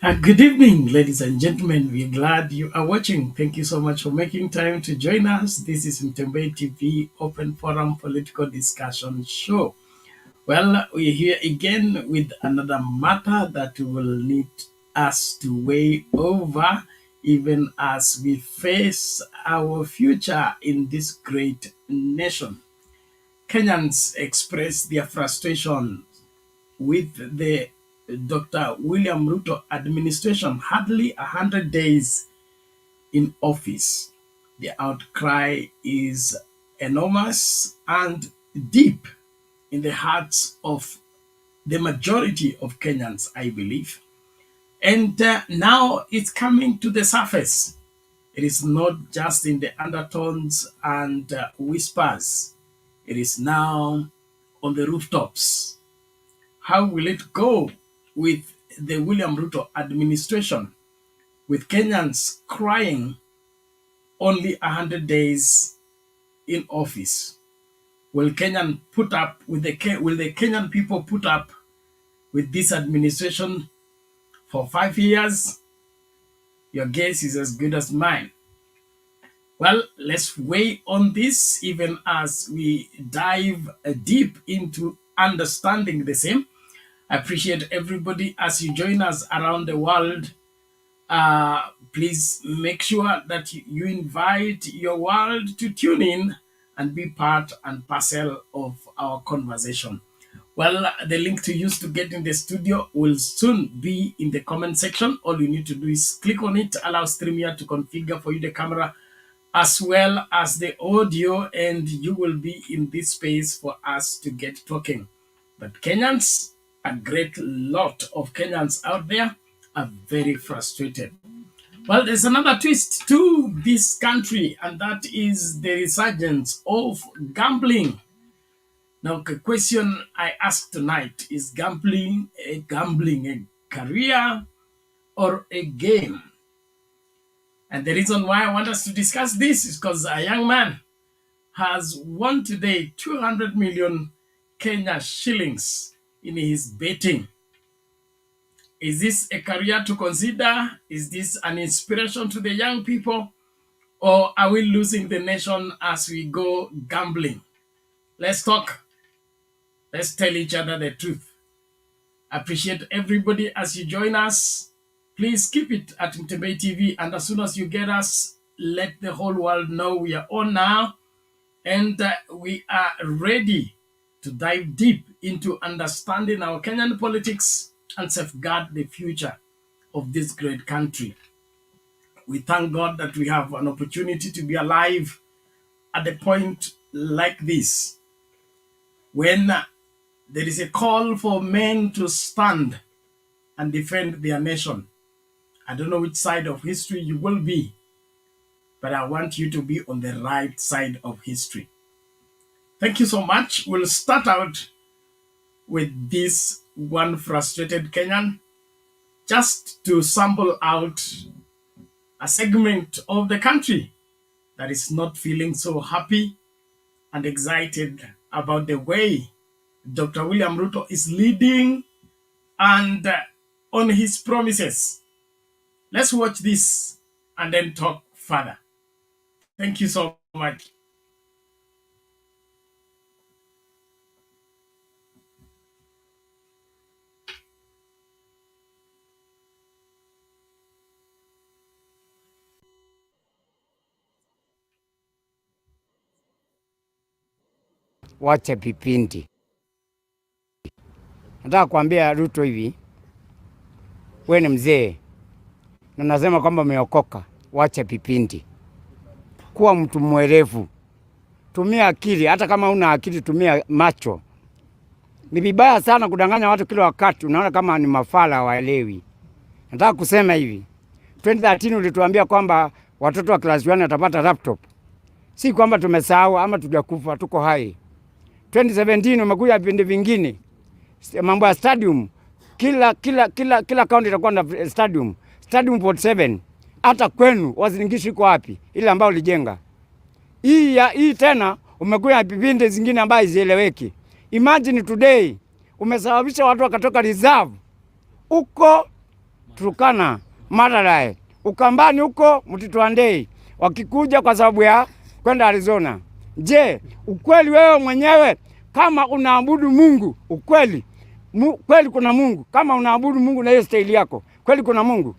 Good evening, ladies and gentlemen. We're glad you are watching. Thank you so much for making time to join us. This is Mtembei TV Open Forum Political Discussion Show. Well, we're here again with another matter that will need us to weigh over even as we face our future in this great nation. Kenyans express their frustration with the Dr. William Ruto administration hardly 100 days in office. The outcry is enormous and deep in the hearts of the majority of Kenyans, I believe. And now it's coming to the surface. It is not just in the undertones and whispers. It is now on the rooftops. How will it go with the William Ruto administration, with Kenyans crying only 100 days in office? Will the Kenyan people put up with this administration for 5 years? Your guess is as good as mine. Well, let's weigh on this even as we dive deep into understanding the same. I appreciate everybody as you join us around the world. Please make sure that you invite your world to tune in and be part and parcel of our conversation. Well, the link to use to get in the studio will soon be in the comment section. All you need to do is click on it, allow StreamYard to configure for you the camera as well as the audio, and you will be in this space for us to get talking. But Kenyans, a great lot of Kenyans out there, are very frustrated. Well, there's another twist to this country, and that is the resurgence of gambling. Now, the question I ask tonight is gambling a career or a game? And the reason why I want us to discuss this is because a young man has won today 200 million Kenya shillings in his betting. Is this a career to consider? Is this an inspiration to the young people? Or are we losing the nation as we go gambling? Let's talk. Let's tell each other the truth. Appreciate everybody as you join us. Please keep it at Mtembei TV, and as soon as you get us, let the whole world know we are on now, and we are ready to dive deep into understanding our Kenyan politics and safeguard the future of this great country. We thank God that we have an opportunity to be alive at a point like this, when there is a call for men to stand and defend their nation. I don't know which side of history you will be, but I want you to be on the right side of history. Thank you so much. We'll start out with this one frustrated Kenyan, just to sample out a segment of the country that is not feeling so happy and excited about the way Dr. William Ruto is leading and on his promises. Let's watch this and then talk further. Thank you so much. Wache vipindi. Nataka kuambia Ruto hivi, wewe ni mzee na nasema kwamba umeokoka. Wache vipindi. Kuwa mtu mwerevu. Tumia akili, hata kama una akili tumia macho. Ni vibaya sana kudanganya watu kila wakati, unaona kama ni mafala waelewi. Nataka kusema hivi, 2013 ulituambia kwamba watoto wa class 1 watapata laptop. Si kwamba tumesahau ama tujakufa, tuko hai. 2017 umekuja vipindi vingine. Mambo ya stadium, kila county itakuwa na stadium. Stadium 47. Hata kwenu wazilingishi kwa wapi? Ile ambao ulijenga. Hii tena umekuja vipindi zingine ambazo hazieleweki. Imagine today umesababisha watu wakatoka reserve uko Turkana, Maralal, Ukambani huko Mtitwandei, wakikuja kwa sababu ya kwenda Arizona. Je, ukweli wewe mwenyewe kama unaabudu Mungu, ukweli kweli kuna Mungu? Kama unaabudu Mungu na hiyo staili yako, kweli kuna Mungu?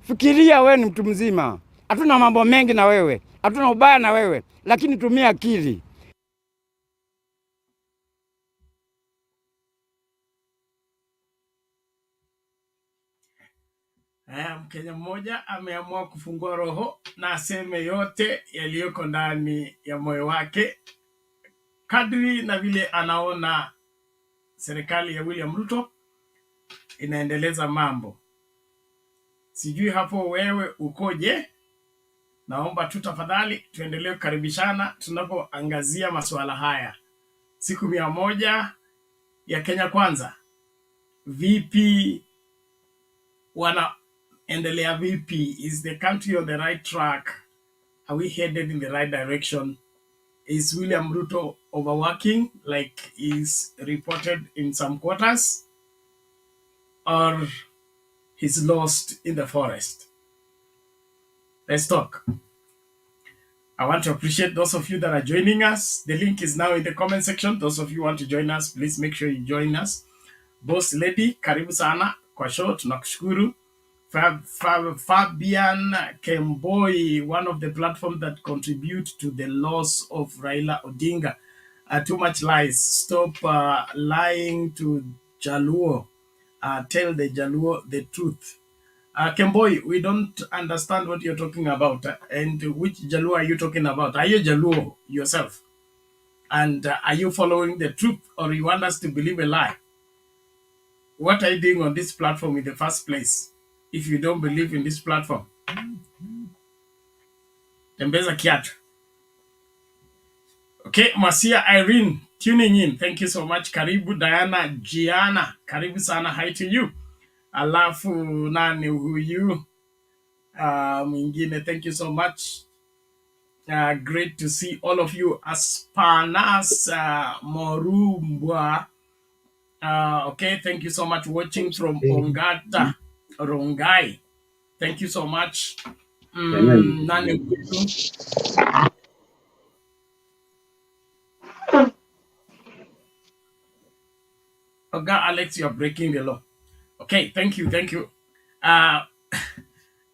Fikiria, wewe ni mtu mzima. Hatuna mambo mengi na wewe, hatuna ubaya na wewe, lakini tumia akili. Mkenya mmoja ameamua kufungua roho na aseme yote yaliyoko ndani ya moyo wake kadri na vile anaona serikali ya William Ruto inaendeleza mambo. Sijui hapo wewe ukoje? Naomba tu tafadhali tuendelee kukaribishana tunapoangazia masuala haya. Siku 100 ya Kenya Kwanza. Vipi wanaendelea vipi? Is the country on the right track? Are we headed in the right direction? Is William Ruto overworking like is reported in some quarters? Or he's lost in the forest? Let's talk. I want to appreciate those of you that are joining us. The link is now in the comment section. Those of you who want to join us, please make sure you join us. Boss Lady, karibu sana kwa show, tunakushukuru. Fabian Kemboi, one of the platforms that contribute to the loss of Raila Odinga. Too much lies. Stop lying to Jaluo. Tell the Jaluo the truth. Kemboi, we don't understand what you're talking about. And which Jaluo are you talking about? Are you Jaluo yourself? And are you following the truth, or you want us to believe a lie? What are you doing on this platform in the first place if you don't believe in this platform? Tembeza kiatu. Okay, Masia Irene tuning in. Thank you so much. Karibu Diana Gianna. Karibu sana. Hi to you. Alafu nani huyu? Mwingine, thank you so much. Great to see all of you. Aspanas Morumbwa. Okay, thank you so much watching from Ongata, Rongai. Thank you so much. Nani huyu? Oga Alex, you're breaking the law. Okay, thank you.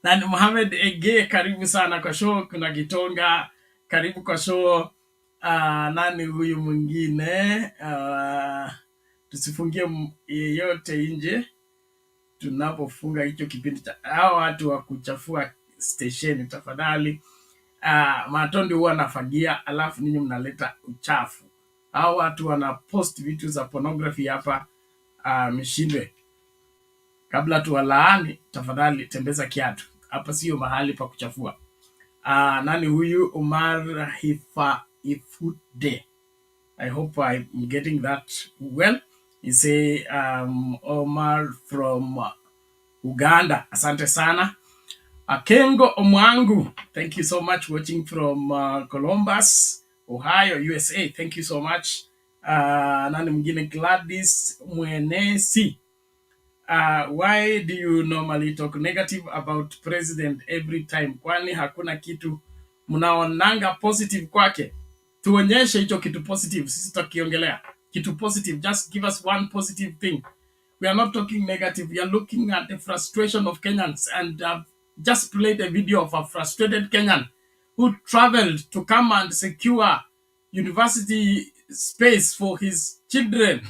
Nani Mohamed Ege, karibu sana kwa show. Kuna Gitonga, karibu kwa show. Nani huyu mwingine? Tusifungie yeyote nje tunapofunga hicho kipindi cha hao watu wa kuchafua station, tafadhali. Matondi huwa anafagia, alafu ninyi mnaleta uchafu. Hao watu wana post vitu za pornography hapa, mshindwe. Kabla tuwalaani, tafadhali tembeza kiatu. Hapa sio mahali pa kuchafua. Nani huyu? Umar Ifude. I hope I'm getting that well. He say Omar from Uganda. Asante sana. Akengo Omwangu. Thank you so much watching from Columbus, Ohio, USA. Thank you so much. Nani mwingine? Gladys Mwenesi. Why do you normally talk negative about president every time? Kwani hakuna kitu mnaonanga positive kwake? Tuonyeshe hicho kitu positive, sisi tutakiongelea. Kitu positive, just give us one positive thing. We are not talking negative. We are looking at the frustration of Kenyans, and just played a video of a frustrated Kenyan who traveled to come and secure university space for his children,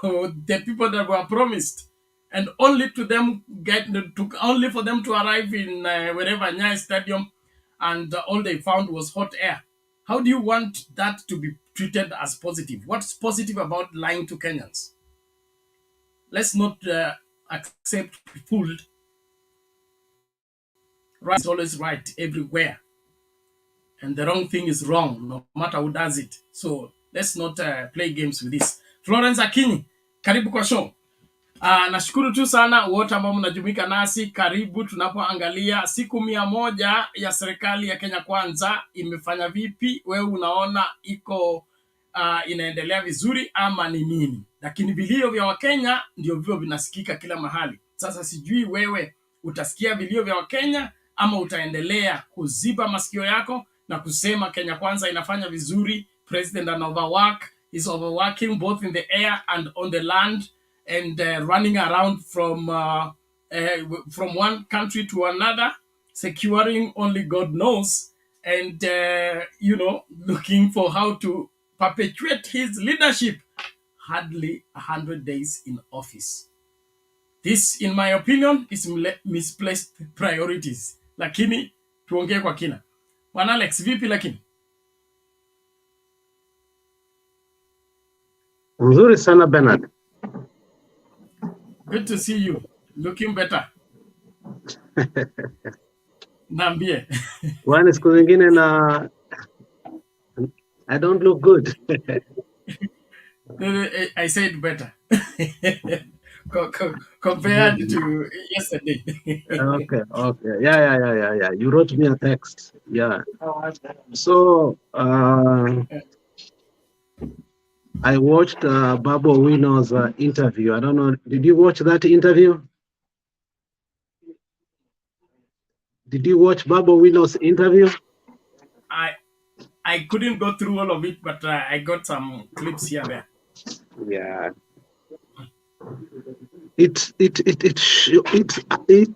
the people that were promised, and only for them to arrive in wherever Nyai Stadium, and all they found was hot air. How do you want that to be treated as positive? What's positive about lying to Kenyans? Let's not accept fooled. Right is always right everywhere, and the wrong thing is wrong no matter who does it. So let's not play games with this. Florence Akinyi, karibu kwa show. Nashukuru tu sana wote ambao mnajumuika nasi. Karibu tunapoangalia siku 100 ya serikali ya Kenya Kwanza imefanya vipi. Wewe unaona iko inaendelea vizuri ama ni nini? Lakini vilio vya Wakenya ndio vio vinasikika kila mahali. Sasa sijui wewe utasikia vilio vya Wakenya ama utaendelea kuziba masikio yako na kusema Kenya Kwanza inafanya vizuri, president an overwork, is overworking both in the air and on the land, and running around from one country to another, securing only God knows, and looking for how to perpetuate his leadership. Hardly 100 days in office. This, in my opinion, is misplaced priorities. Lakini tuongee kwa kina. Bwana Alex, vipi lakini? Mzuri sana Bernard. Good to see you. Looking better. Naambie. Kwani siku zingine na I don't look good. I said better. Compared to yesterday. Okay. Yeah. You wrote me a text. Yeah. So I watched Babu Owino's interview. I don't know. Did you watch that interview? Did you watch Babu Owino's interview? I couldn't go through all of it, but I got some clips here and there. Yeah. It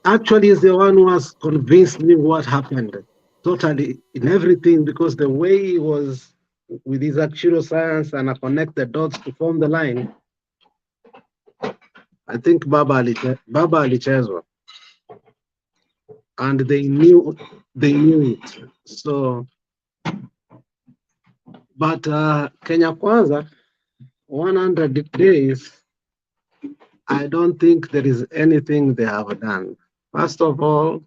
actually is the one who has convinced me what happened totally in everything, because the way he was with his actual science and connect the dots to form the line. I think Baba alichezwa, and they knew it. So, but Kenya Kwanza, 100 days, I don't think there is anything they have done. First of all,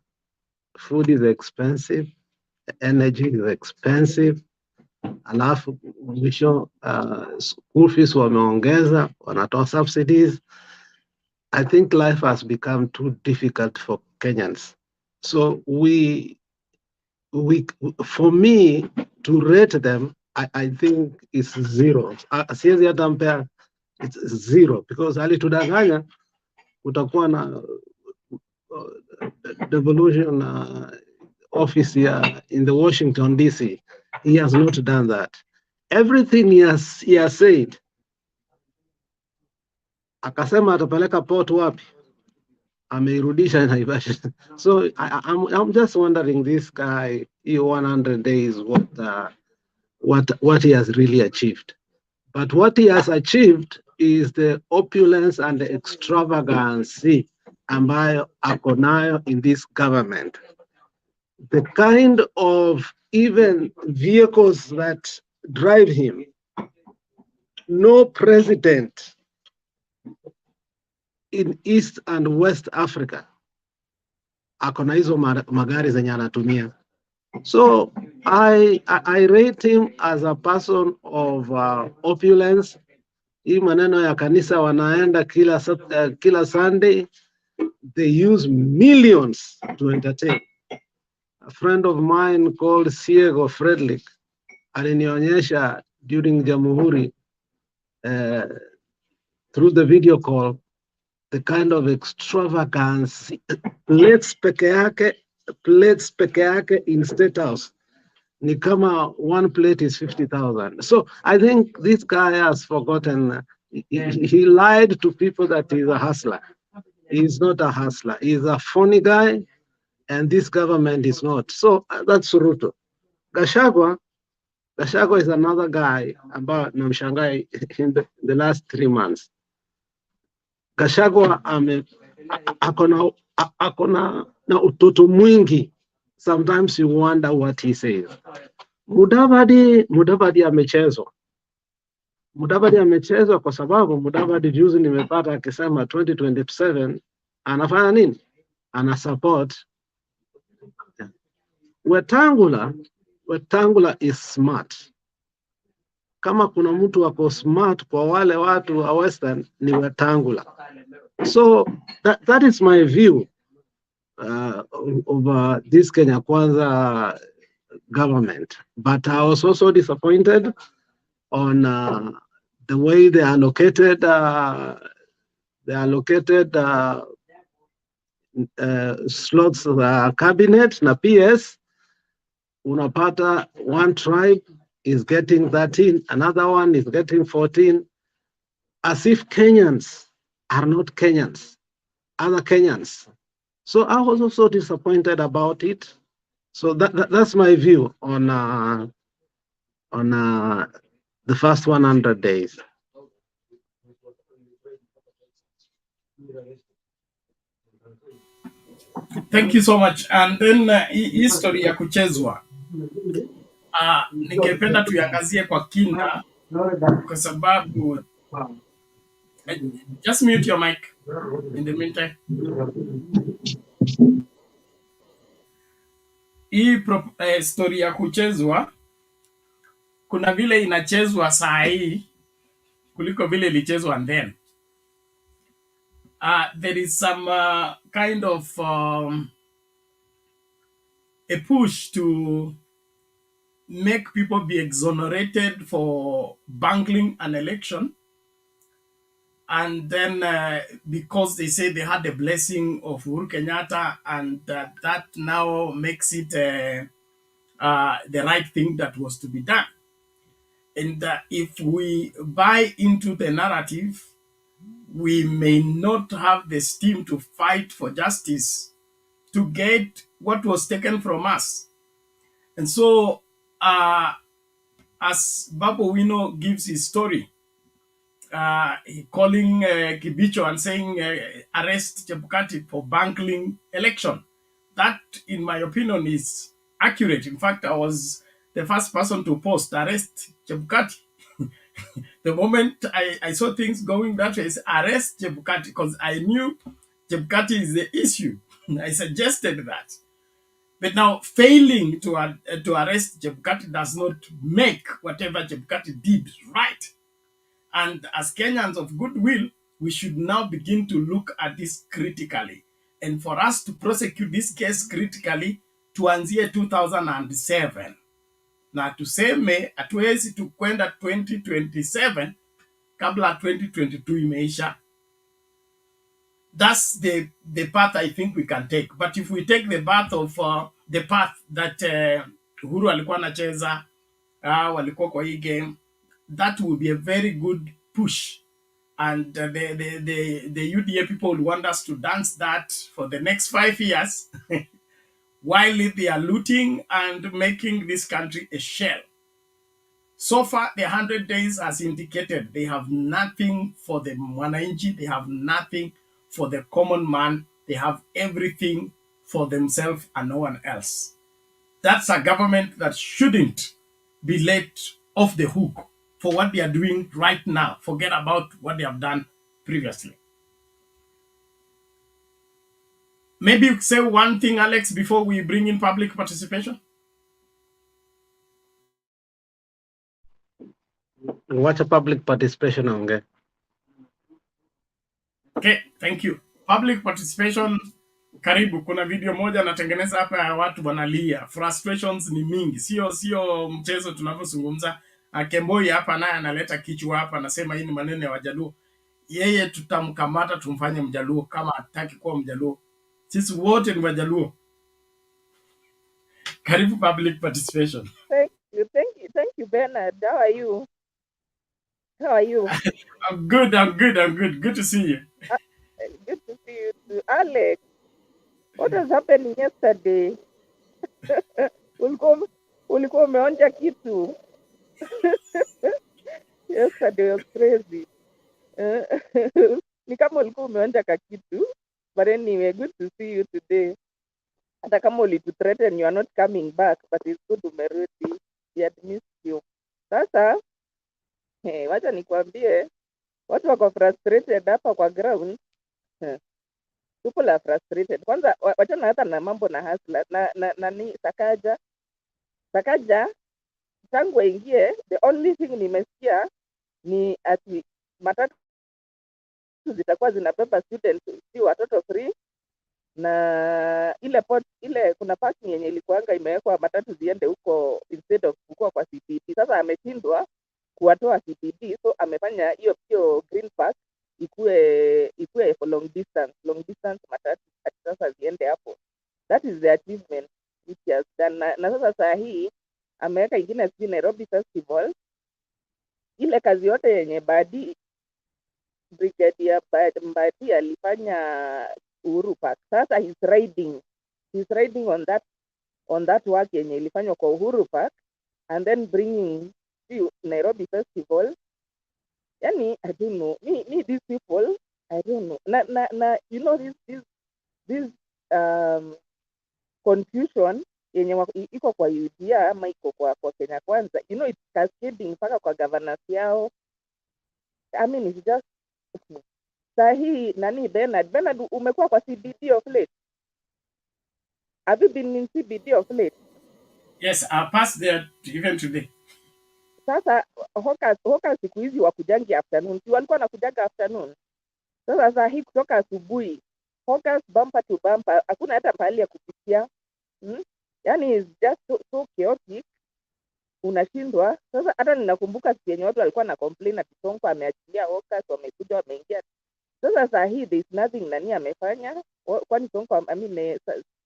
food is expensive, energy is expensive, alafu mwisho school fees wameongeza, wanatoa subsidies. I think life has become too difficult for Kenyans. So for me to rate them, I think it's zero. Siwezi hata mpea, it's zero, because alitudanganya utakuwa na devolution office here in the Washington DC. He has not done that. Everything he has said, akasema atapeleka port wapi, ameirudisha Naivasha. So I'm just wondering, this guy, 100 days, what he has really achieved. But what he has achieved is the opulence and the extravagance ambayo ako nayo in this government. The kind of even vehicles that drive him, no president in East and West Africa ako na hizo magari zenye anatumia. So I rate him as a person of opulence. Hii maneno ya kanisa wanaenda kila Sunday, they use millions to entertain. A friend of mine called Siego Frederick alinionyesha during Jamhuri through the video call the kind of extravagance, plates peke yake in State House. Ni kama one plate is 50,000. So I think this guy has forgotten. He lied to people that he's a hustler. He's not a hustler. He's a funny guy, and this government is not. So that's Ruto. Gachagua is another guy about namshangai in the last 3 months. Gachagua akona na utoto mwingi. Sometimes you wonder what he says. Mudavadi amechezwa. Mudavadi amechezwa kwa sababu Mudavadi juzi nimepata akisema 2027 anafanya nini? Ana support Wetangula is smart. Kama kuna mtu wako smart kwa wale watu wa Western ni Wetangula. So that is my view of this Kenya Kwanza government. But I was also disappointed on the way they allocated slots za cabinet na PS, unapata one tribe is getting 13, another one is getting 14, as if Kenyans are not Kenyans, other Kenyans. So I was also disappointed about it. So that's my view on the first 100 days. Thank you so much. And then history ya kuchezwa, ningependa tuiangazie kwa kina kwa sababu just mute your mic in the meantime. Hii story ya kuchezwa, kuna vile inachezwa saa hii kuliko vile ilichezwa then. There is some kind of a push to make people be exonerated for bungling an election. And then because they say they had the blessing of Uhuru Kenyatta, and that now makes it the right thing that was to be done. And if we buy into the narrative, we may not have the steam to fight for justice to get what was taken from us. And so, as Babu Wino gives his story, calling Kibicho and saying, arrest Chebukati for bungling election. That, in my opinion, is accurate. In fact, I was the first person to post, arrest Chebukati. The moment I saw things going that way, arrest Chebukati, because I knew Chebukati is the issue. I suggested that. But now, failing to arrest Chebukati does not make whatever Chebukati did right. And as Kenyans of goodwill, we should now begin to look at this critically. And for us to prosecute this case critically, tuanzie 2007. Na tuseme hatuwezi tukwenda 2027 kabla 2022 imeisha. That's the path I think we can take. But if we take the path of the path that Uhuru alikuwa anacheza, walikuwa kwa hii game, that will be a very good push. And the UDA people will want us to dance that for the next 5 years while they are looting and making this country a shell. So far, the 100 days has indicated they have nothing for the mwananchi, they have nothing for the common man, they have everything for themselves and no one else. That's a government that shouldn't be let off the hook for what they are doing right now. Forget about what they have done previously. Maybe you say one thing, Alex, before we bring in public participation. Watch a public participation onge. Okay, thank you. Public participation, karibu. Kuna video moja natengeneza hapa ya watu wanalia. Frustrations ni mingi. Sio mchezo tunavyozungumza. Kemboi hapa naye analeta kichwa hapa, anasema hii ni maneno ya Wajaluo. Yeye tutamkamata tumfanye Mjaluo kama hataki kuwa Mjaluo. Sisi wote ni Wajaluo. Karibu public participation. Thank you, Bernard. How are you? I'm good. Good to see you. Good to see you too. Alex, what was happening yesterday? Ulikuwa umeonja kitu. Yesterday was crazy. Ni kama ulikuwa umeonja kakitu. But anyway, good to see you today. Hata kama ulituthreaten you are not coming back, but it's good umerudi. We had missed you. Sasa, wacha nikwambie, watu wako frustrated hapa kwa ground. People are frustrated. Kwanza, wachana hata na mambo na hasla. Nani, Sakaja, tangu waingie, the only thing nimesikia ni ati matatu zitakuwa zinabeba students, si watoto free, na ile kuna parking yenye ilikuanga imewekwa matatu ziende huko instead of kukua kwa CBD. Sasa ameshindwa kuwatoa CBD, so amefanya hiyo green park ikue for long distance matatu. Sasa sasa ziende hapo. That is the achievement which he has done. Na sasa saa hii ameweka ingine sijui Nairobi Festival, ile kazi yote yenye Brigadier Mbadi alifanya Uhuru Park, sasa he's riding on that work yenye ilifanywa kwa Uhuru Park and then bringing Nairobi Festival. Yani I don't know, me these people I don't know, na you know this confusion yenye iko kwa UDA ama iko kwa Kenya Kwanza, you know, it's cascading mpaka kwa governors yao. I mean it's just sahi. Nani Bernard, umekuwa kwa CBD of late? Have you been in CBD of late? Yes, I passed there even today. Sasa hawkers siku hizi wakujangi afternoon, si walikuwa nakujaga afternoon. Sasa saa hii kutoka asubuhi hawkers bumper to bumper, hakuna hata pahali ya kupitia. Yani it's just so chaotic, unashindwa. Sasa hata ninakumbuka siku yenye watu walikuwa na complain ati Sonko ameachilia hawkers, wamekuja wameingia. Sasa saa hii there is nothing nani amefanya, kwani Sonko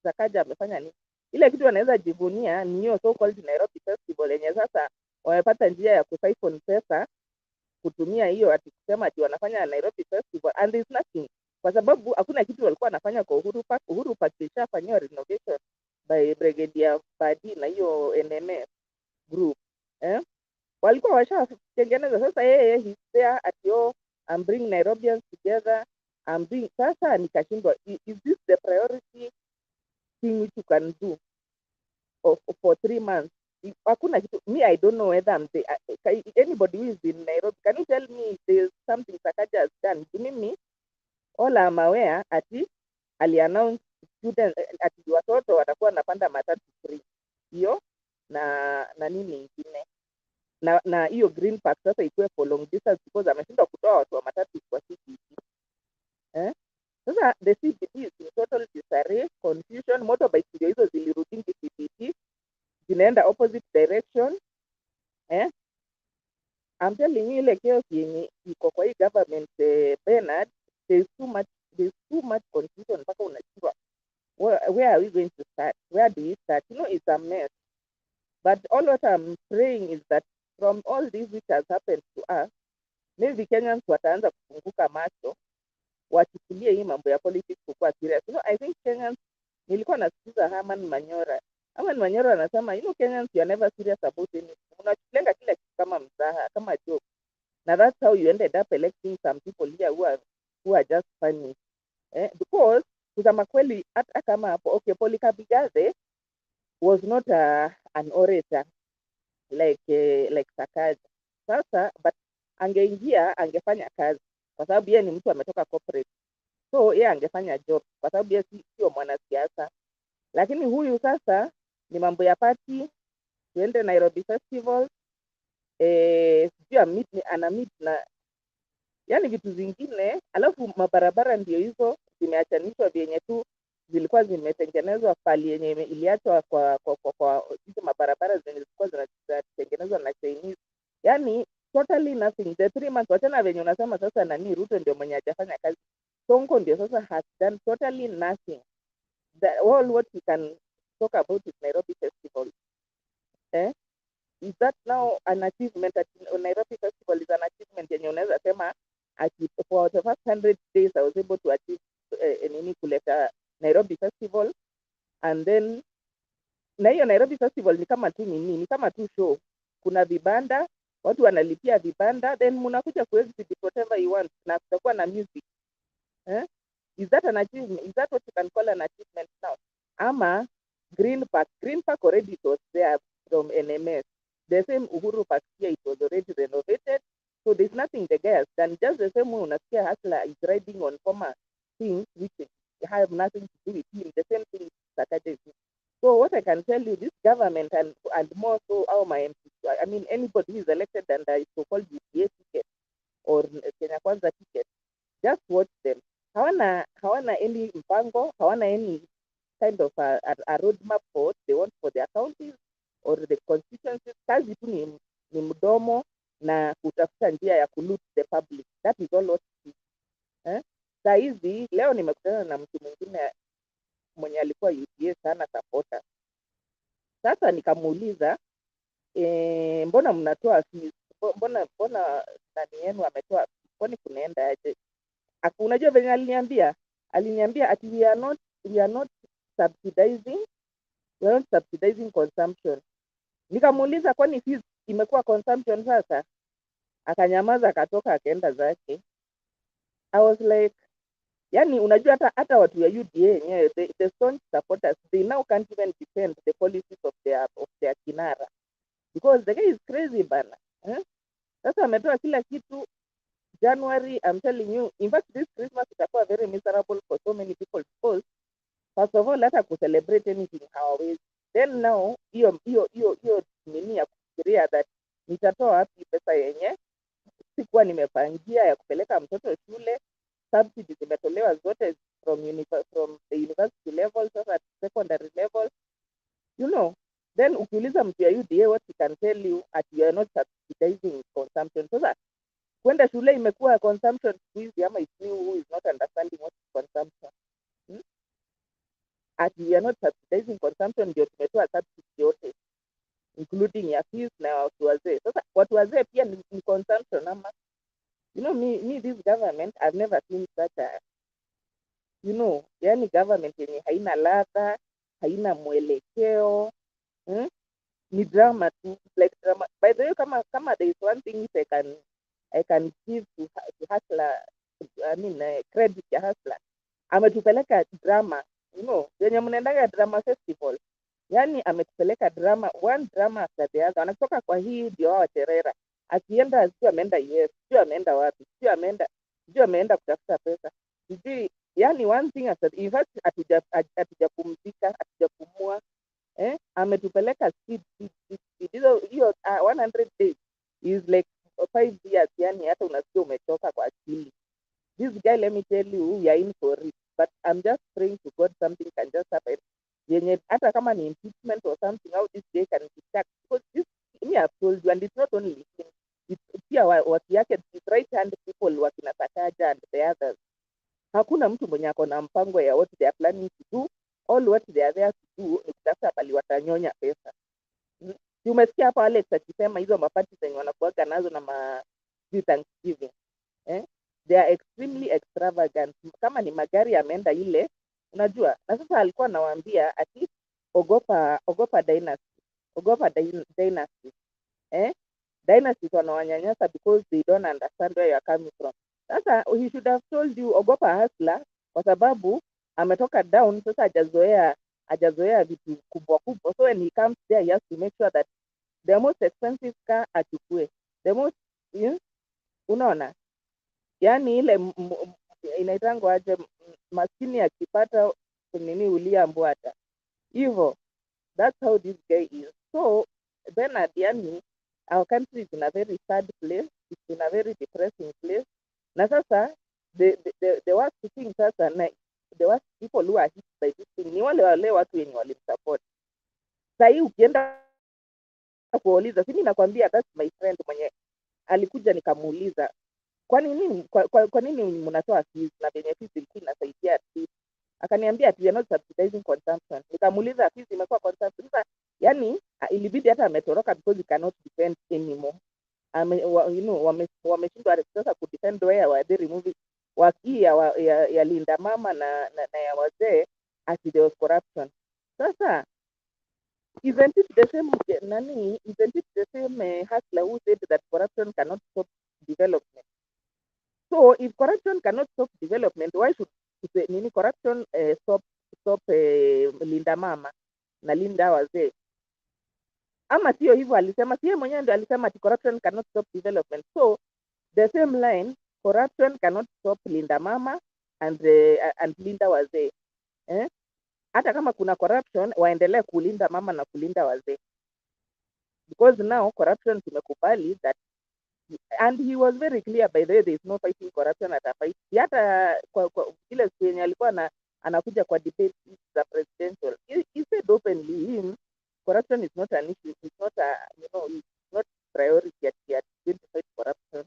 Sakaja amefanya nini? Ile kitu wanaweza jivunia ni hiyo so called Nairobi Festival yenye sasa wamepata njia ya kusiphon pesa kutumia hiyo ati kusema ati wanafanya Nairobi Festival and there is nothing, kwa sababu hakuna kitu walikuwa wanafanya kwa Uhuru Park. Uhuru Park ilishafanywa renovation by Brigadier Mbadi na hiyo NMS group walikuwa washatengeneza. Sasa yeye he's there at I'm bring Nairobians together, sasa nikashindwa, is this the priority thing which you can do for 3 months? Hakuna kitu. Me, I don't know whether anybody who is in Nairobi, can you tell me if there's something Sakaja has done? Mimi all I'm aware ati aliannounce students ati watoto watakuwa wanapanda matatu free, hiyo na nini ingine na hiyo Green Park sasa ikuwe for long distance because ameshindwa kutoa watu wa matatu kwa CBD. Sasa the CBD is in total disarray, confusion. Motorbikes ndio hizo zilirudi CBD, zinaenda opposite direction. I'm telling you, ile chaos yenye iko kwa hii government, Bernard, there's too much confusion mpaka unashindwa where are we going to start? Where do we start? You know, it's a mess. But all what I'm praying is that from all this which has happened to us, maybe Kenyans wataanza kufunguka macho, wachukulie hii mambo ya politics kukuwa serious. You know, I think Kenyans, nilikuwa nasikiza Herman Manyora anasema, you know, Kenyans, you are never serious about anything. Unachukulenga kila kitu kama mzaha, kama joke. Now that's how you ended up electing some people here who are just funny. Because kusema kweli hata kama hapo okay, Polycarp was not an orator like Sakaja. Sasa but angeingia angefanya kazi kwa sababu yeye ni mtu ametoka corporate, so yeye angefanya job kwa sababu yeye sio mwanasiasa. Lakini huyu sasa ni mambo ya party, tuende Nairobi Festival, sijui ana meet na yani vitu zingine, alafu mabarabara ndio hizo zimeachanishwa vyenye tu zilikuwa zimetengenezwa pali yenye iliachwa kwa hizo mabarabara zenye zilikuwa zinatengenezwa na Chinese. Yani totally nothing. The 3 months wachana venye unasema sasa nani Ruto ndio mwenye hajafanya kazi. Sonko ndio sasa has done totally nothing. All what we can talk about is Nairobi Festival. Is that now an achievement? Nairobi Festival is an achievement yenye unaweza sema for the first 100 days I was able to achieve nini kuleta Nairobi Festival, and then na hiyo Nairobi Festival ni kama tu ni kama tu show. Kuna vibanda, watu wanalipia vibanda, then mnakuja kuexhibit whatever you want na kutakuwa na music. Is that an achievement? Is that what you can call an achievement now? Ama Green Park already was there from NMS. The same Uhuru Park here, it was already renovated. So there's nothing the guy has done. Just the same way unasikia Hustler is riding on former things which have nothing to do with him. The same thing Sakaja is. So what I can tell you, this government and more so my MPs, I mean anybody who is elected under so-called UDA ticket or Kenya Kwanza ticket, just watch them. Hawana any mpango, hawana any kind of a roadmap for what they want for their counties or the constituencies. Kazi tu ni mdomo na kutafuta njia ya kuloot the public. That is all what it is. Saa hizi leo nimekutana na mtu mwingine mwenye alikuwa UDA sana supporter. Sasa nikamuuliza mbona mnatoa fees? Mbona nani yenu ametoa fees? Kwani kunaenda aje? Unajua venye aliniambia ati we are not subsidizing consumption. Nikamuuliza kwani fees imekuwa consumption sasa? Akanyamaza, akatoka, akaenda zake. I was like, yani unajua hata watu ya UDA yenyewe, the strong supporters, they now can't even defend the policies of their kinara because the guy is crazy bana. Sasa ametoa kila kitu January. I'm telling you, in fact this Christmas itakuwa very miserable for so many people because first of all hata kucelebrate anything hawawezi. Then now hiyo nini ya kufikiria that nitatoa wapi pesa yenye sikuwa nimepangia ya kupeleka mtoto shule. Subsidies zimetolewa zote from the university level, sasa at secondary level, you know. Then ukiuliza mtu ya UDA what he can tell you at you are not subsidizing consumption. Sasa kwenda shule imekuwa consumption siku hizi, ama it's you who is not understanding what is consumption. At you are not subsidizing consumption, ndio tumetoa subsidy yote including ya fees na watu wazee. Sasa watu wazee pia ni consumption ama, you know, me this government I've never seen such a, you know, yani government yenye haina ladha, haina mwelekeo. Ni drama tu, like drama. By the way, kama there is one thing which I can give to Hustler, I mean credit ya Hustler, ametupeleka drama, you know, yenye mnaendaga drama festival, yani ametupeleka drama, one drama after the other. Anatoka kwa hii ndio wao Cherera, akienda sio ameenda yes, sio ameenda wapi, sio ameenda kutafuta pesa, sijui. Yani one thing after, in fact hatujapumzika, hatujapumua. Ametupeleka speed. Hiyo 100 days is like 5 years, yani hata unasikia umechoka kwa akili. This guy, let me tell you, we are in for it, but I'm just praying to God something can just happen yenye hata kama ni impeachment or something, how this guy can be sacked, because this, me I've told you, and it's not only him, it's pia watu yake, his right hand people, wakina Sakaja and the others. Hakuna mtu mwenye ako na mpango ya what they are planning to do. All what they are there to do ni kutafuta pali watanyonya pesa. Umesikia hapa Alex akisema hizo mapati zenye wanakuaga nazo na Thanksgiving, they are extremely extravagant. Kama ni magari yameenda ile, unajua. Na sasa alikuwa anawaambia ati ogopa dynasty, dynasty. Dynasties wanawanyanyasa because they don't understand where you are coming from. Sasa he should have told you ogopa Hustler, kwa sababu ametoka down. Sasa hajazoea vitu kubwa. So when he comes there, he has to make sure that the most expensive car achukue, the most, unaona, yani ile inaitangwa aje, maskini akipata nini ulia mbwata hivyo. That's how this guy is. So then at the end, our country is in a very sad place, it's in a very depressing place. Na sasa the worst thing sasa, na the worst people who are hit by this thing ni wale watu wenye walimsupport. Sahii ukienda kuuliza, sini nakwambia, that's my friend mwenye alikuja nikamuuliza kwa nini mnatoa fees na venye fees ilikuwa inasaidia at least. Akaniambia we are not subsidizing consumption. Nikamuuliza fees imekuwa consumption. Sasa yani ilibidi hata ametoroka because he cannot defend anymore. Wameshindwa sasa kudefend where were they removing waki ya linda mama na ya wazee as there was corruption. Sasa isn't it the same Hustler who said that corruption cannot stop development? So if corruption cannot stop development, why should corruption stop linda mama na linda wazee? Ama sio hivyo alisema, sio mwenyewe ndio alisema ati corruption cannot stop development. So the same line, corruption cannot stop linda mama and linda wazee. Hata kama kuna corruption, waendelee kulinda mama na kulinda wazee, because now corruption tumekubali that. And he was very clear, by the way, there is no fighting corruption at a fight. Hata kwa ile yenye alikuwa anakuja kwa debate za presidential, he said openly, corruption is not an issue, it's not it's not priority at going to fight corruption.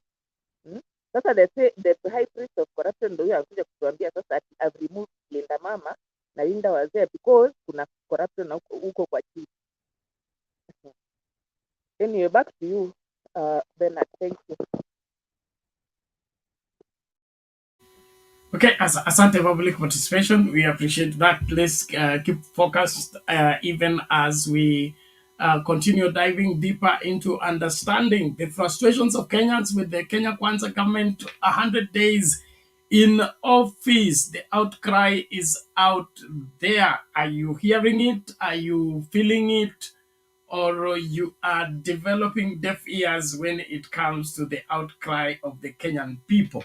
Sasa the high priest of corruption ndio anakuja kutuambia sasa ati I've removed linda mama nainda wazee because kuna corruption huko kwa chini. Anyway, back to you, Bernard. Thank you. Okay, asante public participation. We appreciate that. Let's keep focused even as we continue diving deeper into understanding the frustrations of Kenyans with the Kenya Kwanza government 100 days in office. The outcry is out there. Are you hearing it? Are you feeling it? Or you are developing deaf ears when it comes to the outcry of the Kenyan people?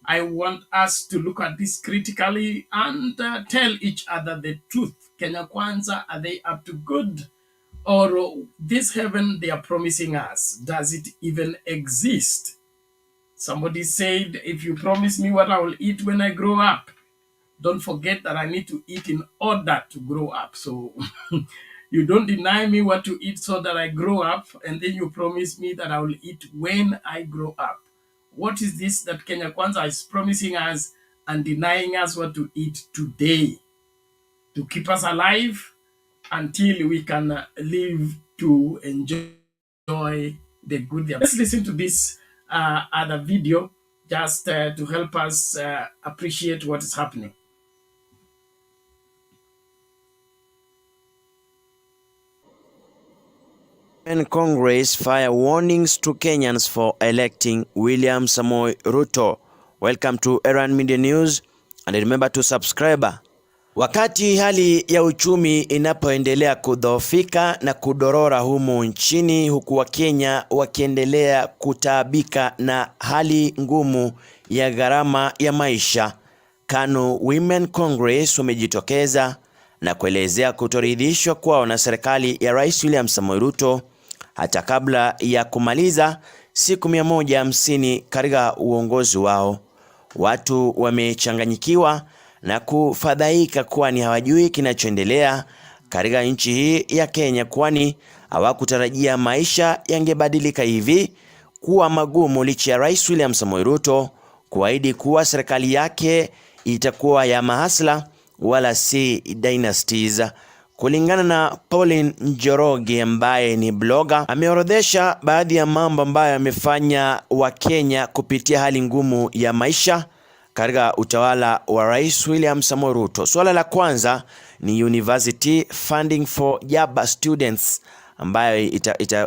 I want us to look at this critically and tell each other the truth. Kenya Kwanza, are they up to good? Or this heaven they are promising us, does it even exist? Somebody said, if you promise me what I will eat when I grow up, don't forget that I need to eat in order to grow up. So you don't deny me what to eat so that I grow up, and then you promise me that I will eat when I grow up. What is this that Kenya Kwanza is promising us and denying us what to eat today to keep us alive until we can live to enjoy the good? Let's listen to this other video just to help us appreciate what is happening. And Congress fire warnings to Kenyans for electing William Samoei Ruto. Welcome to Iran Media News and remember to subscribe. Wakati hali ya uchumi inapoendelea kudhoofika na kudorora humu nchini, huku Wakenya wakiendelea kutaabika na hali ngumu ya gharama ya maisha, KANU Women Congress wamejitokeza na kuelezea kutoridhishwa kwao na serikali ya Rais William Samoei Ruto hata kabla ya kumaliza siku 150 katika uongozi wao. Watu wamechanganyikiwa na kufadhaika kwani hawajui kinachoendelea katika nchi hii ya Kenya, kwani hawakutarajia maisha yangebadilika hivi kuwa magumu licha ya Rais William Samoei Ruto kuahidi kuwa serikali yake itakuwa ya mahasla wala si dynasties. Kulingana na Pauline Njoroge ambaye ni blogger, ameorodhesha baadhi ya mambo ambayo yamefanya Wakenya kupitia hali ngumu ya maisha katika utawala wa Rais William Samoei Ruto. Swala la kwanza ni university funding for Yaba students ambayo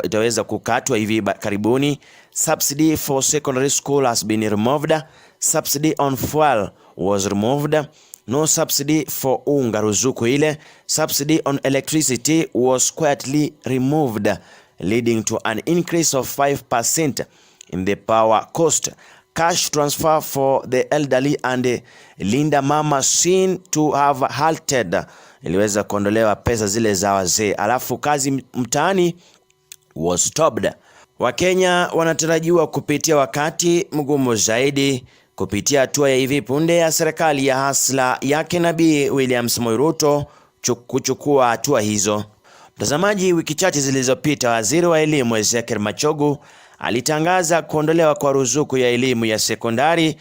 itaweza kukatwa hivi karibuni. Subsidy for secondary school has been removed. Subsidy on fuel was removed. No subsidy for unga, ruzuku ile. Subsidy on electricity was quietly removed, leading to an increase of 5% in the power cost. Cash transfer for the elderly and Linda Mama seen to have halted, iliweza kuondolewa pesa zile za wazee. Alafu kazi mtaani was stopped. Wakenya wanatarajiwa kupitia wakati mgumu zaidi kupitia hatua ya hivi punde ya serikali ya hasla yake Nabii William Samoei Ruto kuchukua hatua hizo. Mtazamaji, wiki chache zilizopita waziri wa elimu Ezekiel Machogu alitangaza kuondolewa kwa ruzuku ya elimu ya sekondari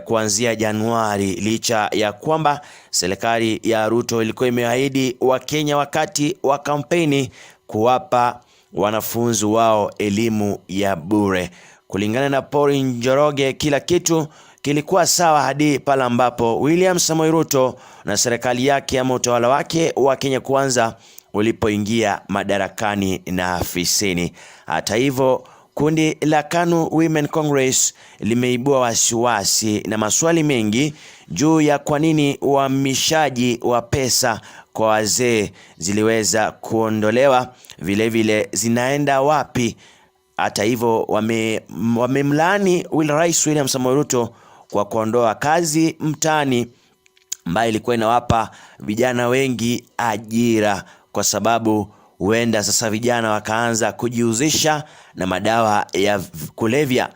kuanzia Januari, licha ya kwamba serikali ya Ruto ilikuwa imeahidi Wakenya wakati wa kampeni kuwapa wanafunzi wao elimu ya bure. Kulingana na Pauline Njoroge, kila kitu kilikuwa sawa hadi pale ambapo William Samoei Ruto na serikali yake ama utawala wake wa Kenya Kwanza ulipoingia madarakani na afisini. Hata hivyo, kundi la KANU Women Congress limeibua wasiwasi na maswali mengi juu ya kwa nini uhamishaji wa pesa kwa wazee ziliweza kuondolewa, vile zinaenda wapi. Hata hivyo, wamemlaani Rais William Samoei Ruto kwa kuondoa kazi mtaani ambayo ilikuwa inawapa vijana wengi ajira, kwa sababu huenda sasa vijana wakaanza kujihusisha na madawa ya kulevya.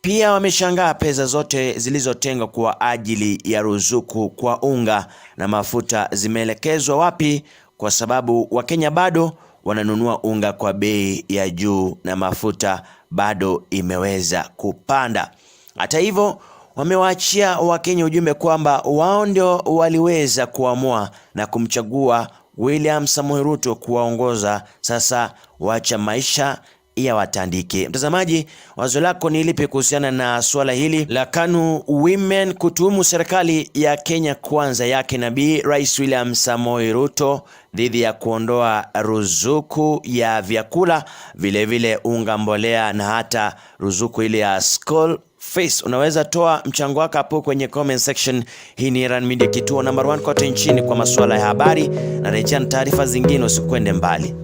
Pia wameshangaa pesa zote zilizotengwa kwa ajili ya ruzuku kwa unga na mafuta zimeelekezwa wapi, kwa sababu Wakenya bado wananunua unga kwa bei ya juu na mafuta bado imeweza kupanda. Hata hivyo, wamewaachia Wakenya ujumbe kwamba wao ndio waliweza kuamua na kumchagua William Samoei Ruto kuwaongoza. Sasa wacha maisha ya watandike. Mtazamaji, wazo lako ni lipi kuhusiana na swala hili la KANU Women kutuhumu serikali ya Kenya Kwanza yake Nabii Rais William Samoei Ruto dhidi ya kuondoa ruzuku ya vyakula, vilevile unga, mbolea na hata ruzuku ile ya school fees? Unaweza toa mchango wako hapo kwenye comment section. Hii ni Erran Media, kituo number 1 kote nchini kwa masuala ya habari na rejea na taarifa zingine, usikwende mbali.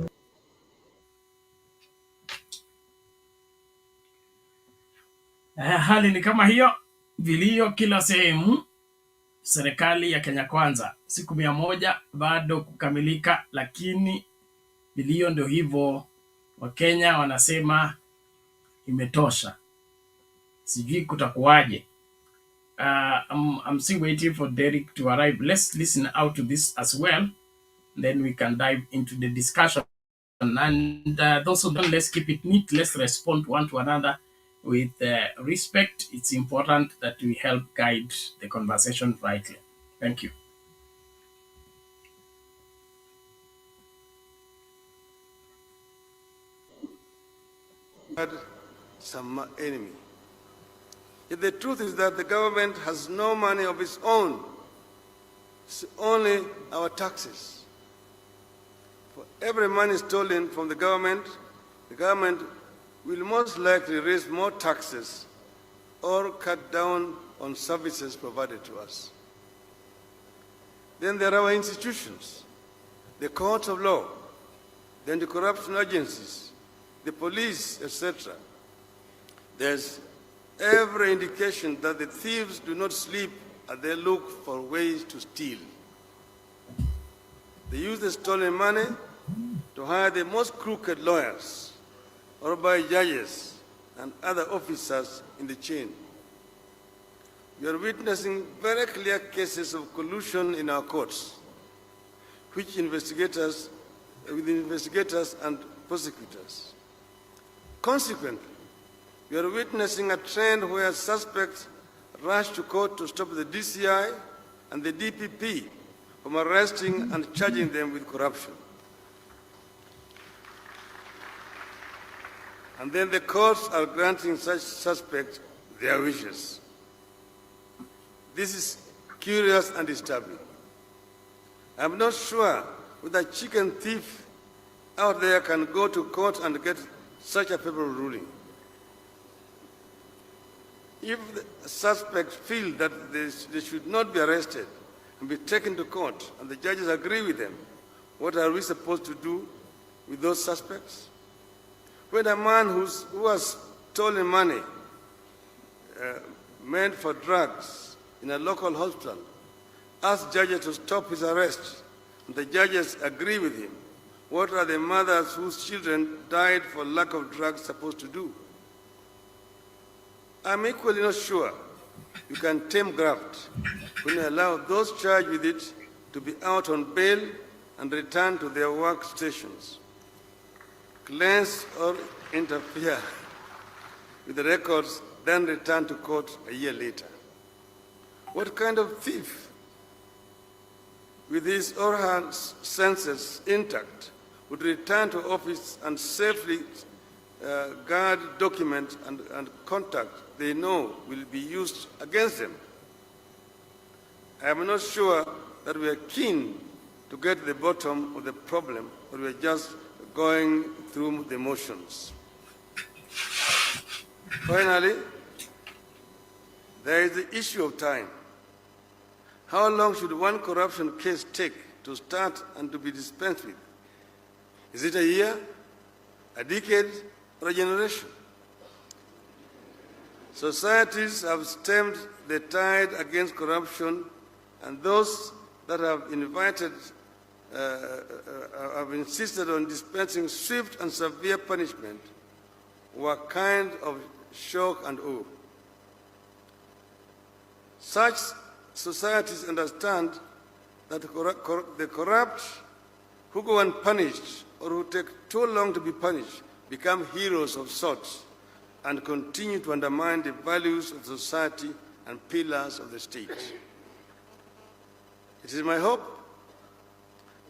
Hali ni kama hiyo, vilio kila sehemu. Serikali ya Kenya Kwanza, siku 100 bado kukamilika, lakini vilio ndio hivyo. Wakenya wanasema imetosha, sijui kutakuwaje. I'm still waiting for Derek to arrive. Let's listen out to this as well, then we can dive into the discussion. And those who don't, let's keep it neat. Let's respond one to another with respect. It's important that we help guide the conversation rightly. Thank you. Had some enemy. Yet the truth is that the government has no money of its own. It's only our taxes. For every money stolen from the government will most likely raise more taxes or cut down on services provided to us. Then there are our institutions, the courts of law, the anti-corruption agencies, the police, etc. There's every indication that the thieves do not sleep as they look for ways to steal. They use the stolen money to hire the most crooked lawyers or buy judges and other officers in the chain. We are witnessing very clear cases of collusion in our courts, with investigators and prosecutors. Consequently, we are witnessing a trend where suspects rush to court to stop the DCI and the DPP from arresting and charging them with corruption. And then the courts are granting such suspects their wishes. This is curious and disturbing. I'm not sure whether a chicken thief out there can go to court and get such a favorable ruling. If the suspects feel that they should not be arrested and be taken to court, and the judges agree with them, what are we supposed to do with those suspects? When a man who has stolen money meant for drugs in a local hospital asks judges to stop his arrest, and the judges agree with him, what are the mothers whose children died for lack of drugs supposed to do? I'm equally not sure you can tame graft when you allow those charged with it to be out on bail and return to their workstations, cleanse or interfere with the records, then return to court a year later. What kind of thief, with his or her senses intact, would return to office and safely guard documents and contact they know will be used against them? I am not sure that we are keen to get to the bottom of the problem, or we are just going through the motions. Finally, there is the issue of time. How long should one corruption case take to start and to be dispensed with? Is it a year, a decade, or a generation? Societies have stemmed the tide against corruption, and those that have insisted on dispensing swift and severe punishment were kind of shock and awe. Such societies understand that the corrupt who go unpunished or who take too long to be punished become heroes of sorts and continue to undermine the values of society and pillars of the state. It is my hope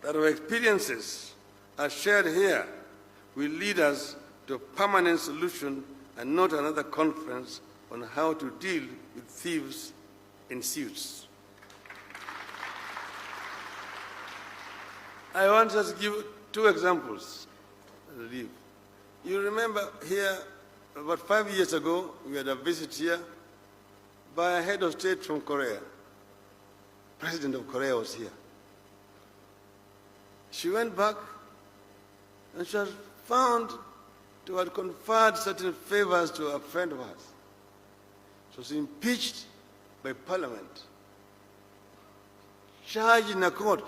that our experiences as shared here will lead us to a permanent solution and not another conference on how to deal with thieves in suits. I want to just give two examples. You remember here, about 5 years ago, we had a visit here by a head of state from Korea. President of Korea was here. She went back and she was found to have conferred certain favors to a friend of hers. She was impeached by Parliament, charged in a court,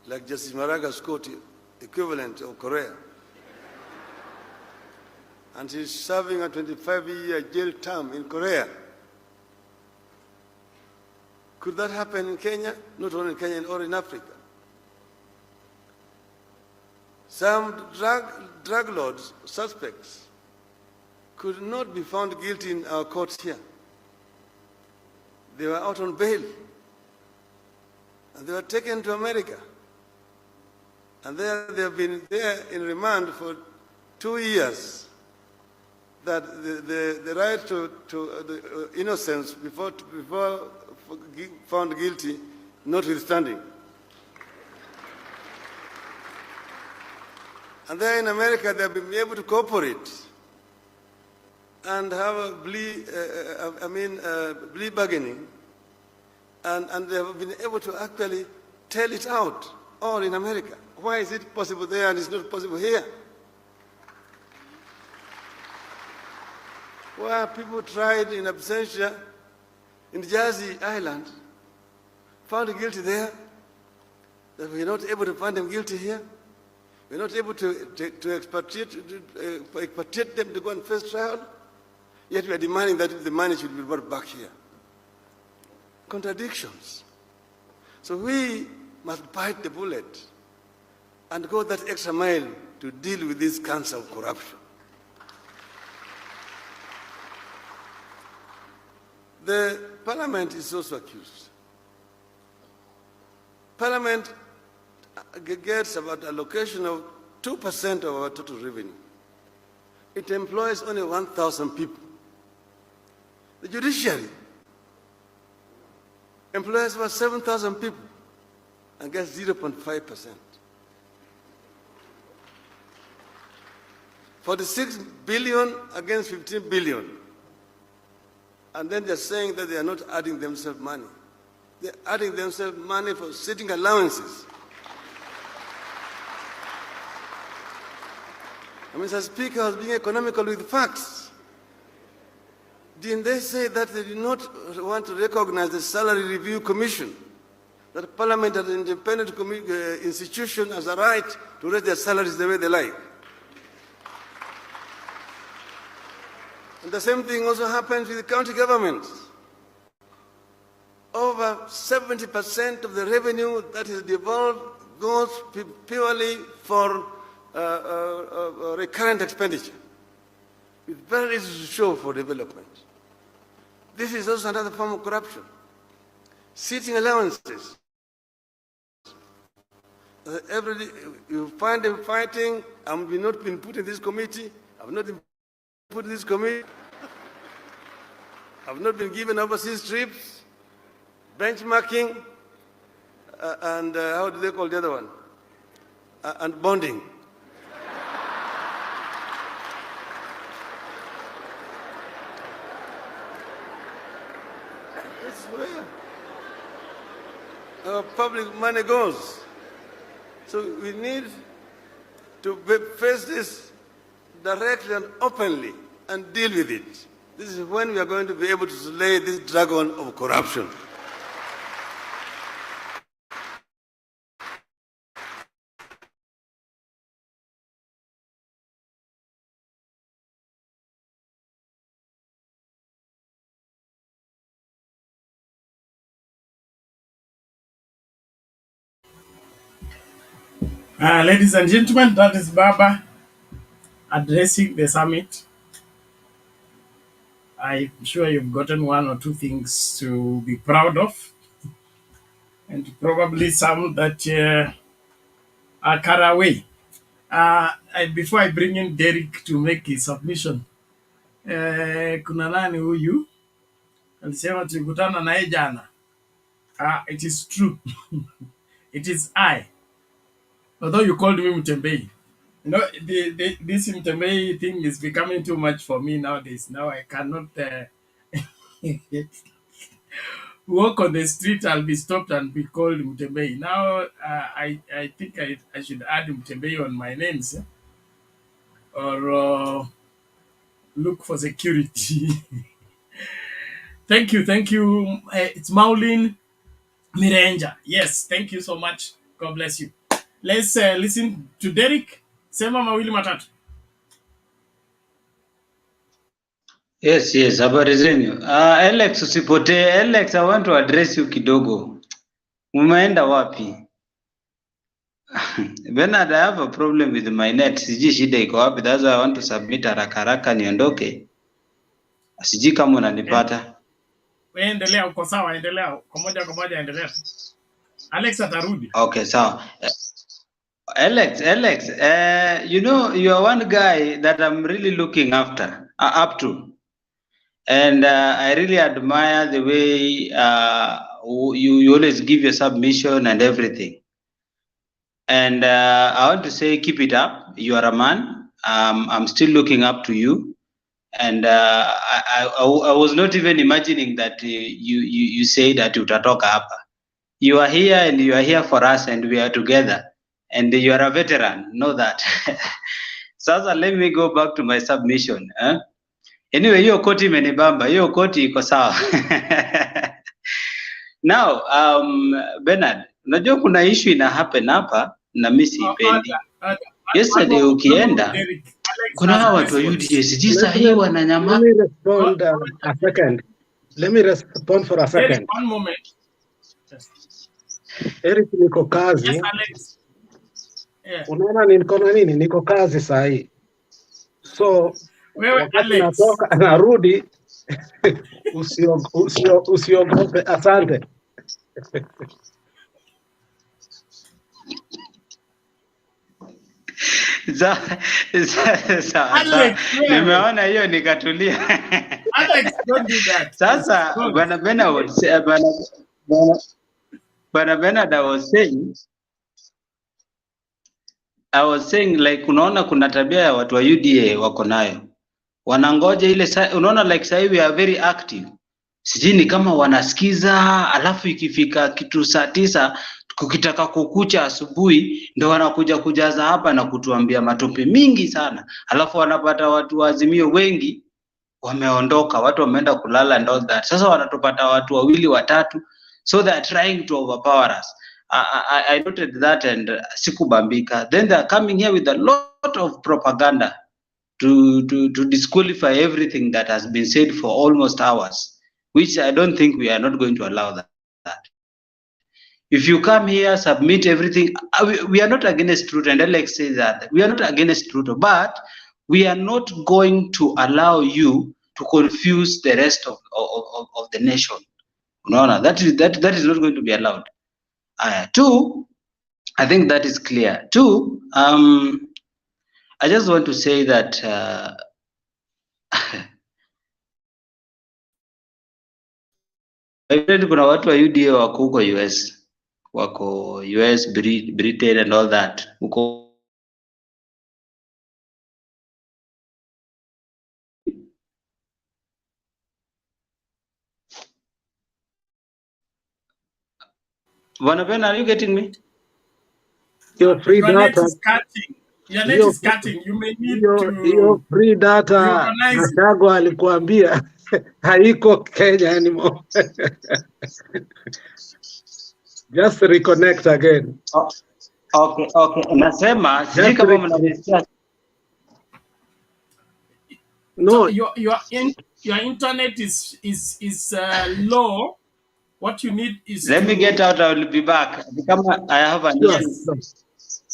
like Justice Maraga's court equivalent of Korea. And she's serving a 25-year jail term in Korea. Could that happen in Kenya? Not only in Kenya, or in Africa. Some drug lords, suspects, could not be found guilty in our courts here. They were out on bail. And they were taken to America. And there they have been there in remand for 2 years. That the right to the innocence before found guilty, notwithstanding. And there in America, they have been able to cooperate and have a plea bargaining, and they have been able to actually tell it out, all in America. Why is it possible there and it's not possible here? Where people tried in absentia in Jersey Island, found guilty there, that we're not able to find them guilty here. We're not able to expatriate them to go and face trial, yet we are demanding that the money should be brought back here. Contradictions. So we must bite the bullet and go that extra mile to deal with this cancer of corruption. The Parliament is also accused. Parliament gets about allocation of 2% of our total revenue. It employs only 1,000 people. The Judiciary employs about 7,000 people and gets 0.5%. 46 billion against 15 billion. And then they're saying that they are not adding themselves money. They're adding themselves money for sitting allowances. Mr. Speaker, I was being economical with facts. Didn't they say that they did not want to recognize the Salary Review Commission, that Parliament as an independent institution has a right to raise their salaries the way they like? And the same thing also happens with the county governments. Over 70% of the revenue that is devolved goes purely for recurrent expenditure, with very little to show for development. This is also another form of corruption. Sitting allowances. Every day you find them fighting. I've not been put in this committee. I've not been put in this committee. I've not been given overseas trips, benchmarking, and how do they call the other one? And bonding. That's where our public money goes. So we need to face this directly and openly and deal with it. This is when we are going to be able to slay this dragon of corruption. Ladies and gentlemen, that is Baba addressing the summit. I'm sure you've gotten one or two things to be proud of, and probably some that are carried away. Before I bring in Derek to make his submission, kuna nani huyu alisema tulikutana naye jana. It is true. It is I. Although you called me Mtembei. You know, this Mtembei thing is becoming too much for me nowadays. Now I cannot walk on the street. I'll be stopped and be called Mtembei. Now I think I should add Mtembei on my names, or look for security. Thank you. It's Maulin Mirenja. Yes, thank you so much. God bless you. Let's listen to Derek. Sema mawili matatu. Yes, habari zenyu. Alex usipotee. Alex, I want to address you kidogo. Umeenda wapi? Bernard, I have a problem with my net. Sijui shida iko wapi. That's why I want to submit haraka niondoke. Sijui kama unanipata. Wewe endelea, uko sawa, endelea. Kwa moja endelea. Alex atarudi. Okay, sawa. Alex, you know, you are one guy that I'm really looking after, up to. And I really admire the way you always give your submission and everything. And I want to say, keep it up. You are a man. I'm still looking up to you. And I was not even imagining that you say that utatoka hapa. You are here and you are here for us and we are together. And you are a veteran. Know that. Sasa, let me go back to my submission. Anyway, hiyo koti imenibamba. Hiyo koti iko sawa. Now, Bernard, unajua kuna issue ina happen hapa na mimi siipendi. Yesterday ukienda kuna watu wa UDA sijui sahi wananyama. Let me respond a second. Let me respond for a second. Eric, one moment. Eric, niko kazi. Yes, Alex. Yeah. Unaona niko na nini? Niko kazi sahi. So wewe Alex, natoka narudi, usiogope. Asante. Alex, nimeona hiyo nikatulia. Alex, don't do that. Sasa bwana Bernard I was saying like unaona kuna tabia ya watu wa UDA wako nayo. Wanangoja ile unaona like sasa we are very active. Sijui ni kama wanasikiza alafu ikifika kitu saa 9 kukitaka kukucha asubuhi ndio wanakuja kujaza hapa na kutuambia matope mingi sana. Alafu wanapata watu wa Azimio wengi wameondoka, watu wameenda kulala and all that. Sasa wanatupata watu wawili watatu, so they are trying to overpower us. I noted that and sikubambika. Then they are coming here with a lot of propaganda to disqualify everything that has been said for almost hours, which I don't think we are not going to allow that. If you come here, submit everything. We are not against Ruto, and Alex says that we are not against Ruto, but we are not going to allow you to confuse the rest of the nation. No, that is not going to be allowed. Two, I think that is clear. Two, I just want to say that kuna watu wa UDA wako huko US, Britain and all that. Huko Vanapen, are you getting me? Your free your data. Net is cutting. Your net is cutting. You may need your free data. Matago alikuambia haiko Kenya anymore. Just reconnect again. Okay. Nasema sisi kama mnasikia. No, so your internet is low. What you need is. Let me get out. I will be back. I have an issue.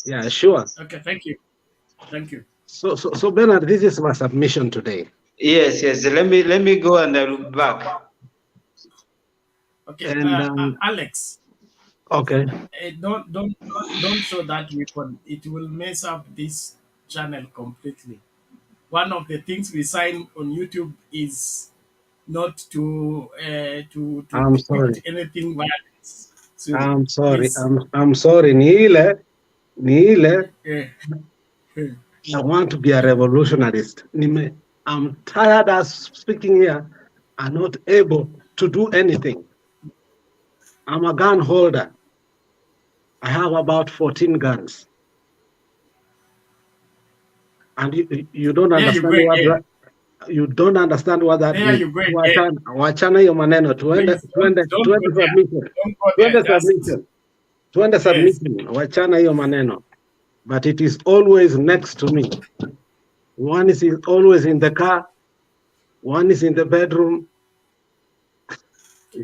Yeah, sure. Okay, thank you. So Bernard, this is my submission today. Yes, yes. Let me go and I'll be back. Okay, And Alex, okay, don't show that weapon. It will mess up this channel completely. One of the things we sign on YouTube is not to I'm depict sorry. anything violence. So I'm sorry. please, I'm sorry. Niile, uh, I want to be a revolutionarist. I'm tired of speaking here and not able to do anything. I'm a gun holder. I have about 14 guns. And you don't there you understand go what again. you don't understand what that There means. you go again. Wachana hiyo maneno, Please don't go tuende there. submission. Don't go there. Tuende Just submission. Tuende yes. submission. Wachana hiyo maneno. But it is always next to me. One is always in the car, one is in the bedroom.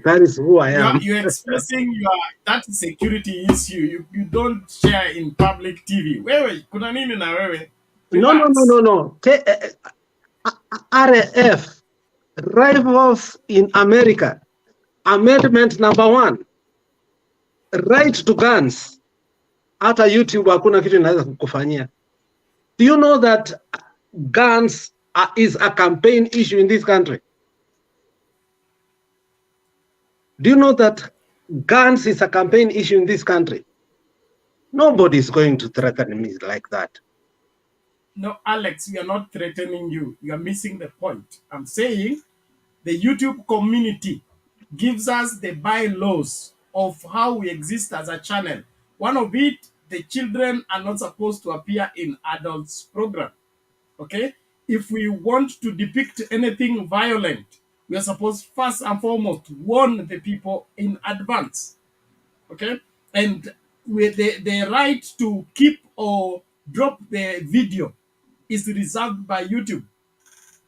That is who I am. You're expressing your that security issue. You don't share in public TV. Wewe kuna nini na wewe? Relax. No. RAF, Rifles in America, Amendment number 1, right to guns. Hata YouTube hakuna kitu inaweza kukufanyia. Do you know that guns is a campaign issue in this country? Do you know that guns is a campaign issue in this country? Nobody is going to threaten me like that. No, Alex, we are not threatening you. You are missing the point. I'm saying the YouTube community gives us the bylaws of how we exist as a channel. One of it, the children are not supposed to appear in adults program. Okay? If we want to depict anything violent, we are supposed first and foremost warn the people in advance. Okay? And with the right to keep or drop the video is reserved by YouTube.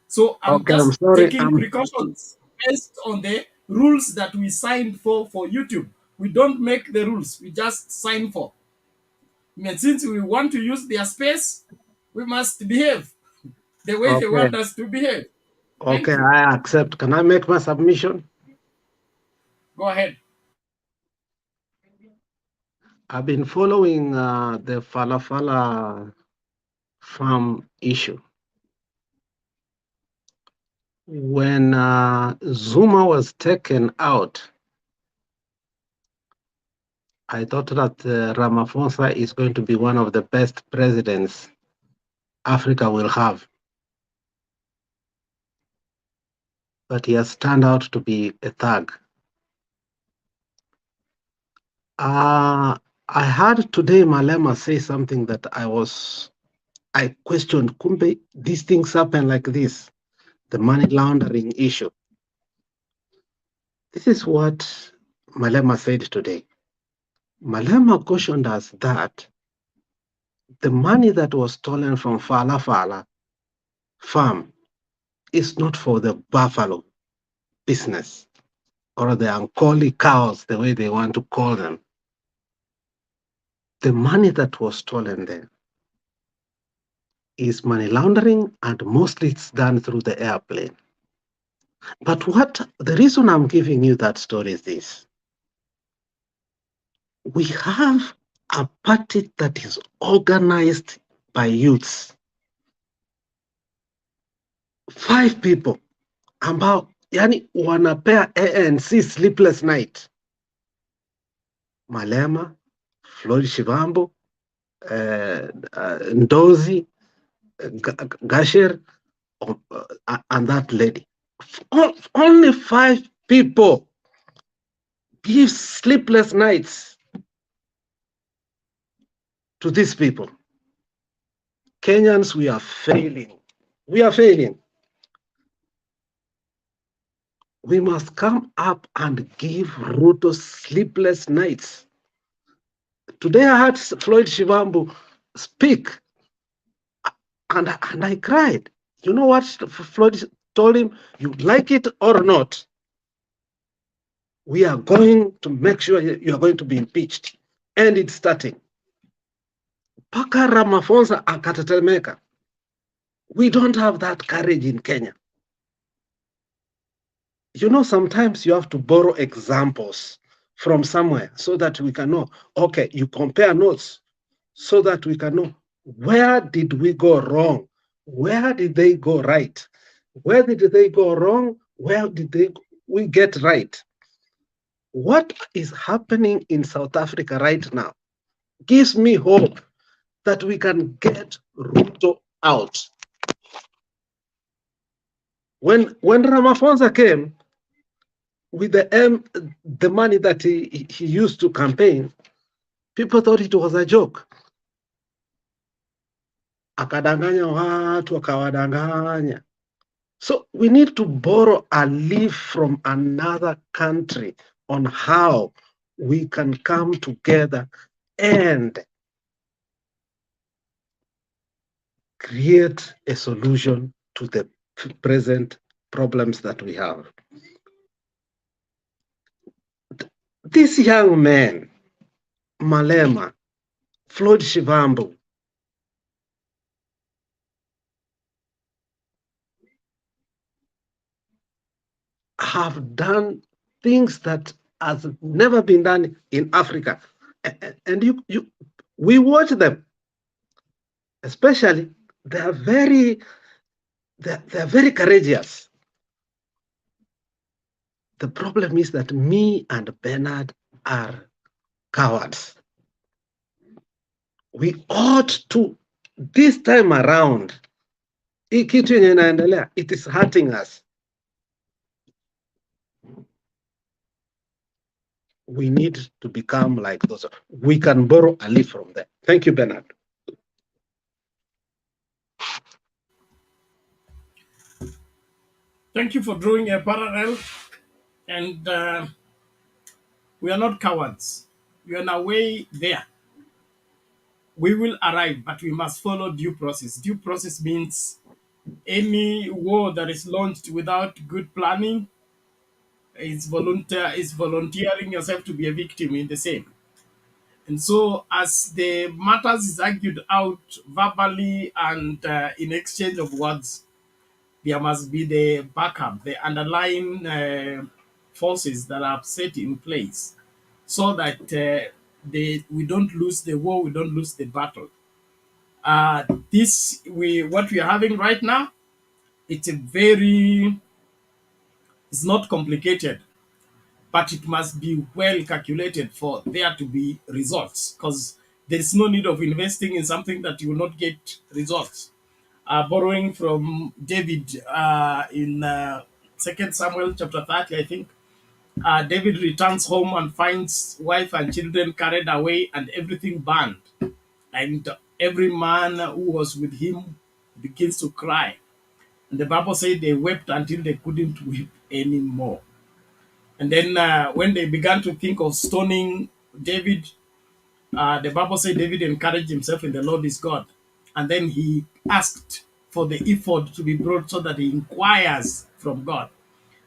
So I'm Okay, I'm just sorry. taking precautions based on the rules that we signed for YouTube. We don't make the rules, we just sign for. And since we want to use their space, we must behave the way they Okay. want us to behave. Thank Okay, you. I accept. Can I make my submission? Go ahead. I've been following the Falafala farm issue. When Zuma was taken out, I thought that Ramaphosa is going to be one of the best presidents Africa will have. But he has turned out to be a thug. I heard today Malema say something that I questioned. Kumbe, these things happen like this, the money laundering issue. This is what Malema said today. Malema cautioned us that the money that was stolen from Falafala farm is not for the buffalo business or the Ankoli cows, the way they want to call them. The money that was stolen there is money laundering, and mostly it's done through the airplane. But the reason I'm giving you that story is this. We have a party that is organized by youths. 5 people ambao yani wanapea ANC sleepless night. Malema, Floyd Shivambu, Ndozi, Gasher, and that lady. Only 5 people give sleepless nights to these people. Kenyans, we are failing. We are failing. We must come up and give Ruto'S sleepless nights. Today I heard Floyd Shivambu speak, and I cried. You know what Floyd told him? You like it or not, we are going to make sure you are going to be impeached. And it's starting. Paka Ramaphosa akatetemeka. We don't have that courage in Kenya. You know, sometimes you have to borrow examples from somewhere so that we can know, okay, you compare notes so that we can know where did we go wrong? Where did they go right? Where did they go wrong? Where did we get right? What is happening in South Africa right now gives me hope that we can get Ruto out. When Ramaphosa came with the money that he used to campaign, people thought it was a joke. Akadanganya watu, akawadanganya. So we need to borrow a leaf from another country on how we can come together and create a solution to the present problems that we have. This young man, Malema, Floyd Shivambu, have done things that has never been done in Africa. And we watch them, especially they're very courageous. The problem is that me and Bernard are cowards. We ought to, this time around, it is hurting us. We need to become like those. We can borrow a leaf from them. Thank you, Bernard. Thank you for drawing a parallel. And we are not cowards. We are on our way there. We will arrive, but we must follow due process. Due process means any war that is launched without good planning is volunteering yourself to be a victim in the same. And so, as the matters is argued out verbally and in exchange of words, there must be the backup, the underlying forces that are set in place, so that we don't lose the war, we don't lose the battle. What we are having right now, it's it's not complicated, but it must be well calculated for there to be results, because there is no need of investing in something that you will not get results. Borrowing from David in 2 Samuel chapter 30, I think, David returns home and finds wife and children carried away and everything burned. And every man who was with him begins to cry. And the Bible said they wept until they couldn't weep anymore. And then when they began to think of stoning David, the Bible said David encouraged himself in the Lord is God. And then he asked for the ephod to be brought so that he inquires from God.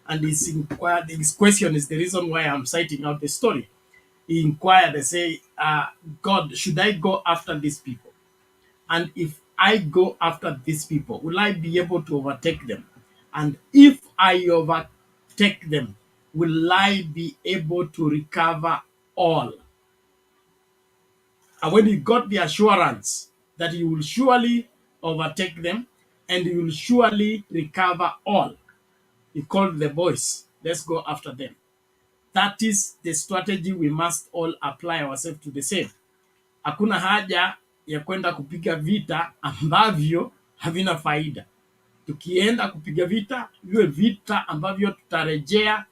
And his question is the reason why I'm citing out the story. He inquired and say, God, should I go after these people? And if I go after these people, will I be able to overtake them? And if I overtake them, will I be able to recover all? And when he got the assurance that he will surely overtake them and he will surely recover all, he called the boys, let's go after them. That is the strategy we must all apply ourselves to the same. Hakuna haja ya kwenda kupiga vita ambavyo havina faida. Tukienda kupiga vita, viwe vita ambavyo tutarejea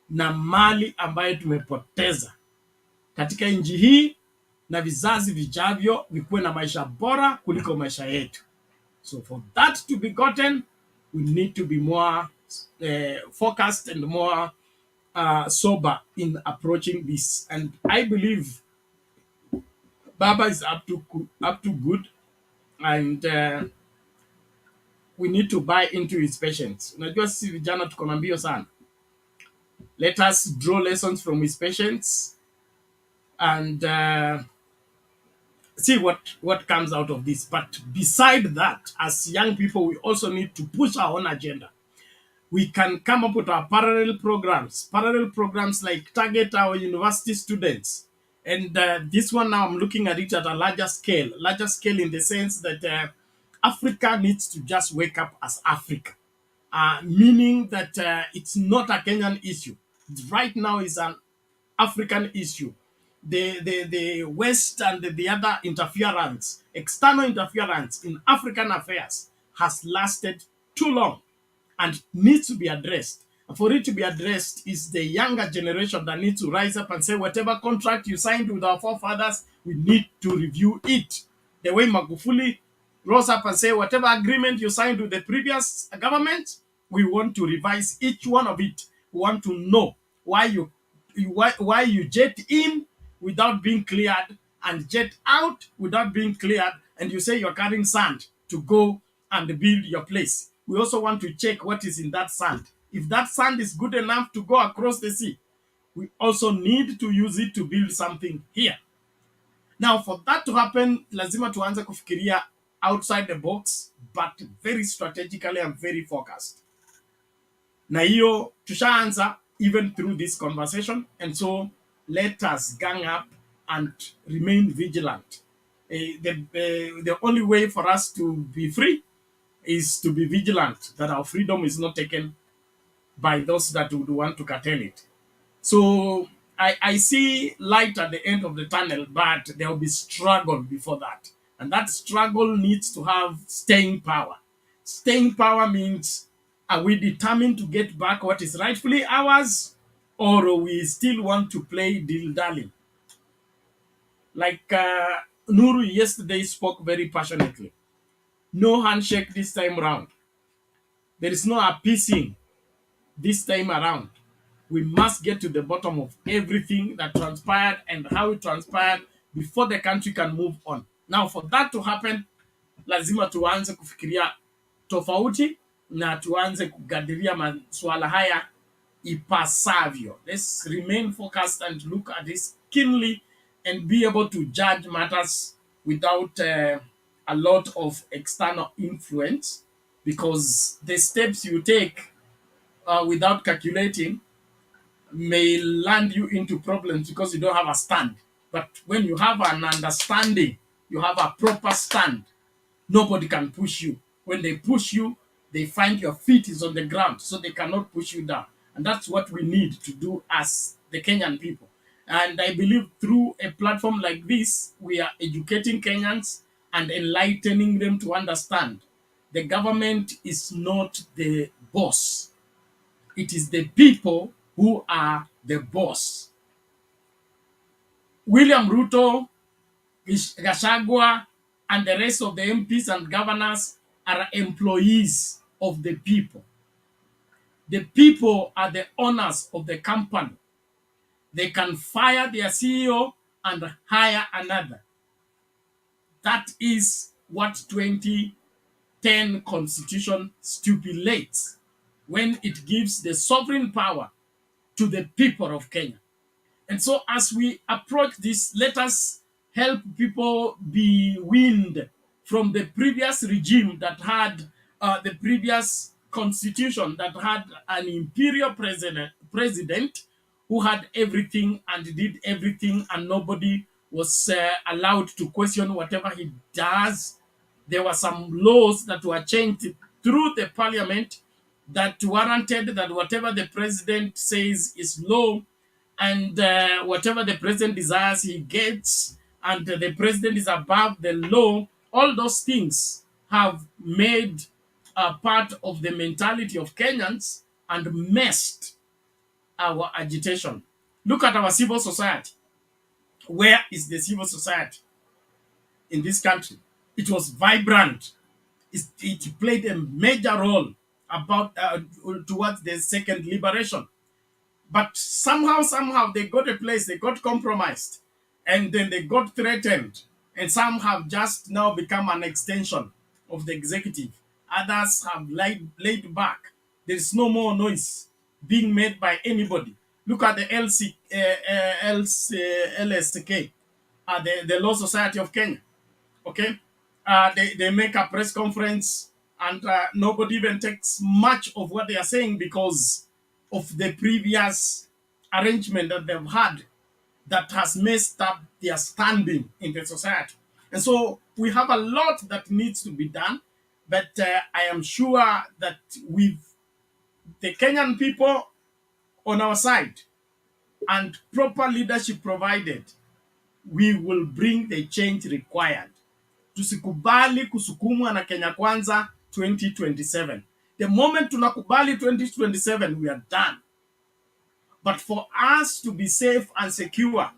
na mali ambayo tumepoteza katika nchi hii, na vizazi vijavyo vikuwe na maisha bora kuliko maisha yetu. So for that to be gotten, we need to be more focused and more sober in approaching this. And I believe Baba is up to good, and we need to buy into his patience. Unajua sisi vijana tuko na mbio sana. Let us draw lessons from his patience and see what comes out of this. But beside that, as young people, we also need to push our own agenda. We can come up with our parallel programs like target our university students. And this one now I'm looking at it at a larger scale in the sense that Africa needs to just wake up as Africa, meaning that it's not a Kenyan issue. Right now is an African issue. The West and the other interference, external interference in African affairs has lasted too long and needs to be addressed. And for it to be addressed is the younger generation that needs to rise up and say, whatever contract you signed with our forefathers, we need to review it. The way Magufuli rose up and say, whatever agreement you signed with the previous government, we want to revise each one of it. We want to know why you jet in without being cleared and jet out without being cleared, and you say you're carrying sand to go and build your place. We also want to check what is in that sand. If that sand is good enough to go across the sea, we also need to use it to build something here. Now, for that to happen, lazima tuanze kufikiria outside the box, but very strategically and very focused. Na hiyo tushaanza even through this conversation, and so let us gang up and remain vigilant. The only way for us to be free is to be vigilant that our freedom is not taken by those that would want to curtail it. So I see light at the end of the tunnel, but there will be struggle before that. And that struggle needs to have staying power. Staying power means, are we determined to get back what is rightfully ours, or we still want to play deal-darling? Like Nuru yesterday spoke very passionately. No handshake this time around. There is no appeasing this time around. We must get to the bottom of everything that transpired and how it transpired before the country can move on. Now, for that to happen, lazima tuanze kufikiria tofauti na tuanze kugadiria masuala haya ipasavyo. Let's remain focused and look at this keenly and be able to judge matters without a lot of external influence, because the steps you take without calculating may land you into problems because you don't have a stand. But when you have an understanding, you have a proper stand, nobody can push you. When they push you, they find your feet is on the ground, so they cannot push you down. And that's what we need to do as the Kenyan people. And I believe through a platform like this, we are educating Kenyans and enlightening them to understand the government is not the boss. It is the people who are the boss. William Ruto, Gachagua, and the rest of the MPs and governors are employees of the people. The people are the owners of the company. They can fire their CEO and hire another. That is what 2010 Constitution stipulates when it gives the sovereign power to the people of Kenya. And so as we approach this, let us help people be weaned from the previous regime that had the previous constitution that had an imperial president who had everything and did everything, and nobody was allowed to question whatever he does. There were some laws that were changed through the parliament that warranted that whatever the president says is law, and whatever the president desires, he gets, and the president is above the law. All those things have made a part of the mentality of Kenyans and messed our agitation. Look at our civil society. Where is the civil society in this country? It was vibrant. It played a major role about towards the second liberation. But somehow they got a place, they got compromised, and then they got threatened. And some have just now become an extension of the executive. Others have laid back. There is no more noise being made by anybody. Look at the LSK, the Law Society of Kenya. Okay, they make a press conference and nobody even takes much of what they are saying because of the previous arrangement that they've had that has messed up their standing in the society. And so we have a lot that needs to be done, but I am sure that with the Kenyan people on our side and proper leadership provided, we will bring the change required. Tusikubali kusukumwa na Kenya Kwanza 2027. The moment tunakubali 2027, we are done. But for us to be safe and secure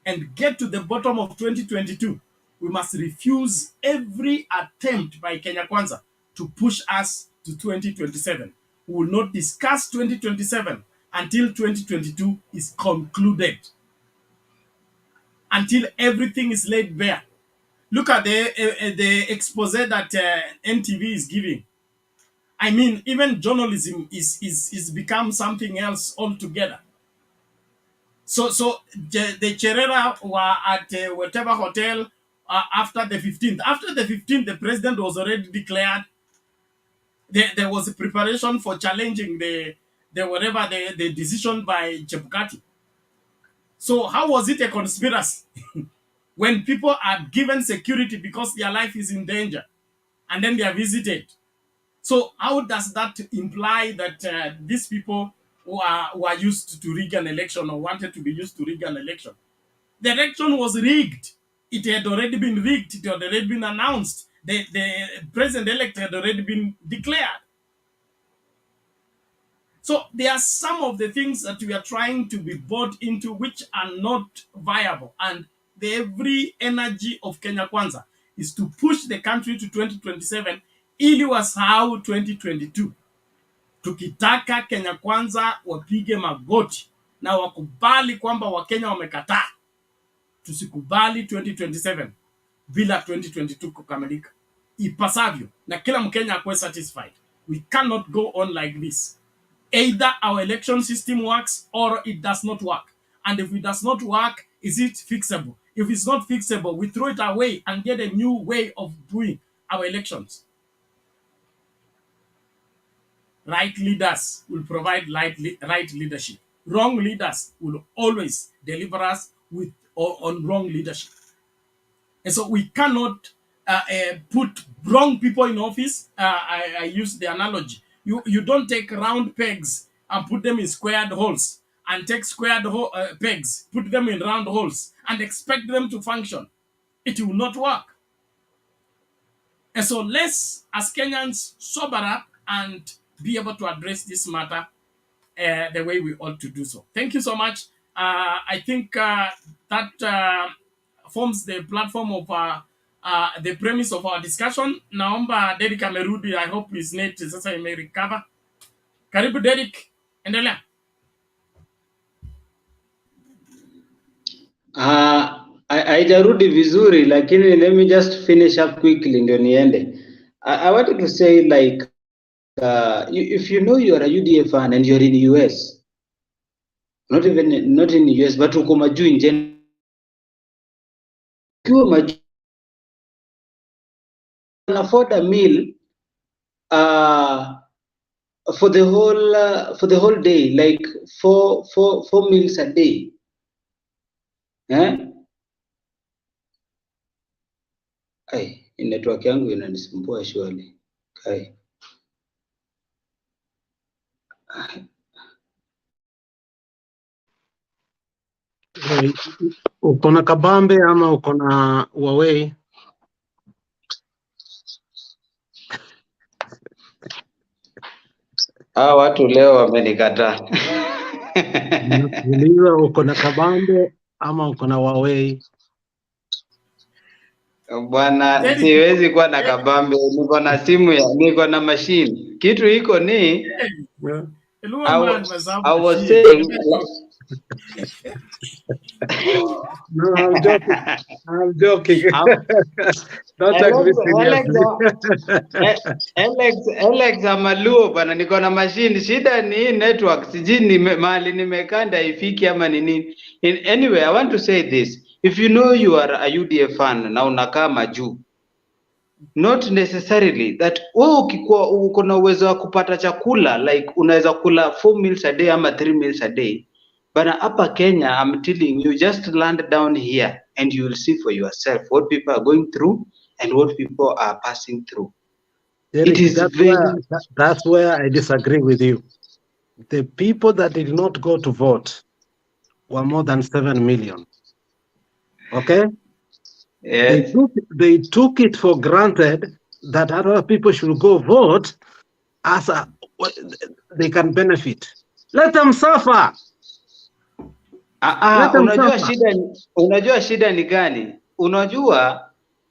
and get to the bottom of 2022, we must refuse every attempt by Kenya Kwanza to push us to 2027. We will not discuss 2027 until 2022 is concluded, until everything is laid bare. Look at the expose that NTV is giving. I mean, even journalism is become something else altogether. So the Cherera were at whatever hotel after the 15th. After the 15th, the president was already declared. There was a preparation for challenging the decision by Chebukati. So how was it a conspiracy when people are given security because their life is in danger and then they are visited? So how does that imply that these people who are used to rig an election or wanted to be used to rig an election? The election was rigged. It had already been rigged. It had already been announced. The president-elect had already been declared. So there are some of the things that we are trying to be bought into which are not viable. And every energy of Kenya Kwanza is to push the country to 2027 ili wasahau 2022. Tukitaka Kenya Kwanza wapige magoti na wakubali kwamba Wakenya wamekataa, tusikubali 2027 bila 2022 kukamilika ipasavyo na kila Mkenya akuwe satisfied. We cannot go on like this. Either our election system works or it does not work. And if it does not work, is it fixable? If it's not fixable, we throw it away and get a new way of doing our elections. Right leaders will provide right leadership. Wrong leaders will always deliver us on wrong leadership. And so we cannot put wrong people in office. I use the analogy. You don't take round pegs and put them in squared holes, and take squared pegs, put them in round holes, and expect them to function. It will not work. And so let's, as Kenyans, sober up and be able to address this matter the way we ought to do so. Thank you so much. I think that forms the platform of the premise of our discussion. Naomba Derek amerudi. I hope his net sasa ime recover. Karibu Derek, endelea. Haijarudi vizuri, lakini let me just finish up quickly ndio niende. I wanted to say like if you know you are a UDA fan and you're in the US, not in the US, but uko majuu in general, ukiwa majuu can afford a meal for the whole day, like four meals a day. Ai, network yangu inanisumbua shwali. Kai. Uko na kabambe ama uko na Huawei? Watu leo wamenikataa. Uliza uko na kabambe ama uko na Huawei? Bwana, siwezi kuwa na kabambe, niko na simu niko na machine. Kitu iko ni I was saying No, I'm joking. I'm joking. Don't take me seriously. Alex Amaluo bwana, niko na machine. Shida ni network. Sijini mahali nimekanda ifiki ama ni nini. Anyway, I want to say this. If you know you are a UDA fan na unakaa majuu, not necessarily that wewe ukikuwa uko na uwezo wa kupata chakula like unaweza kula 4 meals a day ama 3 meals a day. But hapa Kenya, I'm telling you, just land down here and you will see for yourself what people are going through and what people are passing through. Derek, It is that's where I disagree with you. The people that did not go to vote were more than 7 million. Okay? yes. They took it for granted that other people should go vote as they can benefit. Let them suffer. Let them suffer. Unajua shida ni gani? Unajua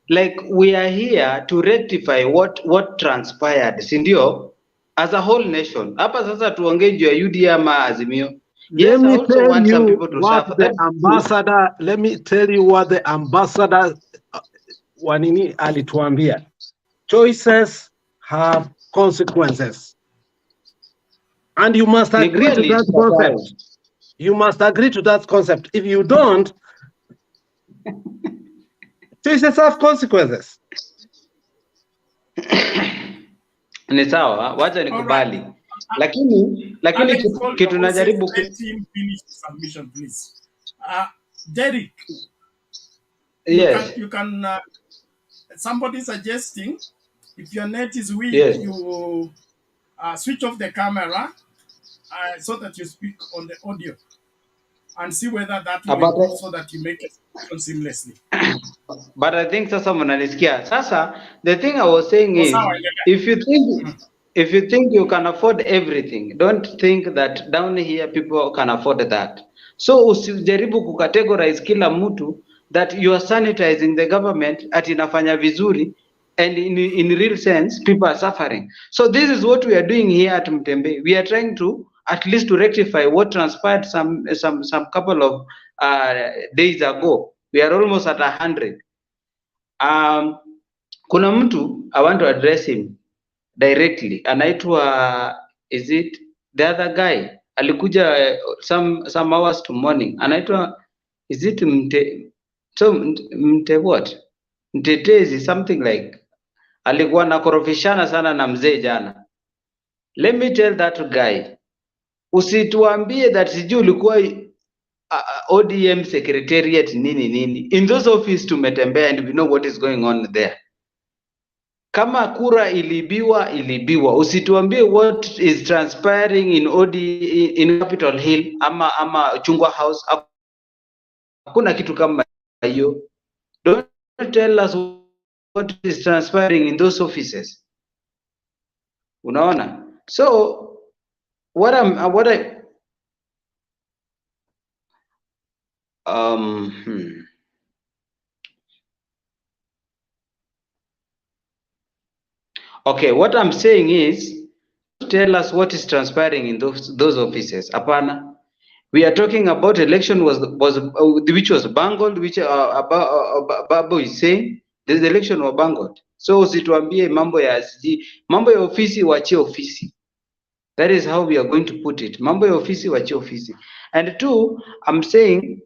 like we are here to rectify what transpired, si ndio? As a whole nation. Hapa sasa tuongee juu ya UDA ama Azimio. Yes, I also want some people to suffer. Let me tell you what the ambassador Wanini alituambia. Choices have consequences. And you must agree to that concept. You must agree to that concept. If you don't, choices have consequences. Ni sawa, wacha nikubali. Lakini kitu najaribu let him finish the submission, please. Derek. Yes. You can somebody suggesting if your net is weak, yes, you switch off the camera so that you speak on the audio and see whether that will work so that you make it seamlessly. But I think sasa mnanisikia. Sasa the thing I was saying is if you think you can afford everything, don't think that down here people can afford that. So usijaribu kucategorize kila mtu that you are sanitizing the government at inafanya vizuri and in real sense people are suffering. So this is what we are doing here at Mtembe. We are trying to at least to rectify what transpired some couple of days ago. We are almost at 100. Kuna mtu I want to address him directly. Anaitwa is it the other guy alikuja some hours to morning. Anaitwa is it mte what? Mtetezi something like. Alikuwa na korofishana sana na mzee jana. Let me tell that guy. Usituambie that sijui ulikuwa ODM secretariat nini. In those office tumetembea and we know what is going on there. Kama kura ilibiwa. Usituambie what is transpiring in Capitol Hill ama Chungwa House. Hakuna kitu kama hiyo. Don't tell us what is transpiring in those offices. Unaona? So okay, what I'm saying is tell us what is transpiring in those offices. Apana. We are talking about election which was bungled, which Babu is saying the election was bungled. So usituambie mambo ya ofisi wachie ofisi. That is how we are going to put it. Mambo ya ofisi wachie ofisi. And two, I'm saying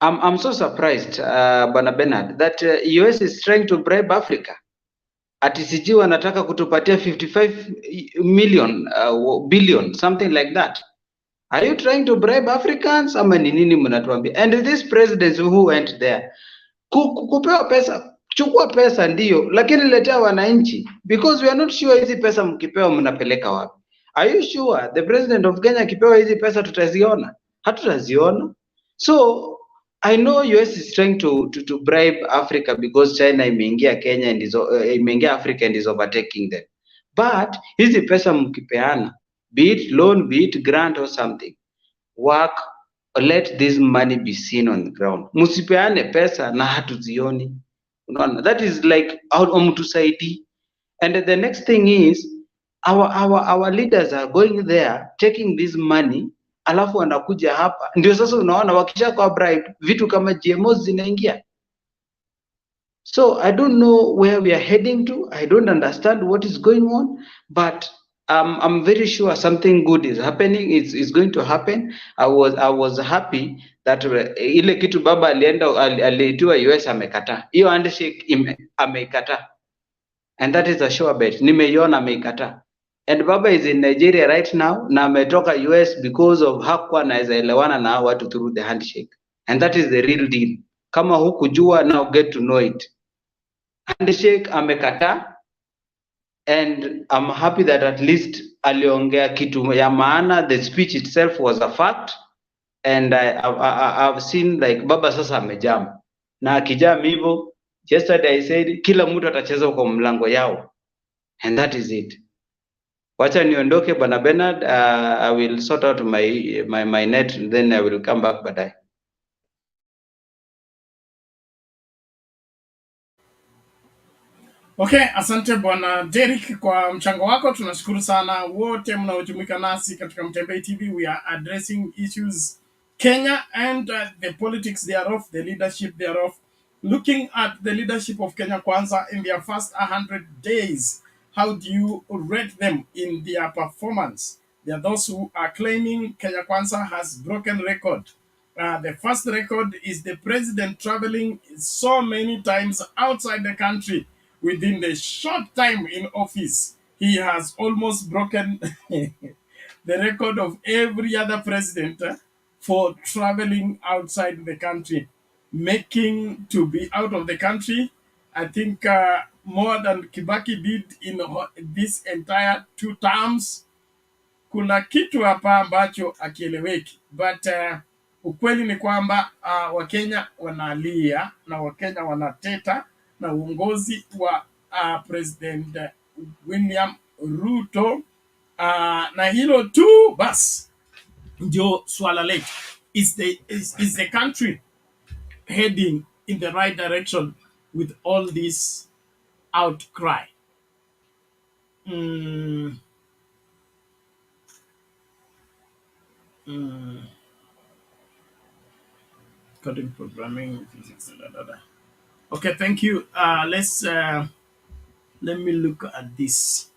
I'm so surprised Bwana Bernard that US is trying to bribe Africa. Ati sijui wanataka kutupatia 55 billion something like that. Are you trying to bribe Africans ama ni nini mnatuambia? And this president who went there kupewa pesa, chukua pesa ndio, lakini letea wananchi, because we are not sure hizi pesa mkipewa mnapeleka wapi. Are you sure the president of Kenya akipewa hizi pesa tutaziona? Hatutaziona. So I know US is trying to bribe Africa because China imeingia Kenya and imeingia Africa and is overtaking them. But hizi pesa mkipeana, be it loan, be it grant or something, work, let this money be seen on the ground. Musipeane pesa na hatuzioni. That is like mtusaidi. And the next thing is our leaders are going there taking this money, alafu wanakuja hapa. Ndio sasa unaona wakisha kwa bribe vitu kama GMOs zinaingia. So I don't know where we are heading to. I don't understand what is going on, but I'm very sure something good is happening. It's going to happen. I was happy that ile kitu baba aliitwa US amekataa. Hiyo handshake ameikataa. And that is a sure bet. Nimeiona ameikataa. And baba is in Nigeria right now na ametoka US because of hakuwa anaweza elewana na watu through the handshake. And that is the real deal. Kama hukujua, now get to know it. Handshake amekataa. And I'm happy that at least aliongea kitu ya maana. The speech itself was a fact. And I've seen like baba sasa amejam. Na akijam hivyo, yesterday I said kila mtu atacheza kwa mlango yao. And that is it. Wacha niondoke Bwana Bernard. I will sort out my net and then I will come back baadaye. Okay, asante Bwana Derrick kwa mchango wako. Tunashukuru sana wote mnaojumuika nasi katika Mtembei TV. We are addressing issues Kenya and the politics thereof, the leadership thereof. Looking at the leadership of Kenya Kwanza in their first 100 days, how do you rate them in their performance? There are those who are claiming Kenya Kwanza has broken record. The first record is the president traveling so many times outside the country. Within the short time in office, he has almost broken the record of every other president for traveling outside the country. Making to be out of the country, I think more than Kibaki did in this entire 2 terms. Kuna kitu hapa ambacho akieleweki, but ukweli ni kwamba Wakenya wanalia na Wakenya wanateta na uongozi wa President William Ruto, na hilo tu bas ndio swala letu. Is the country heading in the right direction with all this outcry? Coding, programming, physics, Okay, thank you. Let me look at this.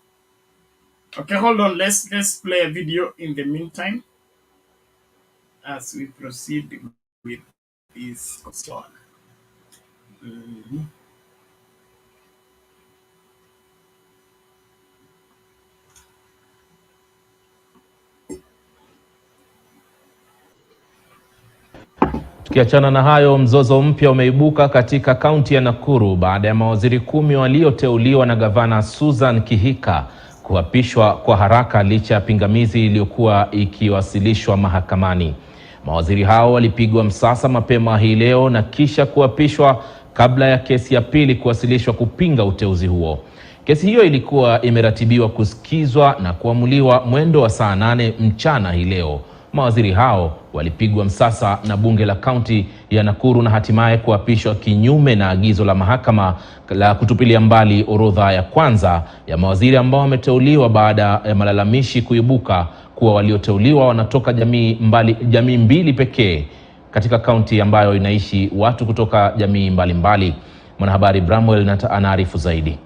Okay, hold on. Let's play a video in the meantime as we proceed with this concern. Tukiachana na hayo, mzozo mpya umeibuka katika kaunti ya Nakuru baada ya mawaziri 10 walioteuliwa na gavana Susan Kihika kuapishwa kwa haraka licha ya pingamizi iliyokuwa ikiwasilishwa mahakamani. Mawaziri hao walipigwa msasa mapema hii leo na kisha kuapishwa kabla ya kesi ya pili kuwasilishwa kupinga uteuzi huo. Kesi hiyo ilikuwa imeratibiwa kusikizwa na kuamuliwa mwendo wa saa 8 mchana hii leo. Mawaziri hao walipigwa msasa na bunge la kaunti ya Nakuru na hatimaye kuapishwa kinyume na agizo la mahakama la kutupilia mbali orodha ya kwanza ya mawaziri ambao wameteuliwa baada ya malalamishi kuibuka kuwa walioteuliwa wanatoka jamii mbili pekee katika kaunti ambayo inaishi watu kutoka jamii mbalimbali. Mwanahabari Bramwell anaarifu zaidi.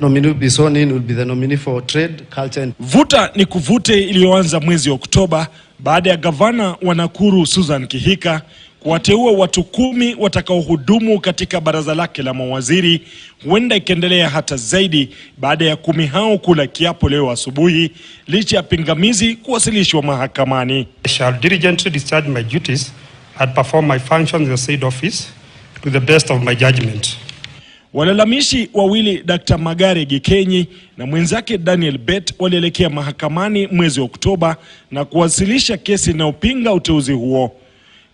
Nominee will be sworn in will be the nominee for trade, culture and... Vuta ni kuvute iliyoanza mwezi Oktoba baada ya gavana wa Nakuru Susan Kihika kuwateua watu 10 watakaohudumu katika baraza lake la mawaziri, huenda ikaendelea hata zaidi baada ya 10 hao kula kiapo leo asubuhi licha ya pingamizi kuwasilishwa mahakamani. I shall diligently discharge my duties and perform my functions in the said office to the best of my judgment. Walalamishi wawili Dr. Magare Gikenyi na mwenzake Daniel Bet walielekea mahakamani mwezi Oktoba na kuwasilisha kesi inayopinga uteuzi huo.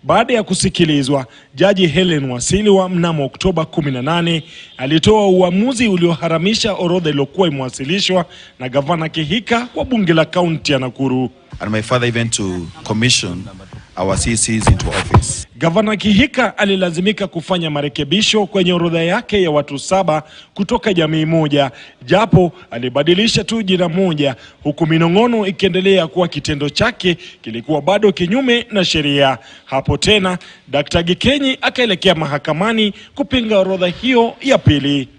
Baada ya kusikilizwa, Jaji Helen Wasiliwa mnamo Oktoba 18 alitoa uamuzi ulioharamisha orodha iliyokuwa imewasilishwa na gavana Kihika kwa bunge la kaunti ya Nakuru. And my father even to commission our CCs into office. Gavana Kihika alilazimika kufanya marekebisho kwenye orodha yake ya watu 7 kutoka jamii moja, japo alibadilisha tu jina moja, huku minong'ono ikiendelea kuwa kitendo chake kilikuwa bado kinyume na sheria. Hapo tena Dr. Gikenyi akaelekea mahakamani kupinga orodha hiyo ya pili.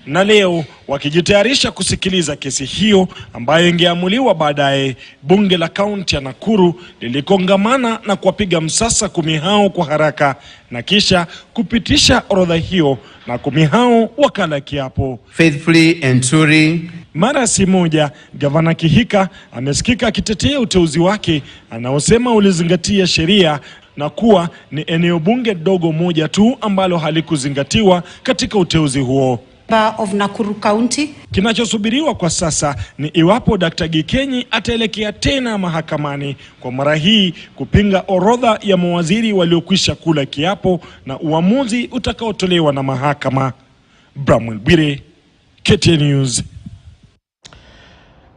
na leo wakijitayarisha kusikiliza kesi hiyo ambayo ingeamuliwa baadaye. Bunge la kaunti ya Nakuru lilikongamana na kuwapiga msasa kumi hao kwa haraka na kisha kupitisha orodha hiyo, na kumi hao wakala kiapo faithfully and truly. Mara si moja Gavana Kihika amesikika akitetea uteuzi wake anaosema ulizingatia sheria na kuwa ni eneo bunge dogo moja tu ambalo halikuzingatiwa katika uteuzi huo. Of Nakuru County. Kinachosubiriwa kwa sasa ni iwapo Dr. Gikenyi ataelekea tena mahakamani kwa mara hii kupinga orodha ya mawaziri waliokwisha kula kiapo na uamuzi utakaotolewa na mahakama. Bramwell Bwire, KTN News.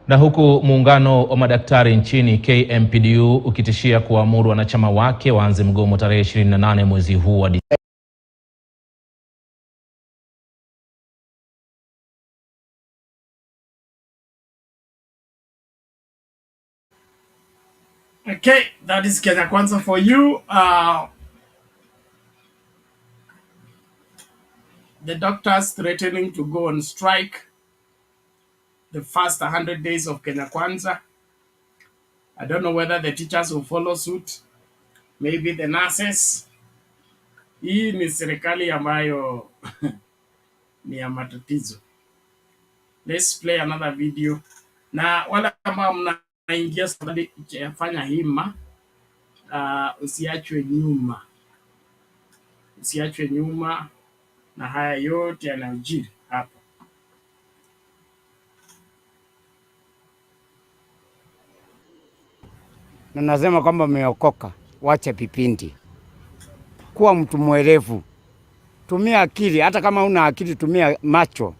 Na huku muungano wa madaktari nchini KMPDU ukitishia kuamuru wanachama wake waanze mgomo tarehe 28 mwezi huu wa Okay, that is Kenya Kwanza for you. The doctors threatening to go on strike the first 100 days of Kenya Kwanza. I don't know whether the teachers will follow suit. Maybe the nurses. Hii ni serikali ambayo ni ya matatizo. Let's play another video. Na wala kama mnaingia study fanya hima, usiachwe nyuma. Usiachwe nyuma na haya yote yanayojiri hapa. Na nasema kwamba umeokoka, wacha vipindi. Kuwa mtu mwerevu. Tumia akili, hata kama una akili tumia macho.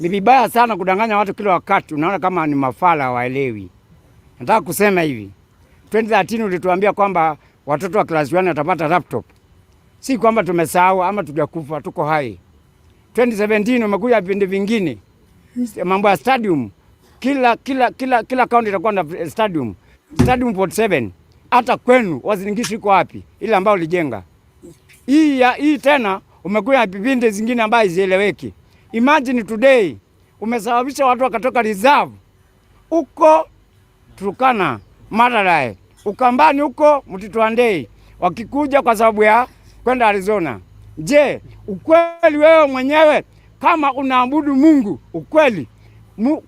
Ni vibaya sana kudanganya watu kila wakati, unaona kama ni mafala waelewi. Nataka kusema hivi. 2013 ulituambia kwamba watoto wa class 1 watapata laptop. Si kwamba tumesahau ama tujakufa, tuko hai. 2017 umekuja vipindi vingine. Mambo ya stadium. Kila county itakuwa na stadium. Stadium 47. Hata kwenu waziningishi iko wapi? Ile ambayo ulijenga. Hii tena umekuja vipindi zingine ambazo hazieleweki. Imagine today umesababisha watu wakatoka reserve uko Turkana, Maralal, Ukambani huko Mtitwandei wakikuja kwa sababu ya kwenda Arizona. Je, ukweli wewe mwenyewe kama unaabudu Mungu, ukweli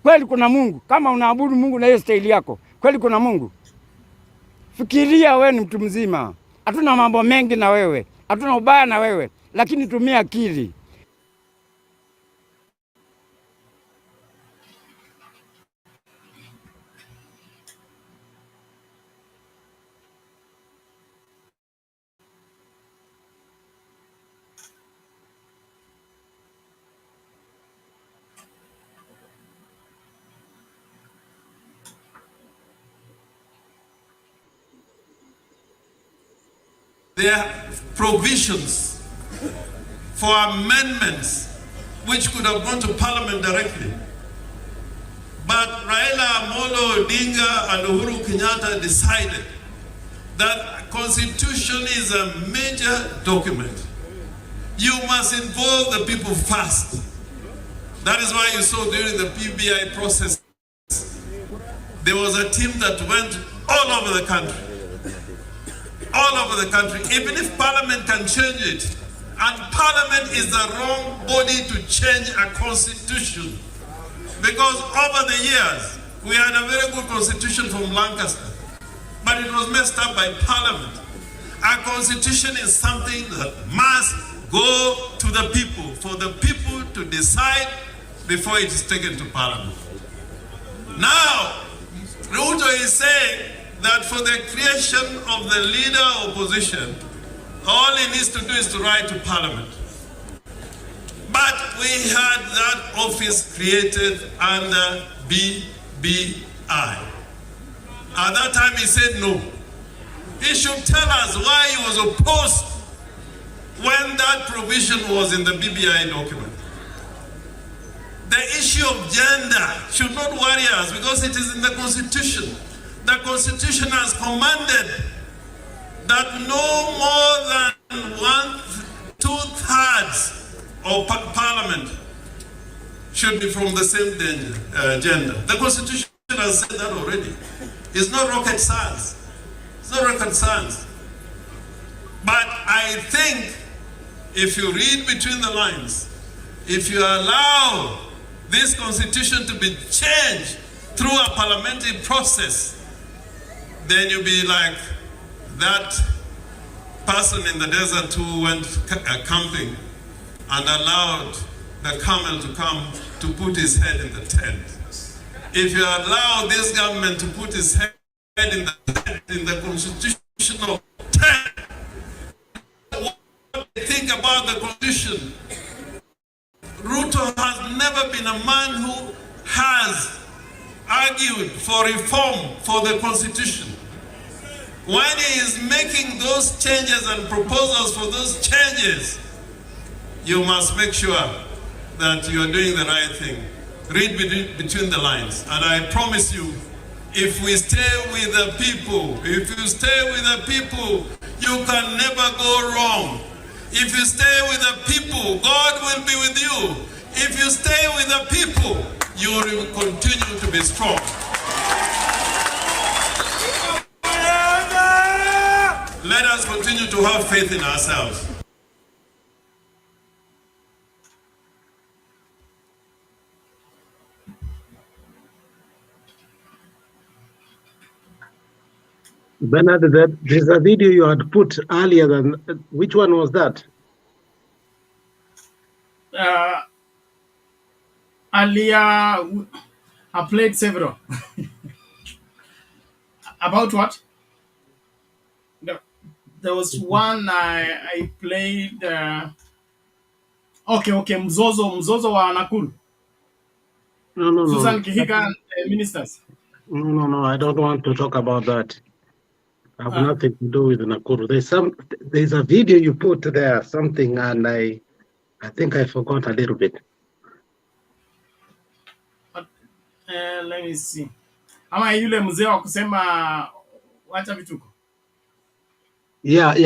kweli kuna Mungu? Kama unaabudu Mungu na hiyo style yako, kweli kuna Mungu? Fikiria, wewe ni mtu mzima. Hatuna mambo mengi na wewe, hatuna ubaya na wewe, lakini tumia akili. There are provisions for amendments which could have gone to Parliament directly. But Raila Amolo Odinga and Uhuru Kenyatta decided that Constitution is a major document. You must involve the people first. That is why you saw during the PBI process, there was a team that went all over the country. All over the country, even if Parliament can change it. And Parliament is the wrong body to change a constitution. Because over the years, we had a very good constitution from Lancaster, but it was messed up by Parliament. A constitution is something that must go to the people, for the people to decide before it is taken to Parliament. Now, Ruto is saying that for the creation of the leader opposition, all he needs to do is to write to Parliament. But we had that office created under BBI. At that time he said no. He should tell us why he was opposed when that provision was in the BBI document. The issue of gender should not worry us because it is in the Constitution. The Constitution has commanded that no more than 2/3 of Parliament should be from the same gender. The Constitution has said that already. It's not rocket science. It's not rocket science. But I think if you read between the lines, if you allow this constitution to be changed through a parliamentary process, then you'll be like that person in the desert who went camping and allowed the camel to come to put his head in the tent. If you allow this government to put his head in the constitutional tent, what they think about the constitution? Ruto has never been a man who has argued for reform for the constitution. When he is making those changes and proposals for those changes, you must make sure that you are doing the right thing. Read between the lines. And I promise you, if we stay with the people, if you stay with the people, you can never go wrong. If you stay with the people, God will be with you. If you stay with the people, you will continue to be strong. Let us continue to have faith in ourselves. Bernard, there's a video you had put earlier. Which one was that? Earlier, I played several. About what? No, there was one I played. Okay, mzozo wa Nakuru. No. Susan Kihika and ministers. No, I don't want to talk about that. I have nothing to do with Nakuru. There's a video you put there, something, and I think I forgot a little bit. Let me see. Ama yule mzee wa kusema wacha vituko. Yeah.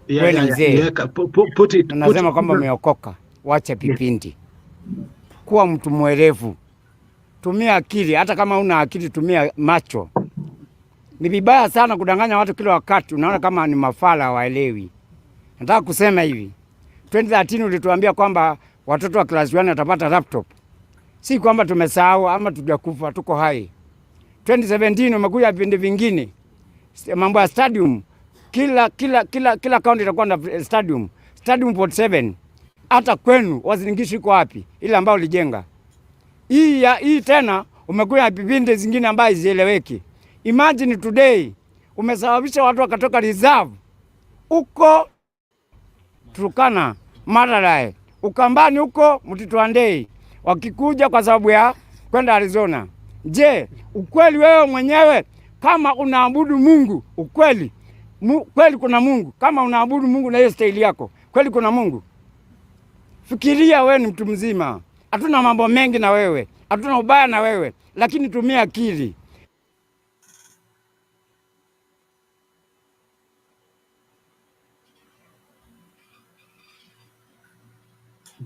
Wewe mzee. Put it. Unasema kwamba umeokoka. Wacha pipindi. Kuwa mtu mwerevu. Tumia akili, hata kama una akili tumia macho. Ni vibaya sana kudanganya watu kila wakati, unaona kama ni mafala hawaelewi. Nataka kusema hivi. 2013 ulituambia kwamba watoto wa class 1 watapata laptop. Si kwamba tumesahau ama tujakufa, tuko hai. 2017 umekuja vipindi vingine. Mambo ya stadium. Kila county itakuwa na stadium. Stadium 47. Hata kwenu wazilingishi kwa wapi? Ile ambayo ulijenga. Hii tena umekuja vipindi zingine ambazo hazieleweki. Imagine today umesababisha watu wakatoka reserve uko Turkana, Maralal, Ukambani huko Mtitwandei wakikuja kwa sababu ya kwenda Arizona. Je, ukweli wewe mwenyewe kama unaabudu Mungu, ukweli kweli kuna Mungu? Kama unaabudu Mungu na hiyo style yako, kweli kuna Mungu? Fikiria, wewe ni mtu mzima. Hatuna mambo mengi na wewe. Hatuna ubaya na wewe, lakini tumia akili.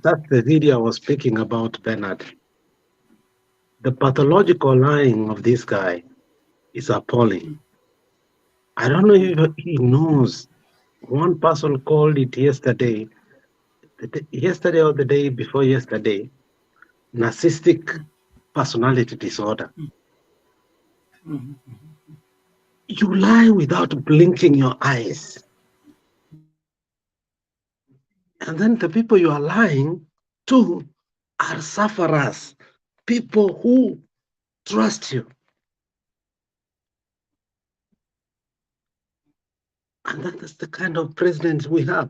That's the video I was speaking about, Bernard. The pathological lying of this guy is appalling. I don't know if he knows. One person called it yesterday or the day before yesterday, narcissistic personality disorder. You lie without blinking your eyes. And then the people you are lying to are sufferers, people who trust you. And that is the kind of president we have.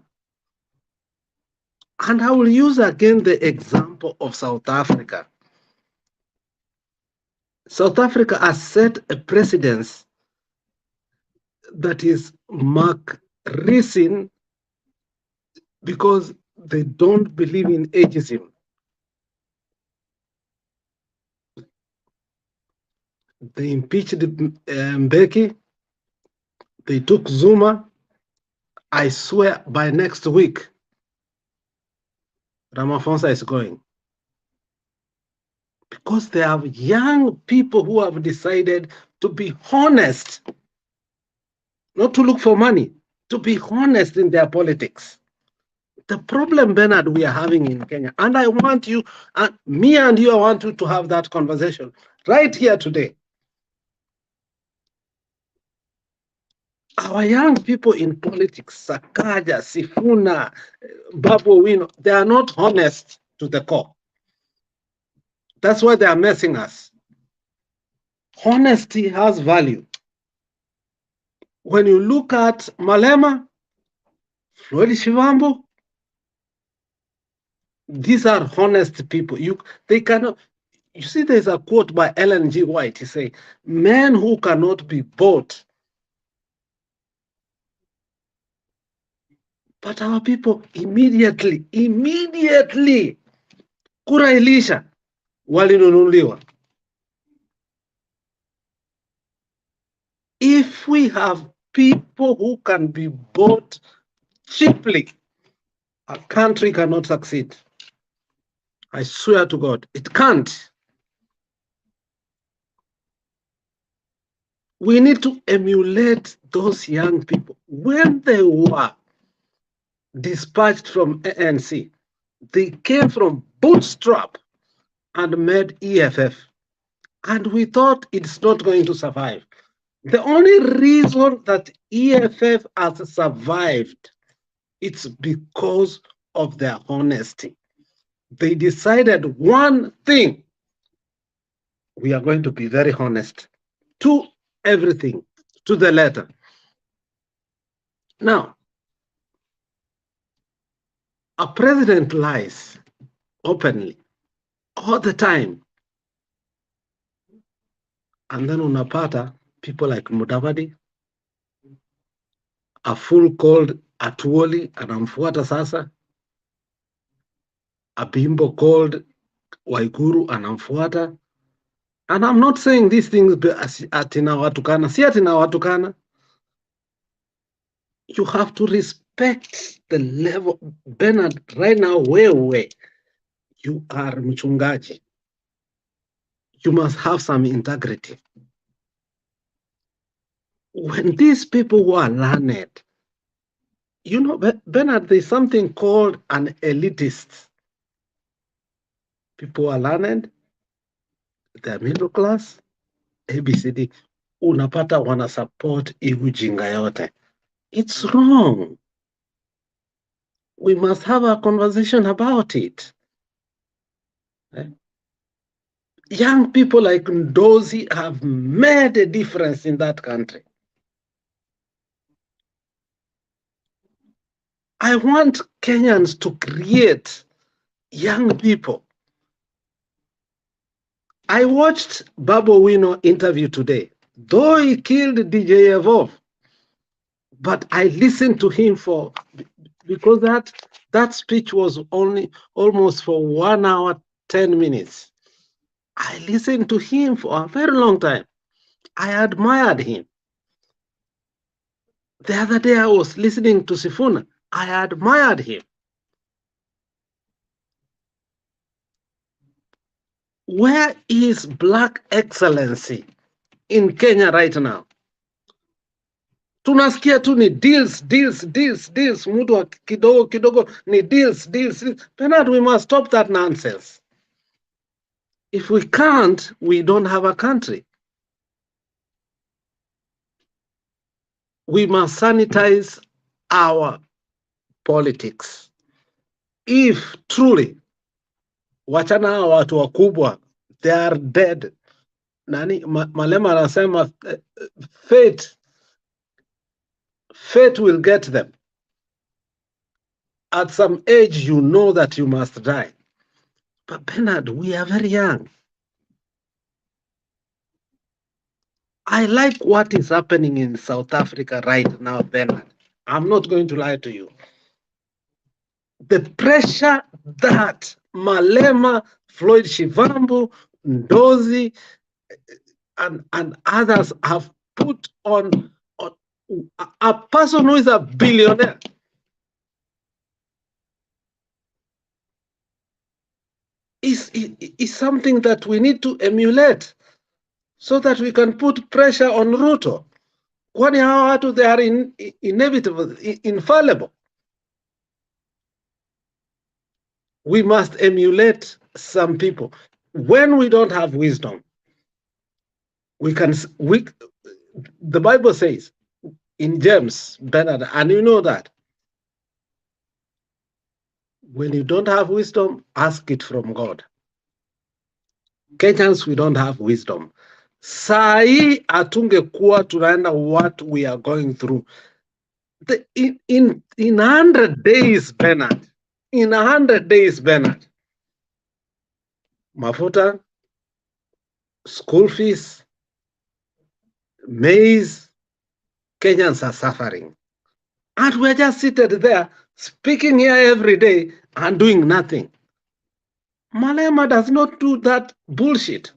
And I will use again the example of South Africa. South Africa has set a precedence that is mark racing because they don't believe in ageism. They impeached Mbeki. They took Zuma. I swear by next week, Ramaphosa is going. Because they have young people who have decided to be honest, not to look for money, to be honest in their politics. The problem, Bernard, we are having in Kenya, and I want you, me and you, I want you to have that conversation right here today. Our young people in politics, Sakaja, Sifuna, Babu Wino, they are not honest to the core. That's why they are messing us. Honesty has value. When you look at Malema, Floyd Shivambu, these are honest people. They cannot. You see, there's a quote by Ellen G. White. He say, "Men who cannot be bought." But our people immediately, kura ilisha, walinunuliwa. If we have people who can be bought cheaply, a country cannot succeed. I swear to God, it can't. We need to emulate those young people. When they were dispatched from ANC, they came from bootstrap and made EFF. And we thought it's not going to survive. The only reason that EFF has survived, it's because of their honesty. They decided one thing: we are going to be very honest to everything, to the letter. Now, a president lies openly all the time, and then unapata people like Mudavadi, a fool called Atuoli anamfuata sasa, a bimbo called Waiguru anamfuata. And I'm not saying these things atina watukana, si atina watukana. You have to respect the level. Bernard, right now, where you are mchungaji, you must have some integrity. When these people who are learned, you know, Bernard, there's something called an elitist. People are learned, they're middle class, ABCD, unapata wana support ujinga yote. It's wrong. We must have a conversation about it. Young people like Ndozi have made a difference in that country. I want Kenyans to create young people. I watched Babu Wino interview today. Though he killed DJ Evolve, but I listened to him because that speech was only almost for 1 hour, 10 minutes. I listened to him for a very long time. I admired him. The other day I was listening to Sifuna. I admired him. Where is black excellency in Kenya right now? Tunasikia tu ni deals, mtu wa kidogo ni deals. Bernard, we must stop that nonsense. If we can't, we don't have a country. We must sanitize our politics. If truly, wachana hawa watu wakubwa, they are dead. Malema anasema fate will get them. At some age, you know that you must die. But Bernard, we are very young. I like what is happening in South Africa right now, Bernard. I'm not going to lie to you. The pressure that Malema, Floyd Shivambu, Ndozi, and others have put on a person who is a billionaire. is something that we need to emulate so that we can put pressure on Ruto. Kwani hawa watu, they are inevitable, infallible. We must emulate some people. When we don't have wisdom, the Bible says in James, Bernard, and you know that, when you don't have wisdom, ask it from God. Kenyans, we don't have wisdom. Sai atungekuwa tunaenda what we are going through. In 100 days, Bernard, in 100 days, Bernard, mafuta, school fees, maize, Kenyans are suffering. And we're just seated there, speaking here every day and doing nothing. Malema does not do that bullshit.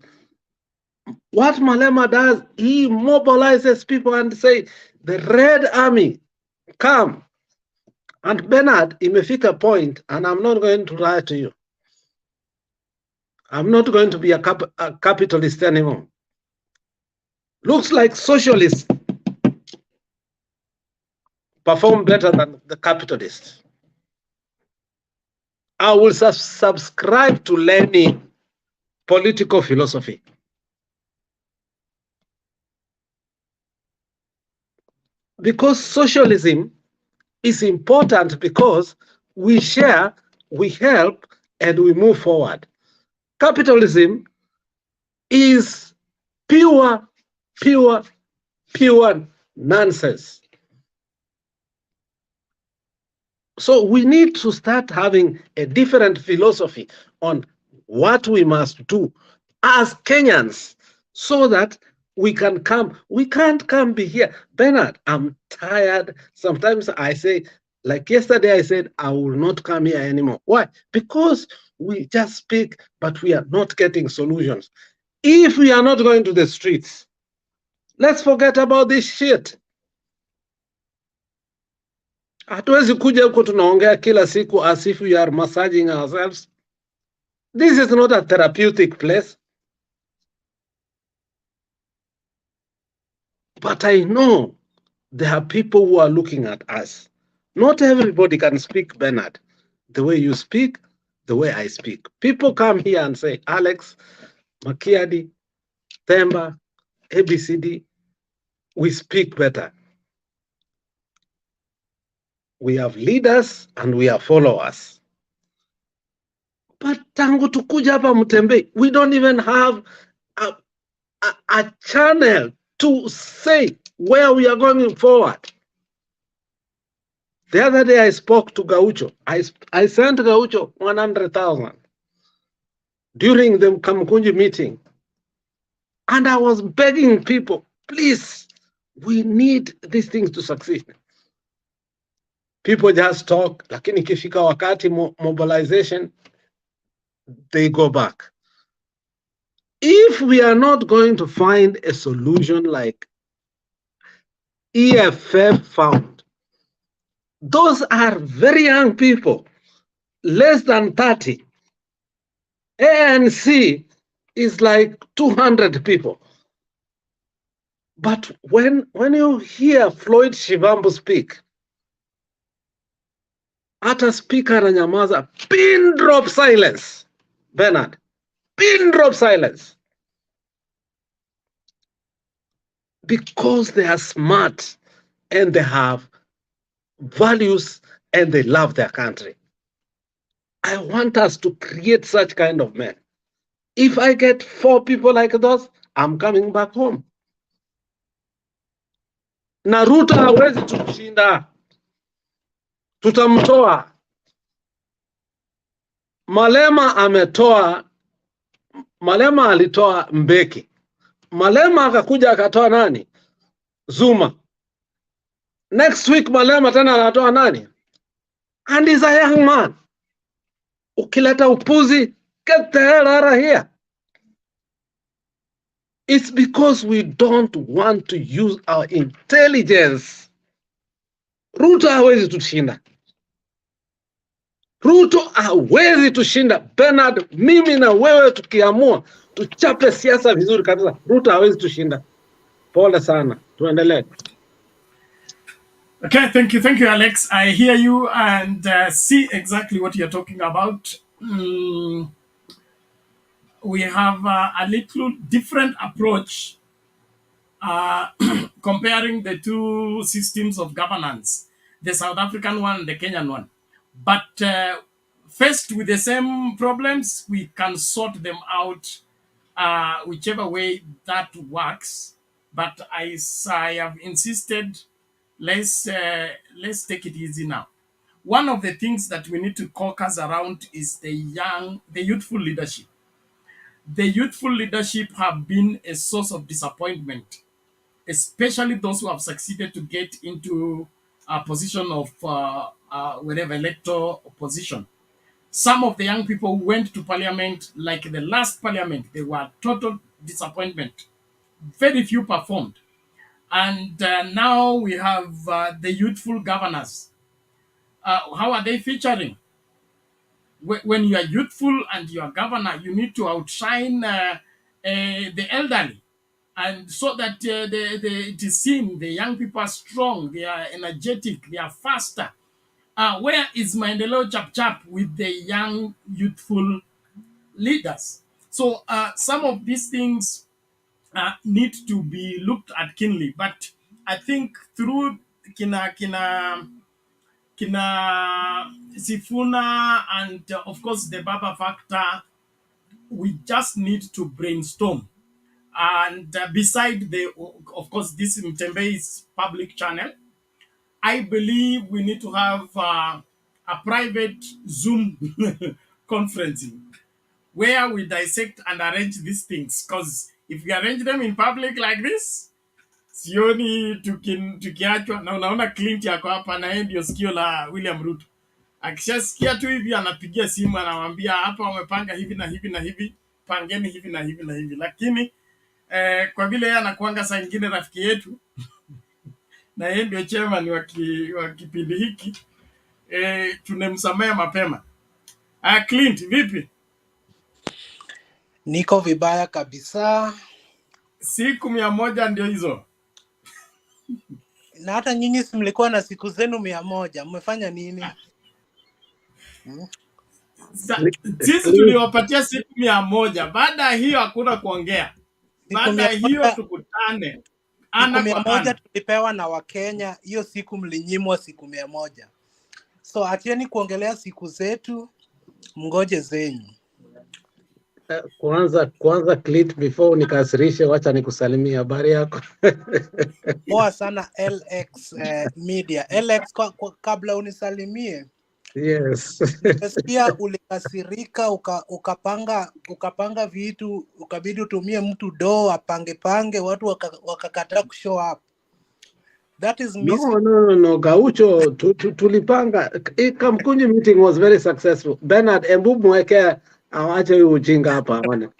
What Malema does, he mobilizes people and say, the Red Army, come. And Bernard, imefika point, and I'm not going to lie to you. I'm not going to be a capitalist anymore. Looks like socialists perform better than the capitalists. I will subscribe to Lenin political philosophy. Because socialism is important because we share, we help, and we move forward. Capitalism is pure nonsense. So we need to start having a different philosophy on what we must do as Kenyans so that we can come. We can't come be here. Bernard, I'm tired. Sometimes I say, like yesterday I said, I will not come here anymore. Why? Because we just speak, but we are not getting solutions. If we are not going to the streets, let's forget about this shit. Hatuwezi kuja huko tunaongea kila siku as if we are massaging ourselves. This is not a therapeutic place. But I know there are people who are looking at us. Not everybody can speak, Bernard, the way you speak, the way I speak. People come here and say, Alex, Makiadi, Themba, ABCD, we speak better. We have leaders and we have followers. But tangu tukuja hapa Mtembei, we don't even have a channel to say where we are going forward. The other day I spoke to Gaucho. I sent Gaucho 100,000 during the Kamkunji meeting. And I was begging people, please, we need these things to succeed. People just talk, lakini ikifika wakati mobilization, they go back. If we are not going to find a solution like EFF found, those are very young people, less than 30. ANC is like 200 people. But when you hear Floyd Shivambu speak, hata speaker ananyamaza, pin drop silence. Bernard, pin drop silence. Because they are smart and they have values and they love their country. I want us to create such kind of men. If I get 4 people like those, I'm coming back home. Na Ruto hawezi tushinda. Tutamtoa. Malema alitoa Mbeki. Malema akakuja akatoa nani? Zuma. Next week Malema tena anatoa nani? And he's a young man. Ukileta upuzi, get the hell out of here. It's because we don't want to use our intelligence. Ruto hawezi tushinda. Ruto hawezi tushinda. Bernard, mimi na wewe tukiamua tuchape siasa vizuri kabisa, Ruto hawezi tushinda. Pole sana, tuendelee. Okay, thank you, Alex. I hear you and see exactly what you're talking about. We have a little different approach comparing the two systems of governance, the South African one and the Kenyan one. But faced with the same problems, we can sort them out whichever way that works. But as I have insisted, let's take it easy now. One of the things that we need to caucus around is the youthful leadership. The youthful leadership have been a source of disappointment, especially those who have succeeded to get into a position of whatever electoral position. Some of the young people who went to parliament, like the last parliament, they were total disappointment. Very few performed. And now we have the youthful governors. How are they featuring? When you are youthful and you are governor, you need to outshine the elderly. And so that it is seen the young people are strong, they are energetic, they are faster. Where is Maendeleo Chap with the young, youthful leaders? So some of these things need to be looked at keenly. But I think through Kina Sifuna and of course the Baba factor, we just need to brainstorm. And beside of course, this Mtembe's public channel, I believe we need to have a private Zoom conferencing where we dissect and arrange these things. Because if we arrange them in public like this, sioni tukiachwa na unaona Clint yako hapa na yeye ndio sikio la William Ruto. Akishasikia tu hivi anapigia simu anamwambia hapa wamepanga hivi na hivi na hivi, pangeni hivi na hivi na hivi. Lakini kwa vile yeye anakuanga saa nyingine rafiki yetu na yeye ndio chairman wa kipindi hiki, tunemsamea mapema. Clint, vipi? Niko vibaya kabisa. Siku 100 ndio hizo. Na hata nyinyi si mlikuwa na siku zenu 100, mmefanya nini? Sisi tuliwapatia siku 100. Baada ya hiyo hakuna kuongea. Baada ya hiyo tukutane. Siku 100 tulipewa na Wakenya, hiyo siku mlinyimwa siku 100. So atieni kuongelea siku zetu, mngoje zenyu. Kwanza Clint, before nikasirishe, wacha nikusalimia. Habari yako? Poa sana LX Media. LX kabla unisalimie. Yes. Nasikia ulikasirika ukapanga vitu, ukabidi utumie mtu apange watu wakakataa kushow up. That is missing. No, Gaucho, tulipanga. Kamkunji meeting was very successful. Bernard, embu mweke awache ujinga hapa wana.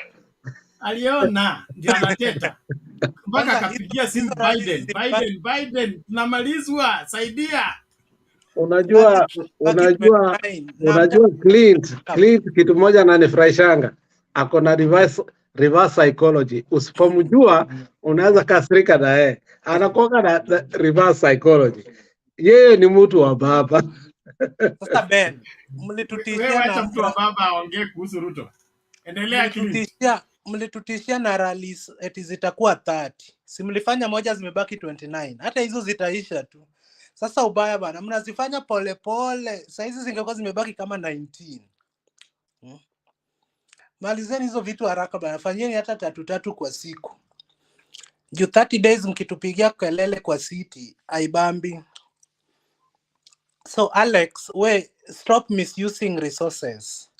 Aliona ndio anateta. Mpaka akapigia simu Biden, tunamalizwa, saidia. Unajua Clint kitu moja ananifurahishanga. Ako na reverse psychology. Usipomjua unaweza kasirika na yeye. Anakuwa na reverse psychology. Yeye ni mtu wa baba. Sasa Ben, mlitutishia na mtu wa baba aongee kuhusu Ruto. Endelea Clint. Mlitutishia na rallies eti zitakuwa 30. Si mlifanya moja, zimebaki 29. Hata hizo zitaisha tu. Sasa ubaya bana, mnazifanya pole pole. Sasa hizi zingekuwa zimebaki kama 19. Malizeni hizo vitu haraka bana. Fanyeni hata 3 kwa siku. Juu 30 days mkitupigia kelele kwa city, aibambi. So Alex, stop misusing resources.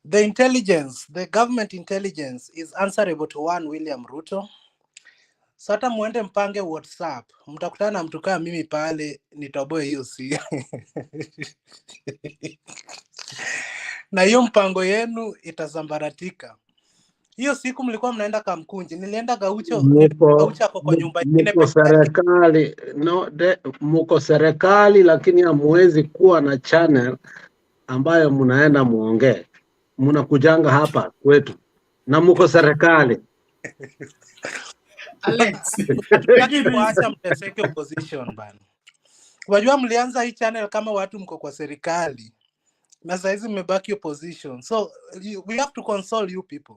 The government intelligence is answerable to one William Ruto. So hata muende mpange WhatsApp, mtakutana na mtu kama mimi pale, nitoboe hiyo si. Na hiyo mpango yenu itazambaratika. Hiyo siku mlikuwa mnaenda Kamkunji, nilienda Gaucho ako kwa nyumba nyingine peke serikali. Muko serikali lakini hamwezi kuwa na channel ambayo mnaenda muongee, mnakujanga hapa kwetu na mko serikali. Alex, Hatutaki kuacha mteseke opposition bana. Wajua mlianza hii channel kama watu mko kwa serikali na saizi mmebaki opposition, so we have to console you people.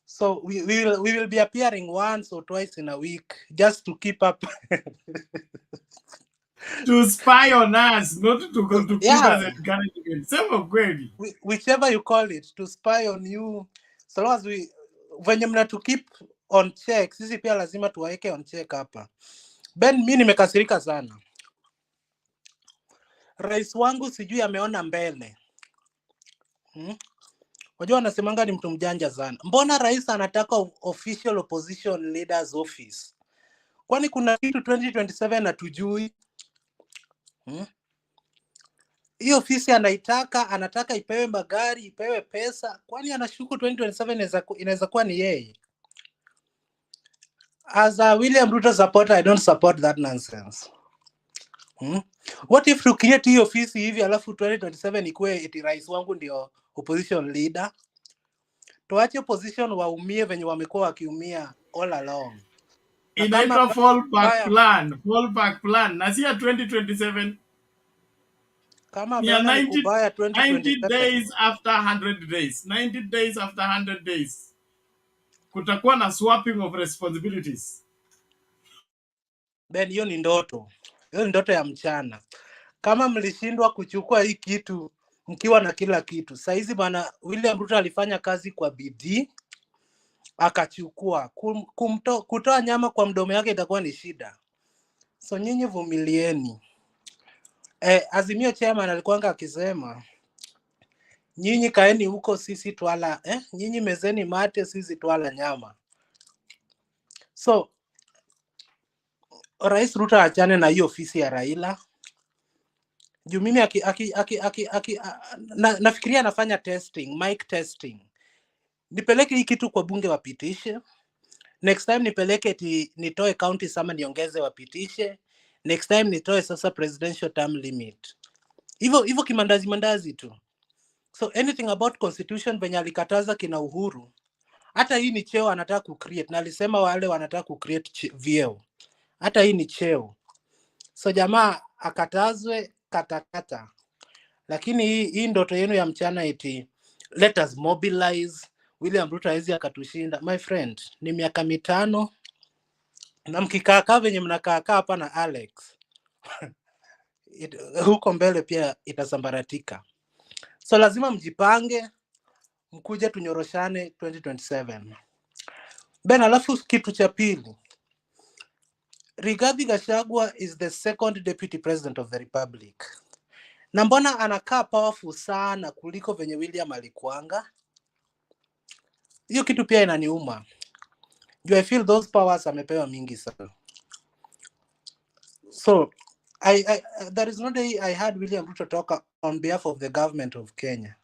So we will be appearing once or twice in a week just to keep up. To spy on us, not to give us encouragement. Sema kweli. Whichever you call it, to spy on you. So long as venye mna to keep on check, sisi pia lazima tuwaeke on check hapa. Ben, mimi nimekasirika sana. Rais wangu sijui ameona mbele. Wajua wanasemanga ni mtu mjanja sana. Mbona rais anataka official opposition leaders office? Kwani kuna kitu 2027 hatujui? Hiyo ofisi anataka ipewe magari, ipewe pesa. Kwani anashuku 2027 inaweza kuwa ni yeye? As a William Ruto supporter, I don't support that nonsense. What if to create hiyo ofisi hivi alafu 2027 ikuwe eti rais wangu ndio opposition leader? Tuache opposition waumie venye wamekuwa wakiumia all along. Inaitwa fallback plan. Na si ya 2027. Kama ya 90 days after 100 days. 90 days after 100 days. Kutakuwa na swapping of responsibilities. Ben, hiyo ni ndoto. Hiyo ni ndoto ya mchana. Kama mlishindwa kuchukua hii kitu mkiwa na kila kitu. Saizi bwana William Ruto alifanya kazi kwa bidii, akachukua. Kutoa nyama kwa mdomo yake itakuwa ni shida. So nyinyi vumilieni. Azimio chairman alikuwanga akisema nyinyi kaeni huko, sisi twala nyinyi mezeni mate, sisi twala nyama. So Rais Ruto achane na hiyo ofisi ya Raila. Juu mimi nafikiria anafanya testing, mic testing. Nipeleke hii kitu kwa bunge wapitishe. Next time nipeleke nitoe county sama niongeze wapitishe. Next time nitoe sasa presidential term limit. Hivyo kimandazi tu. So anything about constitution venye alikataza kina Uhuru. Hata hii ni cheo anataka kucreate. Na alisema wale wanataka kucreate vyeo. Hata hii ni cheo. So jamaa akatazwe katakata. Lakini hii ndoto yenu ya mchana eti let us mobilize, William Ruto hawezi akatushinda. My friend, ni miaka 5 na mkikaa venye mnakaa hapa na Alex huko mbele pia itasambaratika. So lazima mjipange, mkuje tunyoroshane 2027. Ben, alafu kitu cha pili, Rigathi Gachagua is the second deputy president of the republic. Na mbona anakaa powerful sana kuliko venye William alikuanga? Hiyo kitu pia inaniuma. I feel those powers amepewa mingi sana. So there is no day I had William Ruto talk on behalf of the government of Kenya.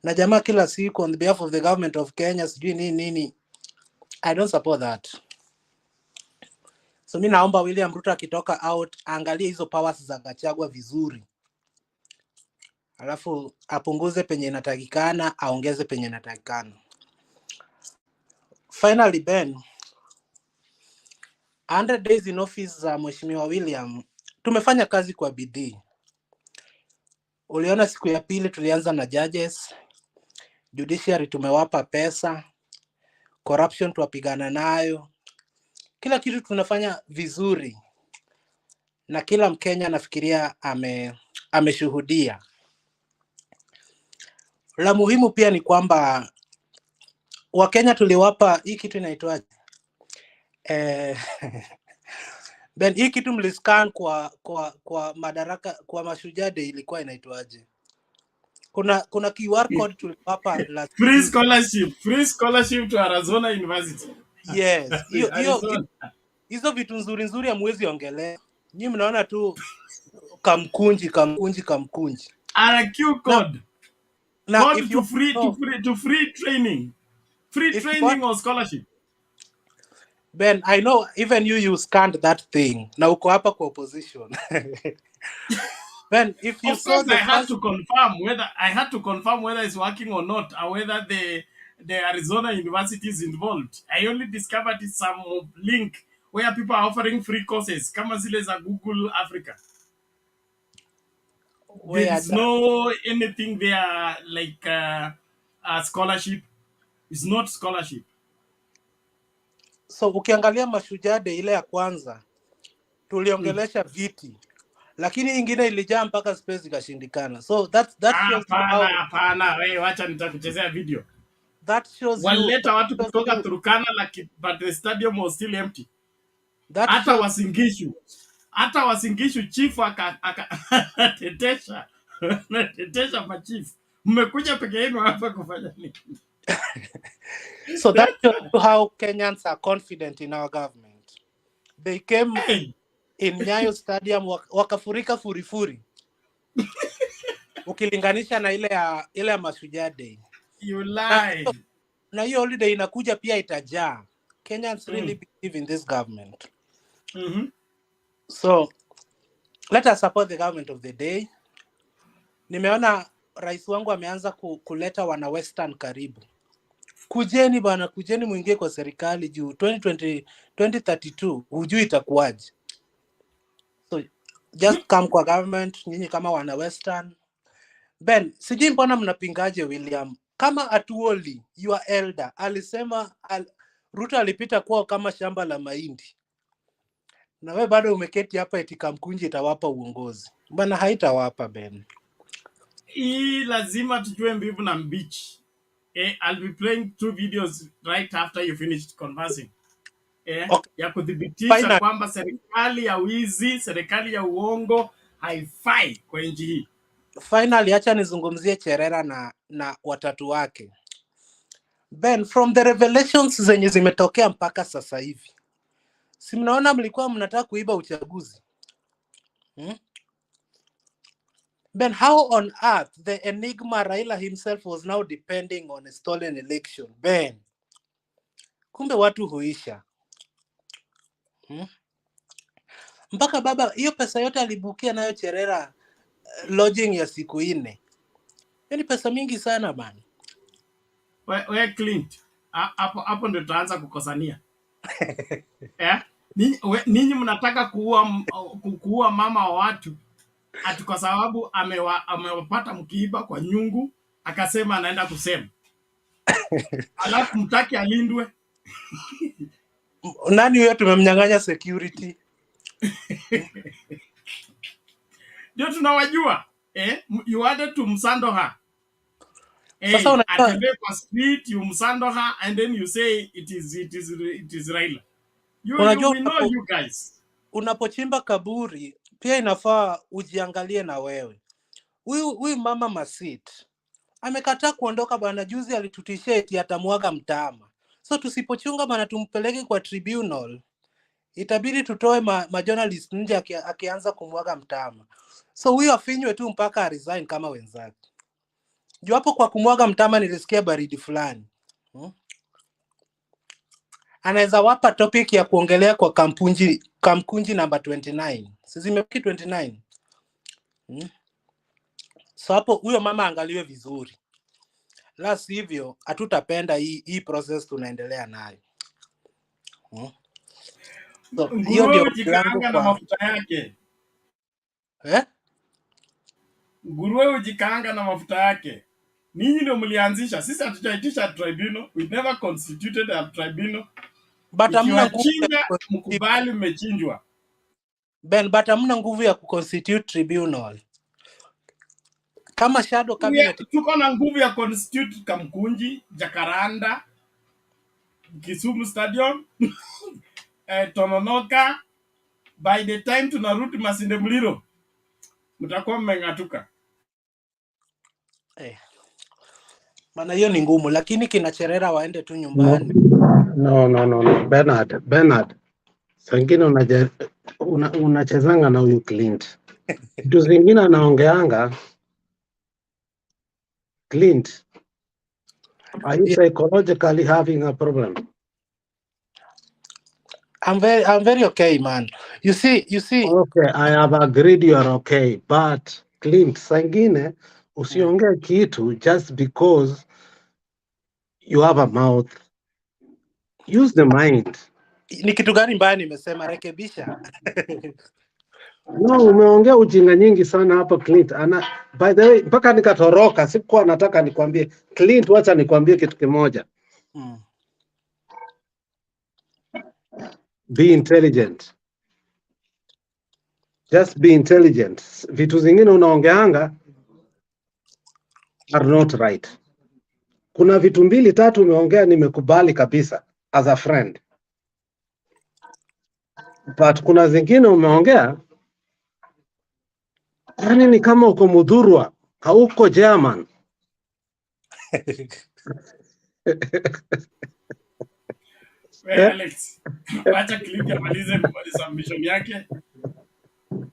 Na jamaa kila siku on behalf of the government of Kenya sijui nini. I don't support that. So mimi naomba William Ruto akitoka out angalie hizo powers za Gachagua vizuri. Alafu apunguze penye inatakikana, aongeze penye inatakikana. Finally, Ben, 100 days in office za Mheshimiwa William, tumefanya kazi kwa bidii. Uliona siku ya pili tulianza na judges, Judiciary tumewapa pesa, corruption tuwapigana nayo. Kila kitu tunafanya vizuri. Na kila Mkenya nafikiria ameshuhudia. La muhimu pia ni kwamba Wakenya tuliwapa hii kitu inaitwaje? Ben, hii kitu mliscan kwa madaraka kwa Mashujaa Day ilikuwa inaitwaje? Kuna QR code tuliwapa free scholarship to Arizona University. Yes, hizo vitu nzuri hamwezi ongelea. Nyinyi mnaona tu kamkunji. RQ code. Code to free training. Free training or scholarship. Ben, I know even you scanned that thing. Na uko hapa kwa opposition. Ben, if you Of saw course, I the had first, to confirm whether it's working or not, or whether the Arizona University is involved. I only discovered some link where people are offering free courses. Kama zile za Google Africa. There where is no anything there like a scholarship. It's not scholarship. so ukiangalia Mashujaa Day ile ya kwanza tuliongelesha viti, lakini ingine ilijaa mpaka space ikashindikana. So that shows you how. Hapana, wewe wacha nitakuchezea video. That shows you. Walileta watu kutoka Turkana, but the stadium was still empty. Hata Wasingishu chief akatetesha machief. Mmekuja peke yenu hapa kufanya nini? So that shows you how Kenyans are confident in our government. They came in Nyayo Stadium wakafurika furifuri. Ukilinganisha na ile ya Mashujaa Day. You lie. Na hiyo holiday inakuja pia itajaa. Kenyans really believe in this government. So let us support the government of the day. Nimeona rais wangu ameanza kuleta wana Western karibu. Kujeni bana, kujeni muingie kwa serikali juu 2032 hujui itakuwaje. So just come kwa government nyinyi kama wana Western. Ben, sijui mbona mnapingaje William? Kama Atuoli, your elder, alisema Ruto alipita kwao kama shamba la mahindi. Na wewe bado umeketi hapa eti Kamkunji itawapa uongozi. Bana haitawapa Ben. Hii lazima tujue mbivu na mbichi. I'll be playing 2 videos right after you finished conversing. Okay. Ya kudhibitisha kwamba serikali ya wizi, serikali ya uongo haifai kwa nchi hii. Finally, acha nizungumzie Cherera na watatu wake. Ben, from the revelations zenye zimetokea mpaka sasa hivi, si mnaona mlikuwa mnataka kuiba uchaguzi? Ben, how on earth the enigma Raila himself was now depending on a stolen election? Ben, kumbe watu huisha. Mpaka baba, hiyo pesa yote alibukia nayo Cherera lodging ya siku 4. Yaani pesa mingi sana bana. We Clint, hapo ndio tutaanza kukosania. Ninyi mnataka kuua mama wa watu ati kwa sababu amewapata mkiiba kwa nyungu, akasema anaenda kusema. Alafu mtaki alindwe. Nani huyo tumemnyang'anya security? Ndio tunawajua. You wanted to msando her. Sasa atembee kwa street, you msando her and then you say it is Raila. We know you guys. Unapochimba kaburi pia inafaa ujiangalie na wewe. Huyu mama Masit amekataa kuondoka bwana, juzi alitutishia eti atamwaga mtama. So tusipochunga bwana tumpeleke kwa tribunal, itabidi tutoe majournalist nje akianza kumwaga mtama. So huyu afinywe tu mpaka resign kama wenzake. Juu hapo kwa kumwaga mtama nilisikia baridi fulani. Anaweza wapa topic ya kuongelea kwa Kamkunji number 29. Sisi zimebaki 29. So hapo huyo mama angaliwe vizuri. La sivyo hatutapenda hii process tunaendelea nayo. So hiyo ndio jikaanga na mafuta yake. Nguruwe ujikaanga na mafuta yake. Ninyi ndio mlianzisha. Sisi hatujaitisha tribunal. We never constituted a tribunal. But hamna nguvu mkubali mmechinjwa. Ben, but hamna nguvu ya kuconstitute tribunal. Kama shadow cabinet tuko na nguvu ya constitute Kamkunji, Jacaranda, Kisumu Stadium, Tononoka. By the time tunarudi Masinde Muliro, mtakuwa mmeng'atuka. Maana hiyo ni ngumu, lakini kina Cherera waende tu nyumbani. No. Bernard. Sangine unachezanga na huyu Clint. Vitu zingine anaongeanga. Clint, are you psychologically having a problem? I'm very okay, man. You see. Okay, I have agreed you are okay, but Clint, sangine usiongee kitu just because you have a mouth. Use the mind. Ni kitu gani mbaya nimesema? Rekebisha. No, umeongea ujinga nyingi sana hapa Clint. By the way, mpaka nikatoroka, sikuwa nataka nikwambie. Clint, wacha nikwambie kitu kimoja. Be intelligent. Just be intelligent. Vitu zingine unaongeanga are not right. Kuna vitu mbili tatu umeongea nimekubali kabisa as a friend. But kuna zingine umeongea yani ni kama uko Mudhurwa, hauko German. Alex, wacha Clint amalize submission yake.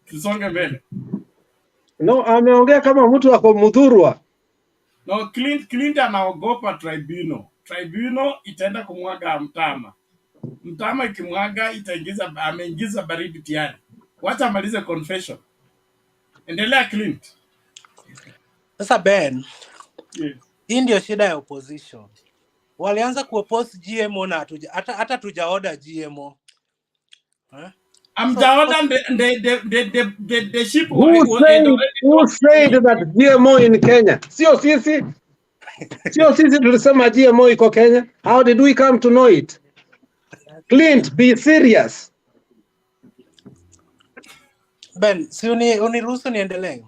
Tusonge mbele. No, ameongea kama mtu ako Mudhurwa. No, Clint anaogopa tribunal. Tribunal itaenda kumwaga mtama. Mtama ikimwaga ameingiza baridi tayari. Wacha amalize confession. Endelea Clint. Sasa Ben, yes. Hii ndio shida ya opposition. Walianza kuoppose GMO na hata tujaoda GMO. Amjaoda the ship who said that GMO in Kenya? Sio sisi. Sio sisi tulisema GMO iko Kenya. How did we come to know it? Clint, be serious. Ben, si uniruhusu niendelee.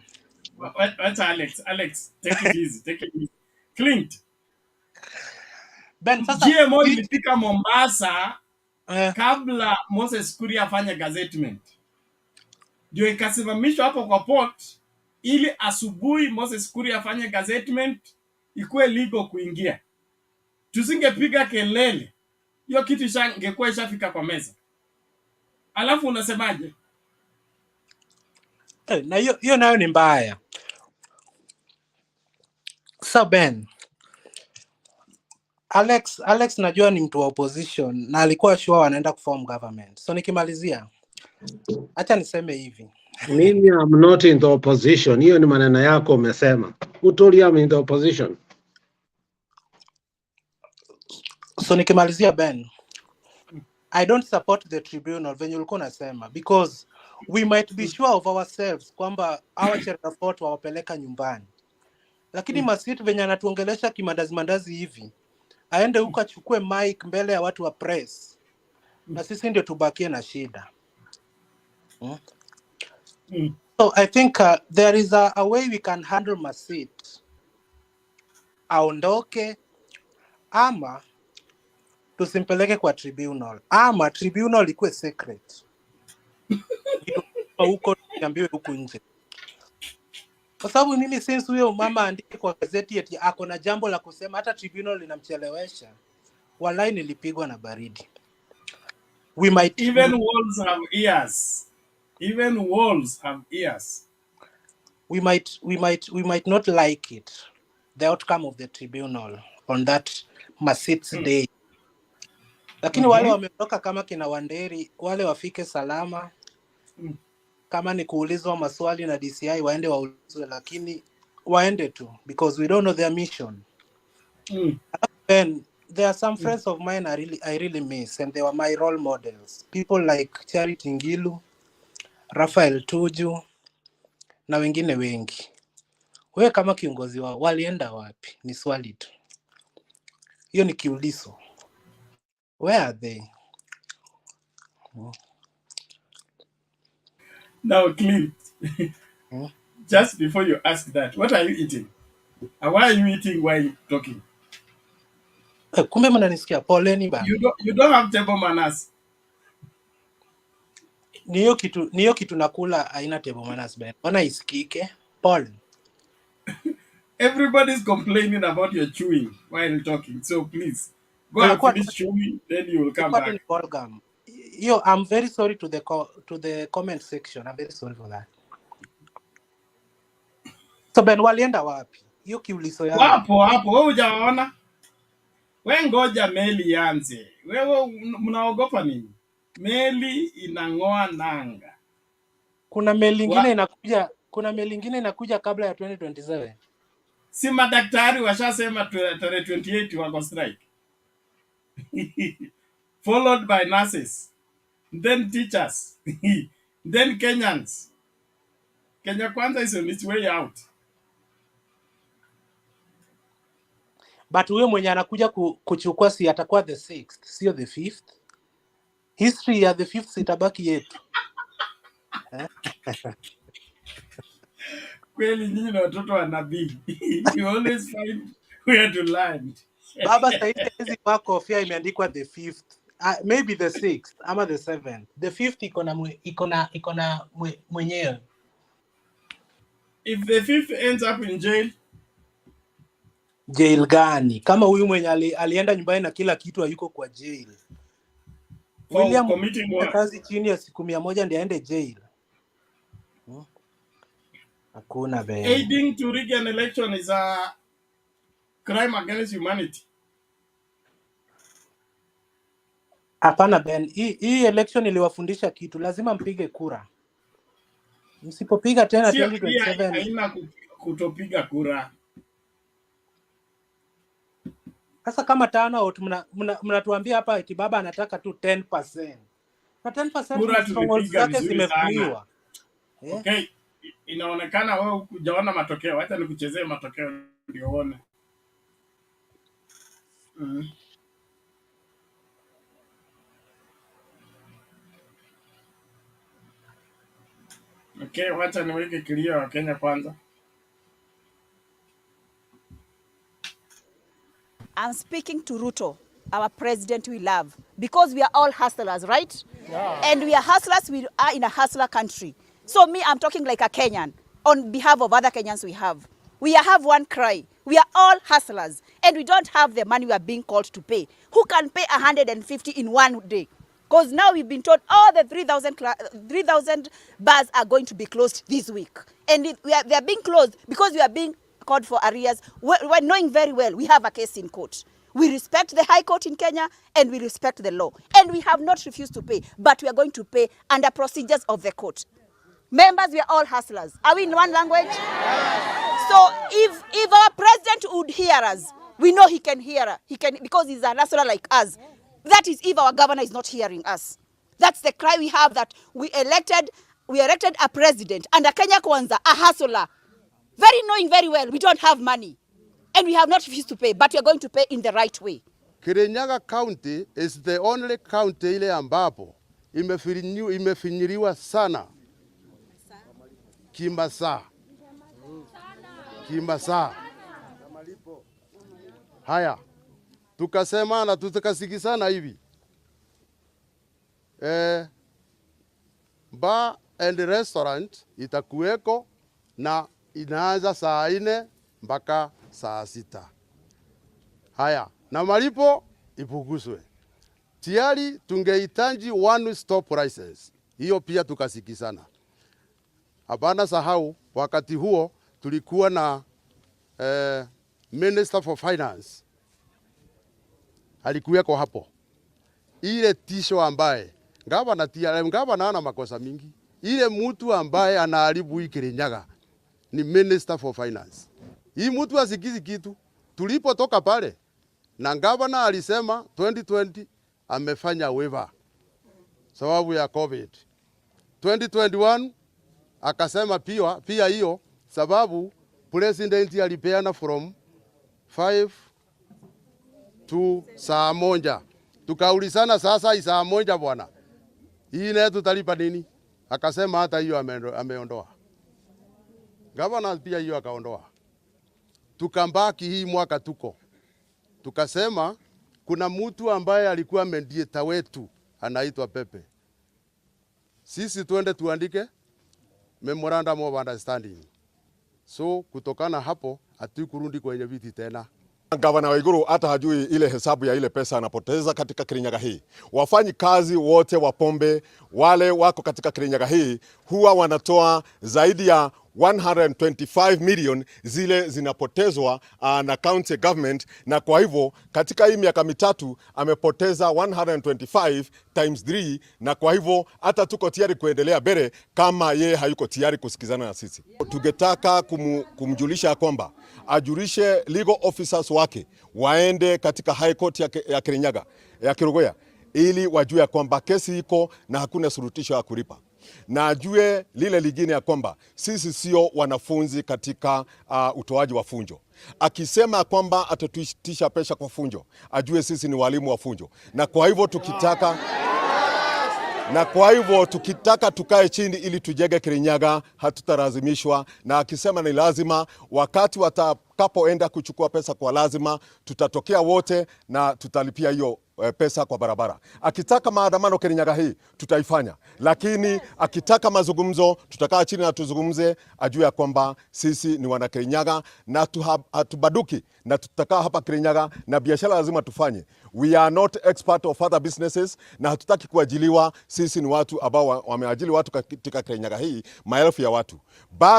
Alex, take it easy, Clint. Ben, sasa GMO ilifika Mombasa kabla Moses Kuria afanye gazettement. Ndio ikasimamishwa hapo kwa port ili asubuhi Moses Kuria afanye gazettement ikuwe legal kuingia. Tusingepiga kelele. Hiyo kitu ingekuwa ishafika kwa meza. Alafu unasemaje? Na hiyo nayo ni mbaya. So Ben, Alex najua ni mtu wa opposition na alikuwa sure wanaenda kuform government. So nikimalizia, acha niseme hivi. Mimi am not in the opposition. Hiyo ni maneno yako umesema. Who told you I'm in the opposition? So nikimalizia Ben, I don't support the tribunal venye ulikuwa unasema because we might be sure of ourselves kwamba our Cherafort wawapeleka nyumbani. Lakini Masit venye anatuongelesha kimandazi hivi, aende huko achukue mic mbele ya watu wa press. Na sisi ndio tubakie na shida. So I think there is a way we can handle Masit. Aondoke ama tusimpeleke kwa tribunal. Ama tribunal ikuwe secret. Huko niambiwe huku nje. Kwa sababu mimi since huyo mama andike kwa gazeti eti ako na jambo la kusema hata tribunal linamchelewesha. Wallahi nilipigwa na baridi. Even walls have ears. Even walls have ears. We might not like it, the outcome of the tribunal on that Masit's day. Lakini wale wameondoka kama kina Wanderi, wale wafike salama. Kama ni kuulizwa maswali na DCI waende waulizwe, lakini waende tu because we don't know their mission. And there are some friends of mine I really miss and they were my role models. People like Charity Ngilu, Raphael Tuju na wengine wengi. Wewe kama kiongozi wao walienda wapi? Ni swali tu. Hiyo ni kiulizo. Where are they? Now, Clint, just before you ask that, what are you eating? And why are you eating while talking? Kumbe mnanisikia, poleni bana. You don't have table manners. Ni hiyo kitu nakula haina table manners bana. Ona isikike. Pole. Everybody's complaining about your chewing while talking. So please, go and finish chewing, then you will come back. I'm very sorry to the comment section. I'm very sorry for that. So Ben, walienda wapi? Hiyo kiulizo yao. Wapo, wewe hujaona? Wewe ngoja meli yanze. Wewe mnaogopa nini? Meli inang'oa nanga. Kuna meli ingine inakuja kabla ya 2027. Si madaktari washasema tarehe 28 wako strike. Followed by nurses, then teachers, then Kenyans. Kenya Kwanza is on its way out. But huyo mwenye anakuja kuchukua si atakuwa the 6th, sio the 5th. History ya the 5th itabaki yetu. Kweli nyinyi na watoto wa nabii. You always find where to land. Baba saizi wako kofia imeandikwa the 5th. Maybe the 6th ama the 7th. The 5th iko na mwenyewe. If the 5th ends up in jail, jail gani? Kama huyu mwenye alienda nyumbani na kila kitu hayuko kwa jail. William kazi chini ya siku 100 ndiye aende jail. Hakuna bene. Aiding to rig an election is a crime against humanity. Hapana Ben, hii election iliwafundisha kitu, lazima mpige kura. Msipopiga tena 2027 haina kutopiga kura. Sasa kama turnout mnatuambia hapa eti baba anataka tu 10%. Na 10% strongholds zake zimefuliwa. Okay. Inaonekana wewe hujaona matokeo. Hata nikuchezee matokeo ndio uone. Okay, wacha niweke kilio wa Kenya Kwanza. I'm speaking to Ruto, our president we love, because we are all hustlers, right? Yeah. And we are hustlers, we are in a hustler country. So me, I'm talking like a Kenyan on behalf of other Kenyans we have. We have one cry. We are all hustlers and we don't have the money we are being called to pay. Who can pay 150 in one day? Because now we've been told all the 3,000 bars are going to be closed this week. And they are being closed because we are being called for arrears. We're knowing very well we have a case in court. We respect the High Court in Kenya and we respect the law. And we have not refused to pay, but we are going to pay under procedures of the court. Members, we are all hustlers. Are we in one language? Yes. So if our president would hear us, we know he can hear. He can, because he's a hustler like us. That is if our governor is not hearing us. That's the cry we have, that we elected a president and a Kenya Kwanza, a hustler. Very knowing very well we don't have money and we have not refused to pay, but we are going to pay in the right way. Kirinyaga County is the only county ile ambapo imefinyiliwa sana Kimasa. Haya, tukasema na tutakasikizana hivi. Bar and restaurant itakuweko na inaanza saa 4 mpaka saa 6. Haya, na malipo ipuguzwe. Tayari tungehitaji one stop prices. Hiyo pia tukasikizana. Hapana sahau, wakati huo tulikuwa na Minister for Finance. Alikuweko hapo. Ile tisho ambaye gavana ana makosa mingi. Ile mtu ambaye anaharibu hii Kirinyaga ni Minister for Finance. Hii mtu asikizi kitu. Tulipotoka pale na gavana alisema 2020 amefanya waiver sababu ya COVID. 2021 akasema pia hiyo sababu president alipeana from 5 to saa 1. Tukaulizana sasa saa 1 bwana. Hii nayo tutalipa nini? Akasema hata hiyo ameondoa. Gavana pia hiyo akaondoa. Tukambaki hii mwaka tuko. Tukasema kuna mtu ambaye alikuwa mediator wetu anaitwa Pepe. Sisi tuende tuandike memorandum of understanding. So kutokana hapo hatukurudi kwenye viti tena. Gavana Waiguru hata hajui ile hesabu ya ile pesa anapoteza katika Kirinyaga hii. Wafanyi kazi wote wa pombe wale wako katika Kirinyaga hii huwa wanatoa zaidi ya 125 million zile zinapotezwa na county government, na kwa hivyo katika hii miaka mitatu amepoteza 125 times 3, na kwa hivyo hata tuko tayari kuendelea mbele kama ye hayuko tayari kusikizana na sisi. Tungetaka kumjulisha kwamba ajulishe legal officers wake waende katika high court ya Kirinyaga ya Kirugoya ili wajue kwamba kesi iko na hakuna surutisho ya kulipa, na ajue lile lingine ya kwamba sisi sio wanafunzi katika utoaji wa funjo. Akisema kwamba atatuitisha pesa kwa funjo, ajue sisi ni walimu wa funjo, na kwa hivyo tukitaka tukae chini ili tujenge Kirinyaga, hatutalazimishwa. Na akisema ni lazima, wakati watakapoenda kuchukua pesa kwa lazima, tutatokea wote na tutalipia hiyo pesa kwa barabara. Akitaka maandamano Kirinyaga hii tutaifanya, lakini akitaka mazungumzo tutakaa chini na tuzungumze, ajue kwamba sisi ni wana Kirinyaga na hatubaduki, na tutakaa hapa Kirinyaga na biashara lazima tufanye. We are not expert of other businesses, na hatutaki kuajiliwa. Sisi ni watu ambao wameajili watu katika Kirinyaga hii, maelfu ya watu,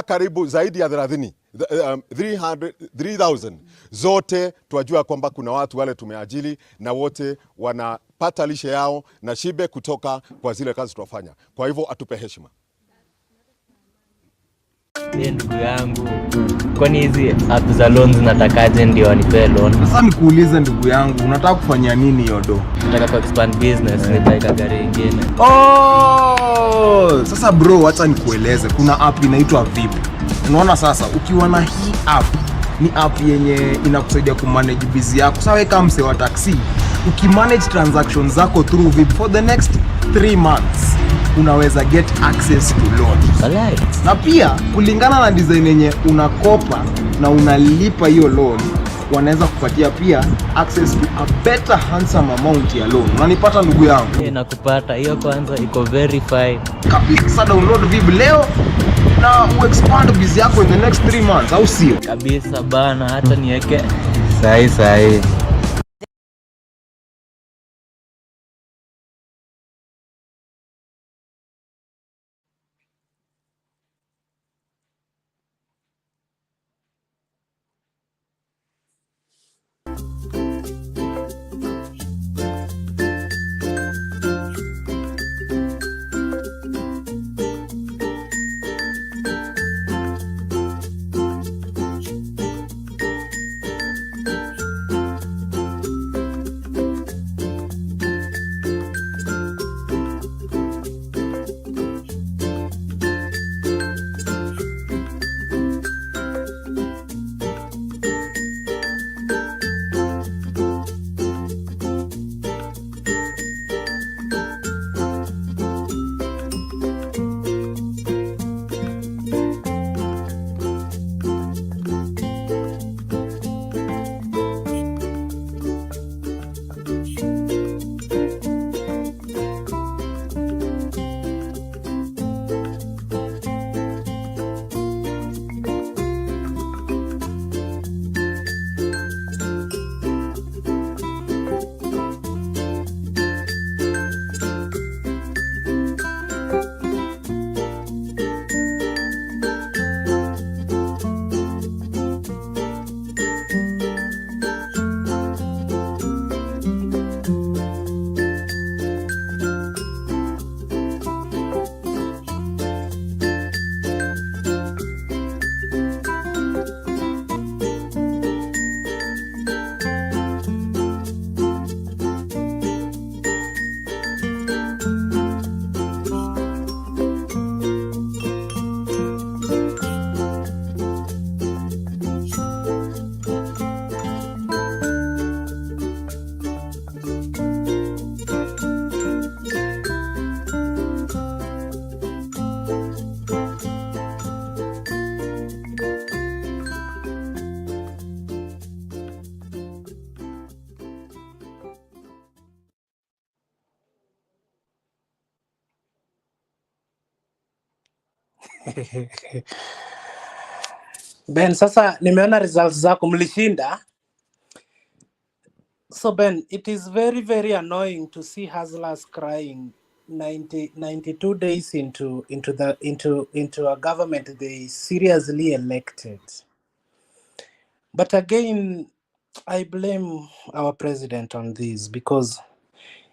karibu zaidi ya 3,000 zote tuwajua kwamba kuna watu wale tumeajili na wote wanapata lishe yao na shibe kutoka kwa zile kazi tunafanya. Kwa hivyo atupe heshima. Ndugu yangu, kwani hizi app za loans natakaje ndio wanipe loan? Sasa nikuulize ndugu yangu, unataka kufanya nini yodo? Nataka ku expand business, nitaka gari nyingine. Sasa bro, acha nikueleze, kuna app inaitwa VIP. Unaona sasa, ukiwa na hii app, ni app yenye inakusaidia kumanage busy yako. Sasa wewe kama mse wa taxi, ukimanage transactions zako through VIP for the next 3 months, unaweza get access to loan. Na pia kulingana na design yenye unakopa na unalipa hiyo loan, wanaweza kupatia pia access to a better handsome amount ya loan. Unanipata ndugu yangu? Nakupata. Hiyo kwanza iko verified kabisa. Sasa download VIP leo na expand busy yako in the next 3 months, au sio? Kabisa bana, hata niweke sahi. Ben, sasa nimeona results zako, mlishinda. So Ben, it is very very annoying to see hustlers crying 92 days into a government they seriously elected. But again, I blame our president on this, because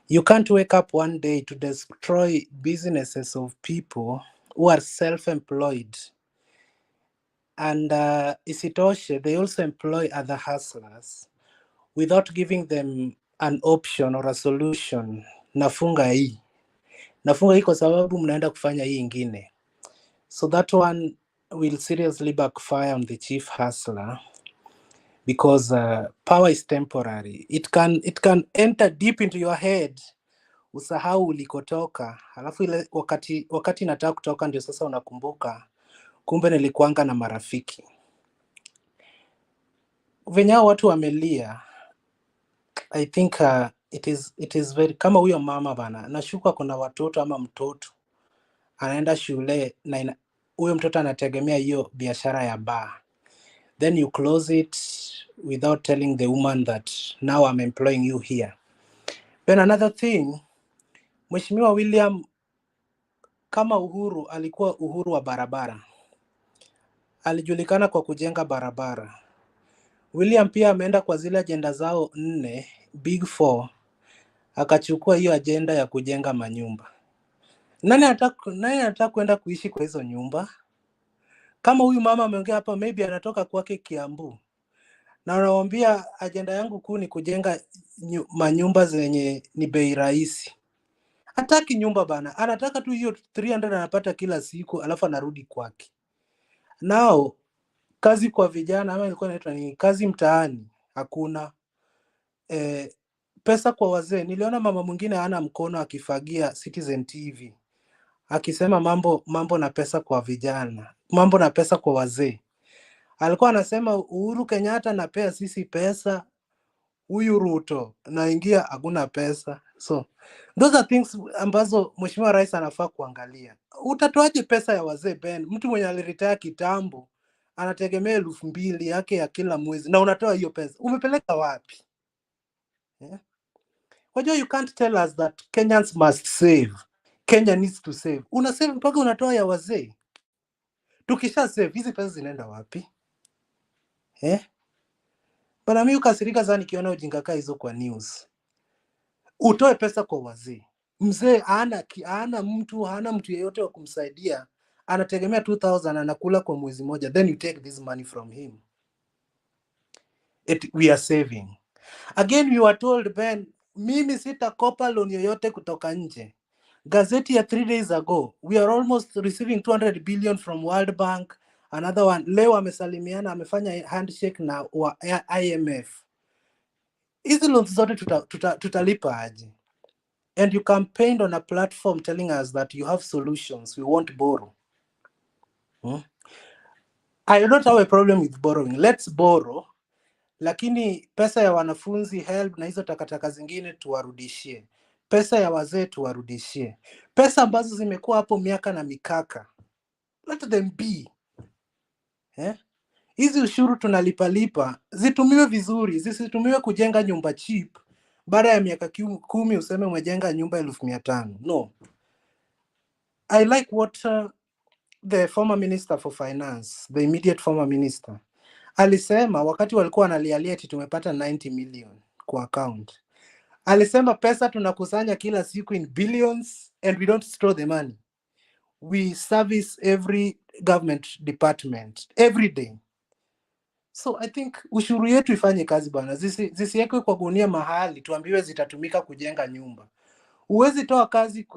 you can't wake up one day to destroy businesses of people who are self-employed. And Isitoshe, they also employ other hustlers without giving them an option or a solution. Nafunga hii kwa sababu mnaenda kufanya hii ingine. So that one will seriously backfire on the chief hustler, because power is temporary. It can enter deep into your head, usahau ulikotoka, alafu ile wakati nataka kutoka ndio sasa unakumbuka kumbe nilikuanga na marafiki. Venye watu wamelia, I think it is very, kama huyo mama bana, nashuka kuna watoto ama mtoto anaenda shule na huyo mtoto anategemea hiyo biashara ya bar, then you close it without telling the woman that now I'm employing you here. Then another thing, Mheshimiwa William, kama Uhuru alikuwa Uhuru wa barabara, alijulikana kwa kujenga barabara. William pia ameenda kwa zile agenda zao 4, Big 4, akachukua hiyo agenda ya kujenga manyumba. Nani anataka kwenda kuishi kwa hizo nyumba? Kama huyu mama ameongea hapa, maybe anatoka kwake Kiambu, na anawaambia agenda yangu kuu ni kujenga manyumba zenye ni bei rahisi. Hataki nyumba bana, anataka tu hiyo 300 anapata kila siku, alafu anarudi kwake. Nao kazi kwa vijana, ama ilikuwa inaitwa ni kazi mtaani, hakuna. Pesa kwa wazee, niliona mama mwingine hana mkono akifagia Citizen TV akisema mambo na pesa kwa vijana, mambo na pesa kwa wazee. Alikuwa anasema Uhuru Kenyatta anapea sisi pesa, huyu Ruto naingia hakuna pesa. So those are things ambazo Mheshimiwa Rais anafaa kuangalia. Utatoaje pesa ya wazee Ben? Mtu mwenye aliretire kitambo anategemea 2,000 yake ya kila mwezi, na unatoa hiyo pesa, umepeleka wapi? Wajua, you can't tell us that Kenyans must save. Kenya needs to save. Una save mpaka unatoa ya wazee. Tukisha save, hizi pesa zinaenda wapi? Bana, mimi ukasirika sana nikiona ujinga kaa hizo kwa news. Utoe pesa kwa wazee. Mzee hana mtu yeyote wa kumsaidia. Anategemea 2,000 anakula kwa mwezi moja. Then you take this money from him. We are saving. Again, you are told, Ben, mimi sitakopa loan yoyote kutoka nje. Gazeti ya 3 days ago, we are almost receiving 200 billion from World Bank. Another one, leo amesalimiana, amefanya handshake na IMF. Hizi loans zote tutalipa aje? And you campaigned on a platform telling us that you have solutions, we won't borrow. I don't have a problem with borrowing. Let's borrow. Lakini pesa ya wanafunzi help na hizo takataka zingine tuwarudishie. Pesa ya wazee tuwarudishie. Pesa ambazo zimekuwa hapo miaka na mikaka, let them be. Hizi ushuru tunalipa zitumiwe vizuri, zisitumiwe kujenga nyumba cheap. Baada ya miaka 10 useme umejenga nyumba 500,000. No. I like what the former minister for finance, the immediate former minister, alisema wakati walikuwa wanalialia eti tumepata 90 million kwa account. Alisema pesa tunakusanya kila siku in billions and we don't store the money. We service every government department every day. So I think ushuru yetu ifanye kazi bana. Zisiwekwe kwa gunia mahali tuambiwe zitatumika kujenga nyumba. Uwezi toa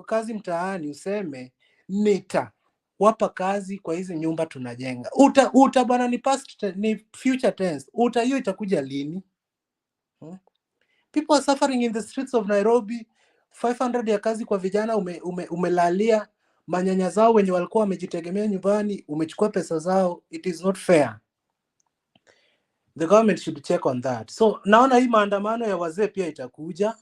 kazi mtaani useme wapa kazi kwa hizi nyumba tunajenga. Uta bana, ni past, ni future tense. Hiyo itakuja lini? People are suffering in the streets of Nairobi. 500 ya kazi kwa vijana umelalia manyanya zao wenye walikuwa wamejitegemea nyumbani, umechukua pesa zao. It is not fair. The government should check on that. So naona hii maandamano ya wazee pia itakuja,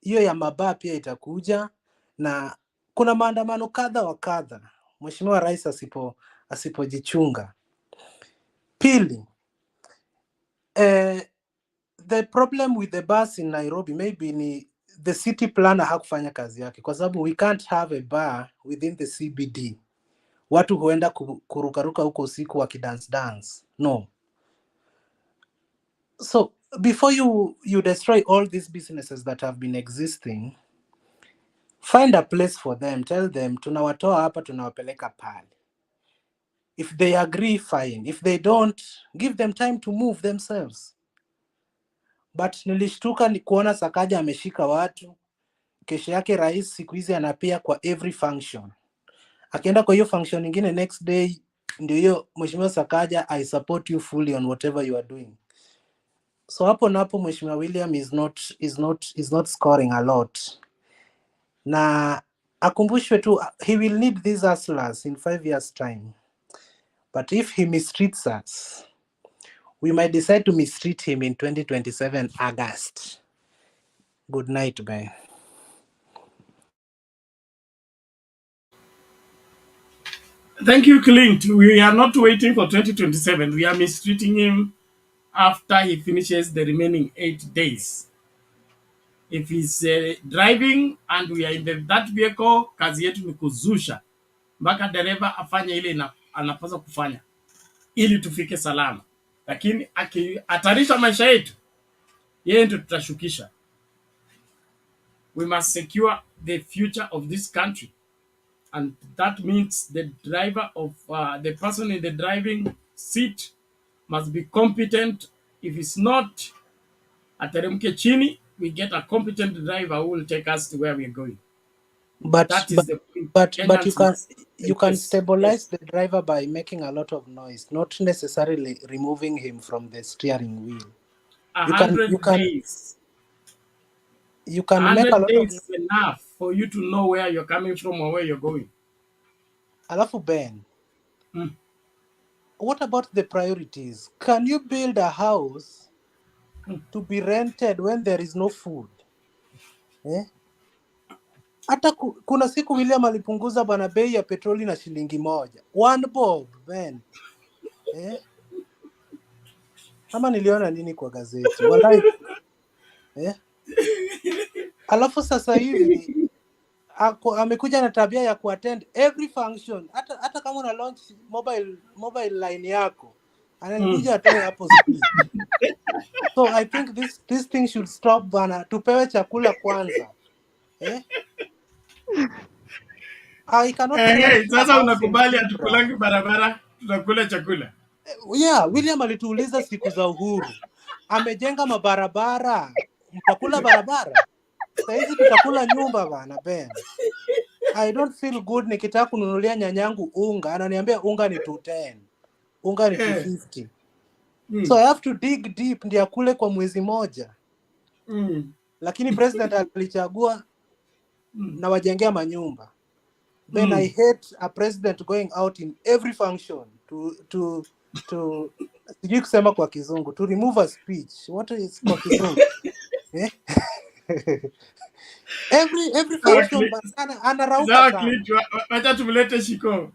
hiyo ya mabaa pia itakuja, na kuna maandamano kadha wa kadha Mheshimiwa Rais asipojichunga. Pili, the problem with the bus in Nairobi maybe ni the city planner hakufanya kazi yake, kwa sababu we can't have a bar within the CBD. Watu huenda kurukaruka huko usiku dance. No. So before you destroy all these businesses that have been existing, find a place for them. Tell them tunawatoa hapa, tunawapeleka pale. If they agree, fine. If they don't, give them time to move themselves. But nilishtuka ni kuona Sakaja ameshika watu. Kesho yake rais siku hizi anapia kwa every function. Akienda kwa hiyo function nyingine next day, ndio hiyo Mheshimiwa Sakaja, I support you fully on whatever you are doing. So hapo napo Mheshimiwa William is not scoring a lot. Na akumbushwe tu, he will need these hustlers in 5 years time. But if he mistreats us, we might decide to mistreat him in 2027 August. Good night, bye. Thank you, Clint. We are not waiting for 2027. We are mistreating him after he finishes the remaining 8 days. If he's driving and we are in that vehicle, kazi yetu ni kuzusha mpaka dereva afanye ile anapaswa kufanya ili tufike salama. Lakini akihatarisha maisha yetu, yeye ndio tutashukisha. We must secure the future of this country. And that means the driver of the person in the driving seat must be competent. If it's not, ateremke chini, we get a competent driver who will take us to where we're going. But you can stabilize the driver by making a lot of noise, not necessarily removing him from the steering wheel. 100 days. You can make a lot days is enough for you to know where you're coming from or where you're going. Alafu Ben, what about the priorities? Can you build a house to be rented when there is no food? Hata kuna siku William alipunguza bana bei ya petroli na shilingi 1. 1 bob, Ben. Kama niliona nini kwa gazeti? Wallahi. Alafu sasa hivi amekuja na tabia ya kuattend every function. Hata kama una launch mobile line yako, anakuja atoe hapo speed. So I think this thing should stop bana. Tupewe chakula kwanza. I cannot sasa unakubali atukulangi barabara, tunakula chakula. Yeah, William alituuliza siku za uhuru. Amejenga mabarabara, mtakula barabara. Sasa hizi tutakula nyumba bana Ben. I don't feel good nikitaka kununulia nyanyangu unga, ananiambia unga ni 210. Unga ni 250. So I have to dig deep ndio akule kwa mwezi moja. Lakini president alichagua na wajengea manyumba. Then I hate a president going out in every function to sijui kusema kwa kizungu, to remove a speech. What is kwa kizungu? Every function anarauka sana. Wacha tumlete Shiko.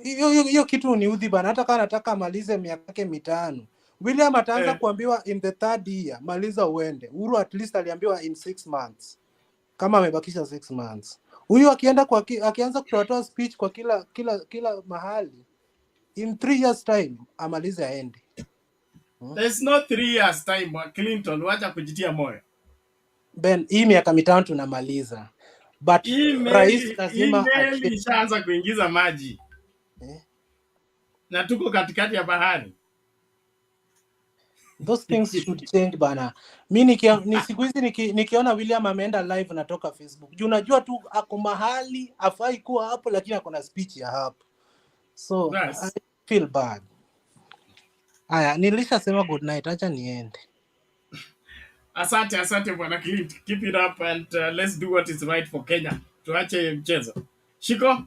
Hiyo kitu ni udhi bana, hata kama nataka amalize miaka yake 5. William ataanza kuambiwa in the 3rd year, maliza uende. Uhuru at least aliambiwa in 6 months. Kama amebakisha 6 months. Huyu akianza kutoa speech kwa kila mahali, in 3 years time amalize aende. There's no 3 years time Clinton, wacha kujitia moyo. Ben, hii miaka 5 tunamaliza. But rais lazima ishaanza kuingiza maji. Na tuko katikati ya bahari. Those things should change bana. Mimi siku hizi nikiona William ameenda live natoka Facebook. Juu unajua tu ako mahali afai kuwa hapo, lakini ako na speech ya hapo. So I feel bad. Aya, nilishasema good night, acha niende. Asante bwana Clint. Keep it up and let's do what is right for Kenya. Tuache mchezo. Shiko?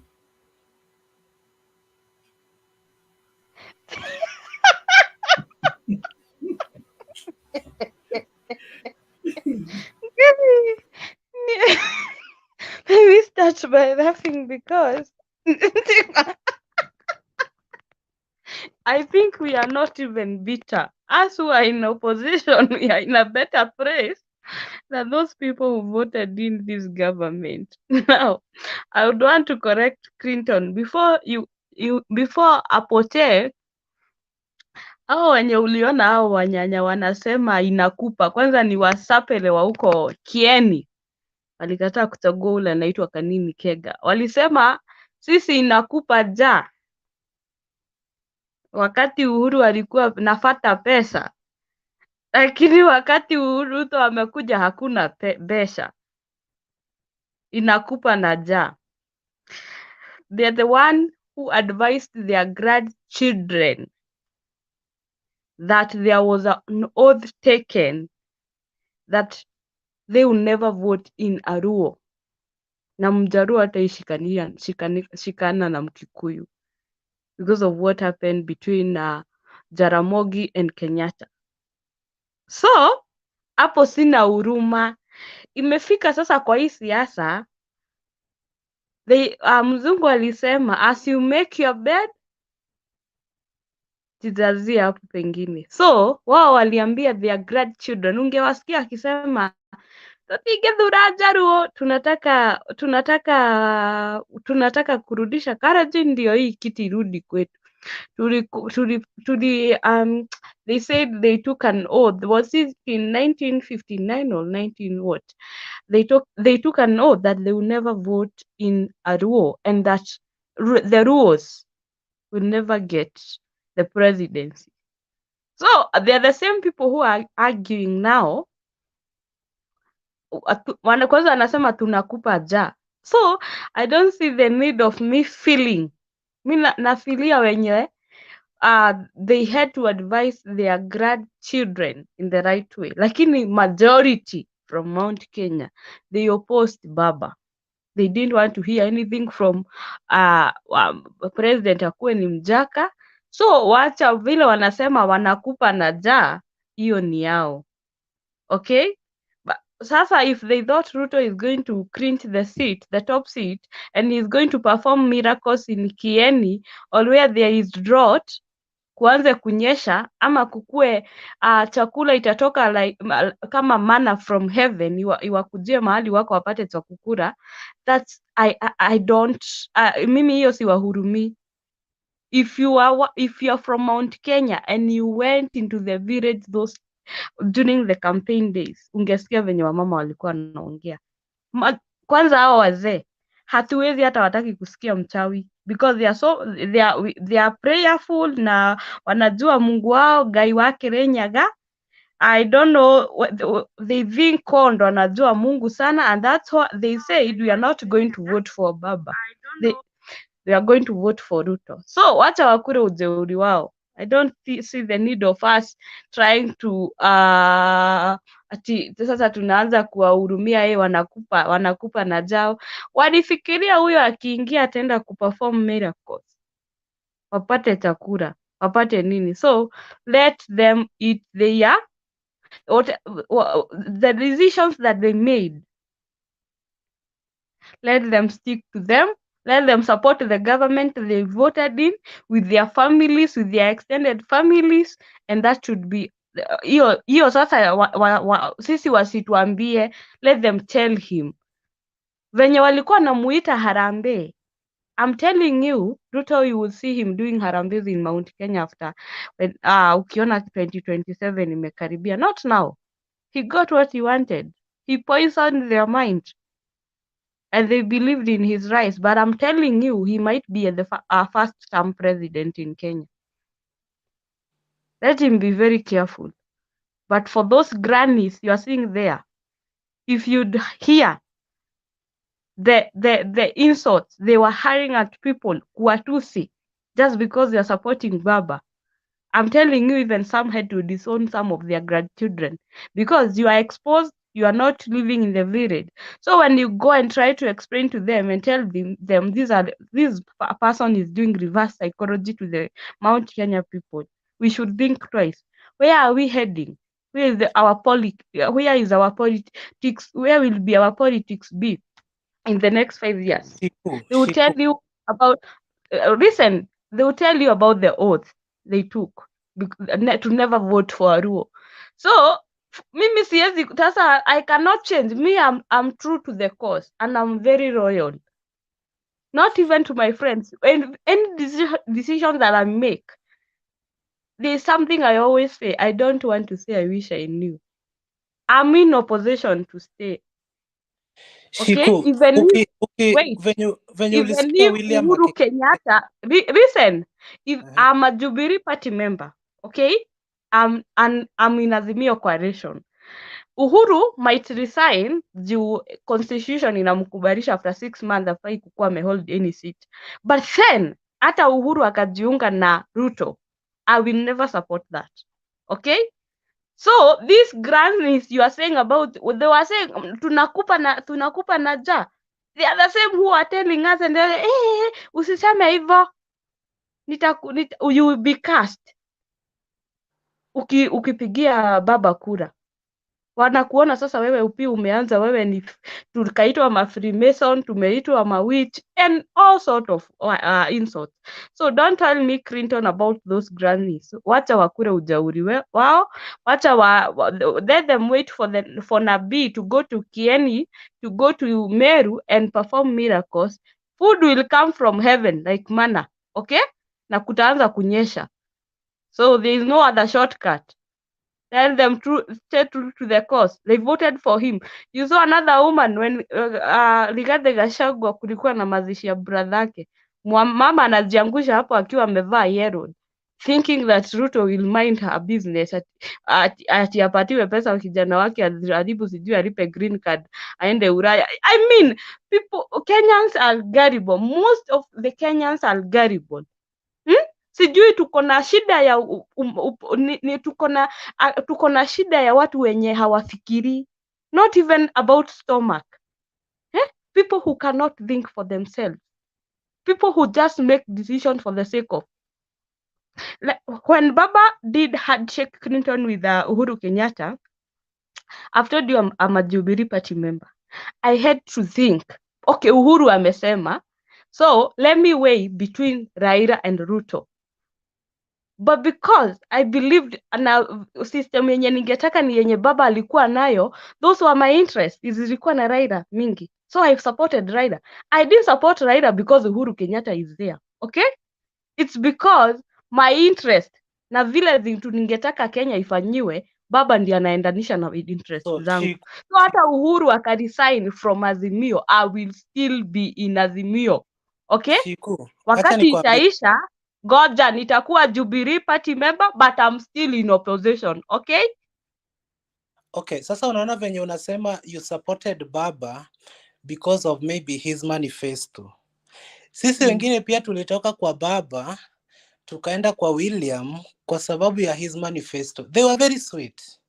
Let me start by laughing because I think we are not even bitter. Us who are in opposition, we are in a better place that those people who voted in this government. Now, I would want to correct Clinton before before apotee. Hao wenye uliona hao wanyanya wanasema inakupa, kwanza ni wasapele wa huko Kieni, walikataa kuchagua ule anaitwa Kanini Kega. Walisema sisi inakupa ja, wakati Uhuru alikuwa nafata pesa, lakini wakati Uhuru Ruto amekuja hakuna pesa, inakupa na ja. They're the one who advised their grandchildren that there was an oath taken that they will never vote in Aruo, na Mjaruo shikana na Mkikuyu because of what happened between Jaramogi and Kenyatta. So hapo sina huruma. Imefika sasa kwa hii siasa, mzungu alisema as you make your bed jijazie hapo pengine. So wao waliambia their grandchildren, ungewasikia akisema tupige dhura Jaruo, tunataka kurudisha Karaji, ndio hii kiti irudi kwetu. They said they took an oath. Was it in 1959 or 19 what? They took an oath that they will never vote in Aruo, and that the Ruos will never get the presidency. So they're the same people who are arguing now. Kwanza anasema tunakupa ja. So I don't see the need of me feeling. Mi nafilia wenye they had to advise their grandchildren in the right way. Lakini majority from Mount Kenya, they opposed Baba. They didn't want to hear anything from president akuwe ni mjaka. So wacha vile wanasema wanakupa na ja, hiyo ni yao. Okay? But sasa if they thought Ruto is going to clinch the seat, the top seat, and is going to perform miracles in Kieni, or where there is drought, kuanze kunyesha ama kukue chakula itatoka kama manna from heaven, iwakujie mahali wako wapate cha kukula, that's I don't mimi hiyo siwahurumi. If you are from Mount Kenya and you went into the village during the campaign days, ungesikia venye wamama walikuwa wanaongea. Kwanza hao wazee hatuwezi hata wataki kusikia mchawi, because they are prayerful na wanajua Mungu wao gai wake renyaga. I don't know, they think kondo wanajua Mungu sana, and that's what they said, we are not going to vote for Baba, they are going to vote for Ruto. So wacha wakure ujeuri wao. I don't see the need of us trying to ati sasa tunaanza kuwahurumia yeye, wanakupa na jao. Walifikiria huyo akiingia ataenda kuperform miracles, wapate chakula, wapate nini? So let them eat the decisions that they made. Let them stick to them. Let them support the government they voted in with their families, with their extended families, and that should be hiyo sasa sisi wasituambie. Let them tell him venye walikuwa namuita Harambee. I'm telling you, Ruto, you will see him doing harambees in Mount Kenya after ukiona 2027 imekaribia. Not now. He got what he wanted. He poisoned their mind, and they believed in his rise. But I'm telling you, he might be the first-term president in Kenya. Let him be very careful. But for those grannies you are seeing there, if you'd hear the insults they were hiring at people, kuwatusi, just because they are supporting Baba, I'm telling you, even some had to disown some of their grandchildren, because you are exposed. You are not living in the village. So when you go and try to explain to them and tell them this person is doing reverse psychology to the Mount Kenya people, we should think twice. Where are we heading? Where is our politics? Where will be our politics be in the next 5 years? They will tell you about they will tell you about the oath they took to never vote for Aruo. So Mimi siwezi sasa, I cannot change. Me, I'm true to the cause and I'm very loyal. Not even to my friends. And any decision that I make, there's something I always say. I don't want to say I wish I knew. I'm in opposition to stay. Okay? Shiku, Even if, wait, venye even ulisikia if William Uhuru Kenyatta, listen, if I'm a Jubilee Party member, okay? I'm in Azimio coalition. Uhuru might resign juu constitution inamkubalisha after 6 months afai kukuwa amehold any seat. But then, hata Uhuru akajiunga na Ruto, I will never support that. Okay? So, these grants you are saying about, they were saying, tunakupa na ja. They are the same who are telling us and they're usiseme hivyo. You will be cast. Ukipigia baba kura. Wanakuona sasa wewe upi umeanza, wewe ni tukaitwa ma Freemason, tumeitwa ma witch and all sort of insults. So don't tell me Clinton about those grannies. Wacha wakure ujauri wao, wacha let them wait for Nabii to go to Kieni, to go to Meru and perform miracles. Food will come from heaven like manna, okay? Na kutaanza kunyesha. So there is no other shortcut. Tell them stay true to the cause. They voted for him. You saw another woman when Rigathi Gachagua kulikuwa na mazishi ya brother yake. Mama anajiangusha hapo akiwa amevaa yellow, thinking that Ruto will mind her business, ati apatiwe pesa kijana wake ajaribu sijui alipe green card aende Ulaya. I mean, Kenyans are gullible. Most of the Kenyans are gullible. Sijui tuko na shida ya tuko na shida ya watu wenye hawafikiri, not even about stomach. People who cannot think for themselves, people who just make decisions for the sake of. Like, when Baba did handshake Clinton with Uhuru Kenyatta, I've told you I'm a Jubilee Party member. I had to think, okay, Uhuru amesema, so let me weigh between Raila and Ruto. But because I believed na system yenye ningetaka ni yenye baba alikuwa nayo, those were my interests. Zilikuwa na Raila mingi. So I supported Raila. I didn't support Raila because Uhuru Kenyatta is there. Okay? It's because my interest na vile vitu ningetaka Kenya ifanyiwe, baba ndiye anaendanisha na interest zangu. So hata Uhuru akaresign from Azimio, I will still be in Azimio. Okay? Shiku, wakati itaisha, goja nitakuwa Jubilee Party member but I'm still in opposition. Okay? Okay, sasa unaona venye unasema you supported baba because of maybe his manifesto. Sisi wengine pia tulitoka kwa baba tukaenda kwa William kwa sababu ya his manifesto. They were very sweet.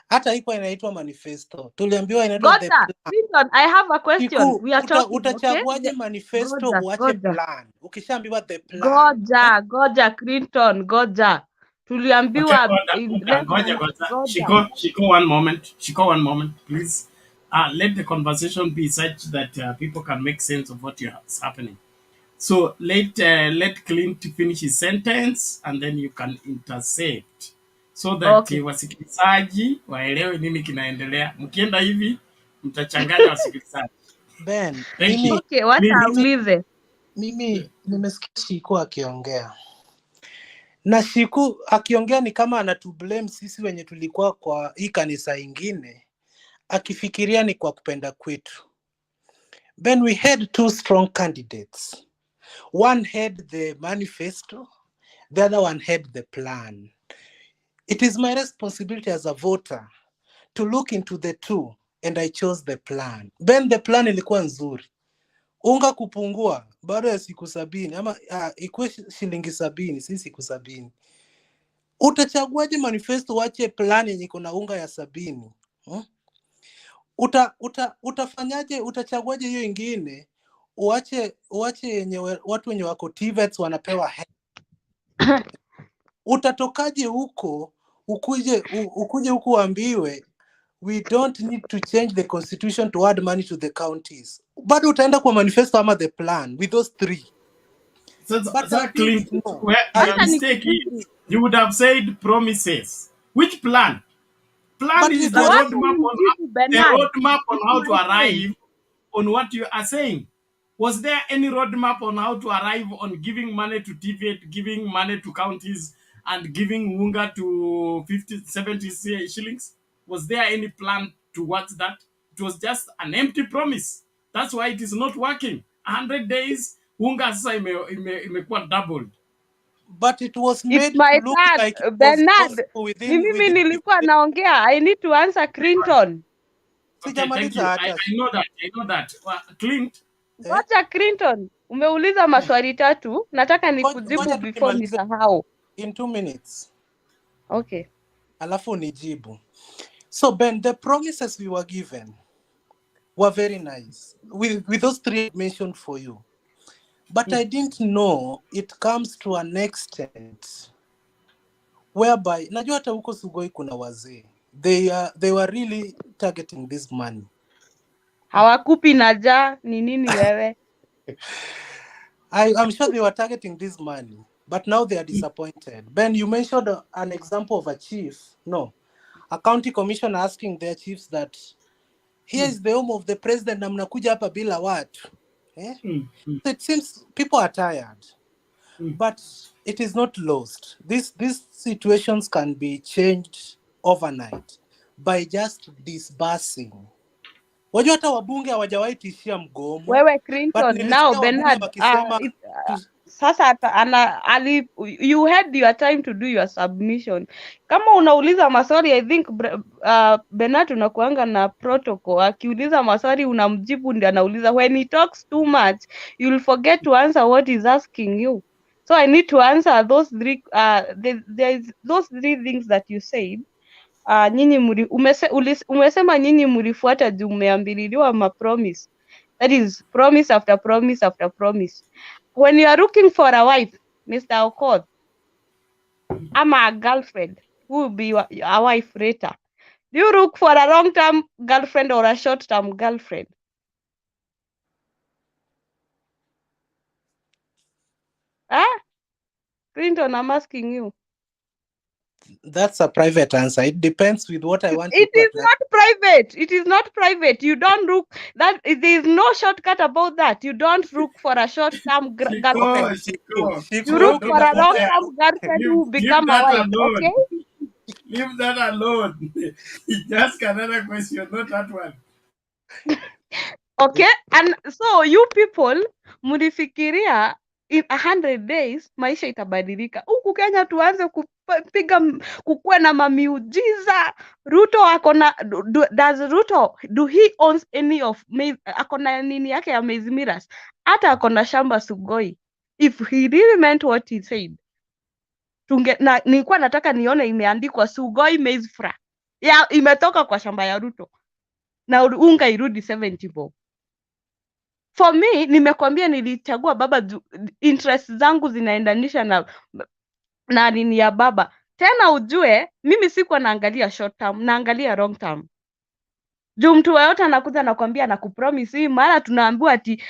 Hata iko inaitwa manifesto. Tuliambiwa inaitwa the plan. Clinton, I have a question. We are talking, utachaguaje manifesto uache plan? Ukishaambiwa the plan. Goja Clinton, goja. Tuliambiwa Goja. Shiko one moment, please. Let the conversation be such that people can make sense of what is happening. So let Clint finish his sentence and then you can intercept so that wasikilizaji waelewe nini kinaendelea. Mkienda hivi mtachanganya wasikilizaji. Ben, mimi nimesikia Shiku akiongea. Na Shiku akiongea ni kama anatublame sisi wenye tulikuwa kwa hii kanisa ingine, akifikiria ni kwa kupenda kwetu. Ben, we had two strong candidates. One had the manifesto, the other one had the plan. It is my responsibility as a voter to look into the two, and I chose the plan. Ben, the plan ilikuwa nzuri. Unga kupungua baada ya siku 70 ama ikuwe shilingi 70, si siku 70. Utachaguaje manifesto wache plan yenye iko na unga ya 70? Utafanyaje? Utachaguaje hiyo ingine? Uache yenye watu wenye wako TVETs wanapewa utatokaje huko ukuje huku uambiwe we don't need to change the constitution to add money to the counties? Bado utaenda kwa manifesto ama the plan with those three? Exactly. Where your mistake is, you would have said promises. Which plan? Plan is the roadmap on how to Bernard. arrive on what you are saying. Was there any roadmap on how to arrive on giving money to TVET, giving money to counties, and giving Wunga to 50, 70 shillings? Was there any plan towards that? It was just an empty promise. That's why it is not working. 100 days, Wunga sasa imekuwa doubled. But it was It's made my to look turn, like it was Bernard. possible Ni mimi nilikuwa within. naongea. I need to answer Clinton. Okay, thank you. I know that. I know that. Clint. Wacha Clinton. Umeuliza maswali tatu. Nataka nikujibu Ngoja tu before nimalize nisahau. in 2 minutes. Okay. Alafu nijibu. So Ben, the promises we were given were very nice with those 3 mentioned for you. But I didn't know it comes to an extent whereby, najua hata huko Sugoi kuna wazee. They were really targeting this money. Hawakupi naja ni nini wewe? I'm sure they were targeting this money, but now they are disappointed. Ben, you mentioned an example of a chief. No, a county commissioner asking their chiefs that here is the home of the president na mnakuja hapa bila watu. So it seems people are tired, but it is not lost. These situations can be changed overnight by just disbursing. Wajua hata wabunge hawajawahi tishia mgomo. Wewe Clinton, now Bernard, sasa you had your time to do your submission. Kama unauliza maswali, I think Bernard unakuanga na protocol. Akiuliza maswali unamjibu ndio anauliza. When he talks too much, you'll forget to answer what he's asking you. So I need to answer those 3 those 3 things that you said. Nyinyi umesema nyinyi mlifuata juu mmeambililiwa ma-promise. That is promise after promise after promise. When you are looking for a wife, Mr. Okoth, I'm a girlfriend who will be a wife later. Do you look for a long-term girlfriend or a short-term girlfriend? Clinton, I'm asking you. That's a private answer. It depends with what I want. It is not private. It is not private. You don't look that. There is no shortcut about that. You don't look for a short-term girlfriend. You look for a long-term girlfriend who become a wife. Okay. Leave that alone. Just another question, not that one. Okay, and so you people mlifikiria in 100 days maisha itabadilika. Huku Kenya tuanze kupiga kukuwe na mamiujiza. Ruto akona do he owns any of akona nini yake ya maize millers? Hata akona shamba Sugoi. If he really meant what he said. Nilikuwa nataka nione imeandikwa Sugoi maize flour. Ya imetoka kwa shamba ya Ruto. Na unga irudi 70 bob. For me, nimekwambia nilichagua baba interest zangu zinaendanisha na nini ya baba. Tena ujue, mimi sikuwa naangalia short term, naangalia long term. Juu mtu yoyote anakuja nakwambia na kupromise hii, mara tunaambiwa ati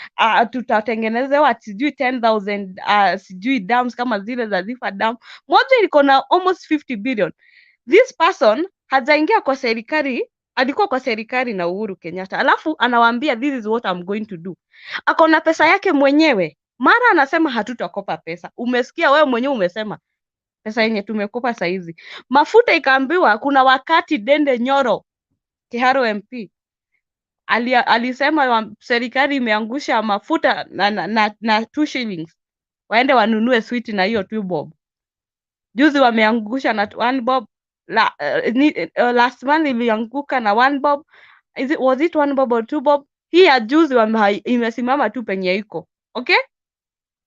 tutatengenezewa ati sijui 10,000 sijui dams kama zile za Zifa dam. Moja iko na almost 50 billion. This person hajaingia kwa serikali, alikuwa kwa serikali na Uhuru Kenyatta. Alafu anawaambia this is what I'm going to do. Akona pesa yake mwenyewe. Mara anasema hatutakopa pesa. Umesikia wewe mwenyewe umesema pesa yenye tumekopa saizi. Mafuta ikaambiwa kuna wakati Dende Nyoro Kiharo MP alisema serikali imeangusha mafuta na 2 shillings. Waende wanunue sweet na hiyo 2 bob. Juzi wameangusha na 1 bob. Last month ilianguka na 1 bob. Was it 1 bob or 2 bob? Hii ya juzi imesimama tu penye iko. Okay?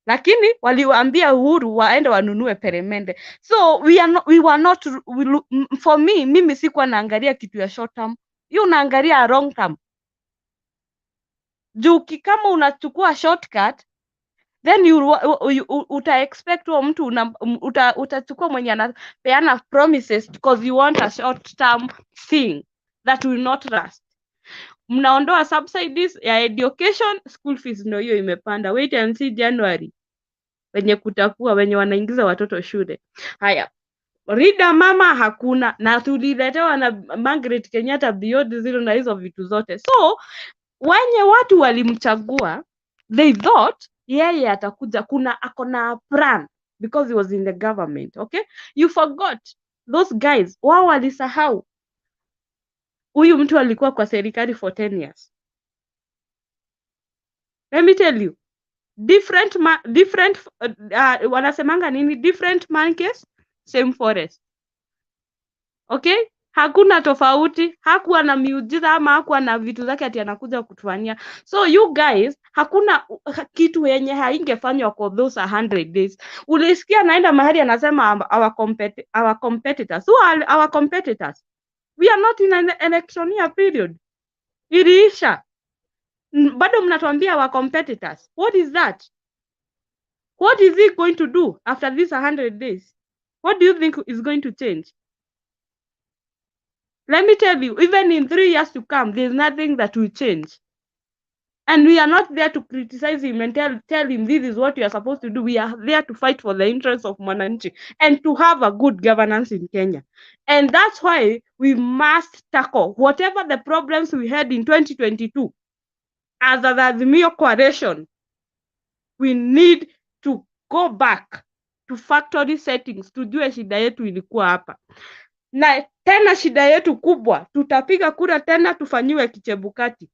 Lakini waliwaambia Uhuru waende wanunue peremende. So we were not for me, mimi sikuwa naangalia kitu ya short term. You unaangalia long term. Juu kama unachukua shortcut, then uta expect wa mtu utachukua mwenye anapeana promises because you want a short term thing that will not last. Mnaondoa subsidies ya education, school fees ndio hiyo imepanda. Wait and see January wenye kutakuwa wenye wanaingiza watoto shule. Haya, Rida mama hakuna, na tuliletewa na Margaret Kenyatta beyond zero na hizo vitu zote. So wenye watu walimchagua, they thought yeye atakuja, akona plan because he was in the government. Okay, you forgot those guys, wao walisahau huyu mtu alikuwa kwa serikali for 10 years. Let me tell you, wanasemanga nini, different monkeys same forest. Okay, hakuna tofauti, hakuwa na miujiza ama hakuwa na vitu zake ati anakuja kutufanyia. So you guys, hakuna kitu yenye haingefanywa kwa those 100 days. Ulisikia naenda mahali anasema our competitors. Who are our competitors? We are not in an election year period. Iliisha. Bado mnatuambia our competitors. What is that? What is he going to do after these 100 days? What do you think is going to change? Let me tell you, even in 3 years to come, there's nothing that will change. And we are not there to criticize him and tell him this is what you are supposed to do. We are there to fight for the interests of Mwananchi and to have a good governance in Kenya. And that's why we must tackle whatever the problems we had in 2022 as an Azimio coalition. We need to go back to factory settings, tujue shida yetu ilikuwa hapa. Na tena shida yetu kubwa, tutapiga kura tena tufanyiwe kichebukati.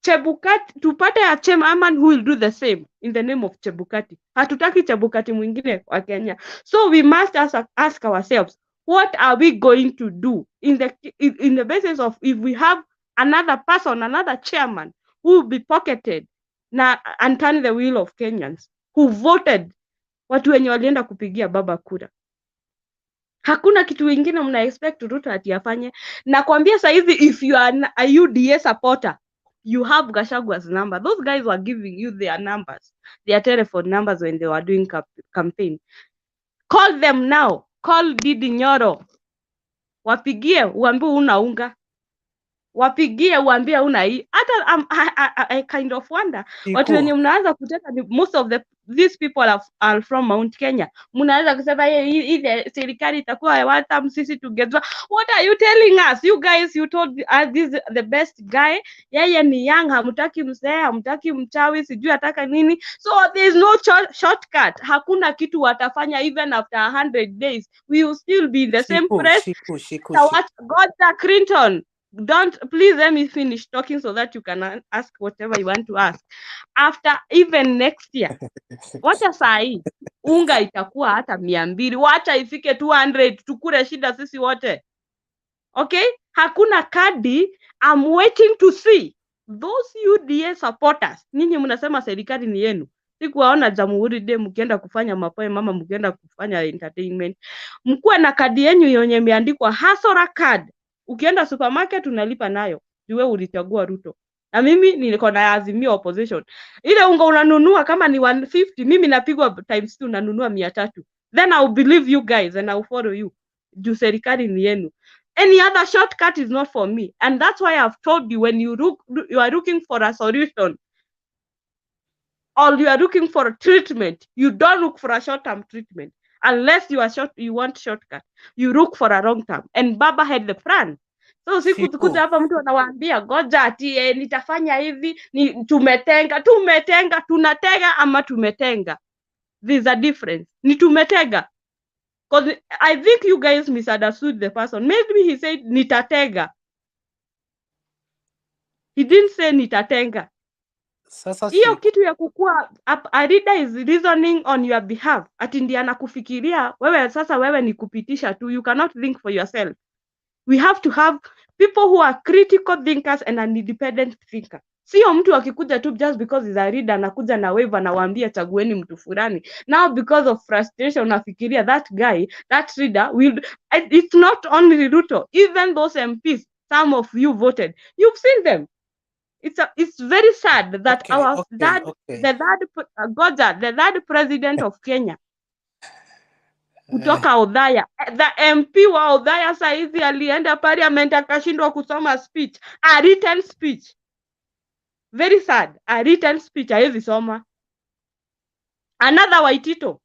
Chebukati, tupate a chairman who will do the same in the name of Chebukati. Hatutaki Chebukati mwingine wa Kenya. So we must ask ourselves, what are we going to do in the basis of if we have another person, another chairman who will be pocketed and turn the wheel of Kenyans who voted, watu wenye walienda kupigia baba kura. Hakuna kitu wengine mna expect Ruto ati afanye. Nakwambia saizi, if you are a UDA supporter, you have Gachagwa's number. Those guys were giving you their numbers, their telephone numbers when they were doing campaign. Call them now. Call Didi Nyoro. Wapigie uambie una unga. Wapigie uambie una hii. Hata I kind of wonder watu wenye mnaanza kuteka, most of these people are from Mount Kenya. Mnaanza kusema ile serikali itakuwa wata sisi together. What are you telling us? You guys, you told us this is the best guy. Yeye ni young, hamtaki mzee, hamtaki mchawi, sijui ataka nini. So there is no shortcut. Hakuna kitu watafanya even after 100 days. We will still be in the same press. God, Clinton. Please let me finish talking so that you can ask whatever you want to ask. After even next year, wacha sahi unga itakuwa hata 200, wacha ifike 200, tukure shida sisi wote. Okay, hakuna kadi. I'm waiting to see those UDA supporters. Ninyi mnasema serikali ni yenu, sikuwaona Jamhuri Day mkienda kufanya mapoe mama, mkienda kufanya entertainment. Mkuwe na kadi yenu yenye imeandikwa Hasora card. Ukienda supermarket unalipa nayo. Wewe ulichagua Ruto. Na mimi niko na Azimio opposition. Ile unga unanunua kama ni 150, mimi napigwa times 2 nanunua 300. Then I'll believe you guys and I'll follow you. Juu serikali ni yenu. Any other shortcut is not for me. And that's why I've told you, when you are looking for a solution or you are looking for a treatment, you don't look for a short-term treatment. Unless you want shortcut, you look for a long term. And Baba had the plan. So kuja hapa mtu anawaambia goja ati nitafanya hivi, tumetenga, tunatega ama tumetenga. There's a difference. Ni tumetega. Because I think you guys misunderstood the person. Maybe he said nitatega. He didn't say nitatenga. Sasa hiyo kitu ya kukua a leader is reasoning on your behalf. Ati ndiye anakufikiria wewe, sasa wewe ni kupitisha tu. You cannot think for yourself. We have to have people who are critical thinkers and an independent thinker. Sio mtu akikuja tu just because he's a leader anakuja na wave anawaambia chagueni mtu fulani. Now because of frustration unafikiria that guy, that leader will. It's not only Ruto. Even those MPs, some of you voted. You've seen them. It's very sad that the third president of Kenya kutoka Othaya, the MP wa Othaya saizi alienda parliament akashindwa kusoma speech, a written speech. Very sad, a written speech haizi soma. Another Waitito,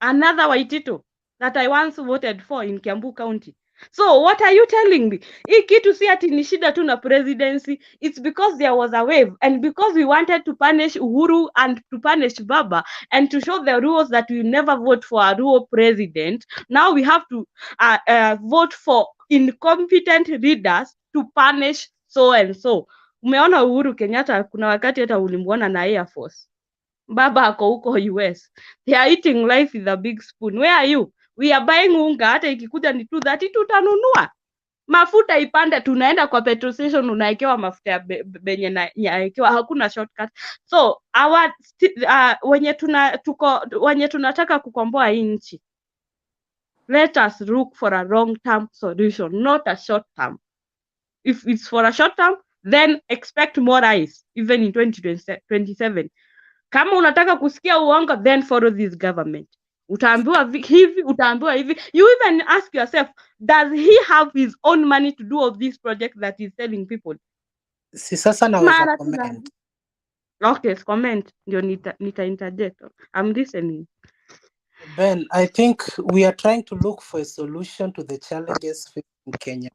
another Waititu that I once voted for in Kiambu County. So what are you telling me? Hii kitu si ati ni shida tu na presidency. It's because there was a wave, and because we wanted to punish Uhuru and to punish Baba and to show the rules that we never vote for a Ruo president. Now we have to vote for incompetent leaders to punish so and so. Umeona Uhuru Kenyatta kuna wakati hata ulimuona na Air Force. Baba ako huko US. They are eating life with a big spoon. Where are you? We are buying unga, hata ikikuja ni 230 tutanunua. Mafuta ipande, tunaenda kwa petrol station unaekewa mafuta ya benye naekewa, hakuna shortcut. So our wenye tunataka kukomboa hii nchi, let us look for a long term solution, not a short term. If it's for a short term, then expect more rise even in 2027. Kama unataka kusikia uongo, then follow this government. Utaambiwa hivi, utaambiwa hivi. You even ask yourself, does he have his own money to do all these projects that he's telling people? Si sasa naweza comment. Okay, comment. Ndio nita interject. I'm listening. Ben, I think we are trying to look for a solution to the challenges facing Kenya.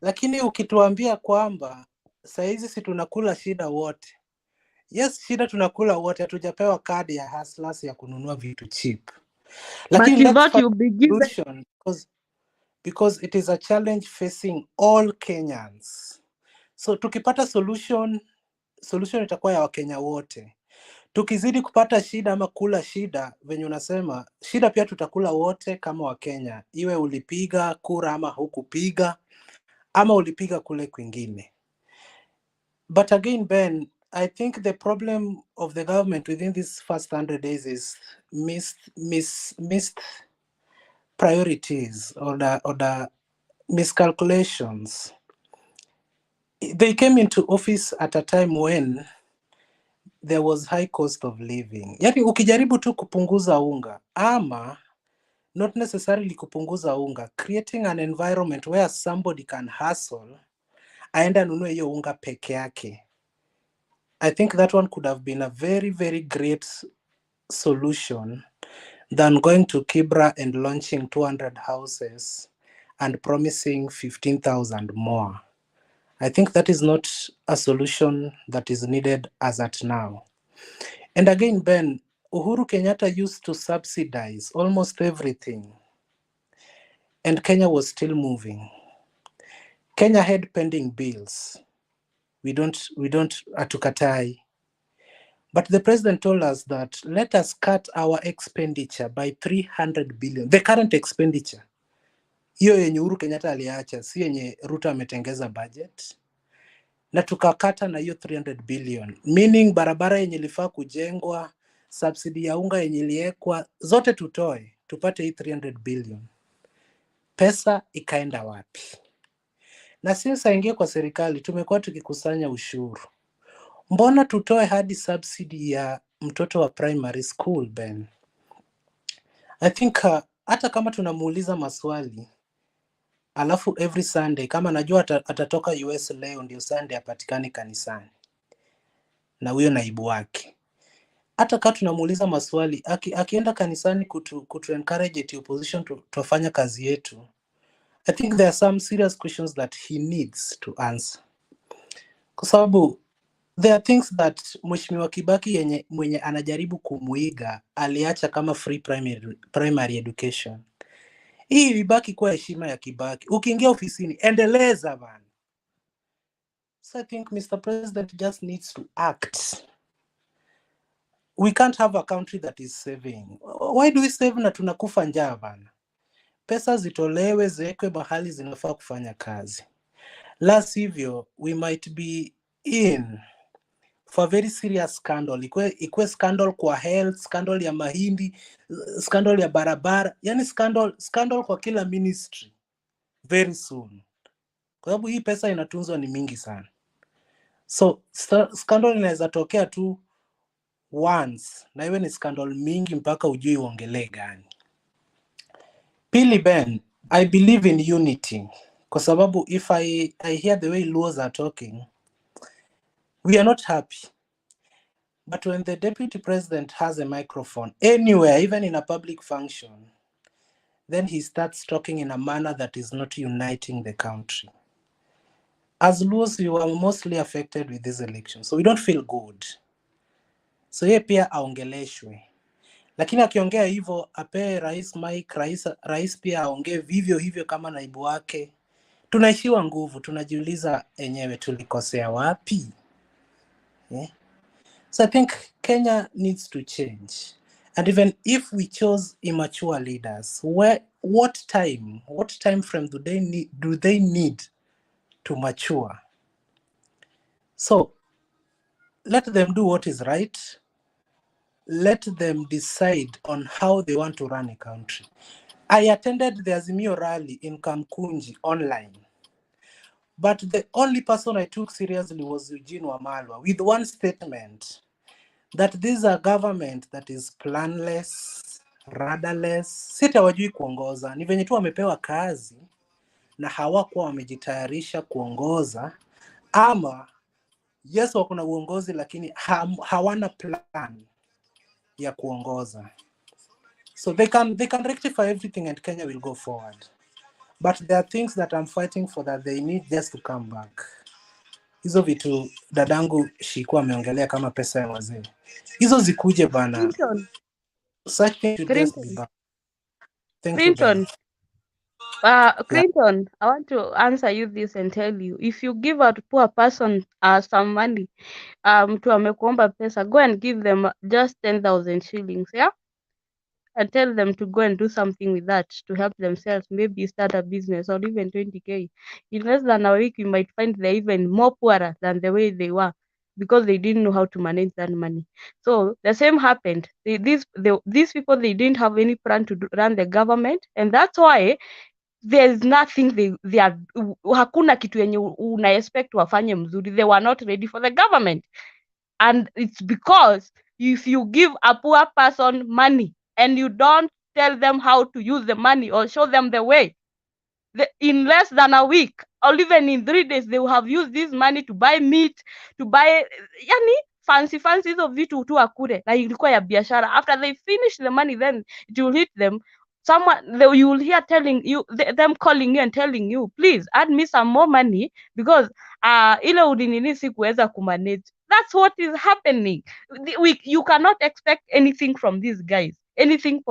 Lakini ukituambia kwamba saizi si tunakula shida wote. Yes, shida tunakula wote, hatujapewa kadi ya hustlers ya kununua vitu cheap. Lakini let's find a solution because it is a challenge facing all Kenyans. So tukipata solution itakuwa ya Wakenya wote. Tukizidi kupata shida ama kula shida, venye unasema, shida pia tutakula wote kama Wakenya. Iwe ulipiga kura ama hukupiga, ama ulipiga kule kwingine. But again, Ben, I think the problem of the government within these first 100 days is missed priorities or the miscalculations. They came into office at a time when there was high cost of living. Yani ukijaribu tu kupunguza unga, ama not necessarily kupunguza unga, creating an environment where somebody can hustle, aenda nunue hiyo unga peke yake. I think that one could have been a very, very great solution than going to Kibra and launching 200 houses and promising 15,000 more. I think that is not a solution that is needed as at now. And again, Ben, Uhuru Kenyatta used to subsidize almost everything, and Kenya was still moving. Kenya had pending bills. We don't atukatai. But the president told us that let us cut our expenditure by 300 billion. The current expenditure. Hiyo yenye Uhuru Kenyatta aliacha, si yenye Ruto ametengeza budget. Na tukakata na hiyo 300 billion. Meaning barabara yenye ilifaa kujengwa, subsidy ya unga yenye iliekwa, zote tutoe, tupate hii 300 billion. Pesa ikaenda wapi? Na sisi ingie kwa serikali, tumekuwa tukikusanya ushuru. Mbona tutoe hadi subsidy ya mtoto wa primary school, Ben? I think hata kama tunamuuliza maswali, alafu every Sunday, kama najua atatoka US leo ndio Sunday apatikane kanisani na huyo naibu wake. Hata kama tunamuuliza maswali, akienda kanisani kutu encourage the opposition tufanya kazi yetu, I think there are some serious questions that he needs to answer. Kwa sababu there are things that Mheshimiwa Kibaki mwenye anajaribu kumuiga aliacha kama free primary education. Hii ibaki kwa heshima ya Kibaki. Ukiingia ofisini, endeleza bana. So I think Mr. President just needs to act. We can't have a country that is saving. Why do we save na tunakufa njaa bana? Pesa zitolewe ziwekwe mahali zinafaa kufanya kazi. La sivyo, we might be in for a very serious scandal. Ikwe scandal kwa health, scandal ya mahindi, scandal ya barabara, yani scandal kwa kila ministry very soon. Kwa sababu hii pesa inatunzwa ni mingi sana. So scandal inaweza tokea tu once, na iwe ni scandal mingi mpaka ujui uongelee gani. Pili, Ben, I believe in unity. Kwa sababu if I hear the way Luos are talking, we are not happy. But when the deputy president has a microphone anywhere, even in a public function, then he starts talking in a manner that is not uniting the country. As Luos, you are mostly affected with this election, so we don't feel good. So yeye pia aongeleshwe, lakini akiongea hivyo ape rais Mike, rais pia aongee vivyo hivyo kama naibu wake, tunaishiwa nguvu, tunajiuliza enyewe tulikosea wapi? Yeah. So I think Kenya needs to change. And even if we chose immature leaders, what time frame do they need to mature? So let them do what is right. Let them decide on how they want to run a country. I attended the Azimio rally in Kamkunji online. But the only person I took seriously was Eugene Wamalwa with one statement that this is a government that is planless, rudderless, sita wajui kuongoza. Ni venye tu wamepewa kazi na hawakuwa wamejitayarisha kuongoza, ama yes wako na uongozi lakini hawana plan ya kuongoza. So they can rectify everything and Kenya will go forward. But there are things that I'm fighting for that they need just to come back. Hizo vitu dadangu Shikuwa ameongelea kama pesa ya wazee, hizo zikuje bana. Such things should just be back. Thank you, Clinton, Clinton, I want to answer you this and tell you, if you give a poor person some money, mtu amekuomba pesa, go and give them just 10,000 shillings, yeah? And tell them to go and do something with that to help themselves, maybe start a business or even 20K. In less than a week, you might find they're even more poorer than the way they were because they didn't know how to manage that money. So the same happened. These people, they didn't have any plan to run the government, and that's why there's nothing they are, hakuna kitu yenye una expect wafanye mzuri. They were not ready for the government. And it's because if you give a poor person money and you don't tell them how to use the money or show them the way, in less than a week or even in 3 days, they will have used this money to buy meat, to buy fancy hizo vitu tu akure na ilikuwa ya biashara. After they finish the money, then it will hit them. You will hear them calling you and telling you, please add me some more money because ile udinini sikuweza kumanage. That's what is happening. You cannot expect anything from these guys, anything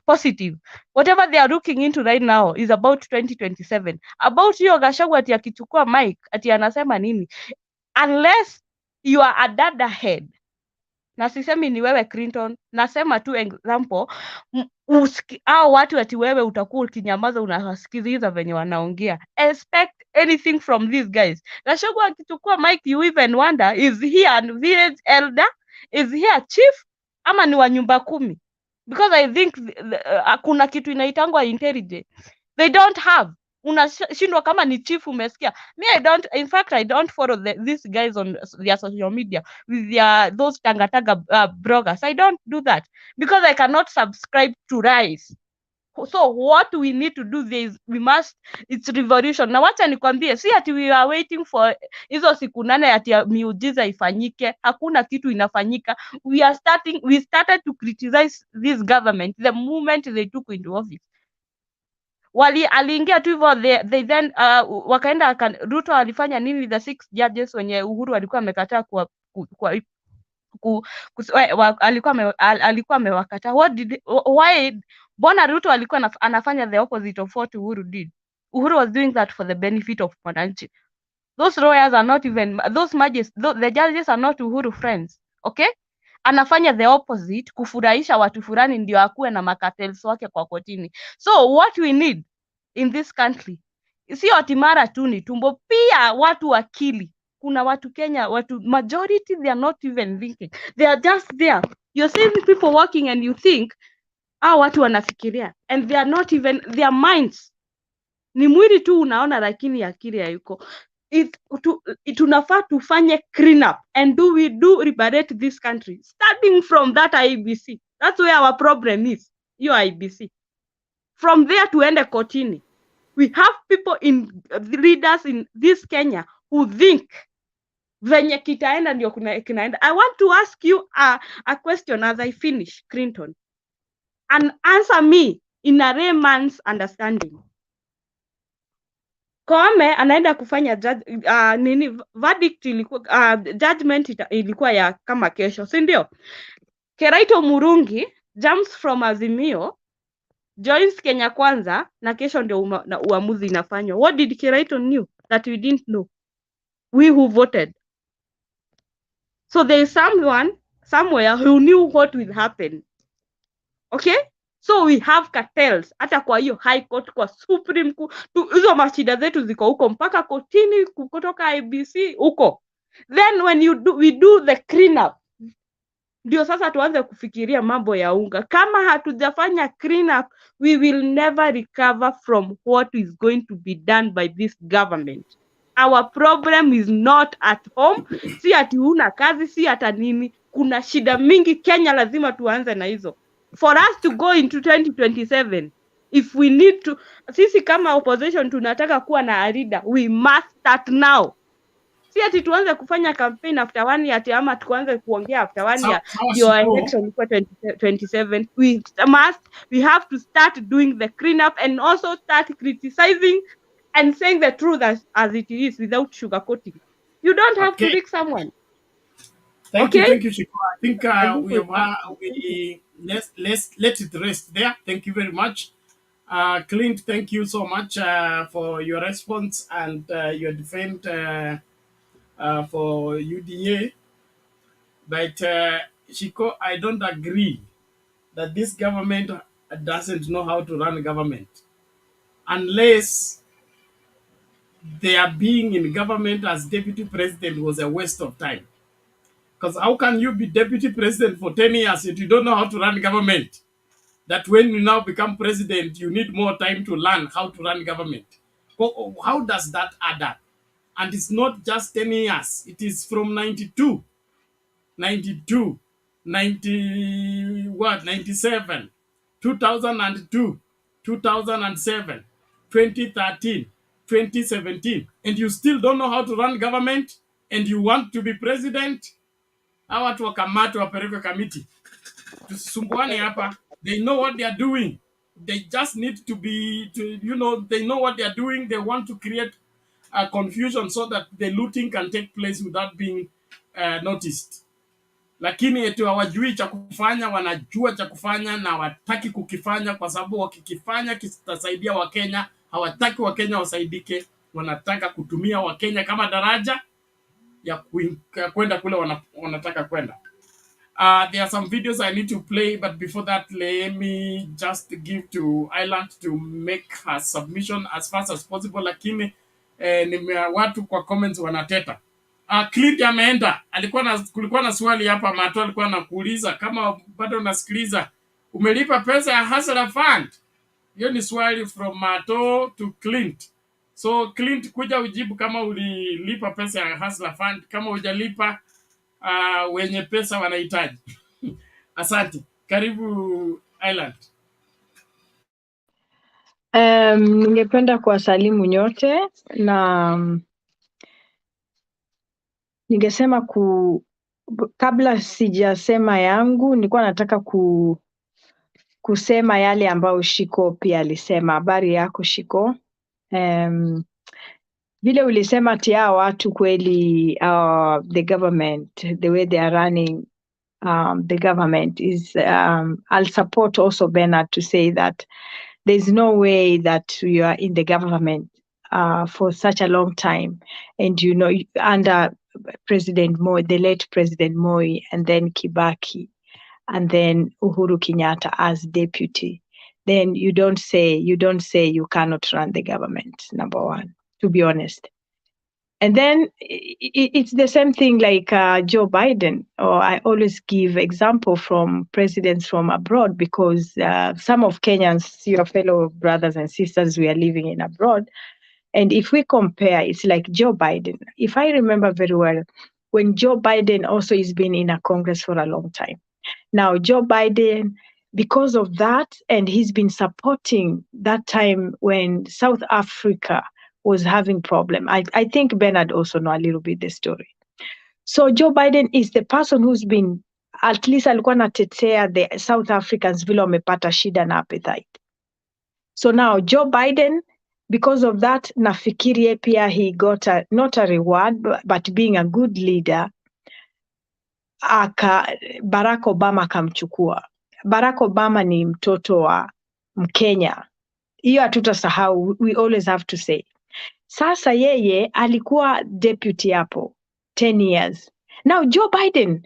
positive. Whatever they are looking into right now is about 2027. About hiyo Gachagua ati akichukua mic ati anasema nini? Unless you are a dada head. Na sisemi ni wewe Clinton, nasema tu example, hao watu ati wewe utakuwa ukinyamaza unasikiliza venye wanaongea. Expect anything from these guys. Gachagua akichukua mic, you even wonder, is he a village elder? Is he a chief? Ama ni wa nyumba 10? Because I think kuna kitu inaitangwa intelligence. They don't have. Unashindwa kama ni chief umesikia. Me, I don't follow these guys on their social media with those tanga bloggers. I don't do that because I cannot subscribe to Rise. So what we need to do is it's revolution. Na wacha nikwambie, si ati we are waiting for hizo siku 8 ati miujiza ifanyike. Hakuna kitu inafanyika. We started to criticize this government the moment they took into office. Aliingia tu hivyo, they then wakaenda Ruto alifanya nini with the 6 judges wenye Uhuru alikuwa amekataa alikuwa amewakataa. Why? Bona Ruto alikuwa anafanya the opposite of what Uhuru did. Uhuru was doing that for the benefit of wananchi. Those lawyers are not even, the judges are not Uhuru friends, okay? Anafanya the opposite kufurahisha watu fulani ndio akuwe na makatels wake kwa kotini. So what we need in this country, sio ati mara tu ni tumbo, pia watu akili. Kuna watu Kenya, majority, they are not even thinking. They are just there. You're seeing people working and you think, watu wanafikiria. And they are not even, their minds. Ni mwili tu unaona lakini akili hayuko. Tunafaa tufanye clean up and we liberate this country starting from that IBC. That's where our problem is. Your IBC. From there to end kotini. We have people leaders in this Kenya who think venye kitaenda ndio kinaenda. I want to ask you a question as I finish, Clinton, and answer me in a layman's understanding. Koome anaenda kufanya verdict ilikuwa judgment ilikuwa ya kama kesho, si ndio? Keraito Murungi jumps from Azimio, joins Kenya Kwanza, na kesho ndio uamuzi inafanywa. What did Keraito knew that we didn't know, we who voted? So there is someone somewhere who knew what will happen. Okay? So we have cartels hata kwa hiyo high court, kwa Supreme Court, hizo mashida zetu ziko huko mpaka kotini kutoka IBC huko. Then when we do the clean up, ndio sasa tuanze kufikiria mambo ya unga. Kama hatujafanya clean up, we will never recover from what is going to be done by this government. Our problem is not at home. Si ati huna kazi, si ata nini. Kuna shida mingi Kenya, lazima tuanze na hizo. For us to go into 2027, if we need to, sisi kama opposition tunataka kuwa na leader, we must start now. Si ati tuanze kufanya campaign after 1 year ati ama tuanze kuongea after 1 year your election for 2027. We have to start doing the clean up and also start criticizing and saying the truth as it is without sugarcoating. You don't have to pick someone. Thank you, Shiko. I think let's let it rest there. Thank you very much. Clint, thank you so much for your response and your defense for UDA. But Shiko, I don't agree that this government doesn't know how to run government unless their being in government as deputy president was a waste of time. Because how can you be deputy president for 10 years if you don't know how to run government? That when you now become president, you need more time to learn how to run government. How does that add up? And it's not just 10 years. It is from 92, 97, 2002, 2007, 2013, 2017. And you still don't know how to run government? And you want to be president? Hawa watu wakamatwa wapelekwe committee. Tusumbuane hapa. They know what they are doing. They just need to be, they know what they are doing. They want to create a confusion so that the looting can take place without being noticed. Lakini eti hawajui cha kufanya, wanajua cha kufanya na hawataki kukifanya kwa sababu wakikifanya kitasaidia Wakenya. Hawataki Wakenya wasaidike. Wanataka kutumia Wakenya kama daraja ya kwenda kule wanataka kwenda. There are some videos I need to play, but before that, let me just give to Island to make her submission as fast as possible. Lakini watu kwa comments wanateta. Clint ameenda. Kulikuwa na swali hapa, Mato alikuwa anakuuliza kama bado unasikiliza, umelipa pesa ya Hustler Fund? Hiyo ni swali from Mato to Clint. So Clint, kuja ujibu kama ulilipa pesa ya Hustler Fund. Kama hujalipa, wenye pesa wanahitaji. Asante. Karibu Island. Ningependa kuwasalimu nyote na ningesema kabla sijasema yangu, nilikuwa nataka kusema yale ambayo Shiko pia alisema. Habari yako Shiko? Vile ulisema ati hao watu kweli, the government, the way they are running the government is, I'll support also Bernard to say that there's no way that you are in the government for such a long time, and under President Moi, the late President Moi, and then Kibaki, and then Uhuru Kenyatta as deputy, then you don't say you cannot run the government, number one, to be honest. And then it's the same thing like Joe Biden, or I always give example from presidents from abroad, because some of Kenyans, your fellow brothers and sisters, we are living in abroad. And if we compare, it's like Joe Biden. If I remember very well, when Joe Biden also has been in a Congress for a long time. Now, Joe Biden, because of that, and he's been supporting that time when South Africa was having problem. I think Bernard also know a little bit the story. So Joe Biden is the person who's been, at least alikuwa anatetea the South Africans vile wamepata shida na appetite. So now Joe Biden, because of that, nafikiri pia he got not a reward, but being a good leader, Barack Obama akamchukua. Barack Obama ni mtoto wa Mkenya. Hiyo hatutasahau, we always have to say. Sasa yeye alikuwa deputy hapo 10 years. Now Joe Biden,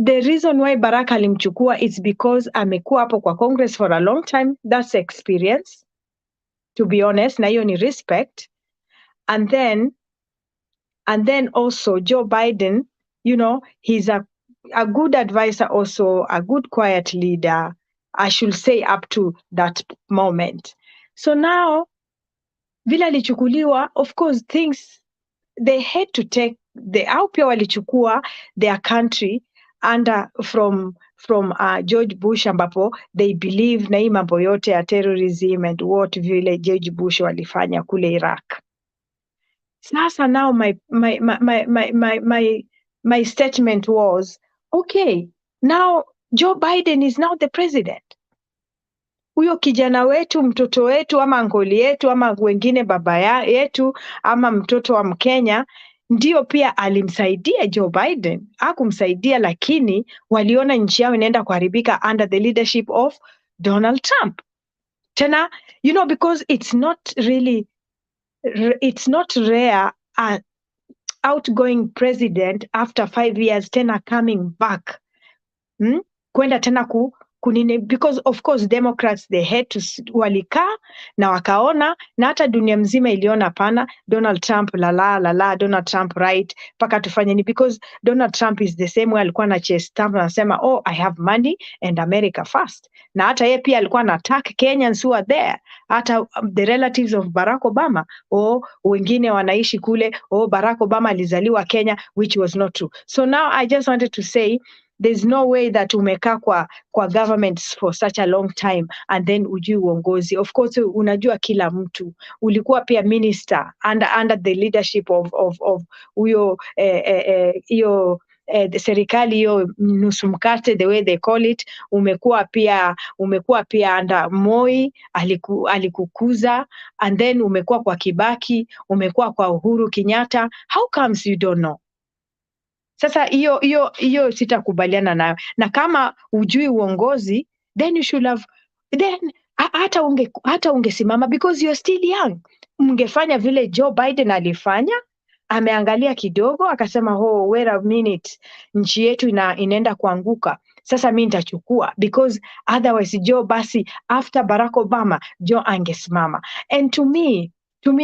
the reason why Barack alimchukua is because amekuwa hapo kwa Congress for a long time. That's experience, to be honest, na hiyo ni respect. And then also Joe Biden, you know, he's a good advisor, also a good quiet leader, I should say, up to that moment. So now vile alichukuliwa, of course things, they had to take au pia walichukua their country under from George Bush, ambapo they believe na hii mambo yote ya terrorism and what vile George Bush walifanya kule Iraq. Sasa now my statement was, okay, now Joe Biden is now the president. Huyo kijana wetu, mtoto wetu, ama angoli yetu, ama wengine baba yetu, ama mtoto wa Mkenya, ndio pia alimsaidia Joe Biden. Hakumsaidia, lakini waliona nchi yao inaenda kuharibika under the leadership of Donald Trump. Tena, you know, because it's not rare outgoing president after 5 years tena coming back. Kwenda tena kunini, because of course Democrats, they had to, walikaa na wakaona, na hata dunia mzima iliona pana Donald Trump la Donald Trump right, paka tufanye ni, because Donald Trump is the same way alikuwa na chase Trump, anasema oh I have money and America first, na hata yeye pia alikuwa na attack Kenyans who are there, hata the relatives of Barack Obama, wengine wanaishi kule, Barack Obama alizaliwa Kenya, which was not true. So now I just wanted to say, there's no way that umekaa kwa governments for such a long time and then ujui uongozi. Of course unajua kila mtu. Ulikuwa pia minister under the leadership of huyo the serikali hiyo nusu mkate, the way they call it. Umekuwa pia under Moi, alikukuza, and then umekuwa kwa Kibaki, umekuwa kwa Uhuru Kenyatta. How comes you don't know? Sasa hiyo sitakubaliana nayo. Na kama ujui uongozi, then you should have, then hata ungesimama, because you're still young. Mngefanya vile Joe Biden alifanya, ameangalia kidogo akasema wait a minute, nchi yetu inaenda kuanguka. Sasa mimi nitachukua, because otherwise Joe, basi after Barack Obama Joe angesimama. And to me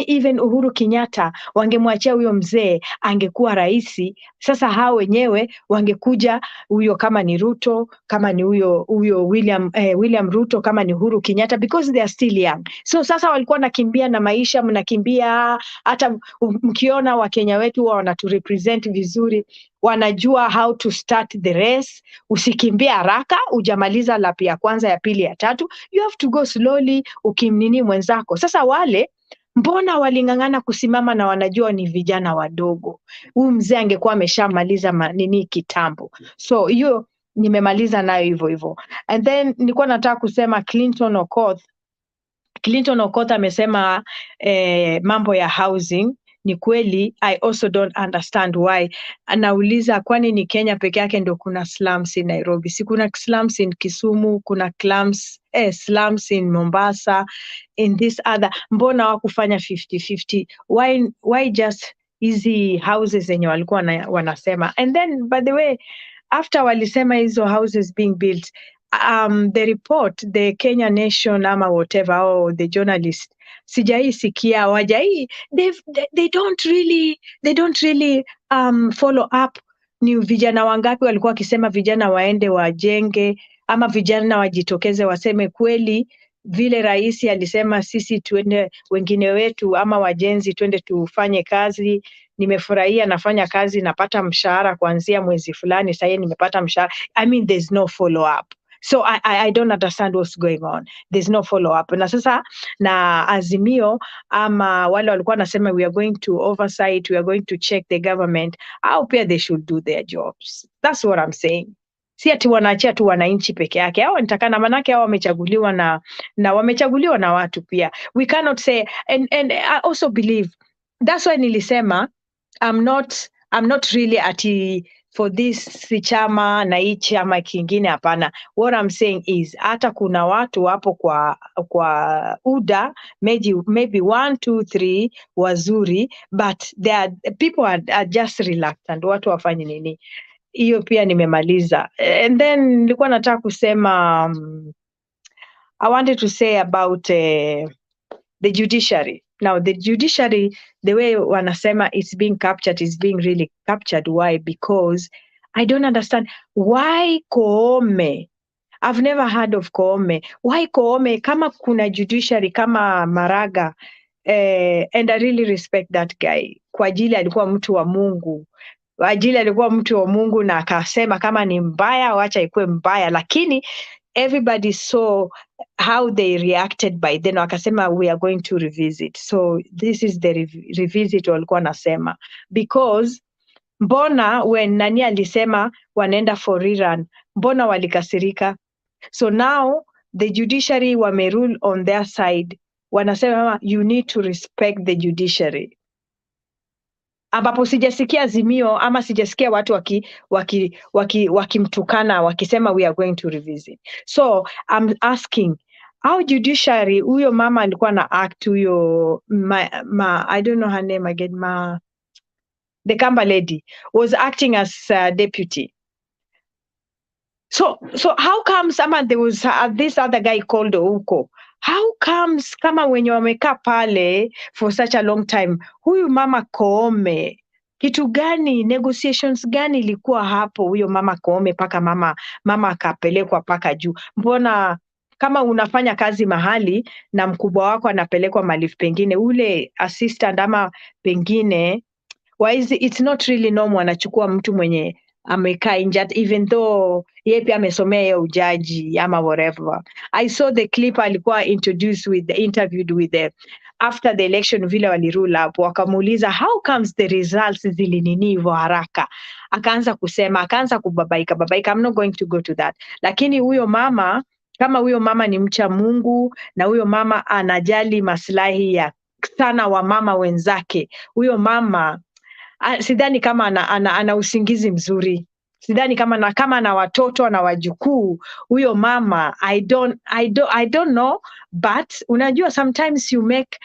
even Uhuru Kenyatta wangemwachia huyo mzee, angekuwa raisi. Sasa hao wenyewe wangekuja, huyo kama ni Ruto, kama ni huyo William Ruto, kama ni Uhuru Kenyatta, because they are still young. So sasa walikuwa nakimbia na maisha, mnakimbia. Hata mkiona Wakenya wetu wanatu represent vizuri, wanajua how to start the race. Usikimbia haraka, ujamaliza lapi ya kwanza, ya pili, ya tatu. You have to go slowly, ukimnini mwenzako. Sasa wale mbona walingangana kusimama, na wanajua ni vijana wadogo. Huyu mzee angekuwa ameshamaliza kitambo. So hiyo nimemaliza nayo hivyo. And then nilikuwa nataka kusema Clinton Okoth amesema mambo ya housing. Ni kweli, I also don't understand why. Anauliza kwani ni Kenya peke yake ndio kuna slums in Nairobi? Si kuna slums in Kisumu, kuna slums in Mombasa, in this other. Mbona wakufanya 50-50? Why just easy houses zenye walikuwa wanasema? And then by the way, after walisema hizo houses being built, the report, the Kenya Nation ama whatever, or the journalist, sijaisikia wajai, they don't really follow up. Ni vijana wangapi walikuwa wakisema vijana waende wajenge, ama vijana wajitokeze waseme kweli vile rais alisema sisi tuende, wengine wetu ama wajenzi tuende tufanye kazi. Nimefurahia, nafanya kazi, napata mshahara kuanzia mwezi fulani, sasa nimepata mshahara. I mean, there's no follow up. So I don't understand what's going on. There's no follow up. Na sasa na Azimio ama wale walikuwa nasema we are going to oversight, we are going to check the government. Au pia they should do their jobs. That's what I'm saying. Si ati wanaachia tu wananchi peke yake. Hao nitakana manake hao wamechaguliwa na wamechaguliwa na watu pia. We cannot say and I also believe that's why nilisema I'm not really ati for this chama na hii chama kingine hapana. What I'm saying is hata kuna watu wapo kwa UDA maybe 1 2 3 wazuri, but people are just reluctant. Watu wafanye nini? Hiyo pia nimemaliza. And then nilikuwa nataka kusema I wanted to say about the judiciary. Now the judiciary, the way wanasema it's being captured, is being really captured. Why? Because I don't understand why Koome. I've never heard of Koome. Why Koome? Kama kuna judiciary kama Maraga, and I really respect that guy. Kwa ajili alikuwa mtu wa Mungu. Kwa ajili alikuwa mtu wa Mungu na akasema kama ni mbaya wacha ikuwe mbaya, lakini everybody saw how they reacted by then. Wakasema we are going to revisit. So this is the revisit walikuwa nasema. Because mbona when nani alisema wanaenda for rerun, mbona walikasirika? So now the judiciary wamerule on their side. Wanasema you need to respect the judiciary. Ambapo sijasikia Azimio ama sijasikia watu wakimtukana wakisema we are going to revisit. So I'm asking how judiciary, huyo mama alikuwa na act, huyo I don't know her name again, the Kamba lady was acting as deputy. So how comes there was this other guy called Ouko? How comes kama wenye wamekaa pale for such a long time, huyu mama Koome, kitu gani, negotiations gani ilikuwa hapo huyo mama Koome paka mama akapelekwa paka juu? Mbona kama unafanya kazi mahali na mkubwa wako anapelekwa mahali pengine, ule assistant ama pengine, why is it's not really normal anachukua mtu mwenye amekaa nje, even though yeye pia amesomea hiyo ujaji ama whatever. I saw the clip alikuwa interviewed with the after the election vile walirule up, wakamuuliza how comes the results zilinini hivyo haraka, akaanza kubabaika. I'm not going to go to that, lakini huyo mama, kama huyo mama ni mcha Mungu na huyo mama anajali maslahi ya sana wa mama wenzake, huyo mama sidhani kama ana usingizi mzuri. Sidhani kama ana watoto na wajukuu. Huyo mama I don't know, but unajua sometimes you make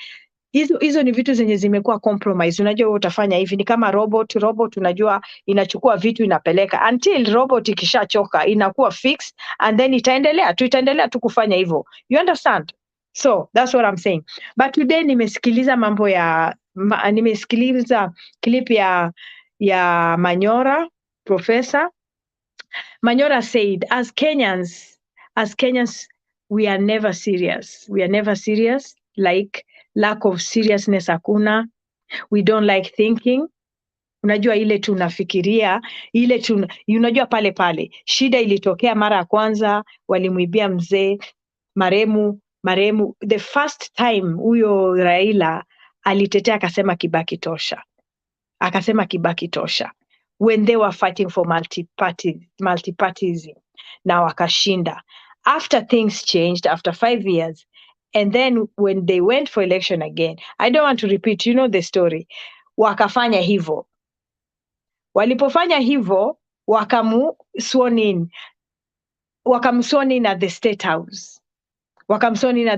hizo ni vitu zenye zimekuwa compromise. Unajua wewe utafanya hivi, ni kama robot unajua inachukua vitu inapeleka until robot ikishachoka inakuwa fixed and then itaendelea tu kufanya hivyo. You understand? So that's what I'm saying. But today nimesikiliza clip ya Manyora, Professor Manyora said, as Kenyans, we are never serious. We are never serious. Like lack of seriousness hakuna. We don't like thinking. Unajua ile tunafikiria, unajua pale. Shida ilitokea mara ya kwanza, walimuibia mzee, maremu. The first time huyo Raila alitetea akasema Kibaki tosha. When they were fighting for multipartyism, na wakashinda. After things changed, after 5 years, and then when they went for election again, I don't want to repeat, you know the story, wakafanya hivyo. Walipofanya hivyo, wakamsworn in at the State House. Wakamsoni na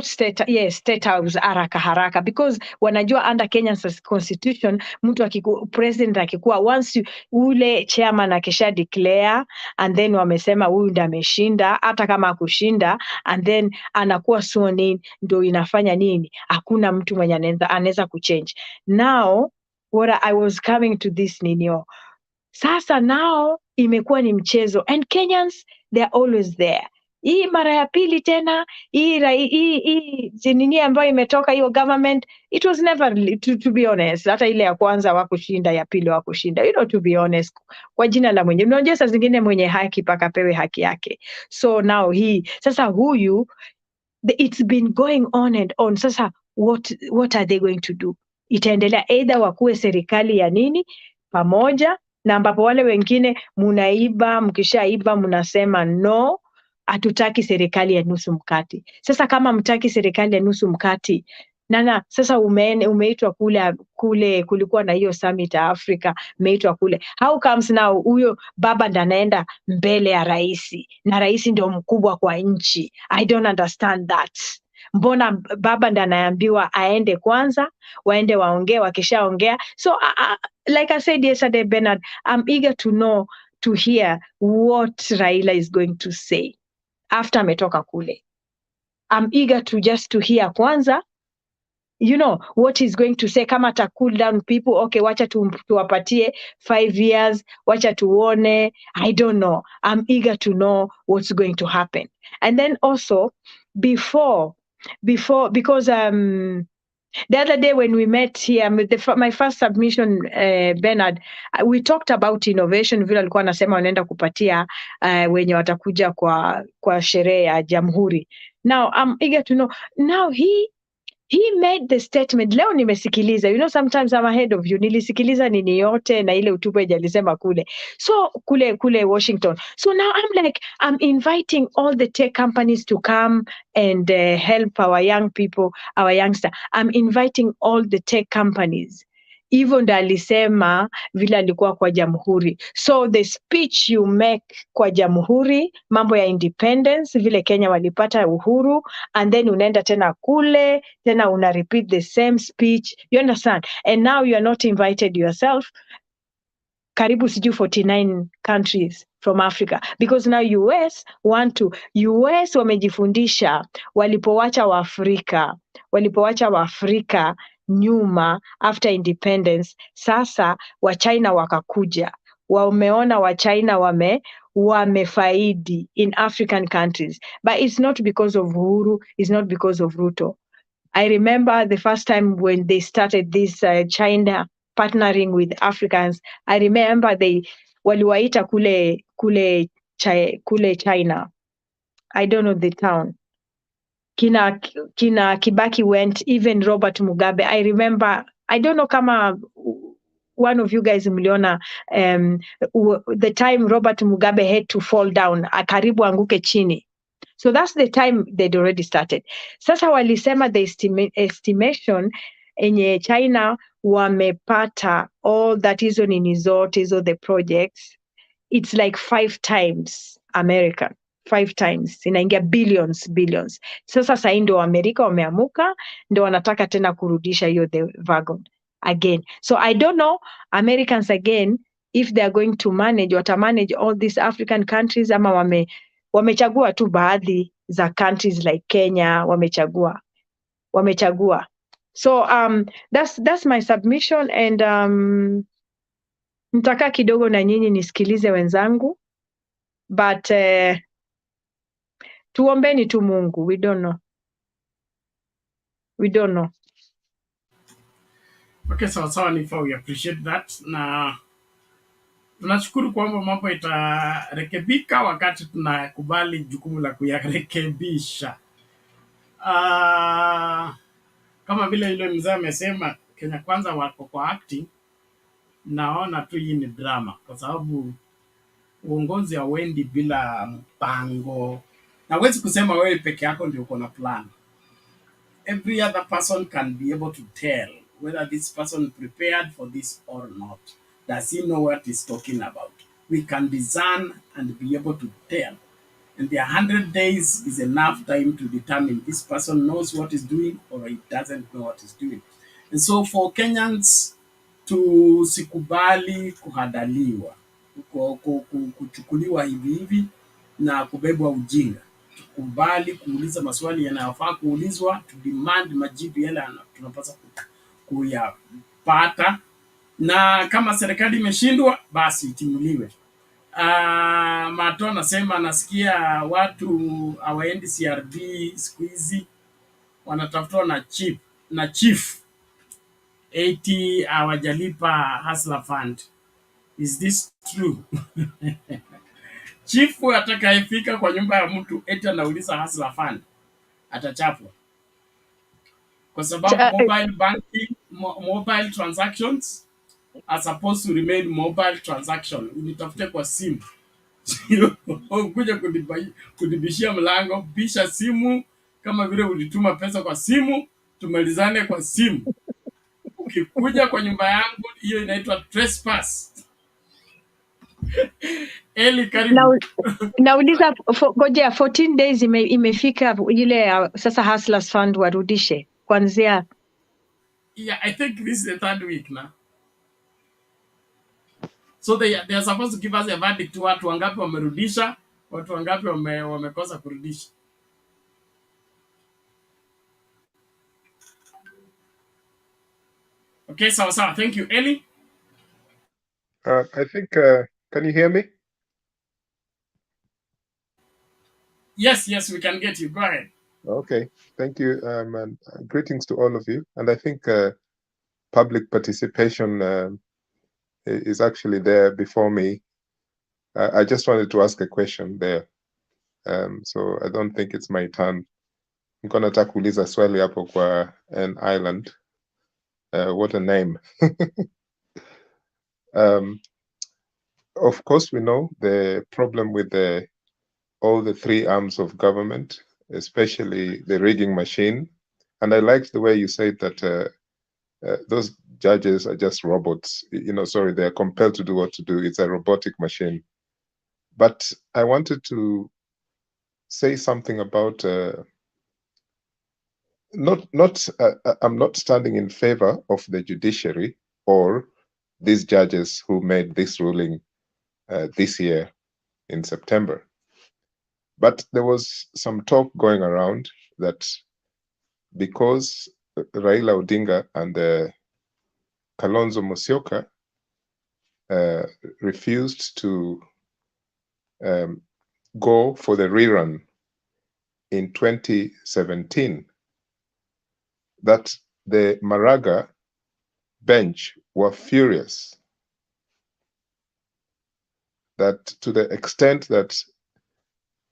State House haraka because wanajua under Kenya's constitution mtu president akikuwa once ule chairman akisha declare and then wamesema huyu ndiye ameshinda, hata kama akushinda and then anakuwa sworn in, ndio inafanya nini, hakuna mtu mwenye anaweza kuchange. Now what I was coming to this ninio, sasa now imekuwa ni mchezo and Kenyans they are always there. Hii mara ya pili tena hii nini ambayo imetoka hiyo government, it was never to be honest. Hata ile ya kwanza wakushinda, ya pili wakushinda, to be honest, kwa jina la mwenye, unajua saa zingine mwenye haki paka pewe haki yake. So now sasa huyu, it's been going on and on. Sasa what are they going to do? Itaendelea either wakuwe serikali ya nini pamoja, na ambapo wale wengine munaiba, mkishaiba mnasema no, hatutaki serikali ya nusu mkati. Sasa kama mtaki serikali ya nusu mkati, sasa umeitwa kule kulikuwa na hiyo summit ya Afrika, umeitwa kule. How comes now huyo baba ndo anaenda mbele ya rais, na rais ndio mkubwa kwa nchi? I don't understand that. Mbona baba ndo anaambiwa aende kwanza, waende waongee, wakishaongea. So like I said yesterday, Bernard, I'm eager to hear what Raila is going to say after ametoka kule. I'm eager to hear kwanza, what he's going to say, kama ta cool down people. Okay, wacha tuwapatie 5 years, wacha tuone. I don't know. I'm eager to know what's going to happen. And then also, because the other day when we met here, my first submission, Bernard, we talked about innovation. Vile alikuwa anasema wanaenda kupatia wenye watakuja kwa sherehe ya Jamhuri. Now I'm eager to know. Now he made the statement. Leo nimesikiliza, sometimes I'm ahead of you. Nilisikiliza nini yote na ile utupe alisema kule. So kule Washington. So now I'm inviting all the tech companies to come and help our young people, our youngster. I'm inviting all the tech companies. Hivyo ndo alisema vile alikuwa kwa Jamhuri. So the speech you make kwa Jamhuri, mambo ya independence, vile Kenya walipata uhuru, and then unaenda tena kule, tena una repeat the same speech. You understand? And now you are not invited yourself. Karibu siju 49 countries from Africa, because now US wamejifundisha walipowacha Waafrika nyuma after independence. Sasa Wachina wakakuja, wameona Wachina wamefaidi in African countries, but it's not because of Uhuru, it's not because of Ruto. I remember the first time when they started this China partnering with Africans. I remember waliwaita kule China. I don't know the town. Kina Kibaki went, even Robert Mugabe. I remember, I don't know kama one of you guys mliona the time Robert Mugabe had to fall down, karibu anguke chini. So that's the time they'd already started. Sasa walisema the estimation enye China wamepata all that hizo nini zote hizo the projects, it's like 5 times American. 5 times, inaingia billions. Sasa sasa ndio Amerika wameamuka, ndio wanataka tena kurudisha hiyo the wagon again. So I don't know Americans again if they are going to manage all these African countries, ama wamechagua tu baadhi za countries like Kenya, wamechagua. So that's my submission, and nitaka kidogo na nyinyi nisikilize wenzangu, but tuombeni tu Mungu. We don't know. Okay, sawa Nifa, we appreciate that. Na tunashukuru kwamba mambo itarekebika wakati tunakubali jukumu la kuyarekebisha. Kama vile yule mzee amesema, Kenya Kwanza wako kwa acting, naona tu hii ni drama, kwa sababu uongozi hauendi bila mpango. Na huwezi kusema wewe peke yako ndio uko na plan. Every other person can be able to tell whether this person prepared for this or not. Does he know what he's talking about? We can discern and be able to tell. And the 100 days is enough time to determine this person knows what he's doing or he doesn't know what he's doing. And so for Kenyans, tusikubali kuhadaliwa, kuchukuliwa hivi na kubebwa ujinga. Tukubali kuuliza maswali yanayofaa kuulizwa, to demand majibu yale tunapaswa kuyapata, na kama serikali imeshindwa basi itimuliwe. Mato anasema nasikia watu hawaendi CRB siku hizi, wanatafutwa na chief 80 hawajalipa hustler fund. Is this true? Chief atakayefika kwa nyumba ya mtu eti anauliza hustler fund atachapwa, kwa sababu mobile banking, mobile transactions are supposed to remain mobile transaction. Unitafute kwa simu. Kuja kunibishia mlango, bisha simu kama vile ulituma pesa kwa simu, tumalizane kwa simu. Ukikuja kwa nyumba yangu, hiyo inaitwa trespass. Eli, karibu. Nauliza ngoja 14 days imefika ile sasa hustlers fund warudishe kuanzia. Yeah, I think this is the 3rd week now. So they are supposed to give us a verdict, watu wangapi wamerudisha, watu wangapi wamekosa kurudisha. Okay, sawa. Thank you. Eli? I think, can you hear me? Yes, we can get you. Go ahead. Okay, thank you, and greetings to all of you. And I think public participation is actually there before me. I just wanted to ask a question there. So I don't think it's my turn. Niko nataka kuuliza swali hapo kwa an island. What a name. Of course, we know the problem with all the 3 arms of government, especially the rigging machine. And I liked the way you said that those judges are just robots. They're compelled to do what to do. It's a robotic machine. But I wanted to say something about I'm not standing in favor of the judiciary or these judges who made this ruling this year in September. But there was some talk going around that because Raila Odinga and Kalonzo Musyoka refused to go for the rerun in 2017, that the Maraga bench were furious, that to the extent that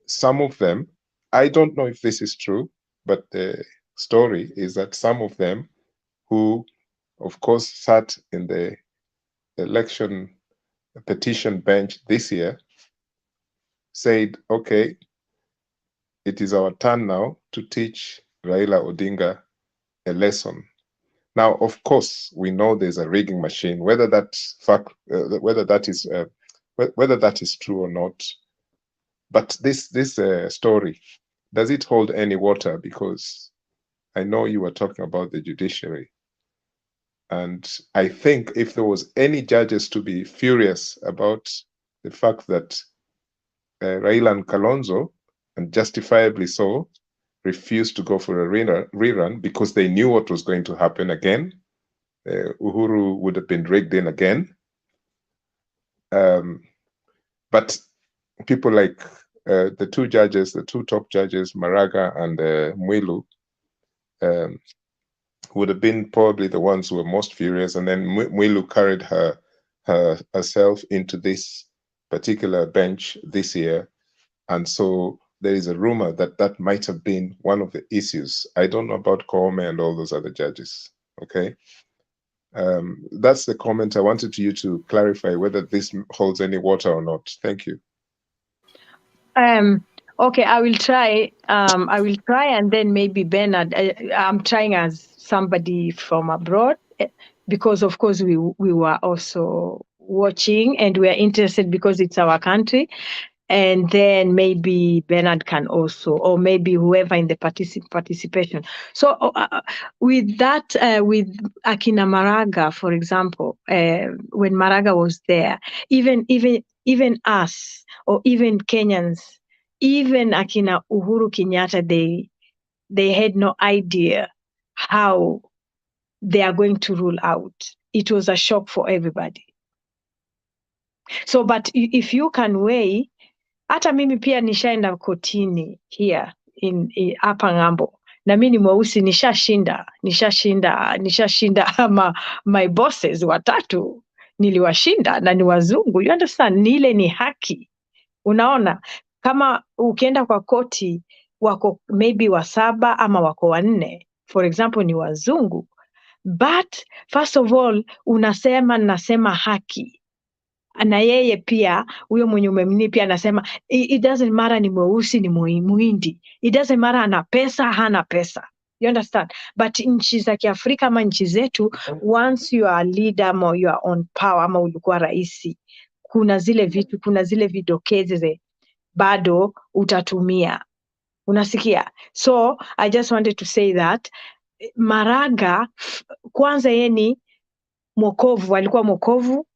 some of them, I don't know if this is true, but the story is that some of them who, of course, sat in the election petition bench this year said, okay, it is our turn now to teach Raila Odinga a lesson. Now, of course, we know there's a rigging machine. Whether that's whether that is true or not, but this story, does it hold any water? Because I know you were talking about the judiciary, and I think if there was any judges to be furious about the fact that Raila and Kalonzo, and justifiably so, refused to go for a rerun because they knew what was going to happen again. Uhuru would have been rigged in again. But people like the 2 judges, the 2 top judges, Maraga and Mwilu, would have been probably the ones who were most furious. And then Mwilu carried herself into this particular bench this year. And so there is a rumor that that might have been one of the issues. I don't know about Koome and all those other judges. Okay. That's the comment. I wanted you to clarify whether this holds any water or not. Thank you. Okay, I will try. And then maybe Bernard. I'm trying as somebody from abroad, because of course we were also watching and we are interested because it's our country. And then maybe Bernard can also, or maybe whoever in the participation. So with that, with Akina Maraga, for example, when Maraga was there, even us, or even Kenyans, even Akina Uhuru Kenyatta, they had no idea how they are going to rule out. It was a shock for everybody. So but if you can weigh, hata mimi pia nishaenda kotini here in hapa ng'ambo, na mimi ni mweusi, nishashinda ama my bosses watatu niliwashinda na ni wazungu. You understand? Nile ni haki. Unaona, kama ukienda kwa koti wako maybe 7 ama wako 4, for example, ni wazungu, but first of all nasema haki, na yeye pia huyo mwenye umemni pia anasema it doesn't matter ni mweusi ni muhindi, it doesn't matter ana pesa hana pesa. You understand? But nchi za Kiafrika ama nchi zetu, once you are a leader ama you are on power ama ulikuwa raisi, kuna zile vitu, kuna zile vidokezi bado utatumia. Unasikia? So I just wanted to say that Maraga kwanza yeye ni mwokovu, alikuwa mwokovu,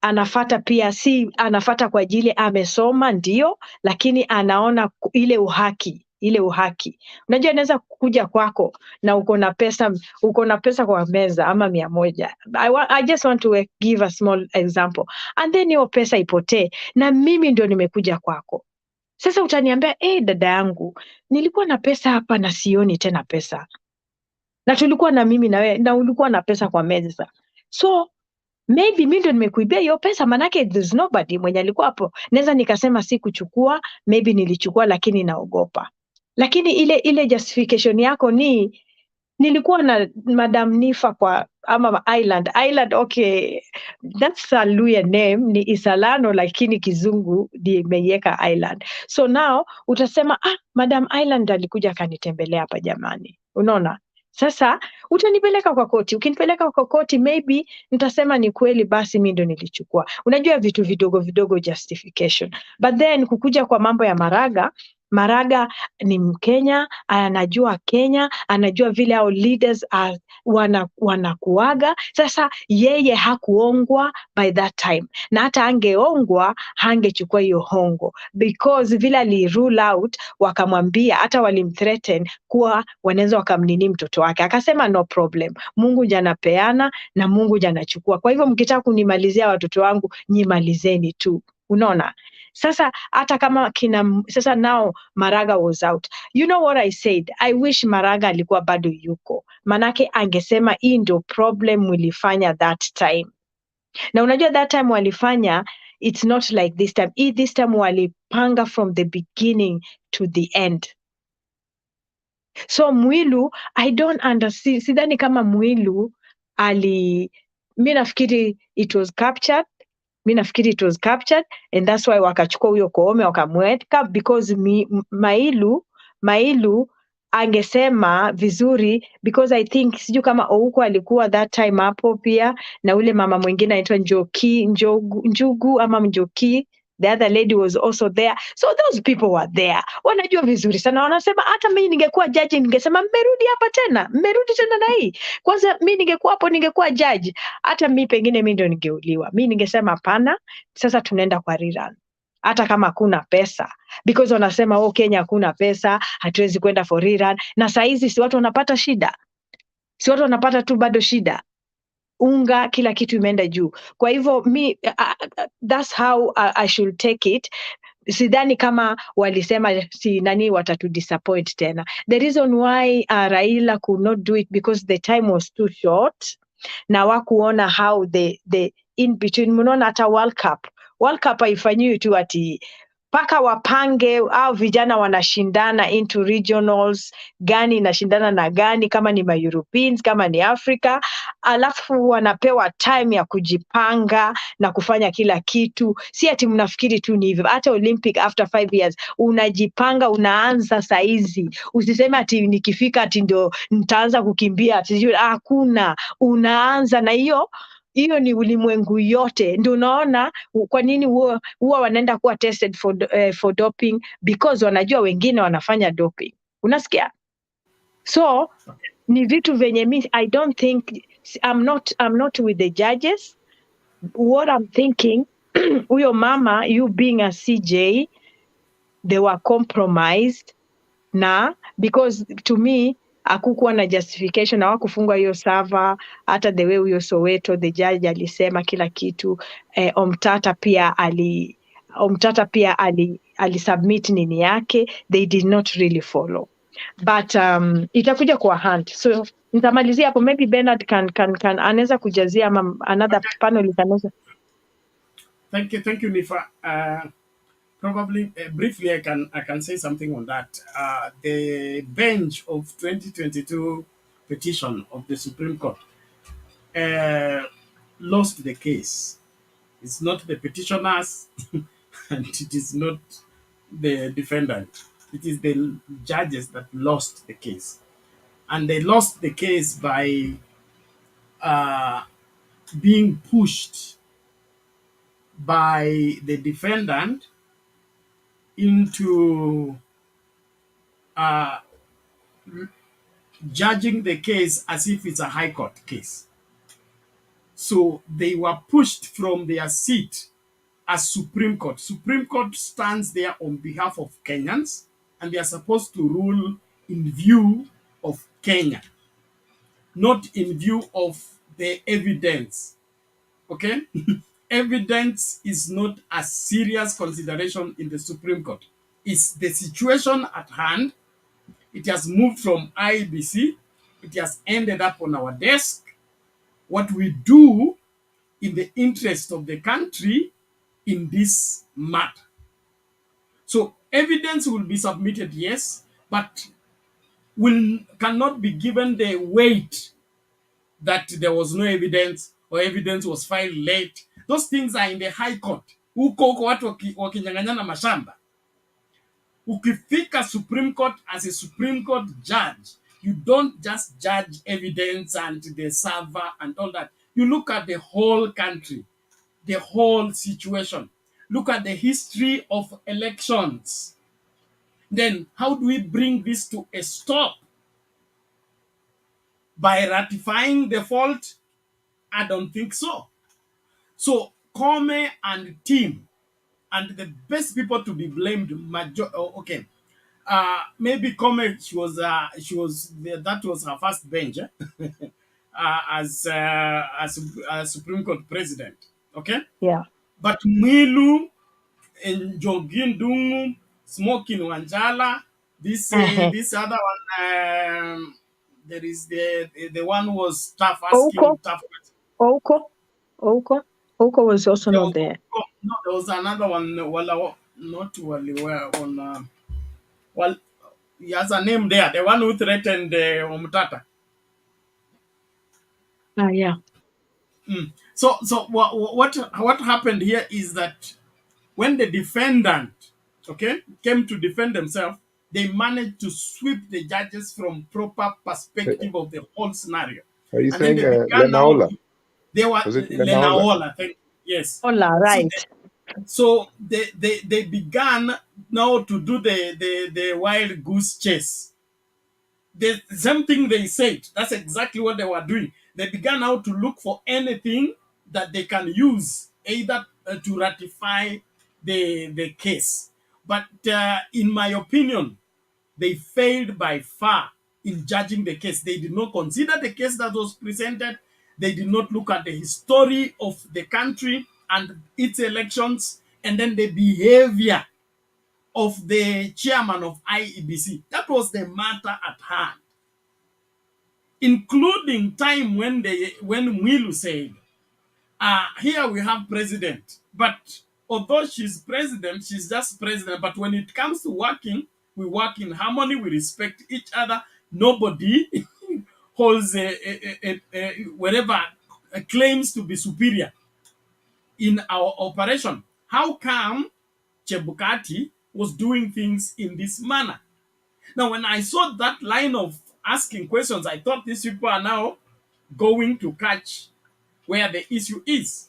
anafata pia, si anafata kwa ajili amesoma ndio, lakini anaona ile uhaki. Unajua naweza kuja kwako na uko na pesa kwa meza ama 100. I just want to give a small example, and then hiyo pesa ipotee na mimi ndio nimekuja kwako. Sasa utaniambia dada yangu, nilikuwa na pesa hapa na sioni tena pesa, na tulikuwa na mimi na wewe na ulikuwa na pesa kwa meza, so maybe mimi ndio nimekuibia hiyo pesa, manake there's nobody mwenye alikuwa hapo. Naweza nikasema si kuchukua, maybe nilichukua lakini naogopa. Lakini ile justification yako ni nilikuwa na Madam Nifa kwa ama Island, okay, that's a Luya name, ni Isalano lakini kizungu nimeiweka Island. So now utasema Madam Island alikuja kanitembelea hapa jamani. Unaona? Sasa utanipeleka kwa koti. Ukinipeleka kwa koti, maybe nitasema ni kweli, basi mimi ndo nilichukua. Unajua vitu vidogo justification. But then kukuja kwa mambo ya Maraga ni Mkenya, anajua Kenya, anajua vile hao leaders wanakuaga. Sasa yeye hakuongwa by that time, na hata angeongwa hangechukua hiyo hongo, because vile ali rule out, wakamwambia, hata walimthreaten kuwa wanaweza wakamnini mtoto wake, akasema no problem, Mungu ndiye anapeana na Mungu ndiye anachukua. Kwa hivyo mkitaka kunimalizia watoto wangu, nyimalizeni tu. Unaona? Sasa hata kama sasa now Maraga was out. You know what I said? I wish Maraga alikuwa bado yuko. Manake angesema hii ndio problem ulifanya that time. Na unajua that time walifanya, it's not like this time. This time walipanga from the beginning to the end. So Mwilu, I don't understand. Sidhani kama Mwilu mimi nafikiri it was captured. And that's why wakachukua huyo Koome wakamweka, because Mailu angesema vizuri, because I think siju kama Ouko alikuwa that time hapo pia, na ule mama mwingine anaitwa Njugu ama Njoki, the other lady was also there. So those people were there. Wanajua vizuri sana. Wanasema hata mimi ningekuwa judge ningesema mmerudi tena na hii. Kwanza mimi ningekuwa hapo, ningekuwa judge, hata mimi pengine mimi ndio ningeuliwa. Mimi ningesema hapana, sasa tunaenda kwa rerun. Hata kama hakuna pesa, because wanasema Kenya hakuna pesa, hatuwezi kwenda for rerun. Na saa hizi si watu wanapata shida. Si watu wanapata tu bado shida. Unga, kila kitu imeenda juu. Kwa hivyo that's how I should take it. Sidhani kama walisema si nani watatu disappoint tena. The reason why Raila could not do it because the time was too short. Na wakuona how the in between, mnaona hata World Cup haifanyiwi tu ati paka wapange au vijana wanashindana into regionals, gani inashindana na gani, kama ni ma-Europeans, kama ni Africa, alafu wanapewa time ya kujipanga na kufanya kila kitu. Si ati mnafikiri tu ni hivyo. Hata Olympic after 5 years unajipanga, unaanza saizi. Usiseme ati nikifika ati ndio nitaanza kukimbia ati hakuna, unaanza. Na hiyo ni ulimwengu yote. Ndio unaona kwa nini huwa wanaenda kuwa tested for doping, because wanajua wengine wanafanya doping. Unasikia? So ni vitu venye mimi I don't think, I'm not with the judges. What I'm thinking, huyo mama, you being a CJ, they were compromised, because to me hakukuwa na justification, hawakufungwa hiyo server. Hata the way huyo Soweto the judge alisema kila kitu. Omtata pia alisubmit nini yake, they did not really follow, but itakuja kwa hand. So nitamalizia hapo, maybe Bernard can anaweza kujazia ama another panel kanaweza. Thank you, Nifa. Probably briefly, I can say something on that. The bench of 2022 petition of the Supreme Court lost the case. It's not the petitioners, and it is not the defendant. It is the judges that lost the case, and they lost the case by being pushed by the defendant into judging the case as if it's a high court case. So they were pushed from their seat as Supreme Court. Supreme Court stands there on behalf of Kenyans, and they are supposed to rule in view of Kenya, not in view of the evidence. Okay? Evidence is not a serious consideration in the Supreme Court. It's the situation at hand. It has moved from IEBC. It has ended up on our desk. What we do in the interest of the country in this matter. So evidence will be submitted, yes, but cannot be given the weight that there was no evidence or evidence was filed late. Those things are in the High Court. Huko watu wakinyang'anyana mashamba. Ukifika Supreme Court as a Supreme Court judge, you don't just judge evidence and the server and all that. You look at the whole country, the whole situation. Look at the history of elections. Then how do we bring this to a stop? By ratifying the fault? I don't think so. So Kome and team, and the best people to be blamed, okay. Maybe Kome, that was her first bench as Supreme Court president. Okay. Yeah. But Mwilu, Njogin Dungu, Smoking Wanjala, this other one, there is the one who was tough, asking tough questions. Oko was also not there. No, there was another one. Not Wali. Well, he has a name there. The one who threatened Omtata. Yeah. So what happened here is that when the defendant, okay, came to defend themselves, they managed to sweep the judges from proper perspective of the whole scenario. Are you And saying then they began Lenaola? They were Lenaola, I think. Yes. Ola, right. So they began now to do the wild goose chase. The same thing they said, that's exactly what they were doing. They began now to look for anything that they can use, either to ratify the case. But in my opinion, they failed by far in judging the case. They did not consider the case that was presented. They did not look at the history of the country and its elections, and then the behavior of the chairman of IEBC. That was the matter at hand, including time when Mwilu said, here we have president, but although she's president, she's just president. But when it comes to working, we work in harmony, we respect each other. Nobody holds whatever claims to be superior in our operation. How come Chebukati was doing things in this manner? Now, when I saw that line of asking questions, I thought these people are now going to catch where the issue is.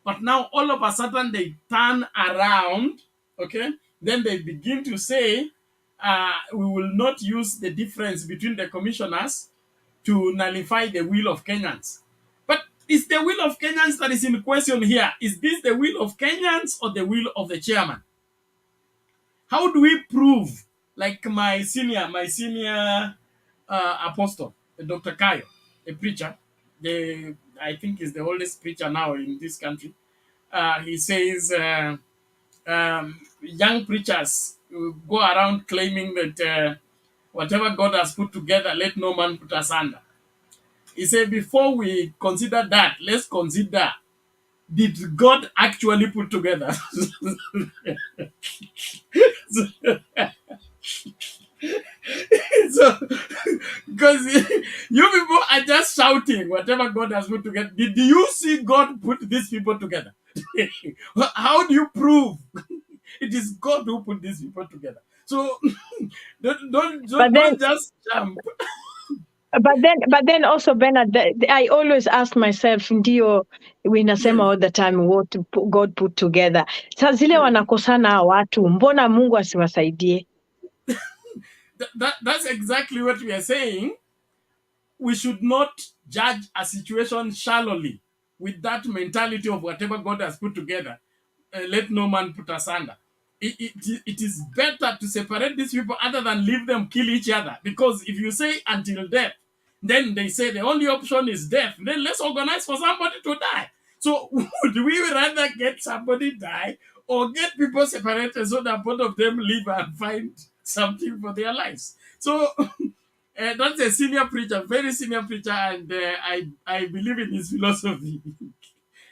But now all of a sudden they turn around, okay? Then they begin to say, we will not use the difference between the commissioners to nullify the will of Kenyans. But it's the will of Kenyans that is in question here. Is this the will of Kenyans or the will of the chairman? How do we prove, like my senior apostle, Dr. Kayo, a preacher, I think is the oldest preacher now in this country. He says young preachers go around claiming that whatever God has put together, let no man put asunder. He said, before we consider that, let's consider, did God actually put together? So, because you people are just shouting whatever God has put together. Did you see God put these people together? How do you prove it is God who put these people together? So But then, don't just jump. but then also Bernard, I always ask myself, ndio winasema all the time what God put together. Saa zile wanakosana hawa watu, mbona Mungu asiwasaidie? That's exactly what we are saying. We should not judge a situation shallowly with that mentality of whatever God has put together. Let no man put asunder. It is better to separate these people other than leave them kill each other. Because if you say until death, then they say the only option is death. Then let's organize for somebody to die. So would we rather get somebody die or get people separated so that both of them live and find something for their lives? So that's a senior preacher, very senior preacher, and I believe in his philosophy.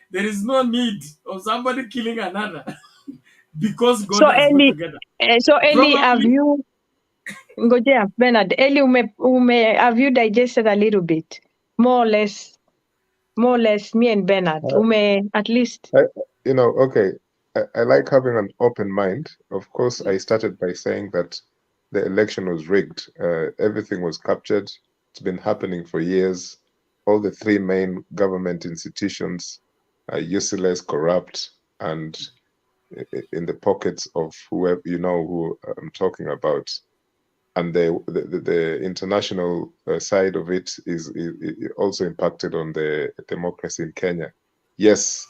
There is no need of somebody killing another because God has put together. So Eli, have Probably, you ngojea Bernard, Eli have you digested a little bit? More or less, me and Bernard. At least. Okay. I like having an open mind. Of course, I started by saying that the election was rigged. Everything was captured. It's been happening for years. All the three main government institutions are useless, corrupt, and in the pockets of whoever who I'm talking about. And the international side of it is also impacted on the democracy in Kenya. Yes,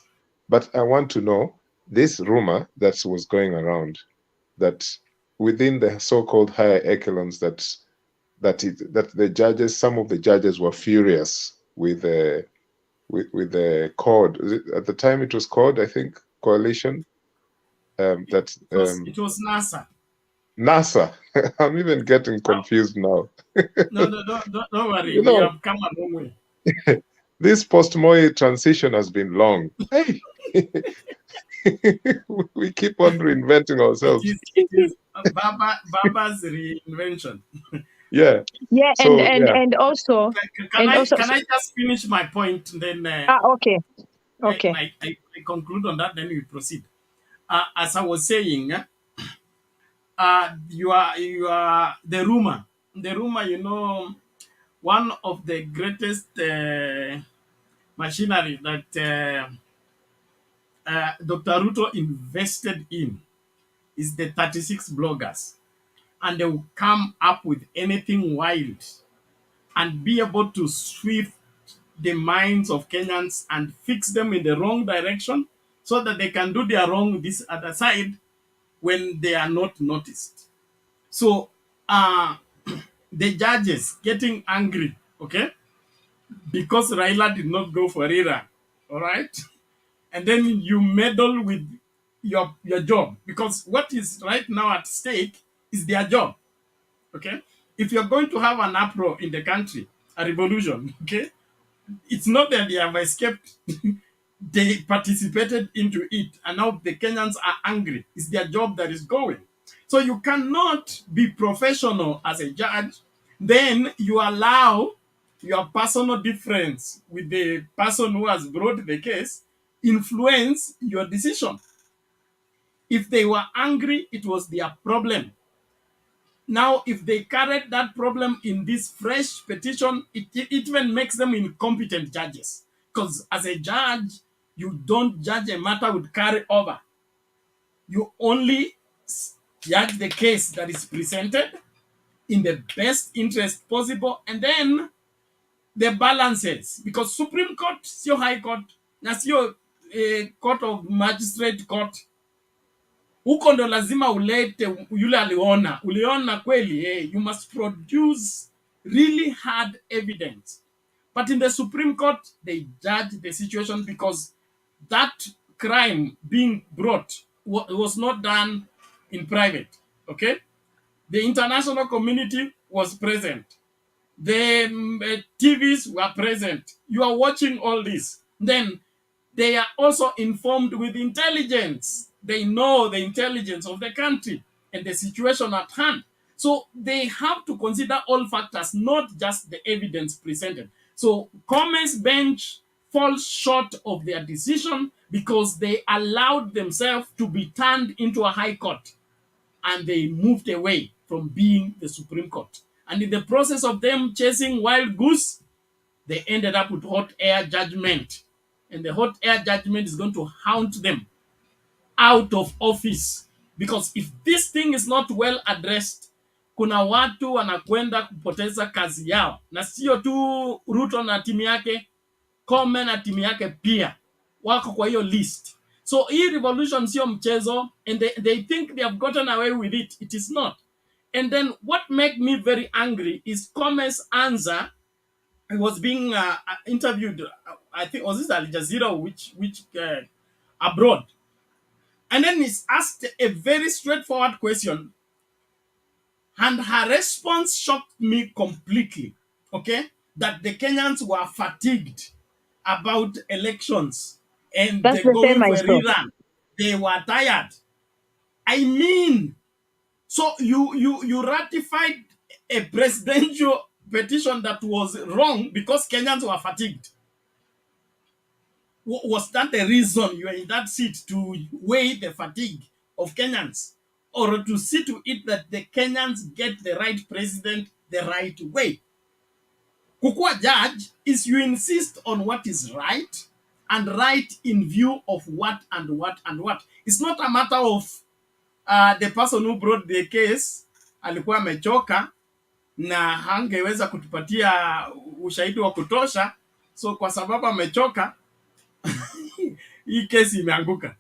but I want to know this rumor that was going around that within the so-called higher echelons that the judges, some of the judges were furious with the CORD. At the time it was CORD, I think, coalition. It was NASA. NASA. I'm even getting confused now. No, don't worry. We have come a long way. This post-Moi transition has been long. Hey. We keep on reinventing ourselves. It is Baba's reinvention. Yeah. Yeah, so, and also, can I just finish my point? Then okay. I conclude on that. Then we proceed. As I was saying, you are the rumor. The rumor, one of the greatest machinery that Dr. Ruto invested in is the 36 bloggers. And they will come up with anything wild and be able to sweep the minds of Kenyans and fix them in the wrong direction so that they can do their wrong this other side when they are not noticed. So the judges getting angry, okay, because Raila did not go for Rira, all right? And then you meddle with your job, because what is right now at stake is their job, okay? If you're going to have an uproar in the country, a revolution, okay, it's not that they have escaped. They participated into it, and now the Kenyans are angry. It's their job that is going. So you cannot be professional as a judge. Then you allow your personal difference with the person who has brought the case influence your decision. If they were angry, it was their problem. Now, if they carried that problem in this fresh petition, it even makes them incompetent judges. Because as a judge, you don't judge a matter with carry over. You only judge the case that is presented in the best interest possible, and then the balances. Because Supreme Court, sio High Court, na sio Court of Magistrate Court. Huko ndo lazima ulete yule uliona kweli, you must produce really had evidence. But in the Supreme Court, they judged the situation because that crime being brought was not done in private. Okay? The international community was present. The TVs were present. You are watching all this. Then they are also informed with intelligence. They know the intelligence of the country and the situation at hand. So they have to consider all factors, not just the evidence presented. So Commerce bench falls short of their decision because they allowed themselves to be turned into a high court, and they moved away from being the Supreme Court. And in the process of them chasing wild goose, they ended up with hot air judgment. And the hot air judgment is going to haunt them out of office. Because if this thing is not well addressed, kuna watu wanakwenda kupoteza kazi yao. Na sio tu Ruto na timu yake, Komen na timu yake pia wako kwa hiyo list. So hii revolution sio mchezo, and they think they have gotten away with it. It is not. And then what made me very angry is Come's answer. He was being interviewed, I think, was this Al Jazeera, which abroad. And then he's asked a very straightforward question. And her response shocked me completely. Okay? That the Kenyans were fatigued about elections and That's they're the same going I for a saw. rerun. They were tired. I mean, so you ratified a presidential petition that was wrong because Kenyans were fatigued. Was that the reason you are in that seat, to weigh the fatigue of Kenyans, or to see to it that the Kenyans get the right president the right way? Kukua judge is you insist on what is right, and right in view of what and what and what. It's not a matter of the person who brought the case alikuwa amechoka na hangeweza kutupatia ushahidi wa kutosha, so kwa sababu amechoka hii kesi imeanguka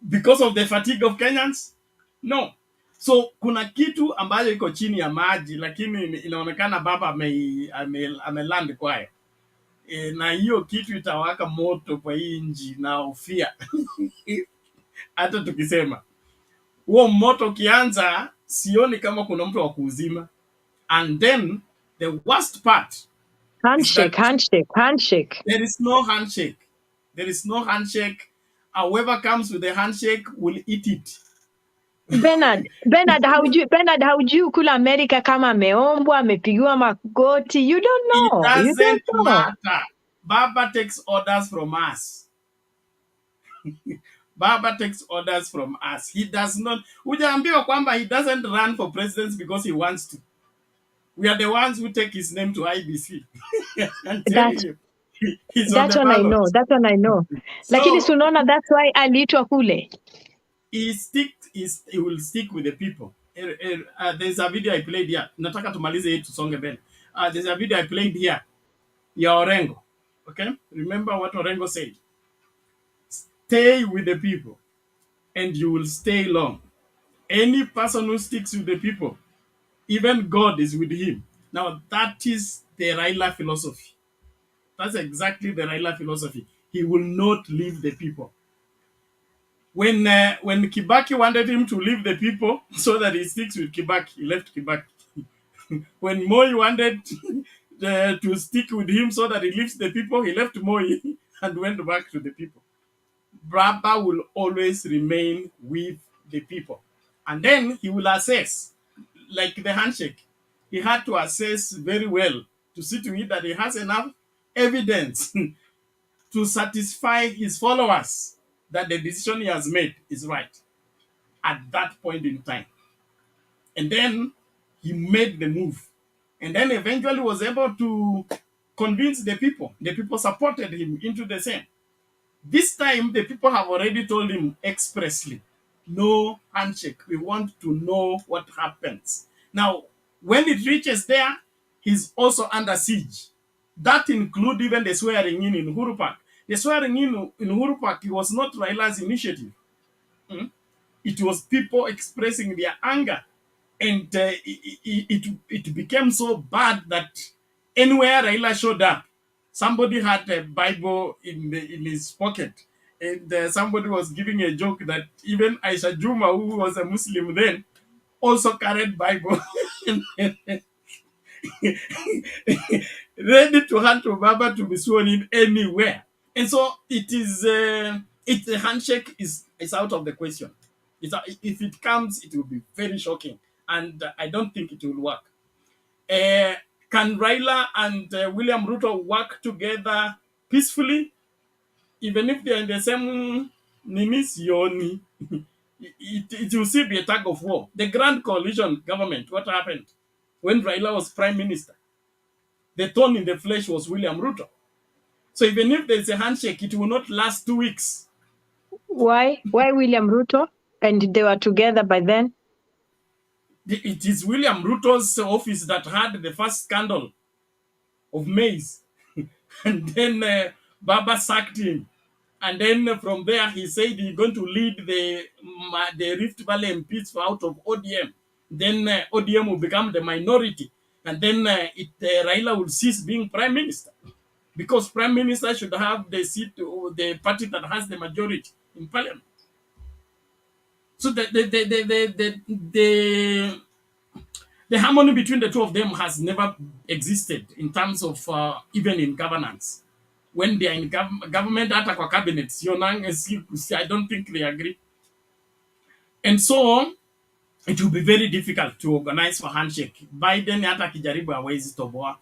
because of the fatigue of Kenyans. No. So kuna kitu ambayo iko chini ya maji, lakini inaonekana baba ameland kwayo. Na hiyo kitu itawaka moto kwa hii nchi na ufia. Hata tukisema huo moto kianza, sioni kama kuna mtu wa kuuzima. And then the worst part, handshake. There is no handshake. There is no handshake. Whoever comes with the handshake will eat it. Bernard, haujui kula Amerika kama ameombwa, amepigiwa magoti. You don't know. It You don't doesn't know. matter. Baba takes orders from us. Baba takes orders from us. He does not. Hujaambiwa kwamba he doesn't run for president because he wants to. We are the ones who take his name to IBC. And tell you, he's on the ballot. That one I know. So, Lakini sunaona, that's why aliitwa kule. He will stick with the people. There's a video I played here. Nataka tumalize hii tusonge mbele. There's a video I played here. Ya Orengo. Okay? Remember what Orengo said. Stay with the people and you will stay long. Any person who sticks with the people, even God is with him. Now that is the Raila philosophy. That's exactly the Raila philosophy. He will not leave the people. When Kibaki wanted him to leave the people so that he sticks with Kibaki, he left Kibaki. When Moi wanted to stick with him so that he leaves the people, he left Moi and went back to the people. Baba will always remain with the people. And then he will assess, like the handshake. He had to assess very well to see to it that he has enough evidence to satisfy his followers that the decision he has made is right at that point in time. And then he made the move. And then eventually was able to convince the people. The people supported him into the same. This time, the people have already told him expressly, no handshake. We want to know what happens. Now, when it reaches there, he's also under siege. That includes even the swearing in Uhuru Park. The swearing in Uhuru Park, it was not Raila's initiative. It was people expressing their anger And it became so bad that anywhere Raila showed up, somebody had a Bible in his pocket. And somebody was giving a joke that even Aisha Juma, who was a Muslim then, also carried Bible. Ready to hand to Baba to be sworn in anywhere. And so it is, it's a handshake is out of the question. If it comes, it will be very shocking. And I don't think it will work. Can Raila and William Ruto work together peacefully? Even if they're in the same Nimisioni, it will still be a tug of war. The Grand Coalition government, what happened when Raila was prime minister? The thorn in the flesh was William Ruto. So even if there's a handshake, it will not last 2 weeks. Why William Ruto? And they were together by then? It is William Ruto's office that had the first scandal of maize. And then Baba sacked him. And then from there, he said he's going to lead the Rift Valley MPs out of ODM. Then ODM will become the minority. And then Raila will cease being prime minister. Because prime minister should have the seat, or the party that has the majority in parliament. So the harmony between the two of them has never existed in terms of even in governance. When they are in government, cabinets, I don't think they agree. And so it will be very difficult to organize for handshake. Biden hata kijaribu hawezi toboa.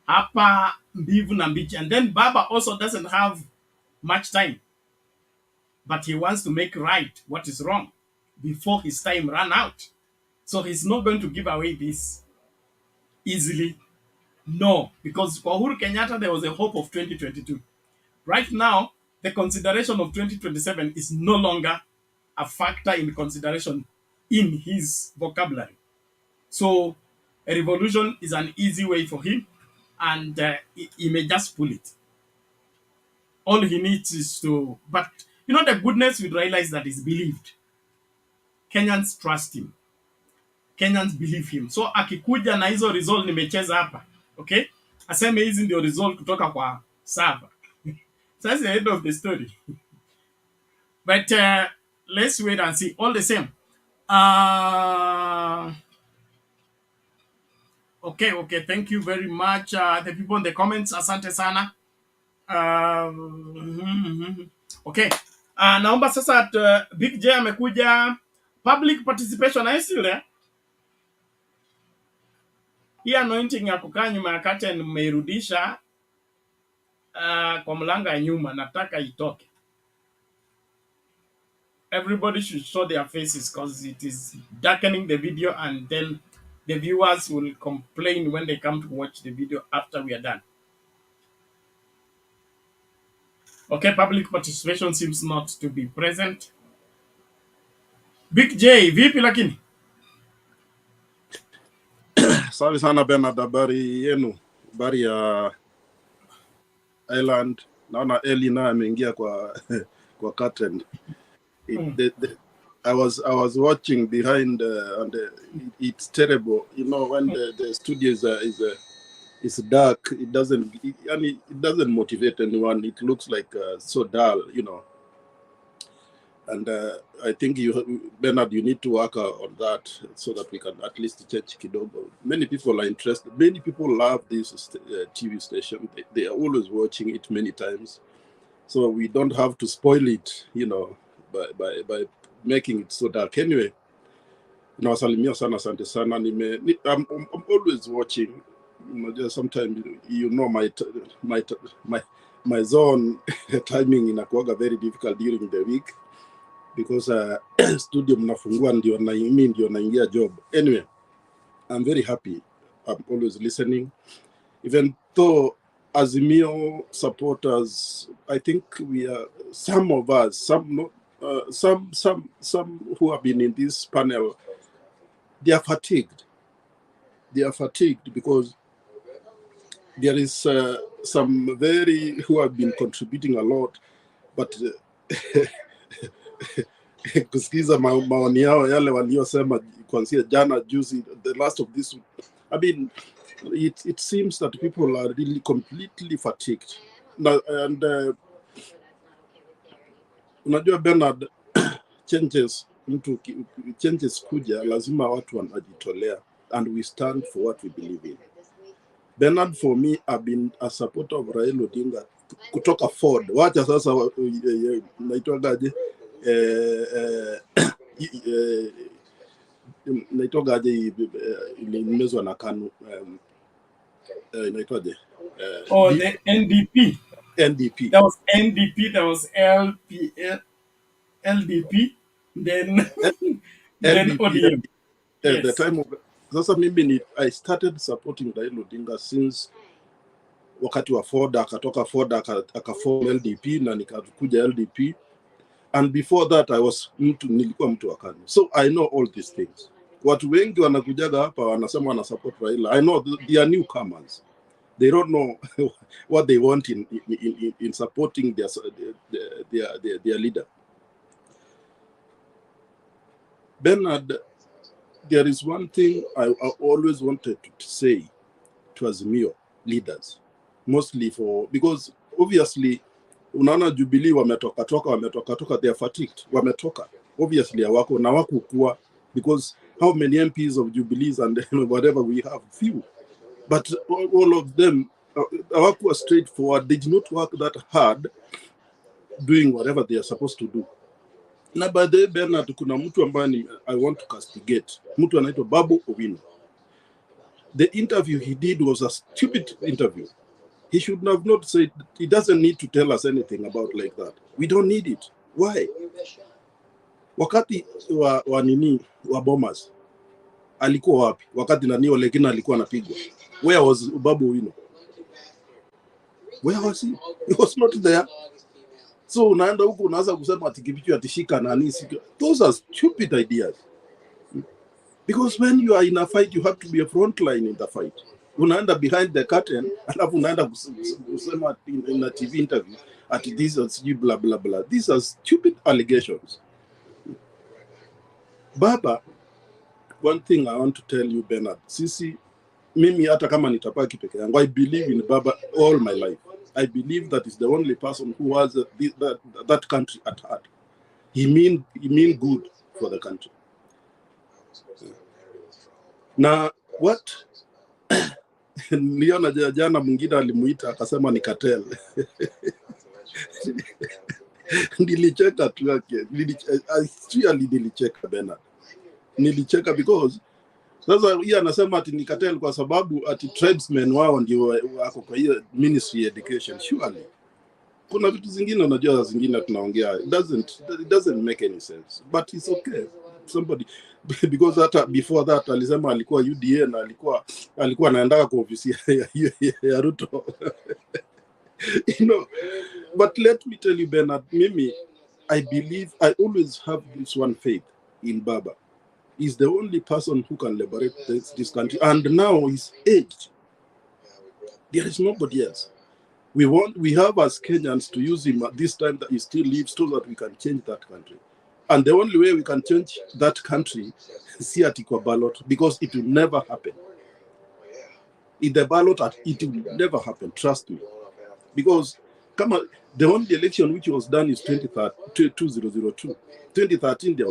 Hapa mbivu na mbichi. And then Baba also doesn't have much time. But he wants to make right what is wrong before his time run out. So he's not going to give away this easily. No, because for Uhuru Kenyatta, there was a hope of 2022. Right now, the consideration of 2027 is no longer a factor in consideration in his vocabulary. So a revolution is an easy way for him, and he may just pull it. All he needs is to, but you know, the goodness with Raila is that he's believed. Kenyans trust him. Kenyans believe him. So akikuja na hizo result nimecheza hapa, okay? Aseme hizi ndio result kutoka kwa server. So that's the end of the story. But let's wait and see. All the same. Okay. Thank you very much. The people in the comments, asante sana. Okay. Naomba sasa at Big J amekuja. Public participation, are you still there? Hii anointing ya kukaa nyuma ya curtain mmeirudisha kwa mlango ya nyuma, nataka itoke. Everybody should show their faces because it is darkening the video, and then the viewers will complain when they come to watch the video after we are done. Okay, public participation seems not to be present. Big J, vipi lakini? Safi sana Bernard, habari yenu? Habari ya Island. Naona Eli na ameingia kwa kwa curtain. I was watching behind and it's terrible. You know, when the studio is dark, it doesn't motivate anyone. It looks like so dull, you know. And I think Bernard, you need to work on that so that we can at least change kidogo. Many people are interested. Many people love this TV station. They are always watching it many times. So we don't have to spoil it, you know, by making it so dark. Anyway, nawasalimia sana, asante sana. I'm always watching. You know, just sometimes you know my zone timing inakuwaga very difficult during the week because studio mnafungua ndio naingia job. Anyway, I'm very happy. I'm always listening, even though Azimio supporters, I think we are some of us, some who have been in this panel, they are fatigued. They are fatigued because there is some who have been contributing a lot, but kusikiza maoni yao yale waliosema kuanzia jana juzi, the last of this. I mean, it seems that people are really completely fatigued. And unajua Bernard, changes kuja, lazima watu wanajitolea, and we stand for what we believe in. Bernard, for me, I've been a supporter of Raila Odinga kutoka Ford. Wacha sasa naitwagaje naitwagaje ilimezwa na KANU, naitwaje the NDP. NDP. That was NDP, that was LDP, then then ODM. At the time of sasa mimi I started supporting Raila Odinga since wakati wa Ford, akatoka Ford akaform LDP na nikakuja LDP, and before that nilikuwa mtu wa KANU. So I know all these things. Watu wengi wanakujaga hapa wanasema wana support Raila. I know they are newcomers. They don't know what they want in supporting their leader. Bernard, there is one thing I always wanted to say to Azimio leaders, mostly because obviously unaona Jubilee wametoka, they are fatigued, wametoka. Obviously hawako na wakukua, because how many MPs of Jubilees and whatever we have, few. But all of them were straightforward. They did not work that hard doing whatever they are supposed to do. Na by the way, Bernard, kuna mtu ambaye I want to castigate. Mtu anaitwa Babu Owino. The interview he did was a stupid interview. He should have not said, he doesn't need to tell us anything about like that. We don't need it. Why? Wakati wa bombers, alikuwa wapi? Wakati nani Olekina alikuwa anapigwa. Where was Babu Owino? Where was he? He was not there. So unaenda huko unaanza kusema atikipichu atishika nani. Those are stupid ideas. Because when you are in a fight, you have to be a front line in the fight. Unaenda behind the curtain, alafu unaenda kusema in a TV interview at this blah blah blah. These are stupid allegations. Baba, one thing I want to tell you, Bernard, sisi mimi hata kama nitapaki peke yangu, I believe in Baba all my life. I believe that is the only person who has that country at heart. He mean good for the country. Na what niliona jana mwingine alimuita akasema ni cartel. Nilicheka tu yake. Nilicheka Bernard. Nilicheka because sasa yeye anasema ati ni cartel kwa sababu ati tradesmen wao ndio wako kwa hiyo Ministry Education. Surely kuna vitu zingine unajua zingine tunaongea, it doesn't make any sense, but it's okay. Somebody, because that before that alisema alikuwa UDA na alikuwa anaenda kwa ofisi ya Ruto. But let me tell you, Bernard, mimi I always have this one faith in Baba. He's the only person who can liberate this country, and now he's aged. There is nobody else. We have as Kenyans to use him at this time that he still lives so that we can change that country. And the only way we can change that country is here at ballot, because it will never happen. In the ballot, it will never happen, trust me. Because the only election which was done is 2002. 2013, there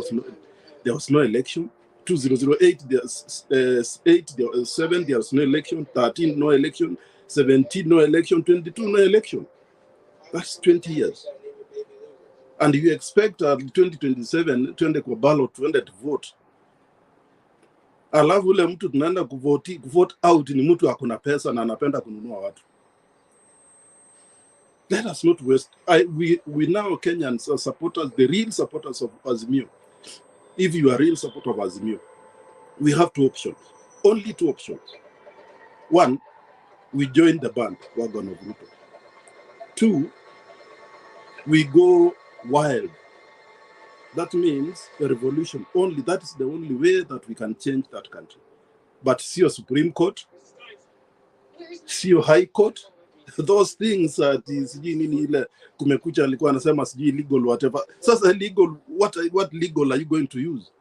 was no election. 2008, there was 7, there was no election. 13, no election. 17, no election. 22, no election. That's 20 years. And you expect 2027 tuende kwa ballot, tuende to vote. Alafu ule mtu tunaenda kuvote out ni mtu akona pesa na anapenda kununua watu. Let us not waste. We now Kenyans are supporters, the real supporters of Azimio. If you are a real supporter of Azimio, we have two options. Only two options. One, we join the band, Wagon of Ruto. Two, we go wild. That means a revolution. That is the only way that we can change that country. But see your Supreme Court, see your High Court, those things sijui nini ile kumekucha alikuwa anasema sijui legal whatever. Sasa legal, what legal are you going to use?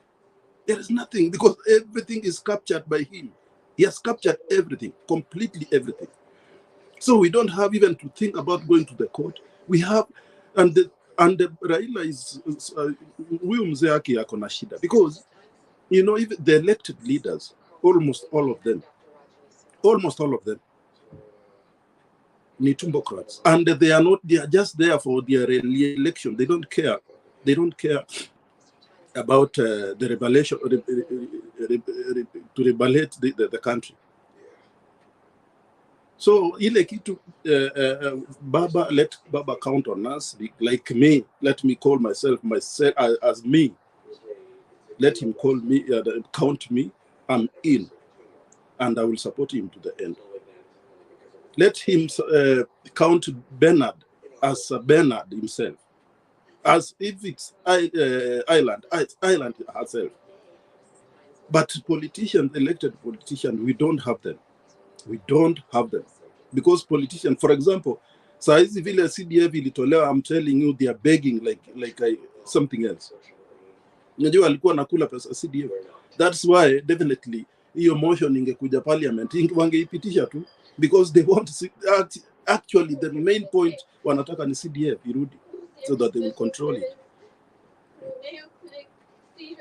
There is nothing, because everything is captured by him. He has captured everything, completely everything. So we don't have even to think about going to the court. We have, and Raila is huyu mzee yake yako na shida, because you know, even the elected leaders, almost all of them ni tumbocrats, and they are just there for their re-election. They don't care about the revelation, to rebalate the country. So ile kitu Baba, let Baba count on us, like me. Let me call myself as me. Let him call me, count me. I'm in, and I will support him to the end. Let him count Bernard as Bernard himself, as if it's Ireland herself. But politicians, elected politicians, we don't have them. We don't have them. Because politicians, for example, saizi vile CDF ilitolewa, I'm telling you, they are begging like something else. Unajua alikuwa nakula pesa CDF. That's why definitely hiyo motion ingekuja parliament wangeipitisha tu, because they want to actually the main point wanataka ni CDF irudi, so that they will control it.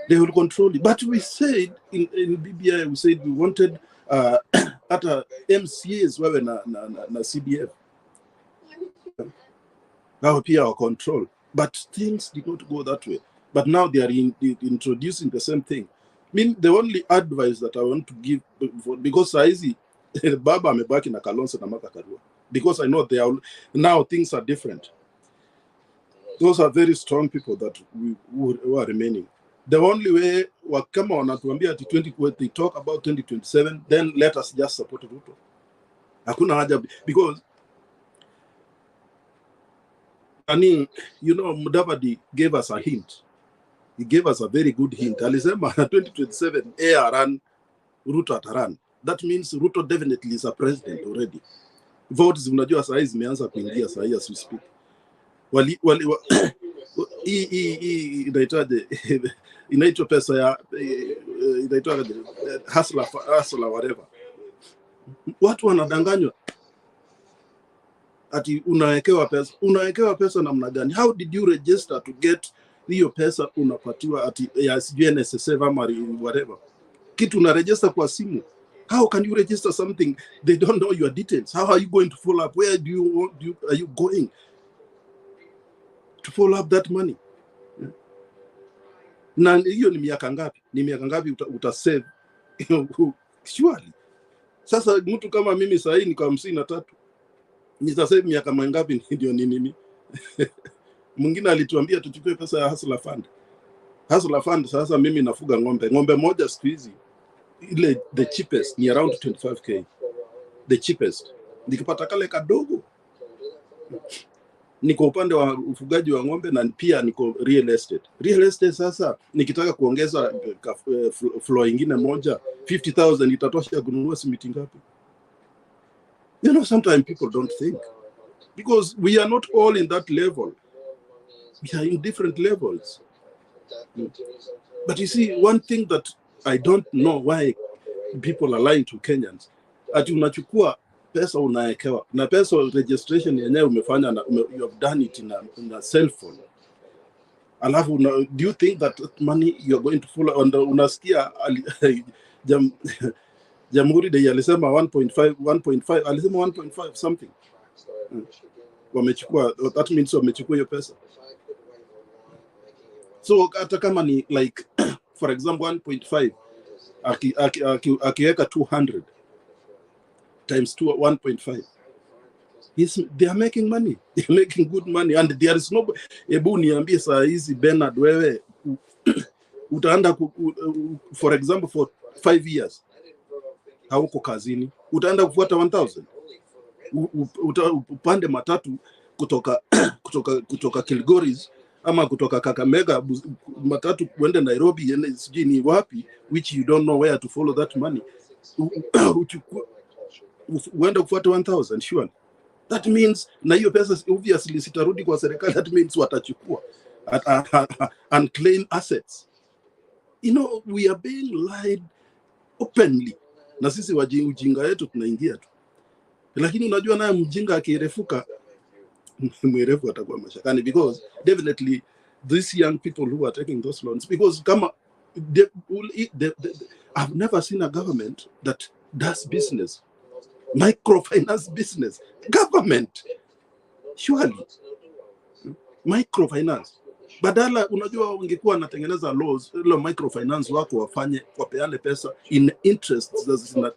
They will control it. But we said in BBI, we said we wanted hata MCAs wawe na CDF. Now pia our control. But things did not go that way. But now they are introducing the same thing. I mean, the only advice that I want to give, because saizi Baba amebaki na Kalonzo na Martha Karua, because I know now things are different. Those are very strong people that who are remaining. The only way wakama wanatuambia ati they talk about 2027, then let us just support Ruto. Hakuna haja, because I mean, you know, Mudavadi gave us a hint. He gave us a very good hint. Alisema 2027 run, Ruto atarun. That means Ruto definitely is a president already. Votes unajua saa hizi zimeanza kuingia saa hii as we speak. Inaitwa pesa ya inaitwa hustler whatever. Watu wanadanganywa ati unawekewa pesa namna gani? How did you register to get hiyo pesa unapatiwa ati ya NSSF ama whatever? Kitu una register kwa simu. How can you register something they don't know your details? How are you going to follow up? Where are you going to follow up that money? Na hiyo ni miaka ngapi? Ni miaka ngapi utasave? Surely. Sasa mtu kama mimi sasa hii niko 53. Nitasave miaka mangapi ndio nini? Mwingine alituambia tuchukue pesa ya hustler fund. Hustler fund sasa mimi nafuga ng'ombe. Ng'ombe moja siku hizi ile the cheapest ni around 25k. The cheapest. Nikipata kale kadogo. Niko upande wa ufugaji wa ng'ombe na pia niko real estate. Real estate sasa nikitaka kuongeza floor nyingine moja 50,000 itatosha kununua simiti ngapi? You know, sometimes people don't think, because we are not all in that level. We are in different levels. But you see, one thing that I don't know why people are lying to Kenyans, ati unachukua pesa unaekewa na pesa registration yenyewe umefanya na you have done it in a cell phone. Alafu do you think that money you are going to follow? Unasikia Jamhuri Day alisema 1.5 alisema 1.5 something. Wamechukua, that means wamechukua hiyo pesa. So hata kama ni like for example 1.5 akiweka 200 times 1.5, they are making money. They are making good money, and there is no. Ebu niambie saa hizi Bernard, wewe utaenda for example for 5 years hauko kazini, utaenda kufuata 1000, upande matatu kutoka Kilgoris ama kutoka Kakamega matatu kuenda Nairobi, sijui ni wapi, which you don't know where to follow that money. Uenda kufuata 1000 sure. That means na hiyo pesa obviously sitarudi kwa serikali. That means watachukua unclaimed assets. You know, we are being lied openly. Na sisi ujinga yetu tunaingia tu. Lakini unajua naye mjinga akirefuka mwerefu atakuwa mashakani, because definitely these young people who are taking those loans, because kama I've never seen a government that does business, microfinance business. Government, surely microfinance. Badala unajua ungekuwa anatengeneza laws ile microfinance wako wapeane pesa in interest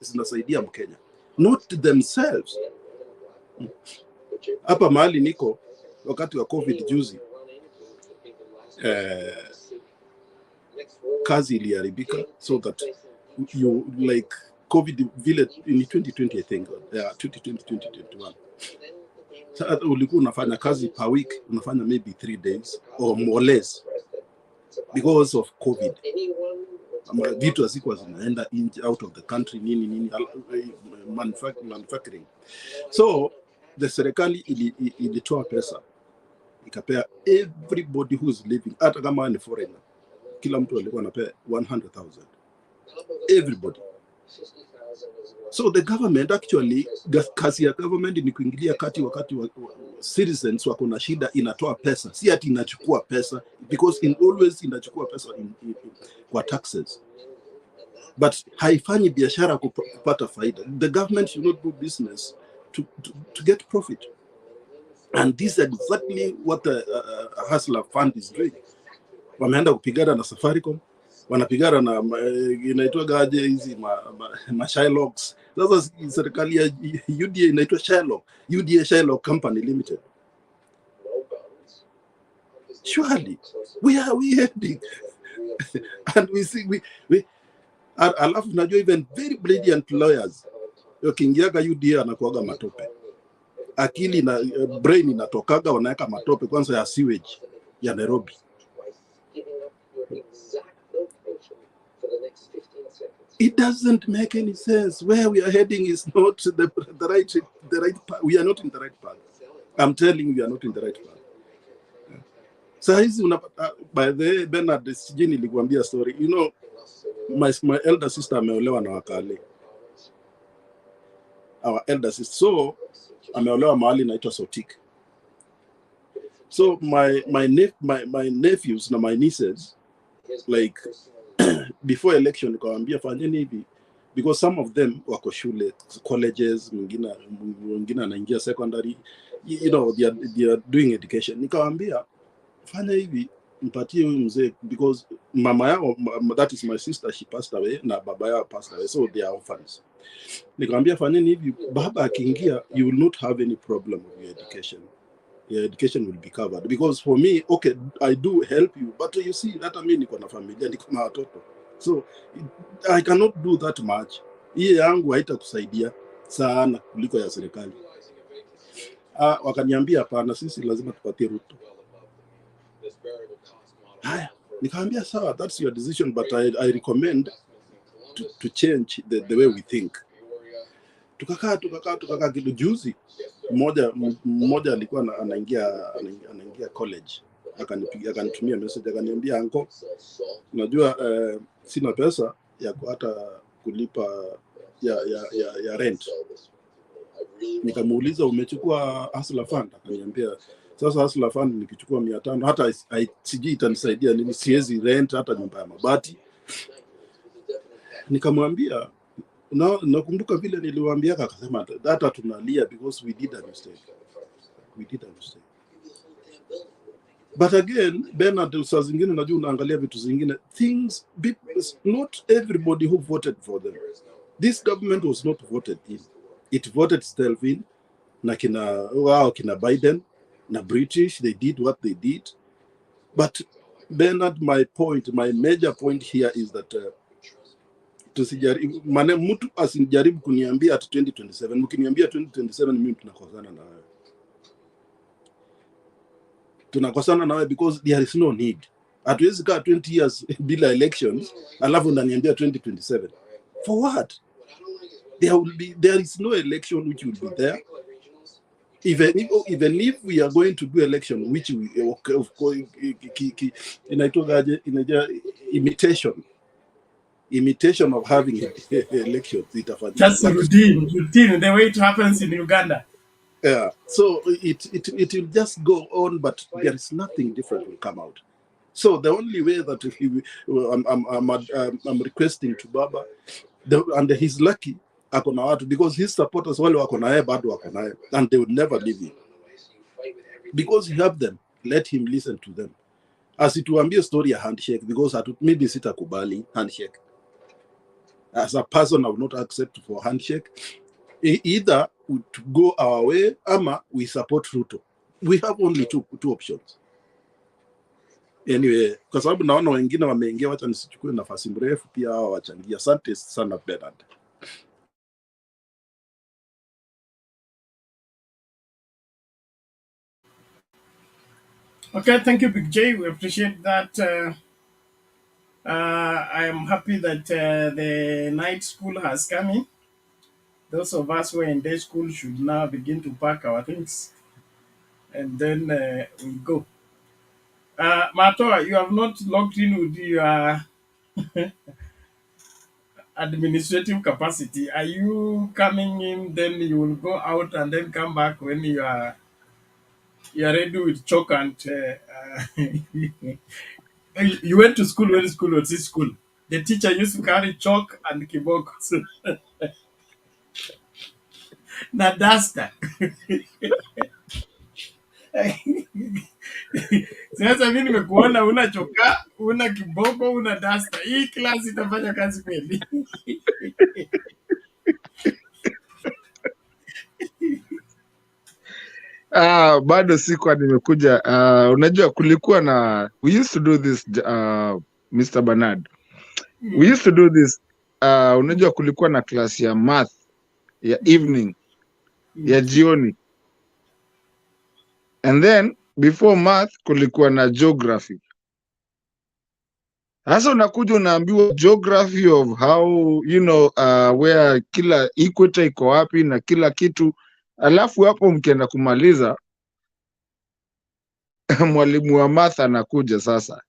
zinasaidia Mkenya, not themselves. Hapa mahali niko wakati wa COVID juzi, kazi iliharibika, so that you like COVID village in 2020 I think, 2021. Sasa ulikuwa unafanya kazi per week, unafanya maybe 3 days or more less because of COVID. Vitu hazikuwa zinaenda out of the country, nini manufacturing. So the serikali ilitoa pesa ikapea everybody who is living, hata kama ni foreigner, kila mtu alikuwa anapea 100,000 everybody. So the government actually, kazi ya government ni kuingilia kati wakati wa citizens wako na shida, inatoa pesa, si ati inachukua pesa, because always inachukua pesa kwa taxes, but haifanyi biashara kupata faida. The government should not do business to get profit, and this is exactly what the Hustler Fund is doing. Wameenda kupigana na Safaricom, wanapigana na inaitwa gaje hizi Shylocks. Sasa serikali ya UDA inaitwa Shylock, UDA Shylock Company Limited. Surely we heading and we see we alafu najua even very brilliant lawyers yokiingiaga UDA anakuaga matope, akili na brain inatokaga, wanaweka matope kwanza ya sewage ya Nairobi. It doesn't make any sense. Where we are heading is not the right path. We are not in the right path. I'm telling you, we are not in the right path. So hizi by the way, Bernard, sijini nilikuambia story. You know, my elder sister ameolewa na Wakale. Our elder sister. So ameolewa mahali inaitwa Sotik. So my nephews na my nieces, like before election nikawaambia fanyeni hivi, because some of them wako shule colleges, mwingine anaingia secondary, you know, they are doing education. Nikawaambia fanya hivi, mpatie huyu mzee, because mama yao, that is my sister, she passed away, na baba yao passed away, so they are orphans. Nikawaambia fanyeni hivi, baba akiingia, you will not have any problem with your education. Your education will be covered. Because for me, okay, I do help you, but you see, hata mimi niko na familia, niko na watoto, so I cannot do that much. Hii yangu haitakusaidia sana kuliko ya serikali. Wakaniambia hapana, sisi lazima tupatie Ruto. Haya, nikaambia sawa, that's your decision, but I recommend to change the way we think. Tukakaa kitu juzi, mmoja alikuwa anaingia college, akanitumia message, akaniambia uncle, unajua sina pesa ya hata kulipa ya rent. Nikamuuliza umechukua Hustler Fund? Akaniambia sasa Hustler Fund nikichukua 500 hata sijui itanisaidia nini, siwezi rent hata nyumba ya mabati. Nikamwambia nakumbuka vile niliwaambia, akasema data tunalia because we did a mistake. But again, Bernard, saa zingine najua unaangalia vitu zingine, things, not everybody who voted for them. This government was not voted in. It voted itself in. Na kina Biden, na British, they did what they did. But Bernard, my major point here is that tusijaribu, mtu asijaribu kuniambia at 2027. Mkiniambia 2027, mimi tunakosana na wewe. Tunakosana na wewe because there is no need. Hatuwezi kaa 20 years bila elections, alafu unaniambia 2027. For what? There is no election which will be there. Even if we are going to do election, which we of course imitation of having elections. Just routine, the way it happens in Uganda. Yeah, so it will just go on, but there is nothing different will come out. So the only way that I'm requesting to Baba, and he's lucky, because his supporters wale wako naye bado wako naye, and they would never leave him because you have them. Let him listen to them. Asituambie story ya handshake, because maybe sitakubali handshake. As a person, I will not accept for handshake. Either to go our way, ama we support Ruto. We have only two options. Anyway, kwa sababu naona wengine wameingia, wacha nisichukue nafasi mrefu pia hao wachangia. Asante sana Bernard. Okay, thank you, Big J. We appreciate that. I am happy that the night school has come in. Those of us who are in day school should now begin to pack our things, and then we go. Mato, you have not logged in with your administrative capacity. Are you coming in, then you will go out and then come back when you are ready with chalk and you went to school when school was this school. The teacher used to carry chalk and kiboko. Na duster. Sasa mimi nimekuona una choka, una kiboko, una duster. Hii klasi itafanya kazi kweli? Bado sikuwa nimekuja. Unajua kulikuwa na, we used to do this Mr. Bernard. We used to do this unajua kulikuwa na class ya math ya evening ya jioni. And then before math kulikuwa na geography. Sasa unakuja unaambiwa geography of how, you know, where kila equator iko wapi na kila kitu. Alafu hapo mkienda kumaliza mwalimu wa math anakuja sasa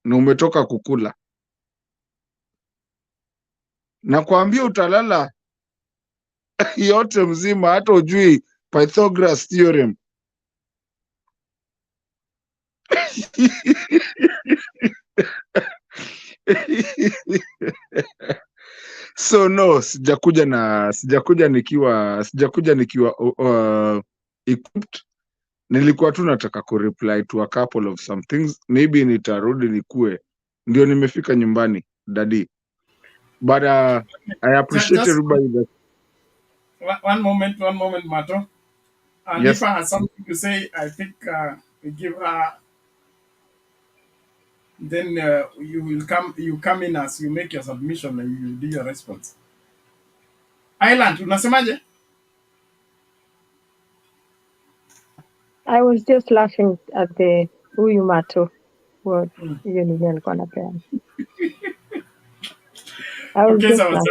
na umetoka kukula. Na kuambia utalala yote mzima, hata ujui Pythagoras theorem. So no, sijakuja nikiwa equipped. Nilikuwa tu nataka kureply to a couple of some things. Maybe nitarudi nikue ndio nimefika nyumbani daddy. But I appreciate everybody that... One moment, Mato. And yes. If I have something to say, I think we give her. Then you come in as you make your submission and you do your response. Island, unasemaje? I was just laughing at the huyu Mato. What hiyo nini alikuwa anapeana. Okay, sawa.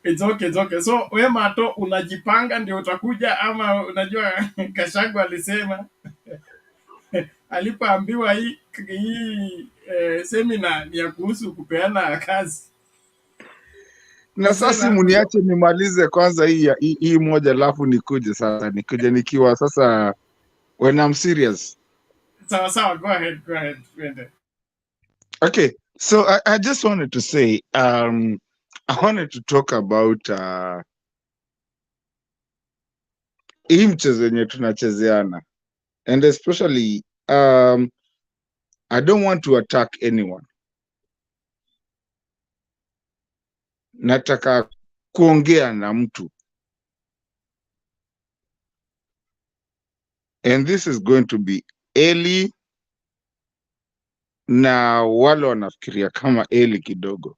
It's okay. So we Mato unajipanga ndio utakuja, ama unajua Kashagu alisema alipoambiwa hii seminar ni ya kuhusu kupeana kazi. Na sasa muniache nimalize kwanza hii moja, alafu nikuje nikuje nikiwa sasa when I'm serious. Sawa, go ahead. Okay, so I just wanted to say I wanted to talk about hii mchezo yenye tunachezeana, and especially I don't want to attack anyone. Nataka kuongea na mtu. And this is going to be Eli na wale wanafikiria kama Eli kidogo.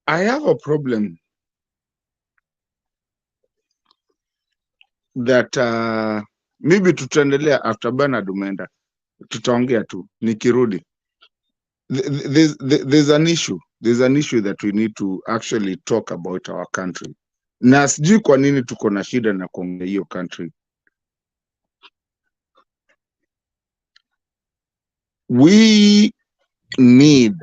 I have a problem that maybe tutaendelea after Bernard umeenda. Tutaongea tu nikirudi. There's an issue. There's an issue that we need to actually talk about our country. na sijui kwa nini tuko na shida na kuongea hiyo country. We need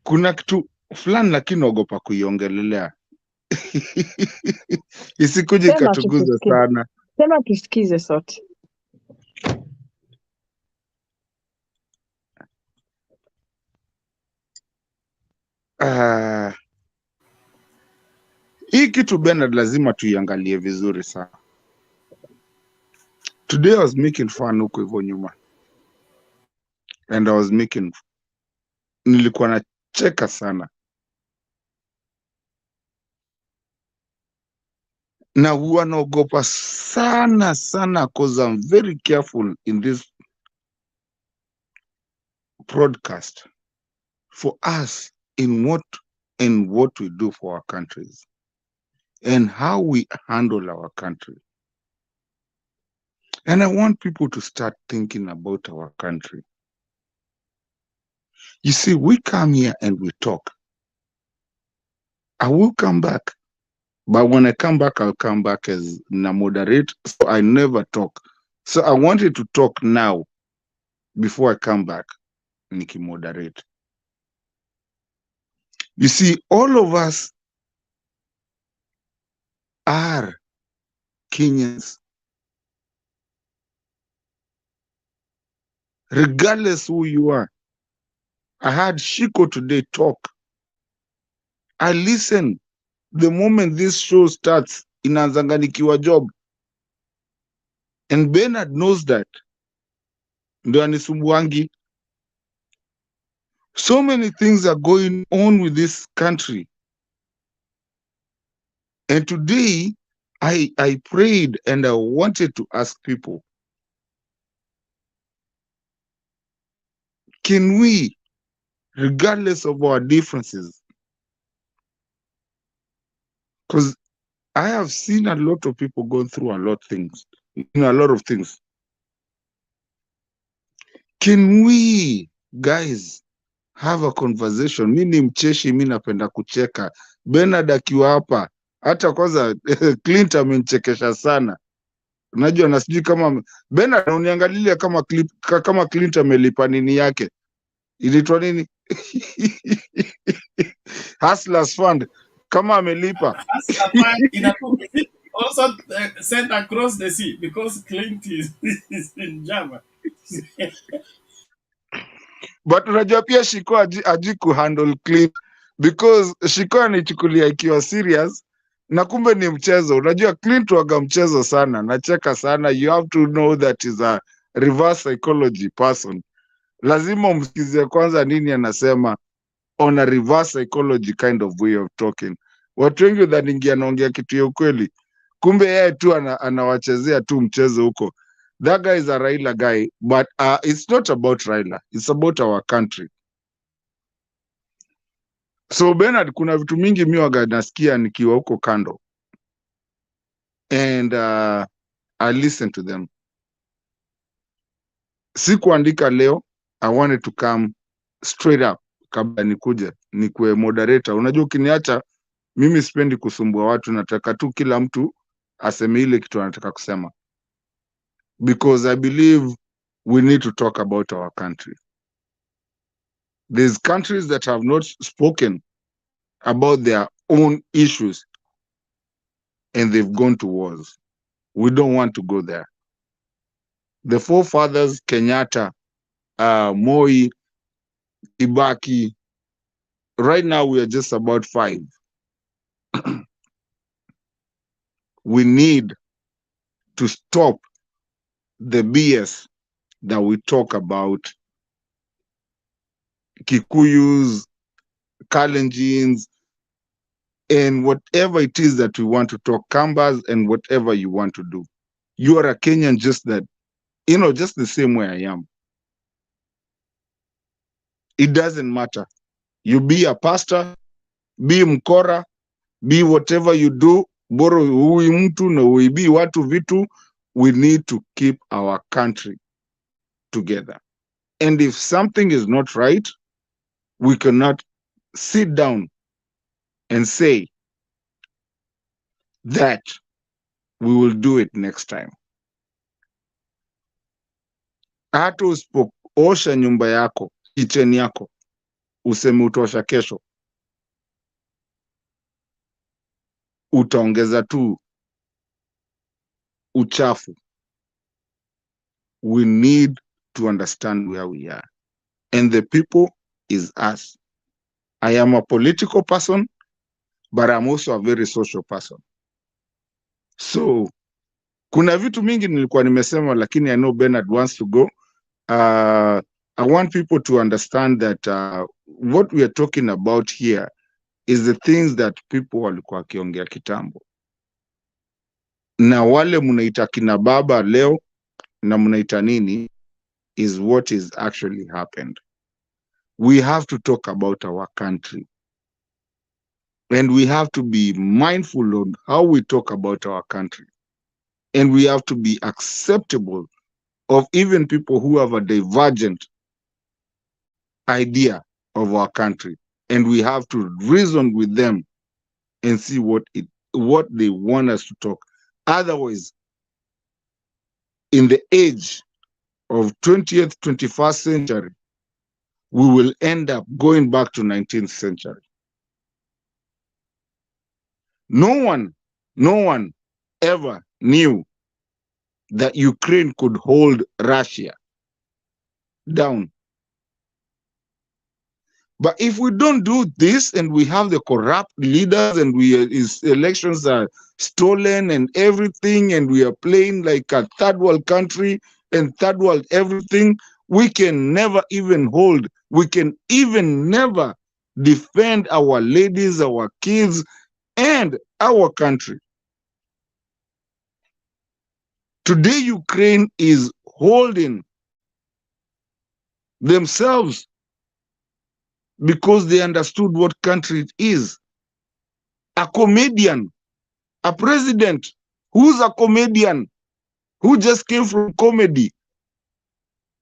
kuna kitu fulani lakini naogopa kuiongelelea isikuje Sema ikatuguza tusikize. sana. Sema tusikize sote. Hii kitu Bernard lazima tuiangalie vizuri sana. Today I was making fun huko hivyo nyuma. And I was nilikuwa nacheka sana. Na huwa naogopa sana sana because I'm very careful in this broadcast for us in what we do for our countries and how we handle our country. And I want people to start thinking about our country. You see, we come here and we talk. I will come back. But when I come back, I'll come back as na moderate. So I never talk. So I wanted to talk now before I come back. Niki moderate. You see, all of us are Kenyans. Regardless who you are. I heard Shiko today talk. I listen. The moment this show starts, inaanzanganikiwa job. And Bernard knows that. Ndo anisumbuangi. So many things are going on with this country. And today, I prayed and I wanted to ask people, can we, regardless of our differences, because I have seen a lot of people go through a lot of things. Can we, guys, have a conversation? Mi ni mcheshi, mi napenda kucheka. Bernard akiwa hapa, hata kwanza Clint amenichekesha sana. Unajua na sijui kama Bernard uniangalilia kama Clint amelipa nini yake. Ilitwa nini? Hustlers Fund. Kama amelipa. Also sent across the sea because Clint is in Java. But unajua pia Shiko aji kuhandle Clint because Shiko anichukulia ikiwa serious na kumbe ni mchezo. Unajua Clint waga mchezo sana, nacheka sana. You have to know that is a reverse psychology person. Lazima umsikizie kwanza nini anasema on a reverse psychology kind of way of talking. Watu wengi udhaningia anaongea kitu ya ukweli. Kumbe yeye tu anawachezea tu mchezo huko. That guy is a Raila guy, but it's not about Raila. It's about our country. So Bernard, kuna vitu mingi mi waga nasikia nikiwa huko kando. And I listen to them. Sikuandika leo. I wanted to come straight up kabla nikuje nikuwe moderator. Unajua ukiniacha mimi sipendi kusumbua watu, nataka tu kila mtu aseme ile kitu anataka kusema. Because I believe we need to talk about our country. There's countries that have not spoken about their own issues and they've gone to wars. We don't want to go there. The forefathers, Kenyatta, Moi, Kibaki, right now we are just about 5. We need to stop the BS that we talk about Kikuyus, Kalenjins, and whatever it is that we want to talk, Kambas, and whatever you want to do. You are a Kenyan just that, just the same way I am. It doesn't matter. You be a pastor, be mkora, be whatever you do, boro hui mtu na uibi watu vitu, we need to keep our country together. And if something is not right, we cannot sit down and say that we will do it next time. Hata usipoosha nyumba yako, kitchen yako, useme utaosha kesho, utaongeza tu uchafu. We need to understand where we are. And the people is us. I am a political person, but I'm also a very social person. So, kuna vitu mingi nilikuwa nimesema, lakini I know Bernard wants to go. I want people to understand that what we are talking about here is the things that people walikuwa wakiongea kitambo. Na wale munaita kina baba leo na munaita nini is what is actually happened. We have to talk about our country. And we have to be mindful of how we talk about our country. And we have to be acceptable of even people who have a divergent idea of our country. And we have to reason with them and see what they want us to talk. Otherwise, in the age of 20th, 21st century, we will end up going back to 19th century. No one ever knew that Ukraine could hold Russia down. But if we don't do this and we have the corrupt leaders and his elections are stolen and everything and we are playing like a third world country and third world everything, we can never even hold, we can even never defend our ladies, our kids, and our country. Today, Ukraine is holding themselves because they understood what country it is. A comedian, a president who's a comedian, who just came from comedy.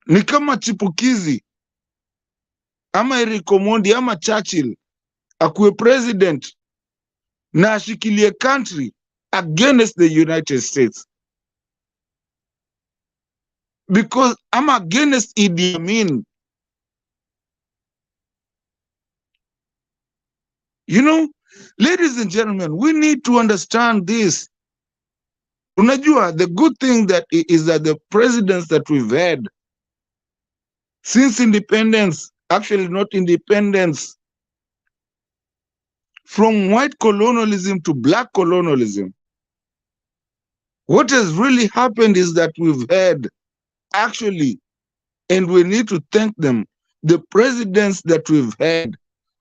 Ni kama chipukizi, ama Eric Omondi, ama Churchill, akuwe president na ashikilie country against the United States. Because I'm against Idi Amin. You know, ladies and gentlemen, we need to understand this. Unajua, the good thing that is that the presidents that we've had since independence, actually not independence, from white colonialism to black colonialism, what has really happened is that we've had actually, and we need to thank them, the presidents that we've had,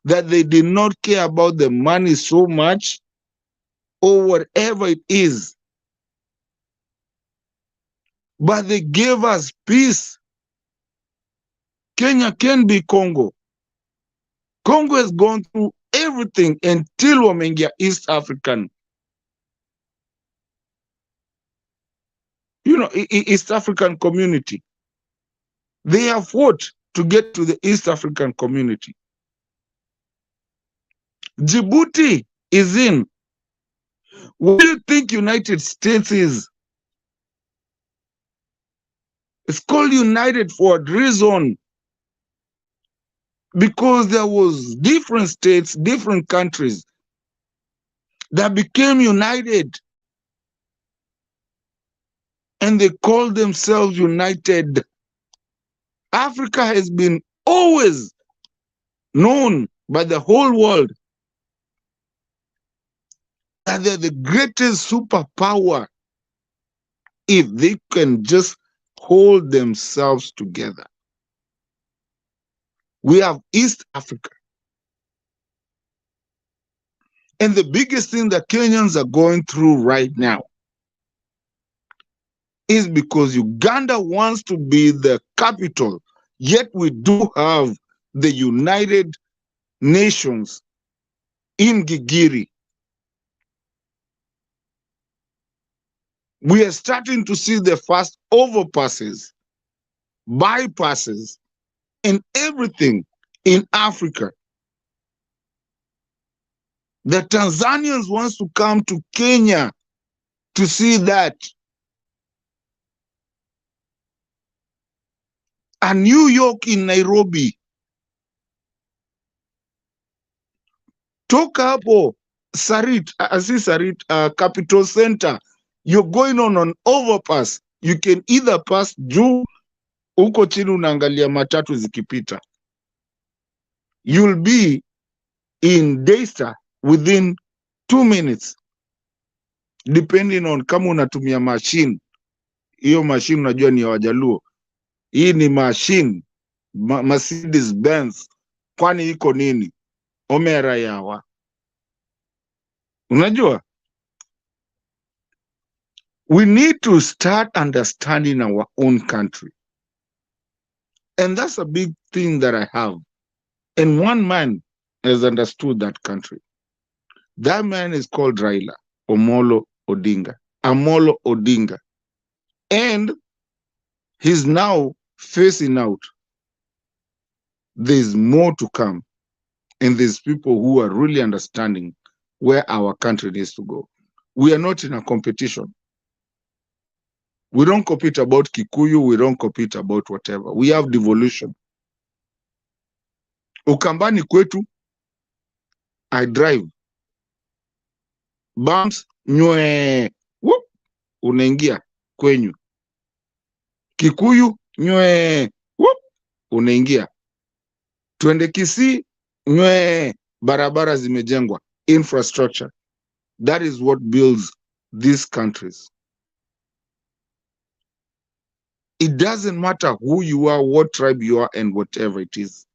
that they did not care about the money so much or whatever it is, but they gave us peace. Kenya can be Congo. Congo has gone through everything until wameingia East African. You know, East African community. They have fought to get to the East African community. Djibouti is in. What do you think United States is? It's called United for a reason. Because there was different states, different countries that became united. And they called themselves united. Africa has been always known by the whole world that they're the greatest superpower if they can just hold themselves together. We have East Africa. And the biggest thing that Kenyans are going through right now is because Uganda wants to be the capital, yet we do have the United Nations in Gigiri. We are starting to see the first overpasses, bypasses, and everything in Africa. The Tanzanians wants to come to Kenya to see that. And New York in Nairobi. Toka hapo Sarit, Sarit Capital Center. You're going on an overpass. You can either pass juu, uko chini unaangalia matatu zikipita. You'll be in Daystar within 2 minutes. Depending on kama unatumia machine. Hiyo machine unajua ni ya Wajaluo. Hii ni machine. Mercedes Benz. Kwani iko nini? Omera yawa. Unajua? We need to start understanding our own country. And that's a big thing that I have. And one man has understood that country. That man is called Raila Amolo Odinga. And he's now facing out. There's more to come. And there's people who are really understanding where our country needs to go. We are not in a competition. We don't compete about Kikuyu. We don't compete about whatever. We have devolution. Ukambani kwetu, I drive. Bumps, nywe, whoop, unaingia kwenyu. Kikuyu, nywe, whoop, unaingia. Twende Kisii, nywe, barabara zimejengwa. Infrastructure. That is what builds these countries. It doesn't matter who you are, what tribe you are, and whatever it is.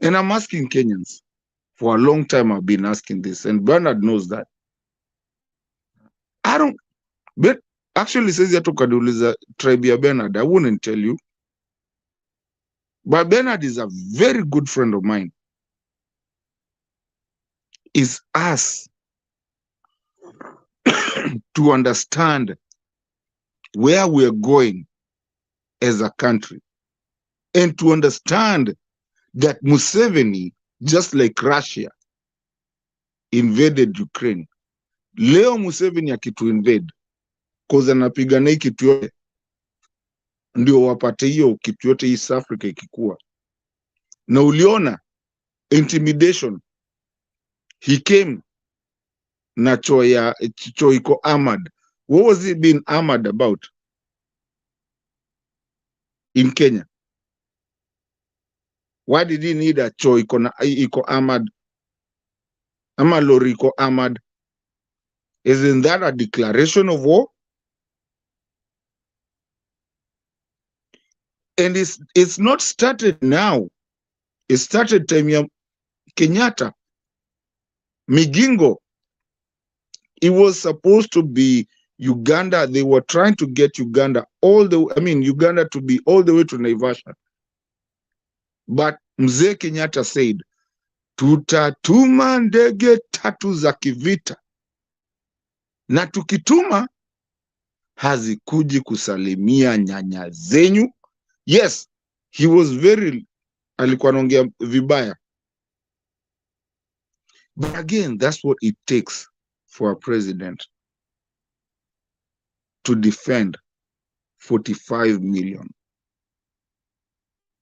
And I'm asking Kenyans. For a long time, I've been asking this, and Bernard knows that. I don't, but actually says that to tribe ya Bernard, I wouldn't tell you. But Bernard is a very good friend of mine. It's us to understand where we're going as a country, and to understand that Museveni, just like Russia, invaded Ukraine. Leo Museveni akitu invade, cause anapigana kitu yote, ndio wapate hiyo kitu yote East Africa ikikuwa. Na uliona intimidation. He came na cho iko armored. What was he being armored about in Kenya? Why did he need a cho iko armored? Ama lori iko armored? Isn't that a declaration of war? And it's not started now. It started time ya Kenyatta. Migingo. It was supposed to be Uganda. They were trying to get Uganda Uganda to be all the way to Naivasha. But Mzee Kenyatta said, tutatuma ndege 3 za kivita. Na tukituma, hazikuji kusalimia nyanya zenyu. Yes, he was alikuwa anaongea vibaya. But again, that's what it takes for a president to defend 45 million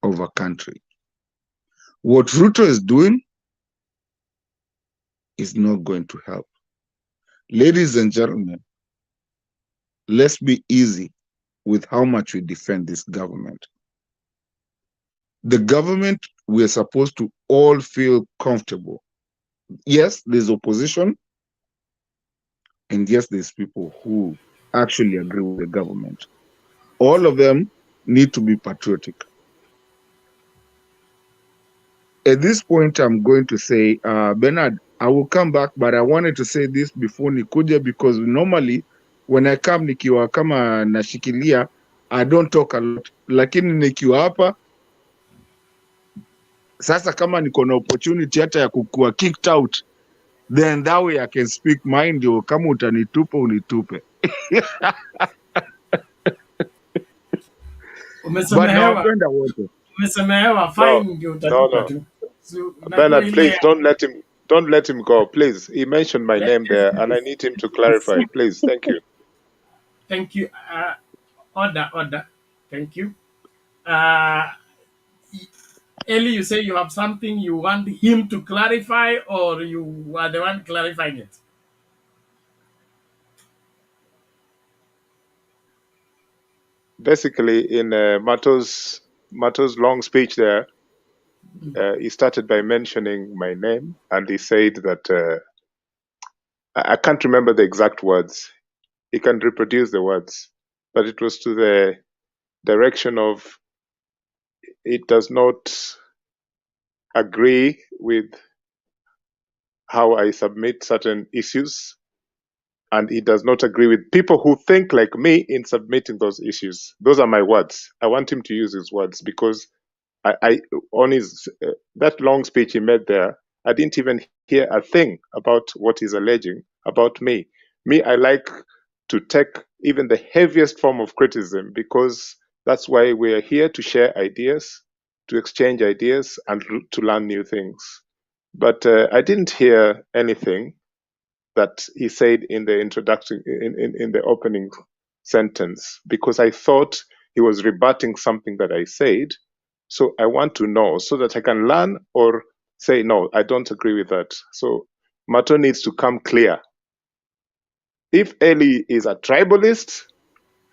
of a country. What Ruto is doing is not going to help. Ladies and gentlemen, let's be easy with how much we defend this government. The government, we are supposed to all feel comfortable. Yes, there's opposition, and yes, there's people who actually agree with the government. All of them need to be patriotic. At this point, I'm going to say, Bernard, I will come back, but I wanted to say this before Nikuja, because normally when I come nikiwa kama nashikilia, I don't talk a lot. Lakini nikiwa hapa, sasa kama niko na opportunity hata ya kukua kicked out, then that way I can speak mind. Yo, kama utanitupa unitupe. But nawapenda wote. Umesemehewa No, fine ndio no, utalipa no. tu. So, unajua Bernard, ile please don't let him go. Please. He mentioned my let name me there and I finish. need him to clarify. Please. Thank you. Thank you. Order. Thank you. Uh, Eli, you say you have something you want him to clarify, or you are the one clarifying it? Basically, in Mato's long speech there, he started by mentioning my name, and he said that I can't remember the exact words. He can reproduce the words, but it was to the direction of it does not agree with how I submit certain issues, and it does not agree with people who think like me in submitting those issues. Those are my words. I want him to use his words because I on his that long speech he made there, I didn't even hear a thing about what he's alleging about me. Me, I like to take even the heaviest form of criticism because that's why we're here to share ideas, to exchange ideas, and to learn new things. But I didn't hear anything that he said in the introduction, in the opening sentence, because I thought he was rebutting something that I said. So I want to know so that I can learn or say, no, I don't agree with that. So Mato needs to come clear. If Eli is a tribalist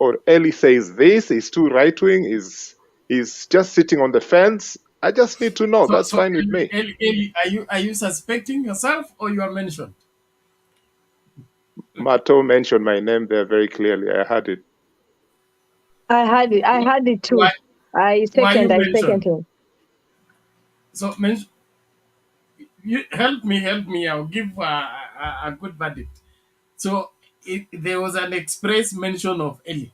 or Eli says this is too right wing, is just sitting on the fence, I just need to know. That's So fine with me. Eli, are you suspecting yourself or you are mentioned? Mato mentioned my name there very clearly. I heard it. I had it too. I Why you second mentioned? him. So you help me. I'll give a good verdict. So there was an express mention of Eli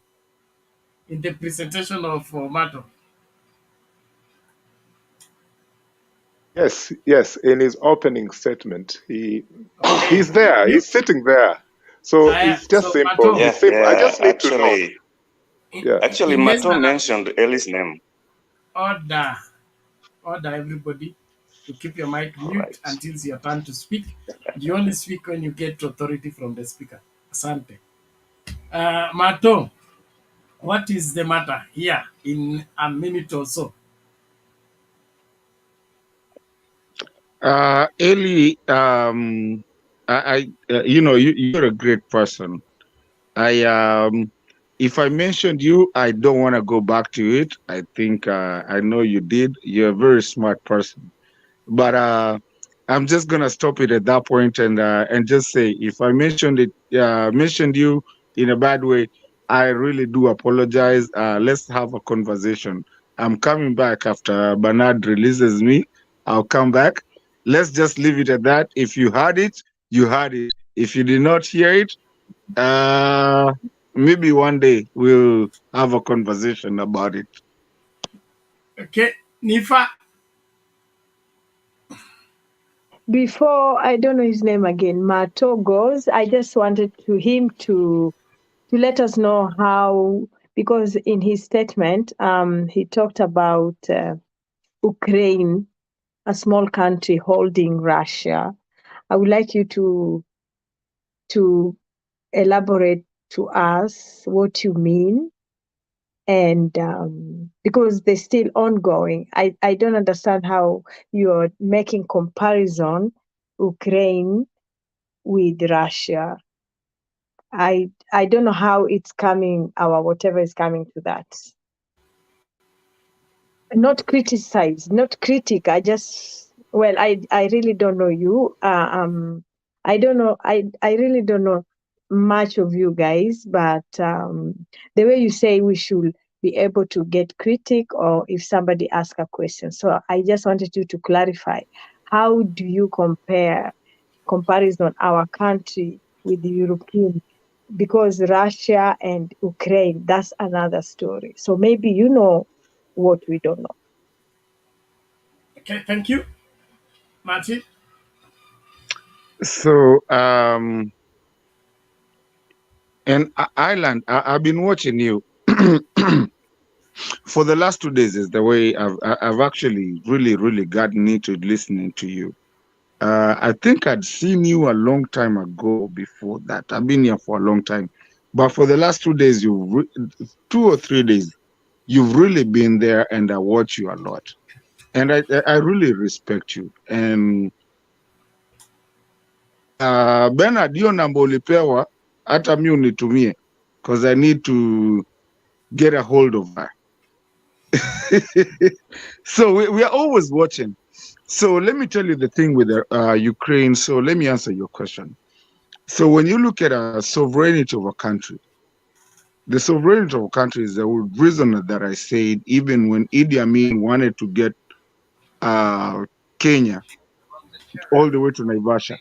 in the presentation of Mato. Yes. In his opening statement, he's Okay. there. He's sitting there. So it's just So simple. Mato. It's simple. I just need to know. Actually, Yeah. actually, In less Mato than mentioned Ellie's name. order, everybody, to keep your mic mute Right. until it's your turn to speak. You only speak when you get authority from the speaker. Asante. Mato, what is the matter here in a minute or so? Eli, you're a great person. If I mentioned you, I don't want to go back to it. I think I know you did. You're a very smart person, but I'm just gonna stop it at that point and just say if I mentioned you in a bad way, I really do apologize. Let's have a conversation. I'm coming back after Bernard releases me. I'll come back. Let's just leave it at that. If you heard it, you heard it. If you did not hear it, maybe one day we'll have a conversation about it. Okay, Nifa. Before, I don't know his name again, Mato goes, I just wanted him to let us know how, because in his statement, he talked about Ukraine, a small country holding Russia. I would like you to elaborate to us what you mean, and because they're still ongoing. I don't understand how you're making comparison Ukraine with Russia. I don't know how it's coming, our whatever is coming to that. Not criticize, not critic. I really don't know you. I don't know. I really don't know much of you guys, but the way you say we should be able to get critic or if somebody asks a question. So I just wanted you to clarify. How do you comparison our country with the European? Because Russia and Ukraine, that's another story. So maybe you know what we don't know. Okay, thank you. Martin? So, and Ireland, I've been watching you. For the last 2 days is the way I've actually really gotten into listening to you. I think I'd seen you a long time ago before that. I've been here for a long time. But for the last 2 days, 2 or 3 days, you've really been there and I watch you a lot. And I really respect you. And Bernard, hiyo namba ulipewa, hata mi unitumie. Because I need to get a hold of her. So we are always watching. So let me tell you the thing with Ukraine. So let me answer your question. So when you look at a sovereignty of a country, the sovereignty of a country is the reason that I said even when Idi Amin wanted to get Kenya all the way to Naivasha,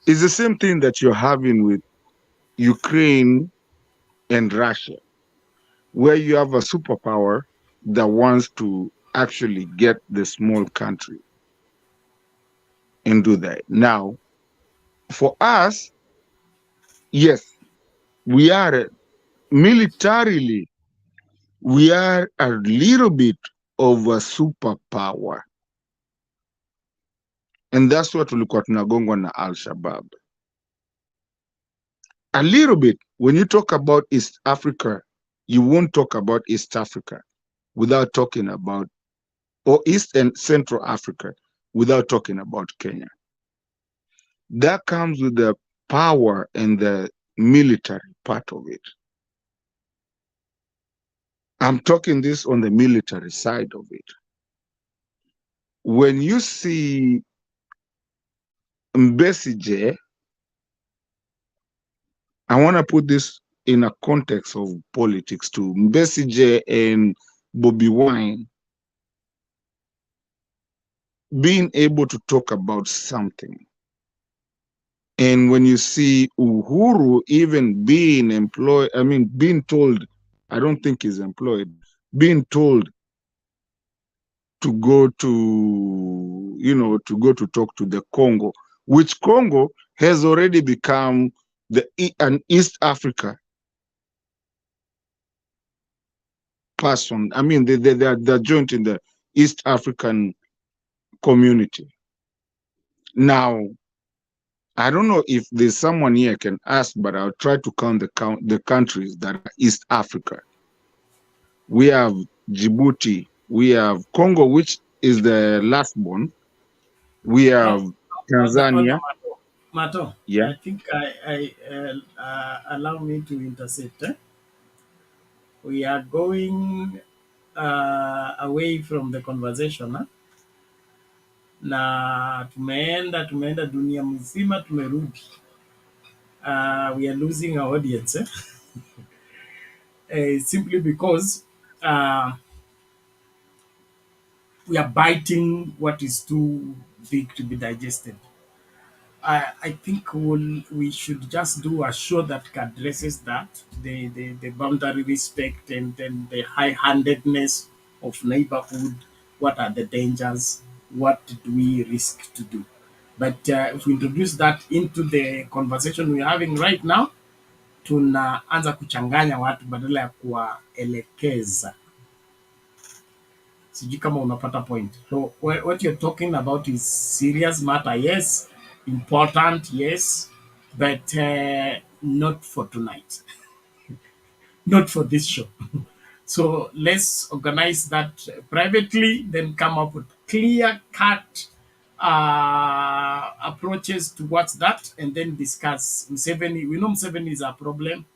it's the same thing that you're having with Ukraine and Russia, where you have a superpower that wants to actually get the small country and do that. Now, for us, yes, we are militarily, we are a little bit of a superpower. And that's what tulikuwa tunagongwa na Al-Shabaab. A little bit. When you talk about East Africa, you won't talk about East Africa without talking about, or East and Central Africa without talking about Kenya. That comes with the power and the military part of it. I'm talking this on the military side of it. When you see Mbesije, I want to put this in a context of politics too. Mbesije and Bobby Wine being able to talk about something. And when you see Uhuru even being employed, I mean, being told, I don't think he's employed, being told to go to, to go to talk to the Congo, which Congo has already become an East Africa person. I mean, they're joined in the East African community. Now, I don't know if there's someone here can ask, but I'll try to count the countries that are East Africa. We have Djibouti, we have Congo, which is the last one. We have Tanzania. Mato, Yeah. I think allow me to intercept. We are going away from the conversation. Na tumeenda dunia mzima tumerudi. We are losing our audience. Simply because we are biting what is too big to be digested. I think we should just do a show that addresses that, the boundary respect and then the high-handedness of neighborhood. What are the dangers? What do we risk to do? But if we introduce that into the conversation we're having right now, tunaanza kuchanganya watu badala ya kuwaelekeza. Sijui kama unapata point. So what you're talking about is serious matter, yes, important, yes, but not for tonight, not for this show. So let's organize that privately, then come up with clear-cut approaches towards that, and then discuss. Museveni, we know Museveni is a problem,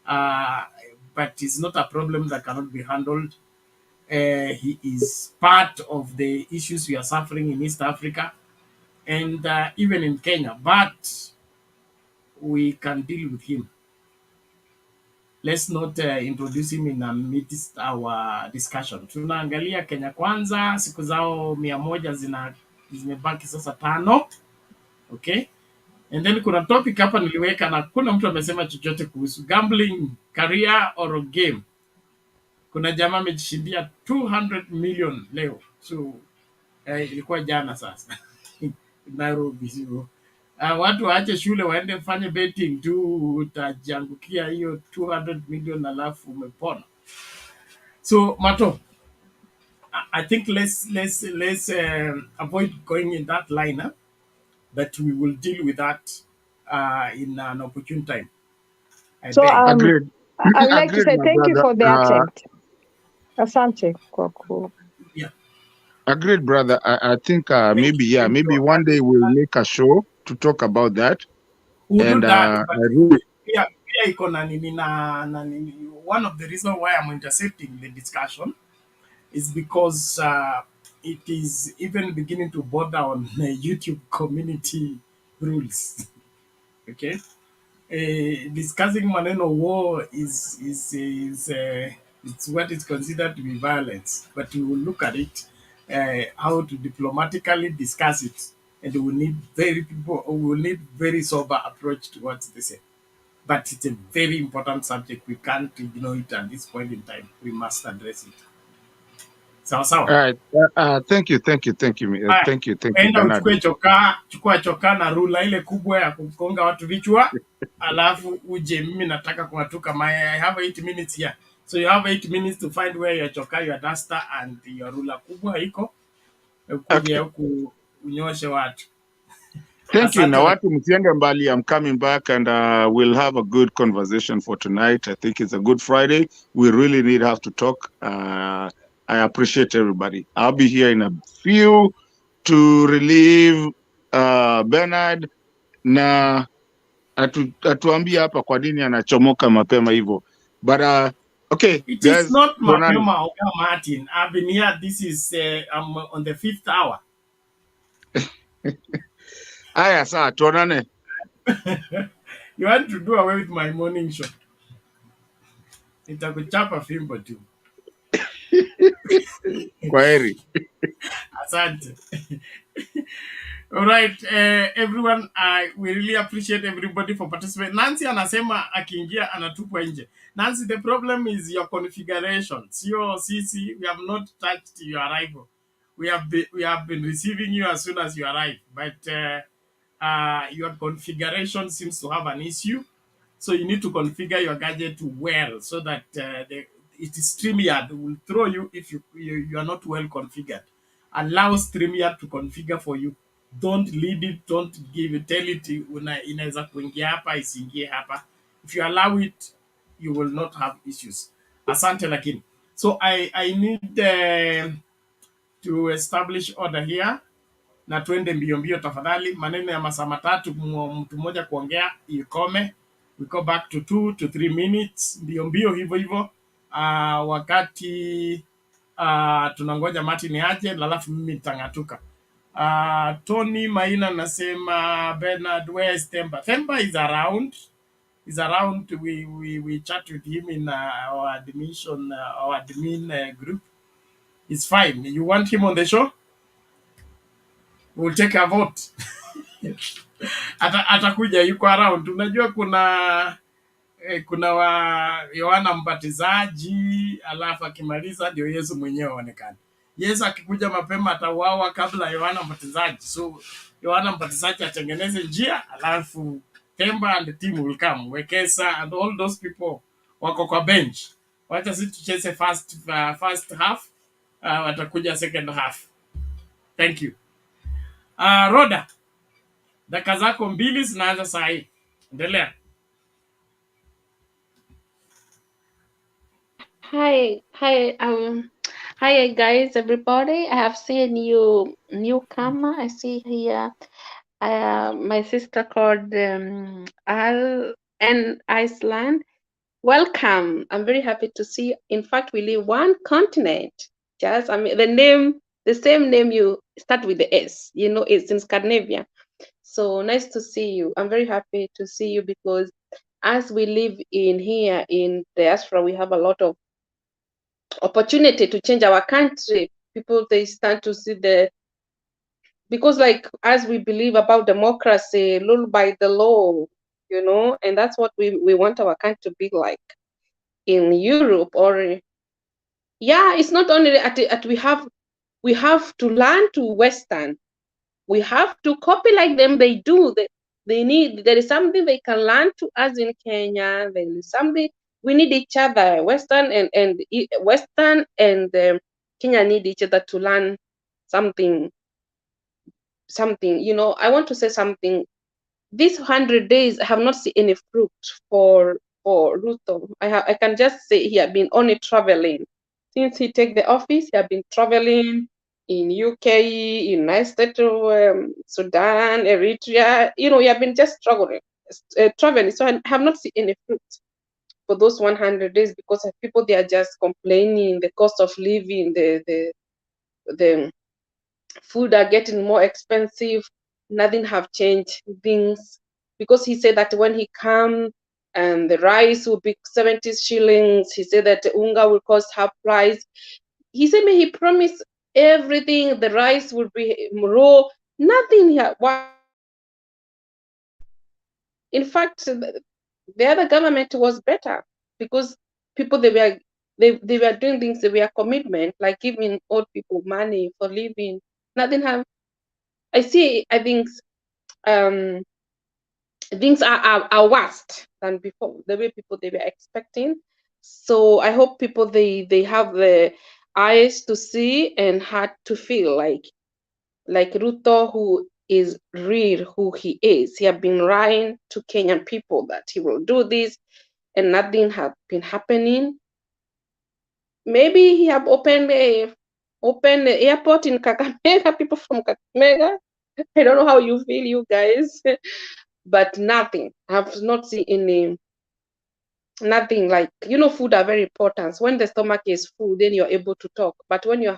but it's not a problem that cannot be handled. He is part of the issues we are suffering in East Africa and even in Kenya, but we can deal with him. Let's not introduce him in amidst our discussion. Tunaangalia Kenya kwanza, siku zao 100 zimebaki sasa 5. Okay? And then kuna topic hapa niliweka na kuna mtu amesema chochote kuhusu gambling, career or game. Kuna jamaa amejishindia 200 million leo. So ilikuwa jana sasa. Nairobi sio. Watu waache shule waende fanye betting tu, utajiangukia hiyo 200 million alafu umepona. So, Mato, I think let's avoid going in that line, huh? But we will deal with that in an opportune time. I So beg. Agreed. I would like to Agreed, say my thank you brother. for the attempt. Asante kwa Yeah. Agreed, brother. I think Thank maybe, you. yeah, Thank maybe you. one day we'll make a show to talk about that. We'll do And that, I but really, pia iko na nini na nini. One of the reasons why I'm intercepting the discussion is because it is even beginning to border on YouTube community rules. Okay, discussing maneno war is it's what is considered to be violence, but we will look at it how to diplomatically discuss it, and we will need very sober approach towards this. But it's a very important subject. We can't ignore it at this point in time. We must address it. Sawa all sawa. right. Thank you, Haya, thank you, enda Bernard. uchukue chokaa, chukua chokaa na rula ile kubwa ya kugonga watu vichwa, alafu uje. Mimi nataka kung'atuka. I have 8 minutes here, so you have 8 minutes to find where your chokaa, your duster and your ruler kubwa iko, ukuje Okay. huku unyoshe watu. Thank you. Asante. Now, msiende mbali. I'm coming back and we'll have a good conversation for tonight. I think it's a good Friday. We really need have to talk. I appreciate everybody. I'll be here in a few to relieve Bernard na atuambia hapa kwa nini anachomoka mapema hivyo. But okay, It is guys, not tuonane. mapema, Oga Martin. I've been here. This is I'm on the 5th hour. Aya, sawa, tuonane. You want to do away with my morning show? Nitakuchapa fimbo tu. Kwaheri. Asante. All right, everyone, we really appreciate everybody for participating. Nancy anasema akiingia anatupwa nje. Nancy, the problem is your configuration. Sio sisi, we have not touched your arrival. We have been receiving you as soon as you arrive, but your configuration seems to have an issue. So you need to configure your gadget well so that it is StreamYard will throw you if you are not well configured. Allow StreamYard to configure for you. Don't lead it, don't give it, tell it inaweza kuingia hapa isiingie hapa. If you allow it, you will not have issues. Asante lakini. So I need to establish order here na twende mbio mbio tafadhali. Maneno ya masaa matatu mtu mmoja kuongea ikome. We go back to 2 to 3 minutes mbio mbio hivyo hivyo. Wakati tunangoja Martin aje, alafu mimi nitang'atuka. Tony Maina anasema Bernard, where is Themba? Themba is around. Is around. We chat with him in our admin group. It's fine. You want him on the show? We'll take a vote. Atakuja, yuko around. Unajua kuna Yohana Mbatizaji, alafu akimaliza ndio Yesu mwenyewe aonekane. Yesu akikuja mapema atauawa kabla Yohana Mbatizaji. So Yohana Mbatizaji atengeneze njia, alafu Themba and the team will come. Wekesa and all those people wako kwa bench. Wacha sisi tucheze first half, watakuja second half. Thank you. Roda, dakika zako 2 zinaanza saa hii. Endelea. Hi guys, everybody. I have seen you newcomer. I see here my sister called Al and Iceland. Welcome. I'm very happy to see you. In fact, we live one continent. Just, I mean, the same name you start with the S, you know, it's in Scandinavia. So nice to see you. I'm very happy to see you because as we live here in diaspora, we have a lot of opportunity to change our country. People, they start to see because like as we believe about democracy, ruled by the law, you know, and that's what we want our country to be like in Europe. Or yeah, it's not only at we have to learn to Western. We have to copy like them. They do. There is something they can learn to us in Kenya. There is something We need each other. Western and Kenya need each other to learn something. You know, I want to say something. These 100 days, I have not seen any fruit for Ruto. I can just say he has been only traveling. Since he take the office, he has been traveling in UK, United States, Sudan, Eritrea. You know, he has been just traveling. So I have not seen any fruit for those 100 days because people, they are just complaining the cost of living, the food are getting more expensive. Nothing have changed things because he said that when he come and the rice will be 70 shillings. He said that the unga will cost half price. He said me he promised everything. The rice will be raw. Nothing here. In fact, the other government was better because people, they were doing things. They were commitment, like giving old people money for living. Nothing have. I think things are worse than before, the way people, they were expecting. So I hope people, they have the eyes to see and heart to feel like Ruto, who is real, who he is. He have been lying to Kenyan people that he will do this, and nothing have been happening. Maybe he have opened the airport in Kakamega. People from Kakamega, I don't know how you feel, you guys, but nothing. I have not seen any. Nothing. Like, you know, food are very important. When the stomach is full, then you're able to talk. But when your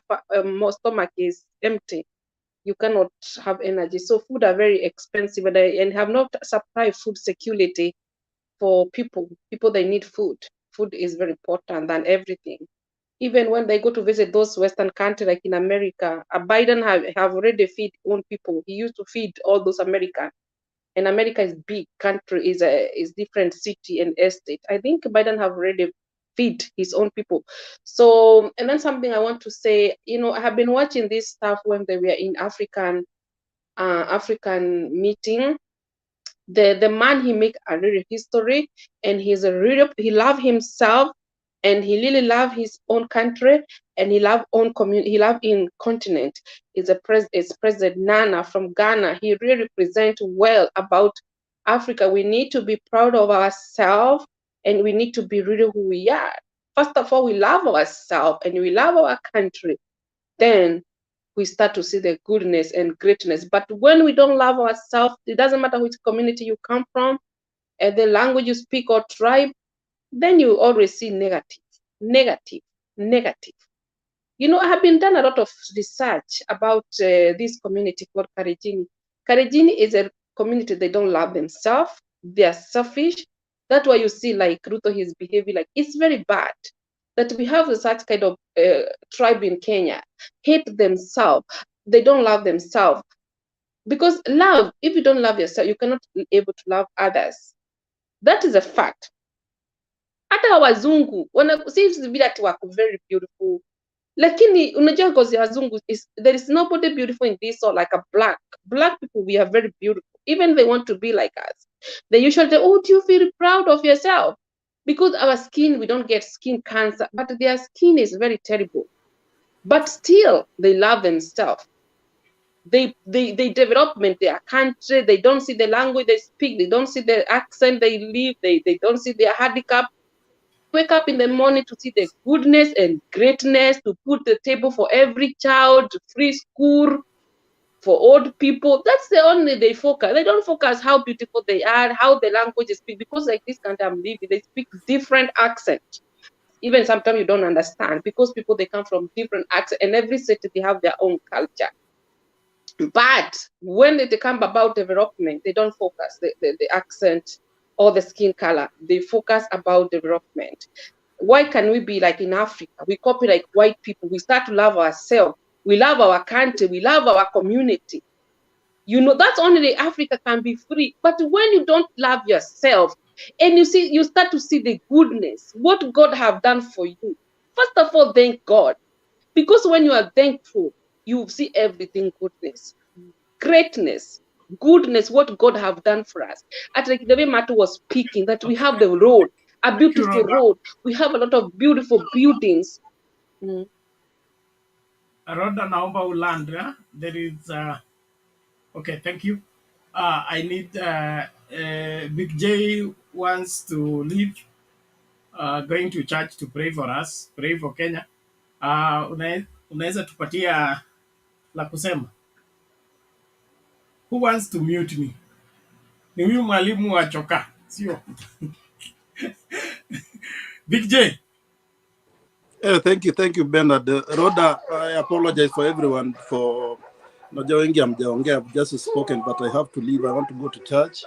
stomach is empty, you cannot have energy. So food are very expensive, and have not supplied food security for people. People, they need food. Food is very important than everything. Even when they go to visit those Western countries, like in America, Biden have already feed own people. He used to feed all those Americans. And America is big country, is different city and estate. I think Biden have already feed his own people. So, and then something I want to say, you know, I have been watching this stuff when they were in African meeting. The man, he make a real history, and he love himself, and he really love his own country, and he love own community, he love in continent. Is President Nana from Ghana. He really represent well about Africa. We need to be proud of ourselves, and we need to be really who we are. First of all, we love ourselves and we love our country. Then we start to see the goodness and greatness. But when we don't love ourselves, it doesn't matter which community you come from, and the language you speak or tribe, then you always see negative, negative, negative. You know, I have been done a lot of research about this community called Karijini. Karijini is a community, they don't love themselves, they are selfish. That's why you see like Ruto, his behavior, like it's very bad that we have such kind of tribe in Kenya, hate themselves, they don't love themselves. Because love, if you don't love yourself, you cannot be able to love others. That is a fact. Hata wazungu si vile ati wako very beautiful, lakini unajua ngozi ya wazungu there is nobody beautiful in this or like a black people. We are very beautiful, even they want to be like us. They usually say, oh, do you feel proud of yourself? Because our skin, we don't get skin cancer, but their skin is very terrible. But still, they love themselves. They development their country. They don't see the language they speak. They don't see the accent they live. They don't see their handicap. Wake up in the morning to see the goodness and greatness, to put the table for every child, free school for old people. That's the only they focus. They don't focus how beautiful they are, how the language is speak. Because like this country I'm living, they speak different accent. Even sometimes you don't understand, because people, they come from different accents, and every city they have their own culture. But when they come about development, they don't focus the accent or the skin color. They focus about development. Why can we be like in Africa? We copy like white people. We start to love ourselves. We love our country. We love our community. You know, that's only Africa can be free. But when you don't love yourself, and you start to see the goodness, what God have done for you. First of all, thank God. Because when you are thankful, you see everything goodness, greatness, goodness, what God have done for us. At like the way Matu was speaking, that we have the road. a beautiful road. We have a lot of beautiful buildings. Rhoda, naomba uland. There is okay, thank you. I need Big J wants to leave, going to church to pray for us, pray for Kenya. Unaweza tupatia la kusema? Who wants to mute me? Ni huyu mwalimu wa choka, sio? Big J. Thank you, Bernard. Rhoda, I apologize for everyone for najua wengi hamjaongea. I've just spoken, but I have to leave. I want to go to church,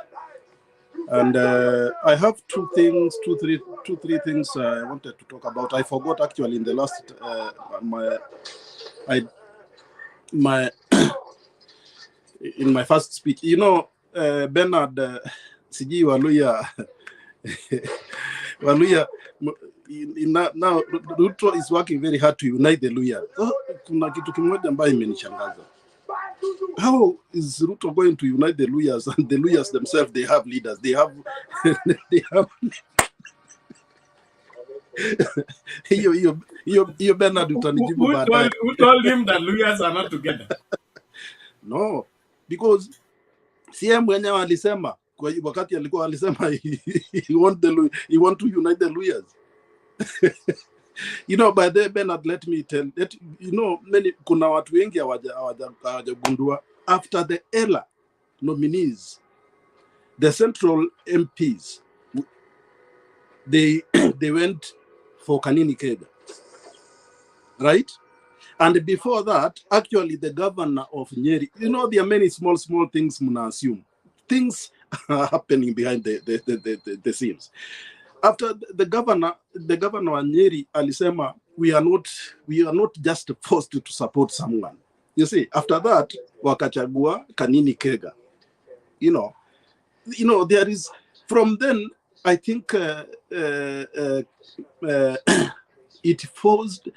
and I have two, three things I wanted to talk about. I forgot actually in the last in my first speech. You know, Bernard, siji Waluya. Now Ruto is working very hard to unite the Luya. Kuna kitu kimoja ambayo imenishangaza. How is Ruto going to unite the Luyas, and the Luyas themselves, they have leaders, they have hiyo Bernard utanijibu baadaye. Who told him that Luyas are not together? No, because CM mwenyewe alisema kwa wakati alikuwa alisema he want to unite the Luyas. You know, by the Bernard, let me tell you know, kuna watu wengi hawajagundua after the ELA nominees, the central MPs, they went for Kanini Kega, right? And before that, actually the governor of Nyeri, you know, there are many small things muna assume. Things are happening behind the scenes. After the governor wa Nyeri alisema, we are not just forced to support someone. You see, after that, wakachagua Kanini Kega. You know, there is, from then, I think it forced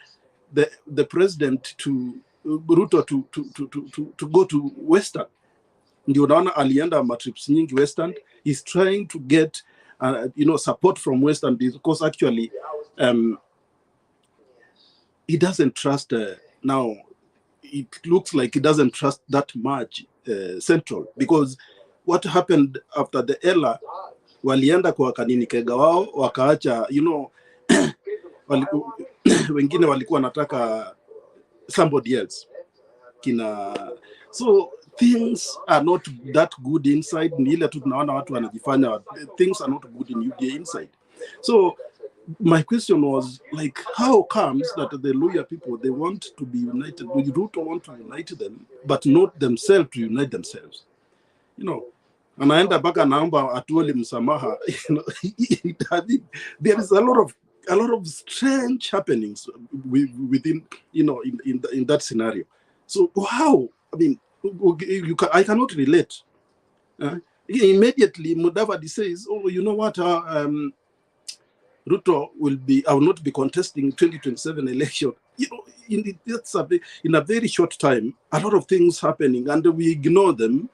the president to Ruto to go to Western. Ndio unaona alienda matrips nyingi Western. He's trying to get support from Western, because actually he doesn't trust now. It looks like he doesn't trust that much Central, because what happened after the ELA, walienda kwa Kanini Kega wao wakaacha, wengine walikuwa nataka somebody else so things are not that good inside. Ni ile tu tunaona watu wanajifanya, things are not good in UDA inside. So my question was, like, how comes that the Luya people, they want to be united, Ruto want to unite them, but not themselves to unite themselves? Anaenda mpaka naomba atuole msamaha. There is a lot of strange happenings within, in that scenario. So how? I mean, I cannot relate. Immediately, Mudavadi says, "Oh, you know what? Ruto I will not be contesting 2027 election." In a very short time, a lot of things happening, and we ignore them.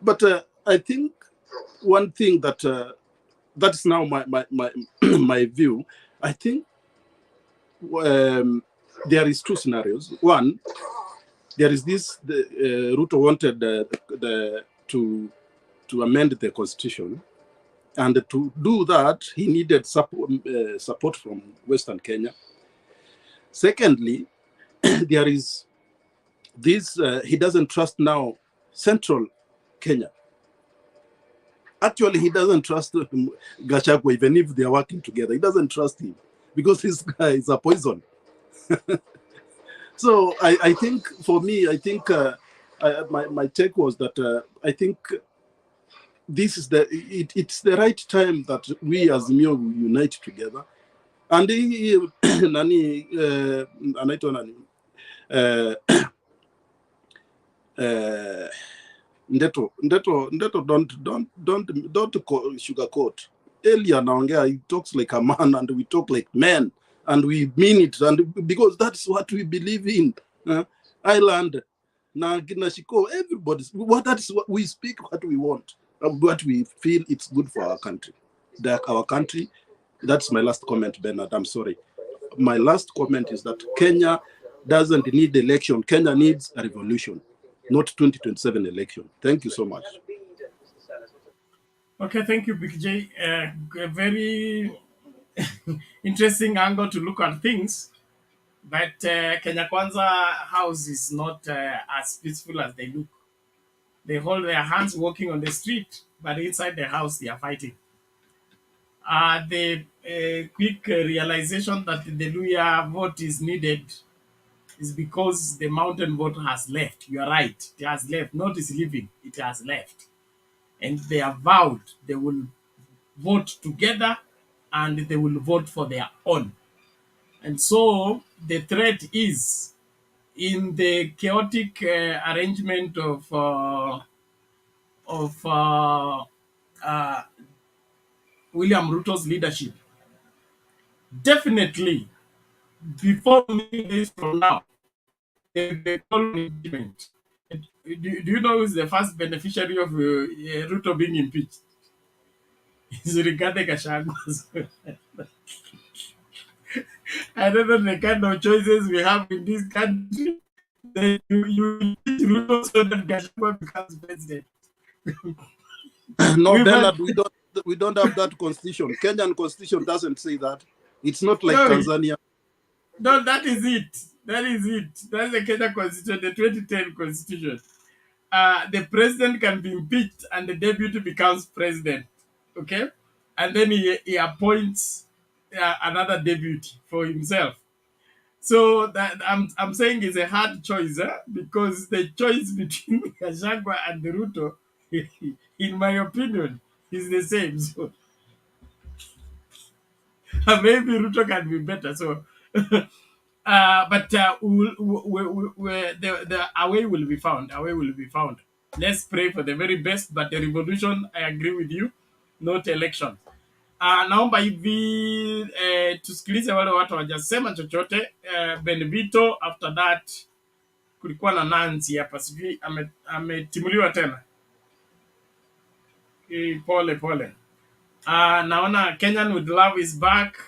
But I think one thing that is now my view. I think there is two scenarios. One, there is this: Ruto wanted to amend the constitution, and to do that, he needed support from Western Kenya. Secondly, there is this: he doesn't trust now Central Kenya. Actually, he doesn't trust Gachagua, even if they are working together. He doesn't trust him because this guy is a poison. So I think, for me, I think my take was that I think this is it's the right time that we as Mio unite together. And Ndeto don't sugarcoat. Earlier naongea, he talks like a man and we talk like men, and we mean it, and because that's what we believe in. Island, everybody's that's what we speak, what we want, what we feel it's good for our country. our country. That's my last comment, Bernard. I'm sorry. My last comment is that Kenya doesn't need election. Kenya needs a revolution, not 2027 election. Thank you so much. Okay, thank you, Big J. A very interesting angle to look at things. But Kenya Kwanza house is not as peaceful as they look. They hold their hands walking on the street, but inside the house they are fighting. The quick realization that the Luya vote is needed is because the mountain vote has left. You are right. It has left. Not is leaving. It has left. And they have vowed they will vote together and they will vote for their own. And so the threat is in the chaotic arrangement of William Ruto's leadership. Definitely, before many days from now, the impeachment. Do you know who's the first beneficiary of Ruto being impeached? It's Rigathi Gachagua. I don't know the kind of choices we have in this country. You impeach Ruto so that Gachagua becomes president. No, Bernard, we don't have that constitution. Kenyan constitution doesn't say that. It's not like Tanzania. No, that is it. That is it. That's the Kenya constitution, the 2010 constitution. The president can be impeached and the deputy becomes president. Okay? And then he appoints another deputy for himself. So that I'm saying it's a hard choice, because the choice between Gachagua and Ruto, in my opinion, is the same. So maybe Ruto can be better. So, but the way will be found. A way will be found. Let's pray for the very best. But the revolution, I agree with you, not election. Naomba hivi tusikilize wale watu wajasema chochote. Benedito, after that kulikuwa na Nancy hapa, sijui ametimuliwa tena. Pole pole. Naona Kenyan with Love is back.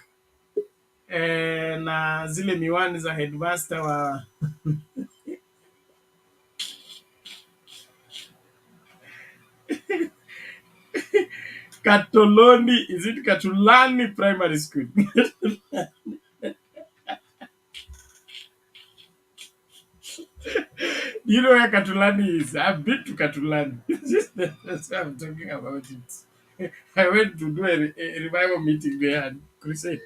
Na zile miwani za headmaster wa Katoloni, is it Katulani Primary School? You know where Katulani is? I've been to Katulani. That's why I'm talking about it. I went to do a revival meeting there and crusade.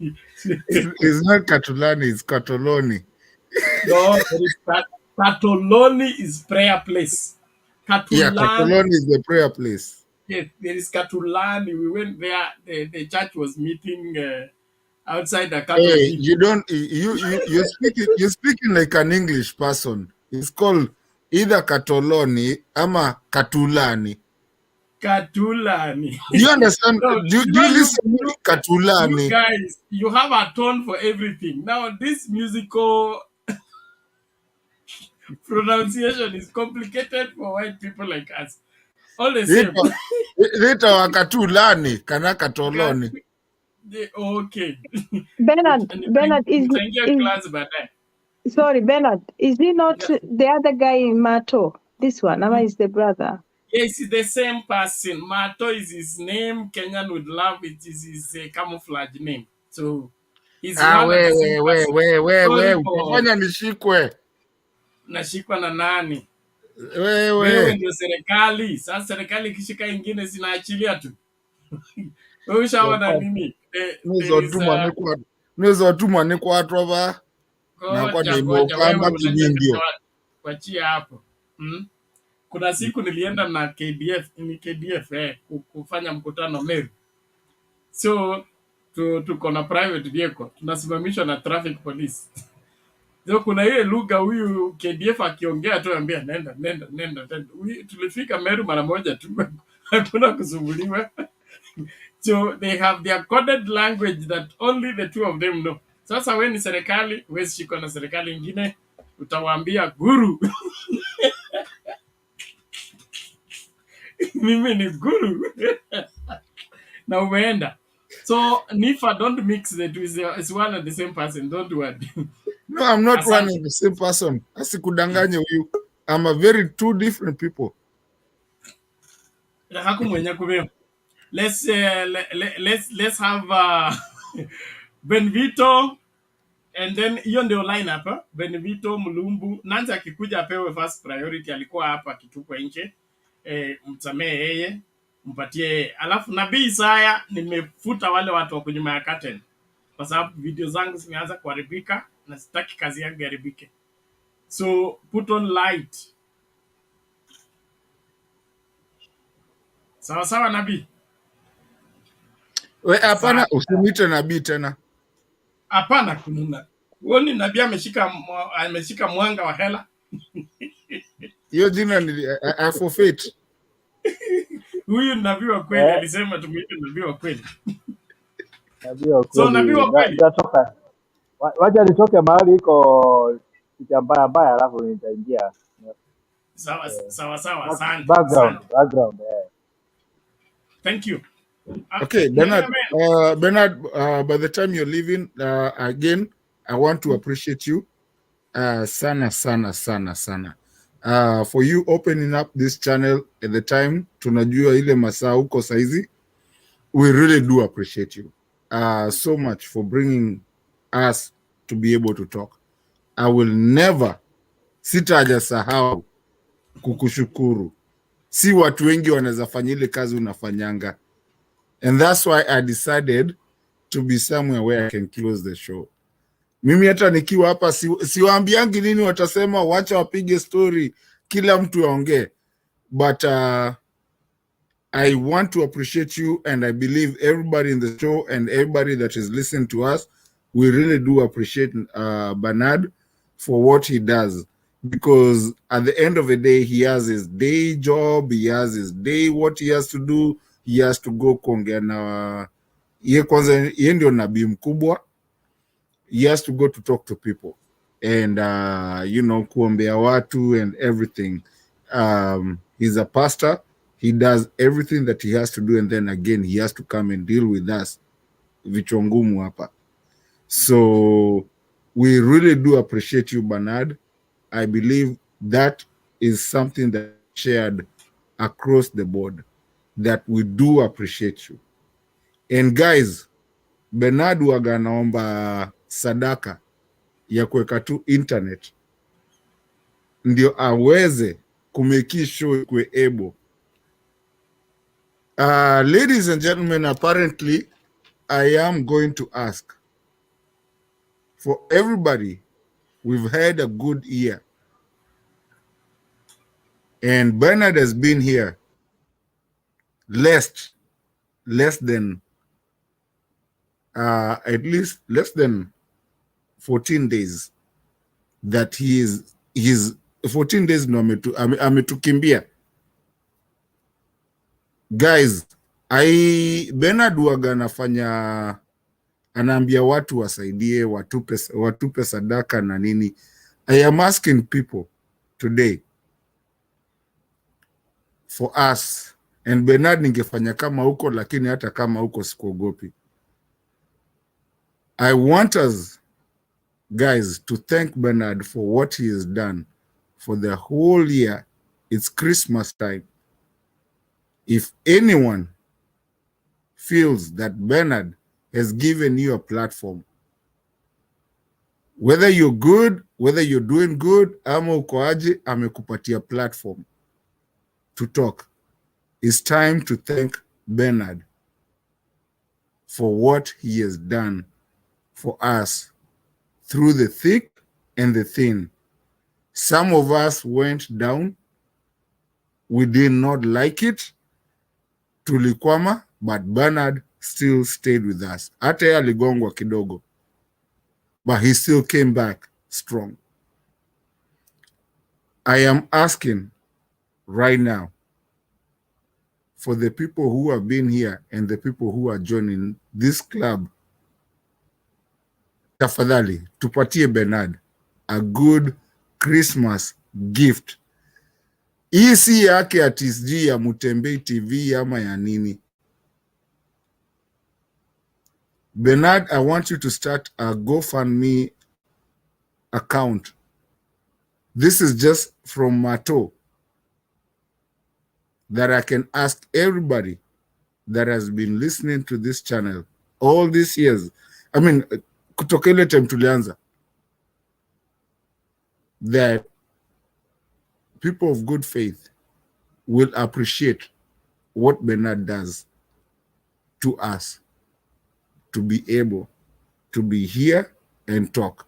It's not Katulani, it's Katoloni. No, Katoloni is prayer place. Yeah, Katoloni is the prayer place. Yes, there is Katulani. We went there. The church was meeting outside the Catholic. Hey, you're speaking like an English person. It's called either Katoloni ama Katulani. Katulani. Do you understand? No, do you listen to Katulani? You guys, you have a tone for everything. Now, this musical pronunciation is complicated for white people like us. All the same. Bernard, sorry, Bernard, is he not the other guy in Mato? This one, Ama is the brother. Yes, it's the same person. Mato is his name. Kenyan with Love, it is his camouflage name. So he's Fanya nishikwe. Nashikwa na nani? Wewe ndio serikali. Sasa serikali ikishika ingine zinaachilia tu. Wewe ushaona nini? Nizo tuma ni kwa trova. Na kwa nimo kama kinyo. Kuachia hapo. Kuna siku nilienda na KDF kufanya mkutano Meru. So tuko na private vehicle, tunasimamishwa na traffic police. So kuna ile lugha huyu KDF akiongea tu anambia nenda. Tulifika Meru mara moja tu. Hakuna kusumbuliwa. So they have their coded language that only the two of them know. Sasa wewe ni serikali, wewe shiko na serikali nyingine, utawaambia guru. Mimi ni guru. na umeenda. So Nifa, don't mix the two. It's one and the same person. Don't worry. No, I'm not one Asante. and the same person. Asikudanganye huyu. I'm a very two different people. Let's let's have Benvito and then hiyo ndio lineup Benvito Mulumbu. Nanzi akikuja apewe first priority, alikuwa hapa akitupwa nje. Msamee yeye, mpatie yeye. Alafu Nabii Isaya nimefuta wale watu wa kunyuma ya curtain kwa sababu video zangu zimeanza kuharibika na sitaki kazi yangu iharibike. So put on light. Sawa sawa Nabii. We hapana, usimwite Nabii tena. Hapana kununa. Uoni Nabii ameshika mwanga wa hela. Hiyo jina ni I forfeit. Huyu Nabii wa kweli alisema tumuite Nabii wa kweli. Nabii wa kweli. So Nabii wa kweli. Wacha nitoke mahali iko kitu mbaya alafu nitaingia. Sawa. Asante. Background. Thank you. Okay, Bernard. Bernard, by the time you're leaving, again, I want to appreciate you, sana. For you opening up this channel at the time, tunajua ile masaa huko saizi. We really do appreciate you so much for bringing us to be able to talk. I will never sitajasahau kukushukuru. Si watu wengi wanaweza fanya ile kazi unafanyanga. And that's why I decided to be somewhere where I can close the show. Mimi hata nikiwa hapa siwaambiangi nini watasema, wacha wapige story, kila mtu aongee. But I want to appreciate you, and I believe everybody in the show and everybody that is listening to us, we really do appreciate Bernard for what he does. Because at the end of the day, he has his day job, he has his day, what he has to do. He has to go kuongea na yeye ndio nabii mkubwa. He has to go to talk to people and kuombea watu and everything. He's a pastor. He does everything that he has to do, and then again he has to come and deal with us vichwa ngumu hapa. So we really do appreciate you, Bernard. I believe that is something that shared across the board, that we do appreciate you. And guys, Bernard waga naomba sadaka ya kuweka tu internet ndio aweze kumeki show kwe able. Ladies and gentlemen, apparently I am going to ask for everybody. We've had a good year, and Bernard has been here less than at least less than 14 days that he's 14 days no ametukimbia. Guys, Bernard waga anafanya, anaambia watu wasaidie, watupe sadaka na nini. I am asking people today for us, and Bernard ningefanya kama huko, lakini hata kama huko sikuogopi. I want us, guys, to thank Bernard for what he has done for the whole year. It's Christmas time. If anyone feels that Bernard has given you a platform, whether you're good, whether you're doing good, ama uko aje, amekupatia platform to talk, it's time to thank Bernard for what he has done for us through the thick and the thin. Some of us went down. We did not like it. Tulikwama, but Bernard still stayed with us. Hata yeye aligongwa kidogo, but he still came back strong. I am asking right now for the people who have been here and the people who are joining this club, tafadhali tupatie Bernard a good Christmas gift. Hii si yake ya TSG ya Mutembei TV ama ya nini. Bernard, I want you to start a GoFundMe account. This is just from Mato that I can ask everybody that has been listening to this channel all these years. I mean, kutoka ile time tulianza, that people of good faith will appreciate what Bernard does to us to be able to be here and talk.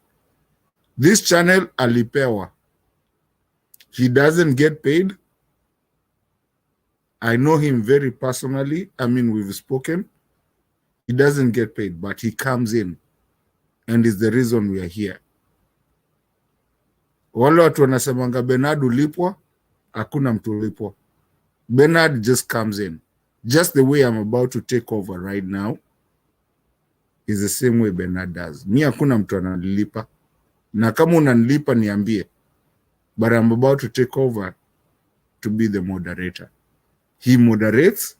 This channel alipewa. He doesn't get paid. I know him very personally. I mean, we've spoken. He doesn't get paid, but he comes in and is the reason we are here. Wale watu wanasemanga Bernard ulipwa, hakuna mtu ulipwa. Bernard just comes in. Just the way I'm about to take over right now is the same way Bernard does. Mi hakuna mtu ananilipa. Na kama unanilipa niambie. But I'm about to take over to be the moderator. He moderates.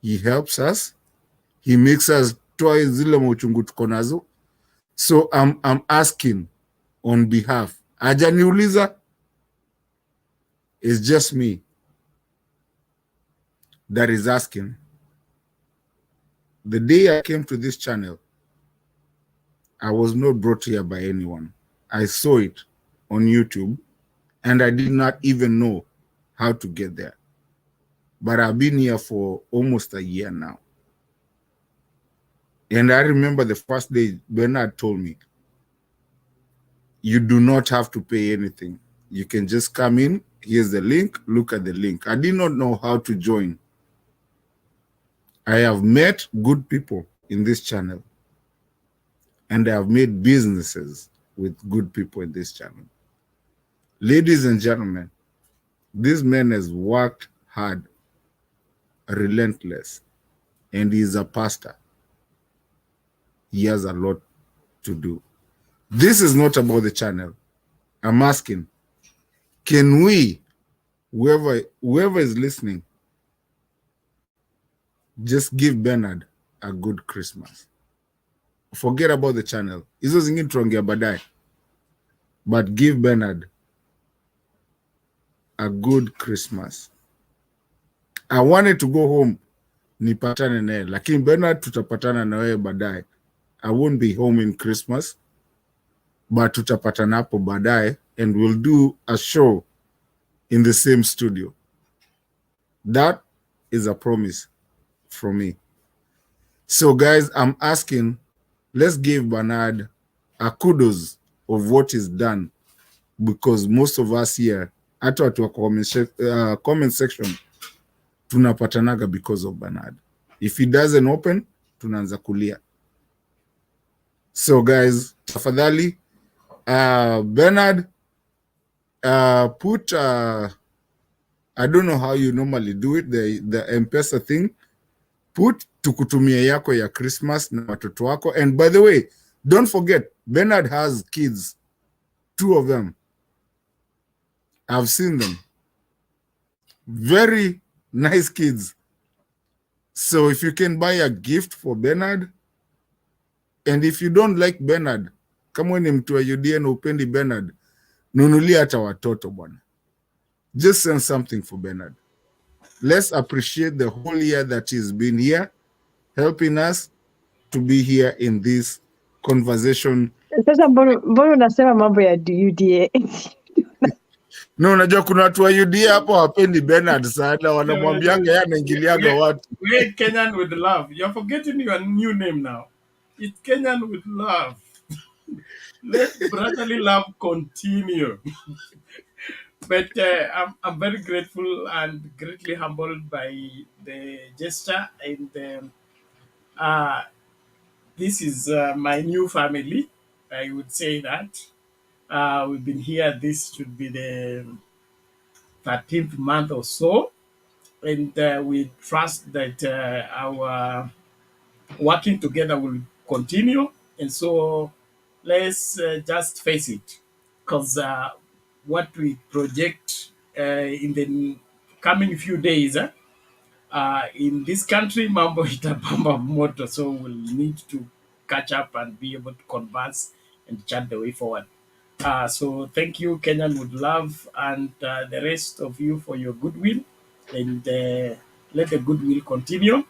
He helps us. He makes us toa zile mauchungu tuko nazo. So I'm asking on behalf. Hajaniuliza. It's just me that is asking. The day I came to this channel, I was not brought here by anyone. I saw it on YouTube and I did not even know how to get there. But I've been here for almost a year now. And I remember the first day Bernard told me, you do not have to pay anything. You can just come in. Here's the link. Look at the link. I did not know how to join. I have met good people in this channel. And I have made businesses with good people in this channel. Ladies and gentlemen, this man has worked hard, relentless, and he's a pastor. He has a lot to do. This is not about the channel. I'm asking, can we, whoever is listening, just give Bernard a good Christmas? Forget about the channel. Hizo zingine tuongea baadaye. But give Bernard a good Christmas. I wanted to go home nipatane naye, lakini Bernard tutapatana na wewe baadaye. I won't be home in Christmas, but tutapatana hapo baadaye and we'll do a show in the same studio. That is a promise from me. So guys, I'm asking, let's give Bernard a kudos of what is done, because most of us here, hata watu wa comment section, tunapatanaga because of Bernard. If he doesn't open, tunaanza kulia. So guys, tafadhali, Bernard, put, I don't know how you normally do it, the M-Pesa thing. Put tukutumia yako ya Christmas na watoto wako. And by the way, don't forget, Bernard has kids, 2 of them. I've seen them. Very nice kids. So if you can buy a gift for Bernard, and if you don't like Bernard, kama ni mtu wa UDA na upendi Bernard, nunulia hata watoto bwana. Just send something for Bernard. Let's appreciate the whole year that he's been here, helping us to be here in this conversation. Sasa mbona unasema mambo ya UDA? No, unajua kuna watu wa UDA hapo wapendi Bernard sana, wanamwambianga yeye anaingiliaga watu. We're Kenyan with love. You're forgetting your new name now. It's Kenyan with love. Let brotherly love continue. But I'm very grateful and greatly humbled by the gesture, and this is my new family. I would say that we've been here. This should be the 13th month or so, and we trust that our working together will continue. And so let's just face it, because what we project in the coming few days In this country, mambo itapamba moto, so we'll need to catch up and be able to converse and chat the way forward. So thank you, Kenyan would love, and the rest of you for your goodwill, and let the goodwill continue.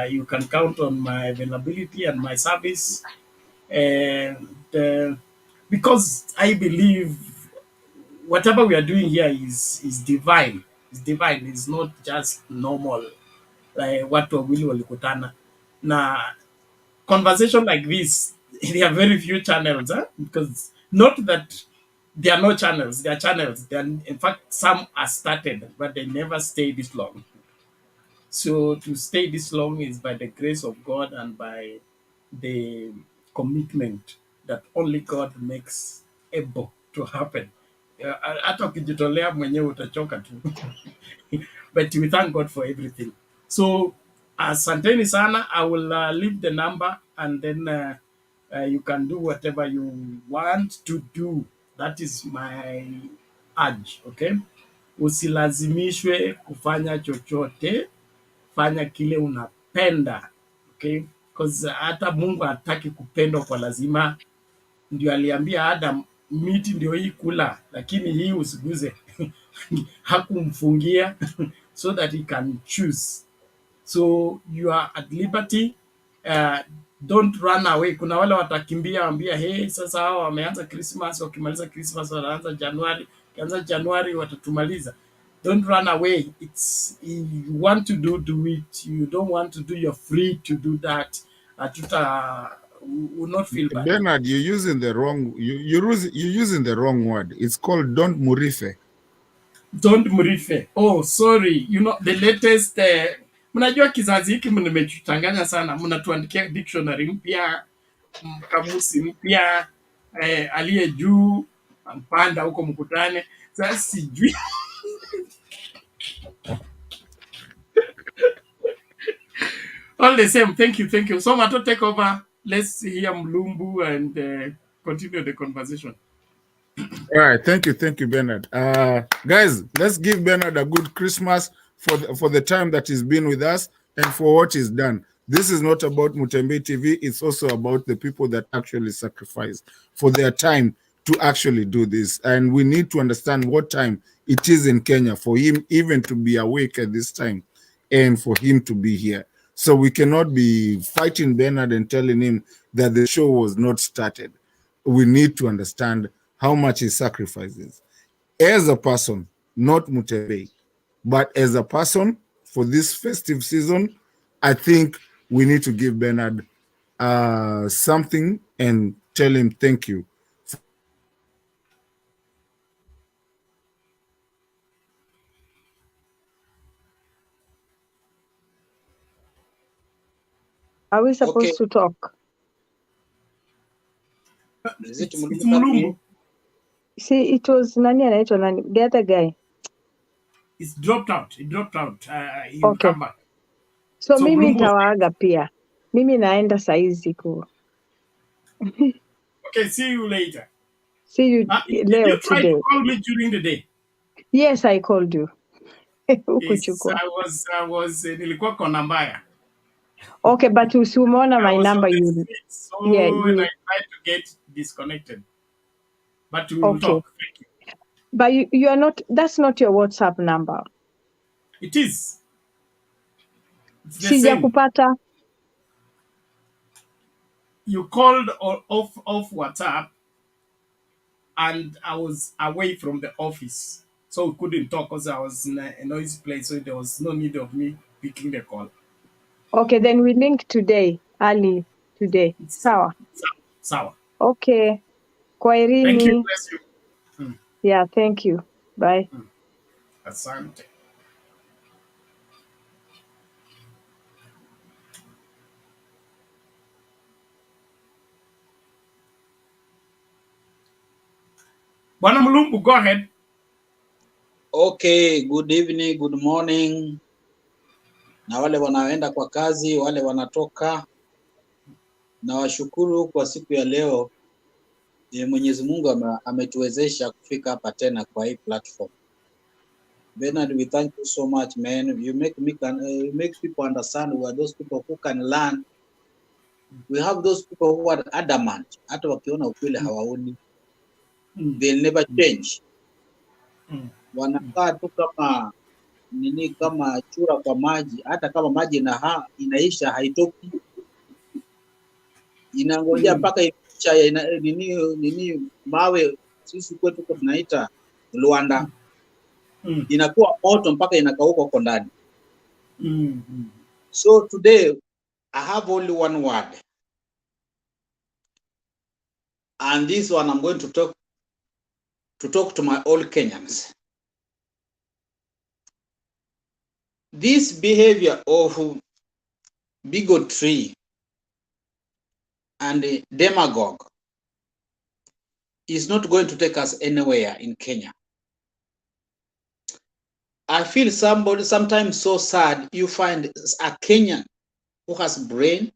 You can count on my availability and my service, and because I believe whatever we are doing here is divine. It's divine. It's not just normal. Like watu wawili walikutana na conversation like this. There are very few channels, because not that there are no channels. There are channels. There are, in fact, some are started, but they never stay this long. So to stay this long is by the grace of God and by the commitment that only God makes able to happen. Hata ukijitolea mwenyewe utachoka tu. But we thank God for everything. So asanteni sana. I will leave the number, and then you can do whatever you want to do. That is my urge, okay? Usilazimishwe kufanya chochote, fanya kile unapenda, okay? Because hata Mungu hataki kupendwa kwa lazima. Ndio aliambia Adam, miti ndio hii kula, lakini hii usiguze. Hakumfungia so that he can choose. So you are at liberty. Don't run away. Kuna wale watakimbia ambia, hey, sasa hao wameanza Christmas, wakimaliza Christmas wanaanza Januari, kianza Januari watatumaliza. Don't run away. It's, if you want to do it. You don't want to do, you're free to do that. Will not feel bad. Bernard, you're using the wrong. You're using the wrong word. It's called don't murife. Don't murife. Oh, sorry. You know the latest. Mnajua kizazi hiki mnimechanganya sana. Mnatuandikia dictionary mpya, kamusi mpya, aliye juu mpanda huko mkutane. Sasa sijui. All the same, thank you. So Mato, take over. Let's hear Mlumbu and continue the conversation. All right, thank you, Bernard. Guys, let's give Bernard a good Christmas for the time that he's been with us and for what he's done. This is not about Mutembe TV. It's also about the people that actually sacrifice for their time to actually do this. And we need to understand what time it is in Kenya for him even to be awake at this time and for him to be here. So we cannot be fighting Bernard and telling him that the show was not started. We need to understand how much he sacrifices as a person, not Mutembe, but as a person for this festive season. I think we need to give Bernard something and tell him thank you. Are we supposed to talk? Is it Mulumbu? See, it was nani anaitwa nani? The other guy. It's dropped out. It dropped out. He'll come back. So mimi nitawaaga pia. Mimi naenda saizi ku. Okay, see you later. See you Did you try to call me during the day? Yes, I called you. Yes, I was nilikuwa kwa namba mbaya. Okay, but usiumeona my number you. So when I tried to get disconnected. But we will talk. Thank you. But you are not, that's not your WhatsApp number. It is. It's the same. Sijakupata. You called off WhatsApp and I was away from the office. So we couldn't talk because I was in a noisy place. So there was no need of me picking the call. Okay, then we link today, early today. Sawa. Sawa. Okay. Kwaherini. Thank you. Bless you. Yeah, thank you. Bye. Asante. Bwana Mulumbu, go ahead. Okay, good evening, good morning. Na wale wanaoenda kwa kazi, wale wanatoka. Na washukuru kwa siku ya leo. Mwenyezi Mungu ametuwezesha kufika hapa tena kwa hii platform. Bernard, we thank you so much, man. You make people understand we are those people who can learn. We have those people who are adamant. Hata wakiona ukweli hawaoni. They'll never change. Wanakaa tu kama nini, kama chura kwa maji. Hata kama maji inaisha haitoki, inangojea mpaka iisha. Nini mawe sisi kwetu tunaita Luanda, inakuwa moto mpaka inakauka huko ndani. So today I have only one word, and this one I'm going to talk to my all Kenyans. This behavior of bigotry and demagogue is not going to take us anywhere in Kenya. I feel sometimes so sad. You find a Kenyan who has brain,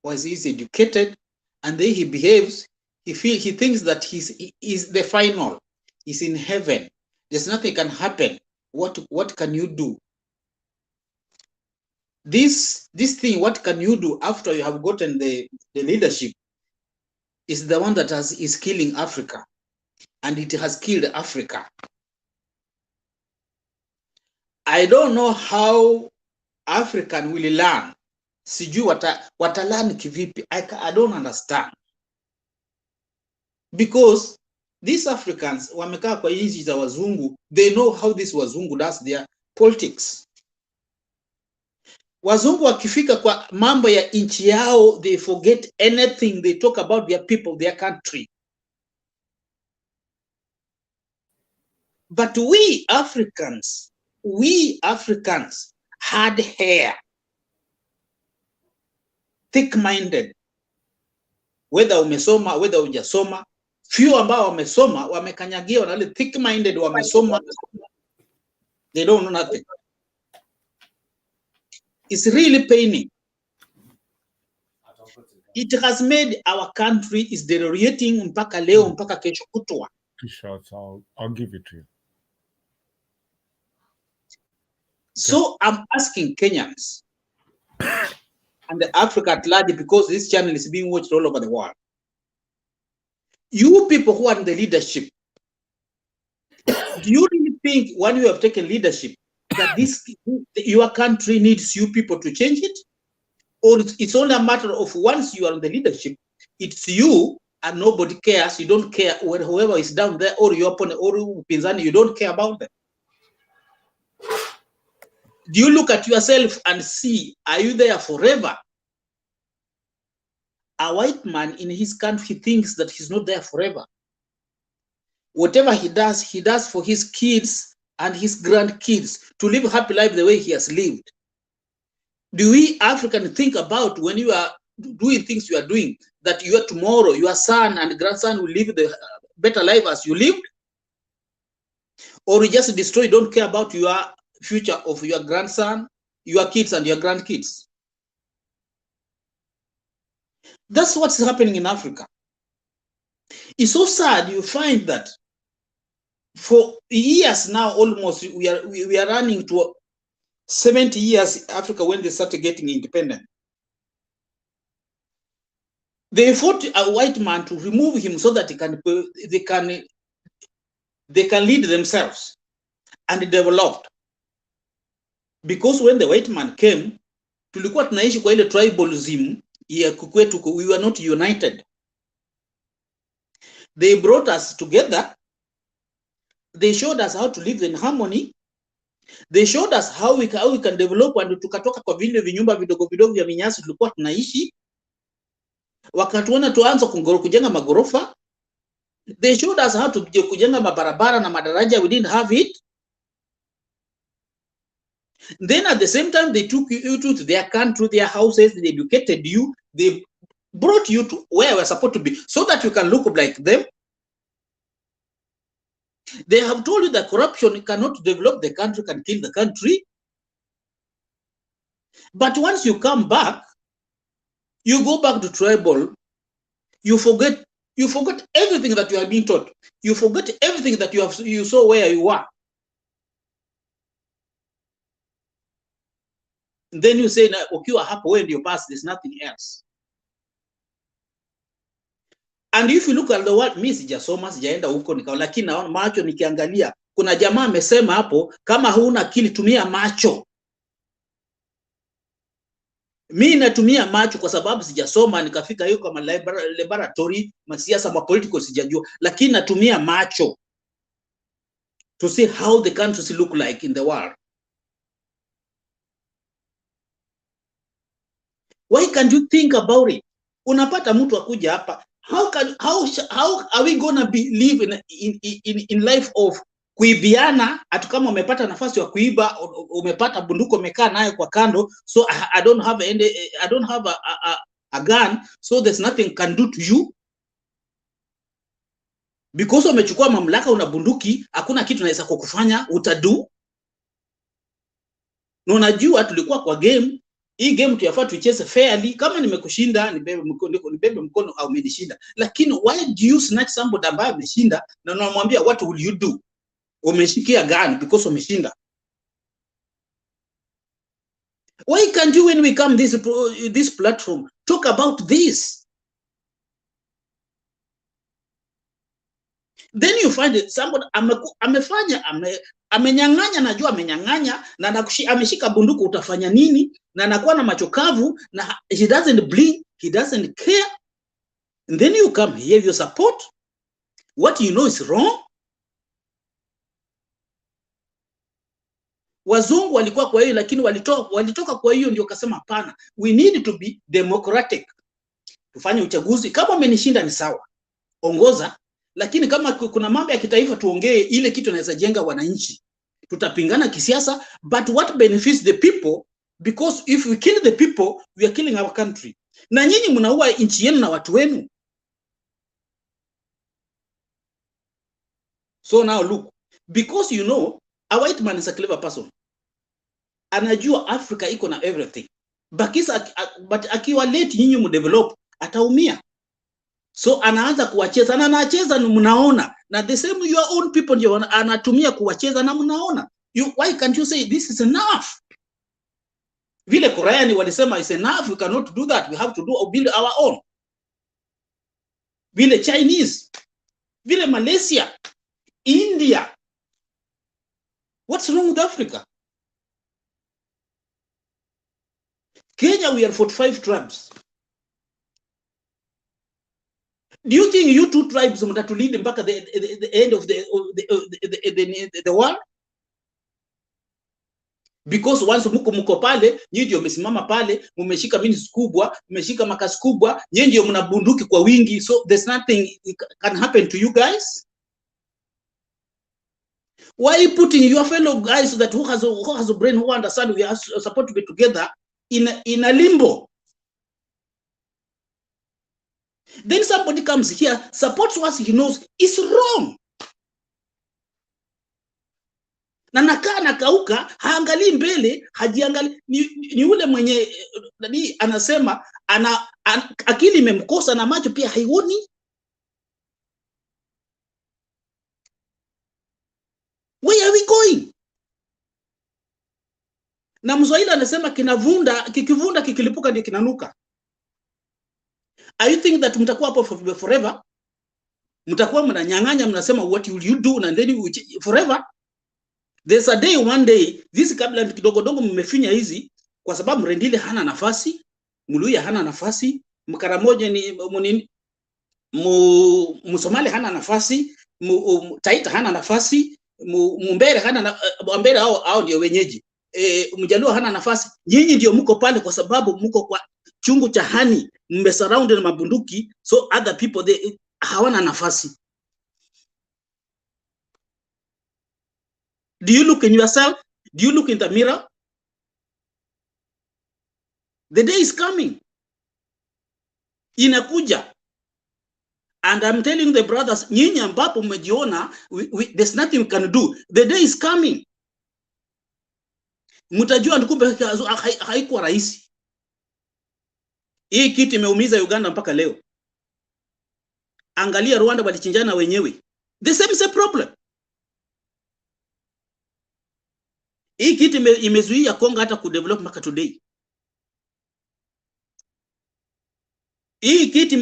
who is educated, and then he behaves. He thinks that he is the final. He's in heaven. There's nothing can happen. What can you do? This thing, what can you do after you have gotten the leadership, is the one that is killing Africa, and it has killed Africa. I don't know how African will learn. Sijui watalan kivipi. I don't understand. Because these Africans wamekaa kwa nchi za wazungu, they know how this wazungu does their politics. Wazungu wakifika kwa mambo ya nchi yao, they forget anything. They talk about their people, their country. But we Africans had hair, thick-minded. Whether umesoma, whether hujasoma, few ambao wamesoma wamekanyagia na wale thick-minded wamesoma, they don't know nothing. It's really paining. It has made our country is deteriorating mpaka leo, mpaka kesho kutwa. I'll give it to you. So I'm asking Kenyans and Africa at large, because this channel is being watched all over the world. You people who are in the leadership, do you really think when you have taken leadership that your country needs you people to change it? Or it's only a matter of once you are in the leadership, it's you and nobody cares. You don't care whoever is down there, or your opponent, or Pinzani, you don't care about them. Do you look at yourself and see, are you there forever? A white man in his country thinks that he's not there forever. Whatever he does for his kids and his grandkids to live a happy life the way he has lived. Do we Africans think about, when you are doing things you are doing, that your tomorrow, your son and grandson will live the better life as you lived? Or you just destroy, don't care about your future of your grandson, your kids and your grandkids? That's what's happening in Africa. It's so sad. You find that for years now, almost we are running to 70 years Africa when they started getting independent. They fought a white man to remove him so that they can lead themselves and developed. Because when the white man came, tulikuwa tunaishi kwa ile tribalism ya kukwetu, we were not united. They brought us together. They showed us how to live in harmony. They showed us how we can develop, and tukatoka kwa vile vinyumba vidogo vidogo vya minyasi tulikuwa tunaishi. Wakatuona tuanza kujenga magorofa. They showed us how to kujenga mabarabara na madaraja. We didn't have it. Then at the same time, they took you to their country, their houses, they educated you, they brought you to where we're supposed to be so that you can look like them. They have told you that corruption cannot develop the country, can kill the country. But once you come back, you go back to tribal, you forget everything that you are being taught. You forget everything that you saw where you are. then you say ukiwa hapo wewe ndio basi, there's nothing else. And if you look at the word, mimi sijasoma, sijaenda huko nikao, lakini naona macho nikiangalia, kuna jamaa amesema hapo, kama huna akili tumia macho. Mimi natumia macho kwa sababu sijasoma, nikafika hiyo kama laboratory, masiasa ma political sijajua, lakini natumia macho to see how the countries look like in the world. Why can't you think about it? Unapata mtu akuja hapa, how are we gonna live in life of kuibiana? Atu kama umepata nafasi ya kuiba, umepata bunduki umekaa nayo kwa kando, so I don't have a gun, so there's nothing can do to you because umechukua mamlaka, una bunduki, hakuna kitu naweza kukufanya utadu. Na unajua tulikuwa kwa game, hii game tuyafaa tuicheze fairly. Kama nimekushinda nibebe mkono au umenishinda, lakini why do you snatch somebody ambaye ameshinda na unamwambia what will you do? Umeshikia gun because umeshinda. Why can't you, when we come this platform, talk about this? Then you find it somebody amenyang'anya, najua amenyang'anya na ameshika bunduki, utafanya nini? Na anakuwa na macho kavu na he doesn't blink, he doesn't care. And then you come here, you support what you know is wrong. Wazungu walikuwa kwa hiyo, lakini walitoka kwa hiyo ndio kasema hapana, we need to be democratic. Tufanye uchaguzi, kama umenishinda ni sawa, ongoza, lakini kama kuna mambo ya kitaifa tuongee ile kitu inaweza jenga wananchi. Tutapingana kisiasa, but what benefits the people? Because if we kill the people, we are killing our country. Na nyinyi mnaua nchi yenu na watu wenu. So now look, because you know a white man is a clever person. Anajua Africa iko na everything. But akiwa late nyinyi mdevelop, ataumia. So anaanza kuwacheza na anacheza na mnaona. Na the same your own people ndio anatumia kuwacheza na mnaona. Why can't you say this is enough? Vile Koreani walisema is enough, we cannot do that, we have to build our own. Vile Chinese, vile Malaysia, India. What's wrong with Africa? Kenya, we are 45 tribes. Do you think you two tribes mtatu lead mpaka the end of the world? Because once muko pale, nyinyi ndio mmesimama pale, mmeshika minis kubwa, mmeshika makasi kubwa, nyinyi ndio mnabunduki kwa wingi, so there's nothing can happen to you guys. Why are you putting your fellow guys that who has a brain, who understand we are supposed to be together in a limbo? Then somebody comes here, supports what he knows is wrong. Na nakaa nakauka, haangalii mbele, hajiangali. Ni ule mwenye anasema akili imemkosa na macho pia haioni. Where are we going? Na Mswahili anasema kikivunda kikilipuka ndio kinanuka. Are you think that mtakuwa hapo forever? Mtakuwa mnanyang'anya, mnasema what will you do, and then forever? There's a day, one day, this kabla kidogo dogo mmefinya hizi kwa sababu Mrendile hana nafasi, Muluya hana nafasi, Mkaramoja ni Msomali hana nafasi, Taita hana nafasi, Mbere hana Mbere hao ndio wenyeji. Mjaluo hana nafasi. Nyinyi ndio mko pale kwa sababu mko kwa chungu cha hani, mmesurrounded na mabunduki, so other people they hawana nafasi. Do you look in yourself? Do you look in the mirror? The day is coming. Inakuja. And I'm telling the brothers, nyinyi ambapo mmejiona there's nothing we can do. The day is coming. Mtajua ndikumbe haikuwa rahisi. Hii kitu imeumiza Uganda mpaka leo. Angalia Rwanda walichinjana wenyewe. The same problem. Hii kitu imezuia Kongo hata kudevelop mpaka today. Hii kiti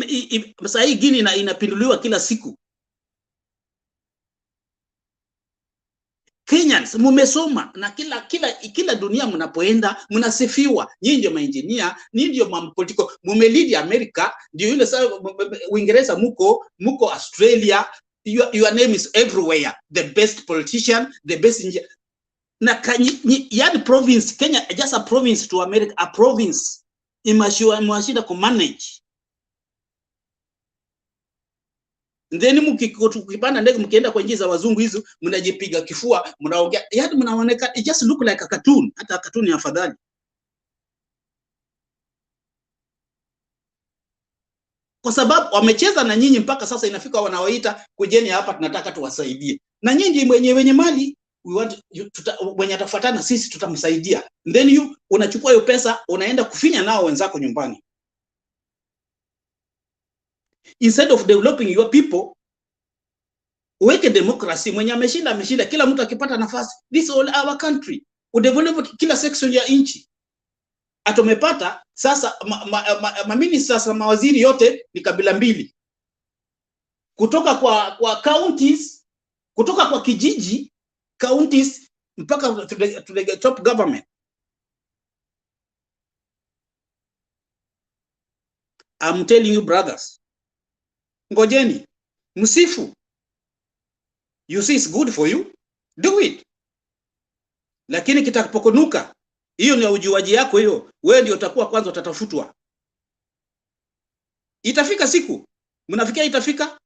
sasa hii Guinea inapinduliwa kila siku. Kenyans mumesoma na kila dunia mnapoenda mnasifiwa. Nyinyi ndio maengineer, nyinyi ndio mampolitiko, mumelead America, ndio yule sasa Uingereza muko Australia, your name is everywhere. The best politician, the best engineer. Na yani province Kenya just a province to America, a province imewashinda ku manage. Then mkipanda ndege mkienda kwa nchi za wazungu hizo mnajipiga kifua, mnaongea, yaani mnaonekana it just look like a cartoon, hata cartoon ya afadhali. Kwa sababu wamecheza na nyinyi mpaka sasa inafika wanawaita kujeni hapa tunataka tuwasaidie. Na nyinyi wenye mali wenye atafuatana sisi tutamsaidia. Then unachukua hiyo pesa unaenda kufinya nao wenzako nyumbani. Instead of developing your people, uweke democracy, mwenye ameshinda, kila mtu akipata nafasi. This all our country. Udevelop kila section ya nchi. Atomepata sasa ministers na mawaziri yote ni kabila mbili. Kutoka kwa counties, kutoka kwa kijiji, counties mpaka to the top government. I'm telling you brothers. Ngojeni, msifu. You see it's good for you, do it. Lakini kitakapokunuka, hiyo ni ujuaji yako hiyo. Wewe ndio utakuwa kwanza utatafutwa. Itafika siku. Mnafikia itafika?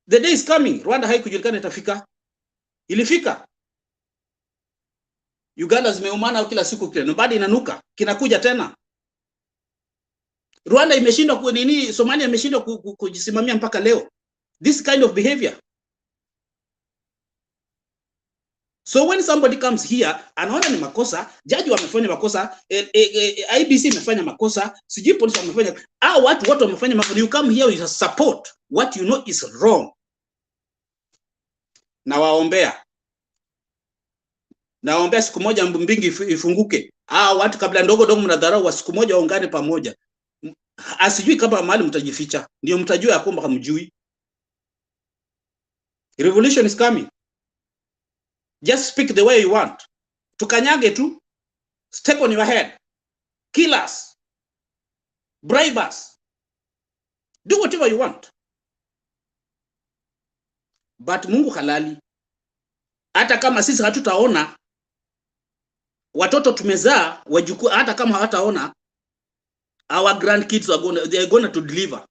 The day is coming. Rwanda haikujulikana itafika. Ilifika. Uganda zimeumana kila siku kile. Bado inanuka. Kinakuja tena. Rwanda imeshindwa kwa nini? Somalia imeshindwa kujisimamia mpaka leo. This kind of behavior. So when somebody comes here, anaona ni makosa, jaji wamefanya makosa, IBC imefanya makosa, sijui polisi wamefanya, watu wamefanya makosa, you come here with support what you know is wrong. Na waombea siku moja mbingi ifunguke. Watu kabla ndogo mnadharau wa siku moja waungane pamoja. Asijui kama mahali mtajificha, ndio mtajua ya kwamba hamjui. Revolution is coming. Just speak the way you want. Tukanyage tu. Step on your head. Kill us. Bribe us. Do whatever you want. But Mungu halali. Hata kama sisi hatutaona, watoto tumezaa, wajukuu hata kama hawataona, our grandkids they are going to deliver.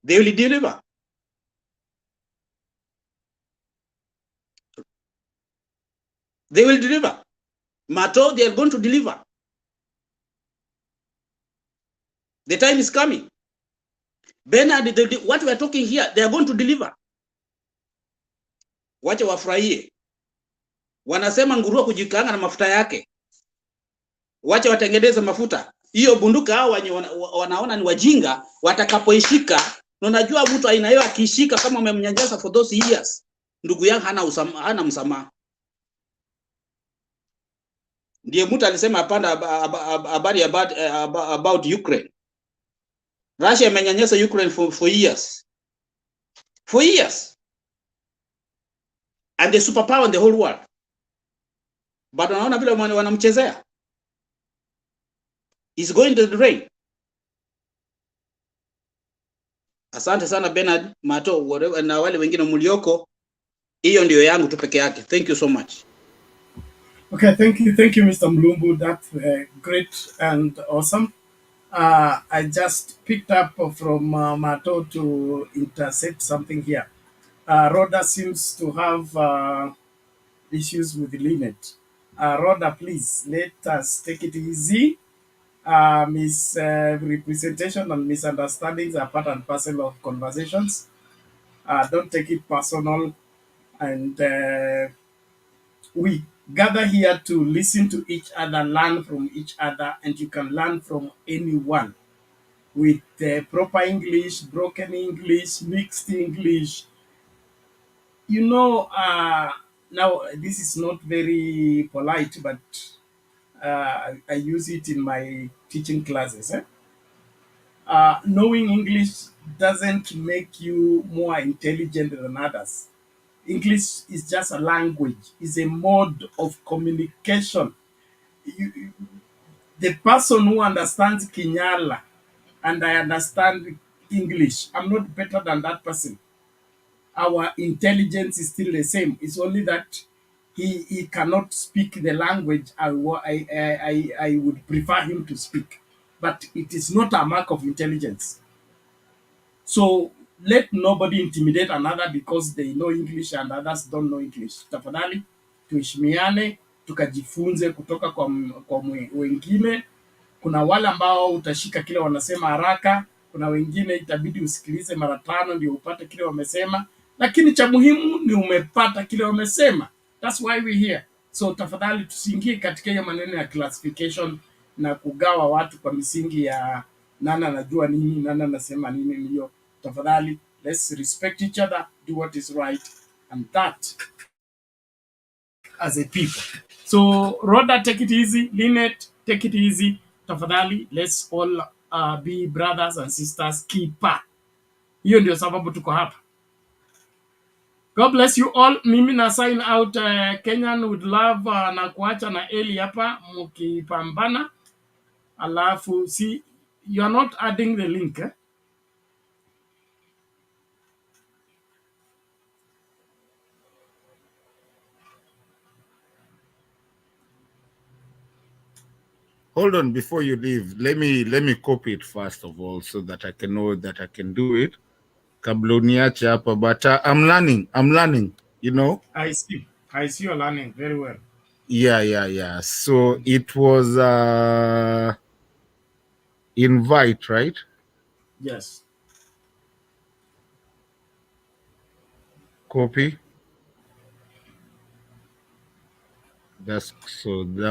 They will deliver. They will deliver. Mato, they are going to deliver. The time is coming. Bernard, what we are talking here, they are going to deliver. Wacha wafurahie. Wanasema nguruwe kujikaanga na mafuta yake. Wacha watengeneze mafuta. Hiyo bunduka hao wanaona ni wajinga, watakapoishika, na unajua mtu aina hiyo akishika kama umemnyanyasa for those years, ndugu yangu hana msamaha. Ndiye mtu alisema hapana habari about Ukraine. Russia imenyanyasa Ukraine for years. For years. And the superpower in the whole world. But wanaona vile wanamchezea. Is going to the drain. Asante sana Bernard, Mato, whatever, na wale wengine mlioko. Hiyo ndio yangu tu peke yake. Thank you so much. Okay, thank you, Mr. Mlumbu. That's great and awesome. I just picked up from Mato to intersect something here. Rhoda seems to have issues with Linet. Rhoda, please, let us take it easy. Misrepresentation and misunderstandings are part and parcel of conversations. Don't take it personal. And we gather here to listen to each other, learn from each other, and you can learn from anyone with proper English, broken English, mixed English. You know, now this is not very polite, but I use it in my teaching classes. knowing English doesn't make you more intelligent than others. English is just a language, it's a mode of communication. The person who understands Kinyala and I understand English, I'm not better than that person. Our intelligence is still the same. It's only that he cannot speak the language I would prefer him to speak. But it is not a mark of intelligence. So let nobody intimidate another because they know English and others don't know English. Tafadhali tuheshimiane, tukajifunze kutoka kwa wengine. Kuna wale ambao utashika kile wanasema haraka, kuna wengine itabidi usikilize mara 5 ndio upate kile wamesema, lakini cha muhimu ni umepata kile wamesema. That's why we're here. So tafadhali tusiingie katika hiyo maneno ya classification na kugawa watu kwa misingi ya nani anajua nini, nani anasema nini. Hiyo tafadhali, let's respect each other, do what is right, and that as a people. So Rhoda, take it easy. Lynette, take it easy. Tafadhali, let's all be brothers and sisters keeper. Hiyo ndio sababu tuko hapa. God bless you all. Mimi na sign out. Kenyan would love na kuacha na Eli hapa mkipambana. Alafu, see, you are not adding the link. Hold on, before you leave, let me copy it first of all so that I can know that I can do it. Kabla uniache hapa, but I'm learning, you know. I see you're learning very well. Yeah. So it was invite, right? Yes. Copy. That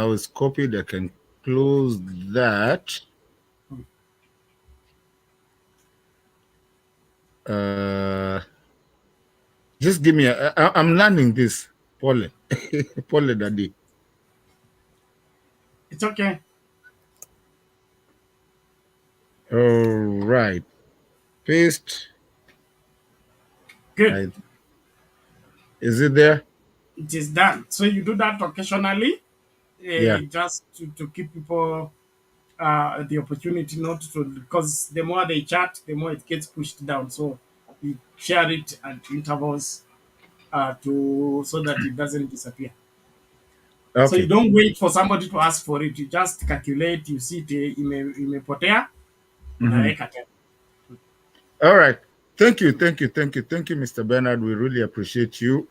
was copied. I can close that. Just give me I'm learning this, Pole. Pole daddy. It's okay. All right. Paste. Good. Is it there? It is done. So you do that occasionally, just to keep people the opportunity not to, because the more they chat, the more it gets pushed down. So you share it at intervals so that it doesn't disappear. Okay. So you don't wait for somebody to ask for it. You just calculate. You see it imepotea. All right. Thank you, Mr. Bernard. We really appreciate you.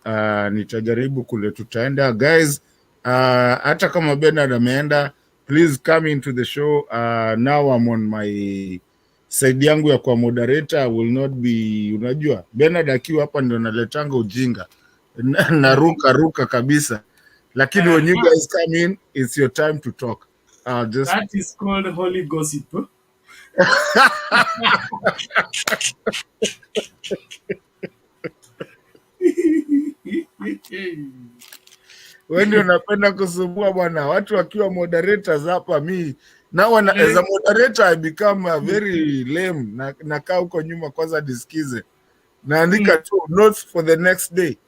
Nitajaribu kule tutaenda. Guys, hata kama Bernard ameenda, please come into the show. Now I'm on my side yangu ya kwa moderator. I will not be, unajua, Bernard akiwa hapa ndio naletanga ujinga. Naruka kabisa. Lakini when you guys come in, it's your time to talk. That is called holy gossip. Wewe ndio unapenda kusumbua bwana, watu wakiwa moderators hapa. Now as a moderator I become very lame. Nakaa huko nyuma kwanza nisikize, naandika tu notes for the next day.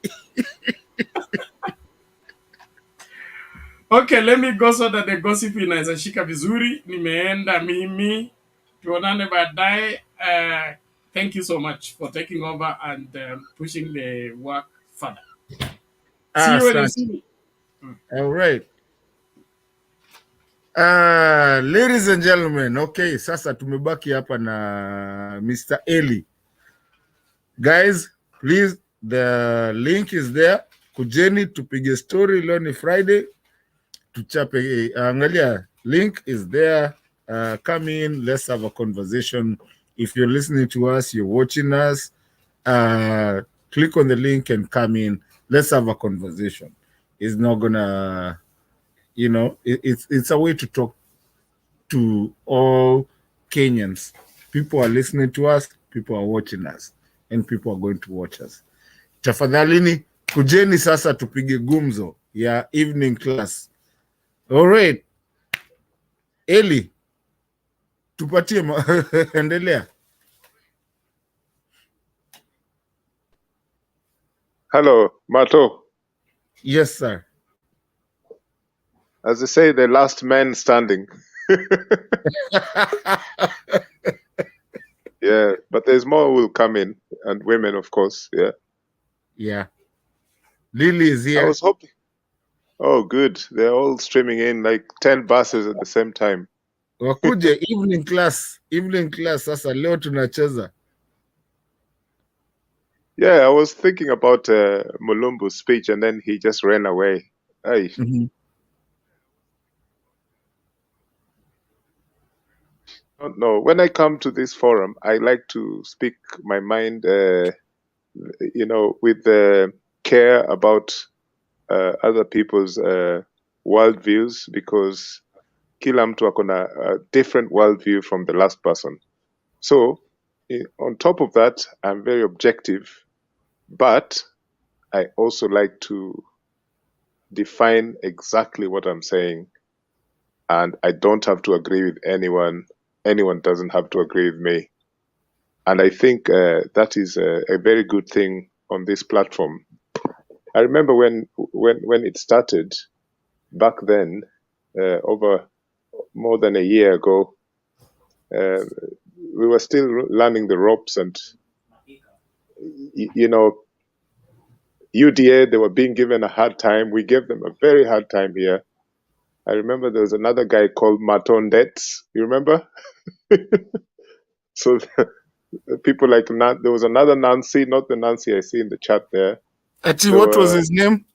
Okay, let me go so that the gossip inaweza shika vizuri. Nimeenda mimi, tuonane baadaye. Thank you so much for taking over and pushing the work further. See you when you see me. All right. Ladies and gentlemen, okay, sasa tumebaki hapa na Mr. Eli. Guys, please, the link is there. Kujeni tupige story, leo ni Friday. Tuchape, angalia, link is there. Come in, let's have a conversation. If you're listening to us, you're watching us, click on the link and come in. Let's have a conversation. It's not gonna, you know, it's a way to talk to all Kenyans. People are listening to us, people are watching us, and people are going to watch us. Tafadhalini, kujeni sasa tupige gumzo ya evening class. All right. Eli, tupatie endelea. Hello, Mato. Yes, sir. As they say, the last man standing. Yeah, but there's more will come in, and women, of course. Yeah. Yeah. Lily is I here. was hoping. Oh, good. They're all streaming in like 10 buses at the same time. Wakuje evening class. Sasa leo tunacheza. Yeah, I was thinking about Mulumbu's speech, and then he just ran away. Ay. I don't know. When I come to this forum, I like to speak my mind, with care about other people's worldviews, because kila mtu akona a different worldview from the last person. So, on top of that, I'm very objective, but I also like to define exactly what I'm saying, and I don't have to agree with anyone. Anyone doesn't have to agree with me. And I think that is a very good thing on this platform. I remember when it started back then, over more than a year ago, we were still learning the ropes, and UDA, they were being given a hard time. We gave them a very hard time here. I remember there was another guy called Matondets. You remember? So people like there was another Nancy, not the Nancy I see in the chat there. Actually, what was his name?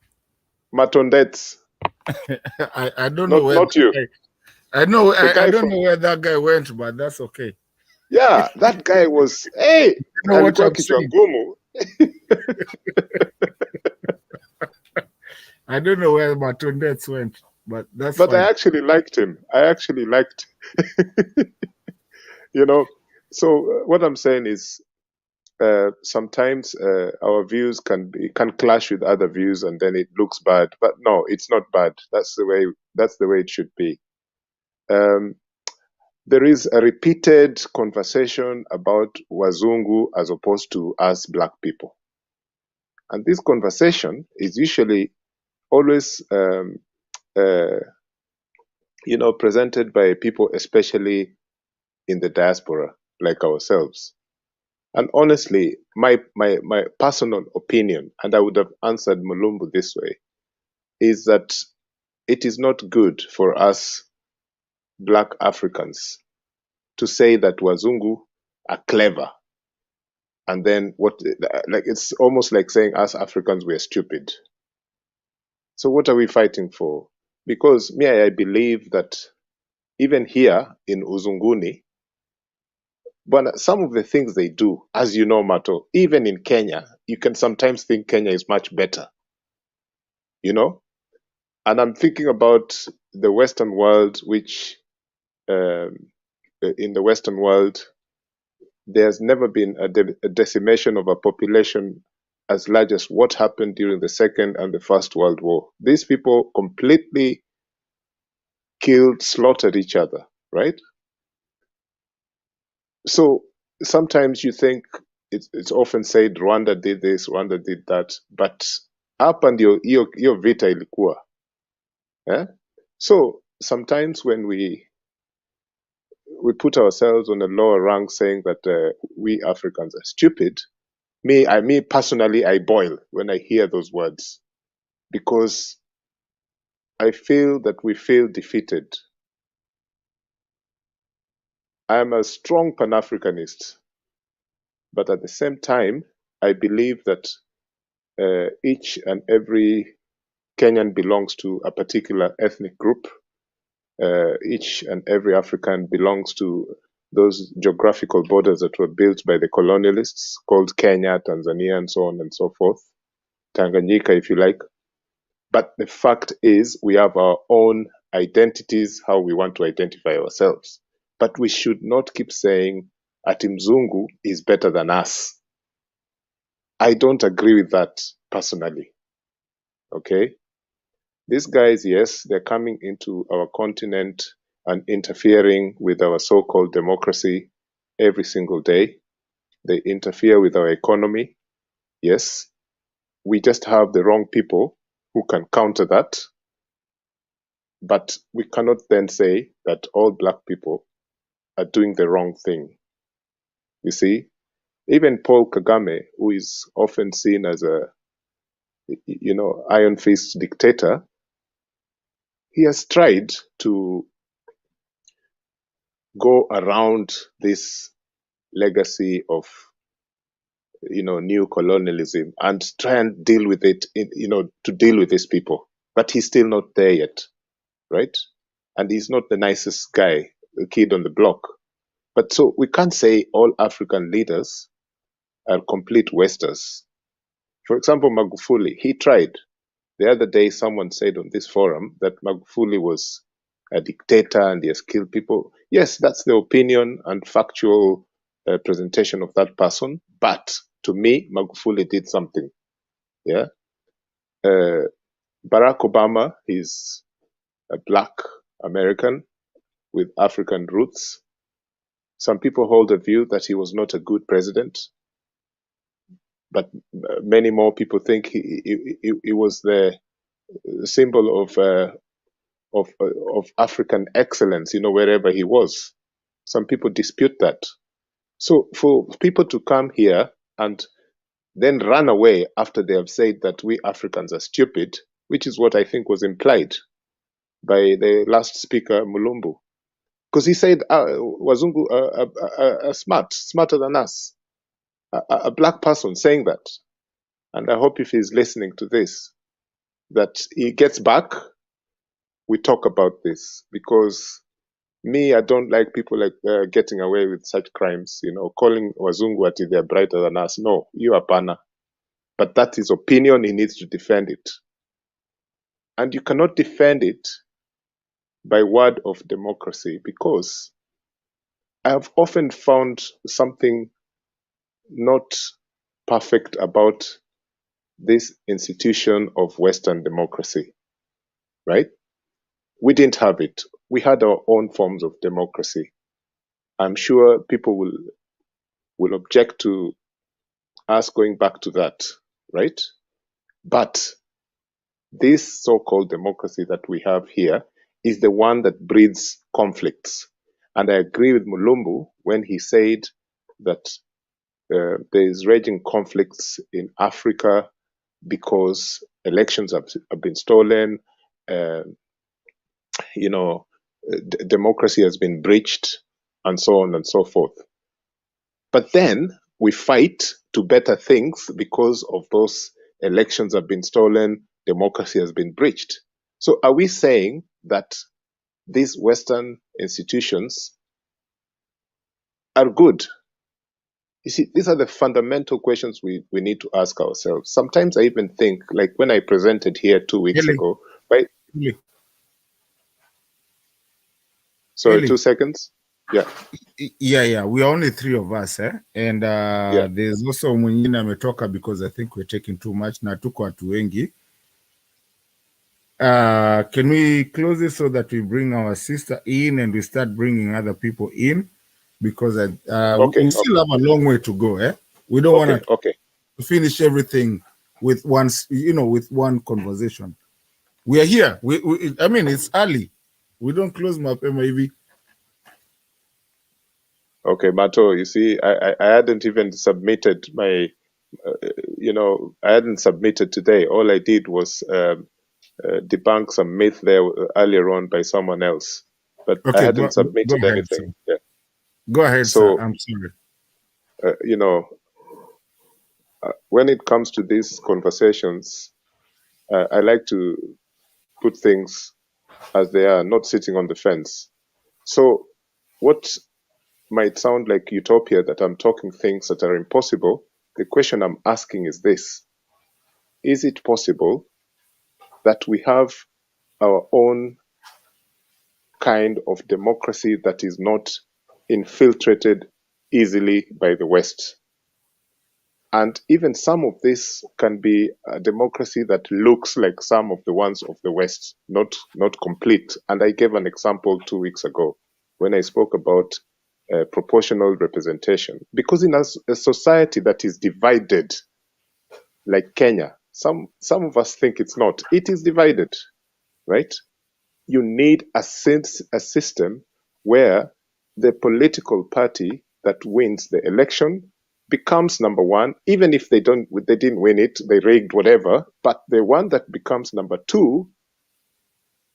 Matondets. I don't know where. Not you. I know. I don't know where that guy went, but that's okay. Yeah, that guy was. Hey, you know what I'm saying? I don't know where Matondets went, but that's. But fine. I actually liked him. So what I'm saying is, sometimes our views can clash with other views, and then it looks bad. But no, it's not bad. That's the way it should be. There is a repeated conversation about Wazungu as opposed to us black people, and this conversation is usually always presented by people, especially in the diaspora, like ourselves. And honestly, my personal opinion, and I would have answered Mulumbu this way, is that it is not good for us black Africans to say that Wazungu are clever. And then it's almost like saying us Africans were stupid. So what are we fighting for? Because I believe that even here in Uzunguni, but some of the things they do, as you know, Mato, even in Kenya, you can sometimes think Kenya is much better, And I'm thinking about the Western world, which in the Western world, there's never been a decimation of a population as large as what happened during the Second and the First World War. These people completely slaughtered each other, right? So sometimes you think it's often said Rwanda did this, Rwanda did that, but hapa ndio hiyo vita ilikuwa. So sometimes when we put ourselves on a lower rank, saying that we Africans are stupid, me personally, I boil when I hear those words, because I feel that we feel defeated. I am a strong Pan-Africanist, but at the same time, I believe that each and every Kenyan belongs to a particular ethnic group. Each and every African belongs to those geographical borders that were built by the colonialists, called Kenya, Tanzania, and so on and so forth. Tanganyika, if you like. But the fact is, we have our own identities, how we want to identify ourselves. But we should not keep saying Ati Mzungu is better than us. I don't agree with that personally. Okay? These guys, yes, they're coming into our continent and interfering with our so-called democracy every single day. They interfere with our economy. Yes, we just have the wrong people who can counter that. But we cannot then say that all black people are doing the wrong thing. You see, even Paul Kagame, who is often seen as a, iron fist dictator, he has tried to go around this legacy of, new colonialism and try and deal with it, to deal with these people. But he's still not there yet, right? And he's not the nicest guy, the kid on the block. But so we can't say all African leaders are complete wasters. For example, Magufuli, he tried. The other day, someone said on this forum that Magufuli was a dictator and he has killed people. Yes, that's the opinion and factual presentation of that person. But to me, Magufuli did something. Yeah. Barack Obama is a black American with African roots. Some people hold a view that he was not a good president, but many more people think he was the symbol of African excellence, wherever he was. Some people dispute that. So for people to come here and then run away after they have said that we Africans are stupid, which is what I think was implied by the last speaker, Mulumbu, because he said Wazungu are smarter than us. A black person saying that. And I hope if he's listening to this, that he gets back, we talk about this, because me, I don't like people like getting away with such crimes, calling Wazungu ati they're brighter than us. No, you are pana. But that is opinion, he needs to defend it. And you cannot defend it by word of democracy, because I have often found something not perfect about this institution of Western democracy, right? We didn't have it. We had our own forms of democracy. I'm sure people will object to us going back to that, right? But this so-called democracy that we have here is the one that breeds conflicts. And I agree with Mulumbu when he said that there is raging conflicts in Africa because elections have been stolen, democracy has been breached, and so on and so forth. But then we fight to better things because of those elections have been stolen, democracy has been breached. So are we saying that these Western institutions are good? You see, these are the fundamental questions we need to ask ourselves. Sometimes I even think, like when I presented here 2 weeks ago, right? Sorry, Eli. 2 seconds? Yeah. Yeah. We are only 3 of us, eh? And there's also mwingine ametoka because I think we're taking too much na tuko watu wengi. Can we close it so that we bring our sister in and we start bringing other people in? Because we still have a long way to go, eh? We don't want to finish everything with with one conversation. We are here. I mean, it's early. We don't close mapema hivi. Okay, Mato, you see, I hadn't even submitted my, I hadn't submitted today. All I did was debunk some myth there earlier on by someone else, but I hadn't submitted go ahead, anything. Sir. Go ahead, so, sir. I'm sorry. When it comes to these conversations, I like to put things as they are, not sitting on the fence. So what might sound like utopia, that I'm talking things that are impossible, the question I'm asking is this: is it possible that we have our own kind of democracy that is not infiltrated easily by the West? And even some of this can be a democracy that looks like some of the ones of the West, not complete. And I gave an example 2 weeks ago when I spoke about proportional representation. Because in a society that is divided, like Kenya, some of us think it's not. It is divided, right? You need a system where the political party that wins the election becomes number one, even if they didn't win it, they rigged whatever, but the one that becomes number two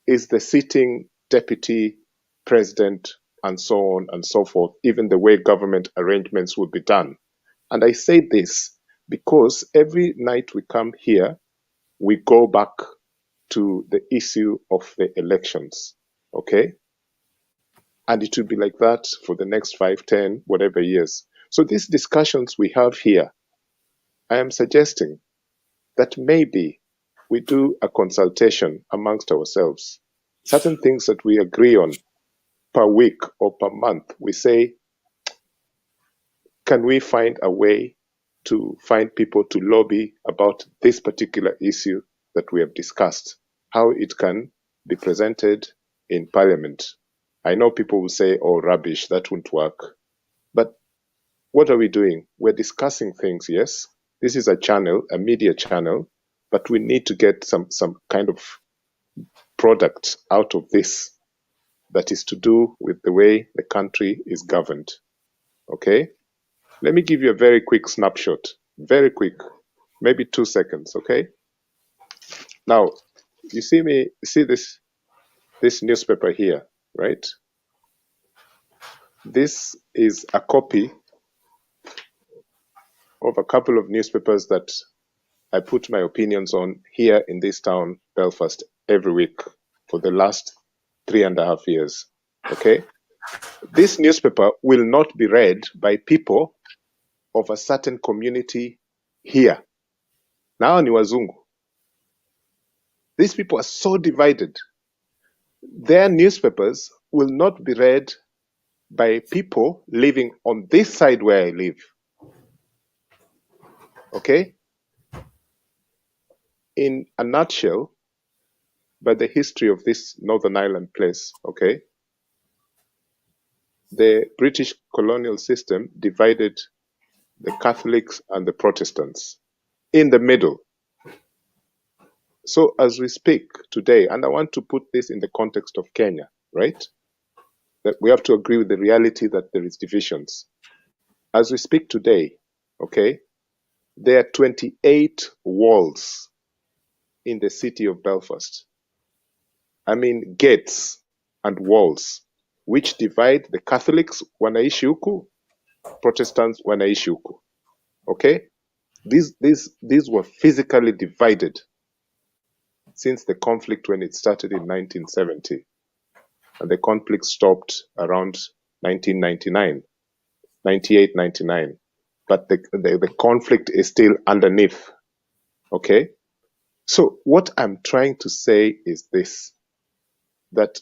is the sitting deputy president, and so on and so forth, even the way government arrangements will be done. And I say this because every night we come here, we go back to the issue of the elections, okay? And it will be like that for the next 5, 10, whatever years. So these discussions we have here, I am suggesting that maybe we do a consultation amongst ourselves. Certain things that we agree on per week or per month, we say, can we find a way to find people to lobby about this particular issue that we have discussed, how it can be presented in Parliament? I know people will say, oh, rubbish, that won't work. But what are we doing? We're discussing things, yes. This is a channel, a media channel, but we need to get some kind of product out of this that is to do with the way the country is governed. Okay? Let me give you a very quick snapshot. Very quick. Maybe 2 seconds, okay? Now, you see this newspaper here, right? This is a copy of a couple of newspapers that I put my opinions on here in this town, Belfast, every week for the last 3.5 years, okay? This newspaper will not be read by people of a certain community here. Now ni wazungu. These people are so divided. Their newspapers will not be read by people living on this side where I live. Okay? In a nutshell, by the history of this Northern Ireland place, okay, the British colonial system divided the Catholics and the Protestants in the middle. So as we speak today, and I want to put this in the context of Kenya, right? That we have to agree with the reality that there is divisions. As we speak today, okay, there are 28 walls in the city of Belfast. I mean, gates and walls, which divide the Catholics wanaishi huku, Protestants wanaishi huku. Okay? These were physically divided since the conflict when it started in 1970. And the conflict stopped around 1999, 98, 99. But the conflict is still underneath. Okay? So what I'm trying to say is this, that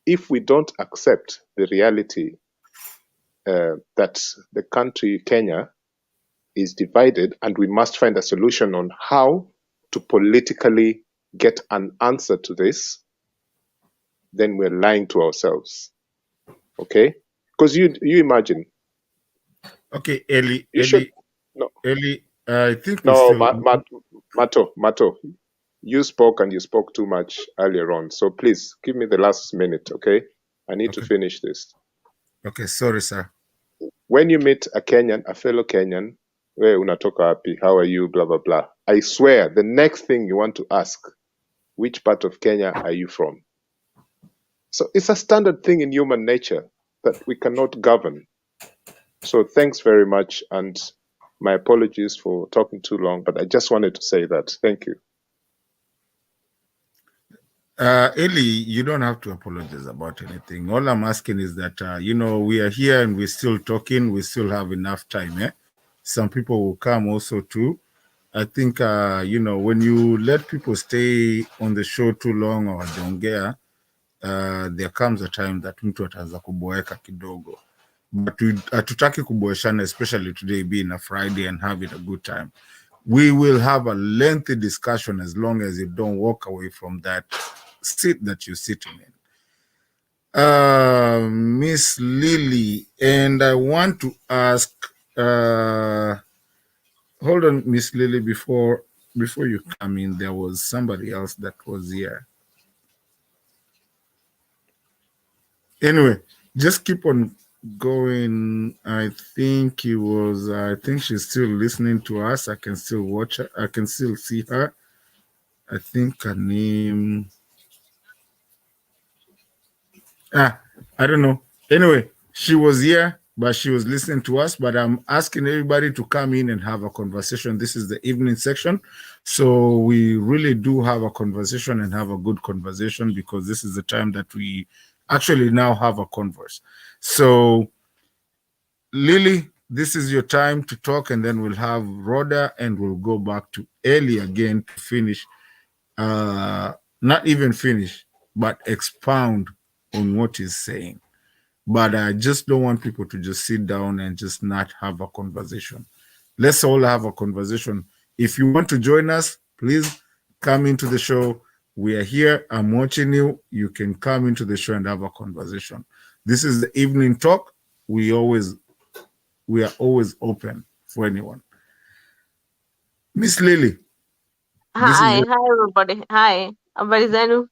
if we don't accept the reality that the country, Kenya, is divided, and we must find a solution on how to politically get an answer to this, then we're lying to ourselves. Okay? Because you imagine. Okay, Eli, I think we no, still... Mato, you spoke and you spoke too much earlier on. So please give me the last minute, okay? I need to finish this. Okay, sorry, sir. When you meet a Kenyan, a fellow Kenyan, where unatoka wapi, how are you, blah, blah, blah. I swear, the next thing you want to ask, which part of Kenya are you from? So it's a standard thing in human nature that we cannot govern. So thanks very much, and my apologies for talking too long, but I just wanted to say that. Thank you. Eli, you don't have to apologize about anything. All I'm asking is that, we are here and we're still talking. We still have enough time. Eh? Some people will come also too. I think, when you let people stay on the show too long or don't get, there comes a time that mtu ataanza kuboeka kidogo. but we hatutaki kuboeshana, especially today being a Friday and having a good time. We will have a lengthy discussion as long as you don't walk away from that seat that you're sitting in. Miss Lily, and I want to ask, hold on, Miss Lily, before you come in, there was somebody else that was here. Anyway, just keep on going. I think she's still listening to us. I can still watch her. I can still see her. I think her name, I don't know. Anyway, she was here, but she was listening to us. But I'm asking everybody to come in and have a conversation. This is the evening section. So we really do have a conversation and have a good conversation, because this is the time that we actually now have a converse. So Lily, this is your time to talk, and then we'll have Rhoda, and we'll go back to Ellie again to finish, not even finish, but expound on what he's saying. But I just don't want people to just sit down and just not have a conversation. Let's all have a conversation. If you want to join us, please come into the show. We are here. I'm watching you. You can come into the show and have a conversation. This is the evening talk. We are always open for anyone. Miss Lily. Hi everybody. Hi, habari zenu?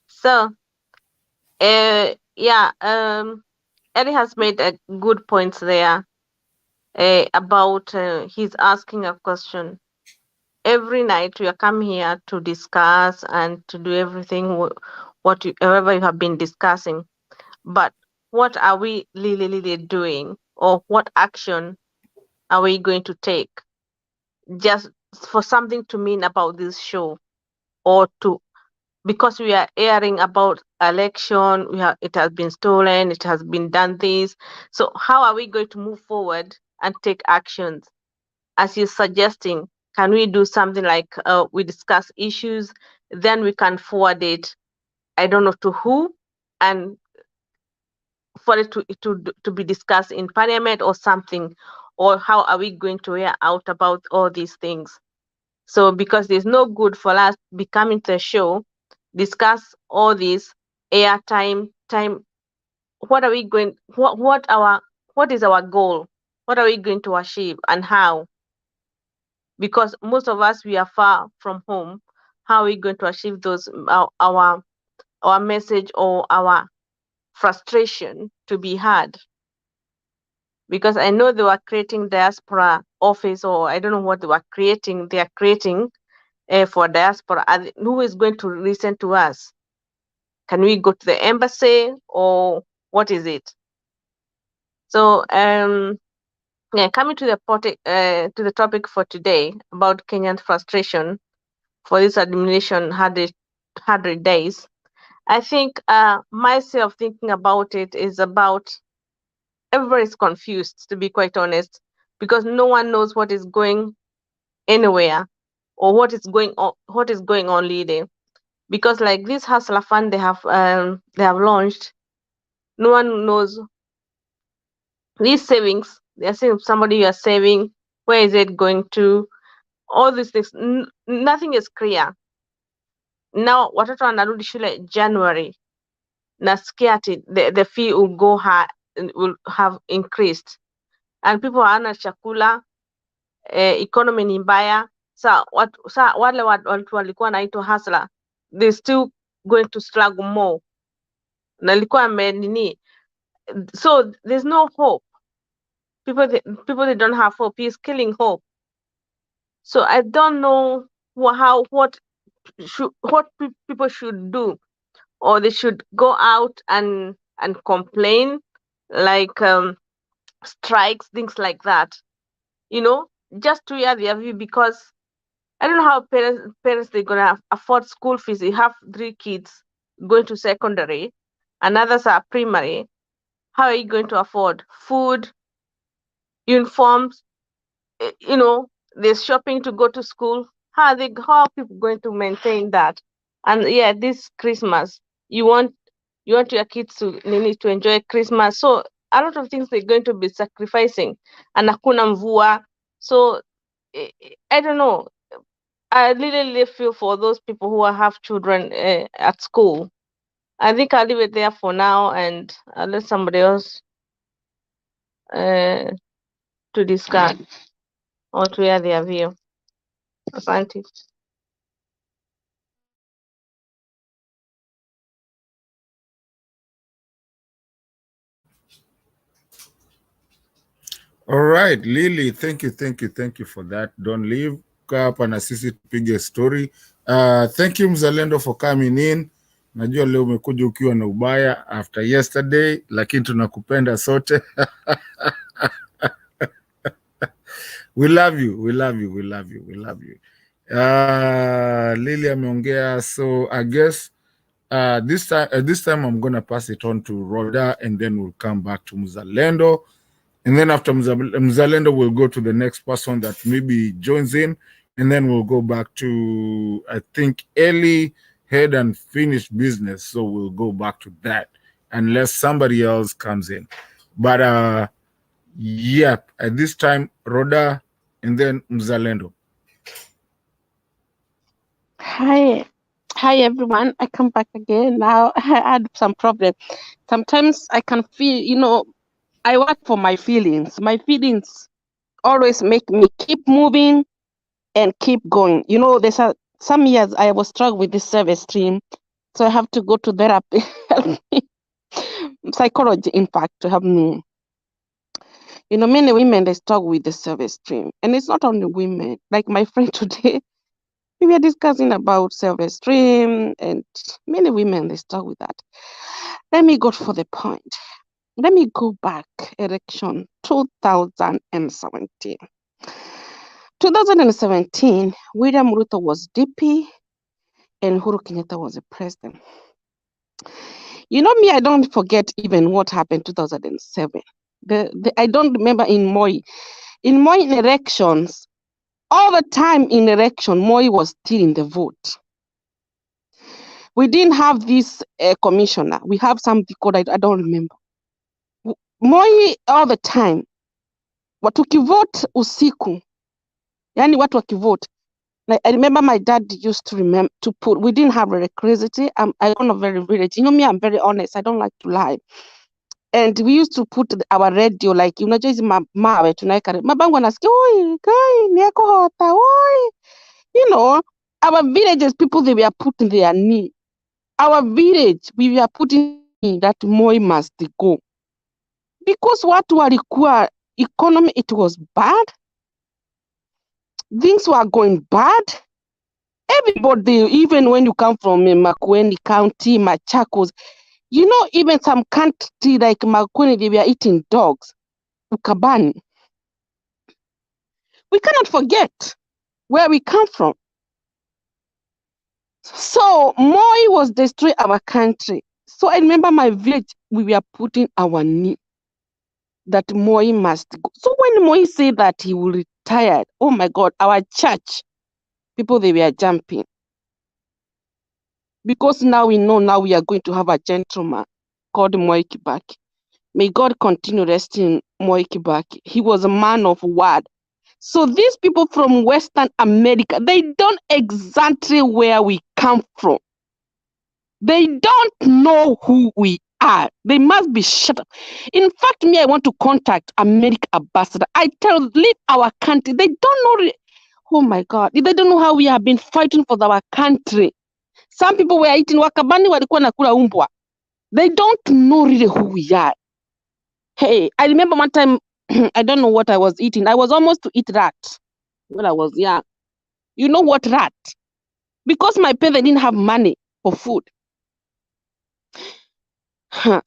So, Eddie has made a good points there about he's asking a question. Every night we are come here to discuss and to do everything whatever you have been discussing. But what are we really doing, or what action are we going to take just for something to mean about this show, or to, because we are airing about election, it has been stolen, it has been done this. So how are we going to move forward and take actions? As you're suggesting, can we do something like we discuss issues, then we can forward it, I don't know to who, and for it to be discussed in parliament or something, or how are we going to air out about all these things? So because there's no good for us be coming to a show, discuss all this airtime time. What are we going? What is our goal? What are we going to achieve, and how? Because most of us, we are far from home. How are we going to achieve those our message or our frustration to be heard? Because I know they were creating diaspora office, or I don't know what they were creating. They are creating for diaspora. Who is going to listen to us? Can we go to the embassy, or what is it? So coming to the topic for today about Kenyan frustration for this administration 100 days. I think myself thinking about it is about everybody's confused, to be quite honest, because no one knows what is going anywhere, or what is going on leading. Because like this hustler fund they have launched, no one knows these savings. They're saying somebody you are saving, where is it going to? All these things, nothing is clear. Now watoto wanarudi shule January, nasikia ati the fee will go high, will have increased, and people hawana chakula, economy ni mbaya. Wale watu walikuwa naitwa hustler, they still going to struggle more. Nalikuwa nini, so there's no hope. People they don't have hope. He's killing hope. So I don't know what people should do, or they should go out and complain, like strikes, things like that, just to hear their view. Because I don't know how parents they're gonna afford school fees. You have 3 kids going to secondary, and others are primary. How are you going to afford food, uniforms? There's shopping to go to school. How are people going to maintain that? And this Christmas, you want your kids to enjoy Christmas. So a lot of things they're going to be sacrificing, and hakuna mvua. So I don't know. I really feel for those people who have children at school. I think I'll leave it there for now, and I'll let somebody else to discuss or to hear their view. Asante. All right, Lily, thank you for that. Don't leave. Kaa hapa na sisi tupige story. Thank you Mzalendo for coming in. Najua leo umekuja ukiwa na ubaya after yesterday, lakini tunakupenda sote. We love you. Lily ameongea, so I guess this time I'm gonna pass it on to Rhoda, and then we'll come back to Mzalendo. And then after Mzalendo, we'll go to the next person that maybe joins in. And then we'll go back to, I think, Ellie had unfinished business. So we'll go back to that unless somebody else comes in. But yeah, at this time, Rhoda and then Mzalendo. Hi everyone. I come back again now. I had some problem. Sometimes I can feel, I work for my feelings. My feelings always make me keep moving and keep going. There's some years I was struggling with this service stream, so I have to go to therapy, help me, psychology, in fact, to help me. Many women, they struggle with the service stream, and it's not only women. Like my friend today, we were discussing about service stream, and many women, they struggle with that. Let me go for the point. Let me go back, election 2017. 2017, William Ruto was DP and Uhuru Kenyatta was the president. Me, I don't forget even what happened 2007. I don't remember in Moi. In Moi elections, all the time in election, Moi was still in the vote. We didn't have this commissioner. We have something called, I don't remember. Moi all the time. Watu kivote usiku. Yani watu wakivote. Like, I remember my dad used to put, we didn't have electricity. I don't know very village. Me, I'm very honest. I don't like to lie. And we used to put our radio, like, hizi mawe, tunaeka, mabango nasikia, oi, guy, nieko hota, oi. Our villages, people, they were putting their knee. Our village, we were putting that Moi must go. Because watu walikuwa, economy, it was bad. Things were going bad. Everybody, even when you come from Makueni County, Machakos, even some country like Makueni, they were eating dogs. Ukabani. We cannot forget where we come from. So Moi was destroying our country. So I remember my village, we were putting our knee that Moi must go. So when Moi said that he will retire, oh my God, our church, people, they were jumping. Because now we know, now we are going to have a gentleman called Moi Kibaki. May God continue resting Moi Kibaki. He was a man of word. So these people from Western America, they don't exactly where we come from. They don't know who we are. They must be shut up. In fact, I want to contact American ambassador. I tell, leave our country. They don't know. Oh my God. They don't know how we have been fighting for our country. Some people were eating wakabani walikuwa nakula umbwa. They don't know really who we are. Hey, I remember one time, I don't know what I was eating. I was almost to eat rat when I was young. You know what, rat? Because my parents didn't have money for food.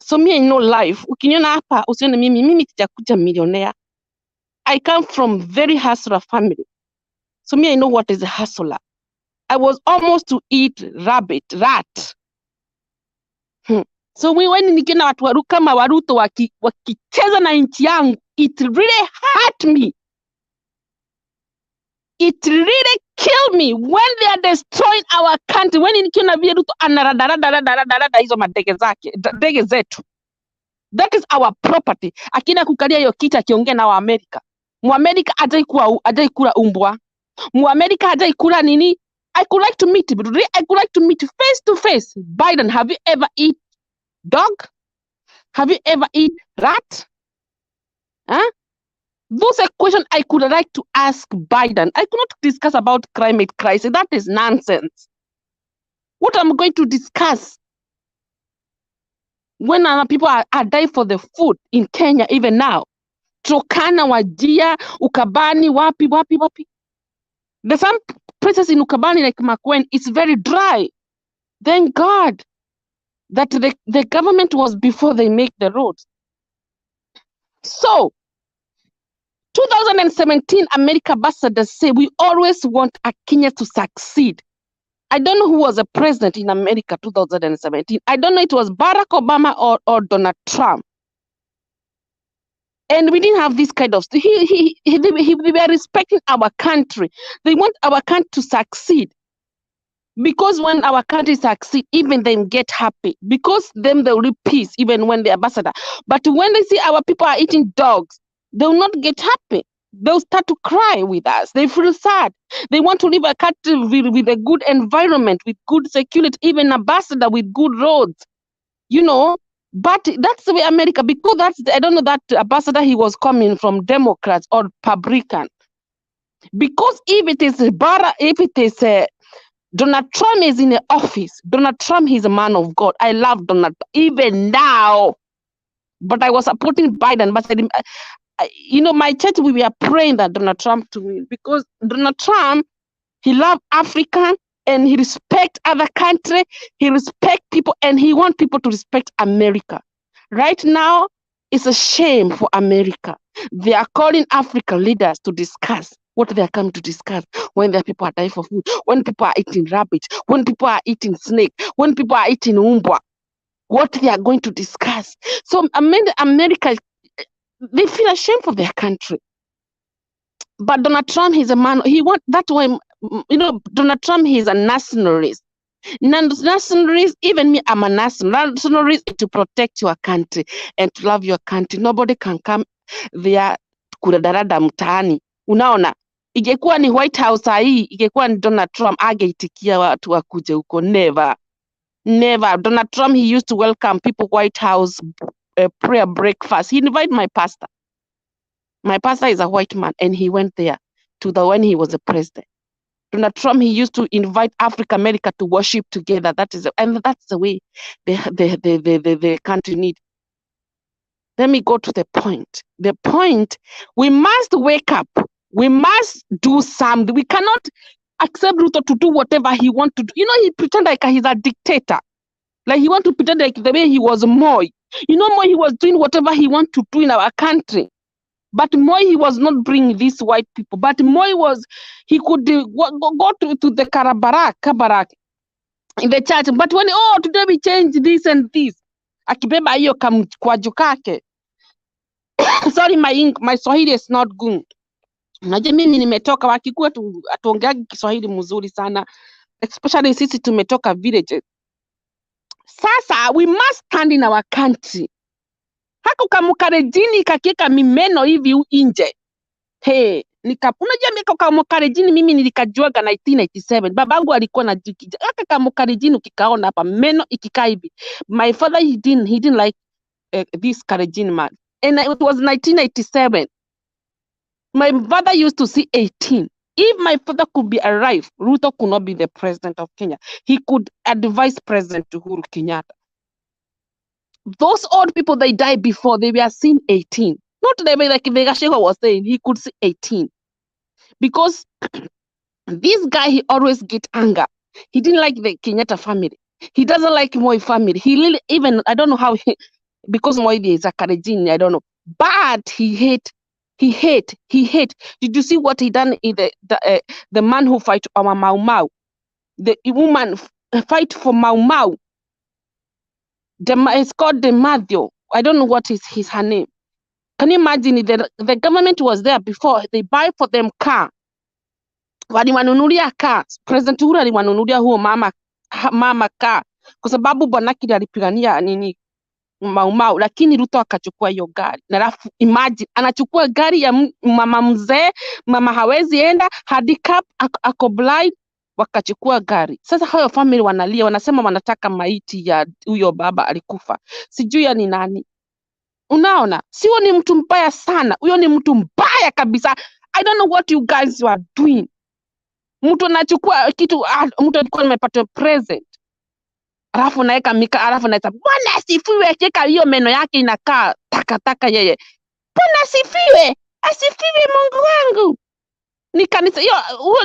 So me, I know life. Ukiniona hapa, usione mimi sijakuja millionaire. I come from very hustler family. So me, I know what is a hustler. I was almost to eat rat. So when nikiona watu kama Waruto wakicheza na nchi yangu, it really hurt me. It really killed me when they are destroying our country. When nikiona vile Ruto anaradarada hizo madege zake, ndege zetu. That is our property. Akina kukalia hiyo kiti akiongea na Waamerika. Muamerika hajaikula umbwa. Muamerika hajaikula nini? I could like to meet face to face. Biden, have you ever eat dog? Have you ever eat rat? Huh? Those are questions I could like to ask Biden. I could not discuss about climate crisis. That is nonsense. What I'm going to discuss when other people are dying for the food in Kenya even now. Turkana, Wajir, Ukabani, wapi. There's some places in Ukabani like Makwen, it's very dry. Thank God that the government was before they make the roads. So, 2017 America ambassadors say we always want a Kenya to succeed. I don't know who was a president in America 2017. I don't know it was Barack Obama or Donald Trump. And we didn't have this kind of they were respecting our country. They want our country to succeed. Because when our country succeed, even them get happy. Because them they will be peace, even when the ambassador. But when they see our people are eating dogs, they will not get happy. They'll start to cry with us. They feel sad. They want to live a country with a good environment, with good security, even ambassador with good roads. You know, but that's the way America, because I don't know that ambassador, he was coming from Democrats or Republican. Because if it is Donald Trump is in the office, Donald Trump is a man of God. I love Donald, even now. But I was supporting Biden, but my church, we were praying that Donald Trump to win, because Donald Trump, he loved African and he respect other country, he respect people, and he want people to respect America. Right now, it's a shame for America. They are calling African leaders to discuss what they are coming to discuss when their people are dying for food, when people are eating rabbit, when people are eating snake, when people are eating umbwa, what they are going to discuss. So America, they feel ashamed for their country. But Donald Trump, he's a man, Donald Trump, he's a nationalist. Nationalist, even me, I'm a nationalist to protect your country and to love your country. Nobody can come there kudadarada mtaani. Unaona, ingekuwa ni White House hii, ingekuwa ni Donald Trump, ageitikia watu wakuje huko. Never. Donald Trump, he used to welcome people White House prayer breakfast. He invited my pastor. My pastor is a white man, and he went there when he was a president. Donald Trump, he used to invite Africa America to worship together. That's the way the country needs. Let me go to the point. The point, we must wake up. We must do something. We cannot accept Ruto to do whatever he wants to do. He pretend like he's a dictator. Like he want to pretend like the way he was Moi. Moi, he was doing whatever he want to do in our country. But Moi, he was not bringing these white people. But Moi he could go to the Kabarak in the church. But when, today we change this and this. Akibeba hiyo kamkwaju kake. Sorry, my Swahili is not good. Najua mimi nimetoka wakikuwa atuongeagi Kiswahili mzuri sana. Especially sisi tumetoka villages. Sasa, we must stand in our country. Haku kamukarejini kakieka mimeno hivi inje. Unajua miaka kamukarejini mimi nilikajuaga 1997. Babangu alikuwa na jikija. Haka kamukarejini ukikaona hapa meno ikikaa hivi. My father, he didn't like this karejini man. And it was 1987. My father used to see 18. If my father could be alive, Ruto could not be the president of Kenya. He could advise President Uhuru Kenyatta. Those old people, they died before, they were seeing 18. Not the way like Vegashewa was saying, he could see 18. Because this guy, he always get anger. He didn't like the Kenyatta family. He doesn't like Moi family. He really, even, I don't know how, because Moi is a Karejini, I don't know. But he hate. Did you see what he done in the man who fight our Mau Mau? The woman fight for Mau Mau. It's called the Madio. I don't know what is her name. Can you imagine the government was there before, they buy for them car. Waliwanunulia car. President Uhuru aliwanunulia huo mama car. Kwa sababu bwanaki alipigania nini Maumau, lakini Ruto akachukua hiyo gari. Na alafu imagine anachukua gari ya mama mzee, mama hawezi enda, handicap, ako blind, wakachukua gari. Sasa hayo family wanalia, wanasema wanataka maiti ya huyo baba alikufa. Sijui ya ni nani. Unaona? Sio ni mtu mbaya sana. Huyo ni mtu mbaya kabisa. I don't know what you guys are doing. Mtu anachukua kitu, mtu alikuwa amepata present. Alafu naeka mika, alafu naita Bwana asifiwe, cheka hiyo meno yake inakaa takataka yeye. Bwana asifiwe, asifiwe Mungu wangu. Ni kanisa hiyo, huo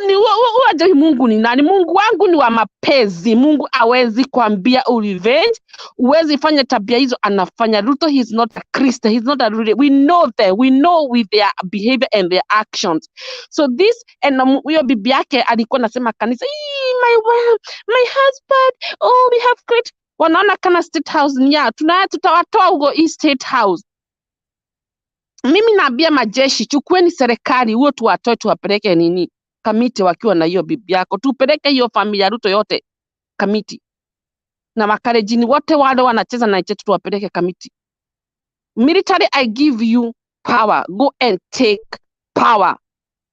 Mungu ni nani? Mungu wangu ni wa mapenzi. Mungu hawezi kuambia revenge, huwezi fanya tabia hizo anafanya. Ruto, he is not a Christian, he is not a we know that, we know with their behavior and their actions. So this, and huyo bibi yake alikuwa nasema kanisa, my husband, oh we have great, wanaona kana state house ni ya, tutawatoa huko hii state house. Mimi naambia majeshi, chukueni serikali huo tuwatoe tuwapeleke nini kamiti wakiwa na hiyo bibi yako. Tupeleke hiyo familia Ruto yote kamiti. Na makarejini wote wale wanacheza na chetu tuwapeleke kamiti. Military, I give you power. Go and take power.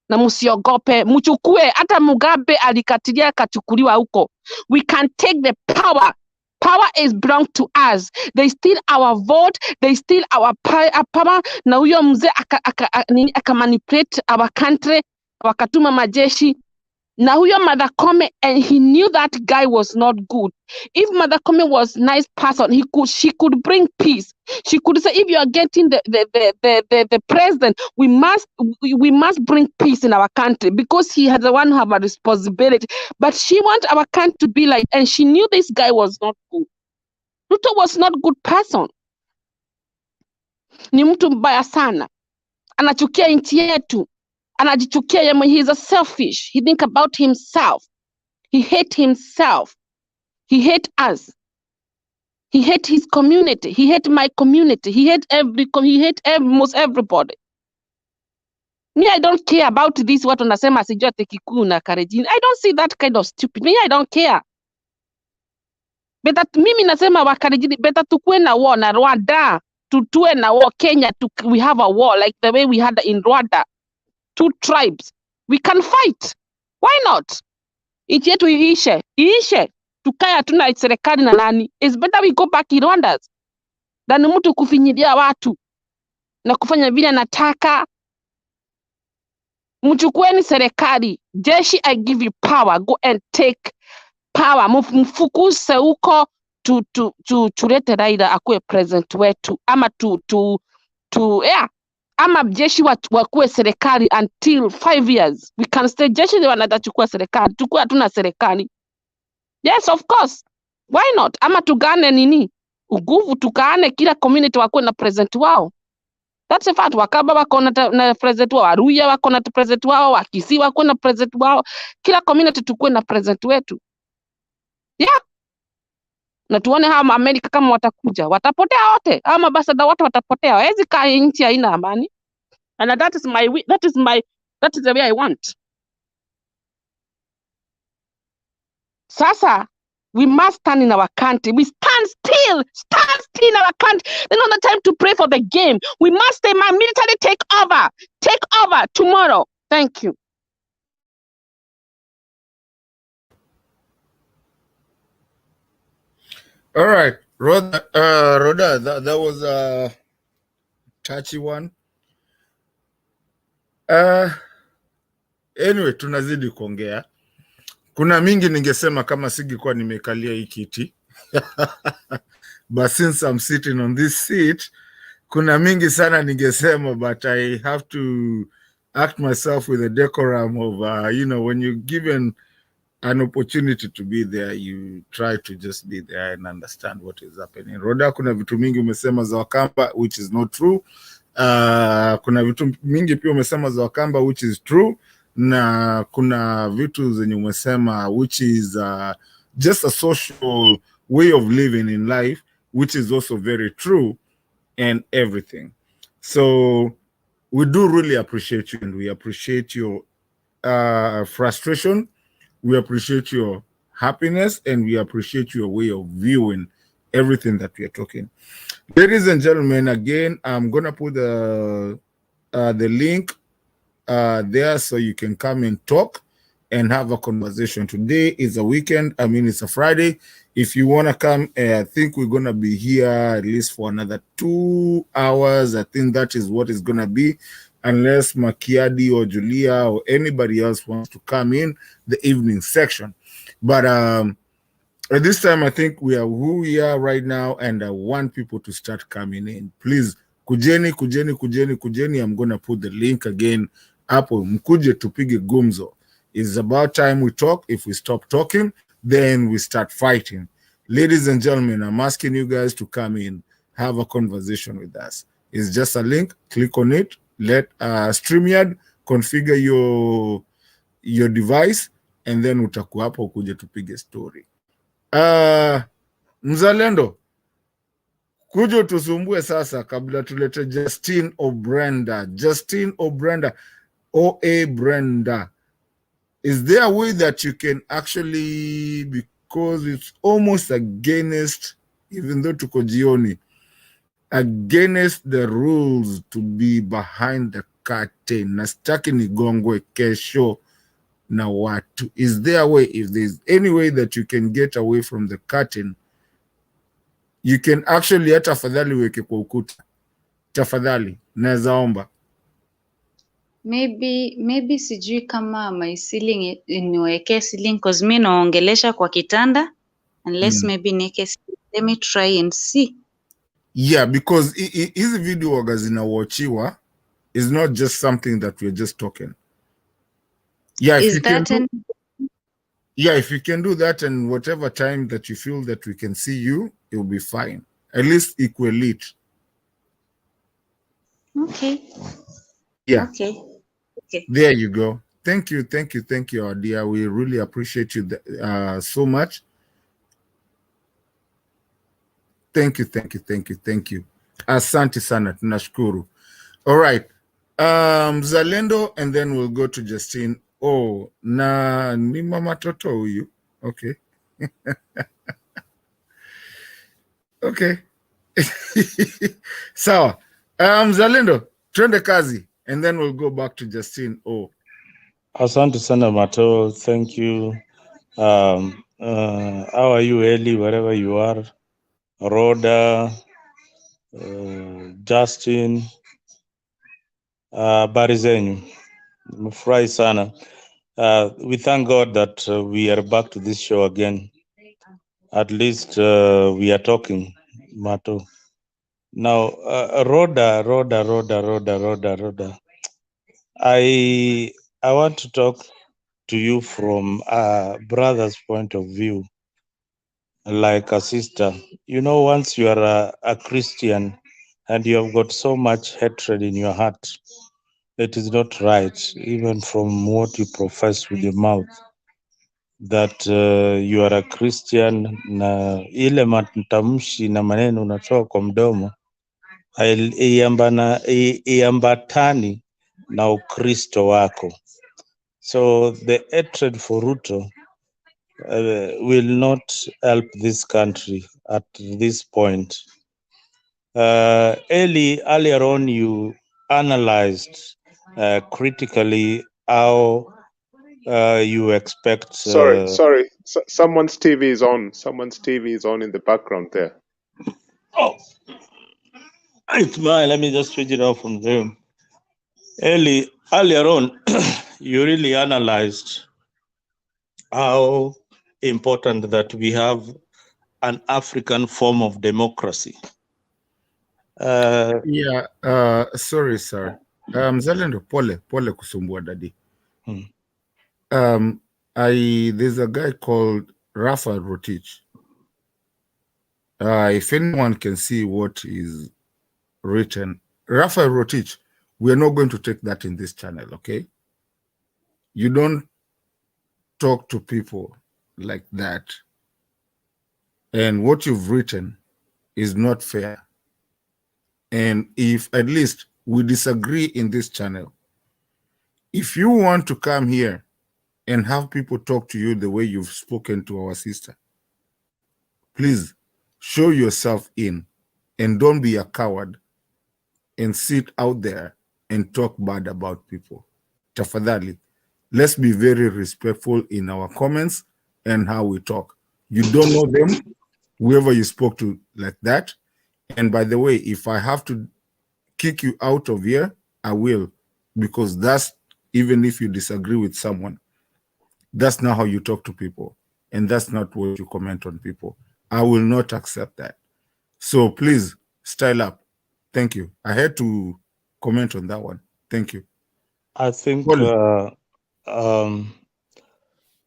Na msiogope, mchukue. Hata Mugabe alikatilia kachukuliwa huko. We can take the power. Power is belong to us. They steal our vote. They steal our power. Na huyo mzee aka manipulate our country. Wakatuma majeshi. Na huyo Martha Koome, and he knew that guy was not good. If Martha Koome was nice person, she could bring peace. She could say, if you are getting the president, we must bring peace in our country, because he had the one who have a responsibility. But she want our country to be like, and she knew this guy was not good. Ruto was not good person. Ni mtu mbaya sana. Anachukia nchi yetu. Anajichukia yeye, he is a selfish. He think about himself. He hate himself. He hate us. He hate his community. He hate my community. He hate almost everybody. Me, I don't care about this. What unasema sijua Kikuyu na Kalenjin. I don't see that kind of stupid. Me, I don't care. But mimi nasema wa Kalenjin, better tukue na war na Rwanda. Tutue na war Kenya. We have a war like the way we had in Rwanda. 2 tribes. We can fight. Why not? Nchi yetu iishe. Tukae hatuna serikali na nani. It's better we go back in Rwanda than mtu kufinyilia watu na kufanya vile anataka. Mchukueni serikali. Jeshi, I give you power. Go and take power. Mfukuze huko tulete Raila akuwe president wetu. Ama ama jeshi wakuwe serikali until 5 years. We can stay jeshi ndio wanatachukua serikali. Tukue hatuna serikali. Yes, of course. Why not? Ama tugane nini? Uguvu tukaane kila community wakuwe na president wao. That's a fact. Wakaba wako na president wao. Waruya wako na president wao. Wakisii wako na president wao. Kila community tukue na president wetu. Yeah. Na tuone hawa Amerika kama watakuja. Watapotea wote. Hawa mabasada wote watapotea. Hawezi kaa nchi haina amani. And that is the way I want. Sasa, we must stand in our country. We stand still in our country. There's not the time to pray for the game. We must stay. My military take over tomorrow. Thank you. All right, Rhoda, that was a touchy one. Anyway, tunazidi kuongea. Kuna mingi ningesema kama singekuwa nimekalia hii kiti. But since I'm sitting on this seat, kuna mingi sana ningesema, but I have to act myself with a decorum of, when you're given an opportunity to be there, you try to just be there and understand what is happening. Rhoda, kuna vitu mingi umesema za Wakamba, which is not true. Kuna vitu mingi pia umesema za Wakamba, which is true. Na kuna vitu zenye umesema which is just a social way of living in life, which is also very true, and everything. So we do really appreciate you, and we appreciate your frustration, we appreciate your happiness, and we appreciate your way of viewing everything that we are talking. Ladies and gentlemen, again, I'm gonna put the link there so you can come and talk and have a conversation. Today is a weekend. I mean, it's a Friday. If you want to come, I think we're going to be here at least for another 2 hours. I think that is what it's going to be, unless Makiadi or Julia or anybody else wants to come in the evening section. But at this time, I think we are who we are right now, and I want people to start coming in. Please, kujeni. I'm going to put the link again. Hapo mkuje tupige gumzo. It's about time we talk. If we stop talking, then we start fighting. Ladies and gentlemen, I'm asking you guys to come in, have a conversation with us. It's just a link. Click on it. Let StreamYard configure your device, and then utakuwa hapo ukuje tupige story. Mzalendo, kuja tusumbue sasa kabla tulete Justine Obrenda. Justine Obrenda, O.A. Brenda. Is there a way that you can actually, because it's almost against, even though tuko jioni, against the rules to be behind the curtain, na sitaki nigongwe kesho na watu. Is there a way, if there's any way that you can get away from the curtain, you can actually hata tafadhali weke kwa ukuta. Tafadhali, naweza omba. Maybe sijui kama my ceiling niweke ceiling cause mi naongelesha kwa kitanda unless maybe niweke ceiling. Let me try and see. Yeah, because hizi video waga zinawachiwa is not just something that we're just talking. Yeah, if Is you that can do, yeah, if you can do that, and whatever time that you feel that we can see you, it will be fine. At least equal it. Okay. Yeah. Okay. There you go. Thank you, our dear. We really appreciate you so much. Thank you. Asante sana, tunashukuru. All right. Zalendo, and then we'll go to Justine. Oh, na ni mama toto huyu. Okay. Okay. Sawa. Zalendo, twende kazi, and then we'll go back to Justine. Oh. Asante sana Mato, thank you. How are you, Eli, wherever you are? Rhoda, Justin, habari zenyu? Nimefurahi sana. We thank God that we are back to this show again. At least we are talking, Mato. Now, Rhoda. I want to talk to you from a brother's point of view, like a sister. You know, once you are a Christian and you have got so much hatred in your heart, it is not right, even from what you profess with your mouth, that you are a Christian, na ile matamshi na maneno unatoa kwa mdomo iambatani na Ukristo wako. So the hatred for Ruto will not help this country at this point. Eli, earlier on you analyzed critically how you expect. Sorry. Someone's TV is on. Someone's TV is on in the background there. Oh, it's mine. Let me just switch it off from there. Eli, earlier on, you really analyzed how important that we have an African form of democracy. Yeah, sorry, sir. Zalendo, pole kusumbua daddy. There's a guy called Rafa Rotich. If anyone can see what is written, Rafa Rotich, we're not going to take that in this channel, okay? You don't talk to people like that. And what you've written is not fair. And if at least we disagree in this channel, if you want to come here and have people talk to you the way you've spoken to our sister, please show yourself in. and don't be a coward and sit out there and talk bad about people. Tafadhali, let's be very respectful in our comments and how we talk. You don't know them, whoever you spoke to like that. And by the way, if I have to kick you out of here, I will, because that's, even if you disagree with someone, that's not how you talk to people. And that's not what you comment on people. I will not accept that. So please style up. Thank you. I had to comment on that one. Thank you. I think Colin.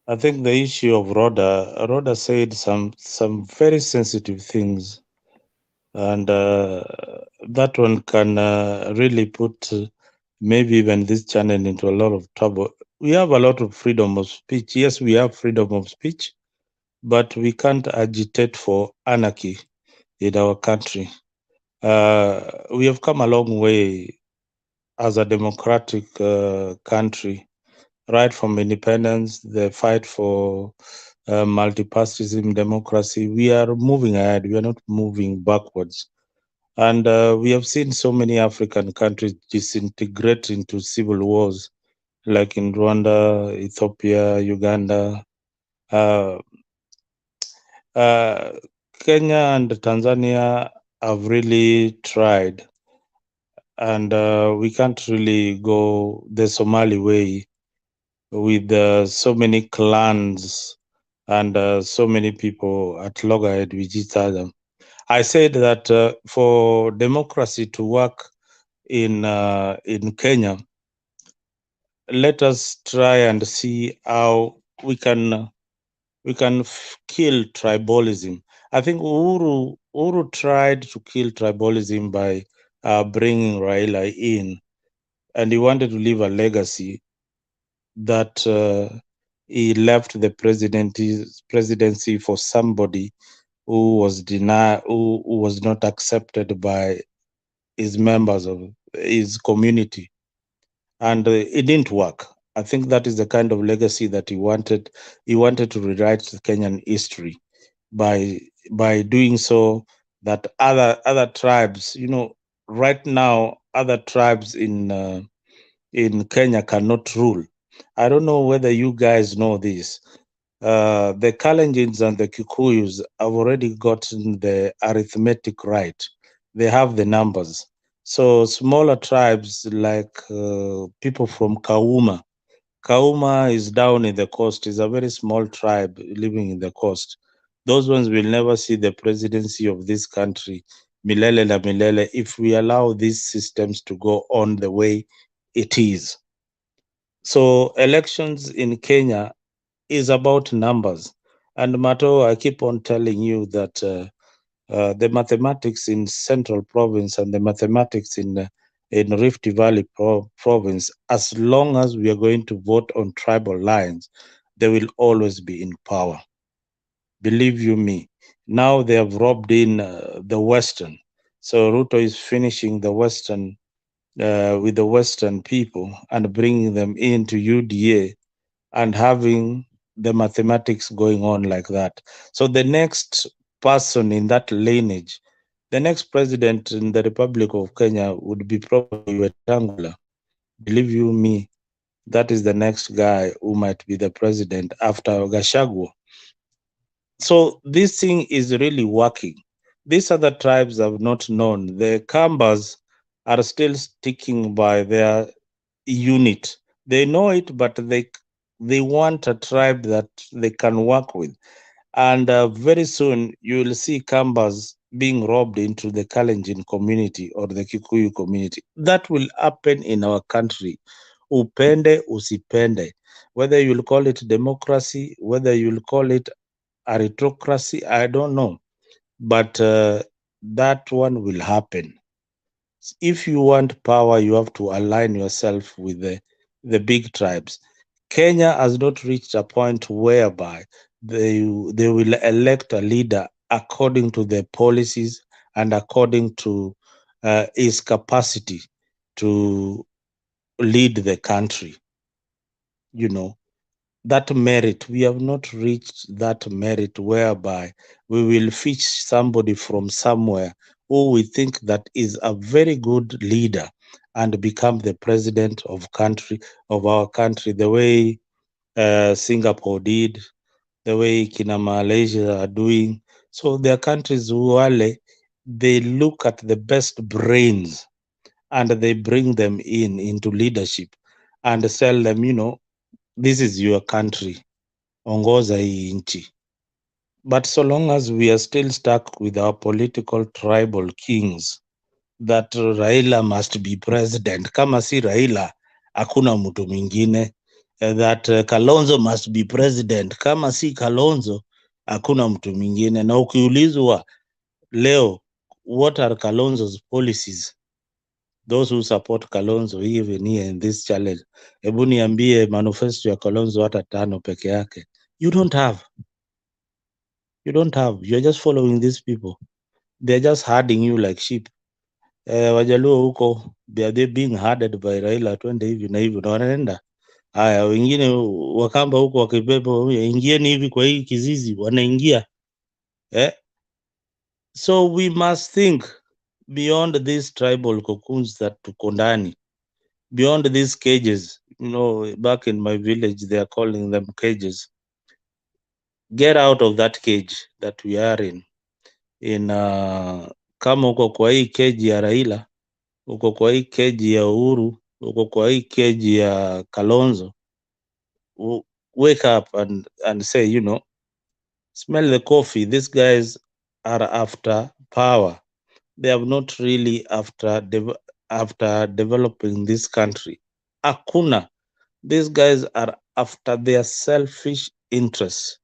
I think the issue of Rhoda said some very sensitive things, and that one can really put maybe even this channel into a lot of trouble. We have a lot of freedom of speech. Yes, we have freedom of speech, but we can't agitate for anarchy in our country. We have come a long way as a democratic country, right from independence, the fight for multipartyism, democracy. We are moving ahead. We are not moving backwards. And we have seen so many African countries disintegrate into civil wars, like in Rwanda, Ethiopia, Uganda. Kenya and Tanzania have really tried, and we can't really go the Somali way with so many clans and so many people at loggerhead with each other. I said that for democracy to work in Kenya, let us try and see how we can kill tribalism. I think Uhuru tried to kill tribalism by bringing Raila in, and he wanted to leave a legacy that he left the presidency for somebody who was denied, who was not accepted by his members of his community, and it didn't work. I think that is the kind of legacy that he wanted. He wanted to rewrite the Kenyan history by doing so that other tribes, right now other tribes in Kenya cannot rule. I don't know whether you guys know this. The Kalenjins and the Kikuyus have already gotten the arithmetic right. They have the numbers. So smaller tribes like people from Kauma. Kauma is down in the coast, is a very small tribe living in the coast. Those ones will never see the presidency of this country, milele la milele, if we allow these systems to go on the way it is. So elections in Kenya is about numbers. And Mato, I keep on telling you that the mathematics in Central Province and the mathematics in Rift Valley Province, as long as we are going to vote on tribal lines, they will always be in power. Believe you me. Now they have robbed in the Western. So Ruto is finishing the Western with the Western people and bringing them into UDA and having the mathematics going on like that. So the next person in that lineage, the next president in the Republic of Kenya would be probably Wetangula. Believe you me, that is the next guy who might be the president after Gachagua. So this thing is really working. These other tribes have not known. The Kambas are still sticking by their unit. They know it, but they want a tribe that they can work with. And very soon you will see Kambas being robbed into the Kalenjin community or the Kikuyu community. That will happen in our country. Upende, usipende. Whether you'll call it democracy, whether you'll call it aristocracy, I don't know. But that one will happen. If you want power, you have to align yourself with the big tribes. Kenya has not reached a point whereby they will elect a leader according to their policies and according to his capacity to lead the country. That merit, we have not reached that merit whereby we will fetch somebody from somewhere who we think that is a very good leader and become the president of our country, the way Singapore did, the way Kina Malaysia are doing. So there are countries wale, they look at the best brains and they bring them into leadership and tell them, you know, this is your country, ongoza hii nchi. But so long as we are still stuck with our political tribal kings, that Raila must be president, kama si Raila hakuna mtu mwingine, that Kalonzo must be president, kama si Kalonzo hakuna mtu mwingine. Na ukiulizwa leo, what are Kalonzo's policies? Those who support Kalonzo even here in this challenge, hebu niambie manifesto ya Kalonzo hata 5 peke yake. You don't have. You're just following these people. They're just herding you like sheep. Wajaluo huko, they being herded by Raila, twende hivi na hivi na wanaenda. Haya, wengine Wakamba huko wakipepo, ingieni hivi kwa hii kizizi, wanaingia. So we must think beyond these tribal cocoons that tuko ndani, beyond these cages. You know, back in my village, they are calling them cages. Get out of that cage that we are in. Kama uko kwa hii keji ya Raila, uko kwa hii keji ya Uhuru, uko kwa hii keji ya Kalonzo, wake up and say, you know, smell the coffee. These guys are after power. They have not really after developing this country. Hakuna. These guys are after their selfish interests.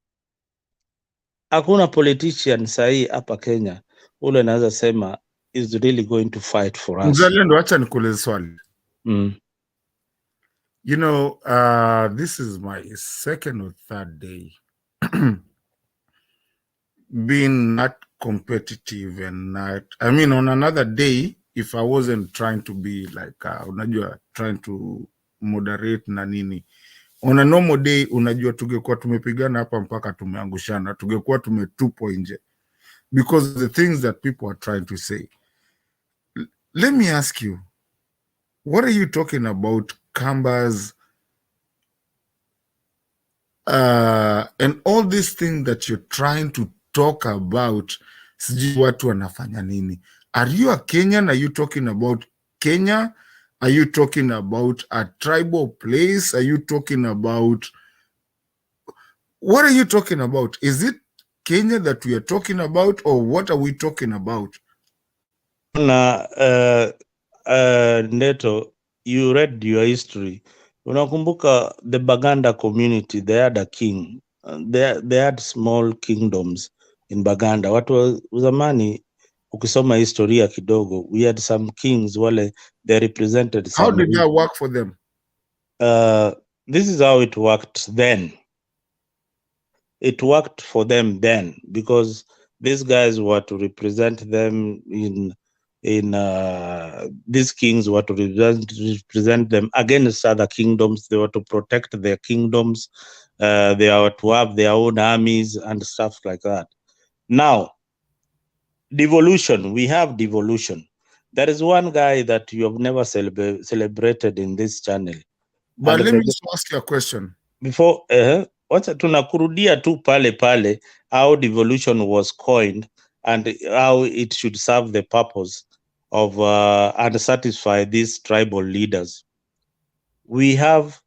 Hakuna politician sahi hapa Kenya ule naweza sema is really going to fight for us. Mzalendo, acha nikuulize swali. You know, this is my second or third day being not competitive and not, I mean, on another day, if I wasn't trying to be like, unajua, trying to moderate na nini, on a normal day, unajua, tungekuwa tumepigana hapa mpaka tumeangushana, tungekuwa tumetupwa nje, because the things that people are trying to say. Let me ask you, what are you talking about, Kambas, and all these things that you're trying to talk about? Sijui watu wanafanya nini. Are you a Kenyan? Are you talking about Kenya? Are you talking about a tribal place? Are you talking about, what are you talking about? Is it Kenya that we are talking about, or what are we talking about? Neto, you read your history. Unakumbuka the Baganda community, they had a king. They had small kingdoms in Baganda. Watu wa zamani, ukisoma historia kidogo, we had some kings wale, they represented some. How did that work for them? This is how it worked then. It worked for them then because these guys were to represent them these kings were to represent them against other kingdoms. They were to protect their kingdoms. They were to have their own armies and stuff like that. Now, devolution, we have devolution. There is one guy that you have never celebrated in this channel. But let me just ask you a question. Before, wacha tunakurudia tu pale how devolution was coined and how it should serve the purpose of and satisfy these tribal leaders. We have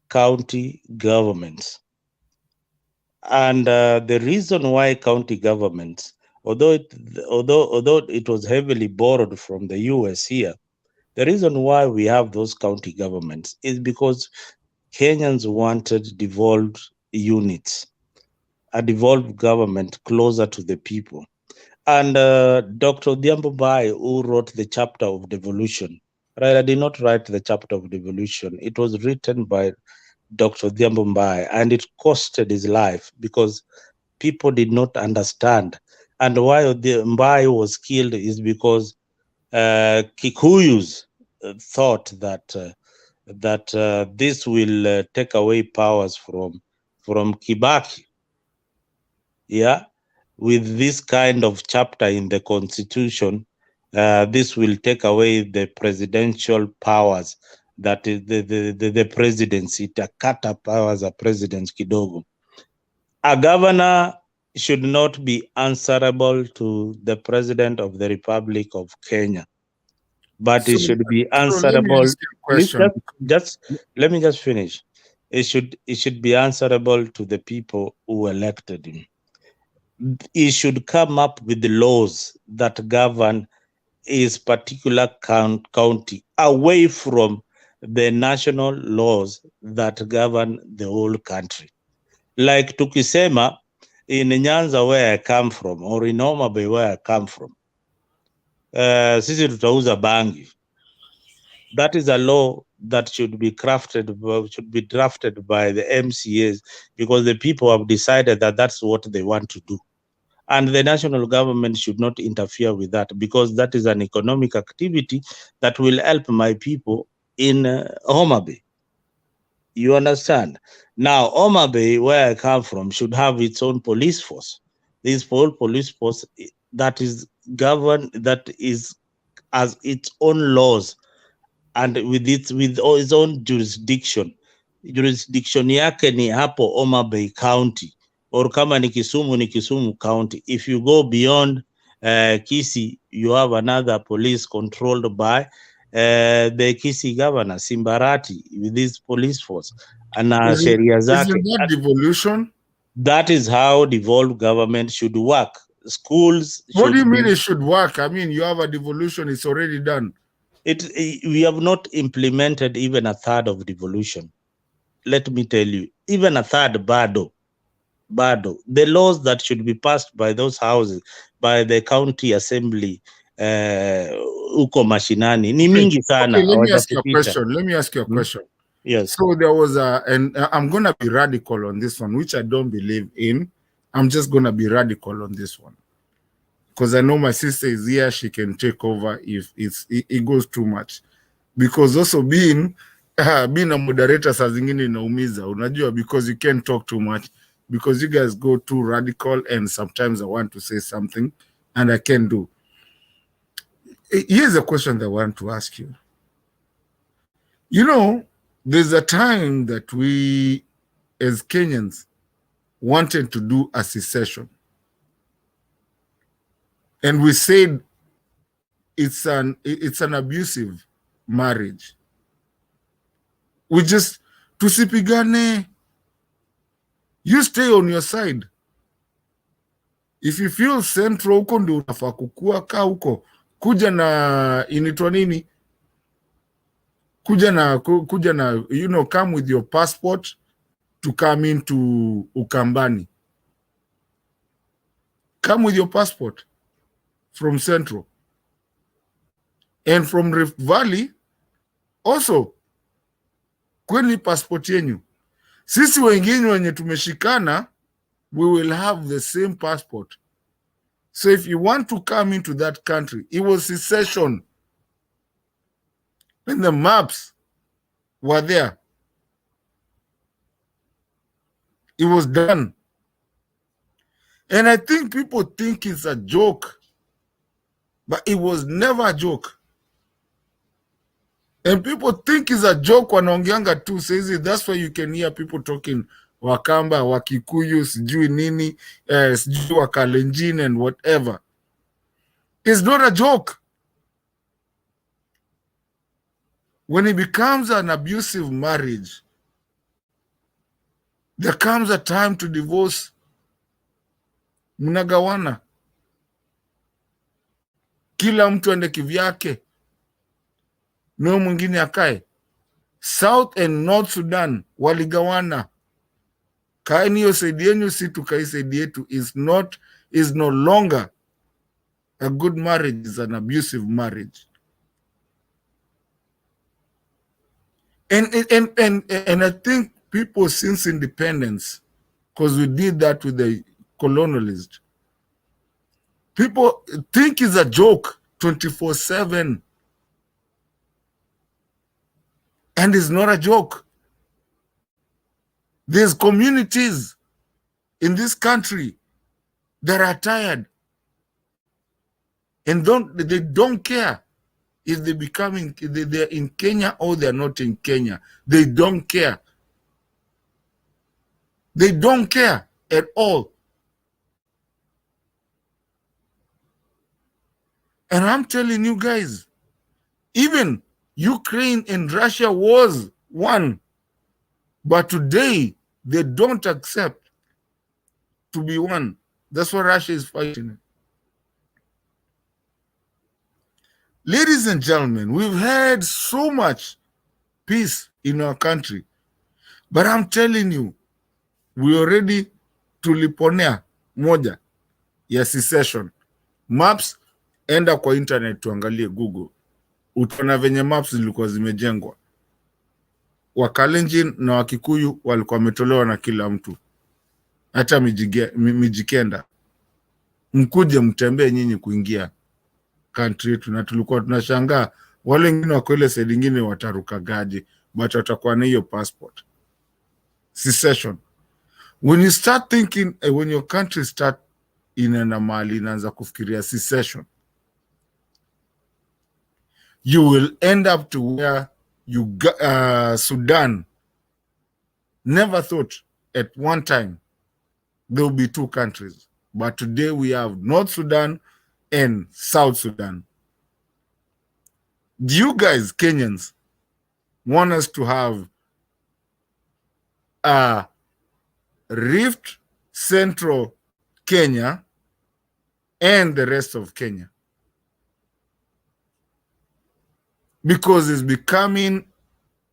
county governments, and the reason why county governments, although it was heavily borrowed from the US here, the reason why we have those county governments is because Kenyans wanted devolved units, a devolved government closer to the people. And Dr. Odhiambo Bai, who wrote the chapter of devolution, Raila did not write the chapter of devolution. It was written by Dr. Odhiambo Bai, and it costed his life because people did not understand. And why Mbai was killed is because Kikuyus thought that this will take away powers from Kibaki. Yeah, with this kind of chapter in the constitution This will take away the presidential powers, that is the presidency, itakata powers za president kidogo. A governor should not be answerable to the president of the Republic of Kenya, but So, it should be so let me answerable. ask you a Please question. let me just finish. It should be answerable to the people who elected him. He should come up with the laws that govern his particular county, away from the national laws that govern the whole country. Like tukisema, in Nyanza where I come from, or in Homa Bay where I come from, sisi tutauza bangi. That is a law that should be drafted by the MCAs, because the people have decided that that's what they want to do. And the national government should not interfere with that, because that is an economic activity that will help my people in Homa Bay. You understand? Now, Homa Bay, where I come from, should have its own police force. This whole police force that is governed, that is as its own laws, and with its own jurisdiction. Jurisdiction yake ni hapo Homa Bay County, or kama ni Kisumu County. If you go beyond Kisii, you have another police controlled by the Kisii governor, Simbarati, with this police force. And sheria zake. Isn't that devolution? That is how devolved government should work. Schools. What do you mean it should work? I mean, you have a devolution, it's already done. We have not implemented even a third of devolution. Let me tell you, even a third, bado. The laws that should be passed by those houses, by the county assembly, uko mashinani, ni mingi sana. Okay, let me ask you a question. Yes. So there was and I'm going to be radical on this one, which I don't believe in. I'm just going to be radical on this one, because I know my sister is here. She can take over if it goes too much. Because also being a moderator saa zingine inaumiza, unajua, because you can't talk too much, because you guys go too radical, and sometimes I want to say something and I can't do. Here's a question that I want to ask you. You know, there's a time that we, as Kenyans, wanted to do a secession. And we said it's an abusive marriage. We just, tusipigane, you stay on your side. If you feel central, huko ndio unafaa kukua, kaa huko. Kuja na inaitwa nini? Kuja na, you know, come with your passport to come into Ukambani. Come with your passport from Central. And from Rift Valley, also, kweni passport yenyu. Sisi wengine wenye tumeshikana, we will have the same passport. So if you want to come into that country, it was secession. And the maps were there. It was done. And I think people think it's a joke, but it was never a joke. And people think it's a joke wanaongeanga tu. Says that's why you can hear people talking Wakamba, Wakikuyu, sijui nini, sijui Wakalenjin and whatever. It's not a joke. When it becomes an abusive marriage, there comes a time to divorce. Mnagawana. Kila mtu ende kivyake. No mwingine akae. South and North Sudan waligawana. Kaeni hiyo saidi yenu, si tukai saidi yetu. Is no longer a good marriage, is an abusive marriage. And I think people since independence, because we did that with the colonialists, people think it's a joke 24/7. And it's not a joke. There's communities in this country that are tired. And they don't care if they're in Kenya or they're not in Kenya. They don't care. They don't care at all. And I'm telling you guys, even Ukraine and Russia was one, but today they don't accept to be one. That's what Russia is fighting. Ladies and gentlemen, we've had so much peace in our country, but I'm telling you, we already tuliponea moja ya secession. Maps, enda kwa internet tuangalie Google. Utaona venye maps zilikuwa zimejengwa. Wakalenjin na Wakikuyu walikuwa wametolewa na kila mtu. Hata Mijikenda. Mkuje mtembee nyinyi kuingia country yetu, na tulikuwa tunashangaa wale wengine wako ile side nyingine watarukagaje, but watakuwa na hiyo passport. Secession. When you start thinking, when your country start inaenda mahali inaanza kufikiria secession, you will end up to where Sudan never thought at one time there will be two countries. But today we have North Sudan and South Sudan. Do you guys, Kenyans, want us to have a Rift Central Kenya and the rest of Kenya? Because it's becoming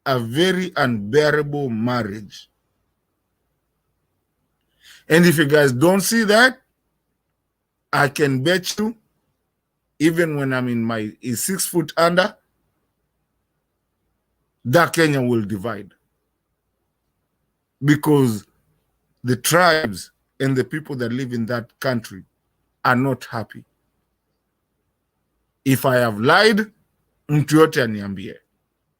a very unbearable marriage. And if you guys don't see that, I can bet you, even when I'm in my 6 foot under, that Kenya will divide. Because the tribes and the people that live in that country are not happy. If I have lied, mtu yote aniambie.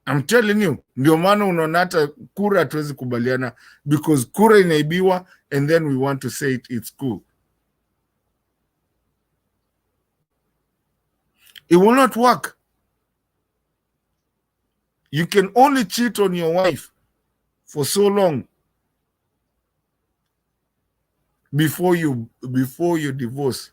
I'm telling you, ndio maana unaona hata kura hatuwezi kubaliana, because kura inaibiwa and then we want to say it's cool. It will not work. You can only cheat on your wife for so long before you divorce.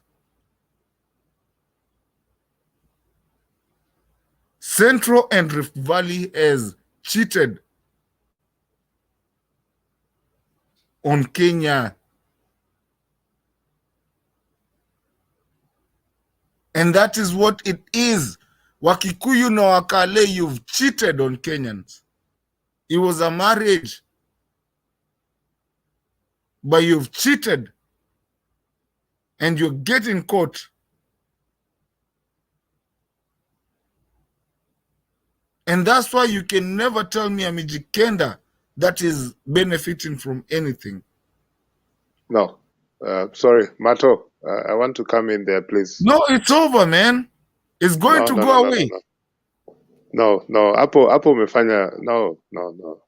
Central and Rift Valley has cheated on Kenya. And that is what it is. Wakikuyu na Wakale, you've cheated on Kenyans. It was a marriage, but you've cheated and you're getting caught. And that's why you can never tell me a Mijikenda that is benefiting from anything. No, sorry, Mato, I want to come in there, please. No, it's over, man. It's going to go away. No, Apo umefanya, no. You're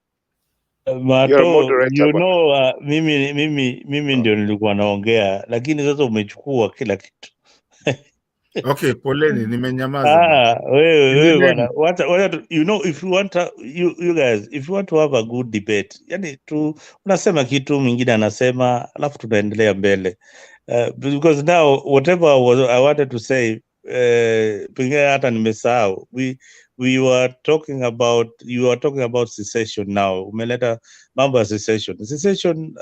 a Mato, moderator, you but know, mimi ndio nilikuwa naongea, lakini sasa umechukua kila kitu. Okay, poleni, nimenyamaza. Wewe bwana, you know, if you want you guys, if you want to have a good debate, yani unasema kitu, mwingine anasema, alafu tunaendelea mbele. Because now whatever I wanted to say, pengine hata nimesahau. We were talking about, you were talking about secession now. Umeleta mambo ya secession. Secession,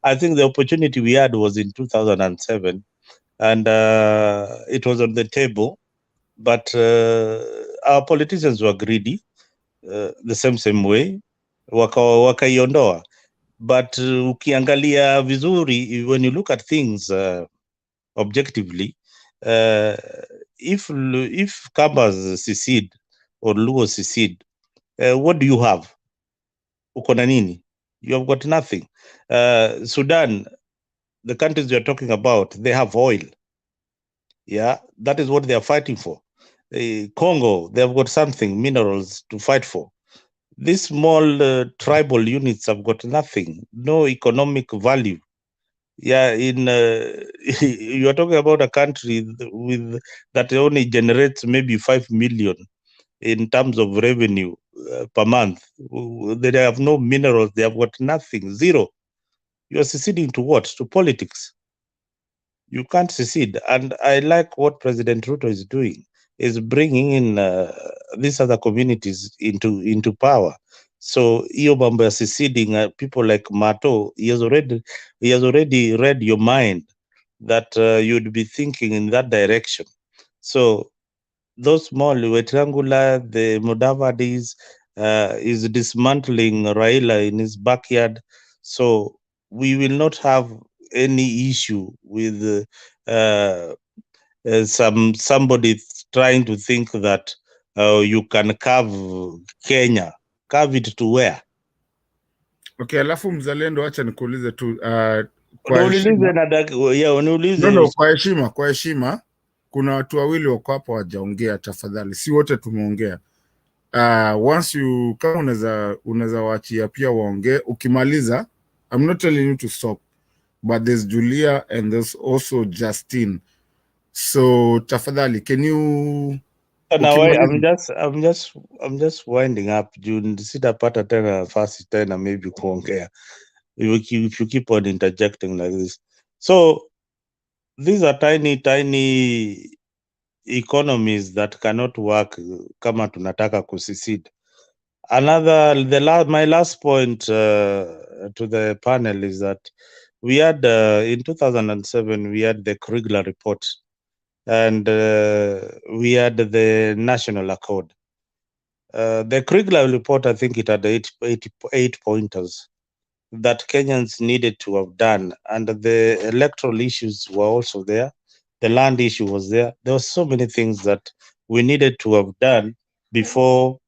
I think the opportunity we had was in 2007. And it was on the table, but our politicians were greedy, the same way, wakaiondoa. But ukiangalia vizuri, when you look at things objectively, if Kambas secede or Luo secede, what do you have? Uko na nini? You have got nothing. Sudan, the countries you're talking about, they have oil. Yeah, that is what they are fighting for. Congo, they have got something, minerals to fight for. These small tribal units have got nothing, no economic value. Yeah, in you are talking about a country with that only generates maybe 5 million in terms of revenue per month. They have no minerals. They have got nothing, zero. You are seceding to what? To politics. You can't secede. And I like what President Ruto is doing, is bringing in these other communities into power. So hiyo mambo ya seceding, people like Mato, he has already read your mind that you'd be thinking in that direction. So those small Wetangula, the Mudavadis, is dismantling Raila in his backyard. So we will not have any issue with somebody trying to think that you can carve Kenya. Carve it to where? Okay, alafu mzalendo, acha nikuulize tu kwa Uniulize heshima. uniulize. No, kwa heshima, kuna watu wawili wako hapa wajaongea, tafadhali. Si wote tumeongea. Once you kama unaweza waachia pia waongee. Ukimaliza, I'm not telling you to stop, but there's Julia and there's also Justine. So tafadhali, can you I'm just winding up. June sitapata tena nafasi tena maybe kuongea if you keep on interjecting like this. So these are tiny economies that cannot work kama tunataka kusecede. My last point to the panel is that we had in 2007 we had the Kriegler report, and we had the National Accord. The Kriegler report, I think it had 8 pointers that Kenyans needed to have done, and the electoral issues were also there. The land issue was there. There were so many things that we needed to have done before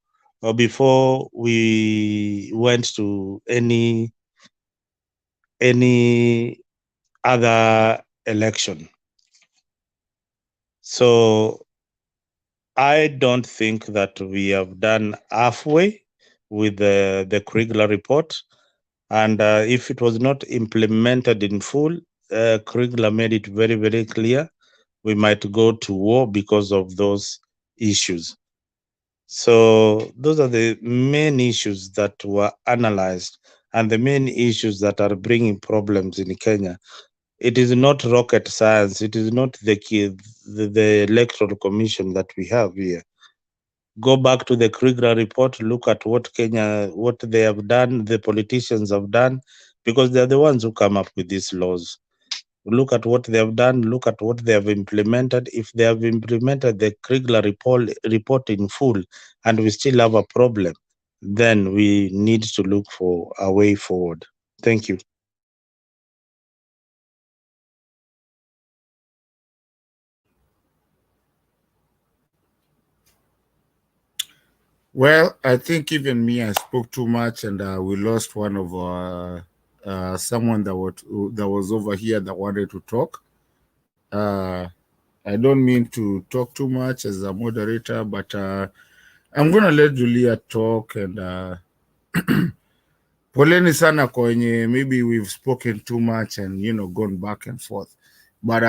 we went to any other election. So I don't think that we have done halfway with the Kriegler report. And if it was not implemented in full, Kriegler made it very, very clear we might go to war because of those issues. So those are the main issues that were analyzed and the main issues that are bringing problems in Kenya. It is not rocket science. It is not the Electoral Commission that we have here. Go back to the Kriegler report, look at what they have done, the politicians have done, because they're the ones who come up with these laws. Look at what they have done, look at what they have implemented. If they have implemented the Kriegler report in full and we still have a problem, then we need to look for a way forward. Thank you. Well, I think even me, I spoke too much, and we lost one of our someone that was over here that wanted to talk. I don't mean to talk too much as a moderator, but I'm gonna let Julia talk. And poleni sana kwenye maybe we've spoken too much and gone back and forth, but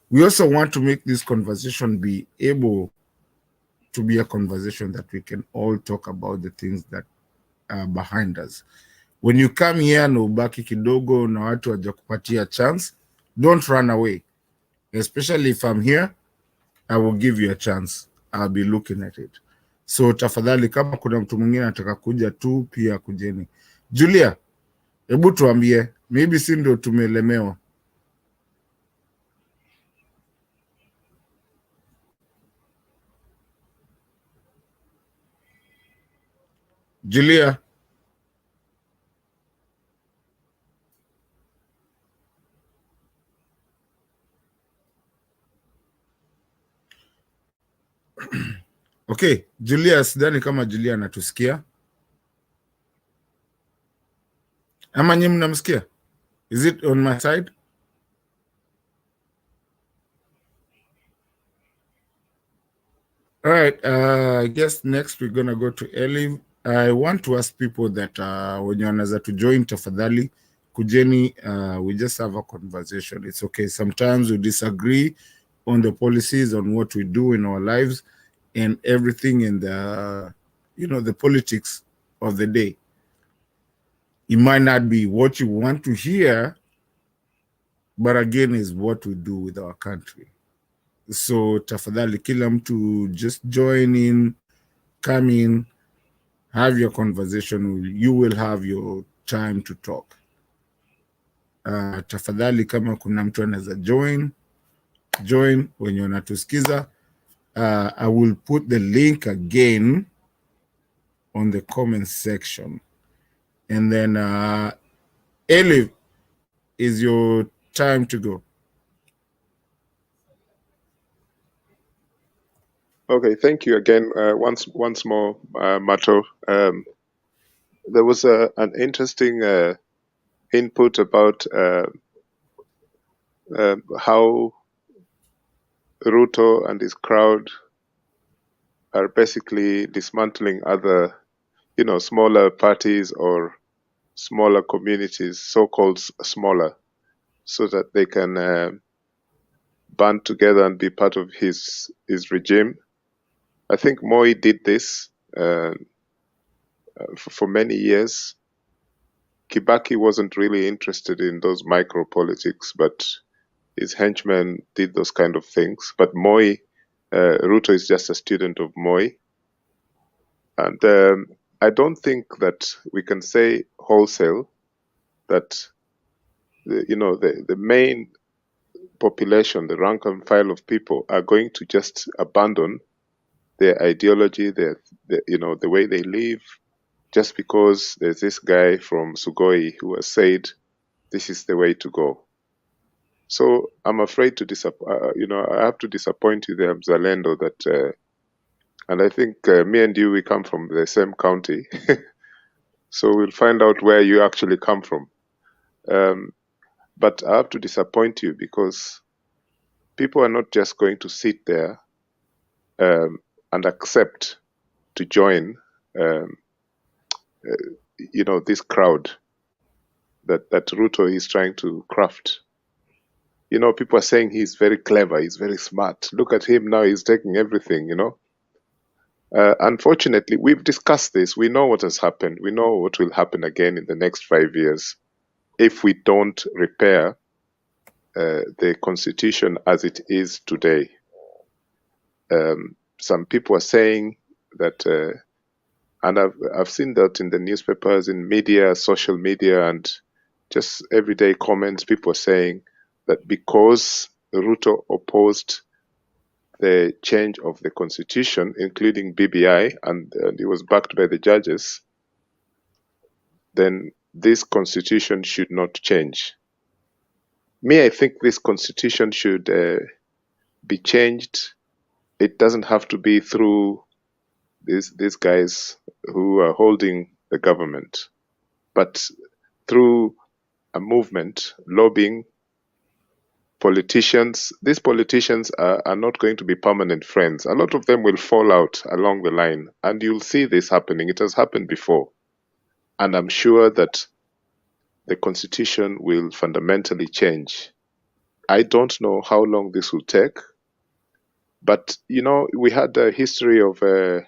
we also want to make this conversation be able to be a conversation that we can all talk about the things that are behind us. When you come here na ubaki kidogo na watu wajakupatia chance, don't run away. Especially if I'm here, I will give you a chance. I'll be looking at it. So tafadhali, kama kuna mtu mwingine anataka kuja tu, pia kujeni. Julia, hebu tuambie, maybe si ndio tumelemewa. Julia. Okay, Julia, sidhani kama Julia anatusikia. Ama nyinyi mnamsikia? Is it on my side? All right, I guess next we're going to go to Ellie. I want to ask people that wenye wanaweza to join tafadhali kujeni, we just have a conversation. It's okay. Sometimes we disagree on the policies, on what we do in our lives, and everything in the, the politics of the day. It might not be what you want to hear, but again, is what we do with our country. So tafadhali kila mtu just join in, come in, have your conversation. You will have your time to talk. Tafadhali kama kuna mtu anaweza join wenye unatusikiza. I will put the link again on the comment section. And then Elif, is your time to go. Okay, thank you again. Once more, Mato. There was an interesting input about how Ruto and his crowd are basically dismantling other, smaller parties or smaller communities, so-called smaller, so that they can band together and be part of his regime. I think Moi did this for many years. Kibaki wasn't really interested in those micro politics, but his henchmen did those kind of things. But Moi, Ruto is just a student of Moi. And I don't think that we can say wholesale that the main population, the rank and file of people, are going to just abandon their ideology, the way they live, just because there's this guy from Sugoi who has said this is the way to go. So I'm afraid to I have to disappoint you there, Mzalendo, that and I think me and you, we come from the same county, so we'll find out where you actually come from. But I have to disappoint you because people are not just going to sit there and accept to join, this crowd that Ruto is trying to craft. People are saying he's very clever, he's very smart. Look at him now, he's taking everything, Unfortunately, we've discussed this. We know what has happened. We know what will happen again in the next 5 years if we don't repair the constitution as it is today. Some people are saying that, and I've seen that in the newspapers, in media, social media, and just everyday comments, people are saying that because Ruto opposed the change of the constitution, including BBI, and it was backed by the judges, then this constitution should not change. Me, I think this constitution should be changed. It doesn't have to be through these guys who are holding the government, but through a movement, lobbying, politicians. These politicians are not going to be permanent friends. A lot of them will fall out along the line, and you'll see this happening. It has happened before. And I'm sure that the constitution will fundamentally change. I don't know how long this will take, but we had a history of a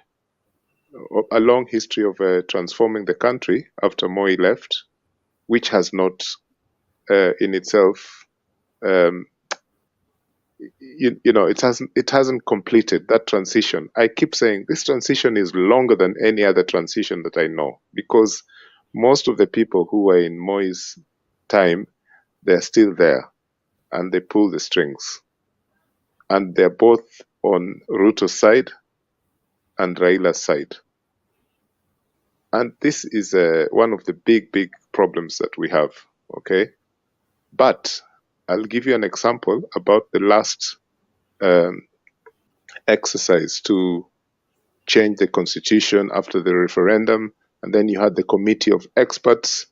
long history of transforming the country after Moi left, which has not in itself it hasn't completed that transition. I keep saying this transition is longer than any other transition that I know, because most of the people who were in Moi's time, they're still there and they pull the strings, and they're both on Ruto's side and Raila's side. And this is one of the big problems that we have, okay? But I'll give you an example about the last exercise to change the constitution after the referendum, and then you had the committee of experts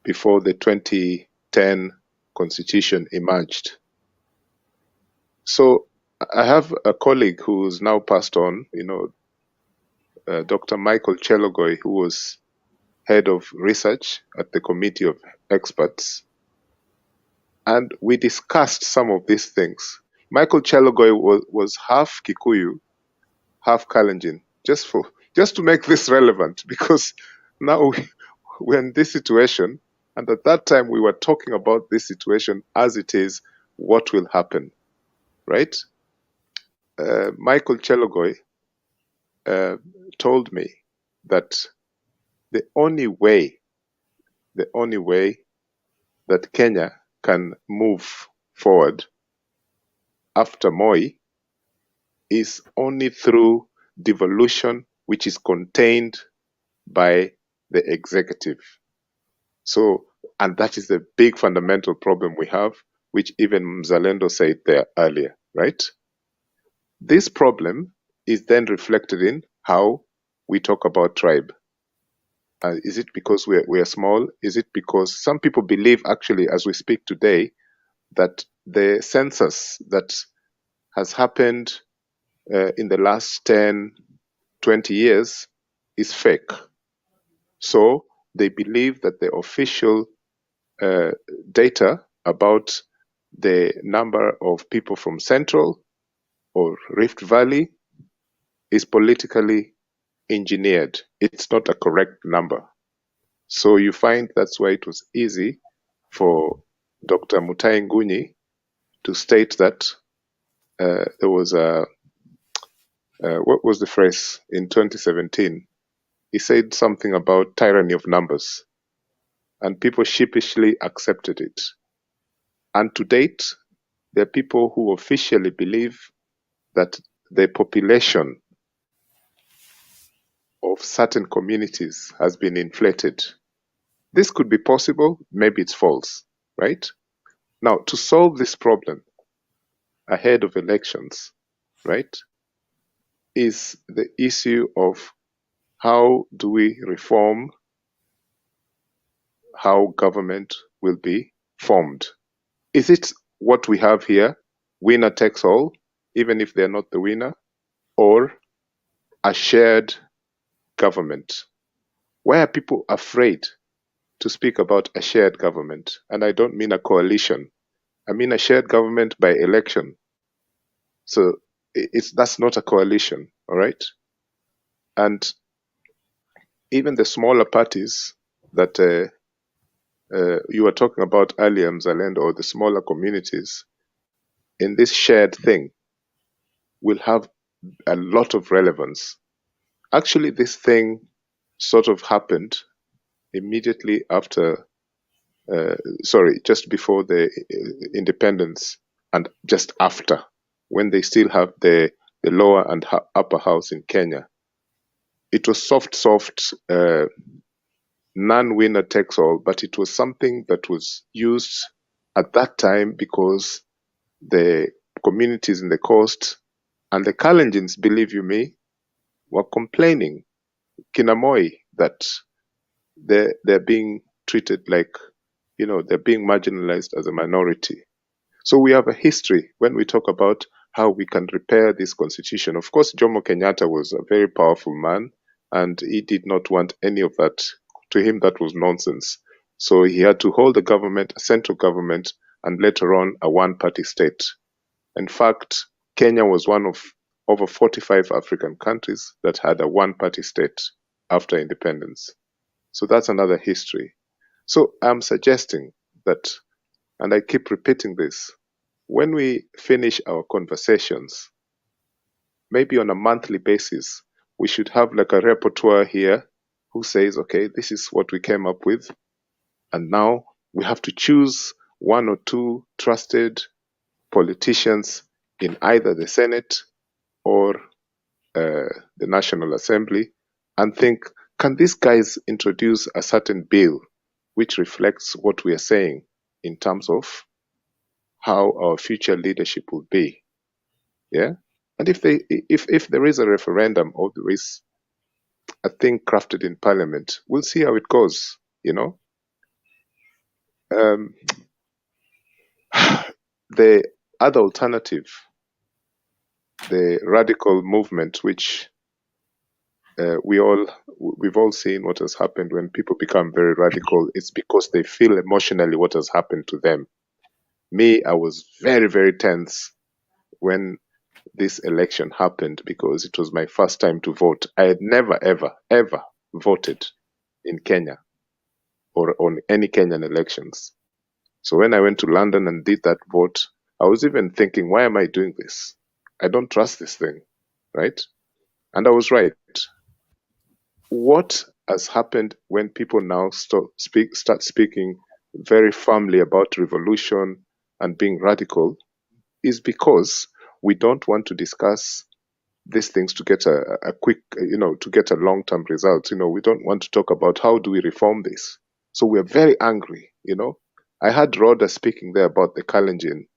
before the 2010 constitution emerged. So I have a colleague who's now passed on, Dr. Michael Chelogoy, who was head of research at the committee of experts, and we discussed some of these things. Michael Chelogoi was half Kikuyu, half Kalenjin, just to make this relevant, because now we're in this situation, and at that time we were talking about this situation as it is, what will happen, right? Michael Chelogoi told me that the only way that Kenya can move forward after Moi is only through devolution, which is contained by the executive. So, and that is the big fundamental problem we have, which even Mzalendo said there earlier, right? This problem is then reflected in how we talk about tribe. Is it because we are small? Is it because some people believe, actually, as we speak today, that the census that has happened in the last 10, 20 years is fake? So they believe that the official data about the number of people from Central or Rift Valley is politically engineered. It's not a correct number. So you find that's why it was easy for Dr. Mutai Nguni to state that there was a, what was the phrase in 2017? He said something about tyranny of numbers, and people sheepishly accepted it. And to date, there are people who officially believe that the population of certain communities has been inflated. This could be possible, maybe it's false, right? Now, to solve this problem ahead of elections, right, is the issue of how do we reform how government will be formed. Is it what we have here, winner takes all, even if they're not the winner, or a shared government? Why are people afraid to speak about a shared government? And I don't mean a coalition. I mean a shared government by election. So that's not a coalition, all right? And even the smaller parties that you were talking about earlier, Mzalendo, or the smaller communities, in this shared thing will have a lot of relevance. Actually, this thing sort of happened immediately after, just before the independence and just after, when they still have the lower and upper house in Kenya. It was soft, non-winner takes all, but it was something that was used at that time because the communities in the coast and the Kalenjins, believe you me, were complaining, Kinamoi, that they're being treated like, they're being marginalized as a minority. So we have a history when we talk about how we can repair this constitution. Of course, Jomo Kenyatta was a very powerful man, and he did not want any of that. To him, that was nonsense. So he had to hold a government, a central government, and later on a one-party state. In fact, Kenya was one of over 45 African countries that had a one-party state after independence. So that's another history. So I'm suggesting that, and I keep repeating this, when we finish our conversations, maybe on a monthly basis, we should have like a repertoire here who says, okay, this is what we came up with, and now we have to choose one or two trusted politicians in either the Senate or the National Assembly and think, can these guys introduce a certain bill which reflects what we are saying in terms of how our future leadership will be? Yeah. And if there is a referendum or there is a thing crafted in Parliament, we'll see how it goes. The other alternative, the radical movement, which we've all seen what has happened when people become very radical. It's because they feel emotionally what has happened to them. Me, I was very, very tense when this election happened because it was my first time to vote. I had never, ever, ever voted in Kenya or on any Kenyan elections. So when I went to London and did that vote, I was even thinking, why am I doing this? I don't trust this thing, right? And I was right. What has happened when people now start speaking very firmly about revolution and being radical is because we don't want to discuss these things to get a quick, to get a long-term result. We don't want to talk about how do we reform this. So we're very angry, I had Rhoda speaking there about the Kalenjin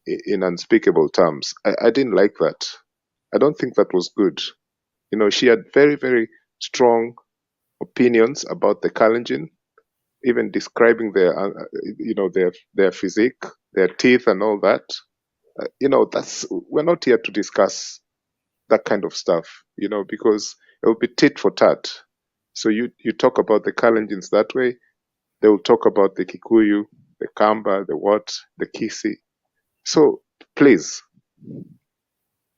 in unspeakable terms. I didn't like that. I don't think that was good. She had very, very strong opinions about the Kalenjin, even describing their, their physique, their teeth, and all that. We're not here to discuss that kind of stuff, because it will be tit for tat. So you talk about the Kalenjins that way, they will talk about the Kikuyu, the Kamba, the what, the Kisi. So please,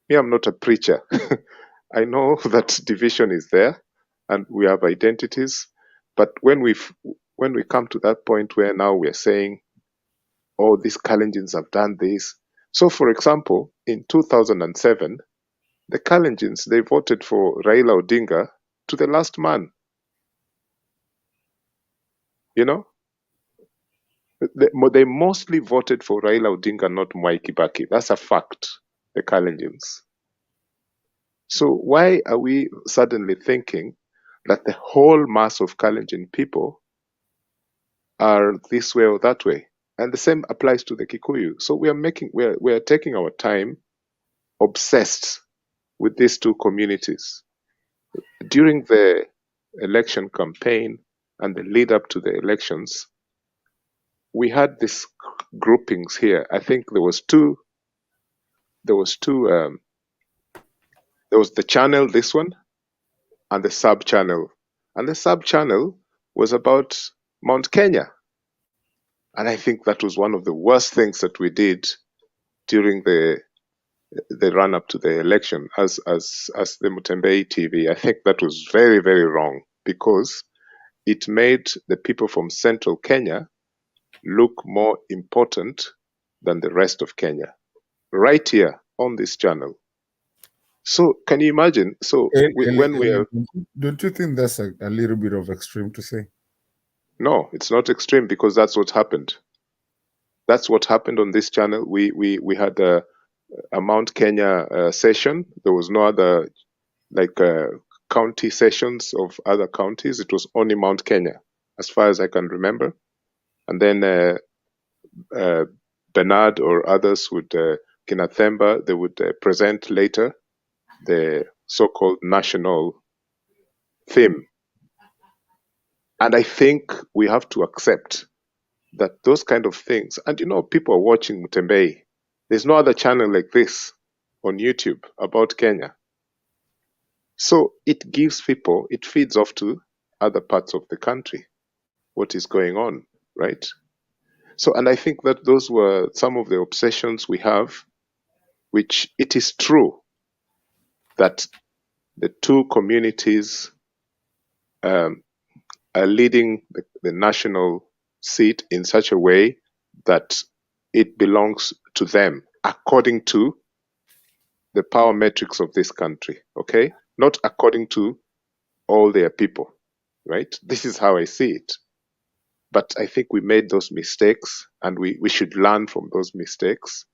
me, I'm not a preacher. I know that division is there and we have identities, but when we come to that point where now we're saying, oh, these Kalenjins have done this. So for example, in 2007, the Kalenjins, they voted for Raila Odinga to the last man. They mostly voted for Raila Odinga, not Mwai Kibaki. That's a fact, the Kalenjins. So why are we suddenly thinking that the whole mass of Kalenjin people are this way or that way? And the same applies to the Kikuyu. So we are taking our time obsessed with these two communities. During the election campaign and the lead up to the elections, we had these groupings here. I think there was the channel, this one, and the sub channel. And the sub channel was about Mount Kenya. And I think that was one of the worst things that we did during the run up to the election as the Mutembei TV. I think that was very, very wrong because it made the people from central Kenya look more important than the rest of Kenya. Right here on this channel. So can you imagine? So when we are... Don't you think that's a little bit of extreme to say? No, it's not extreme because that's what happened. That's what happened on this channel. We had a Mount Kenya session. There was no other county sessions of other counties. It was only Mount Kenya, as far as I can remember. And then Bernard or others would, Kinathemba, they would present later the so-called national theme. And I think we have to accept that those kind of things, and people are watching Mutembei. There's no other channel like this on YouTube about Kenya. So it gives people, it feeds off to other parts of the country, what is going on, right? So, and I think that those were some of the obsessions we have, which it is true that the two communities are leading the national seat in such a way that it belongs to them according to the power metrics of this country, okay? Not according to all their people, right? This is how I see it. But I think we made those mistakes and we should learn from those mistakes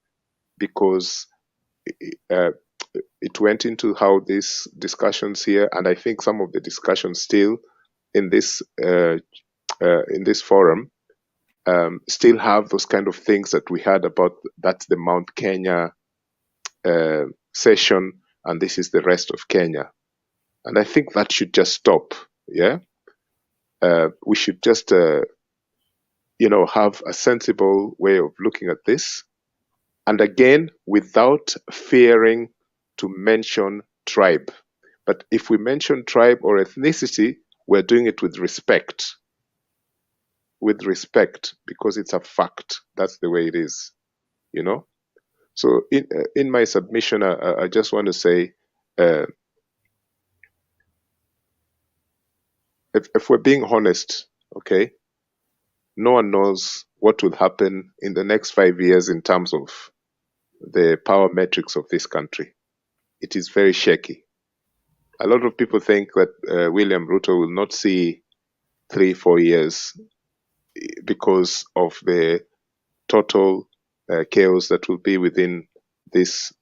because it went into how these discussions here, and I think some of the discussions still in this forum still have those kind of things that we had about that's the Mount Kenya session and this is the rest of Kenya. And I think that should just stop, yeah? We should just, have a sensible way of looking at this. And again, without fearing to mention tribe. But if we mention tribe or ethnicity, we're doing it with respect. With respect, because it's a fact. That's the way it is, you know. So in my submission, I just want to say, if we're being honest, okay, no one knows what will happen in the next 5 years in terms of the power metrics of this country. It is very shaky. A lot of people think that William Ruto will not see 3-4 years because of the total chaos that will be within this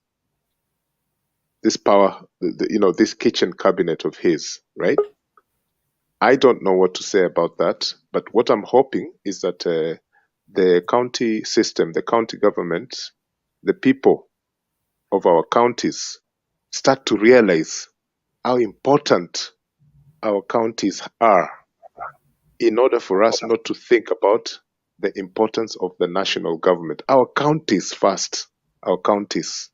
power, this kitchen cabinet of his, right? I don't know what to say about that, but what I'm hoping is that the county system, the county government, the people of our counties start to realize how important our counties are in order for us not to think about the importance of the national government. Our counties first, our counties.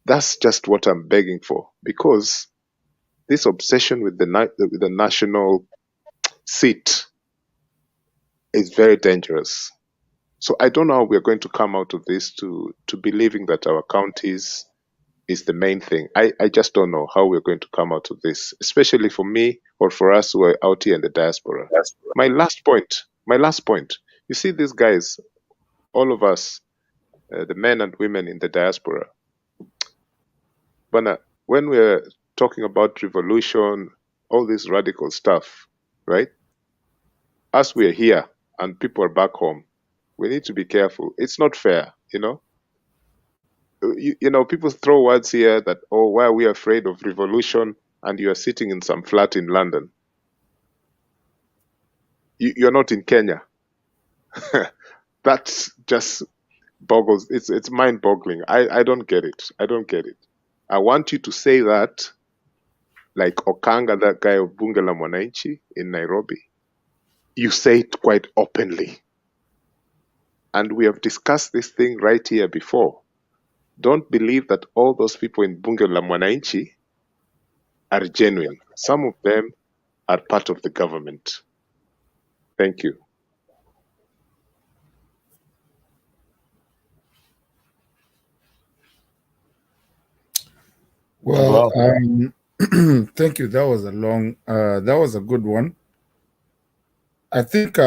That's just what I'm begging for, because this obsession with the national seat is very dangerous. So I don't know how we're going to come out of this to believing that our counties is the main thing. I just don't know how we're going to come out of this, especially for me or for us who are out here in the diaspora. My last point. You see, these guys, all of us, the men and women in the diaspora, but when we're talking about revolution, all this radical stuff, right? As we're here and people are back home, we need to be careful. It's not fair, you know. People throw words here that, oh, why are we afraid of revolution? And you are sitting in some flat in London. You're not in Kenya. That's just boggles. It's mind-boggling. I don't get it. I want you to say that like Okanga, that guy of Bunge la Mwananchi in Nairobi. You say it quite openly. And we have discussed this thing right here before. Don't believe that all those people in Bunge la Mwananchi are genuine. Some of them are part of the government. Thank you. Well, Wow. thank you. That was a good one. I think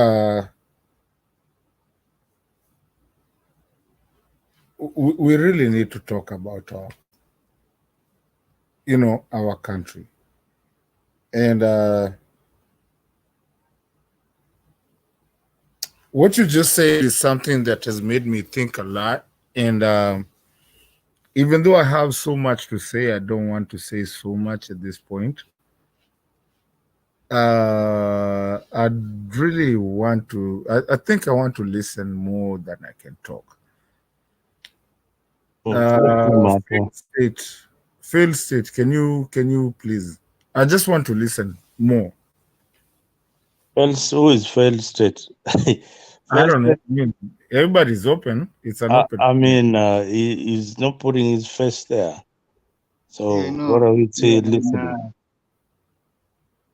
we really need to talk about our country. And what you just said is something that has made me think a lot. And even though I have so much to say, I don't want to say so much at this point. I really want to, I think I want to listen more than I can talk. Failed state, can you please? I just want to listen more. Who is failed state? I don't know. I mean, everybody's open. It's an open. I mean, he's not putting his face there. So what are we listening?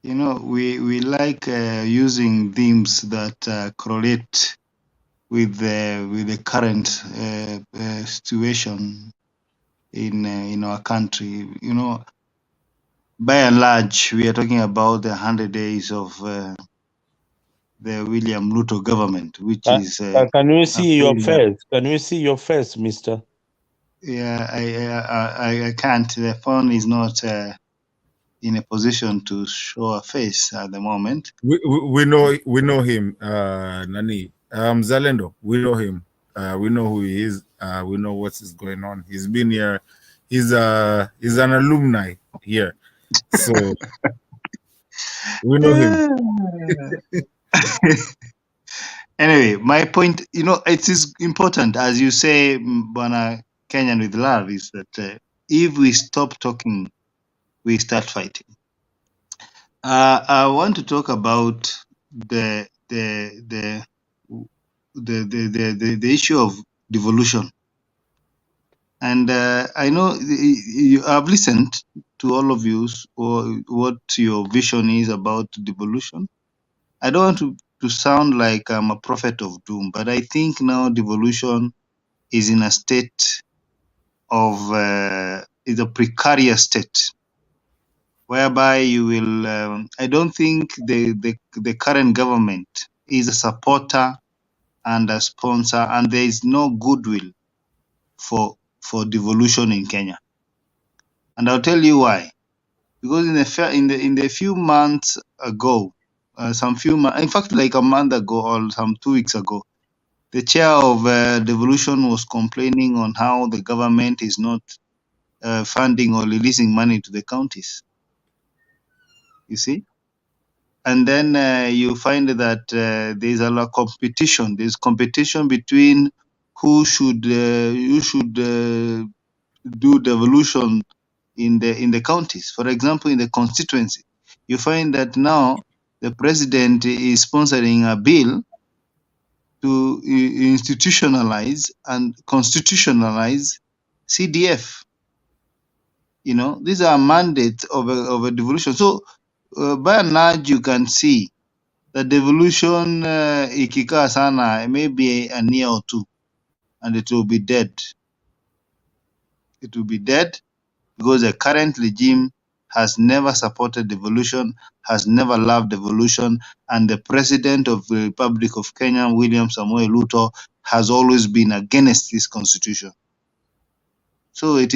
We like using themes that correlate with the current situation in our country. By and large, we are talking about the 100 days of the William Ruto government, which is. Can we see your face? Can we see your face, Mister? Yeah, I can't. The phone is not in a position to show a face at the moment. We know him, Nani. Zalendo, we know him. We know who he is. We know what is going on. He's been here. He's an alumni here, so we know him. Anyway, my point, it is important, as you say, Bwana Kenyan with love, is that if we stop talking, we start fighting. I want to talk about the issue of devolution, and I know I've listened to all of you what your vision is about devolution. I don't want to sound like I'm a prophet of doom, but I think now devolution is in a state of is a precarious state whereby you will. I don't think the current government is a supporter and a sponsor, and there is no goodwill for devolution in Kenya. And I'll tell you why. Because in the few months ago, in fact, like a month ago or some 2 weeks ago, the chair of devolution was complaining on how the government is not funding or releasing money to the counties. You see, and then you find that there's a lot of competition. There's competition between who should do devolution in the counties. For example, in the constituency, you find that now the president is sponsoring a bill to institutionalize and constitutionalize CDF. You know, these are mandates of a devolution. So by and large, you can see that devolution ikikaa sana, maybe a year or two, and it will be dead. It will be dead because the current regime has never supported devolution, has never loved devolution, and the president of the Republic of Kenya, William Samoei Ruto, has always been against this constitution. So it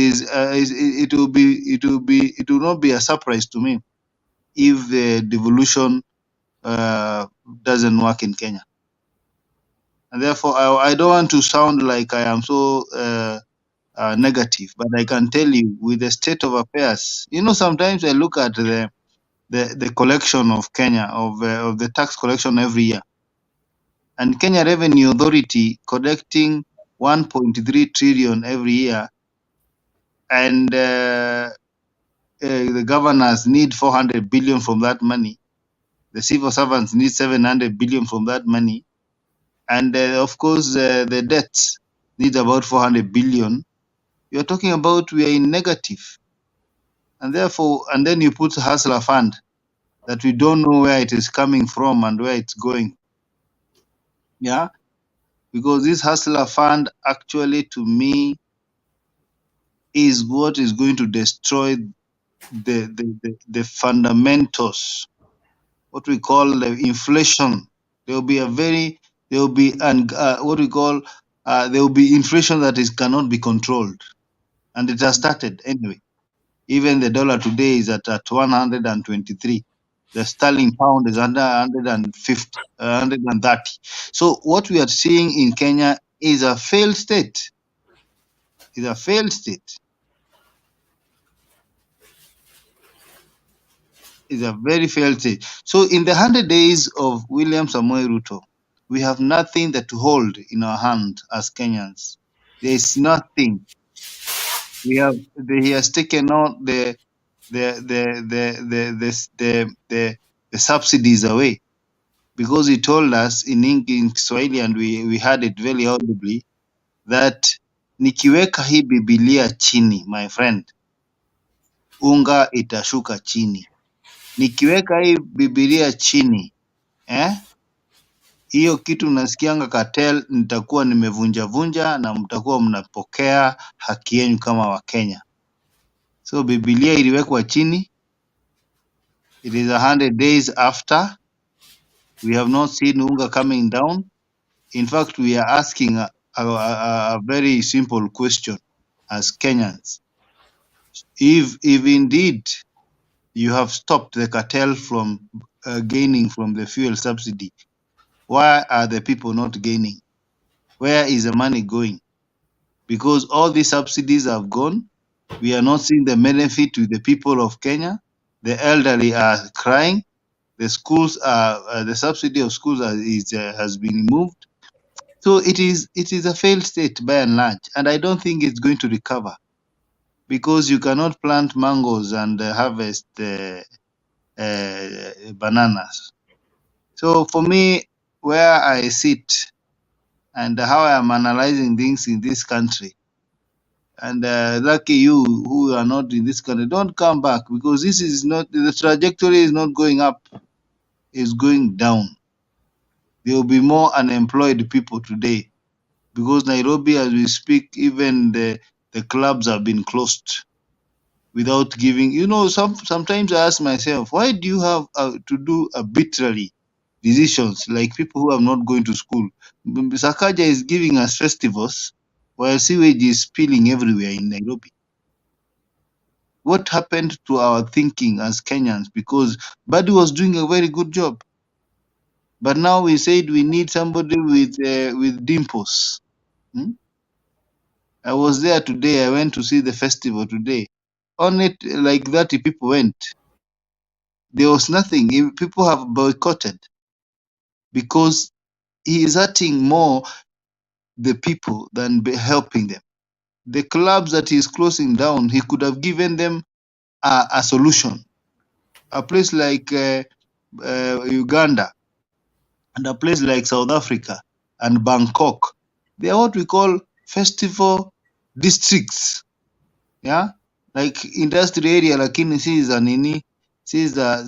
will not be a surprise to me if the devolution doesn't work in Kenya. And therefore, I don't want to sound like I am so negative, but I can tell you, with the state of affairs, you know, sometimes I look at the collection of Kenya, of the tax collection every year, and Kenya Revenue Authority collecting 1.3 trillion every year, and the governors need 400 billion from that money. The civil servants need 700 billion from that money, and of course the debts need about 400 billion. You're talking about we are in negative, and therefore, and then you put hustler fund that we don't know where it is coming from and where it's going. Yeah, because this hustler fund actually, to me, is what is going to destroy the fundamentals, what we call the inflation. There will be what we call there will be inflation that cannot be controlled, and it has started anyway. Even the dollar today is at 123. The sterling pound is under 150, 130. So what we are seeing in Kenya is a failed state. Is a failed state. Is a very failed state. So in the 100 days of William Samoei Ruto, we have nothing that to hold in our hand as Kenyans. There is nothing. He has taken out the subsidies away, because he told us in Kiswahili, and we heard it very audibly, that nikiweka hii Biblia chini, my friend, unga itashuka chini. Nikiweka hii Biblia chini, hiyo kitu nasikianga cartel, nitakuwa nimevunja na mtakuwa mnapokea haki yenu kama Wakenya. So Biblia iliwekwa chini. It is 100 days after. We have not seen unga coming down. In fact, we are asking a very simple question as Kenyans. If indeed you have stopped the cartel from gaining from the fuel subsidy, why are the people not gaining? Where is the money going? Because all these subsidies have gone. We are not seeing the benefit to the people of Kenya. The elderly are crying. The schools are the subsidy of schools has been removed. So it is a failed state by and large, and I don't think it's going to recover, because you cannot plant mangoes and harvest bananas. So for me, where I sit and how I am analyzing things in this country, And lucky you who are not in this country, don't come back, because this is not, the trajectory is not going up, it's going down. There will be more unemployed people today, because Nairobi, as we speak, even the clubs have been closed without giving. Sometimes I ask myself, why do you have to do arbitrary decisions, like people who are not going to school? Sakaja is giving us festivals while sewage is spilling everywhere in Nairobi. What happened to our thinking as Kenyans? Because Badu was doing a very good job, but now we said we need somebody with dimples. I was there today. I went to see the festival today. On it, like 30 people went. There was nothing. People have boycotted because he is hurting more the people than helping them. The clubs that he is closing down, he could have given them a solution. A place like Uganda and a place like South Africa and Bangkok, they are what we call festival districts. Yeah, like industry area, lakini si za nini, si za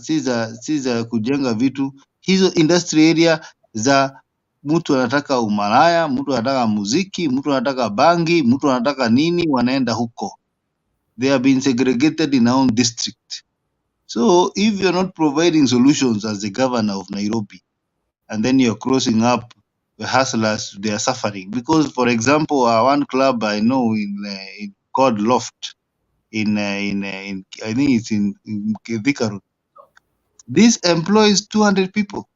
kujenga vitu. Hizo industry area za mtu anataka umalaya, mtu anataka muziki, mtu anataka bangi, mtu anataka nini, wanaenda huko. They have been segregated in our own district. So if you're not providing solutions as the governor of Nairobi, and then you're crossing up the hustlers, they are suffering. Because, for example, one club I know in called Loft, in I think it's in Thika Road. This employs 200 people,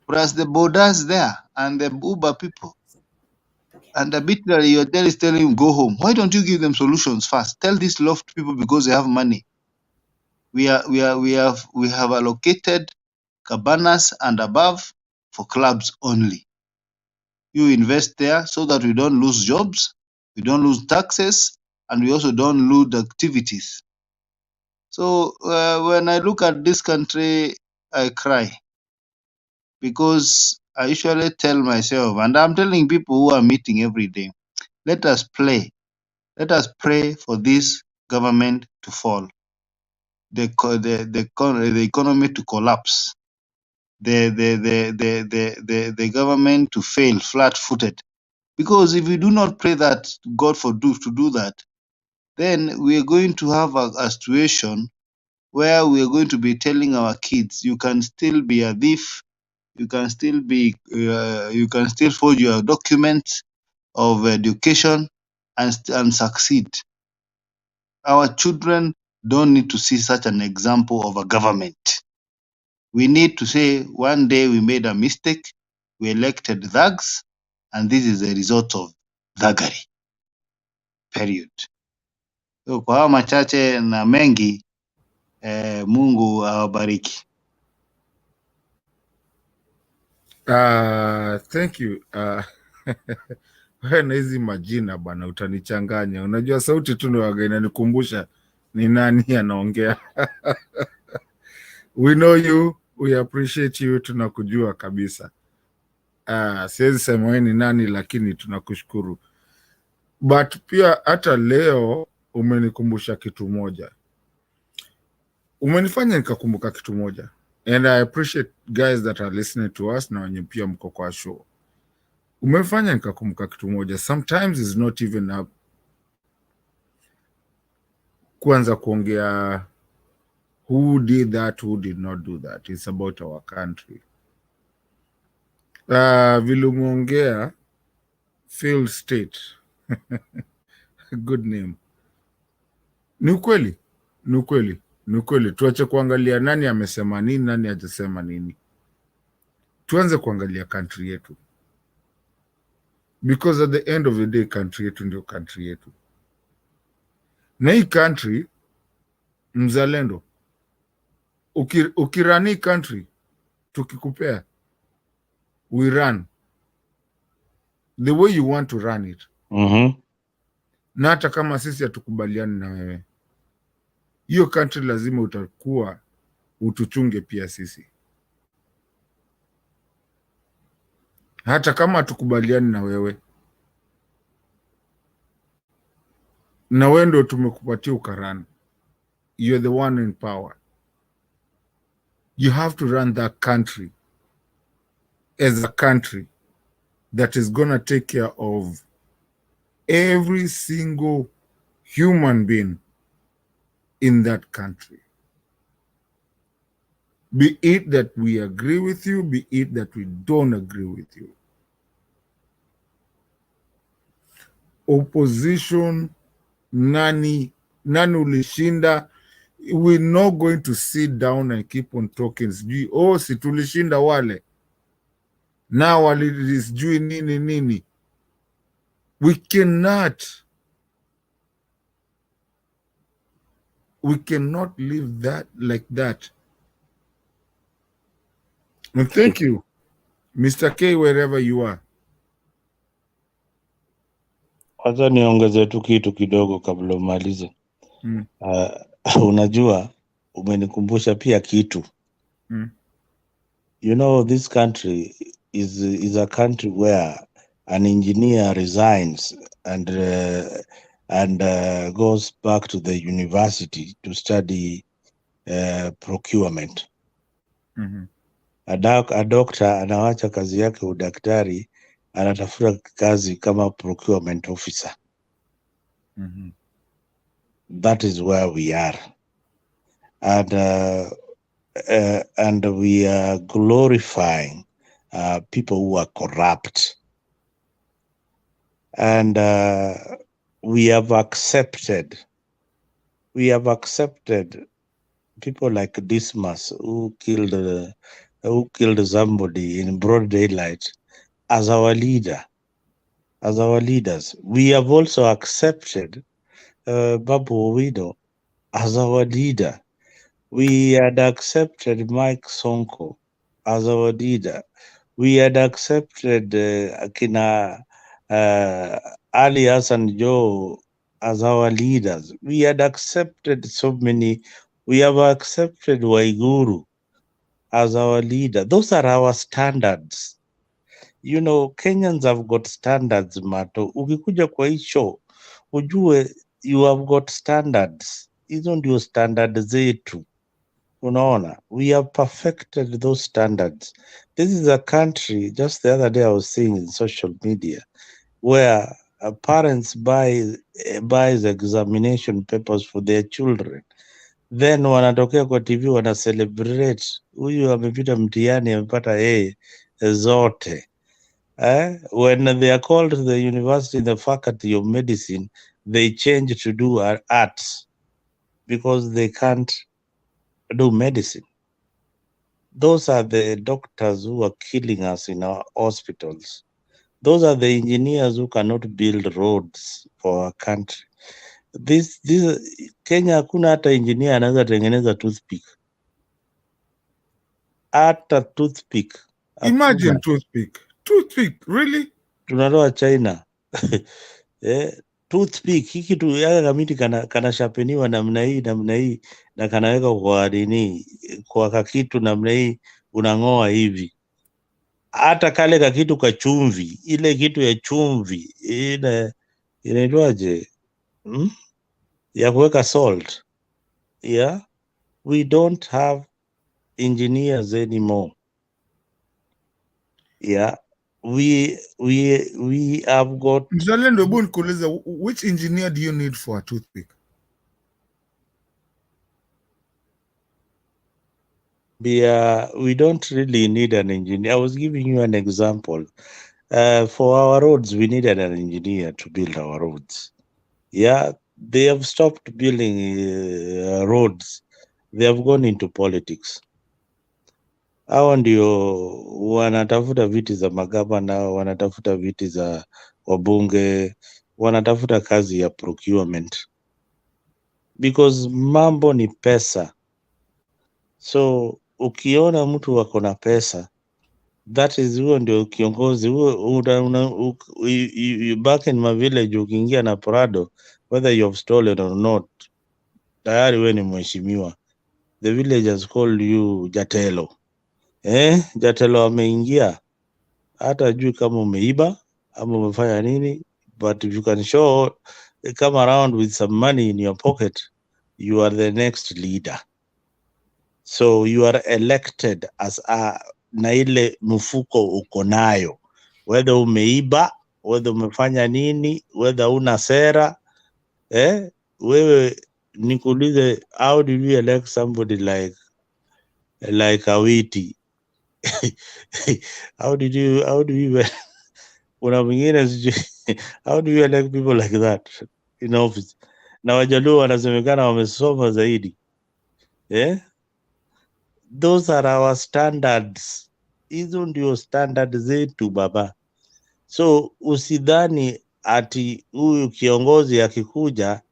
plus the boarders there and the Uber people. And arbitrarily, your dad is telling him, go home. Why don't you give them solutions first? Tell these Loft people, because they have money. We have allocated cabanas and above for clubs only. You invest there so that we don't lose jobs, we don't lose taxes, and we also don't lose activities. So when I look at this country, I cry, because I usually tell myself, and I'm telling people who are meeting every day, let us pray for this government to fall, the economy to collapse, the government to fail flat-footed. Because if we do not pray that God to do that, then we are going to have a situation where we are going to be telling our kids, you can still be a thief, you can still forge your documents of education and succeed. Our children don't need to see such an example of a government. We need to say, one day we made a mistake, we elected thugs, and this is the result of thuggery. Period. So, kwa haya machache na mengi, Mungu awabariki. Thank you. Wewe na hizi majina bana utanichanganya. Unajua sauti tu ndio inanikumbusha ni nani anaongea. We know you, we appreciate you, tunakujua kabisa. Siwezi sema wewe ni nani, lakini tunakushukuru. But pia hata leo umenikumbusha kitu moja. Umenifanya nikakumbuka kitu moja. And I appreciate guys that are listening to us na wenye pia mko kwa show. Umefanya nikakumbuka kitu moja. Sometimes it's not even up kuanza kuongea who did that, who did not do that. It's about our country. Vile umeongea failed state. Good name. Ni ukweli. Tuache kuangalia nani amesema nini, nani hajasema nini. Tuanze kuangalia country yetu. Because at the end of the day, country yetu ndio country yetu. Na hii country, mzalendo, ukirani country, tukikupea, we run the way you want to run it. Na hata kama sisi hatukubaliani na wewe, hiyo country lazima utakuwa utuchunge pia sisi. Hata kama hatukubaliani na wewe, na wewe ndio tumekupatia ukarani. You're the one in power. You have to run that country as a country that is going to take care of every single human being in that country. Be it that we agree with you, be it that we don't agree with you. Opposition, nani ulishinda, we're not going to sit down and keep on talking. Oh, si tulishinda wale. Now sijui nini. We cannot live that like that. And thank you, Mr. K, wherever you are. Wacha niongeze tu kitu kidogo kabla umalize. Unajua, umenikumbusha pia kitu. You know, this country is a country where an engineer resigns and goes back to the university to study procurement. A doctor anawacha kazi yake udaktari, anatafuta kazi kama procurement officer. That is where we are. And we are glorifying people who are corrupt. And we have accepted people like Dismas who killed somebody in broad daylight as our leader, as our leaders. We have also accepted Babu Owido as our leader. We had accepted Mike Sonko as our leader. We had accepted Akina Ali Hassan Joe as our leaders. We had accepted so many. We have accepted Waiguru as our leader. Those are our standards. You know, Kenyans have got standards, Mato. Ukikuja kwa hii show, ujue you have got standards. Hizo ndio standards zetu. Unaona, we have perfected those standards. This is a country, just the other day I was seeing in social media, where parents buys examination papers for their children. Then wanatokea kwa TV wana celebrate, huyu amepita mtihani amepata A zote. When they are called to the university in the faculty of medicine, they change to do arts because they can't do medicine. Those are the doctors who are killing us in our hospitals. Those are the engineers who cannot build roads for our country. This Kenya hakuna hata engineer anaweza tengeneza toothpick. Hata toothpick. Imagine toothpick. Toothpick, really? Tunatoa China. Toothpick, hiki tu yaka kamiti kana shapeniwa namna hii na kanaweka kwa nini, kwa kakitu namna hii unang'oa hivi. Hata kale kakitu ka chumvi, ile kitu ya chumvi ile inaitwaje? Ya kuweka salt. Yeah, we don't have engineers anymore. Yeah, we have got. Mzalendo, hebu nikuulize, which engineer do you need for a toothpick? We don't really need an engineer. I was giving you an example. For our roads, we needed an engineer to build our roads. Yeah, they have stopped building roads. They have gone into politics. Hao ndio wanatafuta viti za magavana, wanatafuta viti za wabunge, wanatafuta kazi ya procurement. Because mambo ni pesa. So ukiona mtu wako na pesa, that is huo ndio kiongozi. You back in my village, ukiingia na Prado, whether you have stolen or not, tayari we ni mheshimiwa. The villagers call you Jatelo. Jatelo ameingia, hata juu kama umeiba ama umefanya nini, but if you can show come around with some money in your pocket, you are the next leader. So you are elected as a na ile mfuko uko nayo, whether umeiba, whether umefanya nini, whether una sera. Wewe nikuulize, how did you elect somebody like Awiti? how do you kuna mwingine sijui how do you elect people like that in office? Na Wajaluo wanasemekana wamesoma zaidi. Those are our standards. Hizo ndio standard zetu baba. So usidhani ati huyu kiongozi akikuja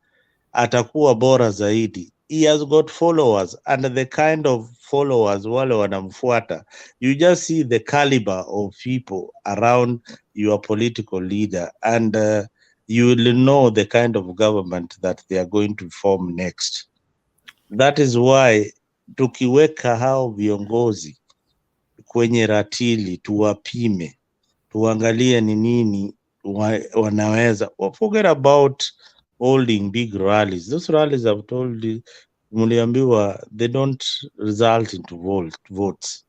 atakuwa bora zaidi. He has got followers, and the kind of followers wale wanamfuata, you just see the caliber of people around your political leader, and you will know the kind of government that they are going to form next. That is why tukiweka hao viongozi kwenye ratili, tuwapime, tuangalie ni nini wanaweza. Forget about holding big rallies. Those rallies I've told muliambiwa, they don't result into votes.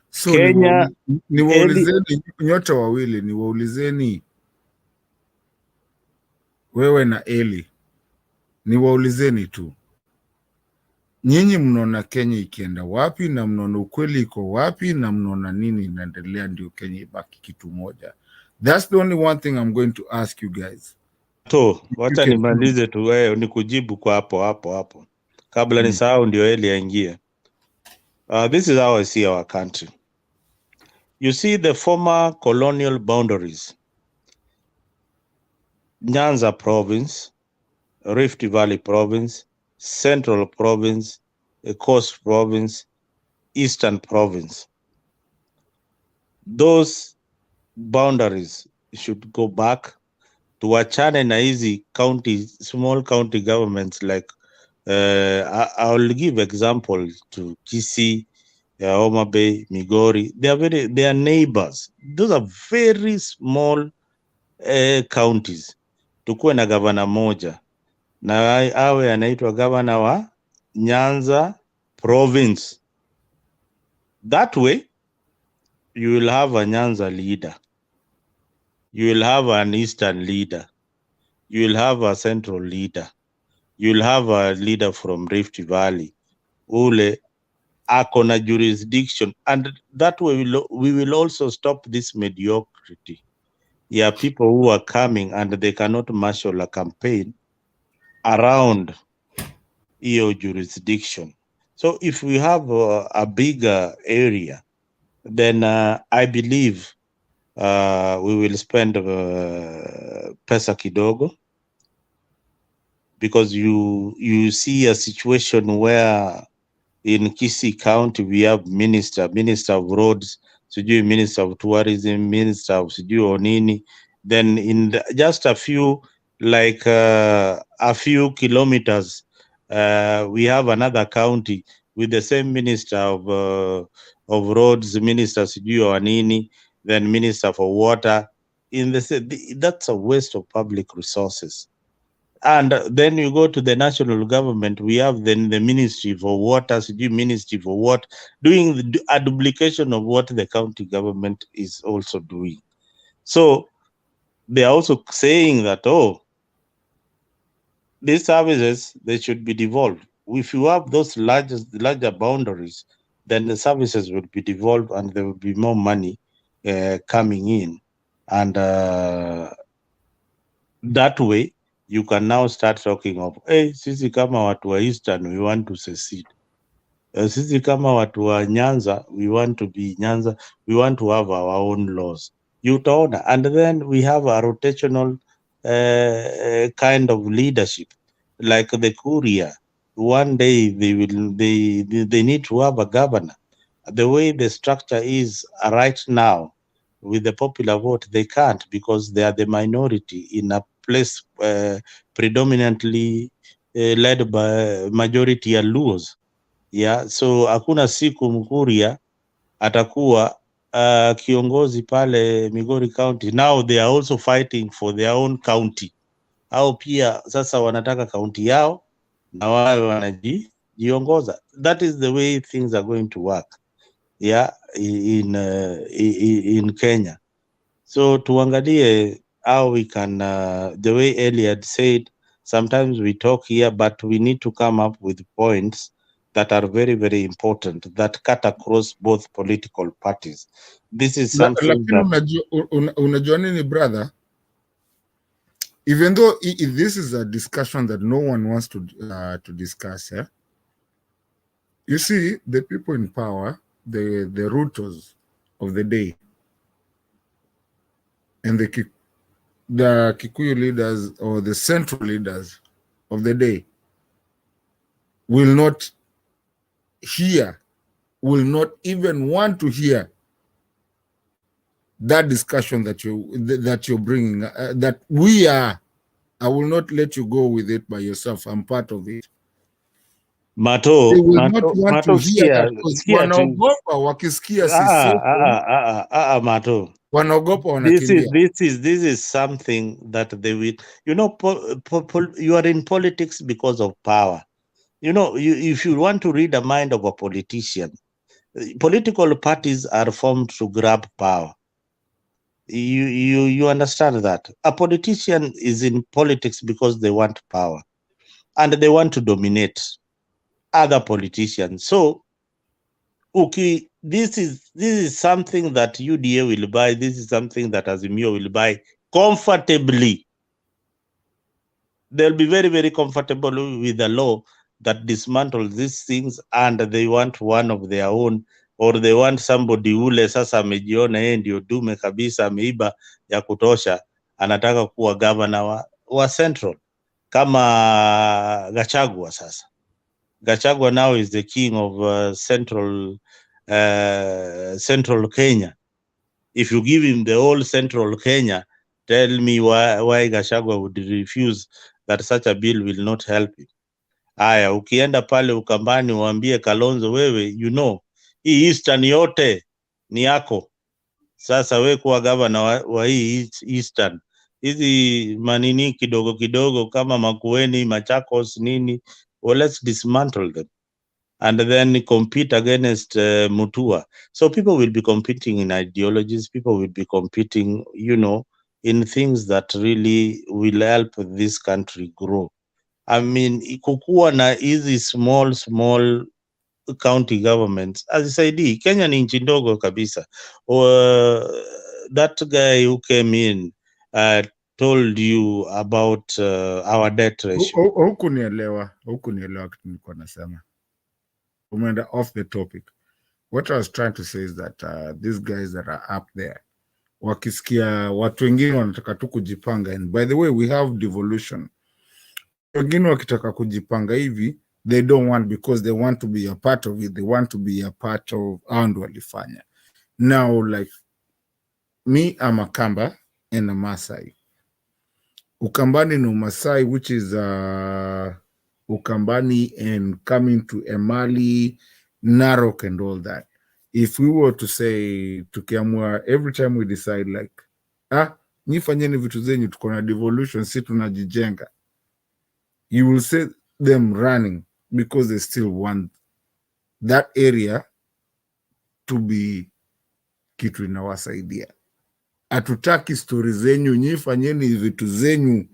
So Kenya, niwaulizeni nyote wawili, niwaulizeni wewe na Eli, niwaulizeni tu, nyinyi mnaona Kenya ikienda wapi, na mnaona ukweli iko wapi, na mnaona nini inaendelea ndio Kenya ibaki kitu moja? That's the only one thing I'm going to ask you guys. Wacha nimalize tu wewe nikujibu kwa hapo kabla nisahau ndio Eli aingie. This is how I see our country. You see the former colonial boundaries: Nyanza province, Rift Valley province, Central province, Coast province, Eastern province. Those boundaries should go back. Tuachane na hizi small county governments like I'll give example to Kisii, Homa Bay, Migori. They are neighbors. Those are very small counties. Tukuwe na gavana moja na awe anaitwa gavana wa Nyanza province. That way you will have a Nyanza leader, you will have an Eastern leader, you will have a Central leader, you will have a leader from Rift Valley ule ako na jurisdiction, and that way we will also stop this mediocrity. People who are coming and they cannot marshal a campaign around your jurisdiction. So if we have a bigger area, then I believe we will spend pesa kidogo, because you see a situation where in Kisii County we have minister of roads, minister of tourism, minister of onini. Then in just a few kilometers, we have another county with the same minister of roads, minister onini, then minister for water. That's a waste of public resources. And then you go to the national government, we have then the Ministry for Water, Ministry for What, doing a duplication of what the county government is also doing. So they are also saying that, these services, they should be devolved. If you have those larger boundaries, then the services will be devolved and there will be more money coming in. And that way, you can now start talking of, sisi kama watu wa Eastern, we want to secede. Sisi kama watu wa Nyanza, we want to be Nyanza, we want to have our own laws. Utaona, and then we have a rotational kind of leadership, like the Kuria. One day they need to have a governor. The way the structure is right now, with the popular vote, they can't, because they are the minority in a place predominantly led by majority ya Luos. So hakuna siku Mkuria atakuwa kiongozi pale Migori County. Now they are also fighting for their own county. au pia sasa wanataka kaunti yao na wawe wanajiongoza. That is the way things are going to work, yeah, in Kenya. So tuangalie how we can, the way Eliad said, sometimes we talk here, but we need to come up with points that are very, very important, that cut across both political parties. This is something Lakini that... unajua nini brother? Even though this is a discussion that no one wants to discuss, eh? You see, the people in power, the Ruto'S of the day, and the Kikuyu leaders or the central leaders of the day will not hear, will not even want to hear that discussion that you're bringing, that we are. I will not let you go with it by yourself. I'm part of it. Mato, They will not want to hear that because wanaogopa wakisikia Mato. Wanaogopa wanakimbia. This is something that they will, you know, you are in politics because of power. You know, if you want to read the mind of a politician, political parties are formed to grab power. You understand that? A politician is in politics because they want power and they want to dominate other politicians. So, okay, this is something that UDA will buy. This is something that Azimio will buy comfortably. They'll be very, very comfortable with the law that dismantles these things, and they want one of their own, or they want somebody ule sasa amejiona yeye ndio dume kabisa, ameiba ya kutosha, anataka kuwa governor wa Central kama Gachagua. Sasa Gachagua now is the king of Central Kenya. If you give him the whole Central Kenya, tell me why Gachagua would refuse that such a bill will not help him. Aya, ukienda pale Ukambani uambie Kalonzo, wewe you know hii Eastern yote ni yako. Sasa we kuwa governor wa hii Eastern, hizi manini kidogo kidogo kama Makueni, Machakos nini, well, let's dismantle them and then compete against Mutua. So people will be competing in ideologies, people will be competing, you know, in things that really will help this country grow. I mean, kukuwa na hizi small county governments hazisaidii. Kenya ni nchi ndogo kabisa. That guy who came in told you about our debt ratio. Hukunielewa kitu nilikuwa nasema. Umeenda off the topic. What I was trying to say is that these guys that are up there, wakisikia watu wengine wanataka tu kujipanga, and by the way we have devolution. Wengine wakitaka kujipanga hivi, they don't want, because they want to be a part of it, they want to be a part of and walifanya. Now, like me, I'm a Kamba and a Masai. Ukambani no Masai, which is Ukambani and coming to Emali, Narok and all that. If we were to say tukiamua, every time we decide like, nifanyeni vitu zenyu tuko na devolution, si tunajijenga, you will see them running because they still want that area to be kitu inawasaidia. Atutaki story zenyu, nyifanyeni vitu zenyu.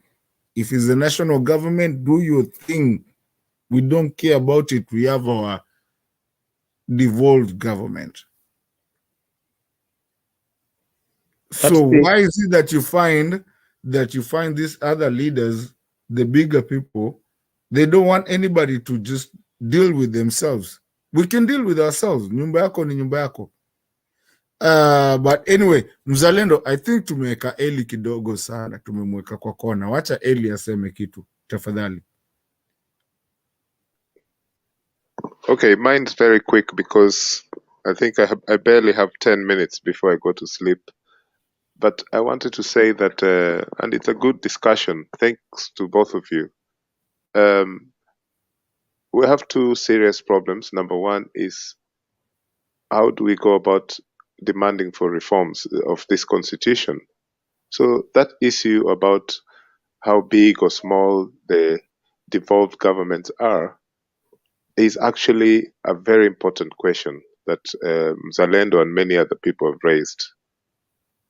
If it's the national government, do your thing. We don't care about it. We have our devolved government. So why is it that you find these other leaders, the bigger people, they don't want anybody to just deal with themselves? We can deal with ourselves. Nyumba yako ni nyumba yako. But anyway, Mzalendo, I think tumeweka Eli kidogo sana, tumemweka kwa kona. Wacha Eli aseme kitu, tafadhali. Okay, mine's very quick because I think I barely have 10 minutes before I go to sleep. But I wanted to say that, and it's a good discussion, thanks to both of you. We have two serious problems. Number one is, how do we go about demanding for reforms of this constitution? So that issue about how big or small the devolved governments are, is actually a very important question that Zalendo and many other people have raised.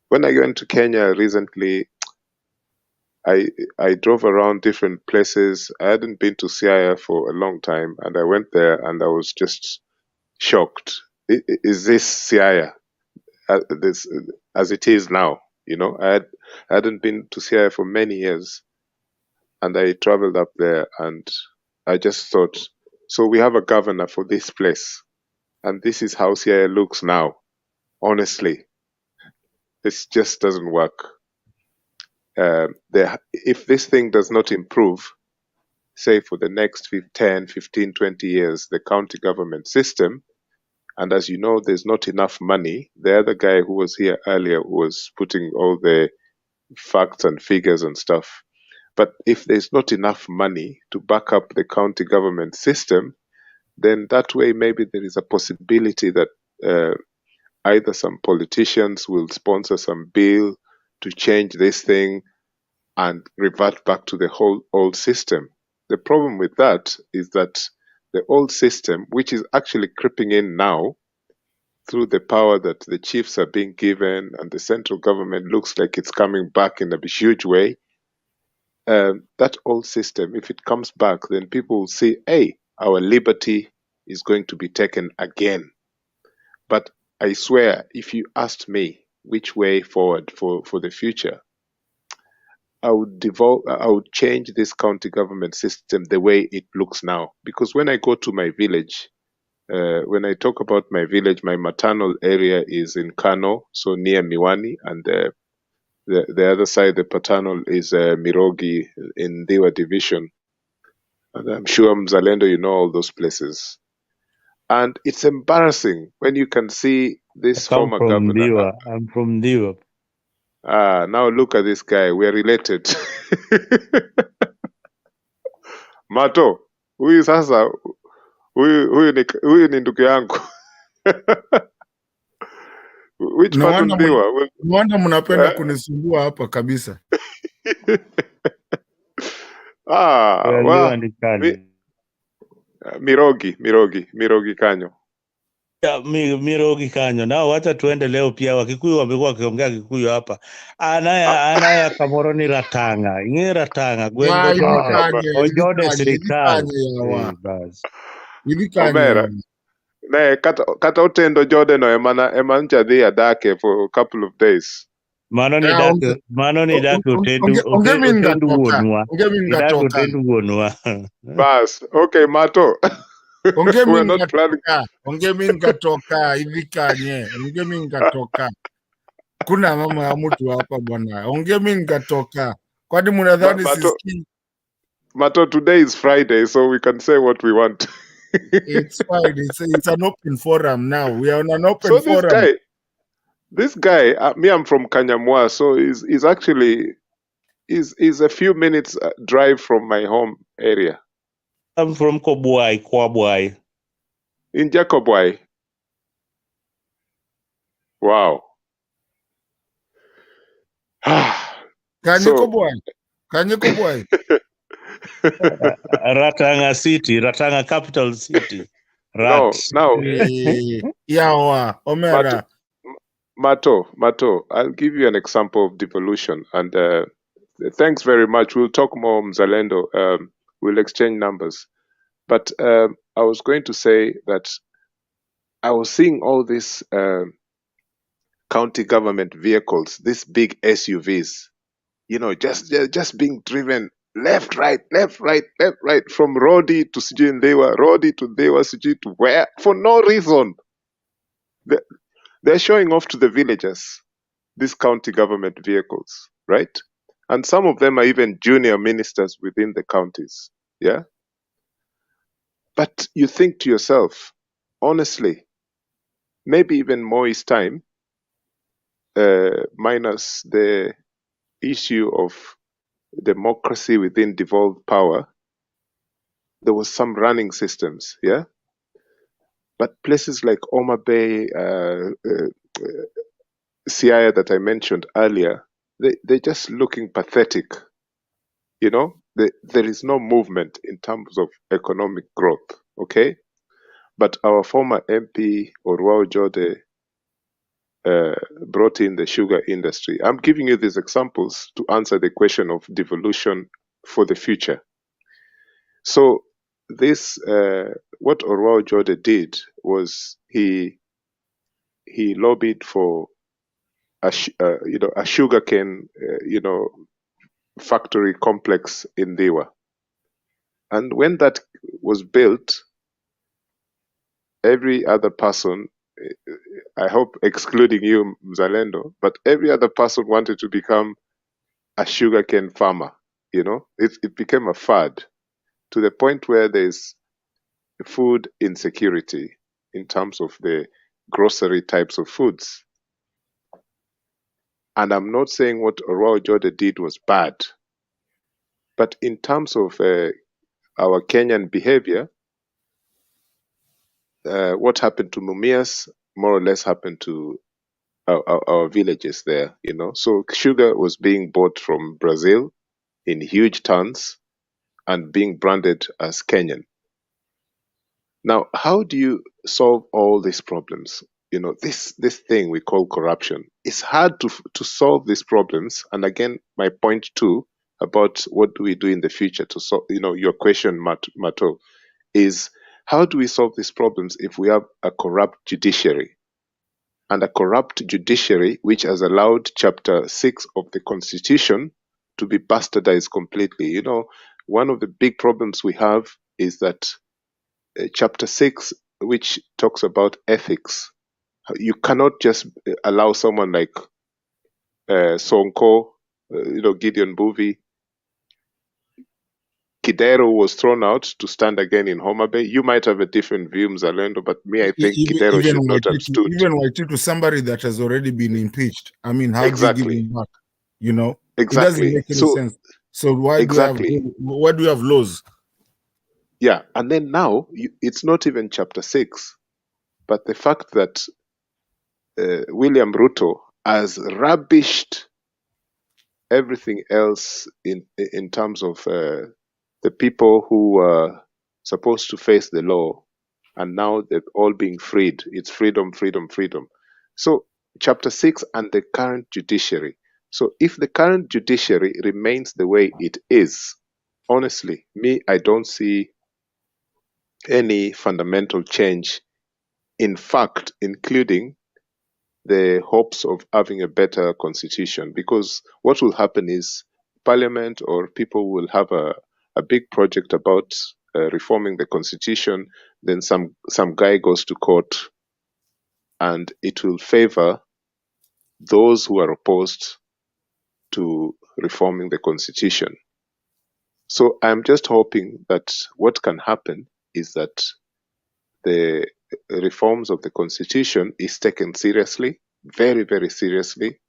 When I went to Kenya recently, I drove around different places. I hadn't been to Siaya for a long time, and I went there and I was just shocked. Is this Siaya as it is now? You know, I hadn't been to Siaya for many years, and I traveled up there, and I just thought, so we have a governor for this place, and this is how Siaya looks now. Honestly, this just doesn't work. If this thing does not improve, say for the next 10, 15, 20 years, the county government system, and as you know, there's not enough money. The other guy who was here earlier was putting all the facts and figures and stuff. But if there's not enough money to back up the county government system, then that way maybe there is a possibility that either some politicians will sponsor some bill to change this thing and revert back to the whole old system. The problem with that is that the old system, which is actually creeping in now through the power that the chiefs are being given, and the central government looks like it's coming back in a huge way, that old system, if it comes back, then people will see, hey, our liberty is going to be taken again. But I swear, if you asked me which way forward for the future, I would change this county government system the way it looks now. Because when I go to my village, when I talk about my village, my maternal area is in Kano, so near Miwani, and the other side, the paternal, is Mirogi in Dewa Division. And I'm sure Mzalendo, you know all those places. And it's embarrassing when you can see this Come former from governor. Diwa. I'm from Diwa. Now look at this guy. We're related. Mato, huyu sasa, huyu ni ndugu yangu. Which No part of wonder Diwa? no wonder mnapenda kunisumbua hapa kabisa. Diwa Well, ni kali. Mirogi Kanyo. Ya, Mirogi Kanyo. Nao wacha tuende leo pia, Wakikuyu wamekuwa wakiongea Kikuyu hapa. Anaya Kamoro ni Ratanga. Inge Ratanga. Gwengo Jode. Ojode sirikal. yawa. Bas. Omera. Ne, kata otendo Jode no ema nchadhi adake for a couple of days. Mano ni dake utendu wuonwa. Idake utendu wuonwa. Bas, okay, Mato. We're not planning. Onge min ngatoka hivi kanye. Onge min ngatoka. Kuna mama ya mtu hapa bwana. Onge min ngatoka. Kwani mnadhani sisikii? Mato, today is Friday, so we can say what we want. It's fine. It's an open forum now. We are on an open forum. This guy, me, I'm from Kanyamwa, so is actually is a few minutes drive from my home area. I'm from Kwabwai. In Jacobwai. Wow. Kanyekobwai. Ratanga City, Ratanga capital city. No. Yawa, Omera. Mato, I'll give you an example of devolution. And thanks very much. We'll talk more, Mzalendo. We'll exchange numbers. But I was going to say that I was seeing all these county government vehicles, these big SUVs, just being driven left, right, from Rodi to Sijindewa, Rodi to Dewa, Siji to where, for no reason. They're showing off to the villagers, these county government vehicles, right? And some of them are even junior ministers within the counties, yeah? But you think to yourself, honestly, maybe even more is time, minus the issue of democracy within devolved power. There was some running systems, yeah? But places like Oma Bay, Siaya that I mentioned earlier, they're just looking pathetic. You know, there is no movement in terms of economic growth. Okay, but our former MP Orwao Jode brought in the sugar industry. I'm giving you these examples to answer the question of devolution for the future. So this, what Orwao Jode did was he lobbied for a sugarcane factory complex in Dewa, and when that was built, every other person, I hope excluding you, Mzalendo, but every other person wanted to become a sugarcane farmer. You know, it became a fad to the point where there's food insecurity in terms of the grocery types of foods. And I'm not saying what Orwao Jode did was bad, but in terms of our Kenyan behavior, what happened to Mumias more or less happened to our villages there, you know. So sugar was being bought from Brazil in huge tons and being branded as Kenyan. Now, how do you solve all these problems? You know, this thing we call corruption. It's hard to solve these problems. And again, my point too about what do we do in the future to solve, you know, your question, Mato, is how do we solve these problems if we have a corrupt judiciary? And a corrupt judiciary which has allowed Chapter 6 of the Constitution to be bastardized completely. You know, one of the big problems we have is that Chapter 6, which talks about ethics, you cannot just allow someone like Sonko, Gideon Buvi. Kidero was thrown out to stand again in Homa Bay. You might have a different view, Mzalendo, but me, I think Kidero should not have stood. Even Waititu, somebody that has already been impeached. I mean, how do you give him back? You know, exactly. It doesn't make any sense. So why do we have laws? Yeah, and then now it's not even Chapter 6, but the fact that William Ruto has rubbished everything else in terms of the people who were supposed to face the law, and now they're all being freed. It's freedom, freedom, freedom. So Chapter 6 and the current judiciary. So if the current judiciary remains the way it is, honestly, I don't see any fundamental change. In fact, including the hopes of having a better constitution, because what will happen is parliament or people will have a big project about reforming the constitution, then some guy goes to court and it will favor those who are opposed to reforming the constitution. So I'm just hoping that what can happen is that the reforms of the constitution is taken seriously, very, very seriously,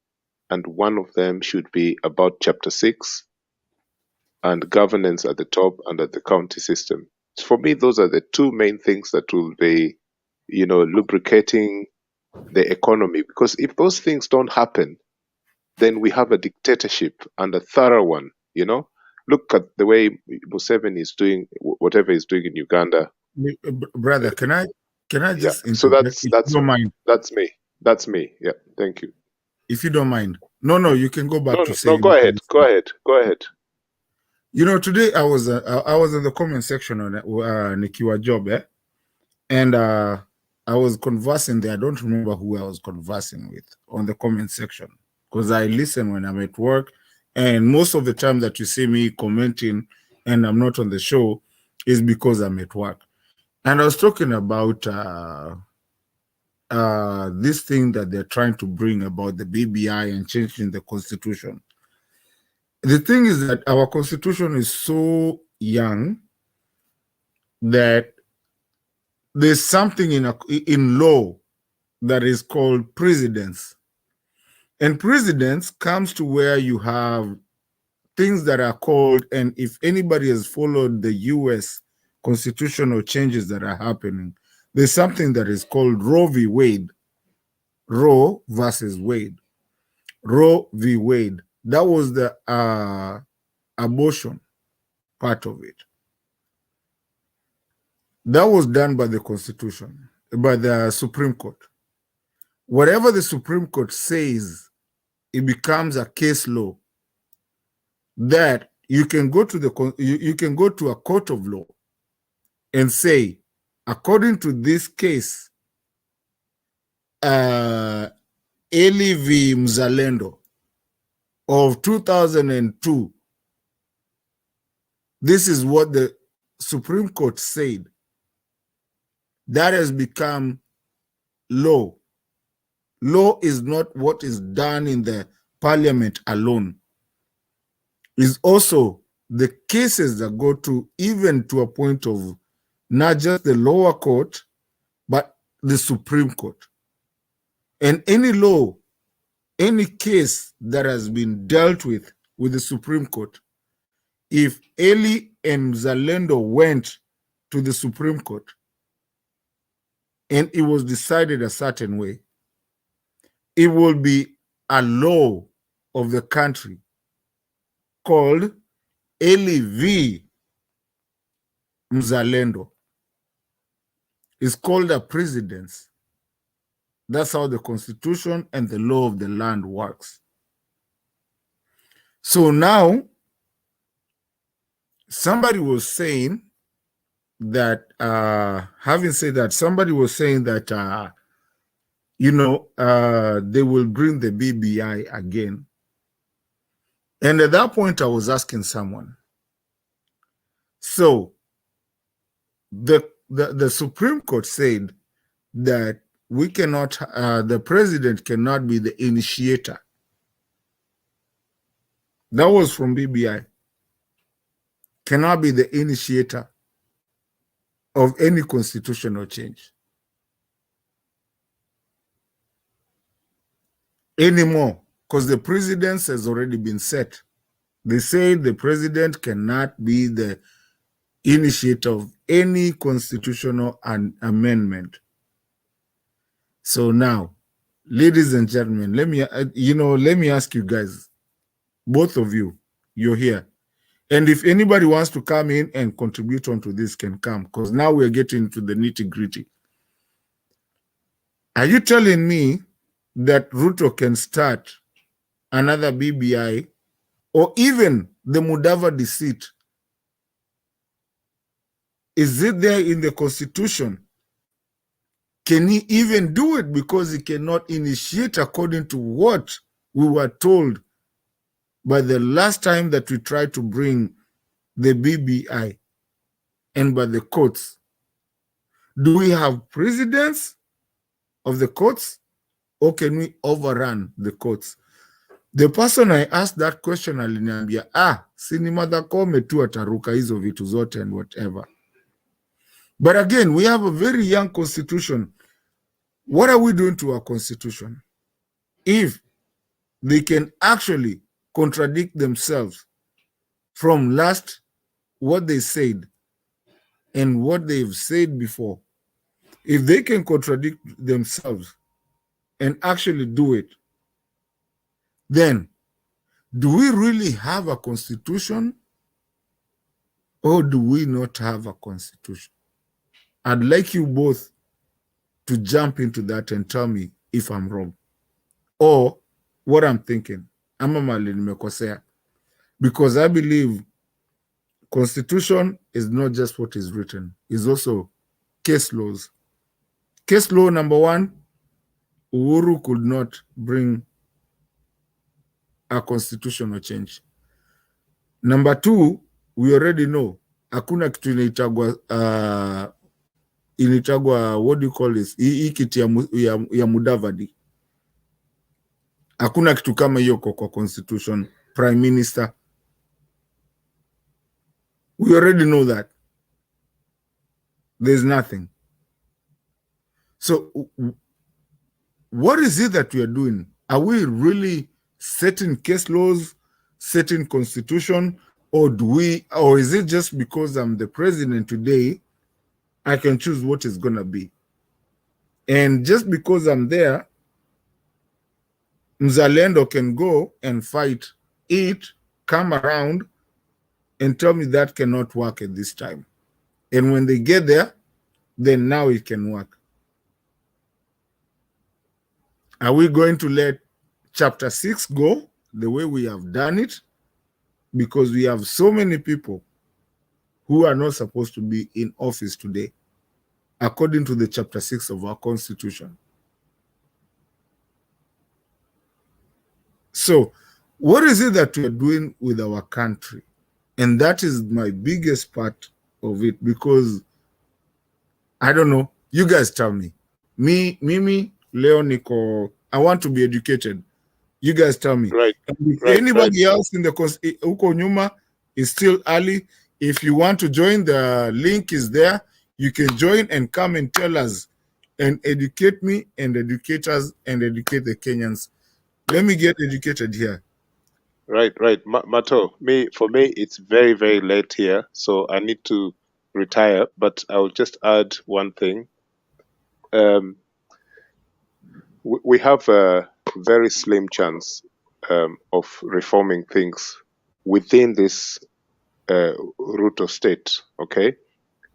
and one of them should be about Chapter 6 and governance at the top and at the county system. For me, those are the two main things that will be, lubricating the economy. Because if those things don't happen, then we have a dictatorship, and a thorough one, Look at the way Museveni is doing whatever he's doing in Uganda. Brother, can I just so interject, if you don't mind? That's me. Yeah, thank you. If you don't mind. No, you can go back to saying. No, go ahead. You know, today I was in the comment section on Nikiwa Job, and I was conversing there. I don't remember who I was conversing with on the comment section, because I listen when I'm at work, and most of the time that you see me commenting and I'm not on the show is because I'm at work. And I was talking about this thing that they're trying to bring about the BBI and changing the constitution. The thing is that our constitution is so young that there's something in law that is called precedence. And precedence comes to where you have things that are called, and if anybody has followed the US constitutional changes that are happening, there's something that is called Roe v. Wade. Roe versus Wade. Roe v. Wade. That was the abortion part of it. That was done by the Constitution, by the Supreme Court. Whatever the Supreme Court says, it becomes a case law that you can go to you can go to a court of law and say, according to this case, Eli v. Mzalendo of 2002, this is what the Supreme Court said. That has become law. Law is not what is done in the parliament alone. It's also the cases that go to even to a point of not just the lower court, but the Supreme Court. And any law, any case that has been dealt with the Supreme Court, if Eli and Mzalendo went to the Supreme Court and it was decided a certain way, it will be a law of the country called Eli v. Mzalendo. It's called a precedence. That's how the Constitution and the law of the land works. So now, somebody was saying that, having said that, somebody was saying that, they will bring the BBI again. And at that point, I was asking someone, so the Supreme Court said that we cannot, the president cannot be the initiator. That was from BBI. Cannot be the initiator of any constitutional change anymore, because the precedence has already been set. They say the president cannot be the initiator of any constitutional amendment. So now, ladies and gentlemen, let me ask you guys, both of you, you're here. And if anybody wants to come in and contribute onto this, can come, because now we're getting to the nitty-gritty. Are you telling me that Ruto can start another BBI or even the Mudavadi seat? Is it there in the Constitution? Can he even do it because he cannot initiate according to what we were told by the last time that we tried to bring the BBI and by the courts? Do we have precedents of the courts, or can we overrun the courts? The person I asked that question aliniambia, sini Martha Koome tu ataruka hizo vitu zote and whatever. But again, we have a very young constitution. What are we doing to our constitution? If they can actually contradict themselves from last what they said and what they've said before, if they can contradict themselves and actually do it, then do we really have a constitution or do we not have a constitution? I'd like you both to jump into that and tell me if I'm wrong or what I'm thinking. Ama mali nimekosea. Because I believe constitution is not just what is written, it's also case laws. Case law number 1, Uhuru could not bring a constitutional change. Number 2, we already know hakuna kitu inaitagwa what do you call this? Hii kiti ya Mudavadi. Hakuna kitu kama hiyo kwa constitution, prime minister. We already know that. There's nothing. So what is it that we are doing? Are we really setting case laws, setting constitution, or is it just because I'm the president today, I can choose what is going to be? And just because I'm there, Mzalendo can go and fight it, come around, and tell me that cannot work at this time. And when they get there, then now it can work. Are we going to let chapter 6 go the way we have done it? Because we have so many people who are not supposed to be in office today, according to the chapter 6 of our constitution. So what is it that we are doing with our country? And that is my biggest part of it, because I don't know, you guys tell me. Mimi, Leo, Nico, I want to be educated. You guys tell me. Right. And if Right. anybody else in the Uko Nyuma is still early, if you want to join, the link is there. You can join and come and tell us and educate me and educate us and educate the Kenyans. Let me get educated here. Right. Mato, for me, it's very, very late here, so I need to retire. But I'll just add one thing. We have a very slim chance of reforming things within this Ruto state. Okay.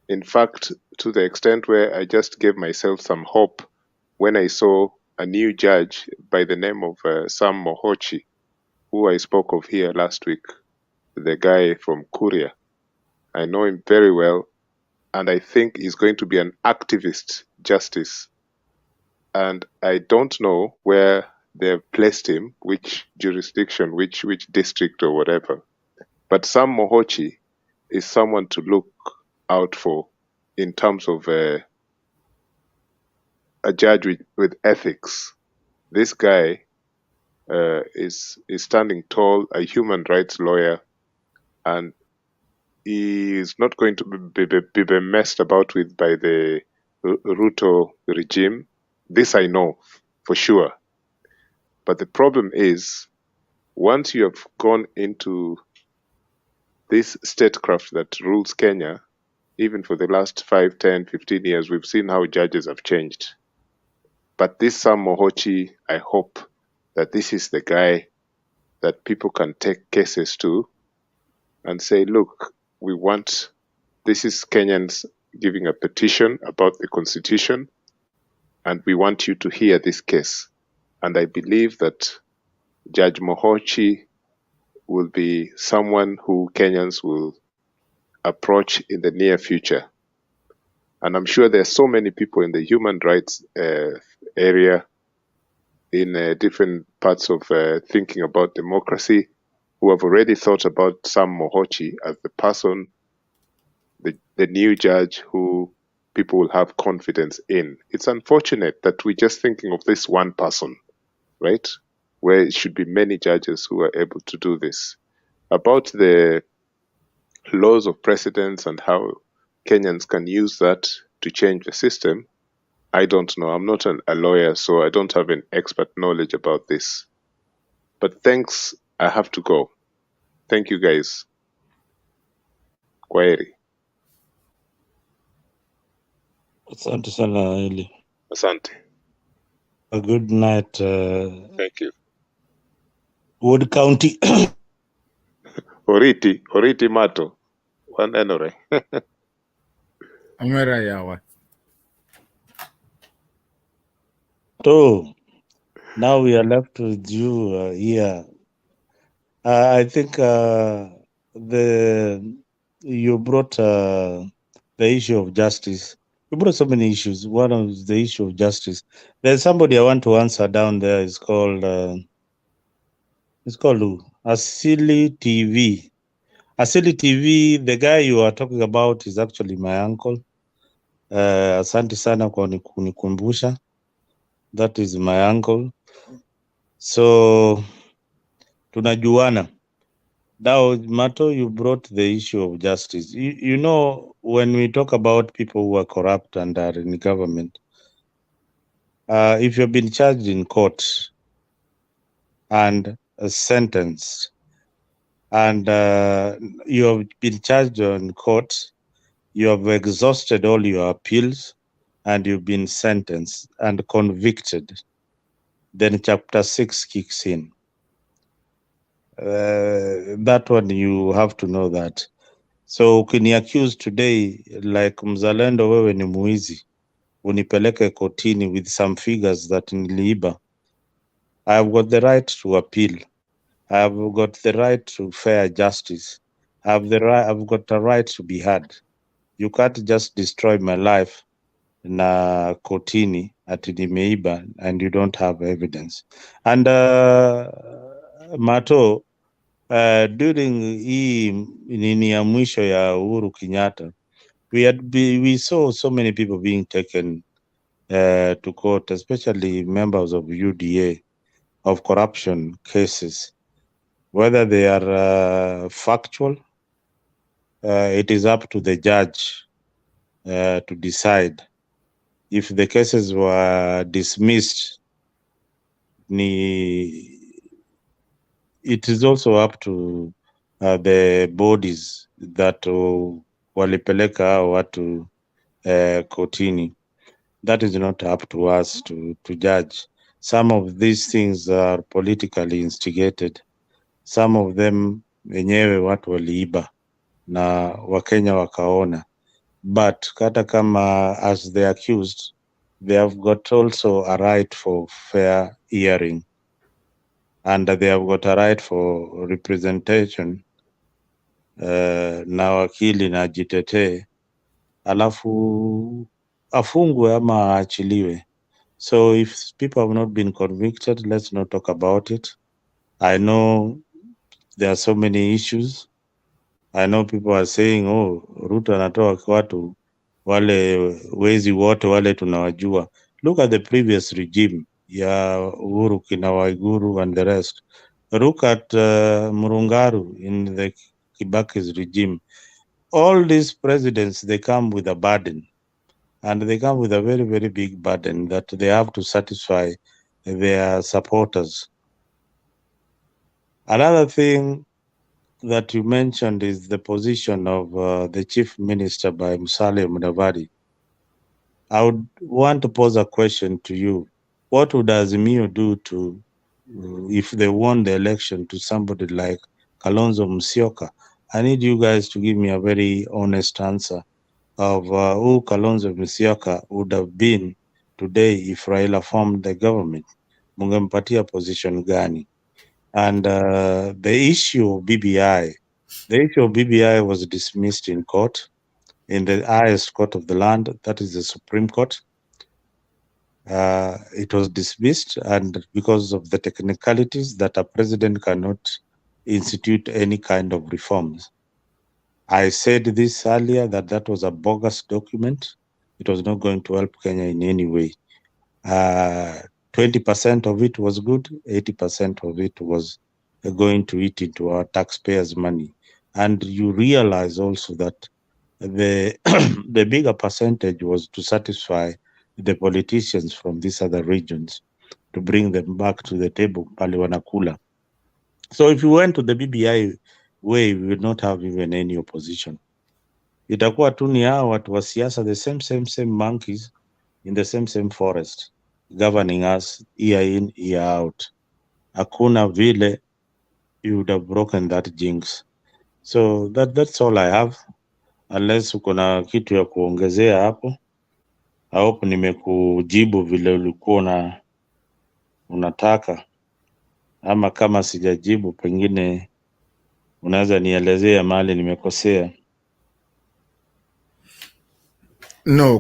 In fact, to the extent where I just gave myself some hope when I saw a new judge by the name of Sam Mohochi, who I spoke of here last week, the guy from Kuria. I know him very well, and I think he's going to be an activist justice. And I don't know where they've placed him, which jurisdiction, which district or whatever. But Sam Mohochi is someone to look out for in terms of a judge with ethics. This guy is standing tall, a human rights lawyer, and he is not going to be messed about with by the Ruto regime. This I know for sure. But the problem is, once you have gone into this statecraft that rules Kenya, even for the last 5, 10, 15 years, we've seen how judges have changed. But this Sam Mohochi, I hope that this is the guy that people can take cases to and say, look, this is Kenyans giving a petition about the constitution, and we want you to hear this case. And I believe that Judge Mohochi will be someone who Kenyans will approach in the near future. And I'm sure there are so many people in the human rights area, in different parts of thinking about democracy, who have already thought about Sam Mohochi as the person, the new judge who people will have confidence in. It's unfortunate that we're just thinking of this one person, right? Where it should be many judges who are able to do this. About the laws of precedence and how Kenyans can use that to change the system, I don't know. I'm not a lawyer, so I don't have an expert knowledge about this. But thanks, I have to go. Thank you, guys. Kwaheri. Asante sana Eli. Asante. A good night. Thank you. Wood County. Oriti Mato. One enore. Amera yawa. So now we are left with you here. I think you brought the issue of justice. You brought so many issues. One of the issue of justice. There's somebody I want to answer down there. It's called who? Asili TV. Asili TV. The guy you are talking about is actually my uncle. Asante sana kwa kunikumbusha. That is my uncle. So tunajuana. Now, Mato, you brought the issue of justice. You know, when we talk about people who are corrupt and are in government, if you've been charged in court and sentenced, and you have been charged in court, you have exhausted all your appeals, and you've been sentenced and convicted, then Chapter 6 kicks in. That one, you have to know that. So ukini accuse today like mzalendo wewe ni muizi, unipeleke kotini with some figures that niliiba, I have got the right to appeal. I have got the right to fair justice. I've got the right to be heard. You can't just destroy my life na kotini ati nimeiba and you don't have evidence. And Mato, during hii nini ya mwisho ya Uhuru Kenyatta, we saw so many people being taken to court, especially members of UDA, of corruption cases. Whether they are factual, it is up to the judge to decide. If the cases were dismissed, it is also up to the bodies that walipeleka hao watu kotini. That is not up to us to judge. Some of these things are politically instigated. Some of them wenyewe watu waliiba na Wakenya wakaona. But hata kama as the accused, they have got also a right for fair hearing, and they have got a right for representation. Na wakili na jitetee, alafu afungwe ama aachiliwe. So if people have not been convicted, let's not talk about it. I know there are so many issues. I know people are saying, oh, Ruto anatoa watu wale wezi wote wale tunawajua. Look at the previous regime ya Uhuru, kina Waiguru and the rest. Look at Murungaru in the Kibaki's regime. All these presidents, they come with a burden, and they come with a very, very big burden that they have to satisfy their supporters. Another thing that you mentioned is the position of the chief minister by Musalia Mudavadi. I would want to pose a question to you. What would Azimio do to, if they won the election, to somebody like Kalonzo Musyoka? I need you guys to give me a very honest answer of who Kalonzo Musyoka would have been today if Raila formed the government. Mungempatia position gani? And the issue of BBI, was dismissed in court, in the highest court of the land, that is the Supreme Court. It was dismissed, and because of the technicalities that a president cannot institute any kind of reforms. I said this earlier, that was a bogus document. It was not going to help Kenya in any way. 20% of it was good, 80% of it was going to eat into our taxpayers' money. And you realize also that the the bigger percentage was to satisfy the politicians from these other regions, to bring them back to the table pale wanakula. So if you went to the BBI way, we would not have even any opposition. Itakuwa tu ni hao watu wa siasa, the same monkeys in the same forest, governing us year in, year out. Hakuna vile you would have broken that jinx. So that's all I have, unless uko na kitu ya kuongezea hapo. I hope nimekujibu vile ulikuwa unataka, ama kama sijajibu pengine unaweza nielezea mahali nimekosea. No,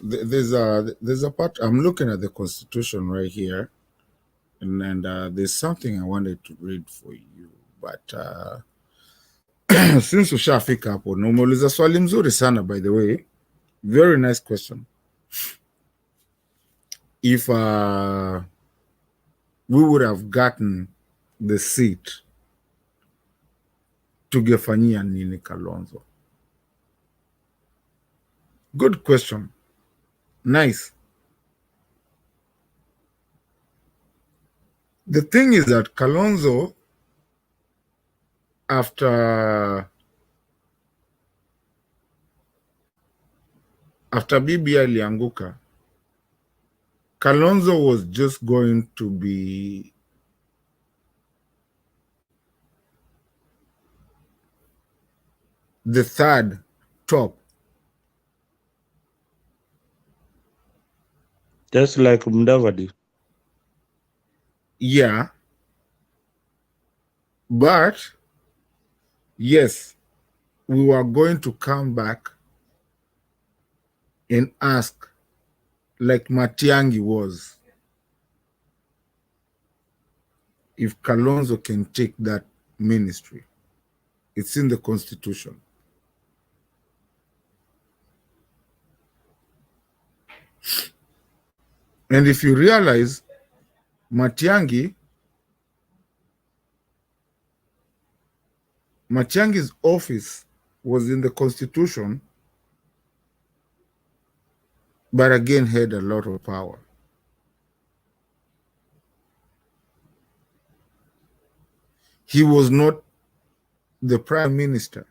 there's a part. I'm looking at the constitution right here, and there's something I wanted to read for you, but since ushafika hapo na umeuliza swali mzuri sana, by the way, very nice question. If we would have gotten the seat, tungefanyia nini Kalonzo? Good question. Nice. The thing is that Kalonzo, after BBI ilianguka, Kalonzo was just going to be the third top. Just like Mudavadi. Yeah. But yes, we were going to come back and ask, like Matiang'i was, if Kalonzo can take that ministry. It's in the Constitution. And if you realize, Matiang'i's office was in the Constitution, but again had a lot of power. He was not the prime minister.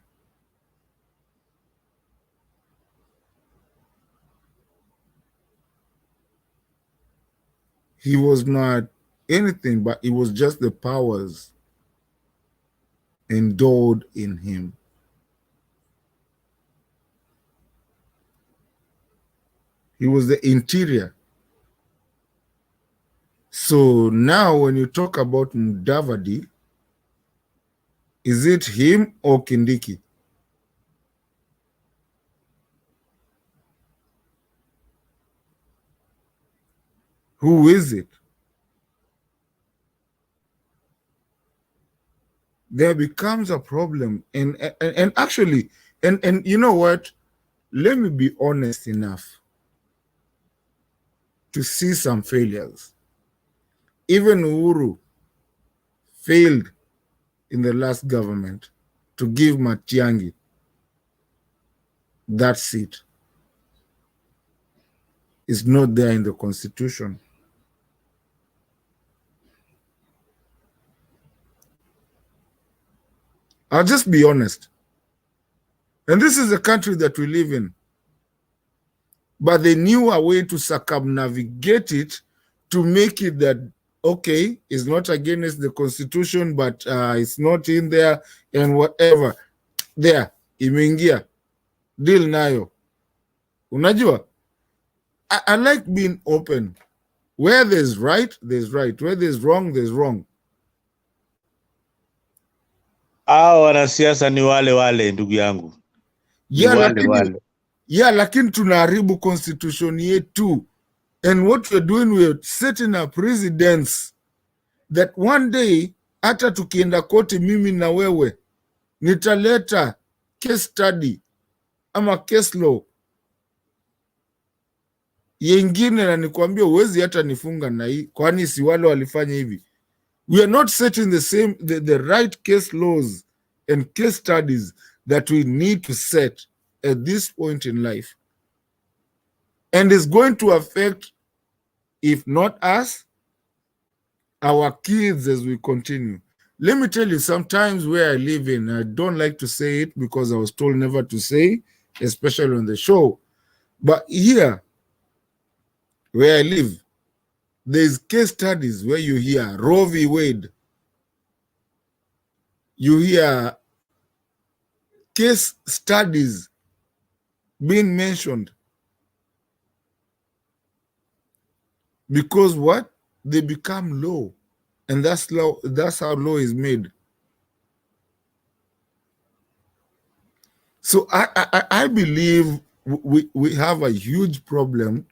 He was not anything, but it was just the powers endowed in him. He was the interior. So now when you talk about Mudavadi, is it him or Kindiki? Who is it? There becomes a problem. And actually, and you know what? Let me be honest enough to see some failures. Even Uhuru failed in the last government to give Matiang'i that seat. It's not there in the Constitution. I'll just be honest. And this is the country that we live in. But they knew a way to circumnavigate it to make it that, okay, it's not against the Constitution, but it's not in there and whatever. There, imeingia. Deal nayo. Unajua? I like being open. Where there's right, there's right. Where there's wrong, there's wrong. Hao wanasiasa ni wale wale, ndugu yangu. Ni wale. Yeah, lakini tunaharibu constitution yetu. And what we're doing, we're setting a precedence that one day, hata tukienda koti mimi na wewe, nitaleta case study ama case law yengine na nikwambia uwezi hata nifunga na hii, kwani si wale walifanya hivi. We are not setting the right case laws and case studies that we need to set at this point in life. And it's going to affect, if not us, our kids as we continue. Let me tell you, sometimes where I live in, I don't like to say it because I was told never to say, especially on the show. But here, where I live, there's case studies where you hear Roe v. Wade. You hear case studies being mentioned. Because what? They become law. And that's law. That's how law is made. So I believe we have a huge problem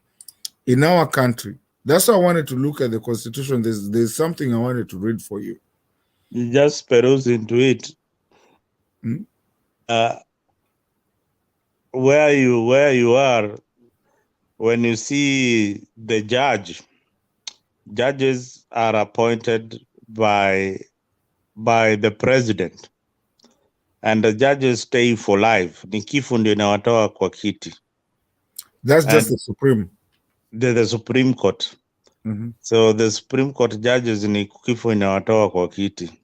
in our country. That's why I wanted to look at the Constitution. There's something I wanted to read for you. You just peruse into it. Where you are, when you see the judges are appointed by the president, and the judges stay for life. Ni kifo ndio inawatoa kwa kiti. That's just the Supreme. The Supreme Court. So the Supreme Court judges ni kifo inawatoa kwa kiti.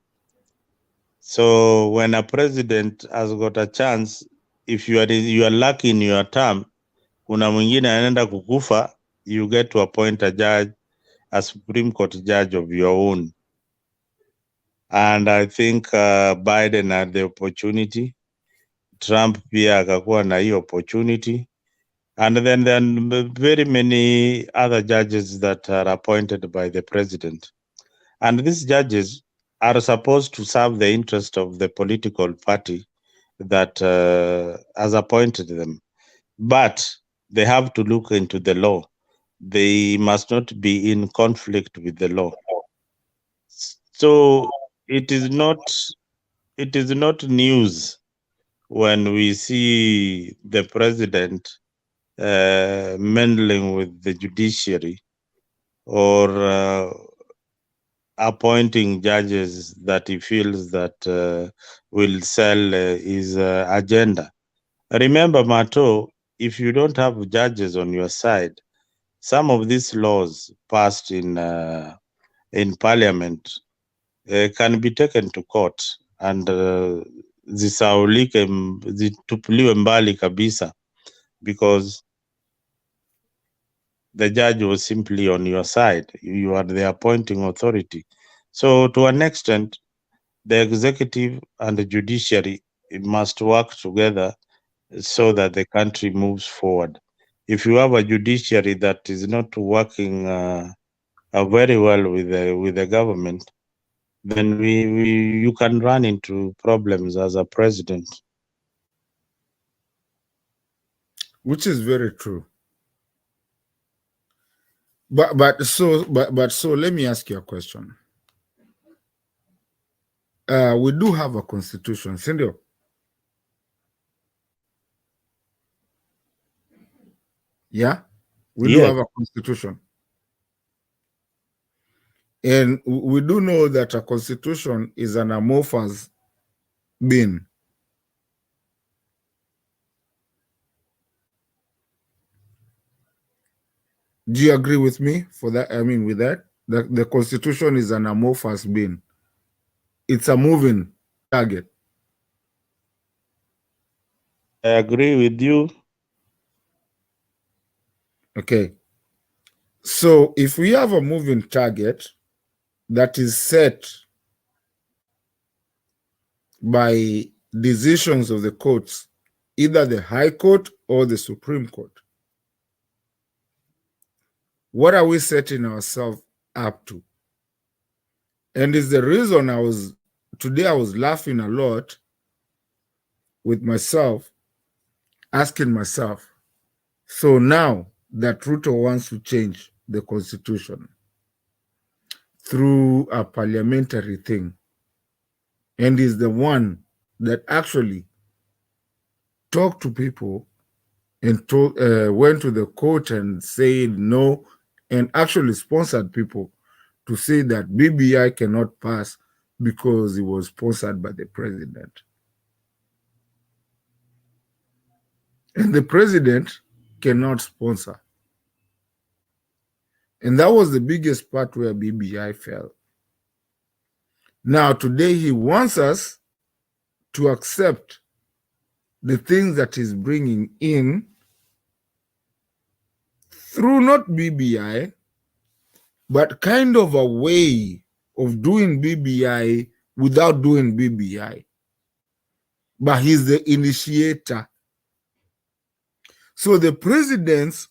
So when a president has got a chance, if you are lucky in your term, kuna mwingine anaenda kukufa, you get to appoint a judge, a Supreme Court judge of your own. And I think Biden had the opportunity Trump pia akakuwa na hii opportunity. And then very many other judges that are appointed by the president. And these judges are supposed to serve the interest of the political party that has appointed them. But they have to look into the law. They must not be in conflict with the law. So it is not news when we see the president meddling with the judiciary or appointing judges that he feels that will sell his agenda. Remember, Mato, if you don't have judges on your side, some of these laws passed in parliament can be taken to court and zisaulike, zitupiliwe mbali kabisa, because the judge was simply on your side. You are the appointing authority. So to an extent, the executive and the judiciary must work together so that the country moves forward. If you have a judiciary that is not working very well with the government, then you can run into problems as a president. Which is very true. But so let me ask you a question. We do have a constitution, Sindio? Yeah, we do have a constitution. And we do know that a constitution is an amorphous being. Do you agree with me for that? I mean, with that, the constitution is an amorphous being. It's a moving target. I agree with you. Okay. So if we have a moving target that is set by decisions of the courts, either the High Court or the Supreme Court, what are we setting ourselves up to? And it's the reason today I was laughing a lot with myself, asking myself, so now that Ruto wants to change the constitution through a parliamentary thing, and is the one that actually talked to people and went to the court and said no, and actually sponsored people to say that BBI cannot pass because it was sponsored by the president. And the president cannot sponsor. And that was the biggest part where BBI fell. Now, today he wants us to accept the things that he's bringing in through not BBI, but kind of a way of doing BBI without doing BBI. But he's the initiator. So the presidents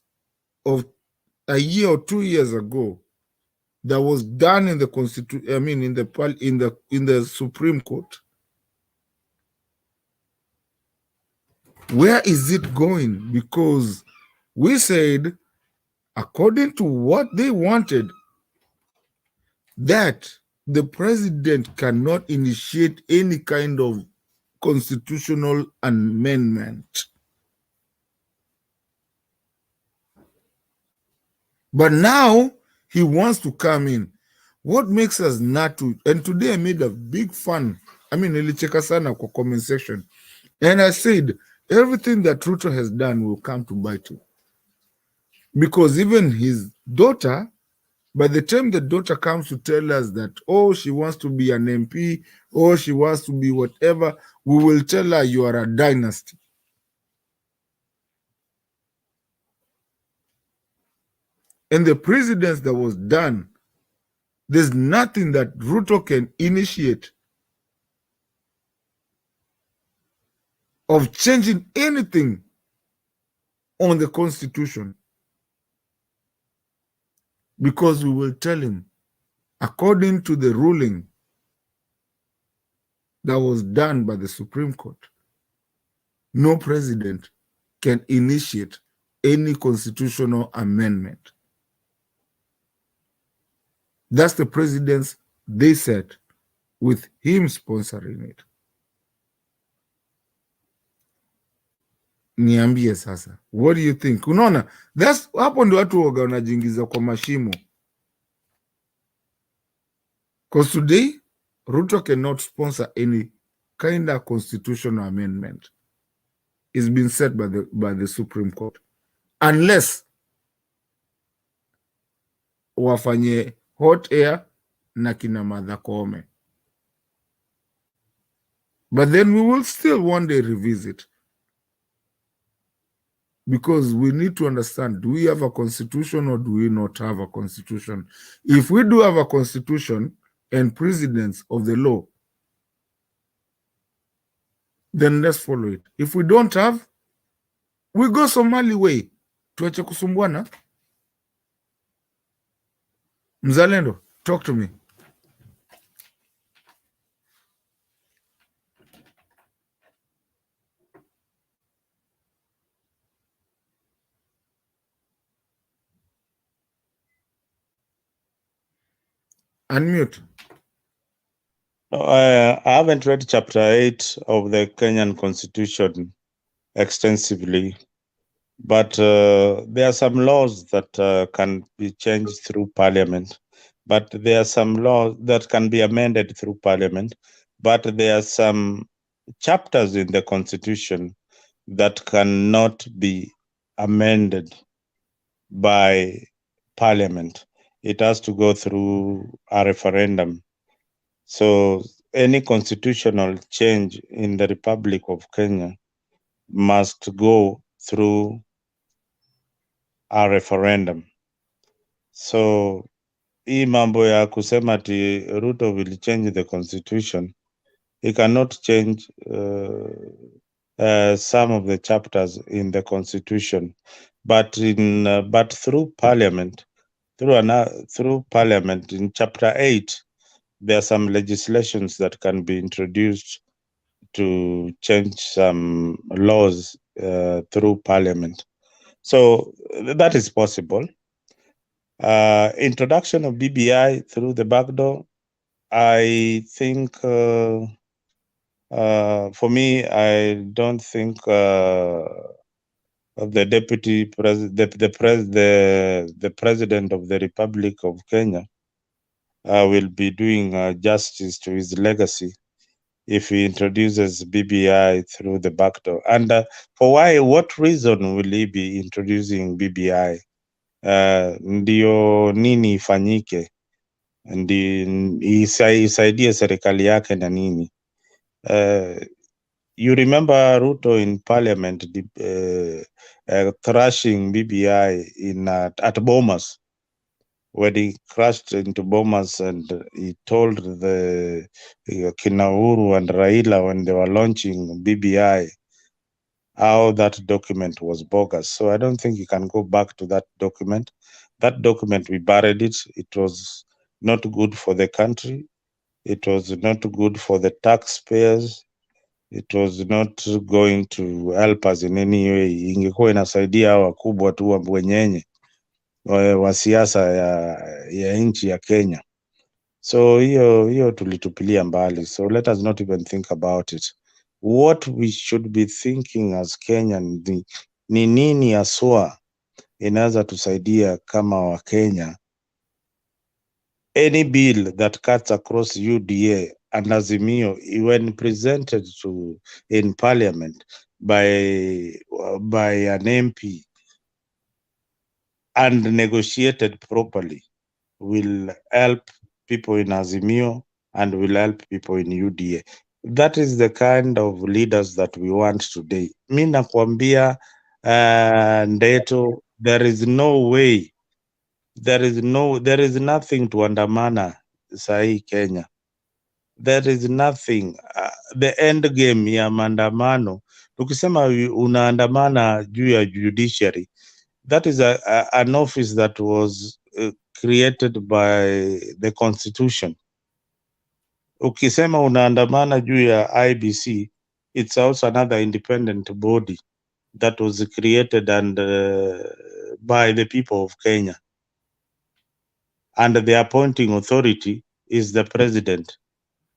of a year or 2 years ago that was done in the Constitution, I mean in the Supreme Court, where is it going? Because we said, according to what they wanted, that the president cannot initiate any kind of constitutional amendment. But now he wants to come in. What makes us not to? And today I made a big fun. I mean, nilicheka sana kwa comment section. And I said, everything that Ruto has done will come to bite him. Because even his daughter, by the time the daughter comes to tell us that, oh, she wants to be an MP, or she wants to be whatever, we will tell her you are a dynasty. And the precedence that was done, there's nothing that Ruto can initiate of changing anything on the constitution, because we will tell him, according to the ruling that was done by the Supreme Court, no president can initiate any constitutional amendment. That's the president's, they said, with him sponsoring it. Niambie sasa, what do you think? Unaona, that's hapo ndio watu waga wanajiingiza kwa mashimo. Because today, Ruto cannot sponsor any kind of constitutional amendment. It's been said by the Supreme Court. Unless wafanye hot air na kina Martha Koome. But then we will still one day revisit. Because we need to understand, do we have a constitution or do we not have a constitution? If we do have a constitution and precedents of the law, then let's follow it. If we don't have, we go Somali way. Tuache kusumbuana. Mzalendo, talk to me. Unmute. No, I haven't read chapter 8 of the Kenyan constitution extensively, but there are some laws that can be changed through parliament, but there are some laws that can be amended through parliament, but there are some chapters in the constitution that cannot be amended by parliament. It has to go through a referendum. So any constitutional change in the Republic of Kenya must go through a referendum. So hii mambo ya kusema ati Ruto will change the constitution, he cannot change some of the chapters in the constitution, but through parliament, through parliament in chapter 8, there are some legislations that can be introduced to change some laws through parliament. So that is possible. Introduction of BBI through the back door, I think for me, I don't think the deputy president, the president of the Republic of Kenya will be doing justice to his legacy if he introduces BBI through the back door. And what reason will he be introducing BBI? Ndio nini ifanyike? Isaidie serikali yake na nini? You remember Ruto in parliament thrashing BBI at Bomas, when he crashed into Bomas and he told the Kina Uhuru and Raila when they were launching BBI how that document was bogus. So I don't think you can go back to that document. That document, we buried it. It was not good for the country. It was not good for the taxpayers. It was not going to help us in any way. Ingekuwa inasaidia hawa wakubwa tu wenyenye wa siasa ya nchi ya Kenya. So hiyo tulitupilia mbali. So let us not even think about it. What we should be thinking as Kenyan ni nini haswa inaweza tusaidia kama wa Kenya. Any bill that cuts across UDA and Azimio, when presented in parliament by an MP and negotiated properly, will help people in Azimio and will help people in UDA. That is the kind of leaders that we want today. Mi nakwambia Ndeto, there is no way, there is nothing to andamana sahi Kenya. There is nothing. The end game ya maandamano Ukisema unaandamana juu ya judiciary, that is an office that was created by the constitution. Ukisema unaandamana juu ya IBC, it's also another independent body that was created and by the people of Kenya. And the appointing authority is the president.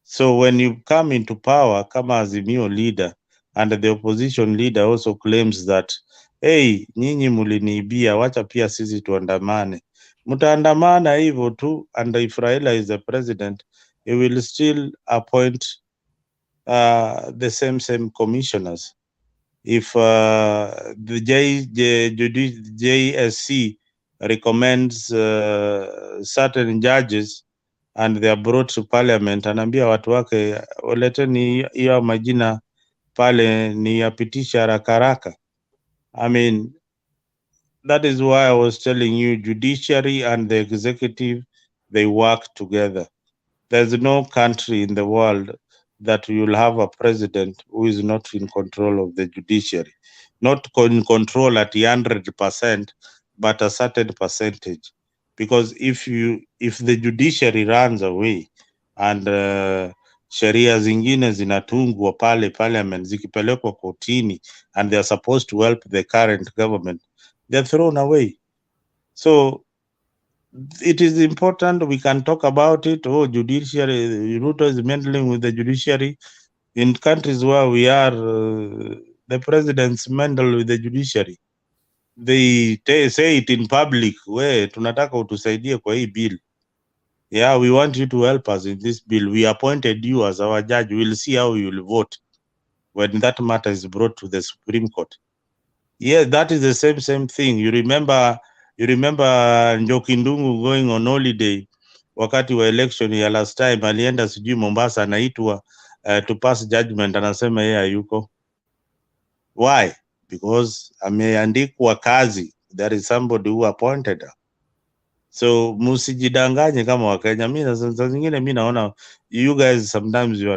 So when you come into power, kama Azimio leader, and the opposition leader also claims that, hey, nyinyi muliniibia, wacha pia sisi tuandamane. Mutaandamana hivyo tu, and if Raila is the president, he will still appoint the same commissioners. If the JSC recommends certain judges and they are brought to parliament, anaambia watu wake waleteni hiyo majina pale ni yapitisha haraka haraka. I mean, that is why I was telling you, judiciary and the executive, they work together. There's no country in the world that you'll have a president who is not in control of the judiciary. Not in control at 100%, but a certain percentage. Because if the judiciary runs away and sheria zingine zinatungwa pale parliament zikipelekwa kotini and they are supposed to help the current government, they're thrown away. So it is important. We can talk about it. Oh, judiciary, Ruto is meddling with the judiciary. In countries where we are, the presidents meddle with the judiciary. They say it in public. We tunataka utusaidie kwa hii bill. Yeah, we want you to help us in this bill. We appointed you as our judge. We'll see how you will vote when that matter is brought to the Supreme Court. Yeah, that is the same thing. You remember Njoki Ndung'u going on holiday wakati wa election ya last time, alienda sijui Mombasa, anaitwa to pass judgment, anasema yeye hayuko. Why? Because ameandikwa kazi. There is somebody who appointed her. So musijidanganye kama Wakenya. Mimi saa zingine mimi naona you guys sometimes you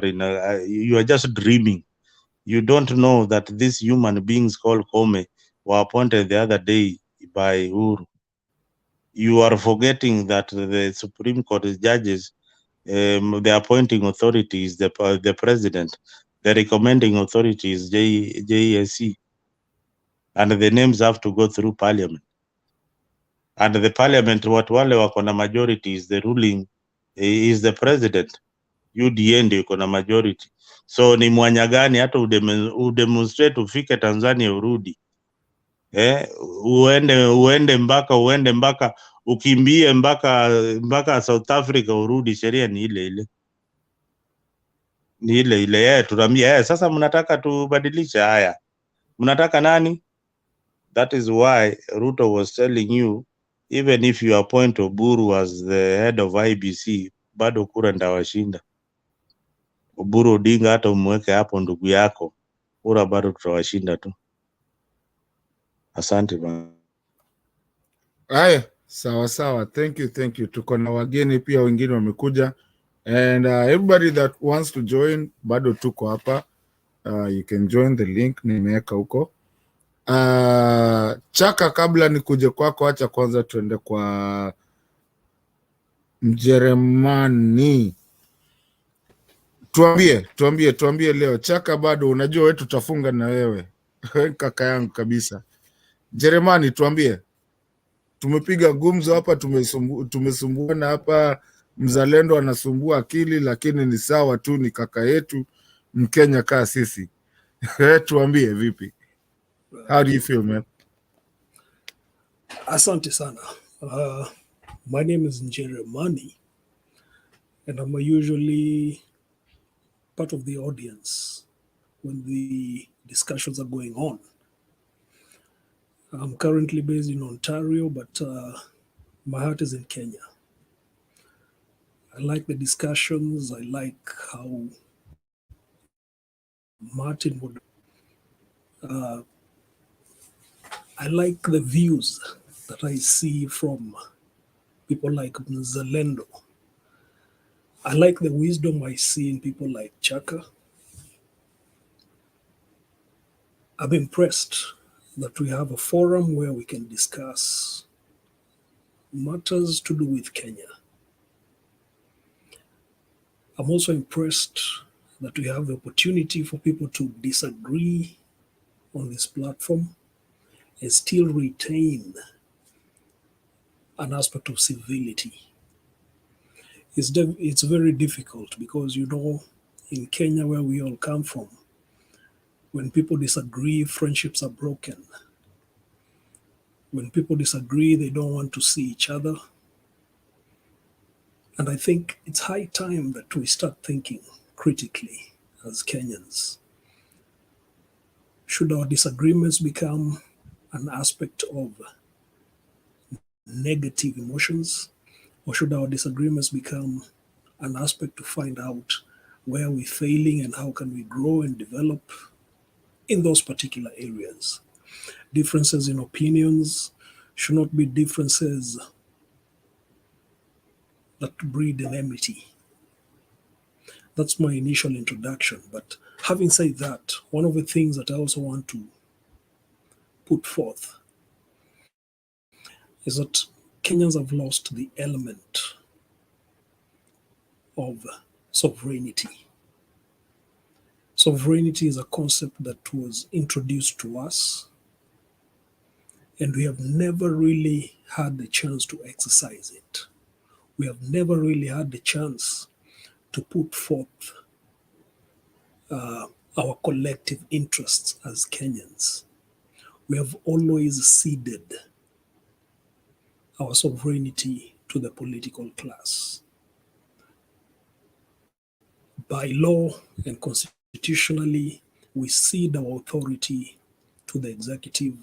are just dreaming. You don't know that these human beings called Kome were appointed the other day by Uhuru. You are forgetting that the Supreme Court judges, the appointing authority is the president. The recommending authority is JSC. And the names have to go through parliament. And the parliament, watu wale wako na majority is the ruling, is the president. UDA ndio iko na majority. So ni mwanya gani hata udemonstrate ufike Tanzania urudi. Uende mpaka ukimbie mpaka South Africa urudi, sheria ni ile ile. Tunaambia sasa mnataka tubadilisha haya. Mnataka nani? That is why Ruto was telling you, even if you appoint Oburu as the head of IBC, bado kura ndawashinda. Oburu Odinga hata umweke hapo ndugu yako, kura bado tutawashinda tu. Asante bana. Haya, sawa. Thank you. Tuko na wageni pia wengine wamekuja. And everybody that wants to join, bado tuko hapa. You can join the link nimeweka huko. Chaka, kabla nikuje kwako, acha kwanza tuende kwa Mjerumani. Tuambie leo. Chaka, bado unajua wewe tutafunga na wewe. Kaka yangu kabisa. Mjerumani, tuambie. Tumepiga gumzo hapa, tumesumbuana hapa, mzalendo anasumbua akili, lakini ni sawa tu, ni kaka yetu Mkenya kaa sisi. Tuambie vipi? How do you feel, man? Asante sana. My name is Njeremani, and I'm usually part of the audience when the discussions are going on. I'm currently based in Ontario, but my heart is in Kenya. I like the discussions. I like how Martin would. I like the views that I see from people like Mzalendo. I like the wisdom I see in people like Chaka. I'm impressed that we have a forum where we can discuss matters to do with Kenya. I'm also impressed that we have the opportunity for people to disagree on this platform and still retain an aspect of civility. It's very difficult because, in Kenya, where we all come from, when people disagree, friendships are broken. When people disagree, they don't want to see each other. And I think it's high time that we start thinking critically as Kenyans. Should our disagreements become an aspect of negative emotions, or should our disagreements become an aspect to find out where we're failing and how can we grow and develop in those particular areas? Differences in opinions should not be differences that breed enmity. That's my initial introduction. But having said that, one of the things that I also want to put forth is that Kenyans have lost the element of sovereignty. Sovereignty is a concept that was introduced to us, and we have never really had the chance to exercise it. We have never really had the chance to put forth our collective interests as Kenyans. We have always ceded our sovereignty to the political class. By law and constitutionally, we cede our authority to the executive,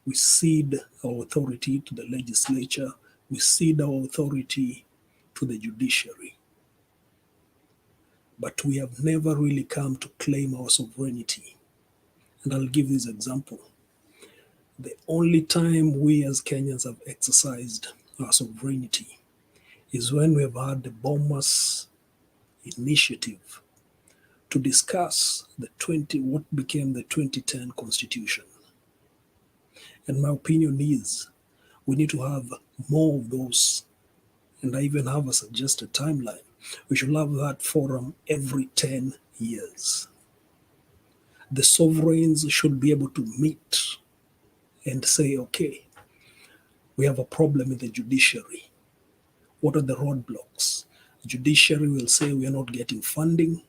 we cede our authority to the legislature, we cede our authority to the judiciary. But we have never really come to claim our sovereignty. And I'll give this example. The only time we as Kenyans have exercised our sovereignty is when we have had the Bomas initiative to discuss what became the 2010 Constitution. And my opinion is we need to have more of those. And I even have a suggested timeline. We should have that forum every 10 years. The sovereigns should be able to meet and say, okay, we have a problem in the judiciary. What are the roadblocks? The judiciary will say we are not getting funding.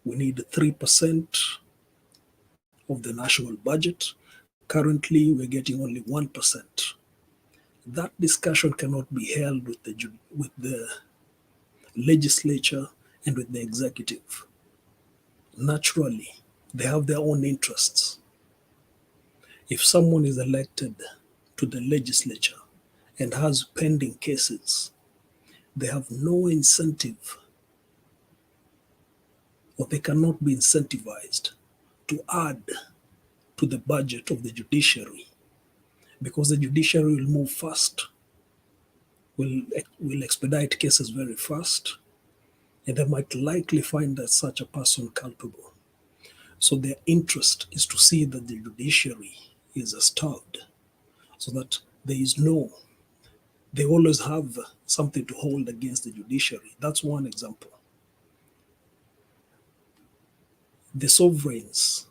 We need 3% of the national budget. Currently, we're getting only 1%. That discussion cannot be held with the legislature and with the executive. Naturally, they have their own interests. If someone is elected to the legislature and has pending cases, they have no incentive, or they cannot be incentivized to add to the budget of the judiciary, because the judiciary will move fast, will expedite cases very fast, and they might likely find that such a person culpable. So their interest is to see that the judiciary is starved, so that they always have something to hold against the judiciary. That's one example. The sovereigns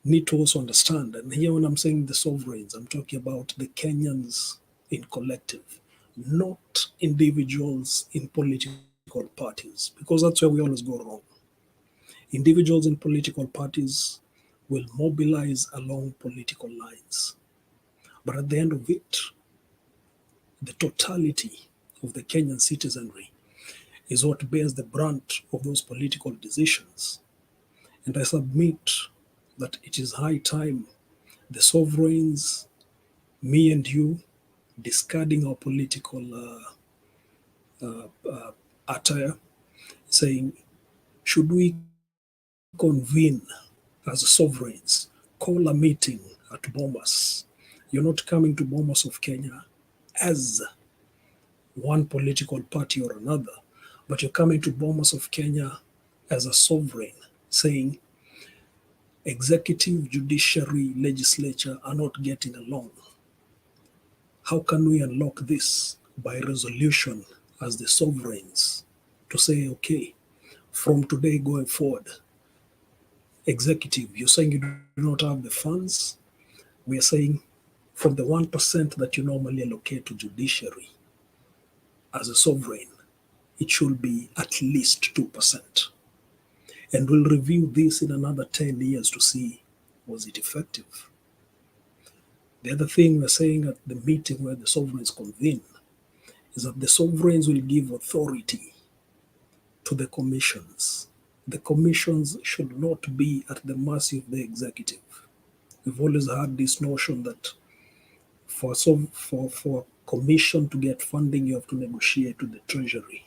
need to also understand, and here when I'm saying the sovereigns, I'm talking about the Kenyans in collective, not individuals in political parties, because that's where we always go wrong. Individuals in political parties will mobilize along political lines. But at the end of it, the totality of the Kenyan citizenry is what bears the brunt of those political decisions. And I submit that it is high time the sovereigns, me and you, discarding our political attire, saying, should we convene as sovereigns, call a meeting at Bomas? You're not coming to Bomas of Kenya as one political party or another, but you're coming to Bomas of Kenya as a sovereign, saying, Executive, judiciary, legislature are not getting along. How can we unlock this? By resolution as the sovereigns to say, okay, from today going forward, executive, you're saying you do not have the funds. We are saying from the 1% that you normally allocate to judiciary as a sovereign, it should be at least 2%. And we'll review this in another 10 years to see, was it effective? The other thing we're saying at the meeting where the sovereigns convene is that the sovereigns will give authority to the commissions. The commissions should not be at the mercy of the executive. We've always had this notion that for commission to get funding, you have to negotiate with the treasury.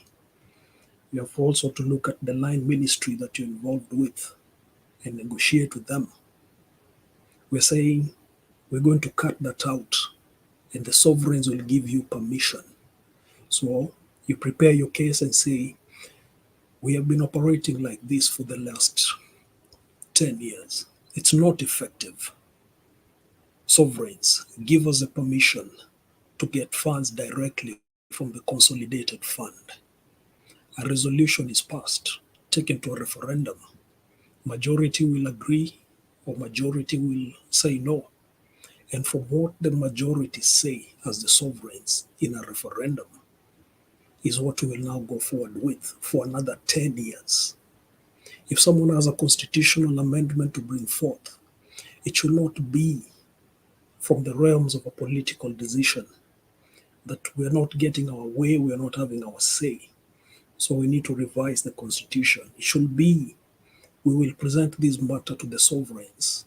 You have also to look at the line ministry that you're involved with and negotiate with them. We're saying we're going to cut that out and the sovereigns will give you permission. So you prepare your case and say, we have been operating like this for the last 10 years. It's not effective. Sovereigns, give us a permission to get funds directly from the consolidated fund. A resolution is passed, taken to a referendum. Majority will agree or majority will say no. And from what the majority say as the sovereigns in a referendum is what we will now go forward with for another 10 years. If someone has a constitutional amendment to bring forth, it should not be from the realms of a political decision that we're not getting our way, we're not having our say. So we need to revise the constitution. It should be, we will present this matter to the sovereigns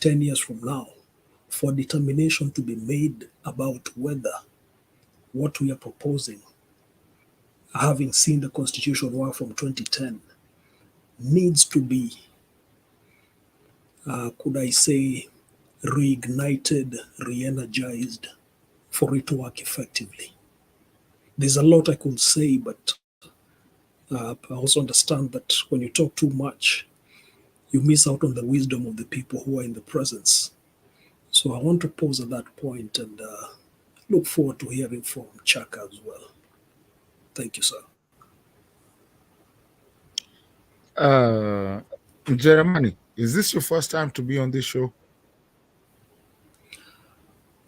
10 years from now for determination to be made about whether what we are proposing, having seen the constitution work from 2010, needs to be, could I say, reignited, re-energized for it to work effectively. There's a lot I could say, but I also understand that when you talk too much, you miss out on the wisdom of the people who are in the presence. So I want to pause at that point and look forward to hearing from Chaka as well. Thank you, sir. Jeremani, is this your first time to be on this show?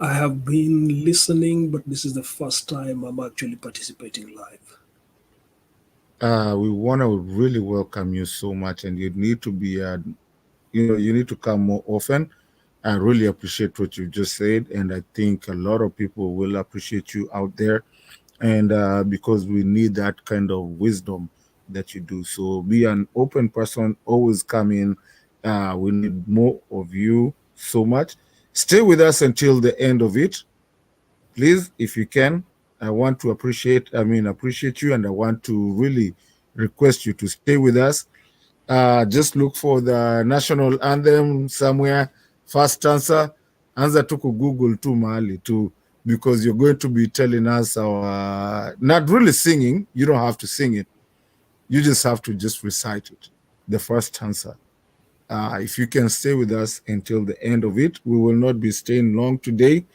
I have been listening, but this is the first time I'm actually participating live. We want to really welcome you so much, and you need to be, you need to come more often. I really appreciate what you just said, and I think a lot of people will appreciate you out there, and because we need that kind of wisdom that you do. So be an open person, always come in. We need more of you so much. Stay with us until the end of it. Please, if you can. I want to appreciate you, and I want to really request you to stay with us. Just look for the national anthem somewhere. First answer to Google too, mahali too, because you're going to be telling us our, not really singing. You don't have to sing it. You just have to just recite it. The first answer. If you can stay with us until the end of it, we will not be staying long today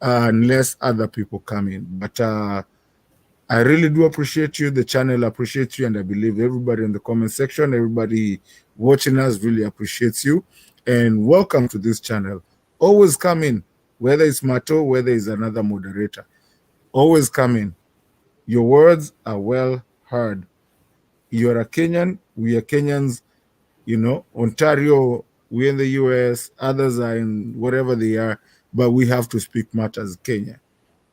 unless other people come in. But I really do appreciate you. The channel appreciates you, and I believe everybody in the comment section, everybody watching us really appreciates you. And welcome to this channel. Always come in, whether it's Mato, whether it's another moderator. Always come in. Your words are well heard. You're a Kenyan, we are Kenyans, you know, Ontario, we're in the US, others are in wherever they are, but we have to speak matters Kenya.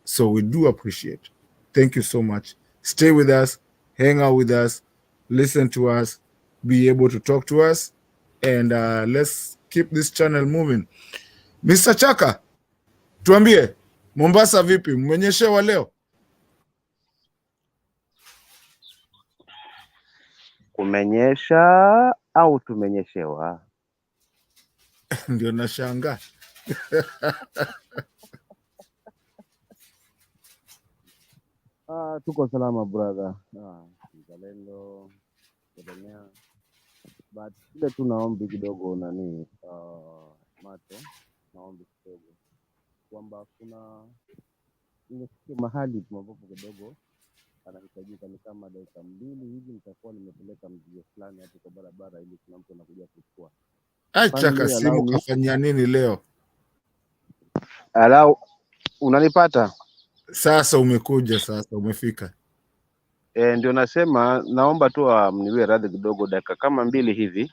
So we do appreciate. Thank you so much. Stay with us, hang out with us, listen to us, be able to talk to us, and let's keep this channel moving. Mr. Chaka, tuambie, Mombasa vipi? Mmenyeshewa leo? Kumenyesha au tumenyeshewa? Ndio nashangaa. Tuko salama brother. Mzalendo, Tanzania. but ile tu naombi kidogo nani macho, naombi kidogo kwamba kuna ingefikia mahali ambapo kidogo anahitajika ni kama dakika 2 hivi, nitakuwa nimepeleka mzigo fulani hapo kwa barabara, ili kuna mtu anakuja kuchukua. Acha Kindly allow Kasimu, me. kafanya nini leo? Allow, unanipata? Sasa umekuja, sasa umefika. Ndio nasema naomba tu mniwe radhi kidogo, dakika kama 2 hivi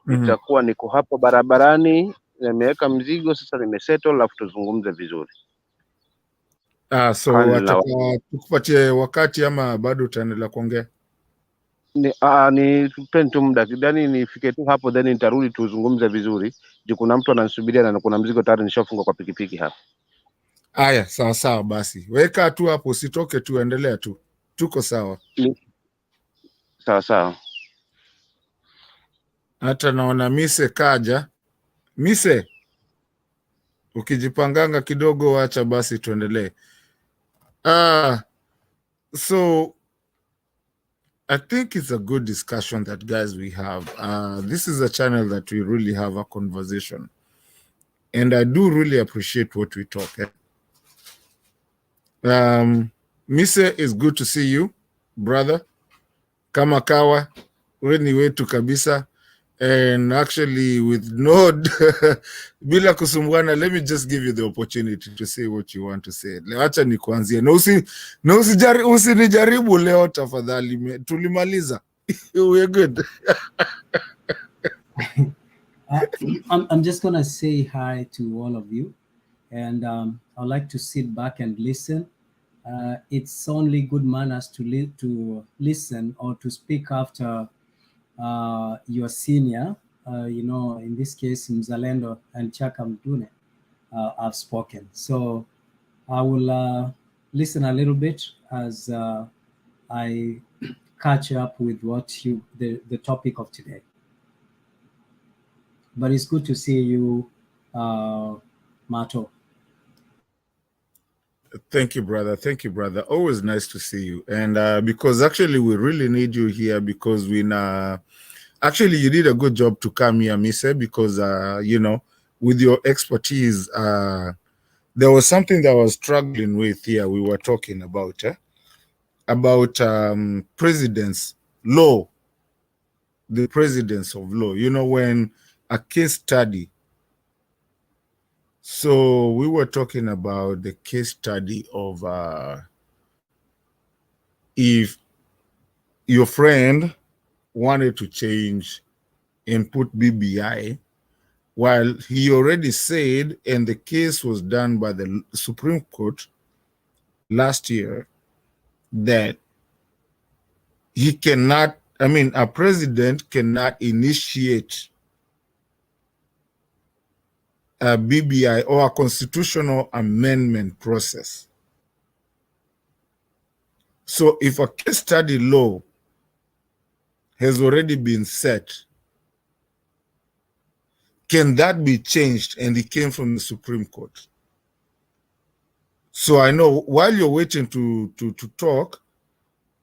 nitakuwa niko hapo barabarani, nimeweka mzigo sasa, nimesettle, alafu tuzungumze vizuri. So ataka tukupatie wakati ama bado utaendelea kuongea? Ni tupeni tu muda, yani nifike tu hapo, then nitarudi tuzungumze vizuri, juu kuna mtu ananisubiria na kuna mzigo tayari nishafunga kwa pikipiki hapa. Aya, sawa sawa, basi weka tu hapo, usitoke tu, endelea tu, tuko sawa. Sawa sawa. Hata naona Mise kaja. Mise, ukijipanganga kidogo, acha basi tuendelee. So I think it's a good discussion that, guys, we have. This is a channel that we really have a conversation, and I do really appreciate what we talk. Mise, it's good to see you, brother. Kama kawa, weni wetu kabisa. And actually, with no bila kusumbuana, let me just give you the opportunity to say what you want to say. Acha ni kuanzia. Na usinijaribu leo tafadhali. Tulimaliza. We're good. I'm just going to say hi to all of you. And I'd like to sit back and listen. It's only good manners to listen or to speak after your senior, in this case, Mzalendo and Chaka Mdune have spoken. So I will listen a little bit as I catch up with the topic of today. But it's good to see you, Mato. Thank you, brother. Thank you, brother. Always nice to see you. And because actually we really need you here, because actually you did a good job to come here, Mise, because, with your expertise, there was something that I was struggling with here. We were talking about president's law, the presidents of law, when a case study. So we were talking about the case study of if your friend wanted to change and put BBI, while he already said, and the case was done by the Supreme Court last year, that he cannot, a president cannot initiate a BBI or a constitutional amendment process. So if a case study law has already been set, can that be changed? And it came from the Supreme Court. So I know while you're waiting to talk,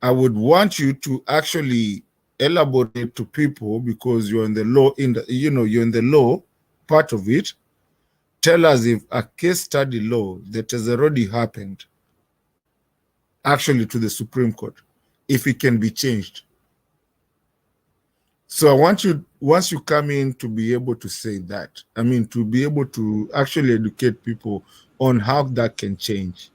I would want you to actually elaborate to people, because you're in the law, you're in the law part of it. Tell us if a case study law that has already happened actually to the Supreme Court, if it can be changed. So I want you, once you come in, to be able to say that. To be able to actually educate people on how that can change.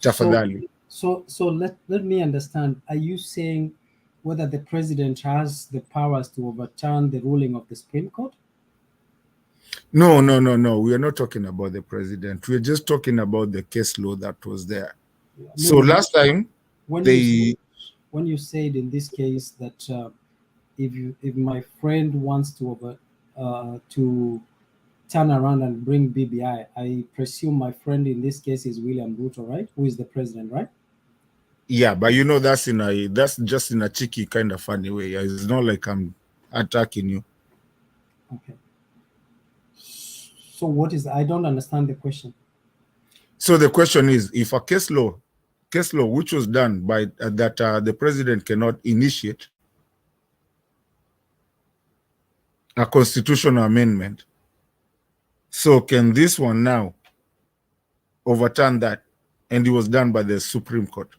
Tafadhali. So let me understand. Are you saying whether the president has the powers to overturn the ruling of the Supreme Court? No. We are not talking about the president. We're just talking about the case law that was there. So last time, when you said in this case that if my friend wants to turn around and bring BBI, I presume my friend in this case is William Ruto, right? Who is the president, right? Yeah, but that's just in a cheeky kind of funny way. It's not like I'm attacking you. Okay. So I don't understand the question. So the question is, if a case law which was done by that the president cannot initiate, a constitutional amendment. So can this one now overturn that? And it was done by the Supreme Court.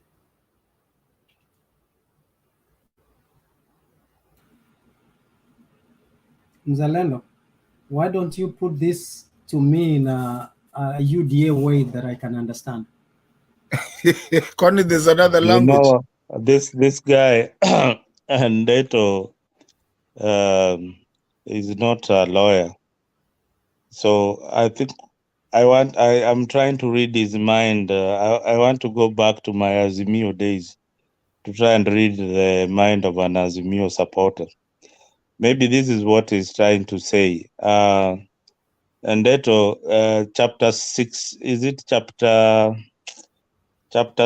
Mzalendo, why don't you put this to me in a UDA way that I can understand? Connie, there's another language. You know, this guy and Deto is not a lawyer, so I think I'm trying to read his mind. I want to go back to my Azimio days to try and read the mind of an Azimio supporter. Maybe this is what he's trying to say. And Deto, chapter 6, is it chapter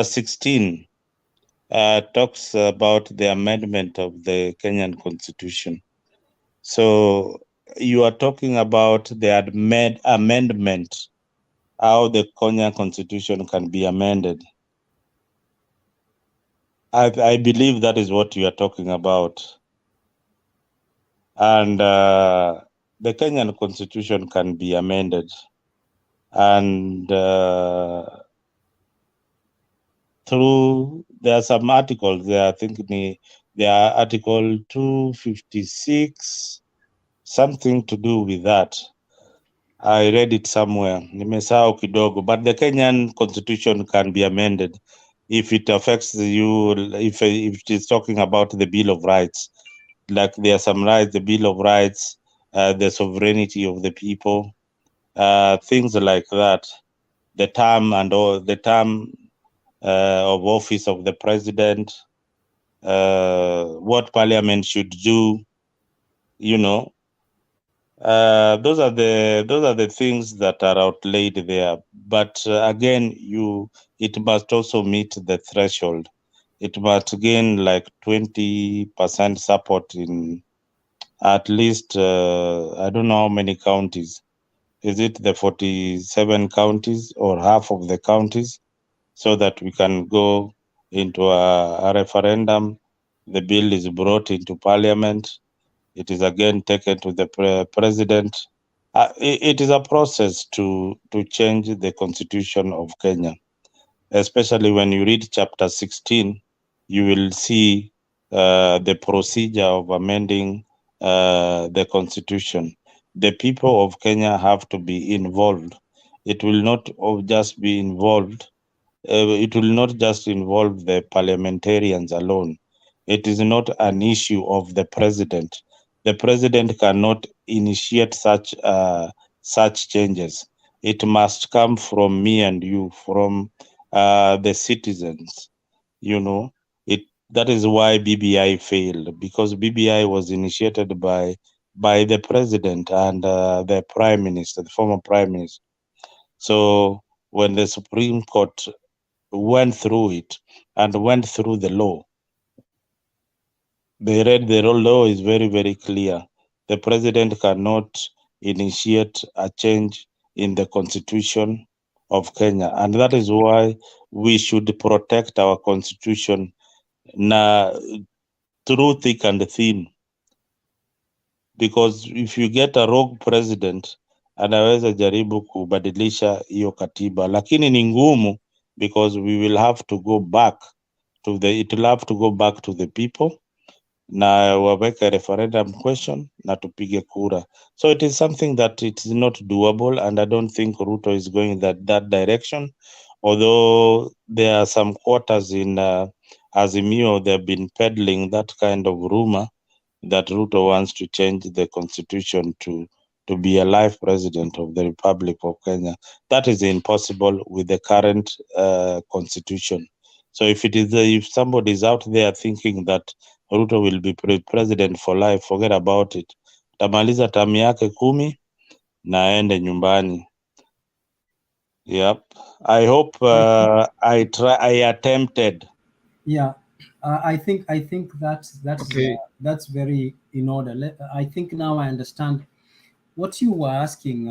16? Talks about the amendment of the Kenyan Constitution. So you are talking about the amendment, how the Kenyan Constitution can be amended. I believe that is what you are talking about. And the Kenyan Constitution can be amended. And there are some articles there, I think there are Article 256, something to do with that. I read it somewhere, nimesahau kidogo, but the Kenyan Constitution can be amended if it affects you, if it is talking about the Bill of Rights. Like there are some rights, the Bill of Rights, the sovereignty of the people, things like that. The term of office of the president, what parliament should do, you know. Those are the things that are outlaid there. But again, it must also meet the threshold. It must gain like 20% support in at least I don't know how many counties. Is it the 47 counties or half of the counties, so that we can go into a referendum? The bill is brought into parliament. It is again taken to the president. It is a process to change the constitution of Kenya. Especially when you read chapter 16, you will see the procedure of amending the constitution. The people of Kenya have to be involved. It will not just be involved. It will not just involve the parliamentarians alone. It is not an issue of the president. The president cannot initiate such changes. It must come from me and you, from the citizens. You know, that is why BBI failed, because BBI was initiated by the president and the prime minister, the former prime minister. So when the Supreme Court went through it and went through the law, they read the law is very, very clear. The president cannot initiate a change in the constitution of Kenya. And that is why we should protect our constitution through thick and thin. Because if you get a rogue president, anaweza jaribu kubadilisha hiyo katiba, lakini ni ngumu, because we will have to go back to the people na waweke referendum question na tupige kura. So it is something that it is not doable, and I don't think Ruto is going that direction. Although there are some quarters in Azimio, they've been peddling that kind of rumor that Ruto wants to change the constitution to be a life president of the Republic of Kenya. That is impossible with the current constitution. So if somebody is out there thinking that Ruto will be president for life, forget about it. Tamaliza tamu yake 10 na aende nyumbani. Yep. I hope I attempted. Yeah, I think that's okay. That's very in order. I think now I understand what you were asking.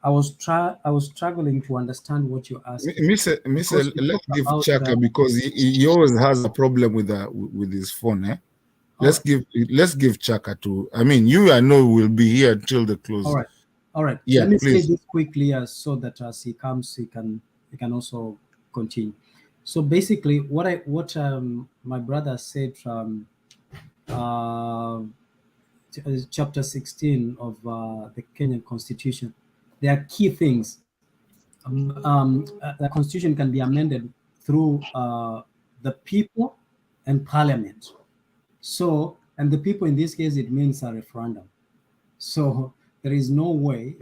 I was struggling to understand what you're asking. Mr. Let's give Chaka, because he always has a problem with his phone. Let's give Chaka to. I mean, you I know will be here until the close. All right. Yeah, Let me please. say this quickly, so that as he comes, he can also continue. So basically, what my brother said from chapter 16 of the Kenyan Constitution, there are key things. The Constitution can be amended through the people and Parliament. So, and the people in this case, it means a referendum. So there is no way,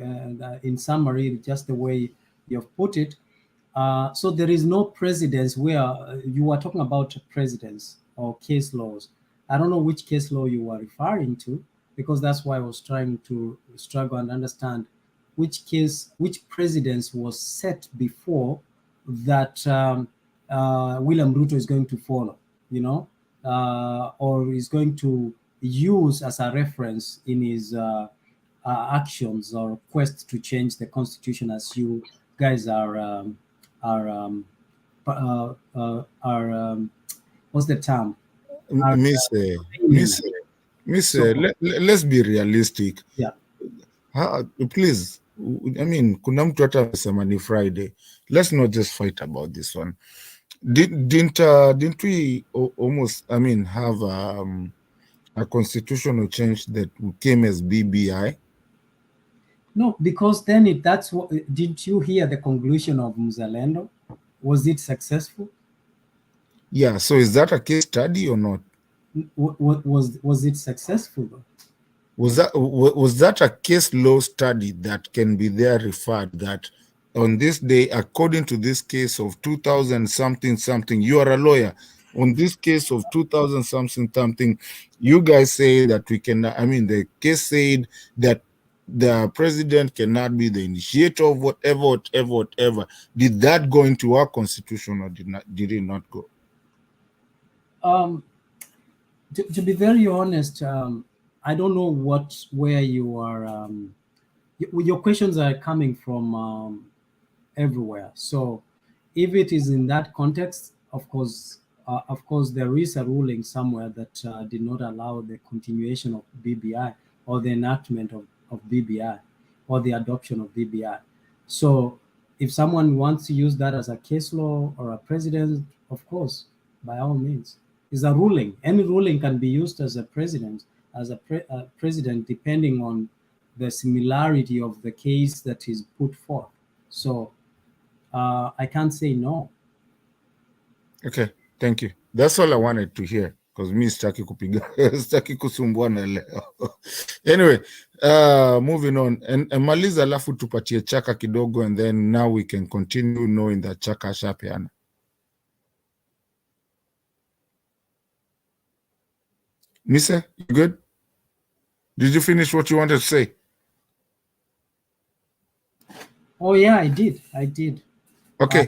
in summary, just the way you've put it. So there is no precedence where you are talking about precedents or case laws. I don't know which case law you are referring to, because that's why I was trying to struggle and understand which precedence was set before that William Ruto is going to follow, or is going to use as a reference in his actions or quest to change the constitution, as you guys are what's the term? Miss, let's be realistic. Yeah. Please, I mean, kuna mtu hata amesema ni Friday. Let's not just fight about this one. Didn't we almost, I mean, have a constitutional change that came as BBI? No, because then that's what. Didn't you hear the conclusion of Mzalendo? Was it successful? Yeah. So is that a case study or not? Was it successful though? Was that a case law study that can be there referred that on this day, according to this case of 2000 something, you are a lawyer. On this case of 2000 something, you guys say that we can, I mean, the case said that the president cannot be the initiator of whatever. Did that go into our constitution or did it not go? To be very honest, I don't know where you are. Your questions are coming from everywhere. So if it is in that context, of course, there is a ruling somewhere that did not allow the continuation of BBI or the enactment of BBI or the adoption of BBI. So if someone wants to use that as a case law or a precedent, of course, by all means. Is a ruling. Any ruling can be used as a precedent, depending on the similarity of the case that is put forth. So I can't say no. Okay, thank you. That's all I wanted to hear, because me sitaki kusumbuana leo. Anyway, moving on. And maliza alafu tupatie Chaka kidogo, and then now we can continue knowing that Chaka ashapeana. Mise, you good? Did you finish what you wanted to say? Oh yeah, I did. Okay.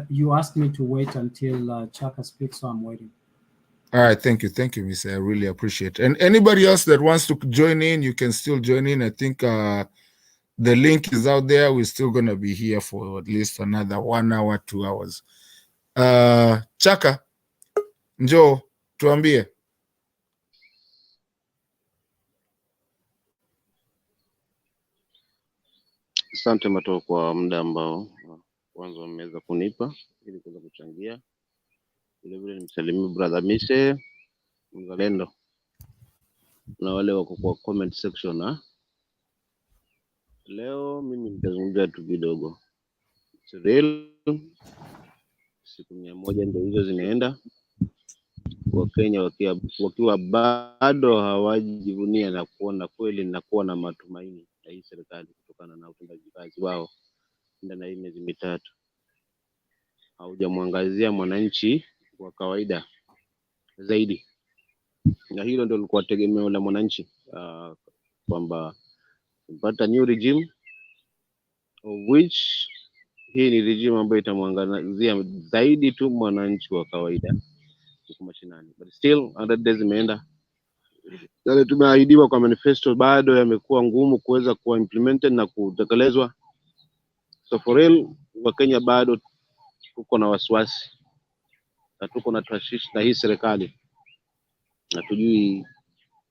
You asked me to wait until Chaka speaks, so I'm waiting. All right, thank you, Mise. I really appreciate it. And anybody else that wants to join in, you can still join in. I think the link is out there. We're still going to be here for at least another 1 hour, 2 hours. Chaka, njoo tuambie. Asante Mato kwa muda ambao kwanza wameweza kunipa ili kuweza kuchangia. Vile nimsalimie brother Mise, Mzalendo na wale wako kwa comment section. Leo mimi nitazungumzia tu kidogo. Real siku 100 ndio hizo zinaenda. Wakenya wakiwa bado hawajivunia na kuona kweli na kuwa na matumaini na hii serikali kutokana na utendaji kazi wao ndani ya miezi mitatu. Haujamwangazia mwananchi wa kawaida zaidi, na hilo ndio lilikuwa tegemeo la mwananchi, kwamba kupata new regime of which hii ni regime ambayo itamwangazia zaidi tu mwananchi wa kawaida huko mashinani. But still 100 days imeenda, yale tumeahidiwa kwa manifesto bado yamekuwa ngumu kuweza kuwa implemented na kutekelezwa. So for real, Wakenya bado tuko na wasiwasi na tuko na tashishi na hii serikali. hatujui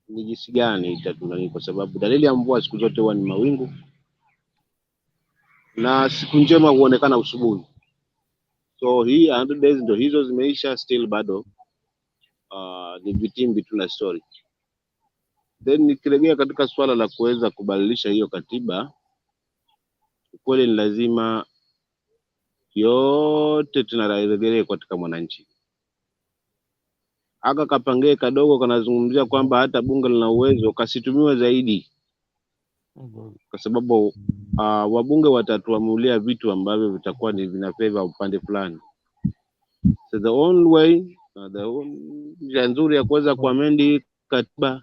ni jinsi gani itatunani, kwa sababu dalili ya mvua siku zote huwa ni mawingu na siku njema huonekana usubuhi. So hii 100 days ndo hizo zimeisha, still bado ni vitimbi tu na story. Then nikiregea katika swala la kuweza kubadilisha hiyo katiba, kweli ni lazima yote tunarejelea katika mwananchi. Aka kapange kadogo kanazungumzia kwamba hata bunge lina uwezo kasitumiwa zaidi, kwa sababu wabunge watatuamulia vitu ambavyo vitakuwa ni vina favor upande fulani. So the only way, njia nzuri ya kuweza kuamendi katiba,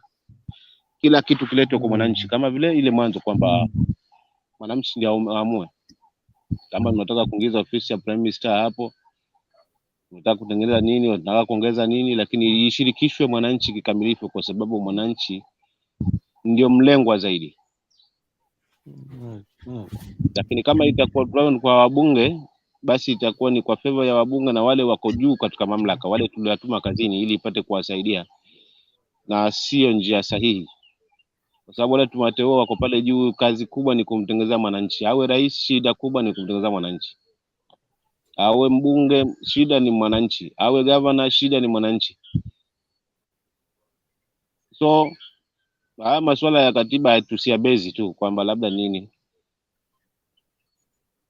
kila kitu kiletwe kwa mwananchi, kama vile ile mwanzo kwamba mwananchi ndiye aamue. Kama tunataka kuongeza ofisi ya prime minister hapo, tunataka kutengeneza nini, tunataka kuongeza nini, lakini ishirikishwe mwananchi kikamilifu, kwa sababu mwananchi ndio mlengwa zaidi. Lakini kama itakuwa kwa wabunge, basi itakuwa ni kwa favor ya wabunge na wale wako juu katika mamlaka, wale tuliwatuma kazini ili ipate kuwasaidia, na sio njia sahihi, kwa sababu wale tumewateua wako pale juu, kazi kubwa ni kumtengeneza mwananchi. Awe rais, shida kubwa ni kumtengeneza mwananchi. Awe mbunge, shida ni mwananchi. Awe governor, shida ni mwananchi. So haya masuala ya katiba tusiabezi tu kwamba labda nini,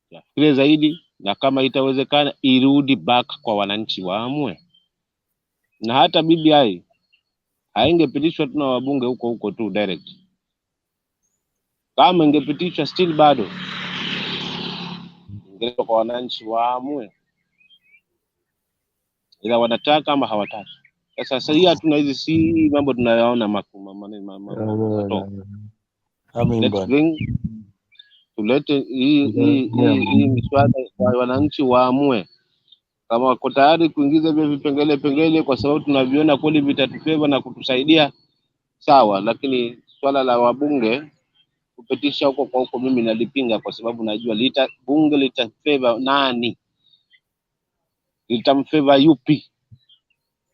yafikirie zaidi, na kama itawezekana irudi back kwa wananchi waamue. Na hata BBI haingepitishwa tu na wabunge huko tu direct. Kama ingepitishwa still bado ingeletwa kwa wananchi waamue, ila wanataka ama hawataki. Sasa hii hatuna hizi, si mambo tunayaona maneno. Let's bring, tulete hii miswada kwa wananchi waamue kama wako tayari kuingiza hivyo vipengele, kwa sababu tunaviona kweli vitatufeva na kutusaidia, sawa. Lakini swala la wabunge kupitisha huko kwa huko, mimi nalipinga, kwa sababu najua bunge litafeva nani, litamfeva yupi.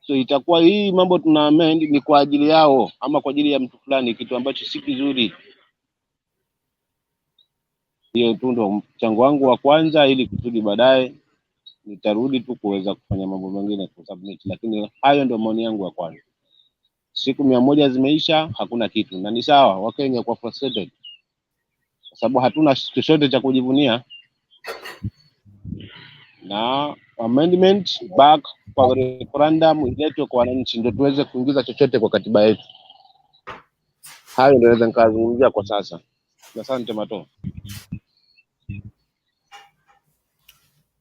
So itakuwa hii mambo tuna amend ni kwa ajili yao ama kwa ajili ya mtu fulani, kitu ambacho si kizuri. Hiyo tu ndo mchango wangu wa kwanza, ili kusudi baadaye nitarudi tu kuweza kufanya mambo mengine kusubmit. Lakini hayo ndio maoni yangu ya kwanza. Siku 100 zimeisha, hakuna kitu, na ni sawa Wakenya kwa frustrated, kwa sababu hatuna chochote cha kujivunia. Na amendment back kwa referendum iletwe kwa wananchi, ndio tuweze kuingiza chochote kwa katiba yetu. Hayo ndio naweza nikazungumzia kwa sasa. Asante Mato.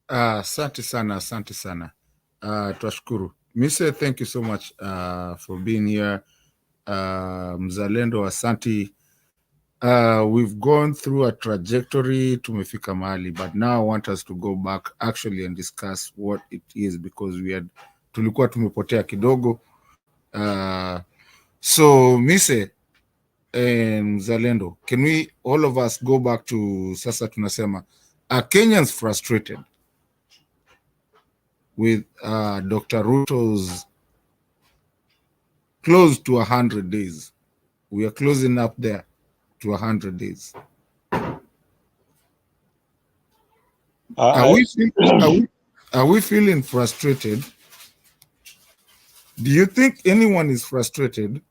Asante sana. Twashukuru. Mise, thank you so much for being here. Mzalendo, asante. We've gone through a trajectory, tumefika mahali, but now I want us to go back actually and discuss what it is, because tulikuwa tumepotea kidogo. So Mise and Mzalendo, can we all of us go back to sasa tunasema, are Kenyans frustrated with Dr. Ruto'S close to 100 days? We are closing up there to 100 days. Are we feeling frustrated? Do you think anyone is frustrated?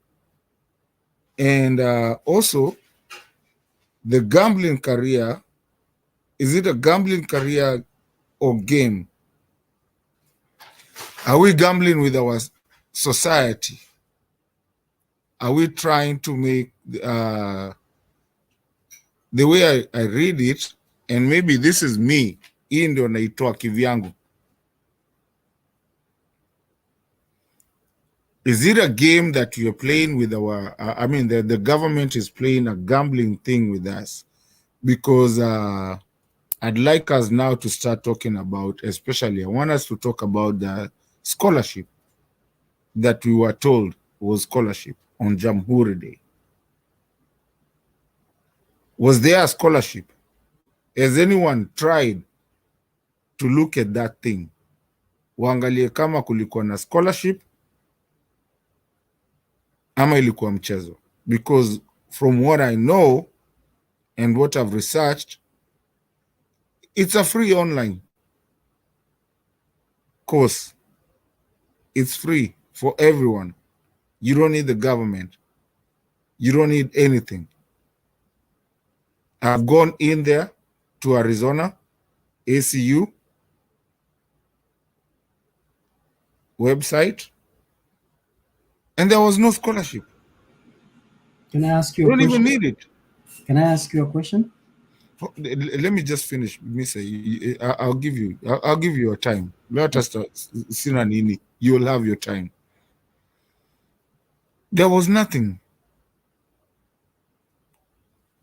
And also, the gambling career, is it a gambling career or game? Are we gambling with our society? Are we trying to make, the way I read it, and maybe this is me, hii ndio naitoa kivyangu, is it a game that you're playing with our, I mean, the government is playing a gambling thing with us? Because I'd like us now to start talking about, especially, I want us to talk about the scholarship that we were told was scholarship on Jamhuri Day. Was there a scholarship? Has anyone tried to look at that thing? Waangalie kama kulikuwa na scholarship, ama ilikuwa mchezo? Because from what I know and what I've researched, it's a free online course. It's free for everyone. You don't need the government. You don't need anything. I've gone in there to Arizona, ACU website, and there was no scholarship. Can I ask you You a don't question? even need it. Can I ask you a question? Let me just finish, Mr. I'll give you your time. Let us Sinanini. You will have your time. There was nothing.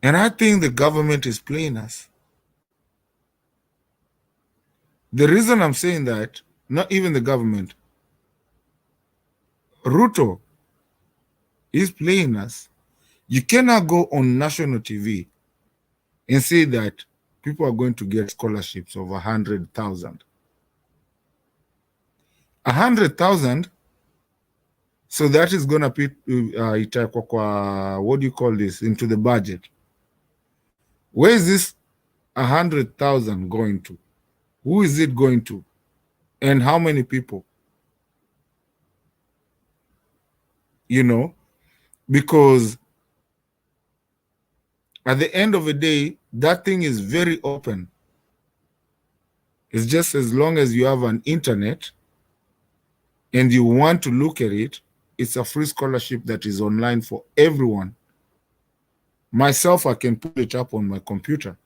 And I think the government is playing us. The reason I'm saying that, not even the government, Ruto is playing us. You cannot go on national TV and say that people are going to get scholarships of 100,000. 100,000. So that is going to put what do you call this, into the budget. Where is this 100,000 going to? Who is it going to? And how many people? You know, because at the end of the day, that thing is very open. It's just as long as you have an internet and you want to look at it, it's a free scholarship that is online for everyone. Myself, I can pull it up on my computer.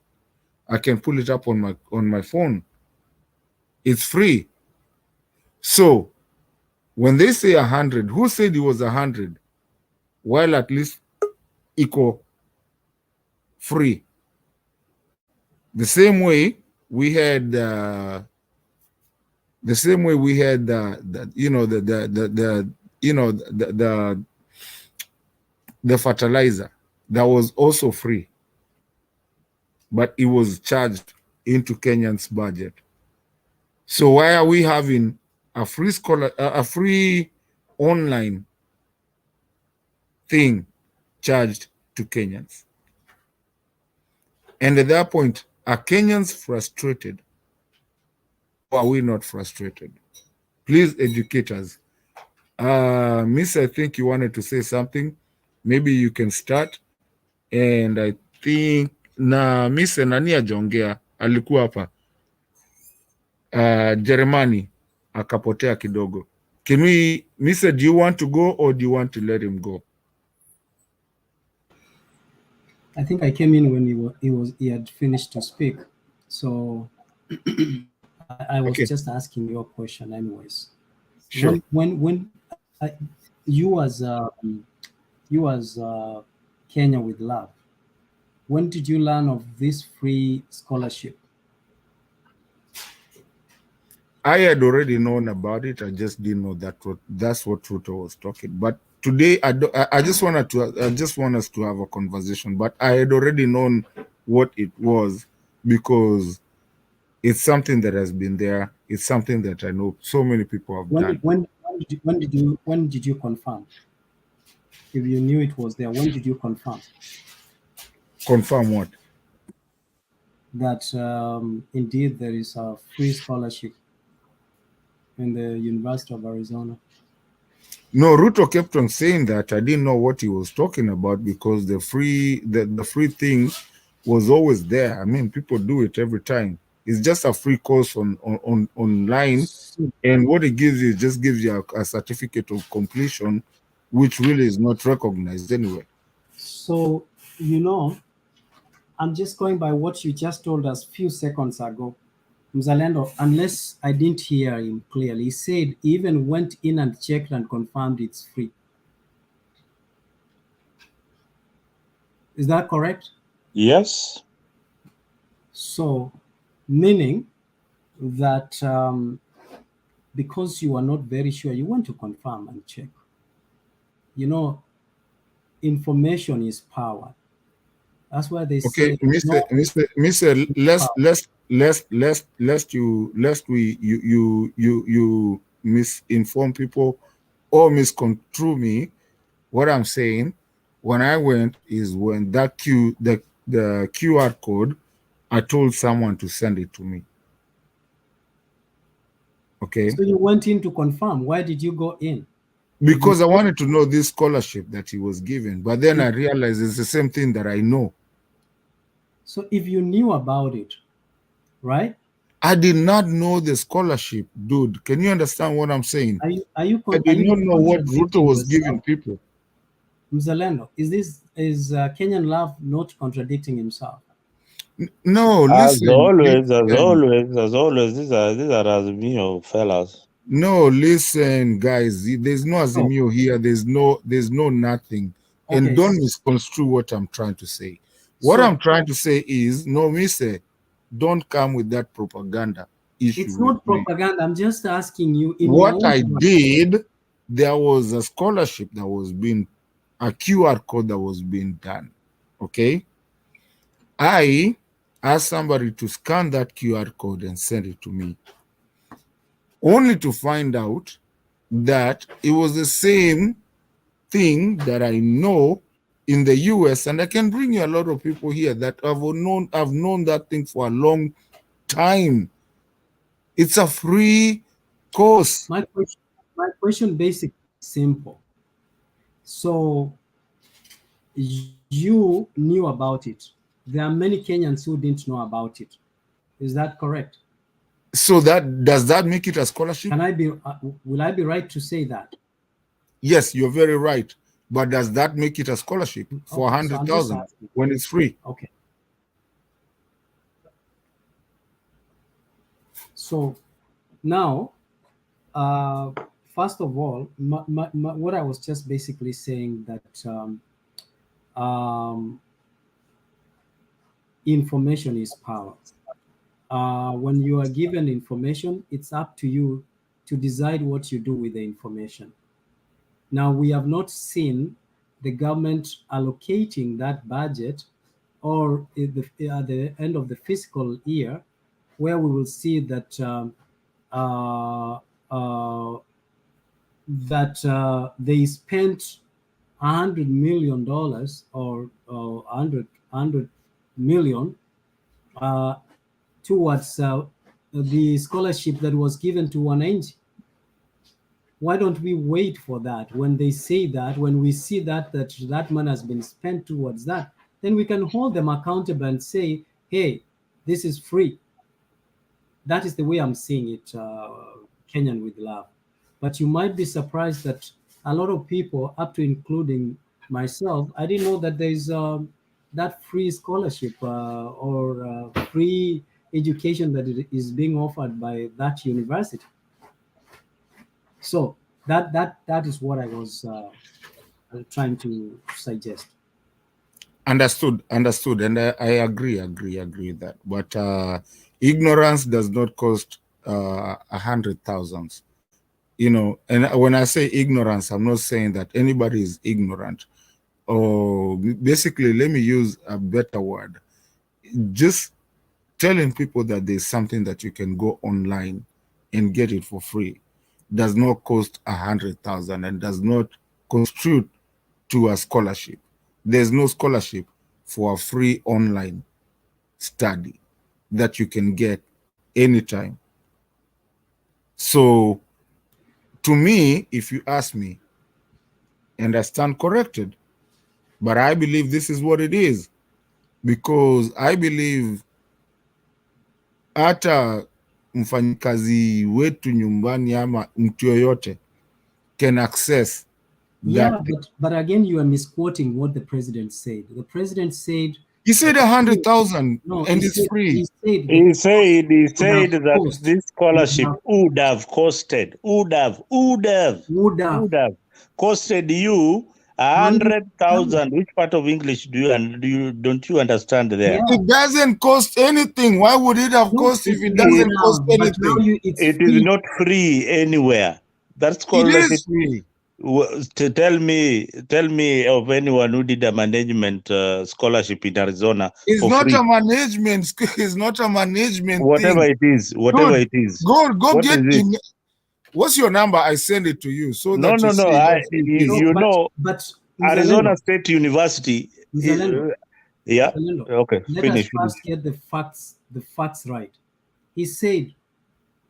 I can pull it up on my phone. It's free. So when they say 100, who said it was 100? While at least equal free. The same way we had the fertilizer that was also free, but it was charged into Kenyans' budget. So why are we having a free online thing charged to Kenyans? And at that point, are Kenyans frustrated? Or are we not frustrated? Please educate us. Miss, I think you wanted to say something. Maybe you can start. And I think na Miss nani ajongea alikuwa hapa. Jeremani akapotea kidogo. Can we, Miss, do you want to go or do you want to let him go? I think I came in when he had finished to speak. So I was just asking your question anyways. Sure. When you as Kenya with Love, when did you learn of this free scholarship? I had already known about it. I just didn't know that's what Ruto was talking. But today, I just want us to have a conversation. But I had already known what it was because it's something that has been there. It's something that I know so many people have done. When did you confirm? If you knew it was there, when did you confirm? Confirm what? That indeed there is a free scholarship in the University of Arizona. No, Ruto kept on saying that. I didn't know what he was talking about because the free thing was always there. I mean, people do it every time. It's just a free course online, and what it gives you just gives you a certificate of completion, which really is not recognized anyway. So, you know, I'm just going by what you just told us a few seconds ago. Mzalendo, unless I didn't hear him clearly, he said he even went in and checked and confirmed it's free. Is that correct? Yes. So, meaning that because you are not very sure, you want to confirm and check. You know, information is power. That's why they say. Okay, Mr. Lest you misinform people or misconstrue me. What I'm saying, when I went is when the QR code, I told someone to send it to me. Okay. So you went in to confirm. Why did you go in? Because I wanted to know this scholarship that he was given, but then I realized it's the same thing that I know. So if you knew about it, right? I did not know the scholarship, dude. Can you understand what I'm saying? I did not know what Ruto was giving people. Mzalendo, is Kenyan Love not contradicting himself? No, As listen. always, these are Azimio fellas. No, listen, guys. There's no Azimio here. There's no nothing. Okay, And don't misconstrue what I'm trying to say. What I'm trying to say is, no, Mr. Don't come with that propaganda issue. It's not propaganda. I'm just asking you. What I did, there was a scholarship that was being, a QR code that was being done. Okay. I asked somebody to scan that QR code and send it to me, only to find out that it was the same thing that I know in the US, and I can bring you a lot of people here that have known that thing for a long time. It's a free course. My question basically is simple. So you knew about it. There are many Kenyans who didn't know about it. Is that correct? So does that make it a scholarship? Will I be right to say that? Yes, you're very right. But does that make it a scholarship for 100,000 when it's free? Okay. So now, first of all, what I was just basically saying that information is power. When you are given information, it's up to you to decide what you do with the information. Now, we have not seen the government allocating that budget or at the end of the fiscal year, where we will see that they spent $100 million or 100 million towards the scholarship that was given to Wananchi. Why don't we wait for that? When they say that, when we see that money has been spent towards that, then we can hold them accountable and say, hey, this is free. That is the way I'm seeing it, Kenyan with Love. But you might be surprised that a lot of people, up to including myself, I didn't know that there's that free scholarship or free education that is being offered by that university. So that is what I was trying to suggest. Understood, and I agree with that. But ignorance does not cost 100,000. You know, and when I say ignorance, I'm not saying that anybody is ignorant. Or basically, let me use a better word. Just telling people that there's something that you can go online and get it for free does not cost 100,000 and does not contribute to a scholarship. There's no scholarship for a free online study that you can get anytime. So to me, if you ask me, and I stand corrected, but I believe this is what it is, because I believe hata mfanyikazi wetu nyumbani ama mtu yoyote can access that. But again, you are misquoting what the president said. The president said he said 100,000 and it's free. He said that this scholarship would have costed costed you 100,000. Which part of English don't you understand there? Yeah. It doesn't cost anything. Why would it have cost if it doesn't cost anything? It is not free anywhere. That scholarship. It is free. Tell me of anyone who did a management scholarship in Arizona. It's not free. A management. It's not a management. Whatever thing. It is. Whatever it is. Go get in. What's your number? I send it to you so No, that no, you no. see what it is. You know, but Arizona Mzalendo, State University. Mzalendo, Yeah. Mzalendo, Okay. let us Finish. first get the facts right. He said,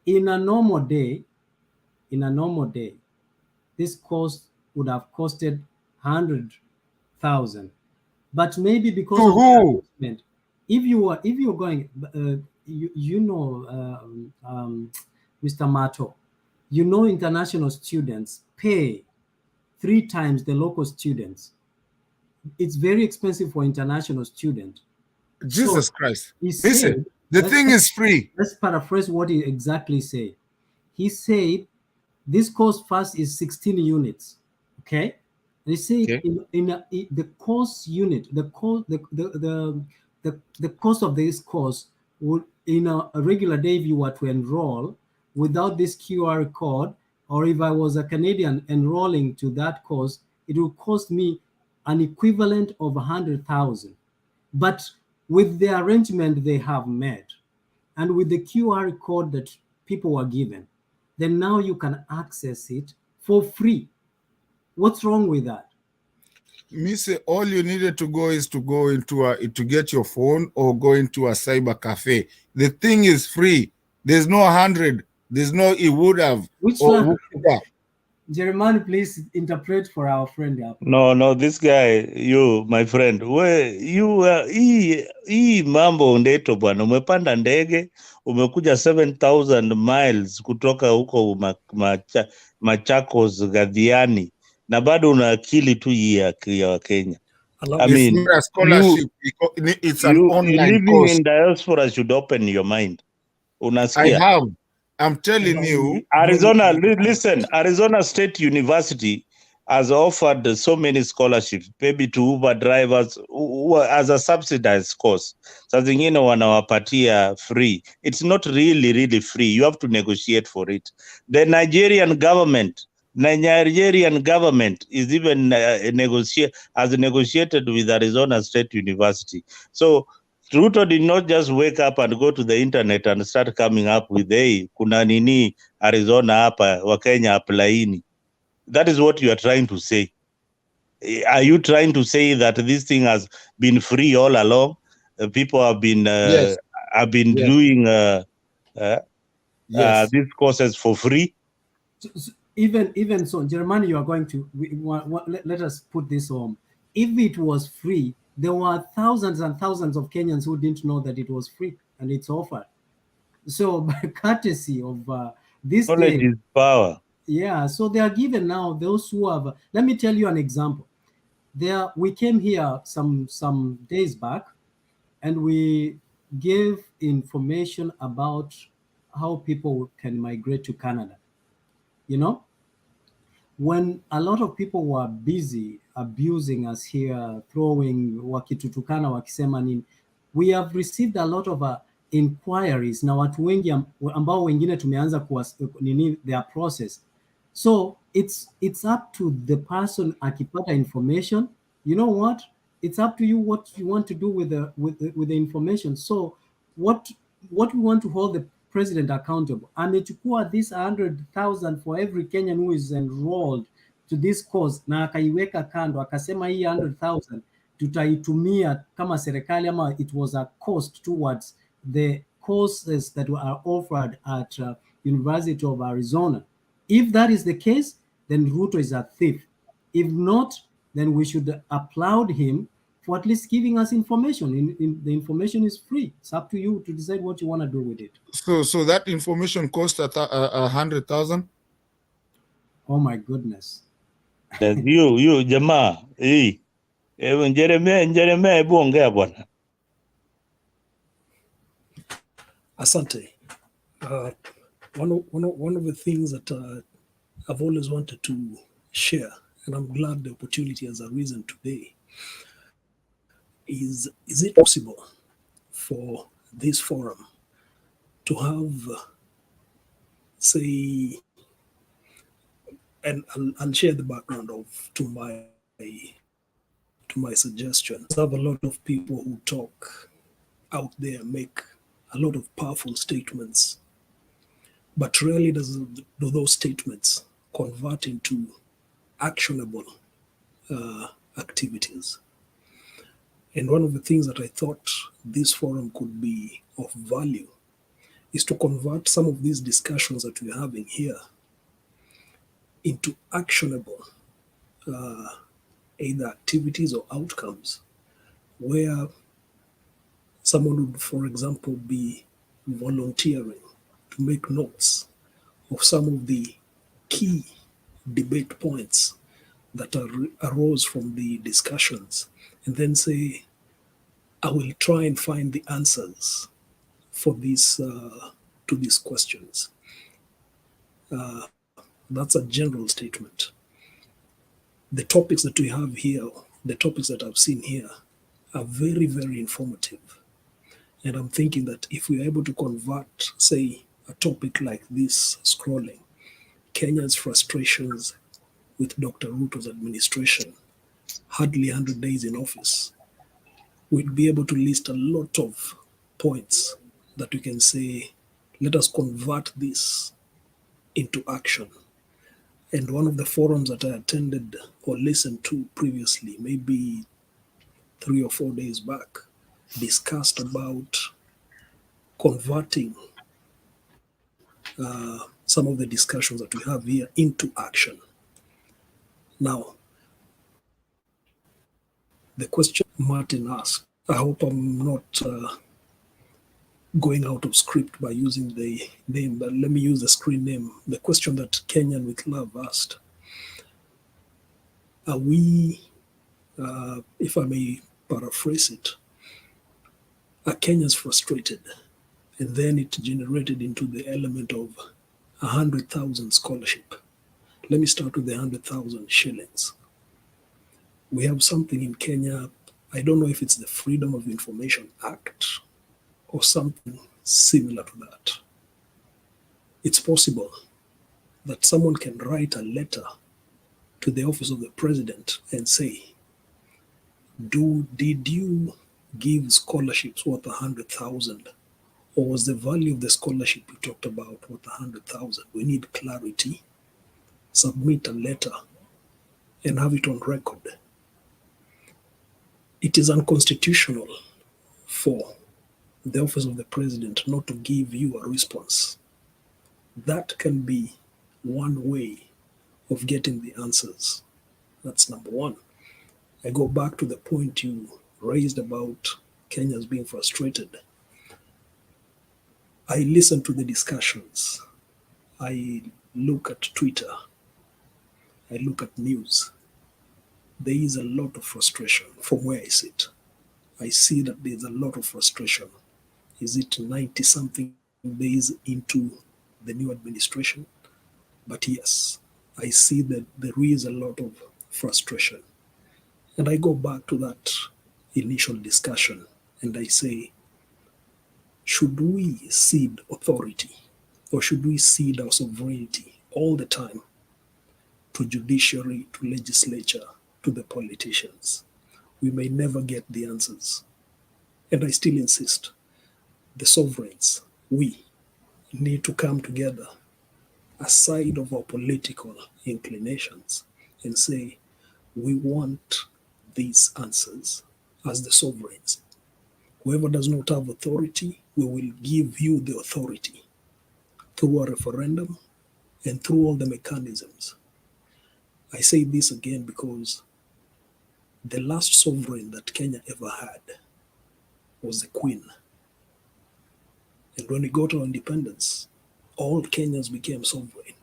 in a normal day, this cost would have costed 100,000, but maybe because To of the who? arrangement, if you're going, you know, Mr. Mato, you know, international students pay 3 times the local students. It's very expensive for international students. Jesus So Christ. he Listen, said, the thing is free. let's paraphrase what he exactly said. He said this course first is 16 units. Okay. And he said Okay. the course unit, the cost of this course would, in a regular day, if you were to enroll without this QR code, or if I was a Canadian enrolling to that course, it would cost me an equivalent of 100,000. But with the arrangement they have made, and with the QR code that people were given, then now you can access it for free. What's wrong with that? Me say all you needed to go is to go to get your phone or go into a cyber cafe. The thing is free. There's no 100. There's no it would have. Which Or, Jeremiah, please interpret for our friend here. No, this guy, you, my friend, hii mambo ndeto bwana, umepanda ndege, umekuja 7,000 miles kutoka huko Machakos Gadhiani, na bado una akili tu ya Wakenya. I it's mean, not a scholarship. It's an online living course. in diaspora should open your mind. I Unasikia? have. I'm telling you. Arizona, listen, Arizona State University has offered so many scholarships, maybe to Uber drivers as a subsidized course. Saa zingine wanawapatia free. It's not really free. You have to negotiate for it. The Nigerian government is even has negotiated with Arizona State University. So Ruto did not just wake up and go to the internet and start coming up with, hey, kuna nini Arizona hapa, Wakenya aplaini. That is what you are trying to say. Are you trying to say that this thing has been free all along? People have been Yes. doing Yes. these courses for free? So even so, Jeremiah, you are going to let us put this on. If it was free, there were thousands and thousands of Kenyans who didn't know that it was free and it's offered. So by courtesy of this Knowledge day, is power. yeah, so they are given now those who have. Let me tell you an example. We came here some days back, and we gave information about how people can migrate to Canada. You know, when a lot of people were busy abusing us here, throwing wakitutukana wakisema nini, we have received a lot of inquiries na watu wengi ambao wengine tumeanza nini their process. So it's up to the person akipata information, you know what, it's up to you what you want to do with the information. So what we want to hold the president accountable. Amechukua this 100,000 for every Kenyan who is enrolled to this course na akaiweka kando, akasema hii 100,000 tutaitumia kama serikali, ama it was a cost towards the courses that are offered at University of Arizona. If that is the case, then Ruto is a thief. If not, then we should applaud him for at least giving us information. The information is free. It's up to you to decide what you want to do with it. So that information cost 100,000. Oh my goodness. You jamaa, Jeremia, hebu ongea bwana. Asante. One of the things that I've always wanted to share, and I'm glad the opportunity has arisen today, is it possible for this forum to have, say, and I'll share the background to my suggestion. I have a lot of people who talk out there, make a lot of powerful statements, But rarely do those statements convert into actionable activities. And one of the things that I thought this forum could be of value is to convert some of these discussions that we're having here into actionable either activities or outcomes, where someone would, for example, be volunteering to make notes of some of the key debate points that arose from the discussions, and then say, I will try and find the answers for these to these questions. That's a general statement. The topics that we have here, the topics that I've seen here, are very, very informative. And I'm thinking that if we're able to convert, say, a topic like this, scrolling, Kenya's frustrations with Dr. Ruto's administration, hardly 100 days in office, we'd be able to list a lot of points that we can say, let us convert this into action. And one of the forums that I attended or listened to previously, maybe 3 or 4 days back, discussed about converting some of the discussions that we have here into action. Now, the question Martin asked, I hope I'm not going out of script by using the name, but let me use the screen name. The question that Kenyan with Love asked, are we, if I may paraphrase it, are Kenyans frustrated? And then it generated into the element of 100,000 scholarship. Let me start with the 100,000 shillings. We have something in Kenya, I don't know if it's the Freedom of Information Act or something similar to that. It's possible that someone can write a letter to the office of the president and say, did you give scholarships worth 100,000? Or was the value of the scholarship you talked about worth 100,000? We need clarity. Submit a letter and have it on record. It is unconstitutional for the office of the president not to give you a response. That can be one way of getting the answers. That's number one. I go back to the point you raised about Kenyans being frustrated. I listen to the discussions. I look at Twitter. I look at news. There is a lot of frustration from where I sit. I see that there's a lot of frustration. Is it 90 something days into the new administration? But yes, I see that there is a lot of frustration. And I go back to that initial discussion and I say, should we cede authority or should we cede our sovereignty all the time to judiciary, to legislature, to the politicians? We may never get the answers. And I still insist, the sovereigns, we need to come together aside of our political inclinations and say, we want these answers as the sovereigns. Whoever does not have authority, we will give you the authority through a referendum and through all the mechanisms. I say this again because the last sovereign that Kenya ever had was the Queen. And when we got our independence, all Kenyans became sovereign.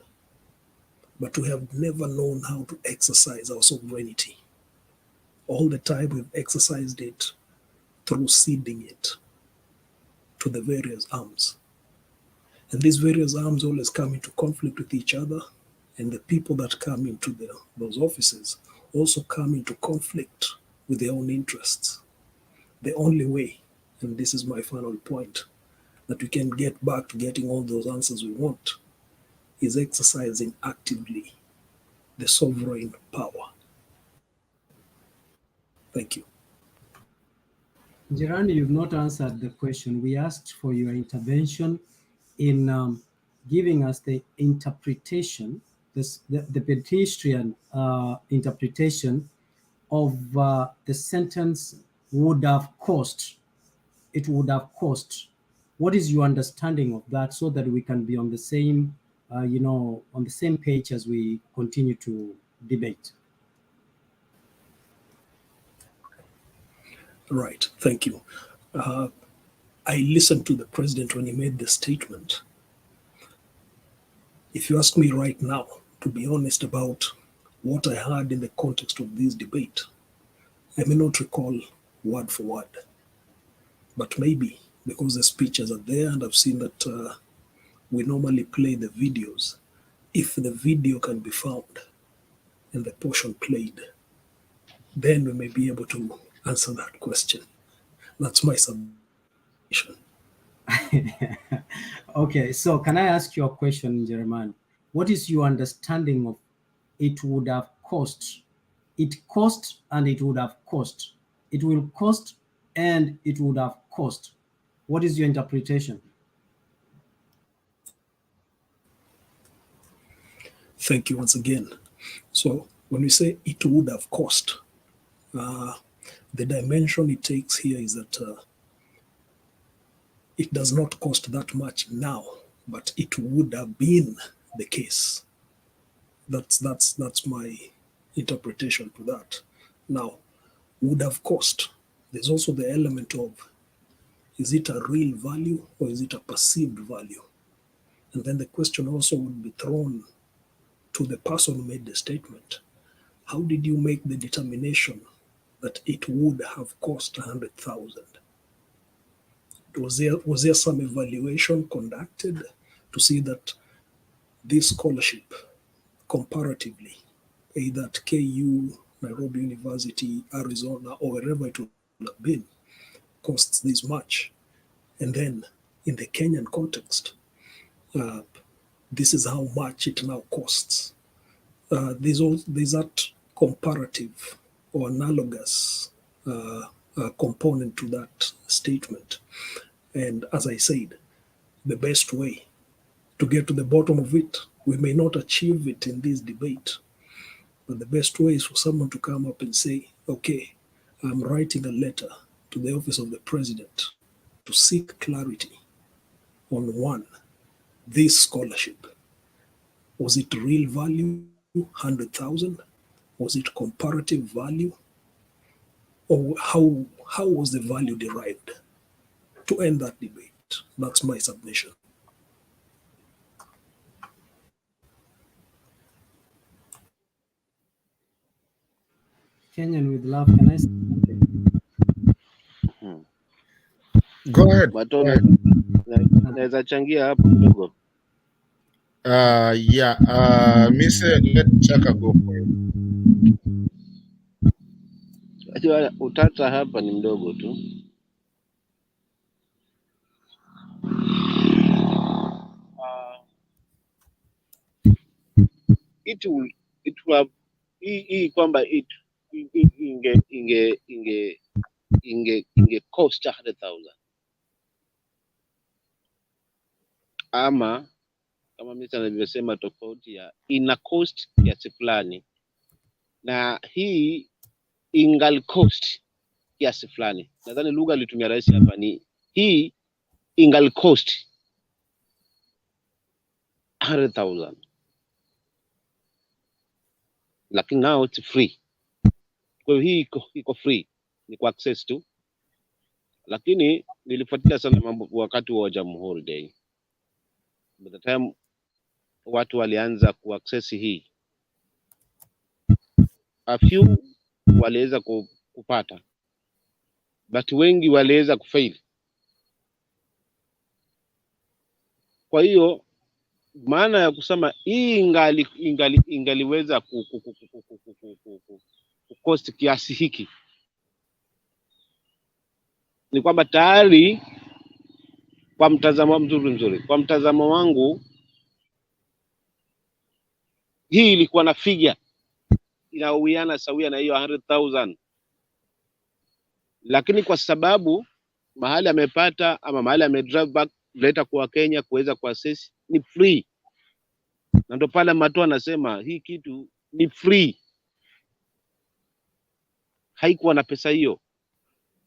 But we have never known how to exercise our sovereignty. All the time we've exercised it through ceding it to the various arms. And these various arms always come into conflict with each other, and the people that come into those offices also come into conflict with their own interests. The only way, and this is my final point, that we can get back to getting all those answers we want is exercising actively the sovereign power. Thank you. Gerani, you've not answered the question. We asked for your intervention in giving us the interpretation, the pedestrian interpretation of the sentence would have cost. It would have cost. What is your understanding of that, so that we can be on the same, on the same page as we continue to debate? Right. Thank you. I listened to the president when he made the statement. If you ask me right now, to be honest about what I heard in the context of this debate, I may not recall word for word. But maybe because the speeches are there and I've seen that we normally play the videos, if the video can be found and the portion played, then we may be able to answer that question. That's my submission. Okay, so can I ask you a question, Jeremiah? What is your understanding of it would have cost? It cost and it would have cost. It will cost and it would have cost. What is your interpretation? Thank you once again. So when we say it would have cost, the dimension it takes here is that it does not cost that much now, but it would have been the case. That's my interpretation to that. Now, would have cost. There's also the element of, is it a real value or is it a perceived value? And then the question also would be thrown to the person who made the statement. How did you make the determination that it would have cost 100,000? Was there some evaluation conducted to see that this scholarship, comparatively, either at KU, Nairobi University, Arizona, or wherever it would have been, costs this much? And then in the Kenyan context, this is how much it now costs. There's that comparative or analogous component to that statement. And as I said, the best way to get to the bottom of it, we may not achieve it in this debate, but the best way is for someone to come up and say, okay, I'm writing a letter to the office of the president to seek clarity on one, this scholarship. Was it real value, 100,000? Was it comparative value? Or how was the value derived? To end that debate, that's my submission. Kenyan with love, can I say something? Go ahead. Mato, naweza changia hapo kidogo. Mr. Let Chaka go for it. Unajua utata hapa ni mdogo tu. It will have hii kwamba inge cost 100,000 ama kama mimi nilivyosema tofauti ya ina cost kiasi fulani na hii ingal cost kiasi fulani. Nadhani lugha alitumia rais hapa ni hii ingal cost 100,000 lakini now it's free. Kwa hiyo hii iko free, ni kwa access tu. Lakini nilifuatilia sana mambo wakati wa Jamhuri Day. By the time watu walianza kuaccess hii, a few waliweza kupata, but wengi waliweza kufail. Kwa hiyo maana ya kusema hii ingaliweza kukosti kiasi hiki ni kwamba tayari kwa mtazamo mzuri, kwa mtazamo wangu hii ilikuwa na figure inawiana sawia na hiyo 100,000, lakini kwa sababu mahali amepata ama mahali amedrive back kuleta kwa Kenya kuweza kuaccess ni free, na ndo pale Mato anasema hii kitu ni free, haikuwa na pesa hiyo.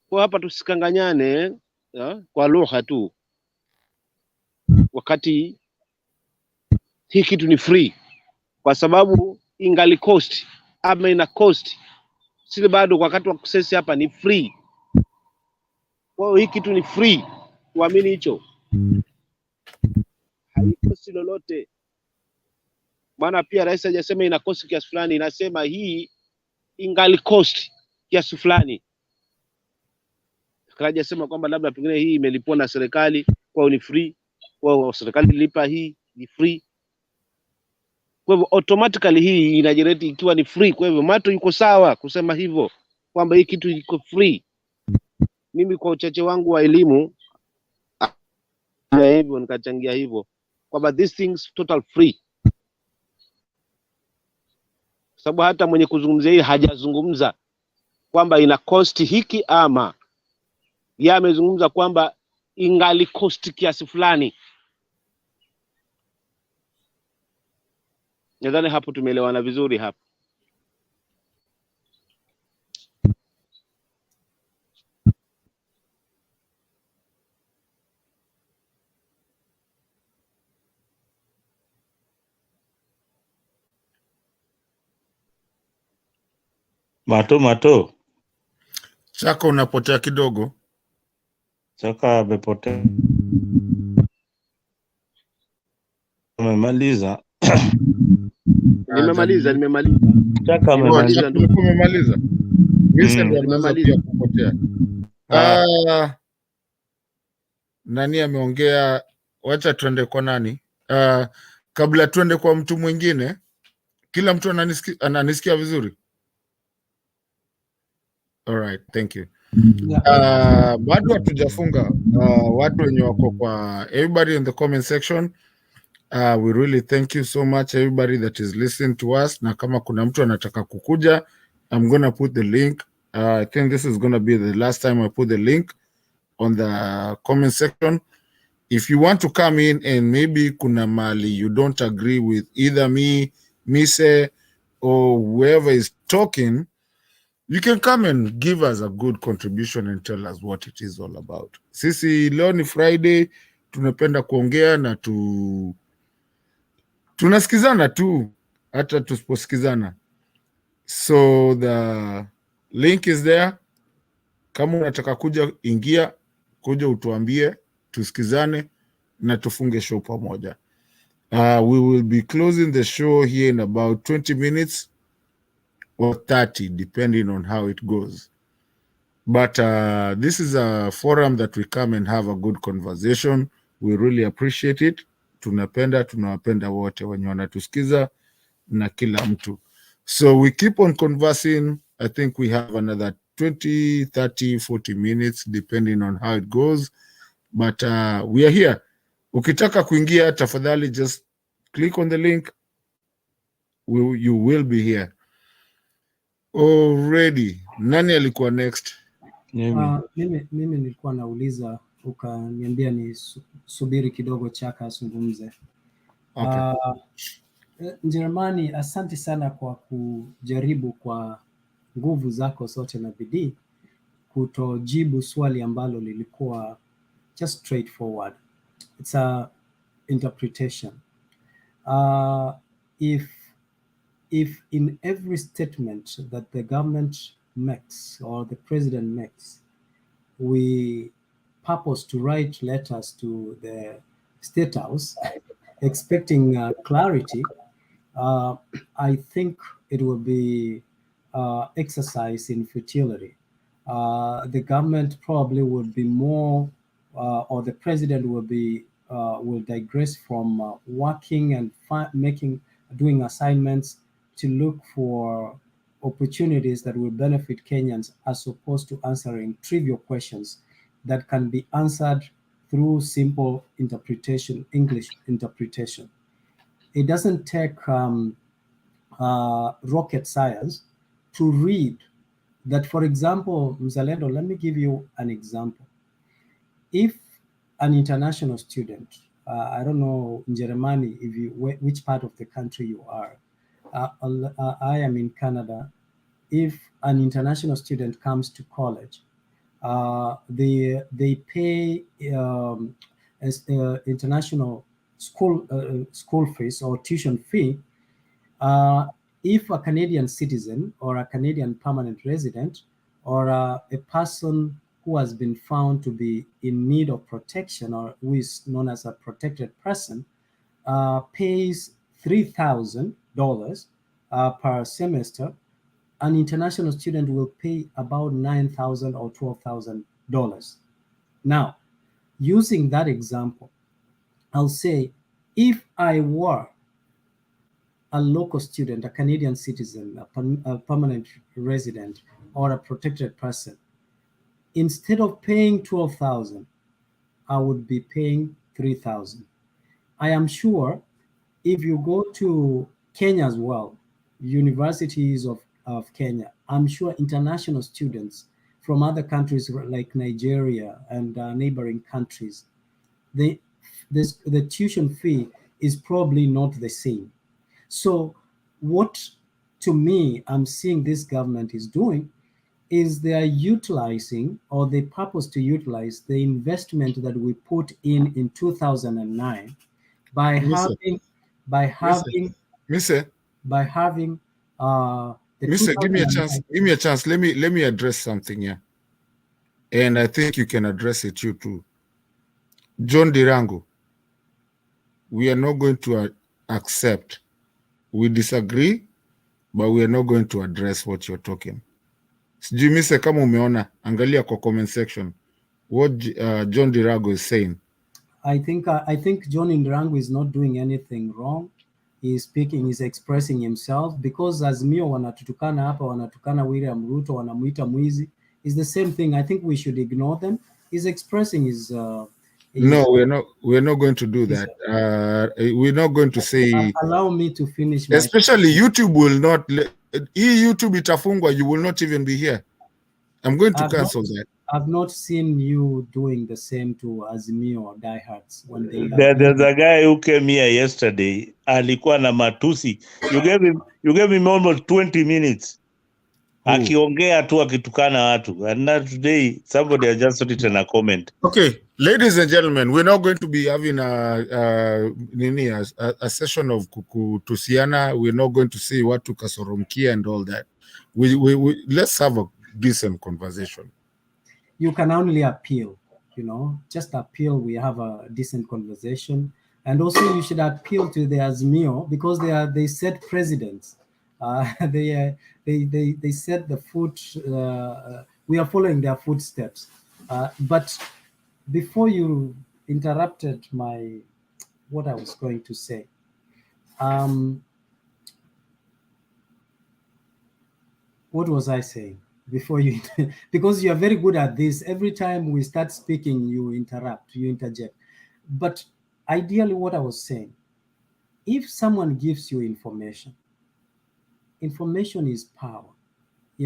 Kwa hapa tusikanganyane kwa lugha tu, wakati hii kitu ni free, kwa sababu ingali cost ama ina cost sile bado, wakati wa kusesi hapa ni free. Kwa hiyo hii kitu ni free, tuamini hicho, haikosi lolote. Maana pia rais hajasema ina cost kiasi fulani, inasema hii ingali cost kiasi fulani. Hajasema kwamba labda pengine hii imelipwa na serikali kwa ni free, kwa serikali ilipa hii ni free. Kwa hivyo automatically hii inajereti ikiwa ni free. Kwa hivyo Mato yuko sawa kusema hivyo kwamba hii kitu iko free. Mimi kwa uchache wangu wa elimu hivyo nikachangia hivyo kwamba these things total free, sababu hata mwenye kuzungumzia hii hajazungumza kwamba ina cost hiki, ama yeye amezungumza kwamba ingali cost kiasi fulani. Nadhani hapo tumeelewana vizuri hapo. Mato. Chaka unapotea kidogo. Chaka amepotea. Umemaliza? Nimemaliza. Chaka amemaliza. Umemaliza? Vincent ameanza pia kupotea. Nani ameongea? Wacha tuende kwa nani? Kabla tuende kwa mtu mwingine, kila mtu ananisikia vizuri? All right, thank you. Bado hatujafunga. Watu wenye wako kwa everybody in the comment section, we really thank you so much everybody that is listening to us. Na kama kuna mtu anataka kukuja, I'm gonna put the link. I think this is gonna be the last time I put the link on the comment section. If you want to come in and maybe kuna mali you don't agree with either me, Mise, or whoever is talking, you can come and give us a good contribution and tell us what it is all about. Sisi leo ni Friday, tunapenda kuongea na tunasikizana tu hata tusiposikizana. So the link is there. Kama unataka kuja, ingia, kuja utuambie, tusikizane na tufunge show pamoja. We will be closing the show here in about 20 minutes or 30, depending on how it goes. But this is a forum that we come and have a good conversation. We really appreciate it. Tunawapenda wote wenye wanatusikiza na kila mtu. So we keep on conversing. I think we have another 20, 30, 40 minutes, depending on how it goes. But we are here. Ukitaka kuingia, tafadhali just click on the link. You will be here. Already. Nani alikuwa next? Mimi nilikuwa nauliza, ukaniambia ni subiri kidogo Chaka azungumze. Okay. Njerumani, asante sana kwa kujaribu kwa nguvu zako zote na bidii kutojibu swali ambalo lilikuwa just straightforward. It's a interpretation. If in every statement that the government makes or the president makes, we purpose to write letters to the State House expecting clarity, I think it will be exercise in futility. The government probably would be more, or the president will digress from working and doing assignments to look for opportunities that will benefit Kenyans, as opposed to answering trivial questions that can be answered through simple interpretation, English interpretation. It doesn't take rocket science to read that. For example, Mzalendo, let me give you an example. If an international student I don't know, in Germany, if you which part of the country you are. I am in Canada. If an international student comes to college, they pay as international school fees or tuition fee. If a Canadian citizen or a Canadian permanent resident or a person who has been found to be in need of protection or who is known as a protected person pays $3,000 per semester, an international student will pay about $9,000 or $12,000. Now, using that example, I'll say if I were a local student, a Canadian citizen, a permanent resident, or a protected person, instead of paying 12,000, I would be paying 3,000. I am sure if you go to Kenya as well, universities of Kenya, I'm sure international students from other countries like Nigeria and neighboring countries, the tuition fee is probably not the same. So what, to me, I'm seeing this government is doing is they are utilizing, or they purpose to utilize, the investment that we put in 2009 by Mr. having Mr. the Mr. Give me a 2009. chance. Give me a chance. Let me address something here, and I think you can address it you too. John Dirango, we are not going to accept. We disagree, but we are not going to address what you're talking. Sijui Mr. kama umeona, angalia kwa comment section what John Dirango is saying. I think John Indirangu is not doing anything wrong. He's speaking, he's expressing himself, because Azimio wanatutukana hapa, wanatukana William Ruto, wanamuita mwizi. It's the same thing. I think we should ignore them. He's expressing his no, we're not going to do that. We're not going to say. Allow me to finish. Especially YouTube will not. YouTube itafungwa. You will not even be here. I'm going to cancel that. I've not seen you doing the same to Azimio or diehards when they. There's a guy who came here yesterday. Alikuwa na matusi. You gave him almost 20 minutes. Akiongea tu akitukana watu. And now today somebody has just written a comment. Okay, ladies and gentlemen, we're not going to be having a session of kutusiana. We're not going to say what to kasoromkia and all that. We let's have a decent conversation. You can only appeal, just appeal. We have a decent conversation, and also you should appeal to the Azimio, because they set precedents. They set the foot. We are following their footsteps. But before you interrupted what I was going to say, what was I saying? Before you, because you are very good at this. Every time we start speaking, you interrupt, you interject. But ideally, what I was saying, if someone gives you information is power. I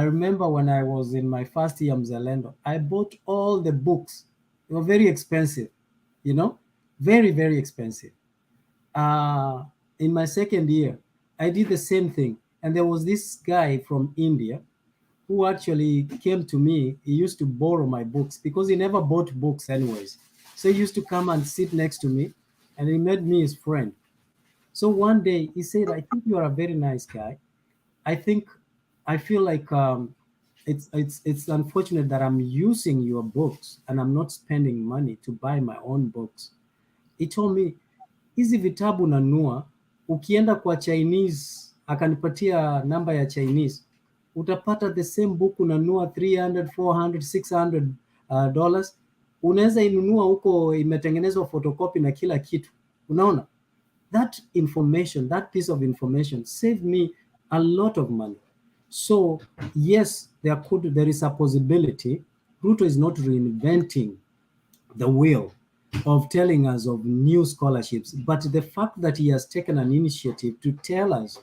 remember when I was in my first year Mzalendo, I bought all the books. They were very expensive, very, very expensive. In my second year, I did the same thing. And there was this guy from India who actually came to me. He used to borrow my books because he never bought books anyways. So he used to come and sit next to me, and he made me his friend. So one day he said, I think you are a very nice guy. I feel like it's unfortunate that I'm using your books and I'm not spending money to buy my own books. He told me, hizi vitabu nanua, ukienda kwa Chinese, akanipatia namba ya Chinese, utapata the same book unanua $300, $400, $600 unaweza inunua huko, imetengenezwa photocopy na kila kitu. Unaona, that piece of information saved me a lot of money. So yes, there is a possibility. Ruto is not reinventing the wheel of telling us of new scholarships, but the fact that he has taken an initiative to tell us,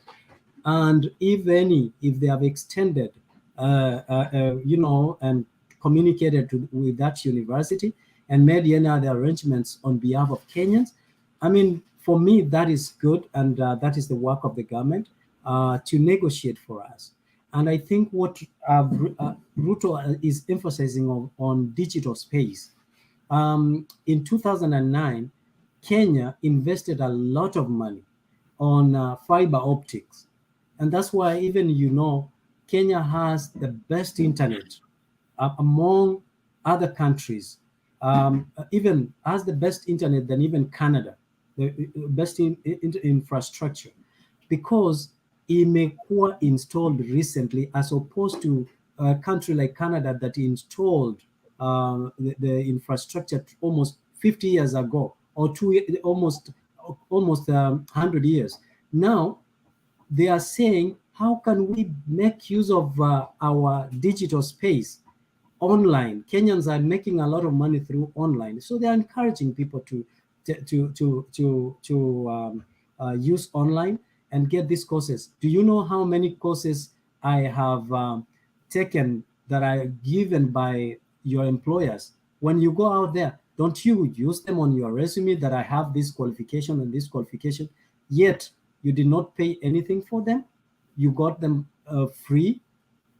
and if they have extended, and communicated with that university, and made any other arrangements on behalf of Kenyans. I mean, for me, that is good, and that is the work of the government to negotiate for us. And I think what Ruto is emphasizing on digital space. In 2009, Kenya invested a lot of money on fiber optics. And that's why even, Kenya has the best internet among other countries, even has the best internet than even Canada, the best infrastructure, because imekuwa installed recently as opposed to a country like Canada that installed the infrastructure almost 50 years ago, or almost 100 years. Now they are saying, how can we make use of our digital space online? Kenyans are making a lot of money through online, so they are encouraging people to use online and get these courses. Do you know how many courses I have taken that are given by your employers? When you go out there, don't you use them on your resume that I have this qualification and this qualification, yet you did not pay anything for them? You got them free.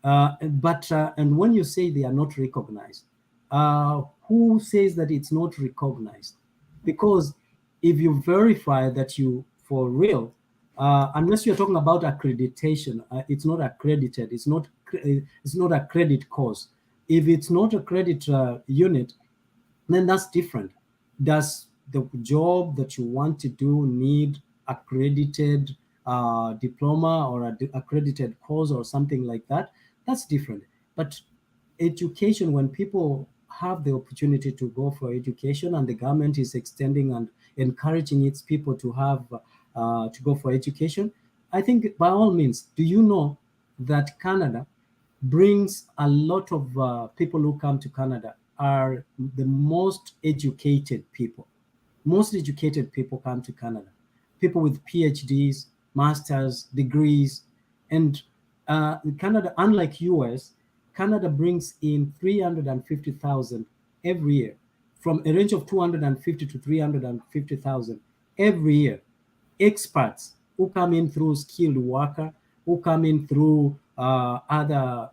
And when you say they are not recognized, who says that it's not recognized? Because if you verify that you for real, unless you're talking about accreditation, it's not accredited. It's not a credit course. If it's not a credit unit, then that's different. Does the job that you want to do need accredited diploma or accredited course or something like that? That's different. But education, when people have the opportunity to go for education and the government is extending and encouraging its people to have to go for education, I think by all means. Do you know that Canada brings a lot of people who come to Canada are the most educated people. Most educated people come to Canada. People with PhDs, masters, degrees. And Canada, unlike US, Canada brings in 350,000 every year, from a range of 250 to 350,000 every year. Experts who come in through skilled worker, who come in through other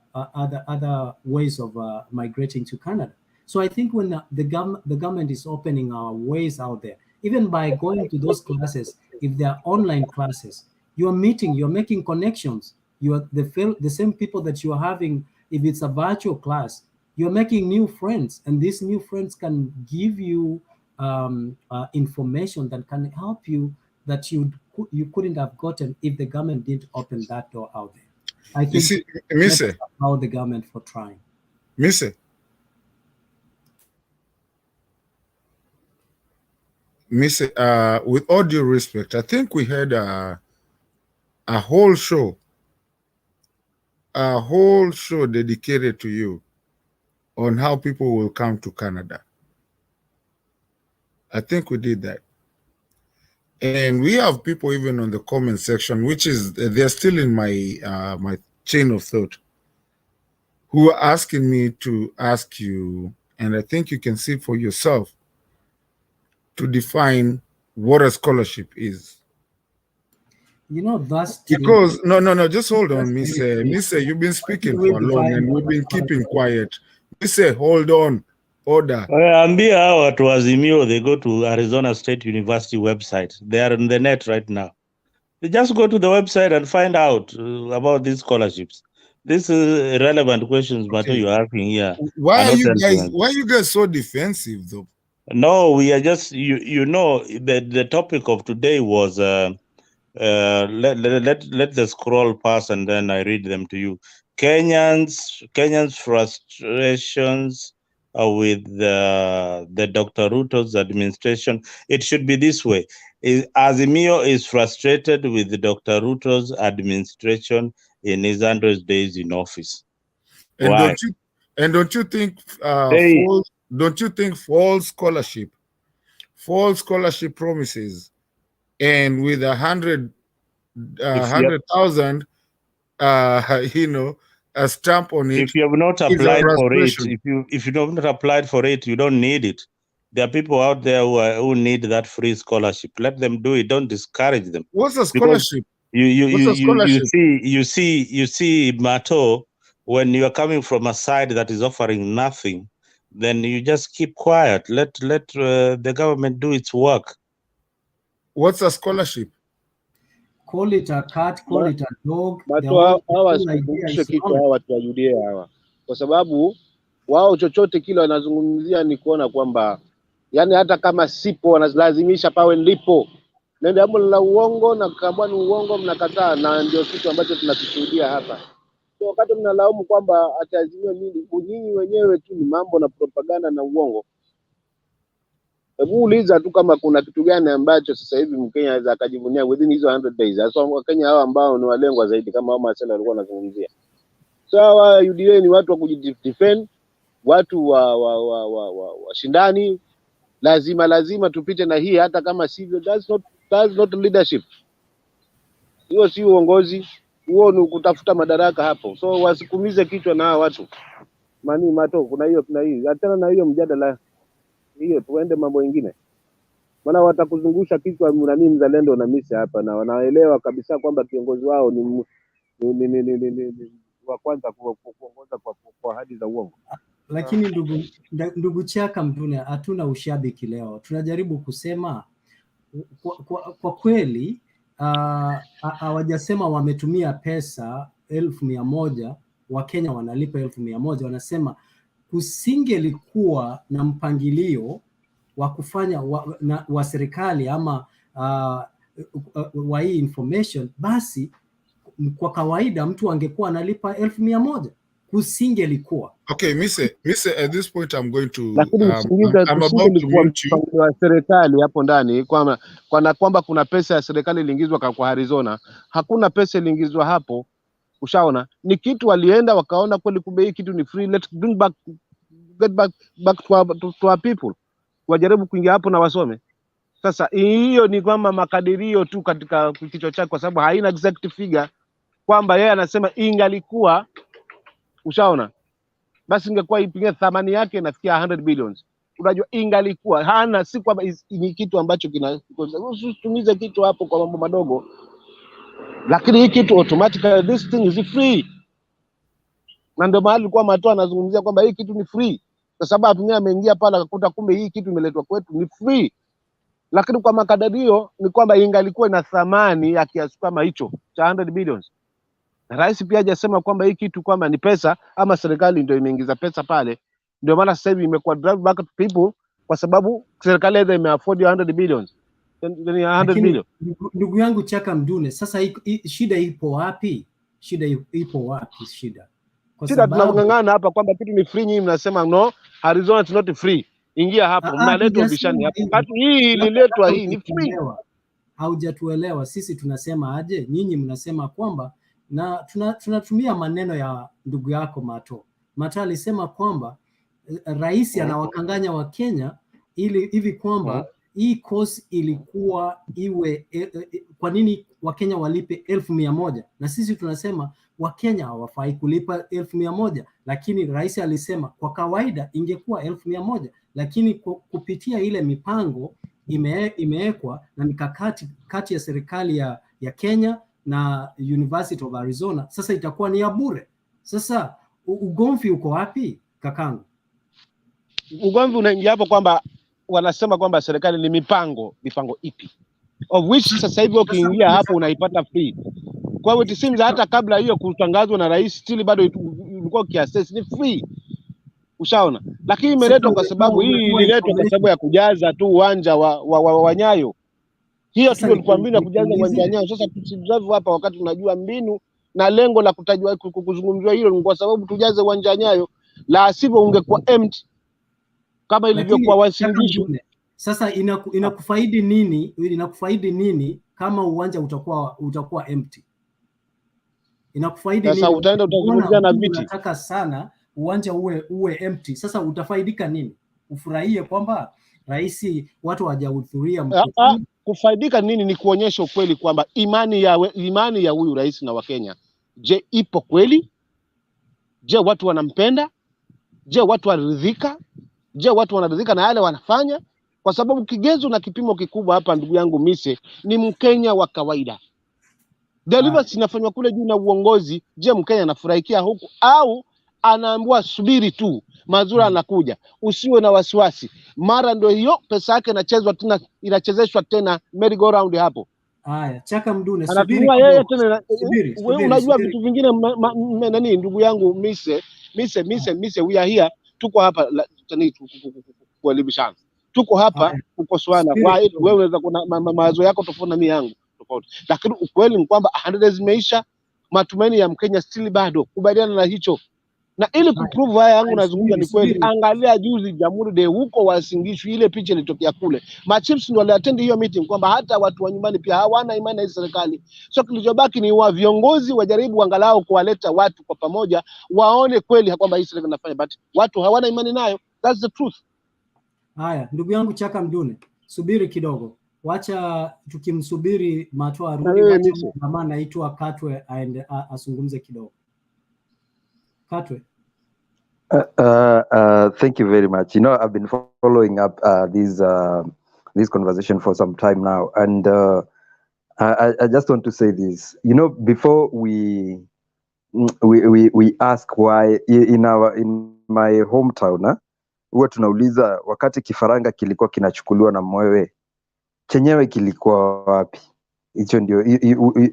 ways of migrating to Canada. So I think when the government is opening our ways out there, even by going to those classes, if they are online classes, you're making connections. You are the same people that you are having. If it's a virtual class, you're making new friends, and these new friends can give you information that can help you that you couldn't have gotten if the government didn't open that door out there. I think you see, Mr. How the government for trying. Mr. With all due respect, I think we had a whole show dedicated to you on how people will come to Canada. I think we did that. And we have people even on the comment section, which is, they're still in my my chain of thought, who are asking me to ask you, and I think you can see for yourself, to define what a scholarship is. You know, that's because no, just hold on, Miss. You've been speaking for long, and we've been keeping quiet. Miss, hold on, order. Ambia hao watu wa Azimio, they go to Arizona State University website. They are on the net right now. They just go to the website and find out about these scholarships. These relevant questions, Mato, you're asking here. Why are you guys so defensive, though? No, we are just you know the topic of today was let the scroll pass and then I read them to you. Kenyans frustrations with the Dr. Ruto's administration. It should be this way. Azimio is frustrated with the Dr. Ruto's administration in his 100 days in office. And Why? Don't you think false scholarship promises, and with 100,000 a stamp on it? If you have not applied for it, if you have not applied for it, you don't need it. There are people out there who need that free scholarship. Let them do it. Don't discourage them. What's a Because scholarship? you What's a scholarship? see Mato, when you are coming from a side that is offering nothing, then you just keep quiet. Let the government do its work. What's a scholarship? Call it a cat, call it a dog. The Hawa whole idea wasikumbushe is kitu knowledge. hawa watu wa UDA hawa, kwa sababu wao chochote kile wanazungumzia ni kuona kwamba yani hata kama sipo wanalazimisha pawe nilipo. Ndio jambo la uongo, na kama ni uongo mnakataa, na ndio kitu ambacho tunakishuhudia hapa. So wakati mnalaumu kwamba ataazimia nini, nyinyi wenyewe tu ni mambo na propaganda na uongo. Hebu uliza tu kama kuna kitu gani ambacho sasa hivi Mkenya anaweza akajivunia within hizo 100 days. Hasa Wakenya hao ambao ni walengwa zaidi kama hao Marcelo walikuwa wanazungumzia. So hawa UDA ni watu wa kujidefend, watu wa shindani. Lazima tupite na hii, hata kama sivyo, that's not leadership. Hiyo si uongozi, huo ni kutafuta madaraka hapo. So wasikumize kichwa na hawa watu. Mato, kuna hiyo hii. Achana na hiyo mjadala hiyo, tuende mambo mengine. Maana watakuzungusha kichwa mzalendo na misi hapa, na wanaelewa kabisa kwamba kiongozi wao ni wa kwanza kuongoza kwa ahadi za uongo. Lakini ndugu Chaka Mdune, hatuna ushabiki leo. Tunajaribu kusema kwa kweli hawajasema wametumia pesa 1,100, Wakenya wanalipa 1,100. Wanasema kusingelikuwa na mpangilio wa kufanya wa serikali ama wa hii information, basi kwa kawaida mtu angekuwa analipa 1,100. Kusingelikuwa. Okay, Mise, at this point I'm going to I'm about to mute you. Wa serikali hapo ndani kwamba kuna pesa ya serikali iliingizwa kwa Arizona. Hakuna pesa iliingizwa hapo. Ushaona? Ni kitu walienda wakaona kweli kumbe hii kitu ni free. Let's get back to our people. Wajaribu kuingia hapo na wasome. Sasa hiyo ni kwamba makadirio tu katika kichwa chake, kwa sababu haina exact figure kwamba yeye anasema ingalikuwa, ushaona, basi ingekuwa ipige thamani yake inafikia 100 billions. Unajua ingalikuwa hana, si kwamba ni kitu ambacho usitumize kitu hapo kwa mambo madogo, lakini hii kitu automatically this thing is free. Na ndio mahali kwa Mato anazungumzia kwamba hii kitu ni free, kwa sababu atumia ameingia pale akakuta kumbe hii kitu imeletwa kwetu ni free. Lakini kwa makadirio ni kwamba ingalikuwa ina thamani ya kiasi kama hicho cha 100 billions. Na rais pia hajasema kwamba hii kitu kwamba ni pesa ama serikali ndio imeingiza pesa pale. Ndio maana sasa hivi imekuwa drive back to people, kwa sababu serikali ile imeafford 100 billions. 100 billion. Ndugu yangu Chaka Mdune, sasa shida ipo wapi? Shida tunang'ang'ana hapa kwamba kitu ni free, nyinyi mnasema no, Arizona is not free. Ingia hapo, mnaletwa bishani hapo. Kati hii ililetwa, hii ni free. Haujatuelewa. Sisi tunasema aje? Nyinyi mnasema kwamba, na tunatumia maneno ya ndugu yako Mato. Mato alisema kwamba rais anawakanganya wa Kenya ili hivi kwamba hii course ilikuwa iwe kwa nini Wakenya walipe 1,100, na sisi tunasema Wakenya hawafai kulipa 1,100, lakini rais alisema kwa kawaida ingekuwa 1,100, lakini kupitia ile mipango imewekwa na mikakati kati ya serikali ya Kenya na University of Arizona, sasa itakuwa ni ya bure. Sasa ugomvi uko wapi kakangu? Ugomvi unaingia hapo kwamba wanasema kwamba serikali ni mipango ipi, of which sasa hivi ukiingia hapo unaipata free. Kwa hiyo it seems hata kabla hiyo kutangazwa na rais still bado ilikuwa kiassess ni free, ushaona. Lakini imeletwa kwa sababu hii ililetwa kwa sababu ya kujaza tu uwanja wa Nyayo. Hiyo tu ilikuwa mbinu ya kujaza uwanja wa Nyayo. Sasa tusijavu hapa wakati tunajua mbinu na lengo la kutajwa kuzungumziwa hilo ni kwa sababu tujaze uwanja wa Nyayo, la sivyo ungekuwa empty kama ilivyokuwa Wasingishu. Sasa inakufaidi nini? Inakufaidi nini kama uwanja utakuwa empty? Inakufaidi nini? Sasa utaenda utazungumzia na viti. Nataka sana uwanja uwe empty. Sasa utafaidika nini? Ufurahie kwamba rais watu hawajahudhuria mkutano? Kufaidika nini? Ni kuonyesha ukweli kwamba imani ya huyu rais na Wakenya, je, ipo kweli? Je, watu wanampenda? Je, watu waridhika? Je, watu wanaridhika na yale wanafanya? Kwa sababu kigezo na kipimo kikubwa hapa, ndugu yangu Mise, ni Mkenya wa kawaida. Deliverance inafanywa kule juu na uongozi. Je, Mkenya anafurahikia huku au anaambiwa subiri tu, mazuri anakuja, usiwe na wasiwasi, mara ndio hiyo pesa yake inachezeshwa tena merry go round hapo. Haya, Chaka Mdune, subiri Anatumia yeye kidogo. tena. Unajua vitu vingine nani, ndugu yangu Mise, we are here, tuko hapa kuelimishana, tuko hapa kukosoana. Wewe unaweza kuna mawazo yako tofauti na mimi yangu tofauti, lakini ukweli ni kwamba 100 zimeisha, matumaini ya Mkenya still bado. Kubaliana na hicho, na ili kuprove haya yangu nazungumza ni kweli. Angalia juzi Jamhuri Day huko Wasingishu, ile picha ilitokea kule, machiefs ndio waliattend hiyo meeting, kwamba hata watu wa nyumbani pia hawana imani na hii serikali. So kilichobaki ni wa viongozi wajaribu angalau kuwaleta watu kwa pamoja, waone kweli kwamba hii serikali inafanya, but watu hawana imani nayo. That's the truth. Haya, ndugu yangu Chaka Mdune, subiri kidogo, wacha tukimsubiri Mato arudi, wacha mama anaitwa Katwe aende azungumze kidogo. Katwe. Thank you very much. You know, I've been following up this conversation for some time now, and I just want to say this. You know, before we ask why in my hometown, huwa tunauliza wakati kifaranga kilikuwa kinachukuliwa na mwewe, chenyewe kilikuwa wapi?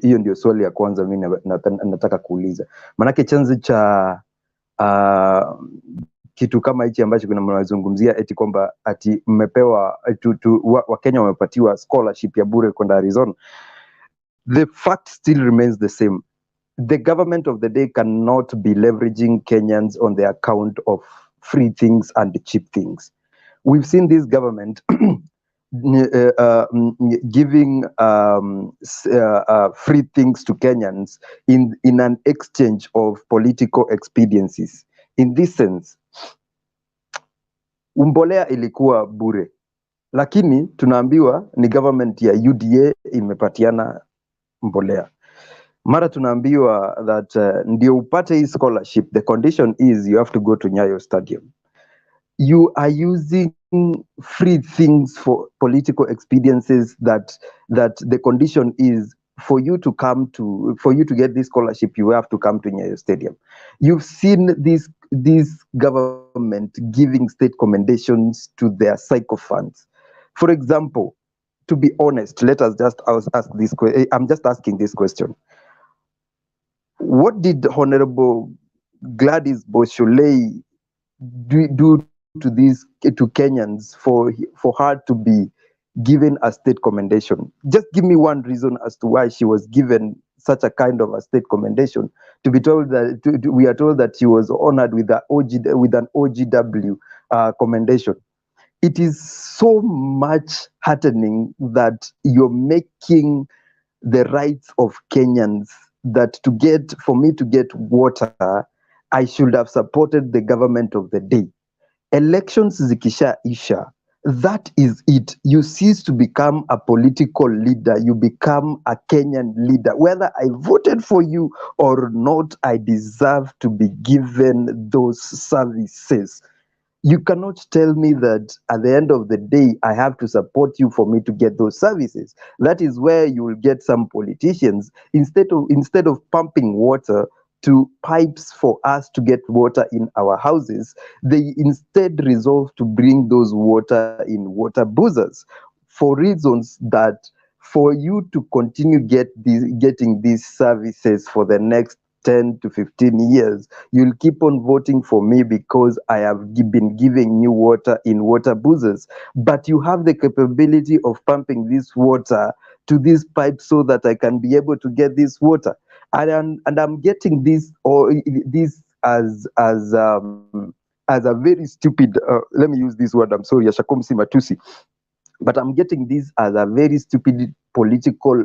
Hiyo ndio swali ya kwanza mimi nataka kuuliza, manake chanzo cha kitu kama hichi ambacho kuna mnazungumzia eti kwamba ati mmepewa Wakenya wamepatiwa scholarship ya bure kwenda Arizona. The fact still remains the same. The government of the day cannot be leveraging Kenyans on the account of free things and cheap things. We've seen this government giving free things to Kenyans in an exchange of political expediencies. In this sense, mbolea ilikuwa bure, lakini tunaambiwa ni government ya UDA imepatiana mbolea. Mara tunaambiwa that ndio upate hii scholarship, the condition is you have to go to Nyayo Stadium. You are using free things for political expediencies that the condition is for you to get this scholarship, you have to come to Nyayo Stadium. You've seen this government giving state commendations to their sycophants. For example, to be honest, let us just ask this question. I'm just asking this question. What did Honorable Gladys Bosholei do to Kenyans for her to be given a state commendation? Just give me one reason as to why she was given such a kind of a state commendation. To be told that we are told that she was honored with an OGW commendation. It is so much heartening that you're making the rights of Kenyans that for me to get water, I should have supported the government of the day. Elections zikisha isha, that is it. You cease to become a political leader. You become a Kenyan leader. Whether I voted for you or not, I deserve to be given those services. You cannot tell me that at the end of the day, I have to support you for me to get those services. That is where you will get some politicians, instead of pumping water to pipes for us to get water in our houses, they instead resolve to bring those water in water boozers, for reasons that for you to continue getting these services for the next 10 to 15 years, you'll keep on voting for me because I have been giving you water in water boozers. But you have the capability of pumping this water to these pipes so that I can be able to get this water. And I'm getting this as a very stupid, let me use this word, I'm sorry, Ashakomsi Matusi, but I'm getting this as a very stupid political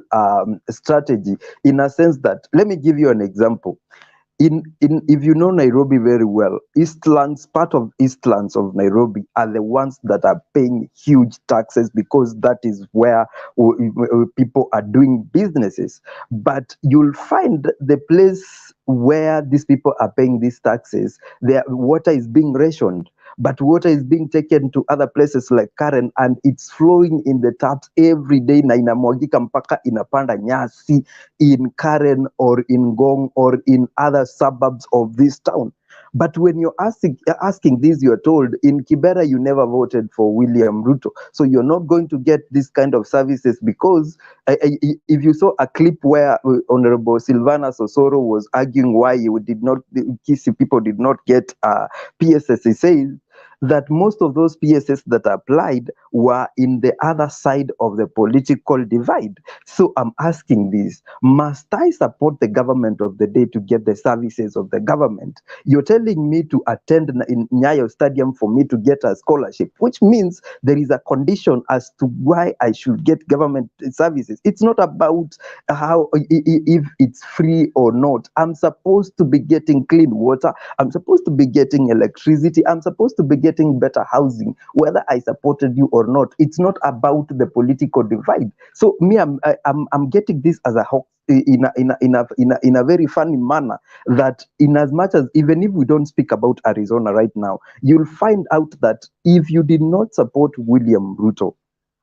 strategy, in a sense that, let me give you an example. If you know Nairobi very well, part of Eastlands of Nairobi are the ones that are paying huge taxes because that is where people are doing businesses. But you'll find the place where these people are paying these taxes, their water is being rationed. but water is being taken to other places like Karen, and it's flowing in the taps every day na inamwagika mpaka inapanda nyasi in Karen or in Gong or in other suburbs of this town. But when you're asking this, you're told in Kibera you never voted for William Ruto, so you're not going to get this kind of services because if you saw a clip where Honorable Silvana Sosoro was arguing why you did not, Kisi people did not get PSS, he says that most of those PSS that applied were in the other side of the political divide. So I'm asking this, must I support the government of the day to get the services of the government? You're telling me to attend in Nyayo Stadium for me to get a scholarship, which means there is a condition as to why I should get government services. It's not about how if it's free or not. I'm supposed to be getting clean water. I'm supposed to be getting electricity. I'm supposed to be getting better housing, whether I supported you or not. It's not about the political divide. So me, I'm getting this as a hoax in a very funny manner, that in as much as, even if we don't speak about Arizona right now, you'll find out that if you did not support William Ruto,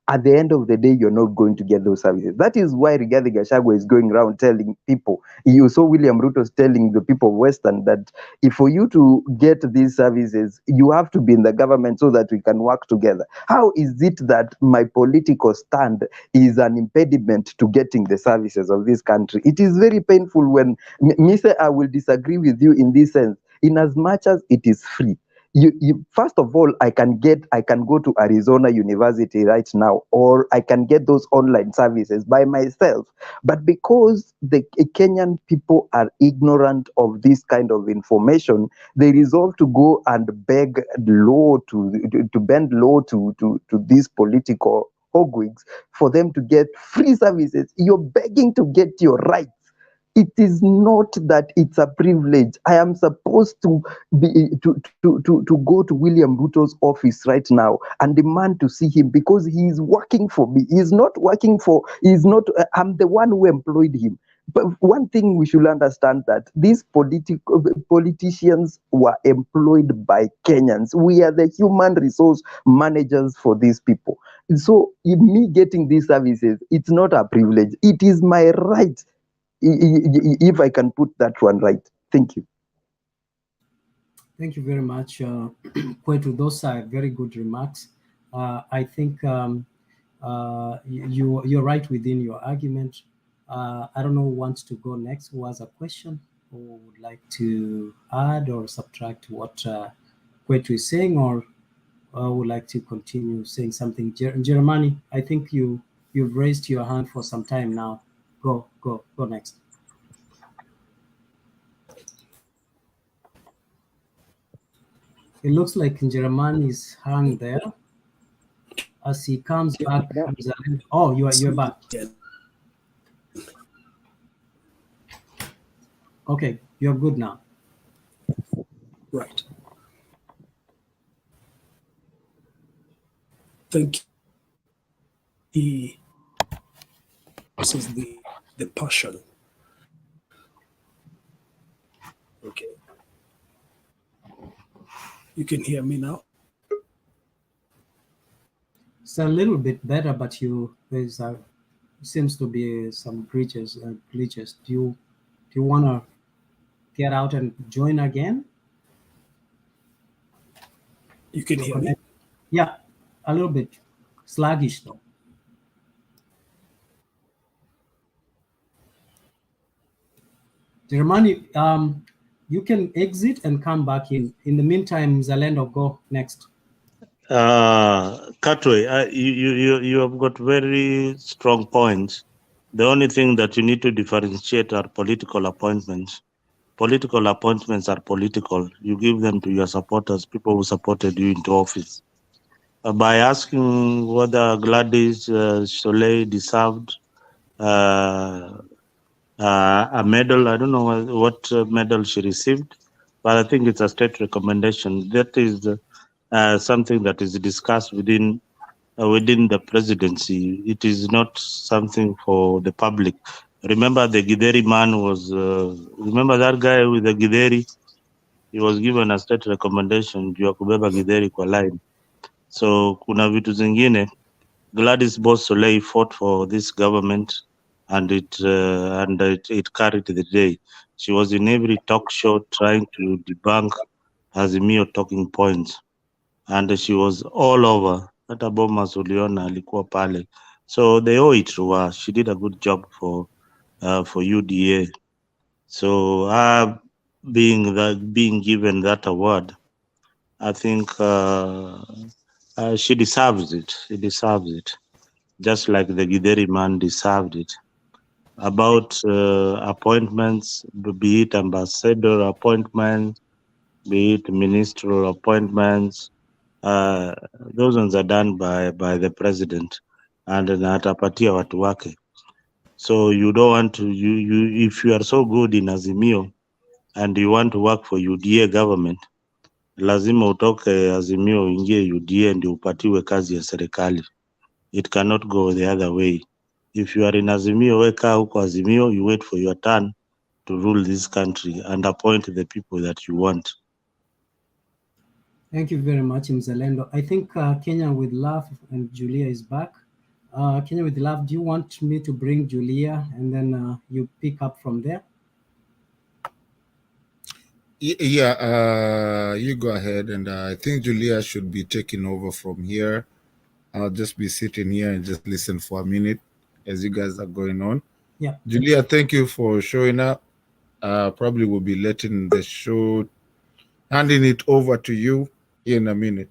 at the end of the day, you're not going to get those services. That is why Rigathi Gachagua is going around telling people. You saw William Ruto telling the people of Western that if for you to get these services, you have to be in the government so that we can work together. How is it that my political stand is an impediment to getting the services of this country? It is very painful when me say I will disagree with you in this sense, in as much as it is free. You first of all, I can go to Arizona University right now, or I can get those online services by myself. But because the Kenyan people are ignorant of this kind of information, they resolve to go and beg low to bend low to these political hogwigs for them to get free services. You're begging to get your rights. It is not that it's a privilege. I am supposed to be to go to William Ruto's office right now and demand to see him because he is working for me. He's not working for. He's not. I'm the one who employed him. But one thing we should understand, that these politicians were employed by Kenyans. We are the human resource managers for these people. So me getting these services, it's not a privilege. It is my right. If I can put that one right. Thank you. Thank you very much, Kwetu. Those are very good remarks. I think you're right within your argument. I don't know who wants to go next, who has a question, or would like to add or subtract what Kwetu is saying, or would like to continue saying something. Jeremani, I think you've raised your hand for some time now. Go next. It looks like Jeremani is hung there. As he comes back, oh, you're back. Okay, you're good now. Right. Thank you. This is the passion. Okay. You can hear me now? It's a little bit better, but there's seems to be some glitches. Do you want to get out and join again? You can hear me? Yeah, a little bit sluggish though. Jeremani, you can exit and come back in. In the meantime, Zalendo, go next. Katwe, you have got very strong points. The only thing that you need to differentiate are political appointments. Political appointments are political. You give them to your supporters, people who supported you into office. By asking whether Gladys Soleil deserved a medal, I don't know what medal she received, but I think it's a state recommendation. That is something that is discussed within the presidency. It is not something for the public. Remember the Githeri man was, remember that guy with the Githeri? he was given a state recommendation juu ya kubeba Githeri kwa line. So kuna vitu zingine Gladys Boss Soleil fought for this government and it carried the day. She was in every talk show trying to debunk Azimio talking points, and she was all over. Hata Bomas uliona alikuwa pale. So they owe it to her. She did a good job for UDA. So being given that award, I think she deserves it. She deserves it, just like the Githeri man deserved it. About appointments, be it ambassador appointments, be it ministerial appointments, those ones are done by the president, and na atapatia watu wake. So you don't want to, if you are so good in Azimio and you want to work for UDA government, lazima utoke Azimio uingie UDA ndio upatiwe kazi ya serikali. It cannot go the other way. If you are in Azimio, weka huko Azimio, you wait for your turn to rule this country and appoint the people that you want. Thank you very much, Mzalendo. I think Kenya with Love and Julia is back. Kenya with Love, do you want me to bring Julia and then you pick up from there? Yeah, you go ahead, and I think Julia should be taking over from here. I'll just be sitting here and just listen for a minute as you guys are going on. Yeah. Julia, thank you for showing up. Probably will be letting the show, handing it over to you in a minute.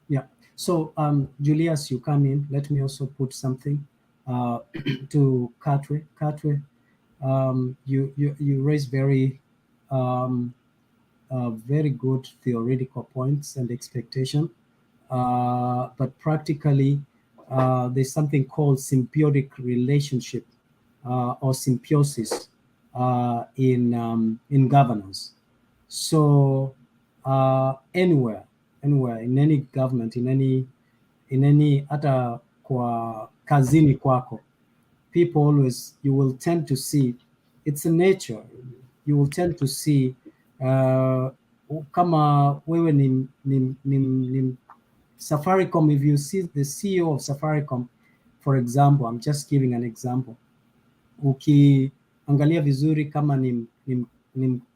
Yeah. So, Julia, as you come in, let me also put something to Katwe. Katwe, you raise very good theoretical points and expectation, but practically there's something called symbiotic relationship or symbiosis in governance. So anywhere in any government, in any hata kwa kazini kwako, people always, you will tend to see, it's a nature, you will tend to see kama wewe ni Safaricom, if you see the CEO of Safaricom, for example, I'm just giving an example, ukiangalia vizuri kama ni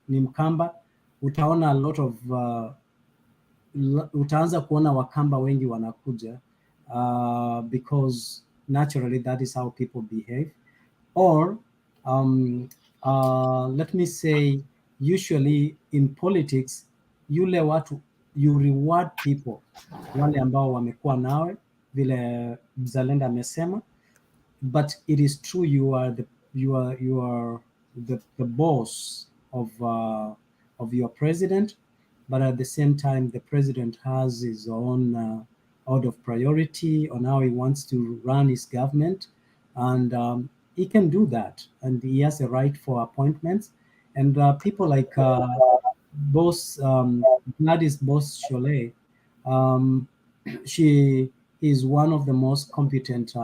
Mkamba, utaona a lot of utaanza kuona Wakamba wengi wanakuja because naturally that is how people behave. Or let me say, usually in politics, yule watu, you reward people wale ambao wamekuwa nawe, vile Mzalenda amesema, but it is true you are the boss of your president, but at the same time the president has his own out of priority on how he wants to run his government, and he can do that, and he has a right for appointments, and people like boss Gladys Boss Cholet, she is one of the most competent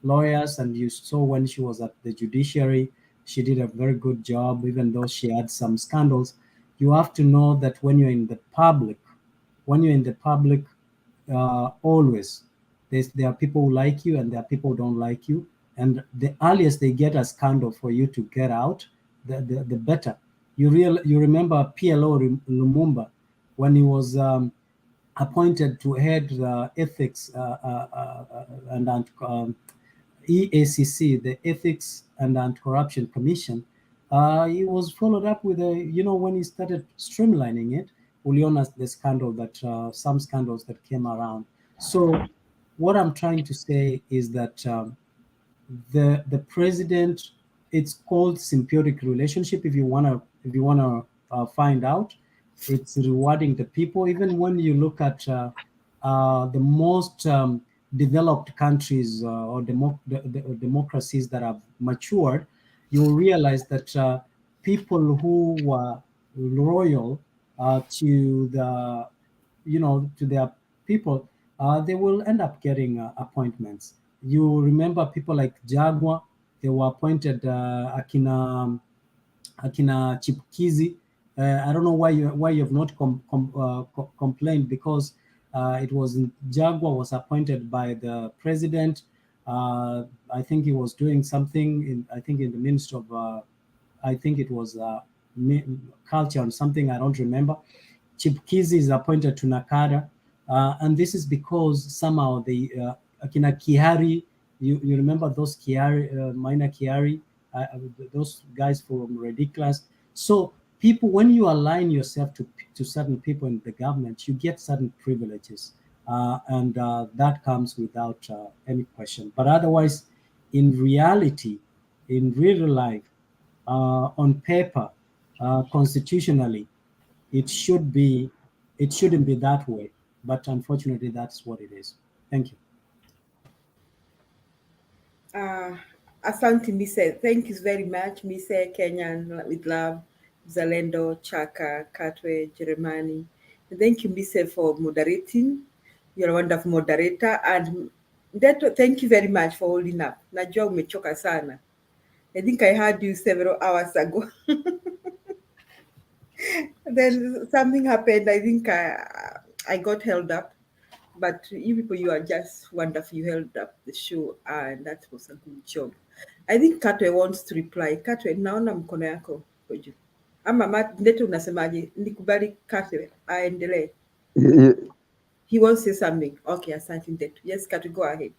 lawyers, and you saw when she was at the Judiciary, she did a very good job, even though she had some scandals. You have to know that when you're in the public, always there are people who like you and there are people who don't like you, and the earliest they get a scandal for you to get out, the better. You remember PLO Lumumba, when he was appointed to head the ethics and EACC, the Ethics and Anti-Corruption Commission. He was followed up with when he started streamlining it, uliona the scandal that some scandals that came around. So what I'm trying to say is that the president, it's called symbiotic relationship. If you wanna find out, it's rewarding the people. Even when you look at the most developed countries or democracies that have matured, you'll realize that people who were loyal to their people, they will end up getting appointments. You remember people like Jagwa, they were appointed, Akina Chipkizi, I don't know why you have not complained, because it was Jaguar was appointed by the president. I think he was doing something in the Ministry of I think it was culture or something, I don't remember. Chipkizi is appointed to Nakada, and this is because somehow the Akina Kihari, you remember those Kihari, minor Kihari, those guys from Ridiculous. So people, when you align yourself to certain people in the government, you get certain privileges, and that comes without any question. But otherwise, in reality, in real life, on paper, constitutionally, it shouldn't be that way. But unfortunately, that's what it is. Thank you. Asante Mise. Thank you very much, Mise, Kenyan with love, Zalendo, Chaka, Katwe, Jeremani. Thank you, Mise, for moderating. You're a wonderful moderator. And thank you very much for holding up. Najua umechoka sana. I think I heard you several hours ago. Then something happened. I think I got held up. But you people, you are just wonderful. You held up the show, and that was a good job. I think Katwe wants to reply. Katwe, naona mkono yako kwa juu. Ama Ndeto unasemaje? Nikubali Katwe aendelee. He wants to say something. Okay, asante Ndeto. Yes, Katwe, go ahead.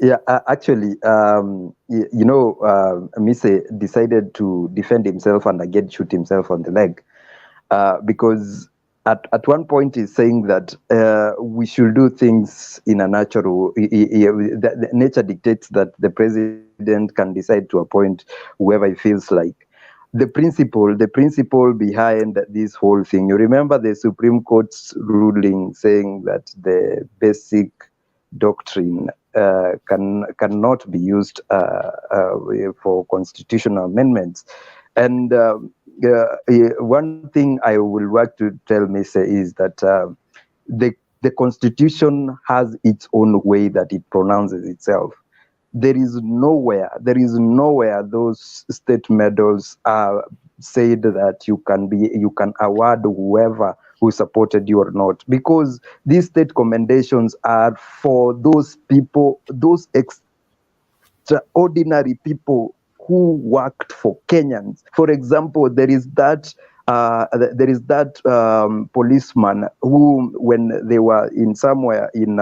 Yeah, actually, Mise decided to defend himself and again shoot himself on the leg, because at one point he's saying that we should do things in a natural. Nature dictates that the president can decide to appoint whoever he feels like. The principle behind this whole thing. You remember the Supreme Court's ruling saying that the basic doctrine cannot be used for constitutional amendments. And one thing I will like to tell Mesa is that the Constitution has its own way that it pronounces itself. There is nowhere those state medals are said that you can award whoever who supported you or not, because these state commendations are for those people, those extraordinary people who worked for Kenyans. For example, there is that policeman who, when they were in somewhere in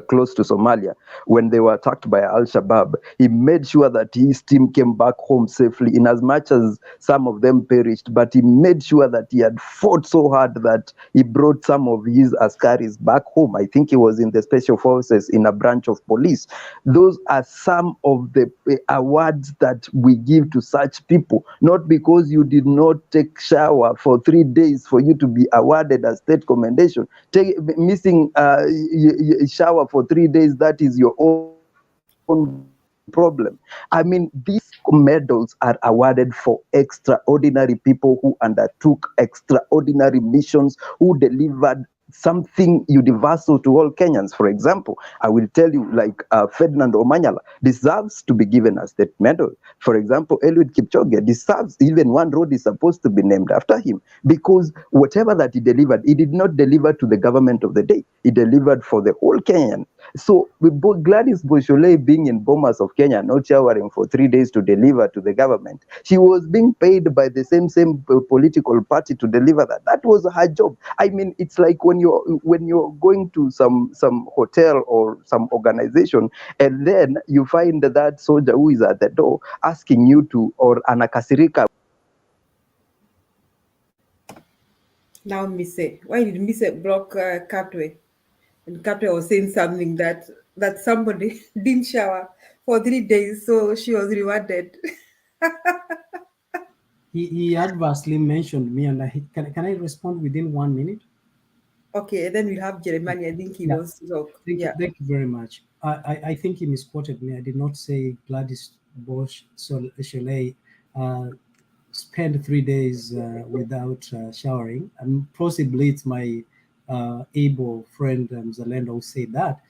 close to Somalia, when they were attacked by Al-Shabaab, he made sure that his team came back home safely, in as much as some of them perished, but he made sure that he had fought so hard that he brought some of his askaris back home. I think he was in the special forces in a branch of police. Those are some of the awards that we give to such people, not because you did not take shower for 3 days for you to be awarded a state commendation. Missing shower for 3 days, that is your own problem. I mean, these medals are awarded for extraordinary people who undertook extraordinary missions, who delivered something universal to all Kenyans. For example, I will tell you, like Ferdinand Omanyala deserves to be given a state medal. For example, Eliud Kipchoge deserves, even one road is supposed to be named after him, because whatever that he delivered, he did not deliver to the government of the day. He delivered for the whole Kenyan. So with Gladys Boshole being in Bomas of Kenya, not showering for 3 days to deliver to the government, she was being paid by the same political party to deliver that. That was her job. I mean, it's like when you're going to some hotel or some organization, and then you find that soldier who is at the door asking you to, or anakasirika. Now, Mise, why did Mise block Katwe? And Katwe was saying something that somebody didn't shower for 3 days, so she was rewarded. He adversely mentioned me, and can I respond within 1 minute? Okay, and then we have Jeremiah. I think he wants to talk. Thank you very much. I think he misquoted me. I did not say Gladys Boshole spent 3 days without showering. And possibly it's my able friend Zalendo who said that.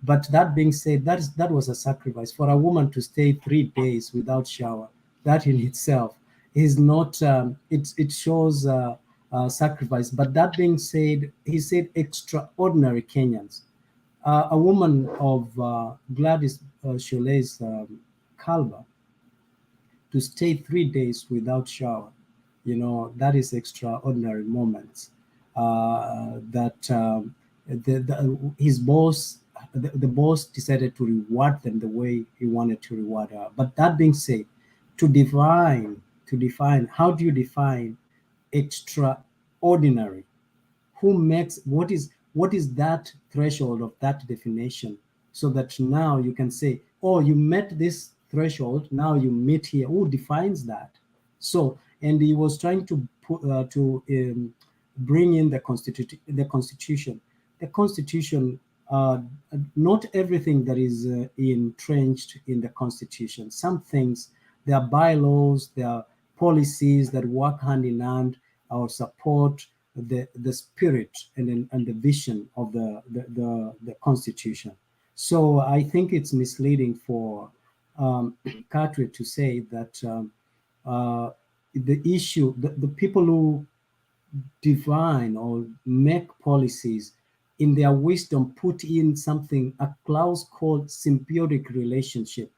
But that being said, that was a sacrifice for a woman to stay 3 days without shower. That in itself is not. It shows sacrifice. But that being said, he said extraordinary Kenyans. A woman of Gladys Cholet's caliber to stay 3 days without shower, that is extraordinary moments. That his boss, the boss decided to reward them the way he wanted to reward her. But that being said, to define, how do you define extraordinary? Who makes, what is that threshold of that definition, so that now you can say, oh, you met this threshold, now you meet here? Who defines that? So, and he was trying to bring in the constitution. Not everything that is entrenched in the constitution. Some things, there are bylaws, there are policies that work hand in hand or support the spirit and the vision of the constitution. So I think it's misleading for Cartwright to say that the issue, the people who define or make policies, in their wisdom put in something, a clause called symbiotic relationship.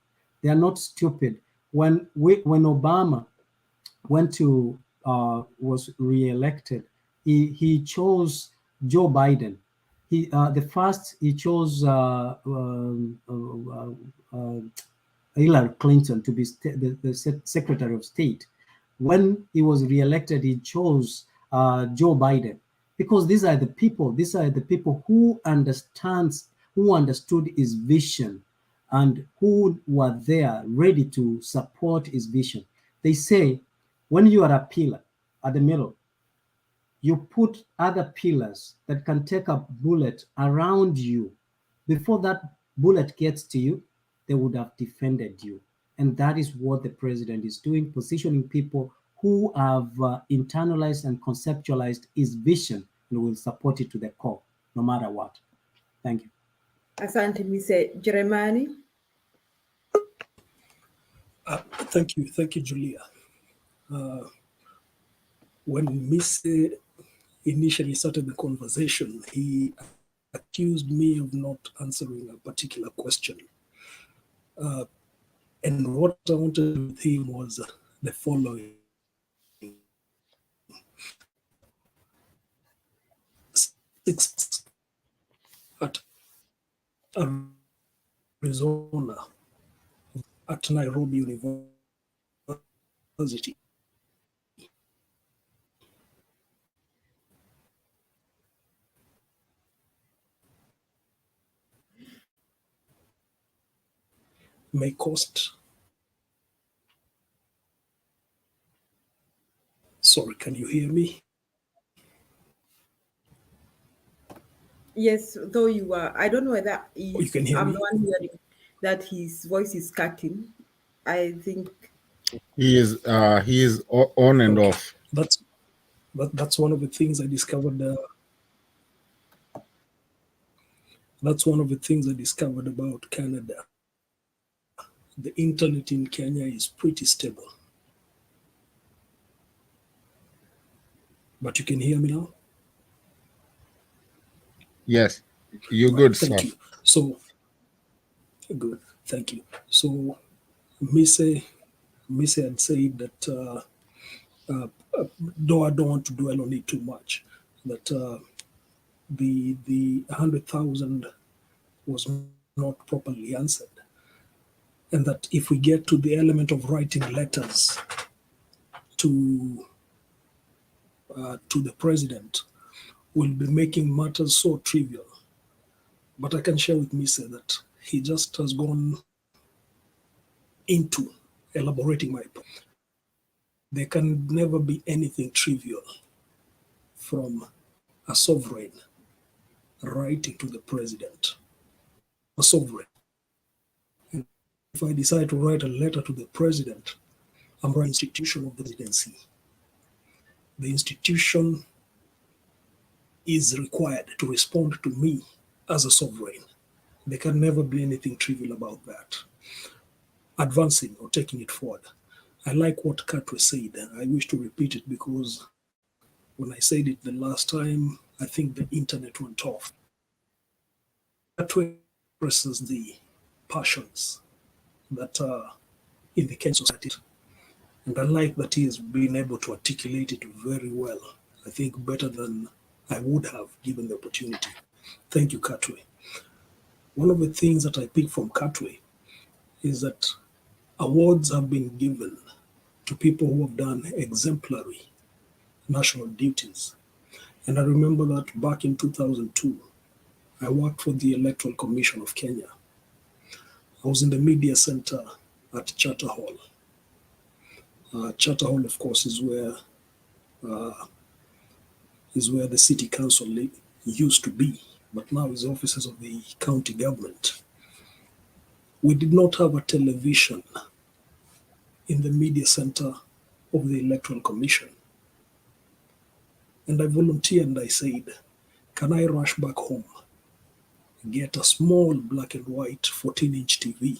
They are not stupid. When Obama went to was re-elected, he chose Joe Biden. He chose Hillary Clinton to be the Secretary of State. When he was re-elected, he chose Joe Biden, because these are the people who understood his vision and who were there ready to support his vision. They say, when you are a pillar at the middle, you put other pillars that can take a bullet around you. Before that bullet gets to you, they would have defended you. And that is what the president is doing, positioning people who have internalized and conceptualized his vision and will support it to the core, no matter what. Thank you. Asante, Mr. Jeremani. Thank you, Julia. When Miss initially started the conversation, he accused me of not answering a particular question. And what I wanted to do with him was the following. Six at Arizona, at Nairobi University. May cost. Sorry, can you hear me? Yes, though you are. I don't know whether you can hear me. I'm the one hearing that his voice is cutting. I think he is on and off. That's one of the things I discovered. That's one of the things I discovered about Canada. The internet in Kenya is pretty stable. But you can hear me now? Yes, you're good, sir. Thank you. So, good. Thank you. So, Mise had said that, though I don't want to dwell on it too much, that the 100,000 was not properly answered. And that if we get to the element of writing letters to the president, we'll be making matters so trivial. But I can share with Mise that he just has gone into elaborating my point. There can never be anything trivial from a sovereign writing to the president. A sovereign. And if I decide to write a letter to the president, I'm writing institution of the presidency. The institution is required to respond to me as a sovereign. There can never be anything trivial about that. Advancing or taking it forward, I like what Katwe said. I wish to repeat it because when I said it the last time, I think the internet went off. Katwe expresses the passions that are in the Kenyan society. And I like that he has been able to articulate it very well. I think better than I would have given the opportunity. Thank you, Katwe. One of the things that I pick from Katwe is that awards have been given to people who have done exemplary national duties. And I remember that back in 2002, I worked for the Electoral Commission of Kenya. I was in the media center at Charter Hall. Charter Hall, of course, is where the city council used to be, but now is offices of the county government. We did not have a television in the media center of the Electoral Commission. And I volunteered and I said, can I rush back home, get a small black and white 14-inch TV,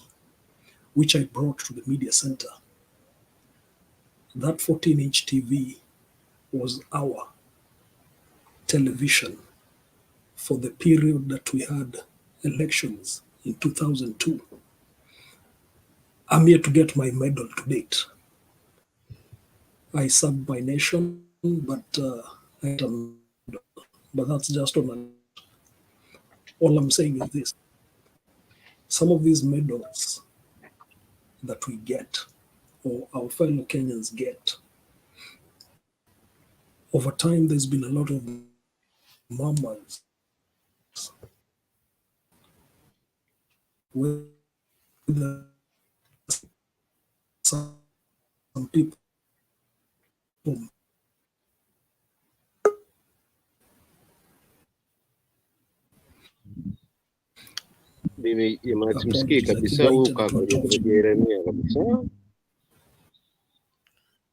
which I brought to the media center. That 14-inch TV was our television for the period that we had elections in 2002. I'm here to get my medal to date. I served my nation, but that's just on all I'm saying is this. Some of these medals that we get, or our fellow Kenyans get, over time there's been a lot of murmurs with some people. Bibi tumsikii kabisa huyu Jeremia kabisa.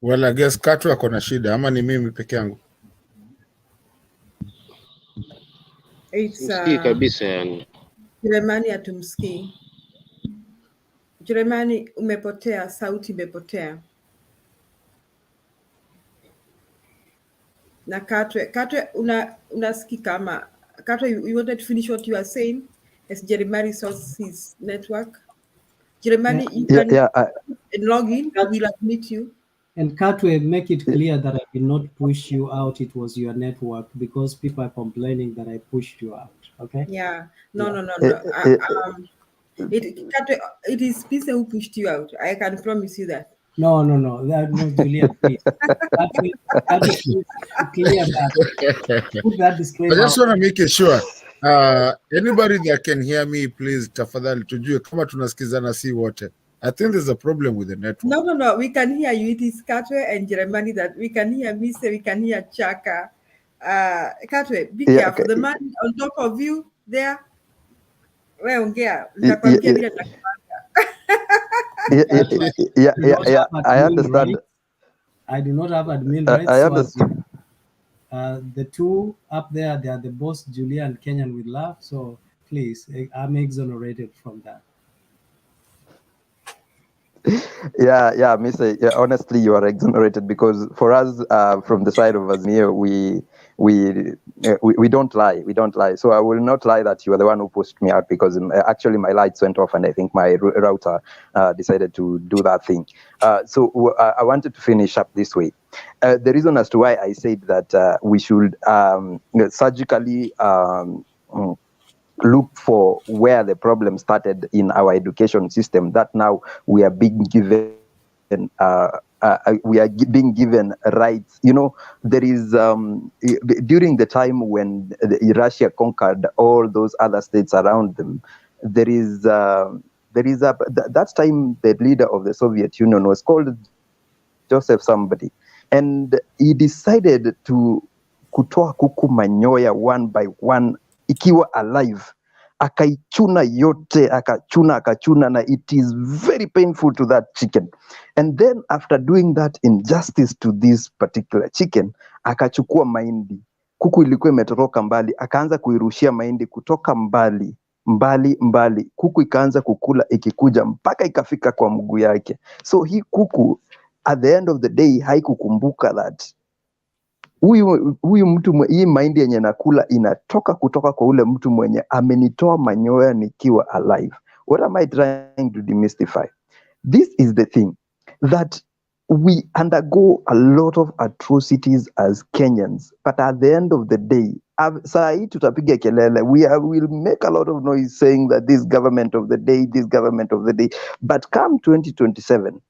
Well, I guess Katwe ako na shida ama ni mimi peke yangu? Tumsikii kabisa yani. Jeremani hatumsikii. Jeremani umepotea, sauti imepotea. Na Katwe unasikika ama Katwe, you wanted to finish what you are saying as Jeremani sources his network. Jeremani, you can log in, we'll admit you. And Katwe, make it clear that I did not push you out. It was your network because people are complaining that I pushed you out. Okay? Yeah. No. Katwe, it is Pisa who pushed you out. I can promise you that. No, Julian, please. Katwe, please clear that. Put that disclaimer. I just want to make it sure. Anybody that can hear me, please, tafadhali tujue kama tunasikizana si wote. I think there's a problem with the network. No. We can hear you. It is Katwe and Jeremani that we can hear. Mise, we can hear Chaka. Katwe, be careful. The man on top of you there. Where ongea? I understand. I do not have admin rights. I understand. The two up there, they are the boss, Julia and Kenyan with love. So please, I'm exonerated from that. Yeah, Mr. Yeah, honestly, you are exonerated because for us, from the side of Azmir, we don't lie. We don't lie. So I will not lie that you are the one who pushed me out because actually my lights went off and I think my router decided to do that thing. So I wanted to finish up this way. The reason as to why I said that we should surgically look for where the problem started in our education system, that now we are being given rights. You know, there is during the time when Russia conquered all those other states around them, that time the leader of the Soviet Union was called Joseph somebody, and he decided to kutoa kuku manyoya one by one ikiwa alive, akaichuna yote, akachuna, na it is very painful to that chicken. And then after doing that injustice to this particular chicken, akachukua mahindi. Kuku ilikuwa imetoroka mbali, akaanza kuirushia mahindi kutoka mbali. Kuku ikaanza kukula ikikuja mpaka ikafika kwa mguu yake. So hii kuku at the end of the day haikukumbuka that huyu mtu hii mahindi yenye nakula inatoka kutoka kwa ule mtu mwenye amenitoa manyoya nikiwa alive. What am I trying to demystify? This is the thing that we undergo a lot of atrocities as Kenyans, but at the end of the day, saa hii tutapiga kelele, will make a lot of noise saying that this government of the day, this government of the day, but come 2027,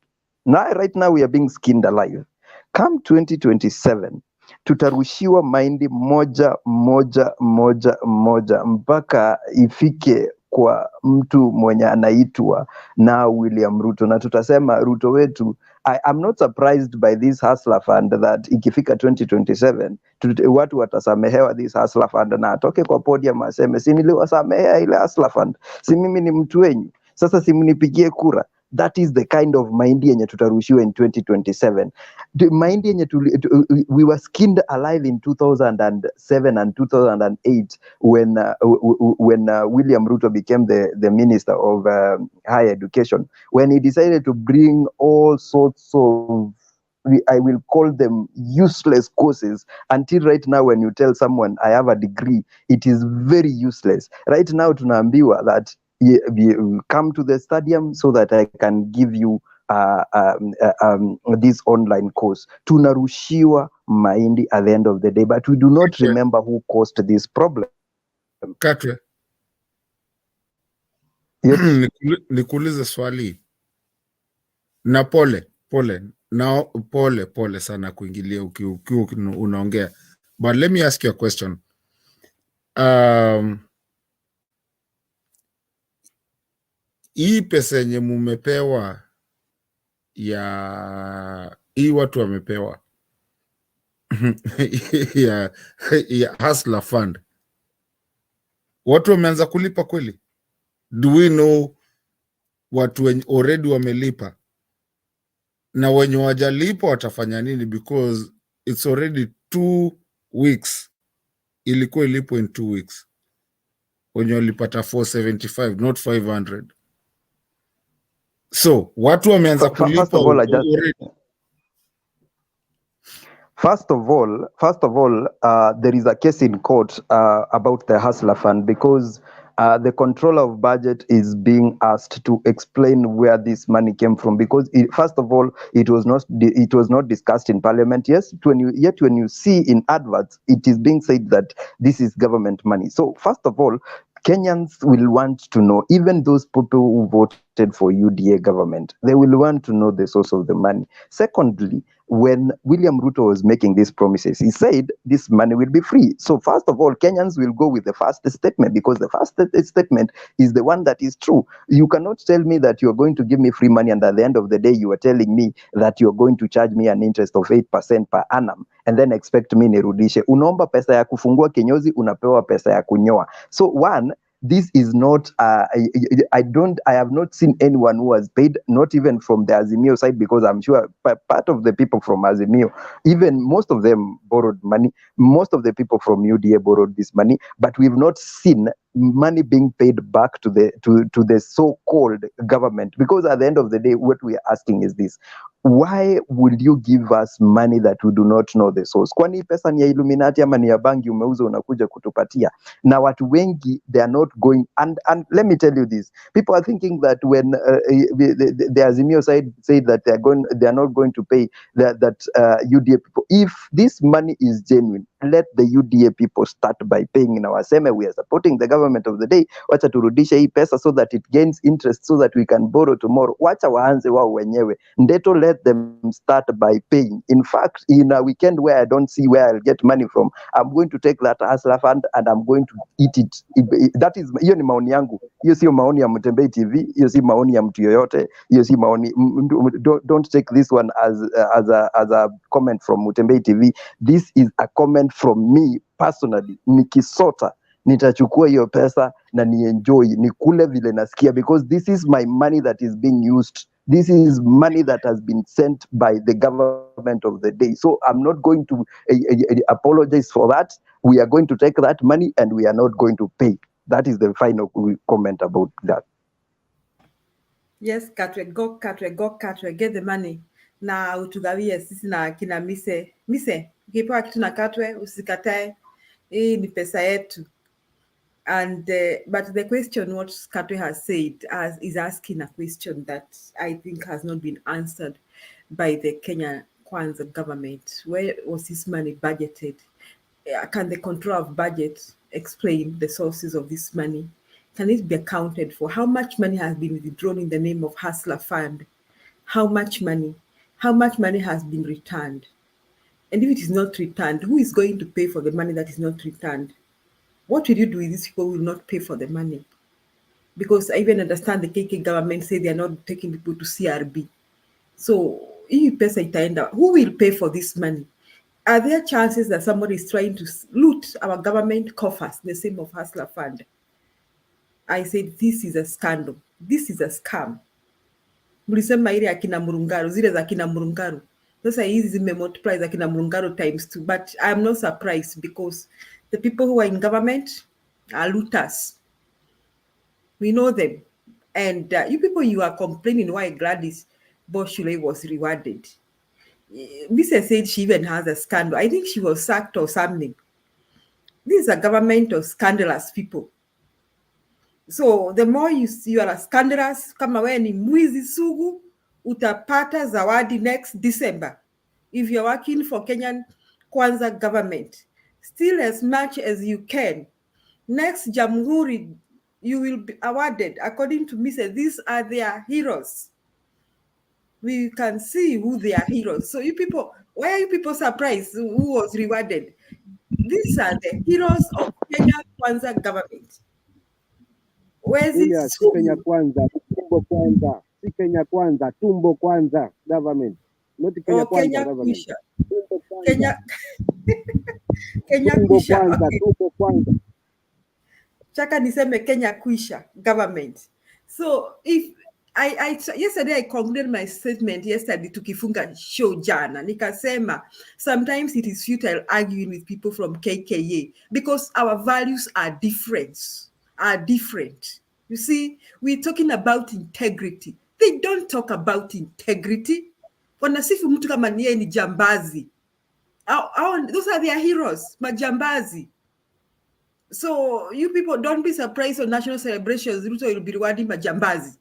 right now we are being skinned alive. Come 2027, tutarushiwa mahindi moja mpaka ifike kwa mtu mwenye anaitwa na William Ruto, na tutasema Ruto wetu. I'm not surprised by this hustler fund that ikifika 2027 watu watasamehewa this hustler fund, na atoke kwa podium aseme si niliwasamehea ile hustler fund, si mimi ni mtu wenyu, sasa si mnipigie kura. That is the kind of mahindi yenye tutarushiwa in 2027. The mahindi yenye we were skinned alive in 2007 and 2008 when William Ruto became the Minister of Higher Education, when he decided to bring all sorts of, I will call them useless courses. Until right now, when you tell someone I have a degree, it is very useless. Right now, tunaambiwa that come to the stadium so that I can give you this online course. Tunarushiwa mahindi at the end of the day, but we do not remember who caused this problem. Katwe, yes. Nikuulize swali na pole na pole sana kuingilia ukiwa unaongea, but let me ask you a question. Hii pesa yenye mumepewa ya hii watu wamepewa ya hustler fund, watu wameanza kulipa kweli? Do we know watu already wamelipa, na wenye wajalipa watafanya nini? Because it's already 2 weeks, ilikuwa ilipo in 2 weeks, wenye walipata 475 not 500. So watu wameanza kulipa already. First of all, there is a case in court about the hustler fund, because the controller of budget is being asked to explain where this money came from, because first of all, it was not discussed in parliament. Yes, when you see in adverts, it is being said that this is government money. So first of all, Kenyans will want to know, even those people who voted for UDA government, they will want to know the source of the money. Secondly, when William Ruto was making these promises, he said this money will be free. So first of all, Kenyans will go with the first statement, because the first statement is the one that is true. You cannot tell me that you're going to give me free money, and at the end of the day, you are telling me that you're going to charge me an interest of 8% per annum, and then expect me nirudishe. Unaomba pesa ya kufungua kinyozi, unapewa pesa ya kunyoa. So one, this is not, I have not seen anyone who has paid, not even from the Azimio side, because I'm sure part of the people from Azimio, even most of them borrowed money. Most of the people from UDA borrowed this money, but we've not seen money being paid back to the so-called government. Because at the end of the day, what we are asking is this: why would you give us money that we do not know the source? Kwani pesa ni ya Illuminati ama ni ya bangi umeuza unakuja kutupatia? Na watu wengi, they are not going, and let me tell you this, people are thinking that when the Azimio side said that they are not going to pay that UDA people. If this money is genuine, let the UDA people start by paying. In our seme, we are supporting the government of the day. Wacha turudishe hii pesa so that it gains interest, so that we can borrow tomorrow. Wacha waanze wao wenyewe. Ndeto, let them start by paying. In fact, in a weekend where I don't see where I'll get money from, I'm going to take that hustler fund and I'm going to eat it. That is, hiyo ni maoni yangu. Hiyo sio maoni ya Mtembei TV. Hiyo si maoni ya mtu yoyote. Hiyo si maoni. Don't take this one as a comment from Mtembei TV. This is a comment from me personally. Nikisota, nitachukua hiyo pesa na nienjoy, nikule vile nasikia, because this is my money that is being used. This is money that has been sent by the government of the day. So I'm not going to apologize for that. We are going to take that money and we are not going to pay. That is the final comment about that. Yes, Katwe, go Katwe, get the money. na utugawie sisi na kina mise, ukipewa kitu na Katwe usikatae, hii ni pesa yetu. And but the question what Katwe has said is asking a question that I think has not been answered by the Kenya Kwanza government. Where was this money budgeted? Can the control of budget explain the sources of this money? Can it be accounted for? How much money has been withdrawn in the name of Hustler Fund? How much money? How much money has been returned? And if it is not returned, who is going to pay for the money that is not returned? What will you do with these people who will not pay for the money? Because I even understand the KK government say they are not taking people to CRB. So hii pesa itaenda, who will pay for this money? Are there chances that somebody is trying to loot our government coffers in the same of Hustler Fund? I said, this is a scandal. This is a scam. Mlisema ile akina Murungaru, zile za akina Murungaru. Sasa hizi zimemultiply za akina Murungaru times 2. But I'm not surprised because the people who are in government are looters. We know them. And you people, you are complaining why Gladys Boshule was rewarded. Mrs. said she even has a scandal. I think she was sacked or something. This is a government of scandalous people. So the more you are scandalous, kama wewe ni mwizi sugu, utapata zawadi next December. If you're working for Kenyan Kwanza government, still as much as you can. Next Jamhuri, you will be awarded. According to me, these are their heroes. We can see who they are heroes. So you people, why are you people surprised who was rewarded? These are the heroes of Kenya Kwanza government. Where's it? Si Kenya Kwanza, tumbo kwanza. Si Kenya Kwanza, tumbo kwanza government. Not Kenya Kwanza Kenya government. Kwisha. Tumbo kwanza. Kenya Tumbo Kwisha. kwanza, Okay. tumbo kwanza. Chaka niseme Kenya Kwisha government. So if yesterday I concluded my statement yesterday tukifunga show jana. Nikasema sometimes it is futile arguing with people from KKA because our values are different. You see, we're talking about integrity. They don't talk about integrity. Wanasifu mtu kama niye ni jambazi. Those are their heroes, majambazi. So you people don't be surprised on national celebrations, Ruto will be rewarding majambazi.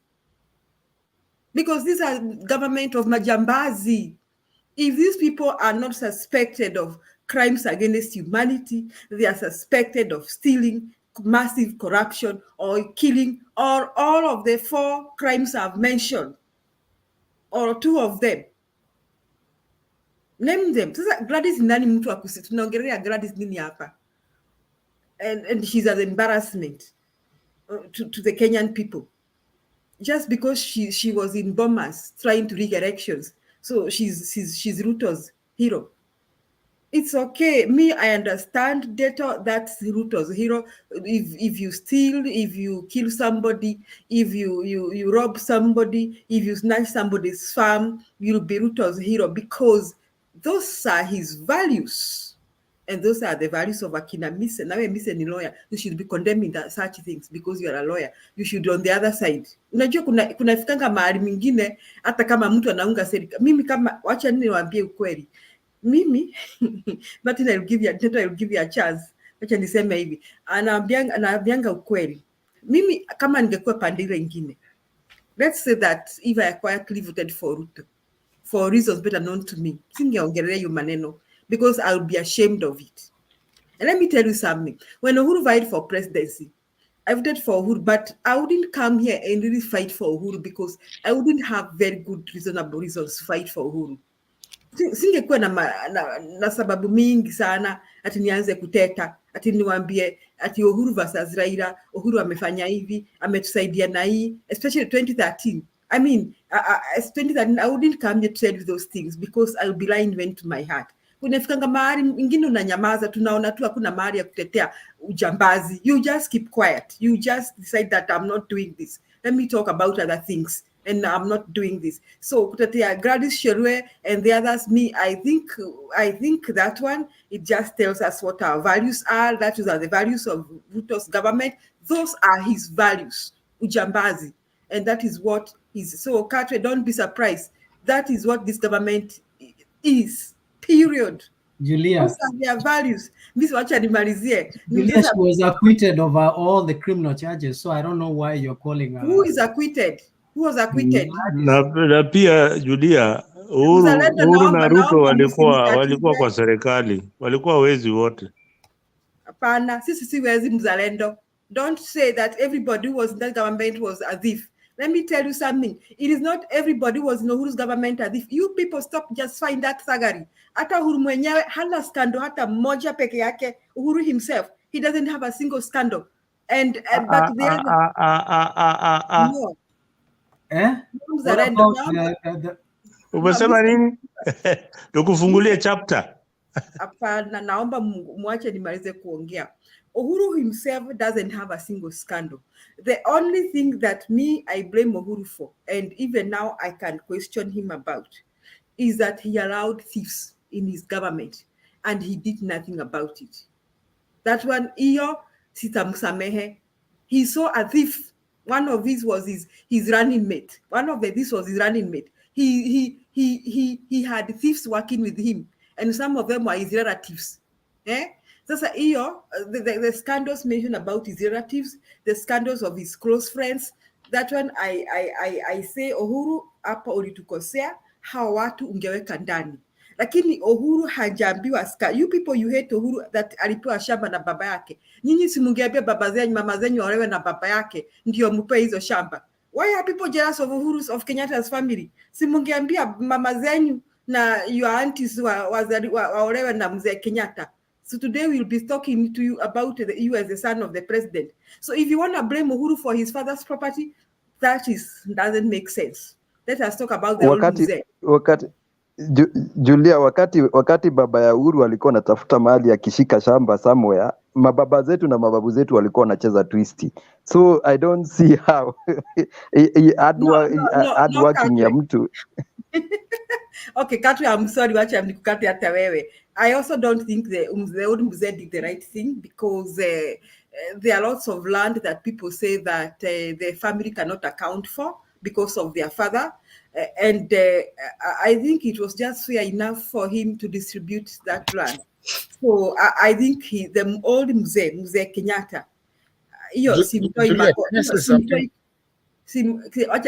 Because these are government of majambazi. If these people are not suspected of crimes against humanity, they are suspected of stealing, massive corruption, or killing, or all of the 4 crimes I've mentioned, or 2 of them. Name them. Sasa Gladys nani mtu akusi? Tunaongelea Gladys nini hapa? And she's an embarrassment to the Kenyan people. Just because she was in Bomas trying to rig elections. So she's Ruto's hero. It's okay. Me, I understand data. That's Ruto's hero. If you steal, if you kill somebody, if you rob somebody, if you snatch somebody's farm, you'll be Ruto's hero because those are his values. And those are the values of Akina Mise. Now Mise ni lawyer. You should be condemning such things because you are a lawyer. You should be on the other side. Unajua kuna fikanga mahali mingine hata kama mtu anaunga serikali. Mimi kama wacha niwaambie ukweli. Mimi Martin I'll give you a chance. Wacha niseme hivi. Anaambianga ukweli. Mimi kama ningekuwa pande ile nyingine. Let's say that if I quietly voted for Ruto for reasons better known to me. Singeongelea hiyo maneno. Because I'll be ashamed of it. And let me tell you something. When Uhuru vied for presidency, I voted for Uhuru, but I wouldn't come here and really fight for Uhuru because I wouldn't have very good, reasonable reasons to fight for Uhuru. Singekuwa na sababu mingi sana ati nianze kuteta, ati niwaambie ati Uhuru versus Raila, Uhuru amefanya hivi, ametusaidia na hii, especially 2013. I mean, as 2013, I wouldn't come here to tell you those things because I'll be lying even to my heart. Unafikanga mahali ingine unanyamaza, tunaona tu hakuna mahali ya kutetea ujambazi. You just keep quiet. You just decide that I'm not doing this. Let me talk about other things. And I'm not doing this. So kutetea Gladys Sherwe and the others, me, I think that one, it just tells us what our values are. Those are the values of Ruto's government. Those are his values. Ujambazi. And that is what is. So Katwe, don't be surprised That is what this government is, period. Julia. Those are their values. Miss wacha nimalizie. Julia, she was acquitted of all the criminal charges, so I don't know why you're calling her. Who is acquitted? Who was acquitted? Na pia Julia, Mzalendo Uhuru na naomba Ruto walikuwa msinitatize. kwa serikali, walikuwa wezi wote. Hapana, sisi si wezi mzalendo. Don't say that everybody who was in that government was a thief. Let me tell you something. It is not everybody who was in Uhuru's government a thief. You people stop just find that thuggery. Hata Uhuru mwenyewe hana scandal hata moja peke yake. Uhuru himself, he doesn't have a single scandal. But the other no. Mzalendo. Umesema nini? Tukufungulie chapter. Hapana, naomba mwache nimalize kuongea. Uhuru himself doesn't have a single scandal. The only thing that I blame Uhuru for, and even now I can question him about, is that he allowed thieves in his government and he did nothing about it. That one, iyo sitamsamehe. He saw a thief. One of these was his running mate. This was his running mate. He had thieves working with him, and some of them were his relatives. Sasa hiyo, the scandals mentioned about his relatives, the scandals of his close friends, that one I say Uhuru hapa ulitukosea, hawa watu ungeweka ndani. Lakini Uhuru hajaambiwa you people you hate Uhuru that alipewa shamba na baba yake. Nyinyi si mungeambia baba zenyu, mama zenyu waolewe na baba yake ndio mpe hizo shamba. Why are people jealous of Uhuru's, of Kenyatta's family? Si mungeambia mama zenyu na your aunties waolewe na mzee Kenyatta. So today we'll be talking to you about you as the son of the president. So if you want to blame Uhuru for his father's property, doesn't make sense. Let us talk about the old mzee. Julia, wakati baba ya Uhuru alikuwa anatafuta mahali akishika shamba somewhere, mababa zetu na mababu zetu walikuwa wanacheza twisti. So I don't see how hard working ya mtu. Okay, Katwe, I'm sorry, wacha nikukate hata wewe. I also don't think the old mzee did the right thing, because there are lots of land that people say that the family cannot account for because of their father. And I think it was just fair enough for him to distribute that land. So I think the old Mzee Kenyatta,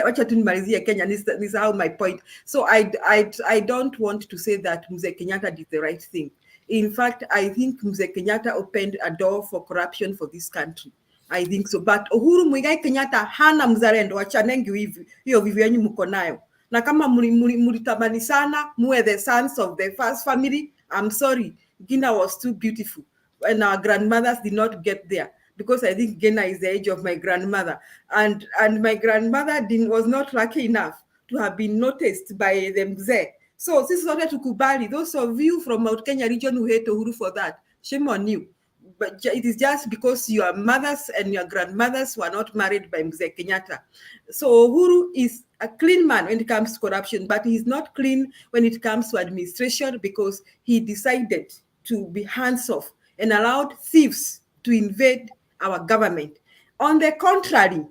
wacha tu nimalizie Kenya, nisahau my point. So I don't want to say that Mzee Kenyatta did the right thing. In fact, I think Mzee Kenyatta opened a door for corruption for this country. I think so. But Uhuru Muigai Kenyatta hana mzalendo, wachanengi hiyo vivu yenyu mko nayo. Na kama mulitamani sana muwe the sons of the first family, I'm sorry, Gina was too beautiful and our grandmothers did not get there, because I think Gina is the age of my grandmother, and my grandmother was not lucky enough to have been noticed by the mzee. So this is not to kubali. Those of you from Mount Kenya region who hate Uhuru for that, shame on you. But it is just because your mothers and your grandmothers were not married by Mzee Kenyatta. So Uhuru is a clean man when it comes to corruption, but he's not clean when it comes to administration, because he decided to be hands-off and allowed thieves to invade our government. On the contrary,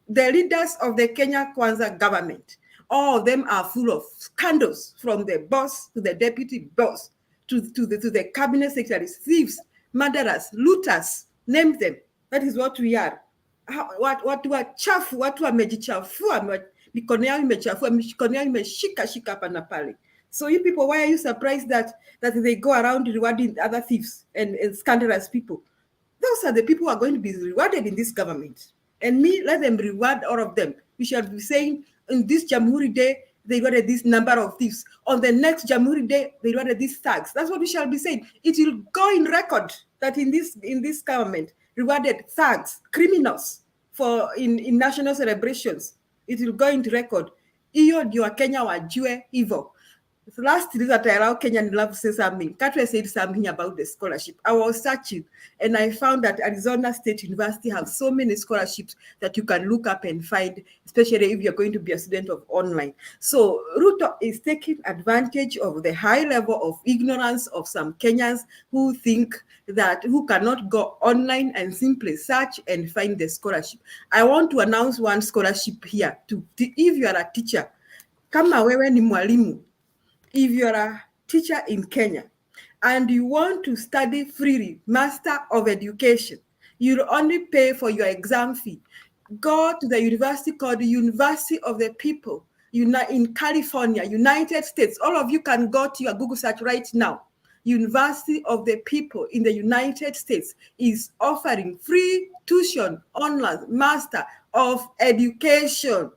the leaders of the Kenya Kwanza government, all of them are full of scandals, from the boss to the deputy boss to the cabinet secretaries, thieves, murderers, looters, name them. That is what we are. Watu wachafu, watu wamejichafua, mikono yao imechafua, mikono yao imeshika hapa na pale. So you people, why are you surprised that they go around rewarding other thieves and scandalous people? Those are the people who are going to be rewarded in this government. And let them reward all of them. We shall be saying, in this Jamhuri Day, they rewarded this number of thieves. On the next Jamhuri Day, they rewarded these thugs. That's what we shall be saying. It will go in record that in this government, rewarded thugs, criminals in national celebrations. It will go into record. Iyo ndio Kenya wajue hivyo. Last is that I allow Kenyan love to say something. Katwe said something about the scholarship. I was searching and I found that Arizona State University have so many scholarships that you can look up and find, especially if you're going to be a student of online. So Ruto is taking advantage of the high level of ignorance of some Kenyans who cannot go online and simply search and find the scholarship. I want to announce one scholarship here. If you are a teacher, Kama wewe ni mwalimu, if you're a teacher in Kenya and you want to study freely, Master of Education, you'll only pay for your exam fee. Go to the university called the University of the People in California, United States. All of you can go to your Google search right now. University of the People in the United States is offering free tuition online, Master of Education.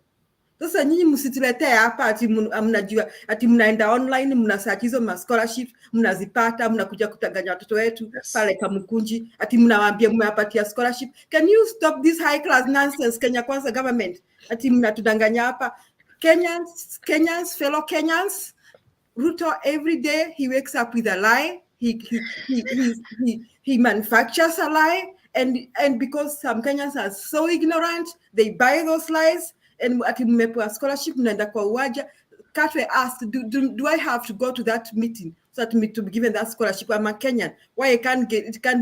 Sasa nyinyi msituletee hapa ati mnajua ati mnaenda online mnasearch hizo ma scholarships mnazipata mnakuja kutanganya watoto wetu pale Kamukunji ati mnawaambia mmewapatia scholarship. Can you stop this high class nonsense, Kenya Kwanza government? Ati mnatudanganya hapa. Kenyans, fellow Kenyans, Ruto every day he wakes up with a lie. He manufactures a lie, and because some Kenyans are so ignorant, they buy those lies. And ati mmepewa scholarship mnaenda kwa uwanja. Katwe asked, do I have to go to that meeting so that me to be given that scholarship? I'm a Kenyan. Why it can't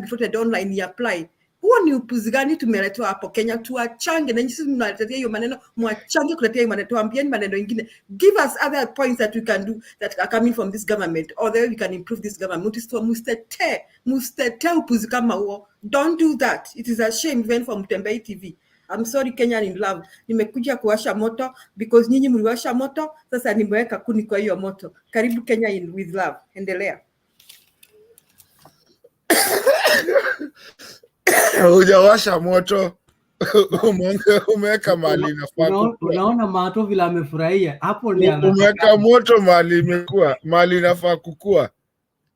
be voted online, you apply? Huo ni upuzi gani tumeletewa hapo Kenya? Tuachange na sisi mnaletea hiyo maneno, mwachange kuletea hiyo maneno, tuambieni maneno ingine. Give us other points that we can do that are coming from this government, or the way we can improve this government. Mustete upuzi kama huo. Don't do that. It is a shame even for Mtembei TV. I'm sorry, Kenyan in love. Nimekuja kuwasha moto because nyinyi mliwasha moto, sasa nimeweka kuni kwa hiyo moto. Karibu Kenya in with love. Endelea. Hujawasha moto. Umeweka mali nafaa. Unaona Mato vile amefurahia. Hapo ndio umeweka moto mali imekuwa, mali nafaa kukua.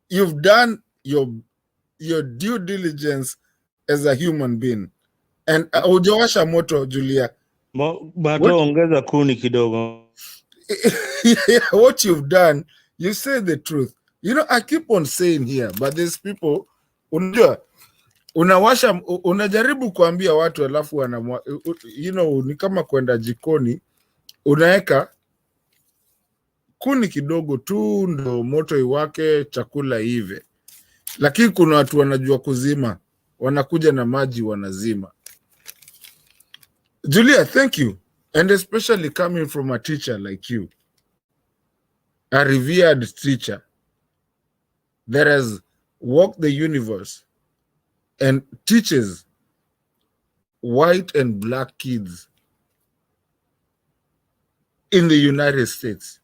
You've done your due diligence as a human being. And hujawasha moto Julia. Bato ongeza kuni kidogo. What you've done, you say the truth. You know, I keep on saying here, but there's people, unajaribu kuambia watu alafu ni kama kwenda jikoni, unaweka kuni kidogo tu ndo moto iwake, chakula ive. Lakini kuna watu wanajua kuzima, wanakuja na maji wanazima. Julia, thank you. And especially coming from a teacher like you, a revered teacher that has walked the universe and teaches white and black kids in the United States,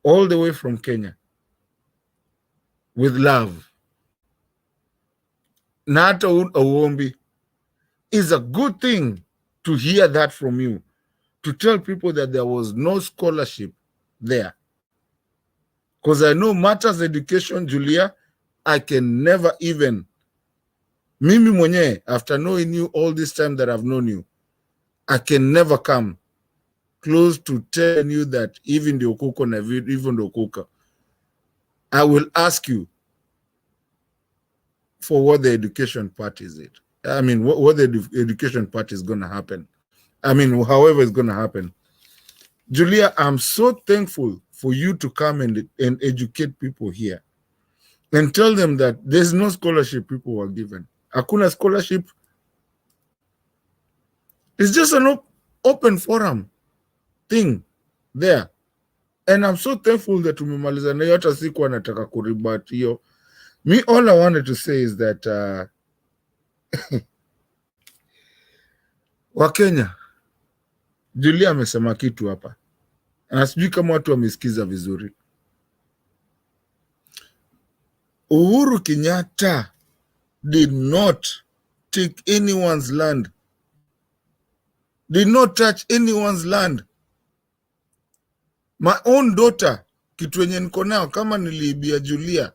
all the way from Kenya, with love. Nata Uwombi is a good thing to hear that from you, to tell people that there was no scholarship there. Because I know matters education, Julia, I can never even, mimi mwenye, after knowing you all this time that I've known you, I can never come close to telling you that even the Okuko, even the Okuka, I will ask you for what the education part is it. I mean, what the education part is going to happen. I mean, however it's going to happen. Julia, I'm so thankful for you to come and educate people here and tell them that there's no scholarship people were given. Hakuna scholarship. It's just an open forum thing there. And I'm so thankful that tumemaliza na hata siku anataka kuribati hiyo. Me, all I wanted to say is that Wakenya, Julia amesema kitu hapa. Na sijui kama watu wamesikiza vizuri. Uhuru Kenyatta did not take anyone's land. Did not touch anyone's land. My own daughter, kitu yenye niko nao, kama niliibia Julia,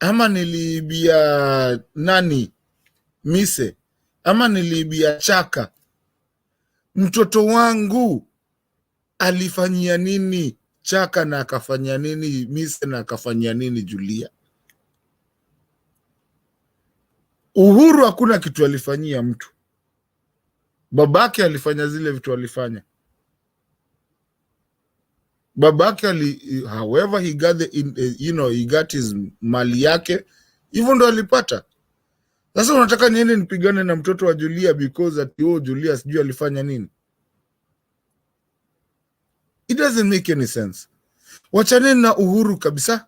ama niliibia nani, Mise, ama niliibia Chaka, mtoto wangu alifanyia nini Chaka na akafanyia nini Mise na akafanyia nini Julia? Uhuru hakuna kitu alifanyia mtu. Babake alifanya zile vitu alifanya. Babake however he got he got his mali yake, hivyo ndo alipata. Sasa unataka niende nipigane na mtoto wa Julia because ati Julia sijui alifanya nini? It doesn't make any sense. Wachaneni na Uhuru kabisa.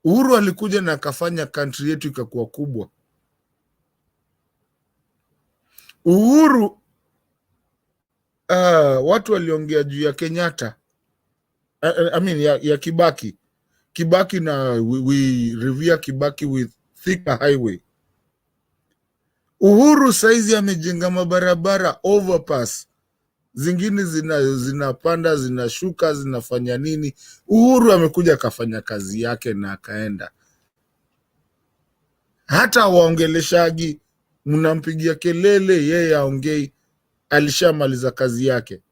Uhuru alikuja na akafanya country yetu ikakuwa kubwa. Uhuru watu waliongea juu ya Kenyatta. I mean ya Kibaki. Kibaki na we revere Kibaki with thicker highway. Uhuru saizi amejenga mabarabara overpass. Zingine zinapanda, zinashuka, zinafanya nini. Uhuru amekuja akafanya kazi yake na akaenda. Hata waongeleshagi, mnampigia kelele, yeye aongei, alishamaliza kazi yake.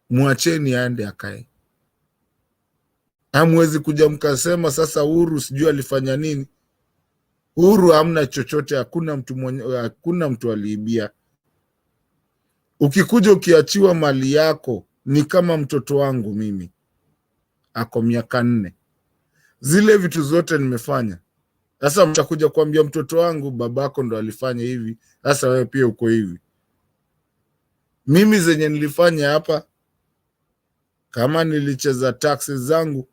Mwacheni aende akae. Hamwezi kuja mkasema sasa Uhuru sijui alifanya nini. Uhuru hamna chochote, hakuna mtu aliibia. Ukikuja ukiachiwa mali yako ni kama mtoto wangu mimi. Ako miaka 4. Zile vitu zote nimefanya. Sasa mtakuja kuambia mtoto wangu babako ndo alifanya hivi. Sasa wewe pia uko hivi. Mimi zenye nilifanya hapa, kama nilicheza taxes zangu,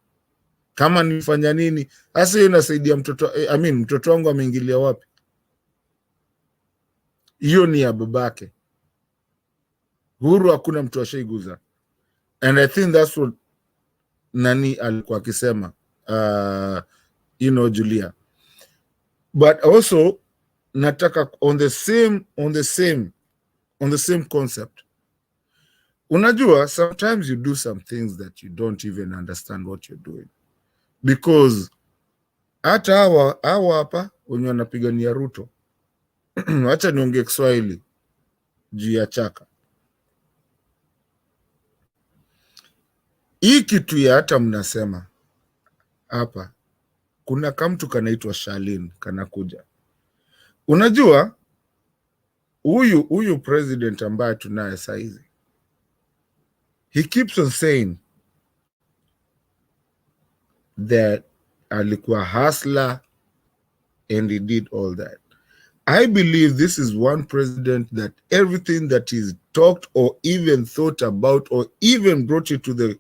kama nilifanya nini, sasa hiyo inasaidia mtoto wangu ameingilia wapi? Hiyo ni ya babake. Uhuru hakuna mtu ashaiguza. And I think that's what nani alikuwa akisema, Julia. But also nataka on the same concept. Unajua, sometimes you do some things that you don't even understand what you're doing. Because hata hawa hapa wenye wanapigania Ruto, acha niongee Kiswahili juu ya chaka. Hii kitu ya hata mnasema hapa, kuna kamtu kanaitwa Shalin kanakuja. Unajua, huyu president ambaye tunaye saizi, he keeps on saying that alikuwa hustler and he did all that. I believe this is one president that everything that he's talked or even thought about or even brought it to the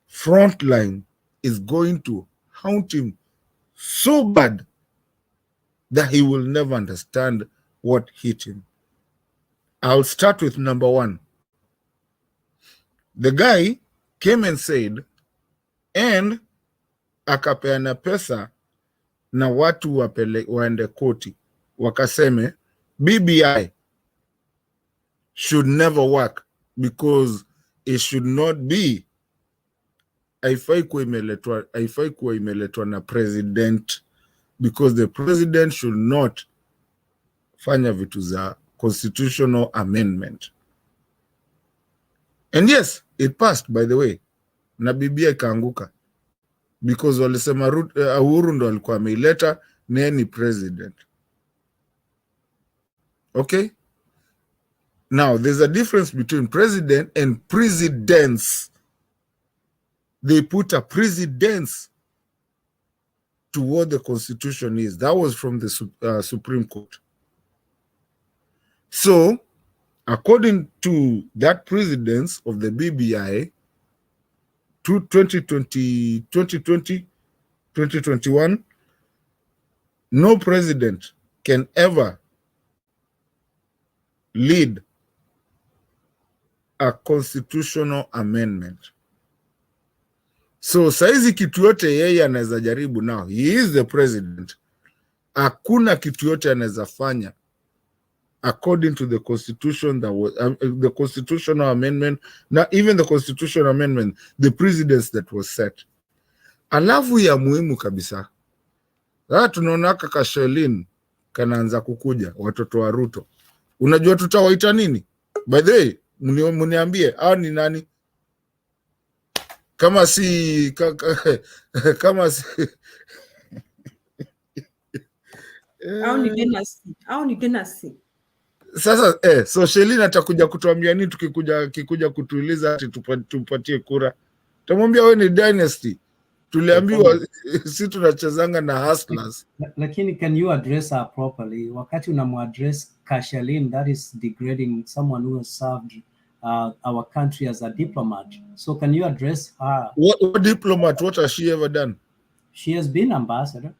front line is going to haunt him so bad that he will never understand what hit him. I'll start with number 1. The guy came and said, and akapeana pesa na watu waende koti, wakaseme BBI should never work because it should not be, haifai kuwa imeletwa na president, because the president should not fanya vitu za constitutional amendment. And yes, it passed, by the way, na BBI ikaanguka because walisema Uhuru ndo alikuwa ameileta, ni president. Okay? Now, there's a difference between president and presidents. They put a precedence to what the constitution is. That was from the Supreme Court. So, according to that precedence of the BBI, 2020, 2021, no president can ever lead a constitutional amendment. So saizi kitu yote yeye anaweza jaribu now. He is the president. Hakuna kitu yote anaweza fanya according to the constitution that was the constitutional amendment, not even the constitutional amendment, the precedents that was set. Alafu ya muhimu kabisa, tunaona Kashelin kanaanza kukuja, watoto wa Ruto. Unajua tutawaita nini? By the way, mniambie, hao ni nani? Kama si au ni dynasty. Sasa so Shelina atakuja kutuambia nini kikuja kutuuliza ati tupatie kura? Tamwambia wewe ni dynasty. Tuliambiwa si tunachezanga na hustlers. Lakini can you address her properly? Wakati unamuaddress Kashalin, that is degrading someone who has served our country as a diplomat. So can you address her? What diplomat? What has she ever done? She has been ambassador.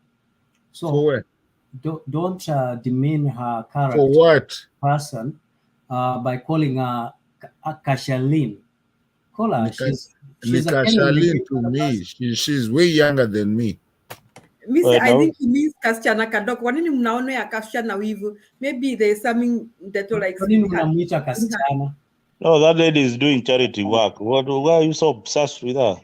So for where? Don't demean her character. For what? Person by calling her a Kashalin. Call her. She's a Kenyan Nikashalin to me. She's way younger than me. Miss, I think he means kasichana kadogo. Kwa nini mnaona ya kasichana wivu? Maybe there's something that likes. No, that lady is doing charity work. Why are you so obsessed with her?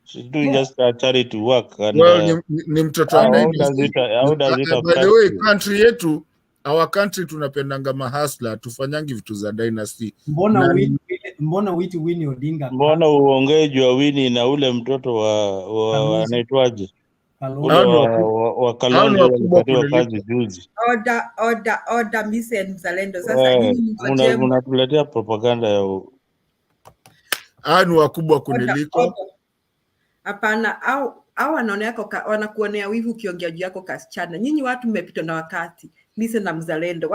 She's doing just charity work. And, well, ni mtoto wa dynasty. How does it By the affect way, you? country yetu, our country tunapendanga mahasla, tufanyangi vitu za dynasty. Mbona witu Winnie Odinga? Mbona uongee juu ya Winnie na ule mtoto wa anaitwaje? Ule wa Kalonzo alipatiwa kazi juzi. Order Miss and Mzalendo. Sasa nyinyi mnatuletea propaganda ya ni wakubwa kuniliko. Hapana, au wanakuonea wivu ukiongea juu yako kasichana. Nyinyi watu mmepitwa na wakati. Miss na Mzalendo.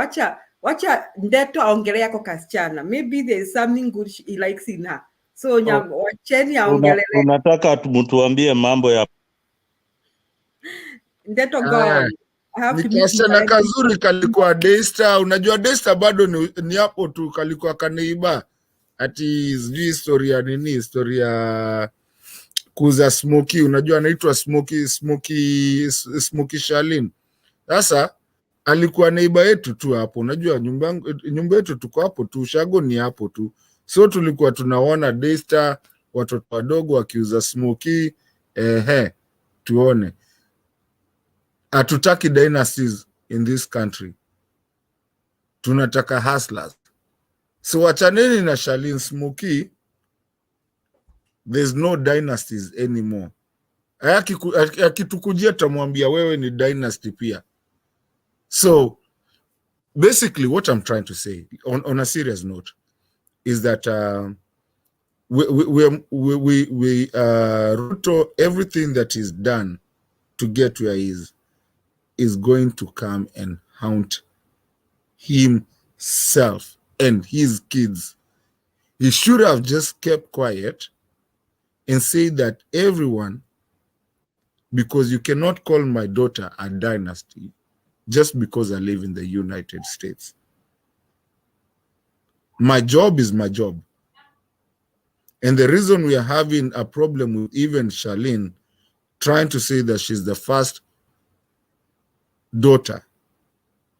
Wacha Ndeto aongelee yako kasichana. Maybe there is something good he likes in her. So wacheni aongelee. Tunataka mtuambie mambo ya Ndeto go. Nikasichana kazuri kalikuwa Daystar. Unajua Daystar bado ni hapo tu, kalikuwa kaneiba. Ati sijui historia nini, historia kuza Smoky. Unajua anaitwa Smoky Shalin. Sasa alikuwa neiba yetu tu hapo. Unajua nyumba yetu tuko hapo tu, shago ni hapo tu. So tulikuwa tunaona Daystar, watoto wadogo wakiuza Smoky. Tuone. Hatutaki dynasties in this country. Tunataka hustlers. So wachaneni na Shalin Smoky. There's no dynasties anymore. Akitukujia tamwambia wewe ni dynasty pia. So basically what I'm trying to say on a serious note is that Ruto, everything that is done to get where he is going to come and haunt himself and his kids. He should have just kept quiet and said that everyone, because you cannot call my daughter a dynasty just because I live in the United States. My job is my job. And the reason we are having a problem with even Shalin trying to say that she's the first daughter,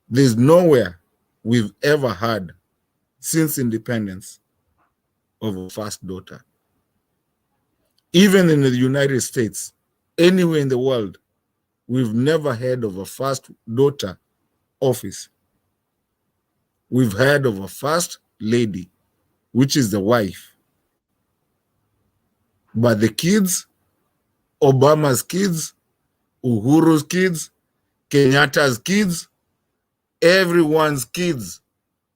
there's nowhere we've ever had since independence of a first daughter. Even in the United States, anywhere in the world, we've never heard of a first daughter office. We've heard of a first lady, which is the wife. But the kids, Obama's kids, Uhuru's kids, Kenyatta's kids, everyone's kids,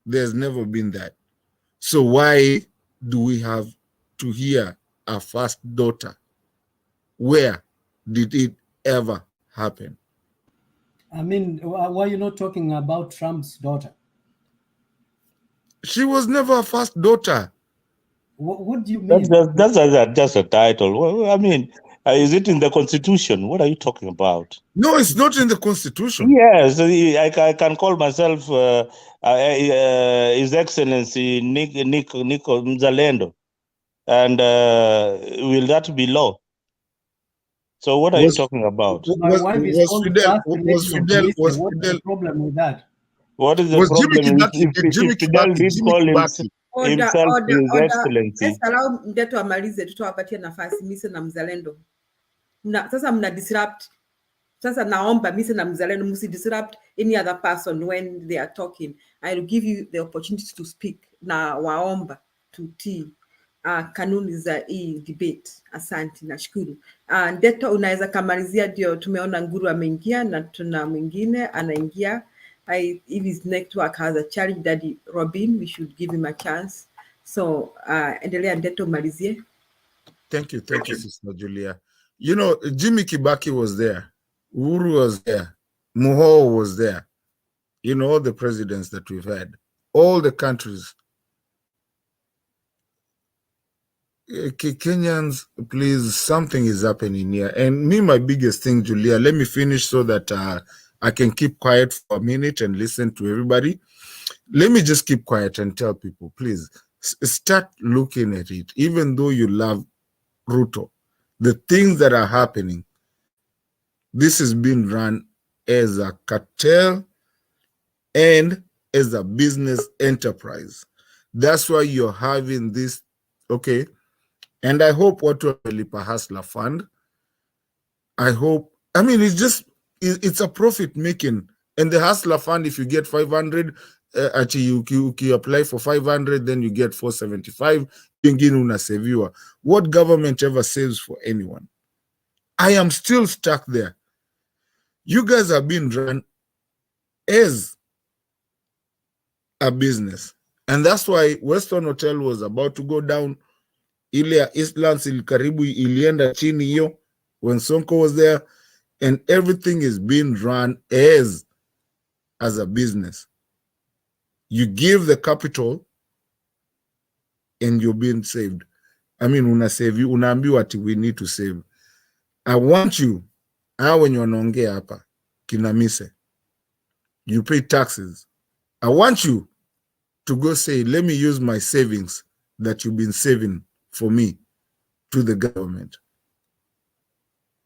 there's never been that. So why do we have to hear a first daughter? Where did it ever happen? I mean, why are you not talking about Trump's daughter? She was never a first daughter. What do you mean? That's just a title. Well, I mean, is it in the Constitution? What are you talking about? No, it's not in the Constitution. Yes, I can call myself His Excellency Nico Mzalendo. And will that be law? So what are you talking about? My wife is called was Fidel, what's the problem with that? What is the problem? If Fidel did call himself His Excellency. Let's allow Ndeto amalize, tutawapatia nafasi Mise na Mzalendo. Sasa mna disrupt. Sasa naomba Mise na Mzalendo musi disrupt any other person when they are talking. I will give you the opportunity to speak. Na waomba tutii kanuni za hii debate. Asante, nashukuru. Ndeto unaweza kamalizia, ndio tumeona Nguru ameingia na tuna mwingine anaingia. If his network has a challenge, Daddy Robin, we should give him a chance. So, endelea Ndeto malizie. Thank you, Sister Julia. You know, Jimmy Kibaki was there. Uhuru was there. Muho was there. You know, all the presidents that we've had. All the countries Kenyans, please, something is happening here. And me, my biggest thing, Julia, let me finish so that I can keep quiet for a minute and listen to everybody. Let me just keep quiet and tell people, please, start looking at it. Even though you love Ruto, the things that are happening, this is being run as a cartel and as a business enterprise. That's why you're having this, okay? And I hope what will Lipa Hustler Fund, I hope, I mean, it's a profit making. And the Hustler Fund, if you get 500, actually you apply for 500, then you get 475, what government ever saves for anyone? I am still stuck there. You guys are being run as a business. And that's why Western Hotel was about to go down. Ile ya Eastlands karibu ilienda chini hiyo when Sonko was there, and everything is being run as a business. You give the capital and you're being saved. I mean, unaambiwa ati we need to save. I want you, when you're wanaongea hapa, kinamise, you pay taxes. I want you to go say, let me use my savings that you've been saving for me to the government.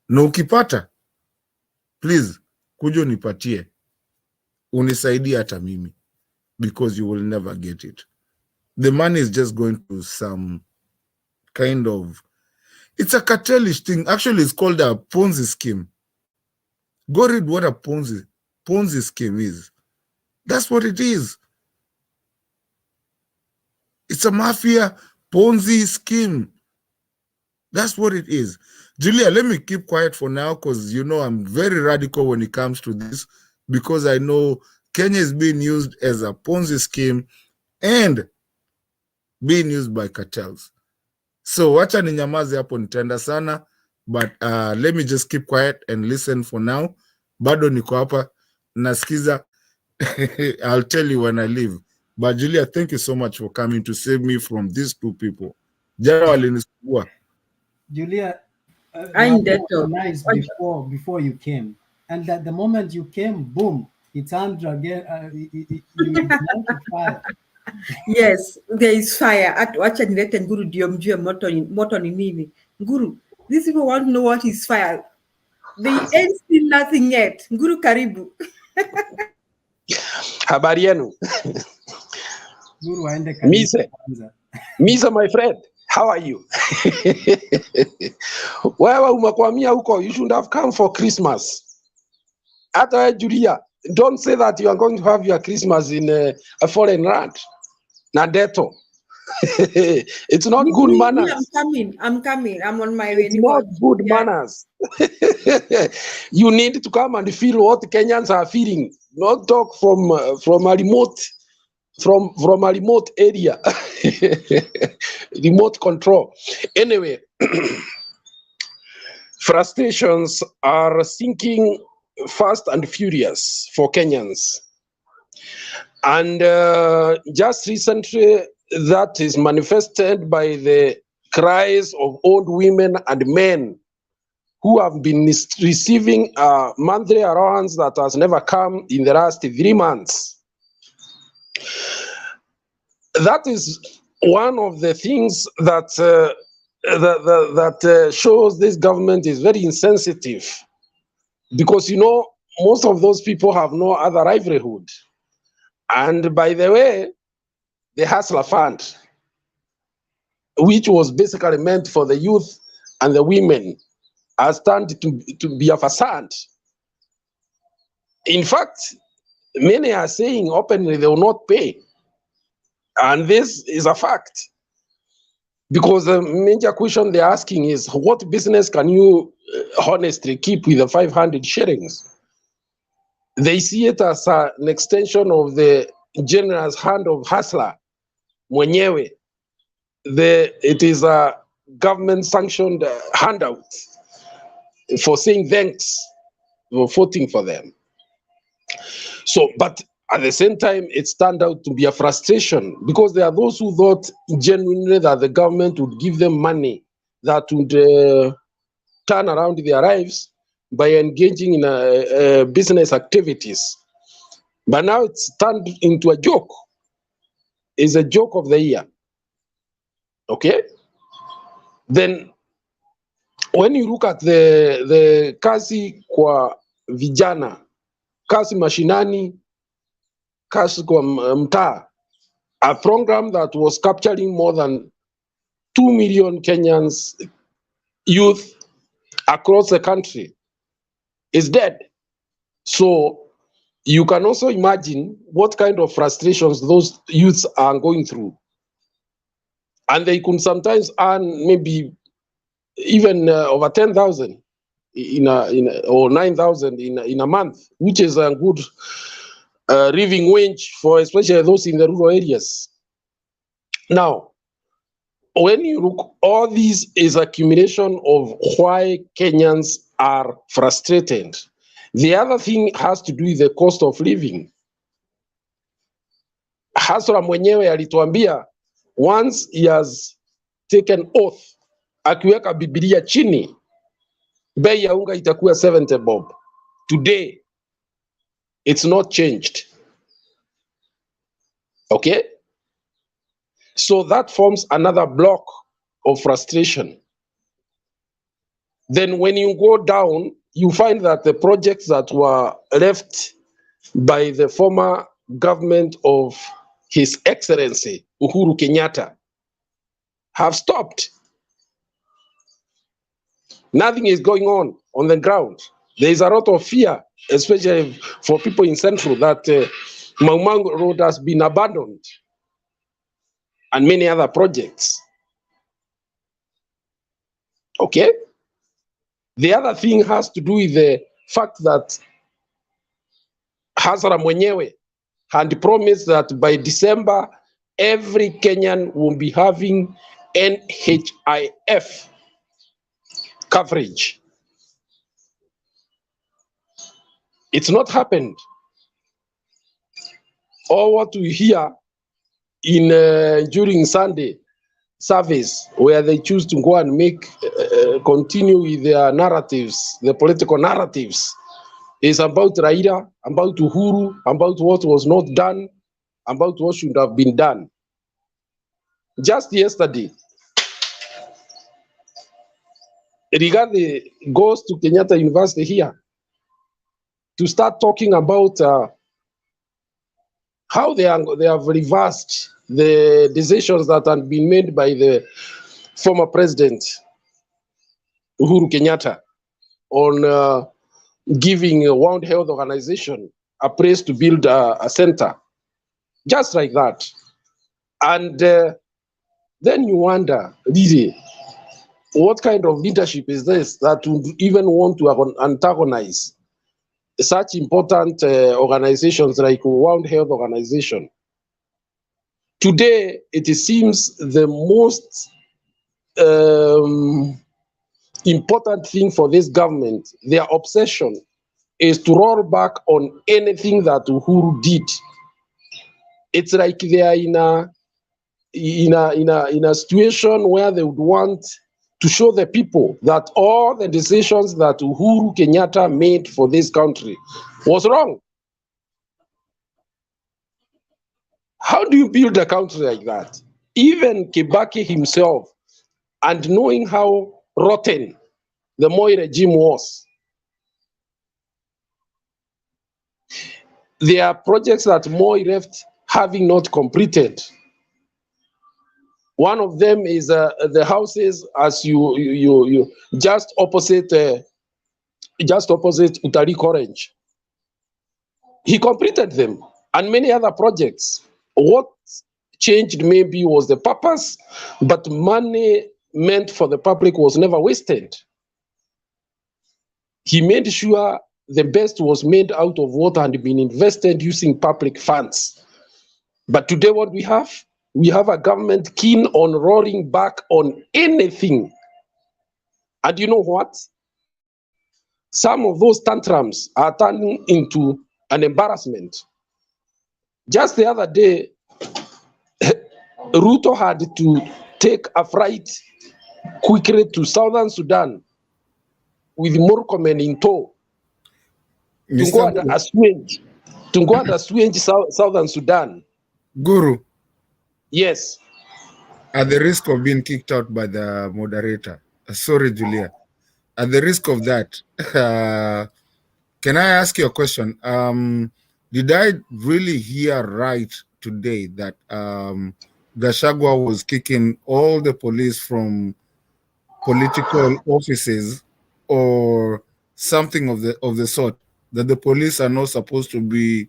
Na ukipata, please, kujo nipatie, unisaidie hata mimi, because you will never get it. The money is just going to some kind of, it's a cartelish thing. Actually, it's called a Ponzi scheme. Go read what a Ponzi scheme is. That's what it is. It's a mafia Ponzi scheme. That's what it is. Julia, let me keep quiet for now because you know I'm very radical when it comes to this, because I know Kenya is being used as a Ponzi scheme and being used by cartels. So wacha ninyamaze hapo nitaenda sana, but let me just keep quiet and listen for now. Bado niko hapa nasikiza. I'll tell you when I leave. But Julia, thank you so much for coming to save me from these two people. Jana walinisumbua. Julia, I'm you Deto. organized before you came, and at the moment you came, boom, it turned again. You ignited fire. Yes, there is fire. Wacha nilete Nguru ndio mjue moto ni nini. Nguru, these people want to know what is fire. They ain't seen nothing yet. Nguru karibu. Habari yenu. Nguru aende kanisa kwanza. Mise, my friend, how are you? Wewe umekwamia huko, you should have come for Christmas. Hata Julia, don't say that you are going to have your Christmas in a foreign land. Nadeto. It's not good manners. I'm coming. I'm on my way. It's not good manners. You need to come and feel what Kenyans are feeling. Not talk from a remote area. Remote control. Anyway, frustrations are sinking fast and furious for Kenyans. And just recently, that is manifested by the cries of old women and men who have been receiving a monthly allowance that has never come in the last 3 months. That is one of the things that shows this government is very insensitive, because you know most of those people have no other livelihood. And by the way, the Hustler Fund, which was basically meant for the youth and the women, has turned to be a facade. In fact, many are saying openly they will not pay. And this is a fact. Because the major question they're asking is, what business can you honestly keep with the 500 shillings? They see it as an extension of the generous hand of Hustler, mwenyewe. It is a government-sanctioned handout for saying thanks for voting for them. So, but At the same time, it's turned out to be a frustration because there are those who thought genuinely that the government would give them money that would turn around their lives by engaging in business activities. But now it's turned into a joke. It's a joke of the year. Okay? Then when you look at the kazi kwa vijana, kazi mashinani, kazi kwa mtaa, a program that was capturing more than 2 million Kenyans youth across the country is dead. So you can also imagine what kind of frustrations those youths are going through. And they could sometimes earn maybe even over 10,000 or 9,000 in a month, which is a good living wage for especially those in the rural areas. Now, when you look, all this is accumulation of why Kenyans are frustrated. The other thing has to do with the cost of living. Hasra mwenyewe alituambia once he has taken oath, akiweka Biblia chini, bei ya unga itakuwa 70 bob. Today, it's not changed. Okay? So that forms another block of frustration. Then when you go down, you find that the projects that were left by the former government of His Excellency Uhuru Kenyatta have stopped. Nothing is going on the ground. There is a lot of fear, especially for people in Central, that Mau Mau Road has been abandoned and many other projects. Okay? The other thing has to do with the fact that Hasara mwenyewe had promised that by December, every Kenyan will be having NHIF coverage. It's not happened. All what we hear in during Sunday service, where they choose to go and make continue with their narratives, the political narratives, is about Raila, about Uhuru, about what was not done, about what should have been done. Just yesterday, Rigathi goes to Kenyatta University here to start talking about how they have reversed the decisions that had been made by the former president Uhuru Kenyatta on giving a World Health Organization a place to build a center, just like that. And then you wonder, really, what kind of leadership is this that would even want to antagonize such important organizations like World Health Organization? Today, it seems the most important thing for this government, their obsession, is to roll back on anything that Uhuru did. It's like they are in a situation where they would want to show the people that all the decisions that Uhuru Kenyatta made for this country was wrong. How do you build a country like that? Even Kibaki himself, and knowing how rotten the Moi regime was, there are projects that Moi left having not completed. One of them is the houses as you just opposite Utari Orange. He completed them and many other projects. What changed maybe was the purpose, but money meant for the public was never wasted. He made sure the best was made out of what had been invested using public funds. But today what we have a government keen on rolling back on anything. And you know what? Some of those tantrums are turning into an embarrassment. Just the other day, Ruto had to take a flight quickly to Southern Sudan with Murkomen in tow to go and assuage Southern Sudan. Guru, Yes. at the risk of being kicked out by the moderator, sorry, Julia, at the risk of that, can I ask you a question? Did I really hear right today that Gachagua was kicking all the police from political offices or something of the sort? That the police are not supposed to be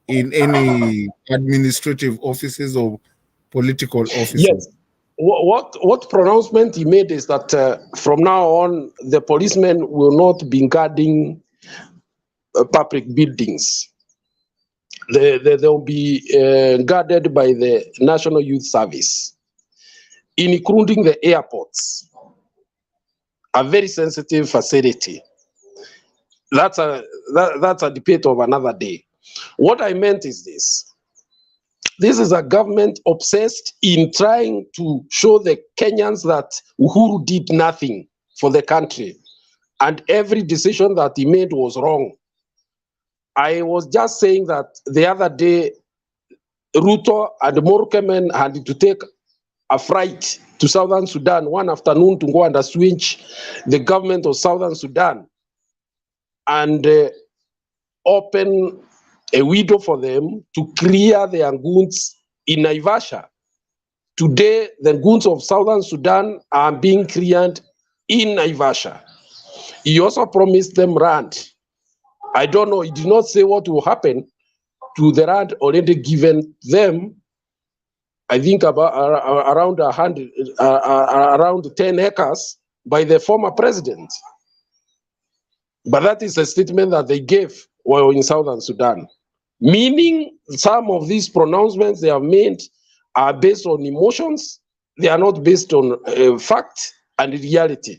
in any administrative offices or political offices? Yes. What pronouncement he made is that from now on, the policemen will not be guarding public buildings. They'll be guarded by the National Youth Service, including the airports, a very sensitive facility. That's a debate of another day. What I meant is this. This is a government obsessed in trying to show the Kenyans that Uhuru did nothing for the country and every decision that he made was wrong. I was just saying that the other day, Ruto and Murkomen had to take a flight to Southern Sudan one afternoon to go and assuage the government of Southern Sudan and open a window for them to clear their goons in Naivasha. Today, the goons of Southern Sudan are being cleared in Naivasha. He also promised them rand. I don't know, he did not say what will happen to the rand already given them. I think about around 100, around 10 acres by the former president. But that is a statement that they gave while in Southern Sudan. Meaning some of these pronouncements they have made are based on emotions. They are not based on fact and reality.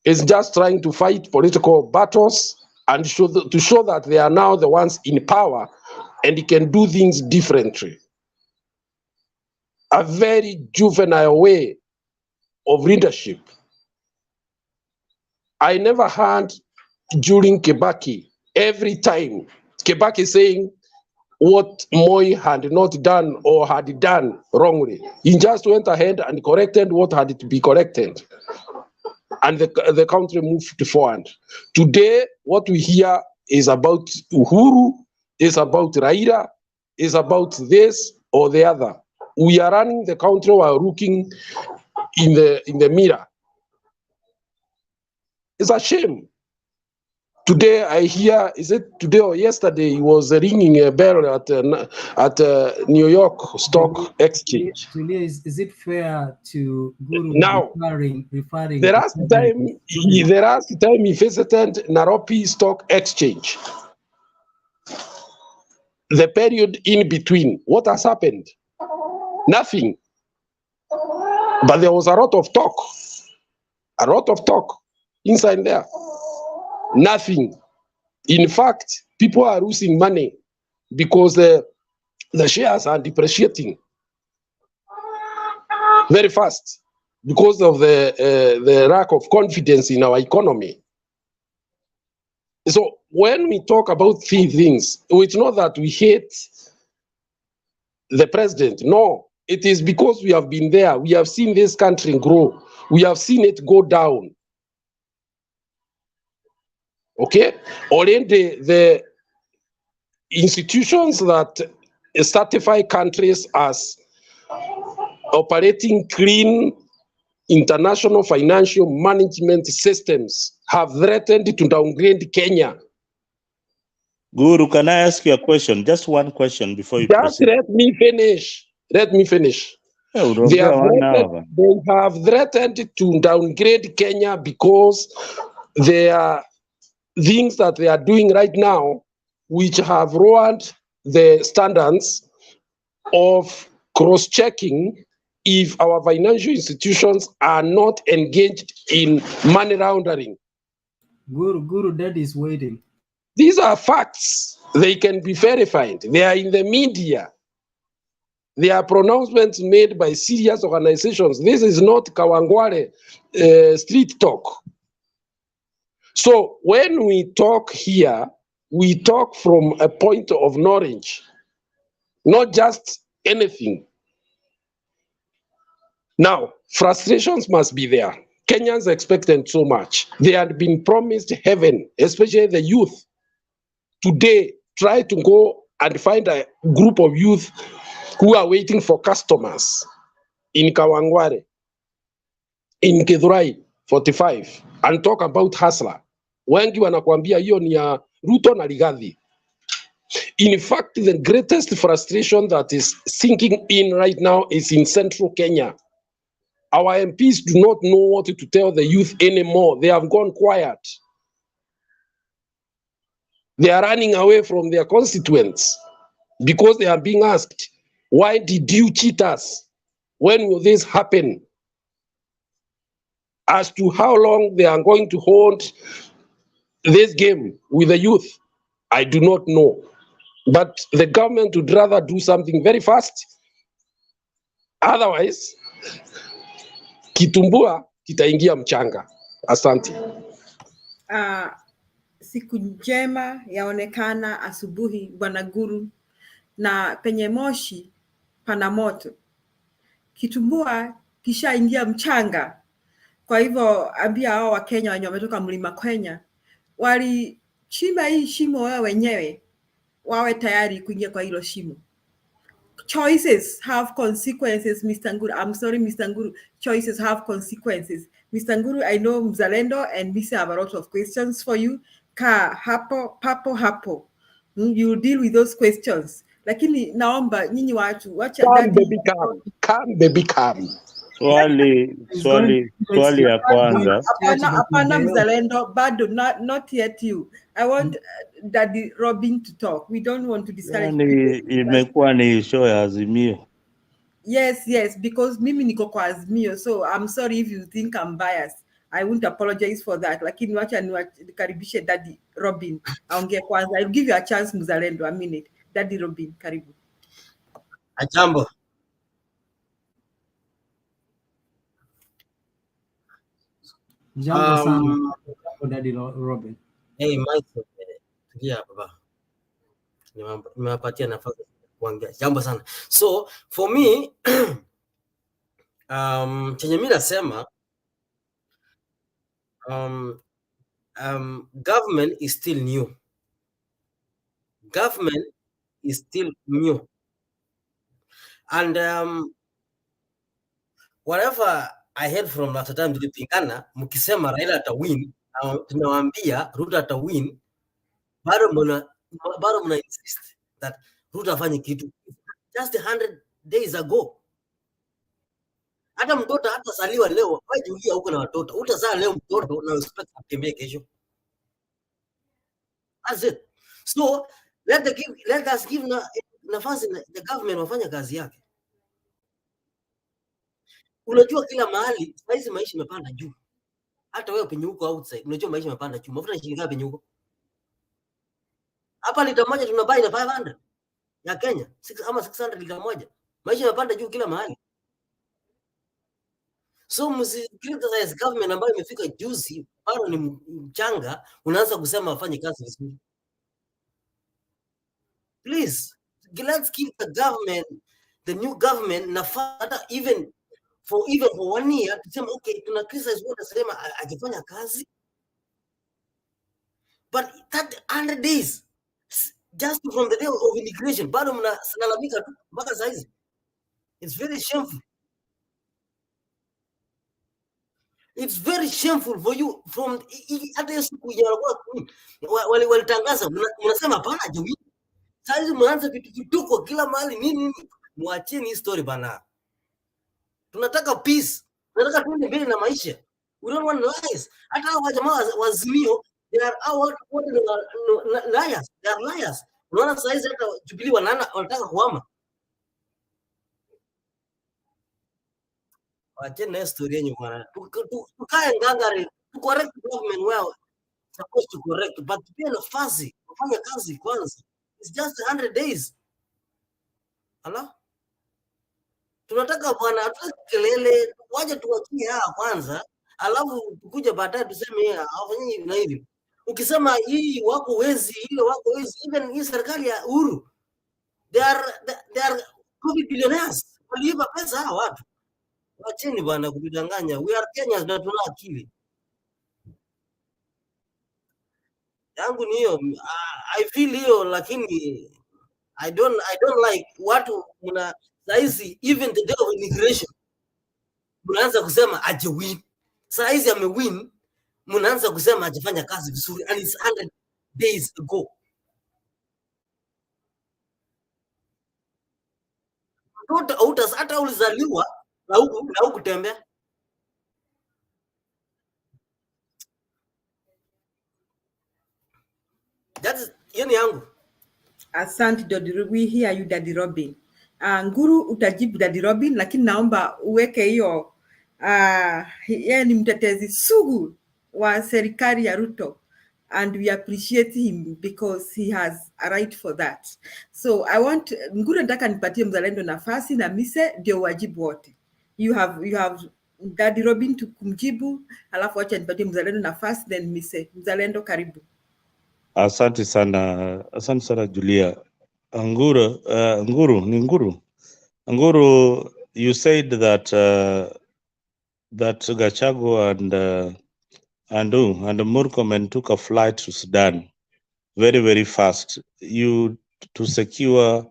It's just trying to fight political battles and to show that they are now the ones in power and they can do things differently. A very juvenile way of leadership. I never heard during Kibaki, every time Kibaki saying what Moi had not done or had done wrongly. He just went ahead and corrected what had to be corrected. And the country moved forward. Today, what we hear is about Uhuru, is about Raila, is about this or the other. We are running the country while looking in the mirror. It's a shame. Today I hear, is it today or yesterday, he was ringing a bell at New York Stock Exchange. Julia, is it fair to Guru Now, referring the last time he visited Nairobi Stock Exchange, the period in between, what has happened? Nothing. But there was a lot of talk inside there. Nothing. In fact, people are losing money because the shares are depreciating very fast because of the lack of confidence in our economy. So when we talk about these things, it's not that we hate the president. No, it is because we have been there. We have seen this country grow. We have seen it go down. Okay, already the institutions that certify countries as operating clean international financial management systems have threatened to downgrade Kenya. Guru, can I ask you a question? Just one question before you Just proceed. let me finish. They have threatened to downgrade Kenya because there are things that they are doing right now which have lowered the standards of cross-checking if our financial institutions are not engaged in money laundering. Guru, Dad is waiting. These are facts. They can be verified. They are in the media. They are pronouncements made by serious organizations. This is not Kawangware street talk. So when we talk here, we talk from a point of knowledge, not just anything. Now, frustrations must be there. Kenyans expected so much. They had been promised heaven, especially the youth. Today, try to go and find a group of youth who are waiting for customers in Kawangware, in Githurai 45, and talk about hustler. Wengi wanakuambia hiyo ni ya Ruto na Rigathi. In fact, the greatest frustration that is sinking in right now is in central Kenya. Our MPs do not know what to tell the youth anymore. They have gone quiet. They are running away from their constituents because they are being asked, why did you cheat us? When will this happen? As to how long they are going to hold this game with the youth, I do not know. But the government would rather do something very fast. Otherwise, kitumbua kitaingia mchanga. Asante. Siku njema yaonekana asubuhi, Bwana Guru, na penye moshi pana moto. Kitumbua kishaingia mchanga. Kwa hivyo ambia hao wa Kenya wenye wametoka mlima Kenya walichimba hii shimo wao wenyewe, wawe tayari kuingia kwa hilo shimo. Choices have consequences, Mr. Nguru. I'm sorry, Mr. Nguru. Choices have consequences. Mr. Nguru, I know Mzalendo and Misa have a lot of questions for you. Ka hapo, papo hapo. You deal with those questions. Lakini naomba nyinyi watu wacha Come, daddy. baby, come. Come, baby, come. Swali ya kwanza. Hapana Mzalendo, bado not yet you. I want Daddy Robin to talk. We don't want to discourage Yani imekuwa ni show ya Azimio. Yes, because mimi niko kwa Azimio, so I'm sorry if you think I'm biased. I won't apologize for that. Lakini wacha nikaribishe Daddy Robin aongee kwanza. I'll give you a chance Mzalendo, a minute. Daddy Robin, karibu. Ajambo. Jambo sana. Daddy Robin. Hey, Mike. Tulia baba. Nimewapatia nafasi kuongea. Jambo sana. So, for me, chenye mimi nasema, government is still new. Government is still new. And whatever I heard from last time tulipingana, mkisema Raila atawin, tunawaambia Ruto atawin, bado mna insist that Ruto afanye kitu. Just 100 days ago. Hata mtoto hata saliwa leo, wajiulia huko na watoto. Utazaa leo mtoto na expect atembee kesho. That's it. So let us give nafasi the government wafanye kazi yake. Unajua kila mahali saizi maisha imepanda juu. Hata wewe penye huko outside unajua maisha imepanda juu. Mafuta ni shilingi ngapi penye huko? Hapa lita moja tunabai na 500 ya Kenya, 600 lita moja. Maisha imepanda juu kila mahali. So msikilize government ambayo imefika juzi, bado ni mchanga, unaanza kusema wafanye kazi vizuri. Please, let's keep the new government nafata even for 1 year, tuseme okay, tuna criticize what asema akifanya kazi. But that 100 days, just from the day of integration, bado mnalalamika tu mpaka saizi. It's very shameful. It's very shameful for you from hata siku ya walitangaza mnasema hapana jamii. Sasa mnaanza vituko kila mahali nini. Muacheni hii story bana. Tunataka peace. Tunataka tuende mbele na maisha. We don't want lies. Hata hao jamaa wa Azimio, they are liars. They are liars. Unaona sasa hata Jubilee wanataka kuhama. Acheni na story yenyu bwana. Tukae ngangari, to correct government well. supposed to correct, but pia nafasi kufanya kazi kwanza. It's just 100 days. Ala, tunataka bwana atuweke kelele, waje tuwachie hawa kwanza, alafu tukuje baadaye tuseme hawafanyi hivi na hivi. Ukisema hii wako wezi, ile wako wezi, even hii serikali ya Uhuru, they are COVID billionaires. Waliiba pesa hawa watu. Wacheni bwana kutudanganya. We are Kenyans na tuna akili. Yangu ni hiyo. I feel hiyo, lakini I don't like watu mna saizi, even the day of inauguration mnaanza kusema aje win. Saizi amewin, mnaanza kusema ajafanya kazi vizuri, and it's 100 days ago. Mtoto hata ulizaliwa na huku tembea. That's yeni yangu. Asante Daddy, we hear you Daddy Robin. Nguru utajibu Daddy Robin, lakini naomba uweke hiyo yeye ni mtetezi sugu wa serikali ya Ruto, and we appreciate him because he has a right for that. So I want Nguru, nataka nipatie mzalendo nafasi na mise ndio wajibu wote. You have Daddy Robin to kumjibu, alafu acha nipatie mzalendo nafasi, then mise. Mzalendo, karibu. Asante sana Julia. Nguru, you said that that Gachagua and Murkomen took a flight to Sudan very, very fast. To secure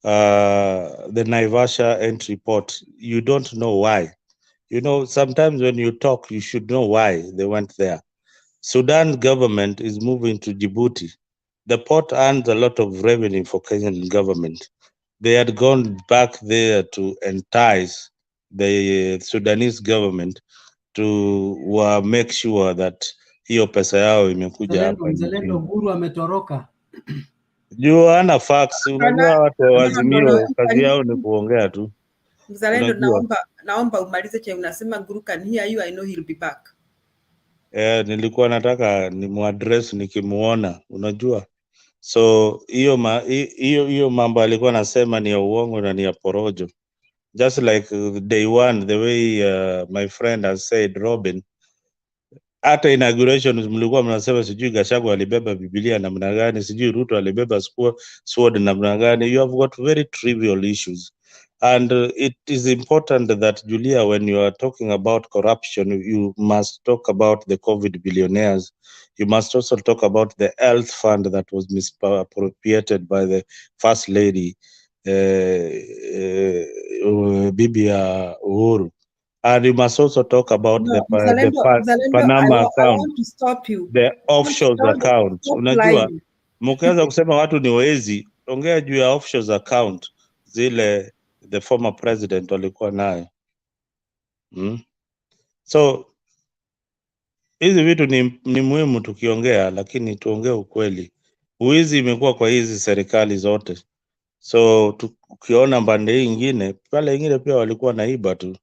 the Naivasha entry port. You don't know why. You know, sometimes when you talk, you should know why they went there. Sudan government is moving to Djibouti. The port earns a lot of revenue for Kenyan government. They had gone back there to entice the Sudanese government to make sure that hiyo pesa yao imekuja hapa. Mzalendo Guru ametoroka. Juu ana fax, unajua watu wazimio kazi yao ni kuongea tu. Mzalendo, naomba umalize chenye unasema. Guru can hear you, I know he'll be back. Nilikuwa nataka nimuaddress nikimuona, unajua. So hiyo mambo alikuwa anasema ni ya uongo na ni ya porojo. Just like day one, the way my friend has said, Robin, hata inauguration mlikuwa mnasema sijui Gachagua alibeba Biblia namna gani, sijui Ruto alibeba sword namna gani. You have got very trivial issues. And it is important that, Julia, when you are talking about corruption, you must talk about the COVID billionaires. You must also talk about the health fund that was misappropriated by the First Lady, Bibi Uhuru. And you must also talk about the Panama account. I want to stop you. The offshore account. Unajua, mkianza kusema watu ni wezi, ongea juu ya offshore account zile the former president walikuwa nayo. So hizi vitu ni muhimu tukiongea, lakini tuongee ukweli. Uwizi imekuwa kwa hizi serikali zote. So ukiona pande hii nyingine, pale nyingine pia walikuwa naiba tu.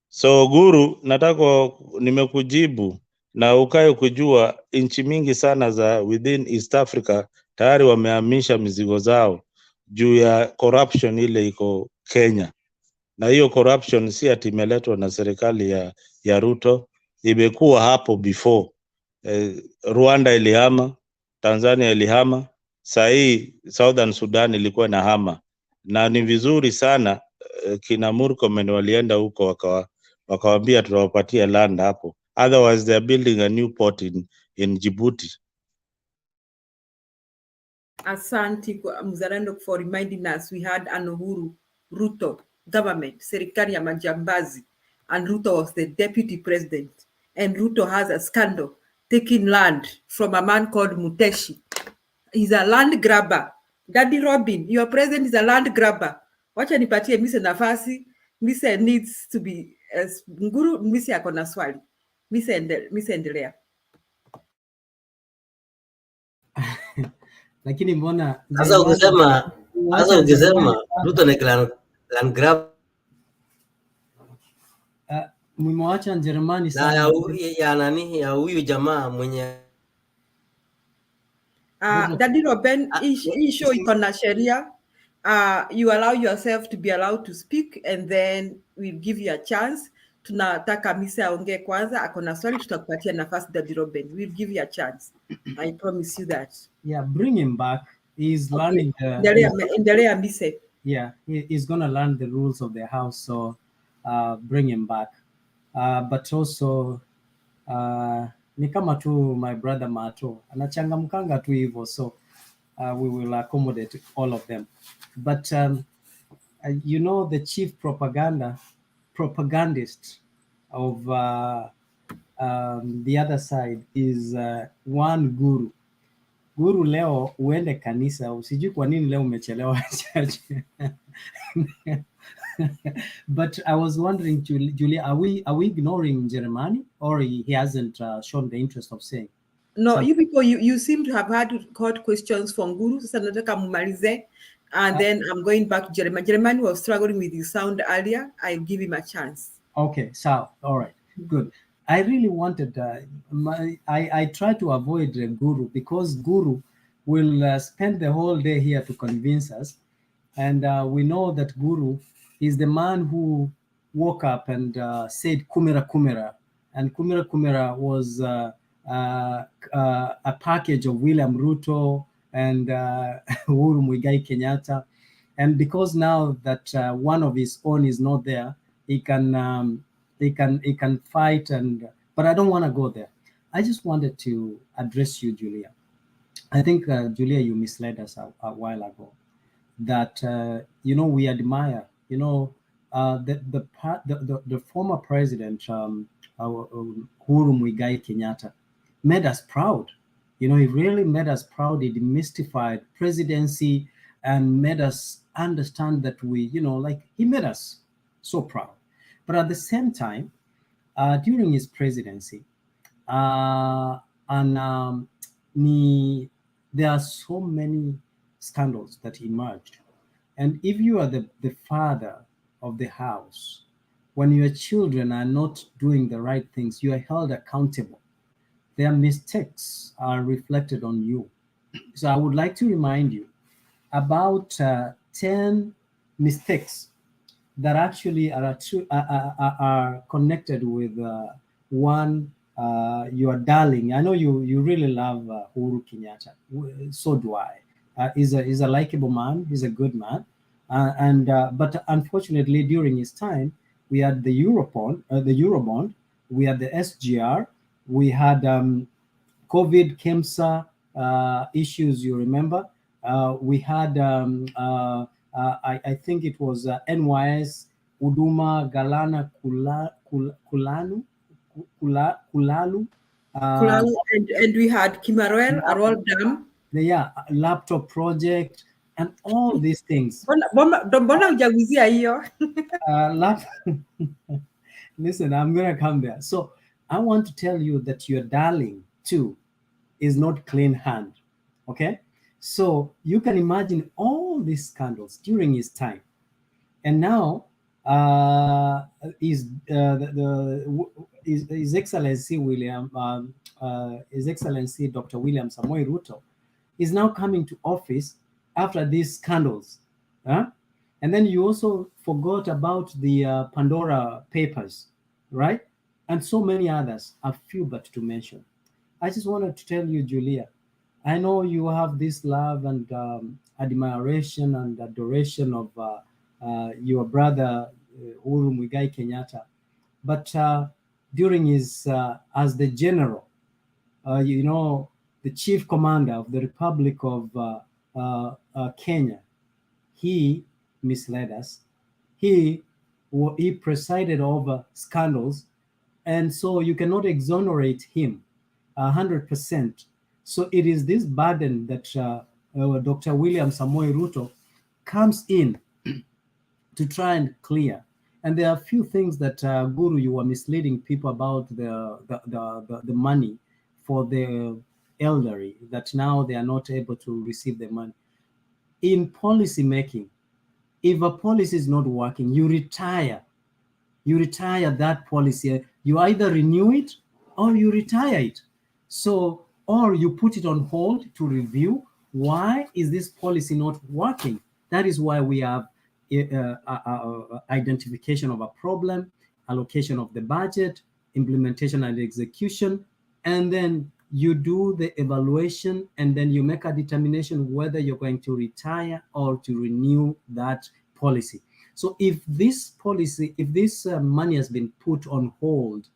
So Guru, nataka nimekujibu na ukae kujua nchi mingi sana za within East Africa tayari wamehamisha mizigo zao juu ya corruption ile iko Kenya. Na hiyo corruption si ati imeletwa na serikali ya Ruto, imekuwa hapo before. Rwanda ilihama, Tanzania ilihama, sahii Southern Sudan ilikuwa na hama. Na ni vizuri sana kina Murkomen walienda huko wakawaambia tunawapatia land hapo. Otherwise they are building a new port in Djibouti. Asante Mzalendo for reminding us we had an Uhuru Ruto government, serikali ya majambazi, and Ruto was the deputy president, and Ruto has a scandal taking land from a man called Muteshi. He's a land grabber. Daddy Robin, your president is a land grabber. Wacha nipatie mise nafasi. Mise needs to be Nguru. Mise ako na swali. Mise endelea. Lakini mbona sasa ukisema Ruto ni land grab mmewacha Jerumani sana ya nani ya huyu jamaa mwenye Daddy Robin, hii show iko na sheria. You allow yourself to be allowed to speak and then we'll give you a chance. Tunataka Misa aongee kwanza, ako na swali, tutakupatia nafasi Daddy Robin. We'll give you a chance. I promise you that. Yeah, bring him back. He's Okay. learning Endelea Mise. Yeah, he's gonna learn the rules of the house, so bring him back. But also ni kama tu my brother Mato anachangamkanga tu hivyo, so we will accommodate all of them. But you know, the chief propagandist of the other side is one guru. Guru, leo uende kanisa, usijui kwa nini leo umechelewa church. But I was wondering, Julia, are we ignoring Jeremani, or he hasn't shown the interest of saying? No, you people, you seem to have had hot questions from Guru. Sasa nataka mumalize, and then I'm going back to Jeremani. Jeremani was struggling with his sound earlier. I'll give him a chance. Okay, so all right, good. I really wanted, I try to avoid Guru, because Guru will spend the whole day here to convince us. And we know that Guru is the man who woke up and said Kumera Kumera. And Kumera Kumera was a package of William Ruto and Uhuru Muigai Kenyatta. And because now that one of his own is not there, he can fight. But I don't want to go there. I just wanted to address you, Julia. I think, Julia, you misled us a while ago. That you know, we admire, you know, the former president Uhuru Muigai Kenyatta made us proud. You know, he really made us proud. He demystified presidency and made us understand that we, you know, like, he made us so proud. But at the same time, during his presidency, there are so many scandals that emerged. And if you are the father of the house, when your children are not doing the right things, you are held accountable. Their mistakes are reflected on you. So I would like to remind you about 10 mistakes that actually are connected with one, your darling. I know you really love Uhuru Kenyatta. So do I. He's a likable man. He's a good man. But unfortunately, during his time, we had the Eurobond, we had the SGR, we had COVID, KEMSA issues, you remember? We had, I think it was NYS, Uduma, Galana, Kulalu. And we had Kimaruel, Arol Dam. Yeah, laptop project and all these things. Mbona hujaguzia hiyo? Listen, I'm going to come there. So I want to tell you that your darling too is not clean hand. Okay? So you can imagine all these scandals during his time. And now His Excellency His Excellency Dr. William Samoei Ruto is now coming to office after these scandals. And then you also forgot about the Pandora Papers, right? And so many others, a few but to mention. I just wanted to tell you, Julia, I know you have this love and admiration and adoration of your brother, Uhuru Muigai Kenyatta. But during his, as the general, you know, the chief commander of the Republic of Kenya, he misled us. He presided over scandals, and so you cannot exonerate him 100%. So it is this burden that Dr. William Samoei Ruto comes in to try and clear. And there are a few things that Guru, you were misleading people about the money for the elderly, that now they are not able to receive the money. In policy making, if a policy is not working, you retire that policy. You either renew it or you retire it. So or you put it on hold to review why is this policy not working. That is why we have identification of a problem, allocation of the budget, implementation and execution, and then you do the evaluation, and then you make a determination whether you're going to retire or to renew that policy. So if this policy, if this money has been put on hold,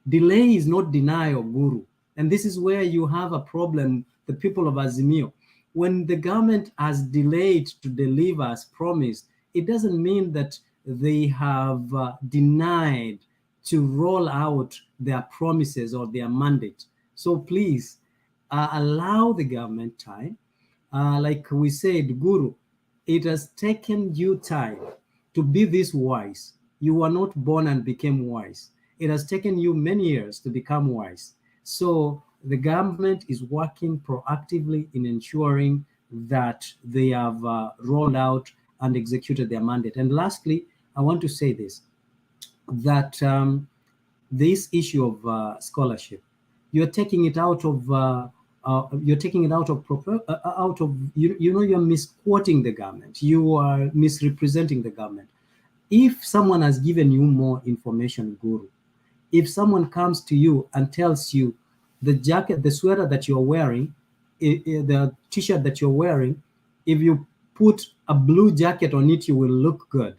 delay is not denial, Guru. And this is where you have a problem, the people of Azimio. When the government has delayed to deliver as promised, it doesn't mean that they have denied to roll out their promises or their mandate. So please allow the government time. Like we said, Guru, it has taken you time to be this wise. You were not born and became wise. It has taken you many years to become wise. So the government is working proactively in ensuring that they have rolled out and executed their mandate. And lastly, I want to say this, that this issue of scholarship, you're taking it out of you're misquoting the government. You are misrepresenting the government. If someone has given you more information, Guru, if someone comes to you and tells you the jacket, the sweater that you're wearing, the t-shirt that you're wearing, if you put a blue jacket on it, you will look good.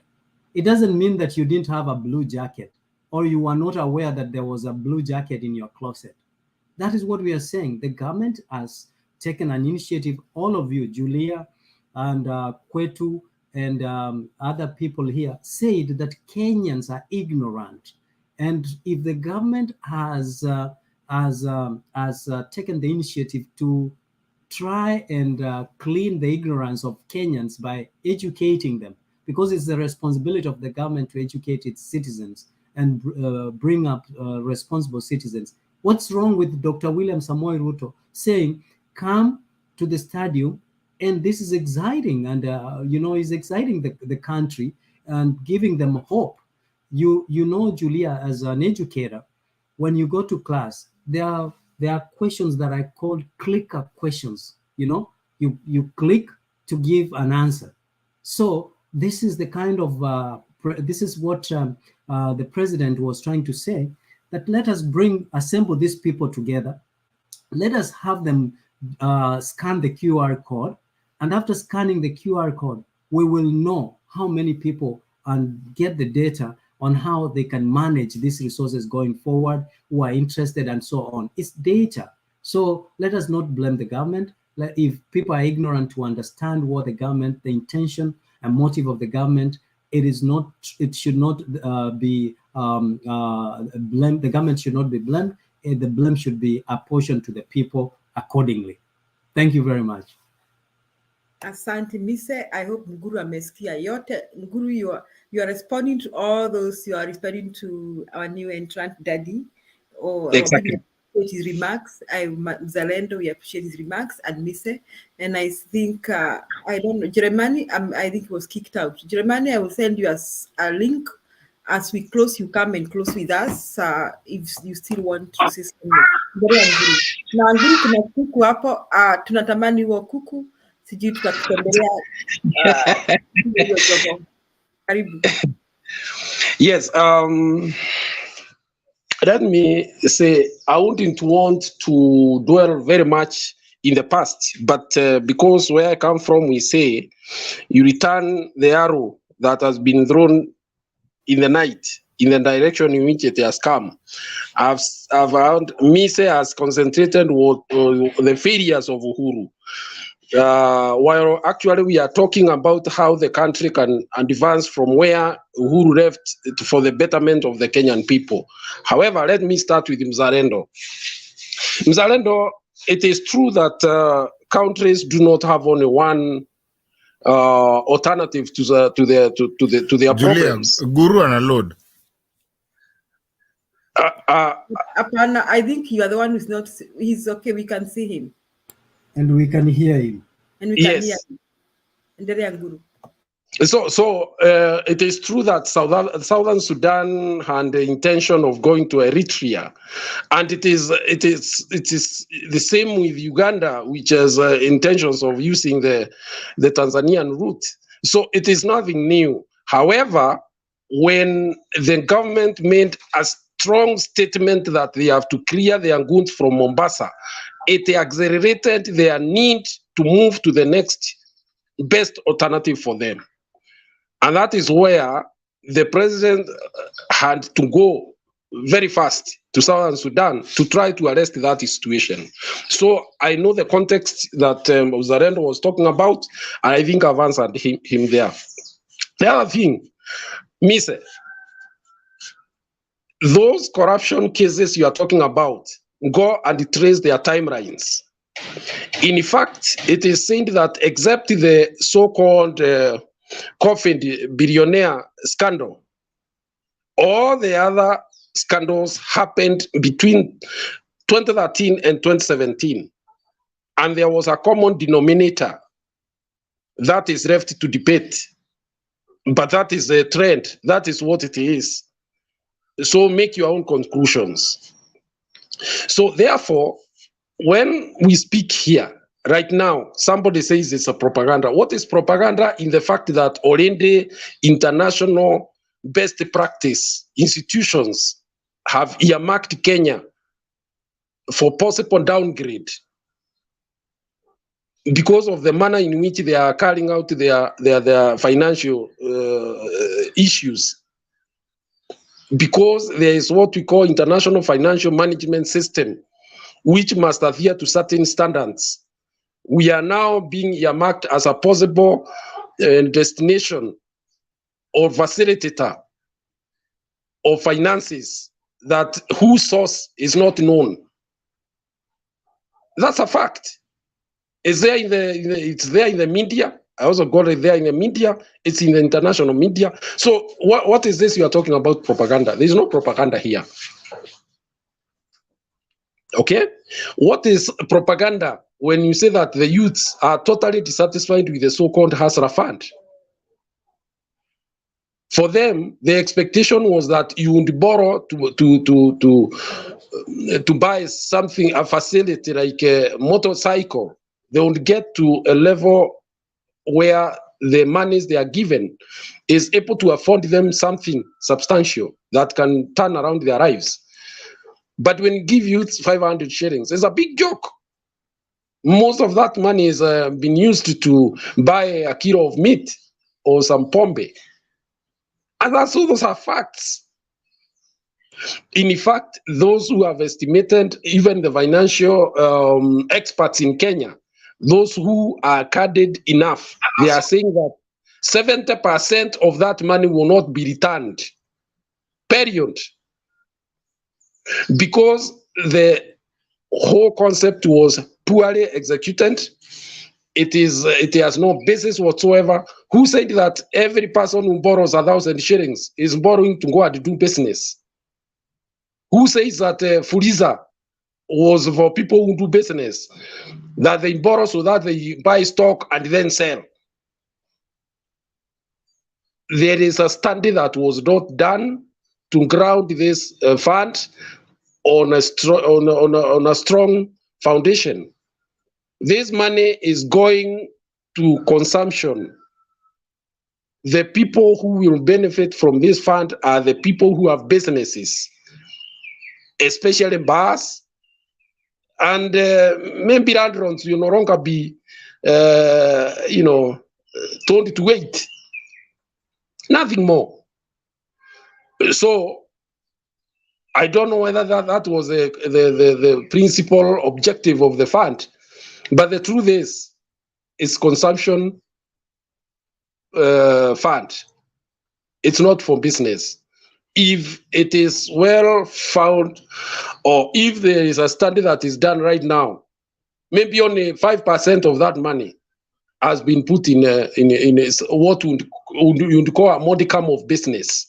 It doesn't mean that you didn't have a blue jacket or you were not aware that there was a blue jacket in your closet. That is what we are saying. The government has taken an initiative. All of you, Julia and Kwetu and other people here, said that Kenyans are ignorant. And if the government has taken the initiative to try and clean the ignorance of Kenyans by educating them, because it's the responsibility of the government to educate its citizens and bring up responsible citizens. What's wrong with Dr. William Samoei Ruto saying, come to the stadium, and this is exciting, and is exciting the country and giving them hope. You know, Julia, as an educator, when you go to class, there are questions that are called clicker questions. You click to give an answer. So this is the kind of this is what the president was trying to say, that let us assemble these people together. Let us have them scan the QR code. And after scanning the QR code, we will know how many people and get the data on how they can manage these resources going forward, who are interested and so on. It's data. So let us not blame the government. If people are ignorant to understand what the government, the intention and motive of the government, it should not be blamed. The government should not be blamed. The blame should be apportioned to the people accordingly. Thank you very much. Asante Mise, I hope Nguru amesikia yote. Nguru, you are responding to all those. You are responding to our new entrant, Daddy, or Exactly. we appreciate his remarks. Zalendo, we appreciate his remarks, and Mise. And I think I don't know, Jeremani. I think he was kicked out. Jeremani, I will send you a link as we close. You come and close with us if you still want to say something. Na Nguru, kuna kuku hapo. Tunatamani huo kuku. Sijui tutakutembelea. Karibu. Yes, let me say, I wouldn't want to dwell very much in the past, but because where I come from, we say, you return the arrow that has been thrown in the night, in the direction in which it has come. I've found Mise has concentrated on the failures of Uhuru. While actually we are talking about how the country can advance from where Uhuru left for the betterment of the Kenyan people. However, let me start with Mzalendo. Mzalendo, it is true that countries do not have only one alternative to their Julia, problems. Guru and a load. Apana, I think you are the one who's not. He's okay. We can see him. And we can hear him. And we can hear him. Endelea Guru. So it is true that Southern Sudan had the intention of going to Eritrea, and it is the same with Uganda, which has intentions of using the Tanzanian route. So it is nothing new. However, when the government made a strong statement that they have to clear their goods from Mombasa, it accelerated their need to move to the next best alternative for them. And that is where the president had to go very fast to Southern Sudan to try to arrest that situation. So I know the context that Uzarendo was talking about, and I think I've answered him there. The other thing, Mise, those corruption cases you are talking about, go and trace their timelines. In fact, it is said that except the so-called coffin billionaire scandal, all the other scandals happened between 2013 and 2017. And there was a common denominator that is left to debate. But that is a trend. That is what it is. So make your own conclusions. So therefore, when we speak here, right now, somebody says it's a propaganda. What is propaganda? In the fact that already international best practice institutions have earmarked Kenya for possible downgrade because of the manner in which they are carrying out their financial issues. Because there is what we call international financial management system, which must adhere to certain standards. We are now being earmarked as a possible destination or facilitator of finances that whose source is not known. That's a fact. It's there it's there in the media. I also got it there in the media. It's in the international media. So what is this you are talking about propaganda? There's no propaganda here. Okay? What is propaganda when you say that the youths are totally dissatisfied with the so-called Hasra Fund? For them, the expectation was that you would borrow to buy something, a facility like a motorcycle. They would get to a level where the monies they are given is able to afford them something substantial that can turn around their lives. But when you give youth 500 shillings, it's a big joke. Most of that money is been used to buy a kilo of meat or some pombe. And those are facts. In fact, those who have estimated, even the financial experts in Kenya, those who are carded enough, they are saying that 70% of that money will not be returned. Period. Because the whole concept was poorly executed. It has no basis whatsoever. Who said that every person who borrows 1,000 shillings is borrowing to go and do business? Who says that Fuliza was for people who do business, that they borrow so that they buy stock and then sell? There is a study that was not done to ground this fund on a strong foundation. This money is going to consumption. The people who will benefit from this fund are the people who have businesses, especially bars, and maybe restaurants will no longer be, told to wait. Nothing more. So I don't know whether that was the principal objective of the fund, but the truth is, it's consumption fund. It's not for business. If it is well found, or if there is a study that is done right now, maybe only 5% of that money has been put in what would call a modicum of business.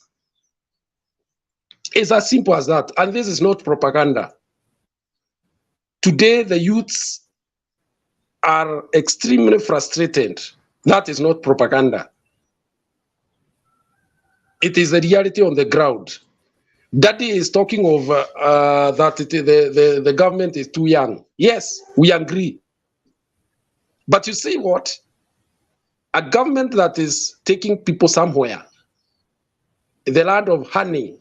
It's as simple as that. And this is not propaganda. Today, the youths are extremely frustrated. That is not propaganda. it is a reality on the ground. Daddy is talking of that the government is too young. Yes, we agree. But you see what? A government that is taking people somewhere, the land of honey,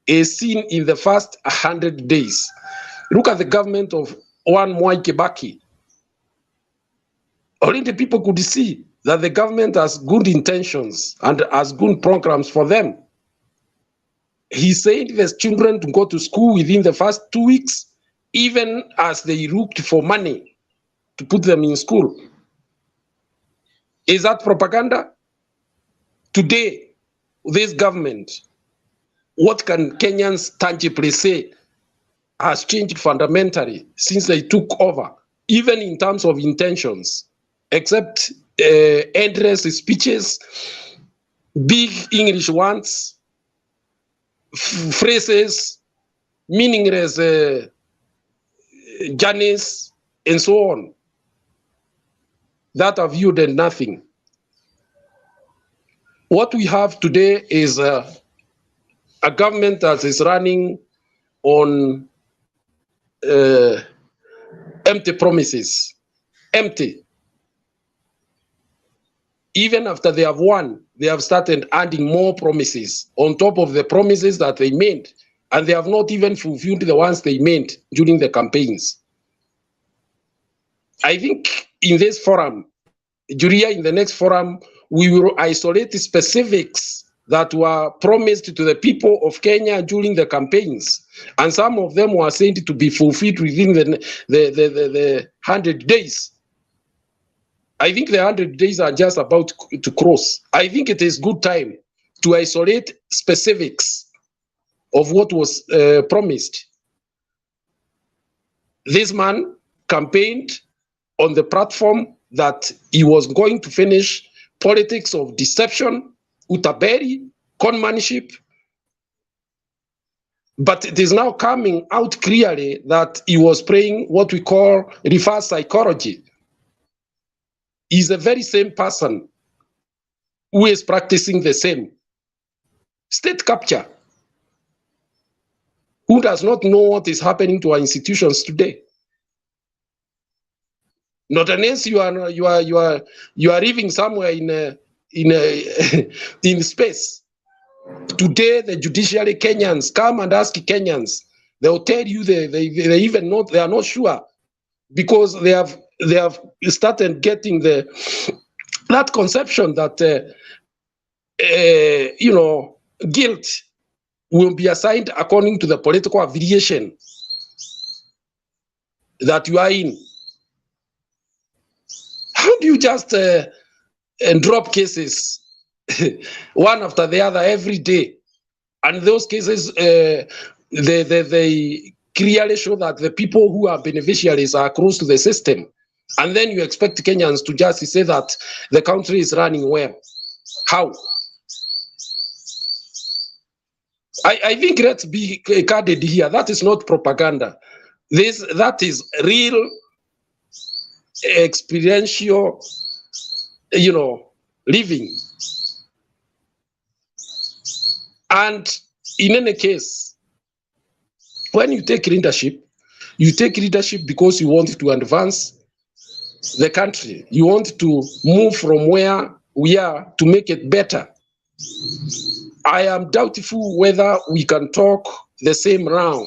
is seen in the first 100 days. Look at the government of one Mwai Kibaki. Already people could see that the government has good intentions and has good programs for them. He said the children to go to school within the first 2 weeks, even as they looked for money to put them in school. Is that propaganda? Today, this government, what can Kenyans tangibly say has changed fundamentally since they took over, even in terms of intentions, except endless speeches, big English words, phrases, meaningless journeys, and so on, that have yielded nothing. What we have today is a government that is running on empty promises, empty. Even after they have won, they have started adding more promises on top of the promises that they made, and they have not even fulfilled the ones they made during the campaigns. I think in this forum, Julia, in the next forum, we will isolate the specifics that were promised to the people of Kenya during the campaigns. And some of them were said to be fulfilled within the 100 days. I think the 100 days are just about to cross. I think it is good time to isolate specifics of what was promised. This man campaigned on the platform that he was going to finish politics of deception, utaberi, conmanship. But it is now coming out clearly that he was playing what we call reverse psychology. He's the very same person who is practicing the same state capture, who does not know what is happening to our institutions today. Not unless you are living somewhere in space. Today, the Judiciary Kenyans come and ask Kenyans. They will tell you they even not, they are not sure, because they have started getting that conception that guilt will be assigned according to the political affiliation that you are in. How do you just drop cases one after the other every day? And those cases, they clearly show that the people who are beneficiaries are close to the system. And then you expect Kenyans to just say that the country is running well. How? I think let's be candid here. That is not propaganda. That is real experiential, living. And in any case, when you take leadership because you want to advance the country. You want to move from where we are to make it better. I am doubtful whether we can talk the same round,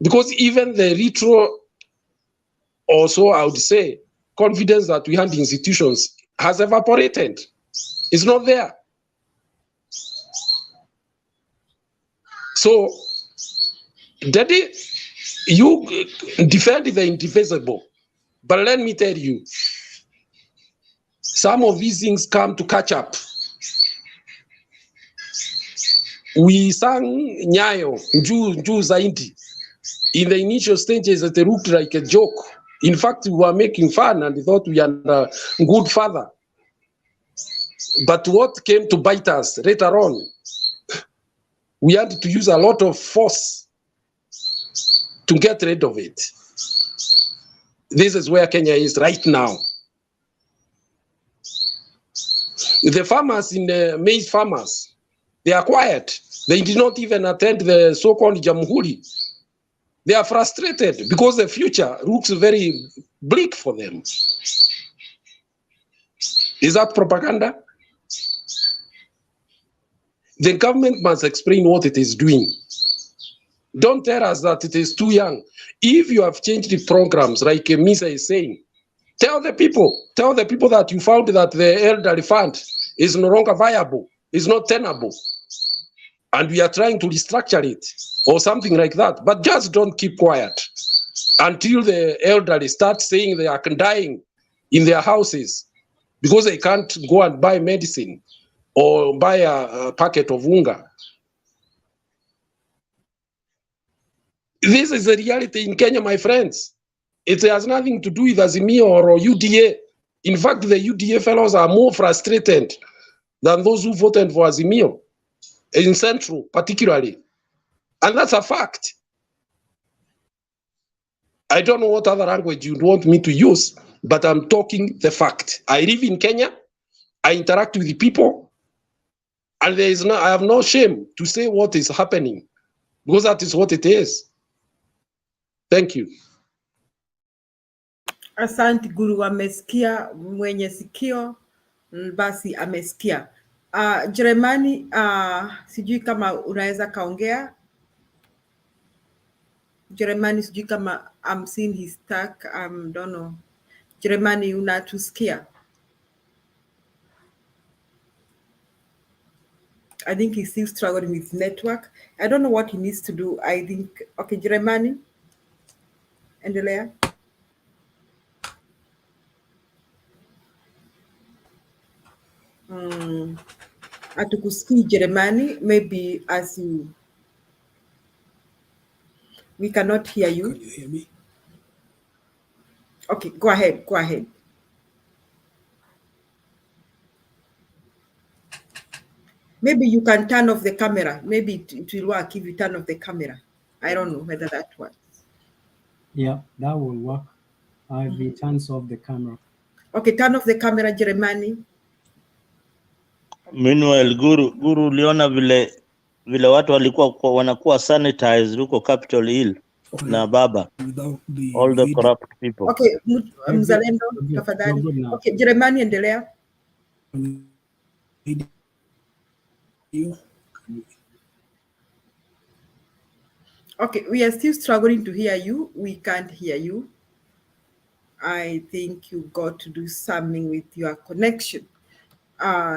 because even the retro, also I would say, confidence that we have in institutions has evaporated. It's not there. So, Daddy, you defend the indivisible, but let me tell you, some of these things come to catch up. We sang Nyayo, Njuu Zaindi. In the initial stages, it looked like a joke. In fact, we were making fun and thought we had a good father. But what came to bite us later on, we had to use a lot of force to get rid of it. This is where Kenya is right now. The farmers in the maize farmers, They are quiet. They did not even attend the so-called Jamhuri. They are frustrated because the future looks very bleak for them. Is that propaganda? The government must explain what it is doing. Don't tell us that it is too young. If you have changed the programs, like Misa is saying, tell the people that you found that the elderly fund is no longer viable, is not tenable, and we are trying to restructure it or something like that. But just don't keep quiet until the elderly start saying they are dying in their houses because they can't go and buy medicine or buy a packet of unga. This is the reality in Kenya, my friends. It has nothing to do with Azimio or UDA. In fact, the UDA fellows are more frustrated than those who voted for Azimio, in Central particularly. And that's a fact. I don't know what other language you'd want me to use, but I'm talking the fact. I live in Kenya, I interact with the people, and I have no shame to say what is happening, because that is what it is. Thank you. Asante Guru, amesikia mwenye sikio basi amesikia. Jeremani, sijui kama unaweza kaongea. Jeremani, sijui kama I'm seeing he's stuck. Don't know. Jeremani, unatusikia? I think he's still struggling with network. I don't know what he needs to do. I think, okay, Jeremani, endelea. Hatukusikii Jeremani, maybe as you, we cannot hear you. Can you hear me? Okay, go ahead. Maybe you can turn off the camera. Maybe it will work if you turn off the camera. I don't know whether that works. Yeah, that will work. If he turns off the camera. Okay, turn off the camera, Jeremani. Meanwhile, Guru uliona vile watu walikuwa wanakuwa sanitized huko Capitol Hill na baba, all the corrupt people. Okay, Mzalendo, tafadhali. Okay, Jeremani, endelea. Okay, we are still struggling to hear you. We can't hear you. I think you got to do something with your connection.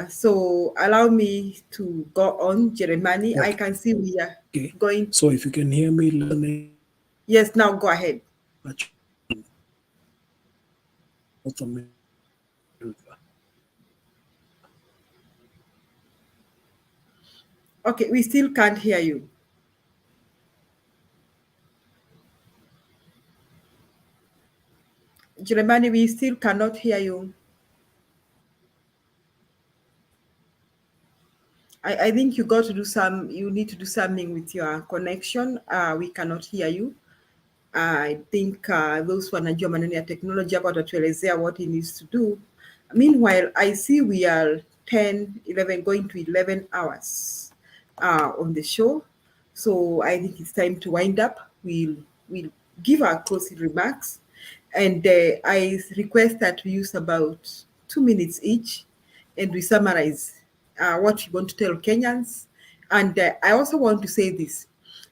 So allow me to go on, Jeremani. Okay. I can see we are going. So if you can hear me, let me. Yes, now go ahead. Okay, we still can't hear you. Jeremani, we still cannot hear you. I think you need to do something with your connection. We cannot hear you. I think those wanajua maneno ya technology hapa watatuelezea what he needs to do. Meanwhile, I see we are 11 going to 11 hours on the show. So I think it's time to wind up. We'll give our closing remarks. And I request that we use about 2 minutes each and we summarize what we want to tell Kenyans. And I also want to say this.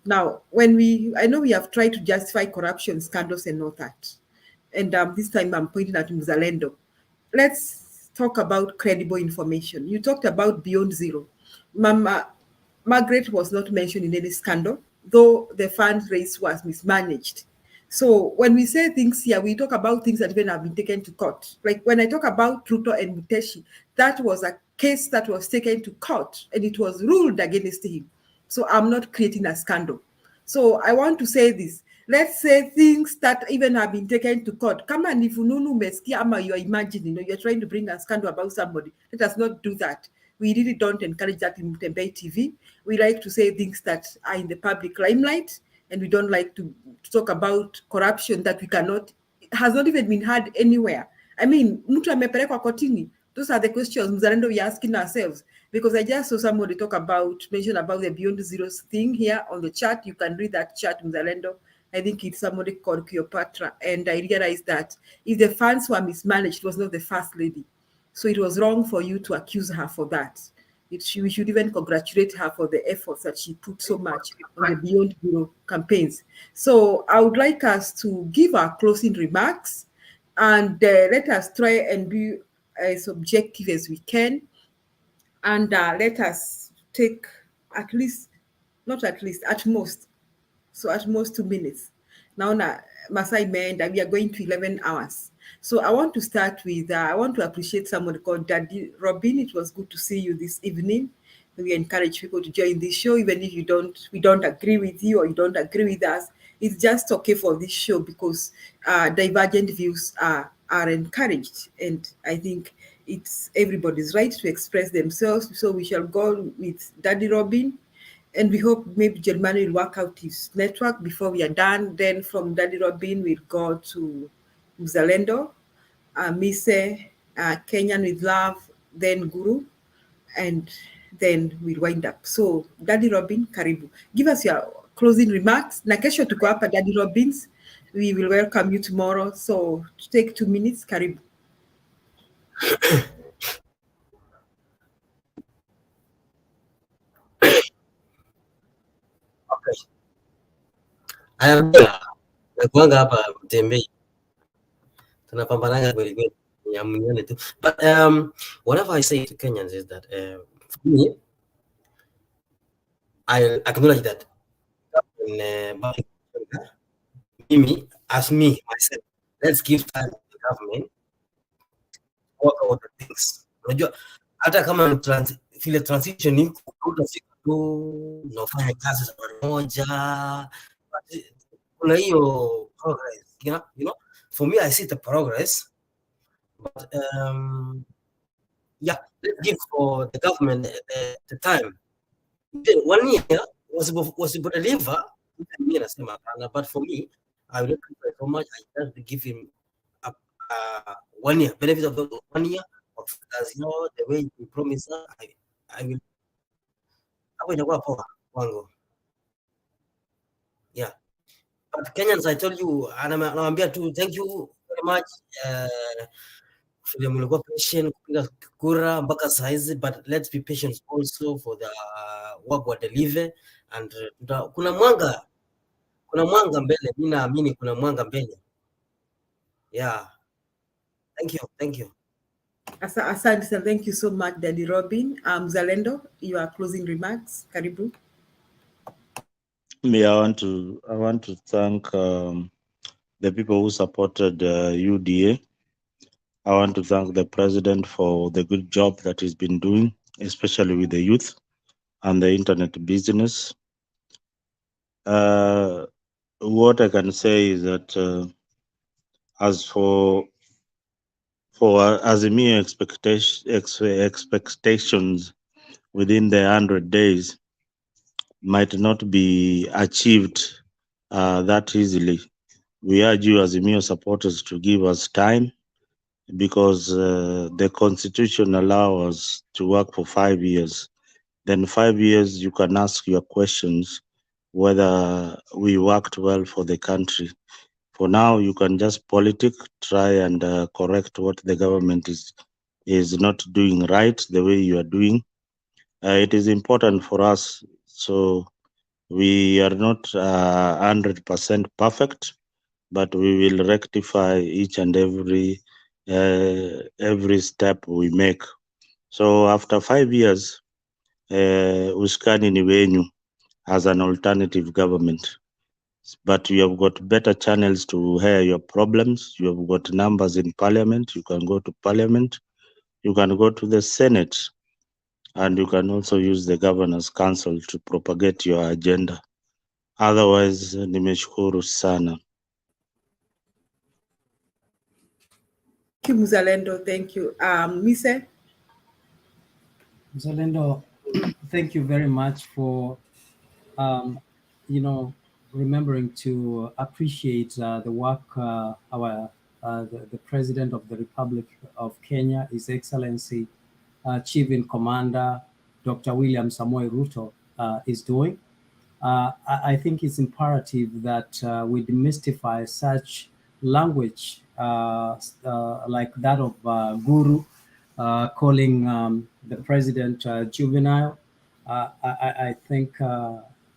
Now, I know we have tried to justify corruption scandals and all that. And this time I'm pointing at Mzalendo. Let's talk about credible information. You talked about Beyond Zero. Mama Margaret was not mentioned in any scandal, though the fundraise was mismanaged. So when we say things here, we talk about things that even have been taken to court. Like when I talk about Ruto and Muteshi, that was a case that was taken to court and it was ruled against him. So I'm not creating a scandal. So I want to say this. Let's say things that even have been taken to court. Come on, if you're imagining, you're trying to bring a scandal about somebody. Let us not do that. We really don't encourage that in Mutembei TV. We like to say things that are in the public limelight, and we don't like to talk about corruption that has not even been heard anywhere. I mean, mtu amepelekwa kotini. Those are the questions, Mzalendo, we are asking ourselves. because I just saw somebody mention about the Beyond Zero thing here on the chat. You can read that chat, Mzalendo. I think it's somebody called Cleopatra. And I realized that if the funds were mismanaged, it was not the first lady. So it was wrong for you to accuse her for that. We should even congratulate her for the efforts that she put so much on the Beyond Zero campaigns. So I would like us to give our closing remarks, and let us try and be as objective as we can, and let us take at most 2 minutes. Now, Masai Menda, we are going to 11 hours. So I want to start with, I want to appreciate someone called Daddy Robin. It was good to see you this evening. We encourage people to join this show, even if we don't agree with you or you don't agree with us. It's just okay for this show, because divergent views are encouraged. And I think it's everybody's right to express themselves. So we shall go with Daddy Robin. And we hope maybe Germany will work out his network before we are done. Then from Daddy Robin, we'll go to Mzalendo, Mise, Kenyan with Love, then Guru, and then we'll wind up. So Daddy Robin, karibu. Give us your closing remarks. Na kesho tuko hapa Daddy Robins. We will welcome you tomorrow. So take 2 minutes, karibu. Okay. Anaambia nakuanga hapa mtembei, tunapambanaga kweli kweli, mnione tu. But whatever I say to Kenyans is that for me, I acknowledge that as me myself, let's give time to the government work out the things. Unajua hata kama vile transition iko, utafika tu unafanya kazi za pamoja, kuna hiyo progress, you know. For me, I see the progress, but yeah, let's give for the government the time. Then 1 year was to deliver. But for me, I would not prefer so much. I just give him 1 year benefit of the 1 year of, as you know, the way you promise. I will. Hapo itakuwa poa kwangu. Yeah. But Kenyans, I told you, anawaambia tu thank you very much. Mlikuwa patient kupiga kura mpaka saizi, but let's be patient also for the work wa deliver, and kuna mwanga mbele. Mimi naamini kuna mwanga mbele. Yeah. Thank you. Asante, thank you so much, Daddy Robin. Zalendo, your closing remarks. Karibu. Me, I want to thank the people who supported UDA. I want to thank the president for the good job that he's been doing, especially with the youth and the internet business. What I can say is that as for as a mere expectations within the 100 days might not be achieved that easily. We urge you as EMIO supporters to give us time, because the constitution allows us to work for 5 years. Then 5 years you can ask your questions whether we worked well for the country. For now, you can just try and correct what the government is not doing right the way you are doing. It is important for us, so we are not 100% perfect, but we will rectify each and every step we make. So after 5 years, uskani ni wenyu as an alternative government, but you have got better channels to hear your problems. You have got numbers in parliament. You can go to parliament. You can go to the Senate, and you can also use the Governor's Council to propagate your agenda. Otherwise, nimeshukuru sana. Thank you, Mzalendo. Thank you. Mise? Mzalendo, thank you very much for, remembering to appreciate the work the President of the Republic of Kenya, His Excellency, Chief in Commander Dr. William Samoei Ruto is doing. I think it's imperative that we demystify such language like that of Guru calling the president juvenile. I think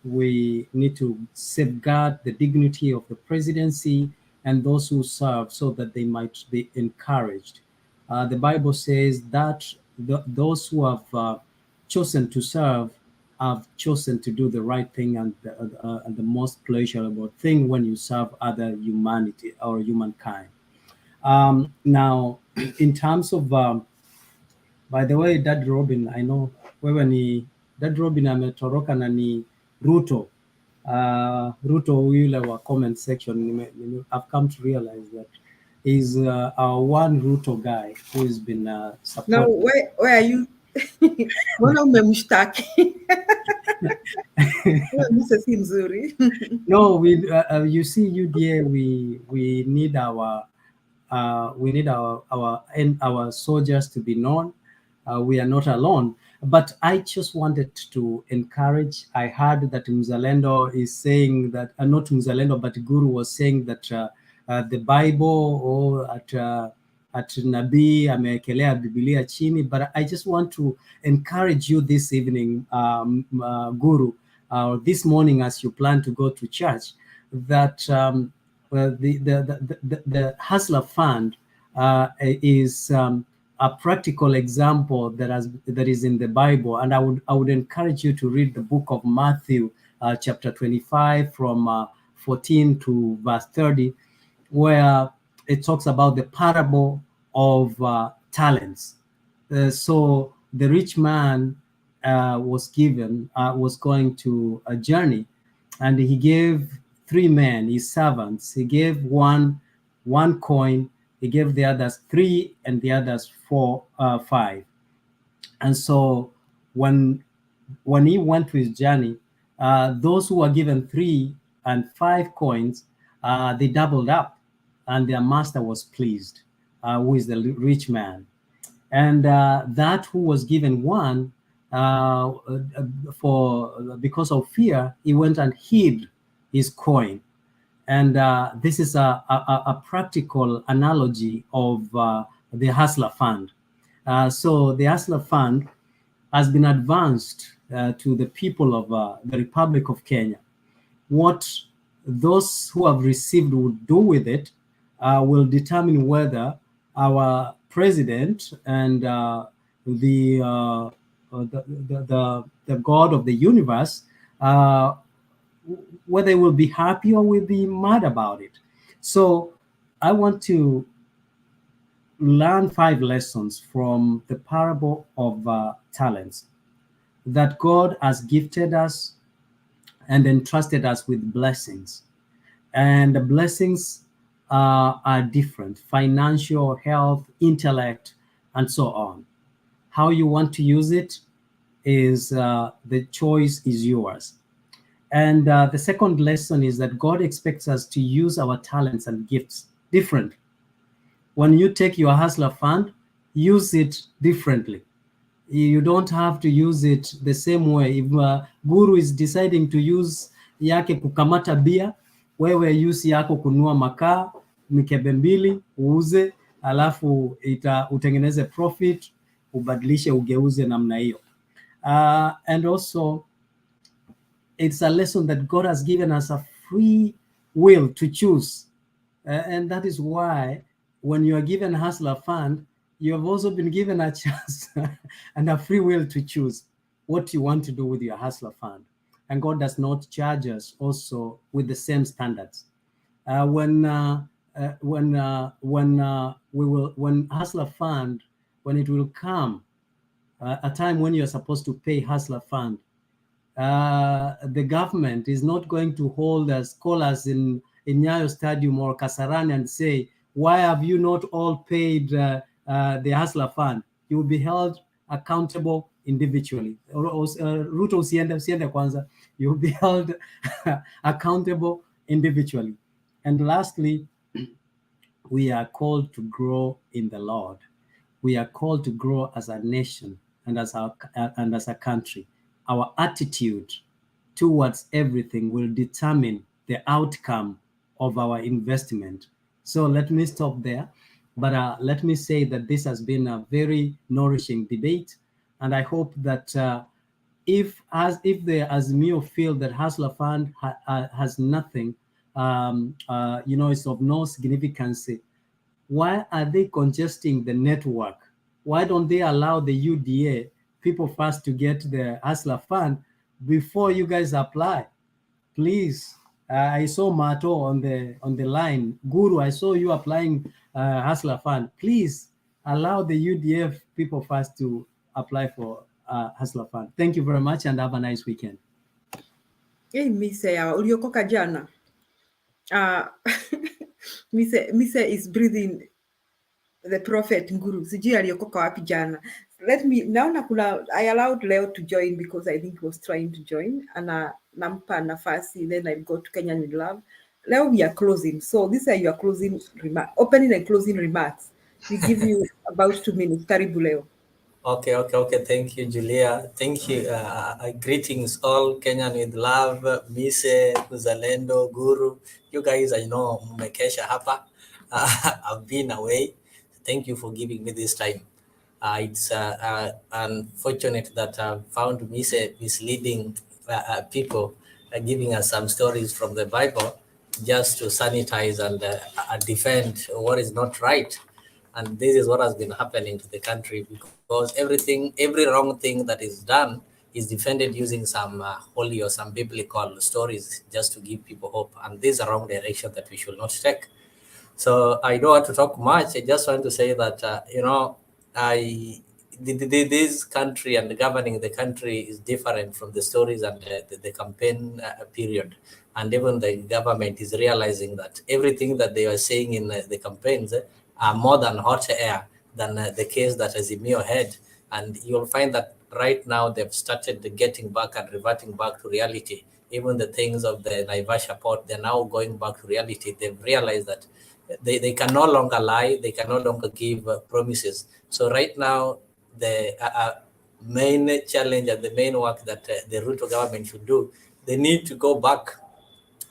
we need to safeguard the dignity of the presidency and those who serve so that they might be encouraged. The Bible says that those who have chosen to serve have chosen to do the right thing and the most pleasurable thing when you serve other humanity or humankind. Now, in terms of, by the way, Dad Robin, I know wewe ni Dad Robin ametoroka na ni Ruto. Ruto yule wa comment section, I've come to realize that he's our one Ruto guy who has been supporting. Now, where are you? Mbona umemshtaki? Mr. si mzuri. No, you see, UDA, we need our soldiers to be known. We are not alone. But I just wanted to encourage. I heard that Mzalendo is saying that, not Mzalendo, but Guru was saying that the Bible or at Nabii amewekelea Biblia chini. But I just want to encourage you this evening, Guru, this morning as you plan to go to church, that the Hustler Fund is a practical example that is in the Bible, and I would encourage you to read the book of Matthew, chapter 25, from 14 to verse 30, where it talks about the parable of talents. So the rich man was going to a journey, and he gave 3 men, his servants. He gave one coin, he gave the others 3, and the others 5. And so when he went to his journey, those who were given 3 and 5 coins, they doubled up, and their master was pleased, who is the rich man. And that who was given 1, because of fear, he went and hid his coin. And this is a practical analogy of the Hustler Fund. So the Hustler Fund has been advanced to the people of the Republic of Kenya. What those who have received would do with it will determine whether our president and the God of the universe, whether they will be happy or will be mad about it. So I want to learn 5 lessons from the parable of talents, that God has gifted us and entrusted us with blessings. And the blessings are different: financial, health, intellect, and so on. How you want to use it is the choice is yours. And the second lesson is that God expects us to use our talents and gifts differently. When you take your Hustler Fund, use it differently. You don't have to use it the same way. If Guru is deciding to use yake kukamata bia, wewe use yako kunua makaa mikebe 2 uuze, alafu utengeneze profit, ubadilishe ugeuze namna hiyo. And also, it's a lesson that God has given us a free will to choose. And that is why when you are given a Hustler Fund, you have also been given a chance and a free will to choose what you want to do with your Hustler Fund. And God does not charge us also with the same standards. When Hustler Fund, when it will come, a time when you're supposed to pay Hustler Fund, the government is not going to call us in Nyayo Stadium or Kasarani and say, why have you not all paid the Hustler Fund? You will be held accountable individually. Ruto usiende kwanza. You will be held accountable individually. And lastly, we are called to grow in the Lord. We are called to grow as a nation and as a country. Our attitude towards everything will determine the outcome of our investment. So let me stop there. But let me say that this has been a very nourishing debate, and I hope that if the Azimio feel that Hustler Fund has nothing, it's of no significance, why are they congesting the network? Why don't they allow the UDA people first to get the Hustler Fund before you guys apply? Please. I saw Mato on the line. Guru, I saw you applying Hustler Fund. Please allow the UDF people first to apply for Hustler Fund. Thank you very much and have a nice weekend. Hey, Mise, uliokoka jana. Mise is breathing the prophet Nguru. Sijui aliokoka wapi jana. I allowed Leo to join because I think he was trying to join. And nampa nafasi, then I go to Kenyan with Love. Leo, we are closing. So these are your closing remarks, opening and closing remarks. We give you about 2 minutes. Karibu Leo. Okay. Thank you, Julia. Thank you. Greetings all, Kenyan with Love, Mise, Uzalendo, Guru. You guys, I know, mmekesha hapa. I've been away. Thank you for giving me this time. It's unfortunate that I've found Mise misleading people, giving us some stories from the Bible just to sanitize and defend what is not right. And this is what has been happening to the country, because every wrong thing that is done is defended using some holy or some biblical stories just to give people hope. And this is a wrong direction that we should not take. So I don't want to talk much. I just want to say that, this country and governing the country is different from the stories and the campaign period. And even the government is realizing that everything that they are saying in the campaigns are more than hot air than the case that Azimio had. And you'll find that right now they've started getting back and reverting back to reality. Even the things of the Naivasha port, they're now going back to reality. They've realized that they can no longer lie, they can no longer give promises. So right now, the main challenge and the main work that the Ruto government should do, they need to go back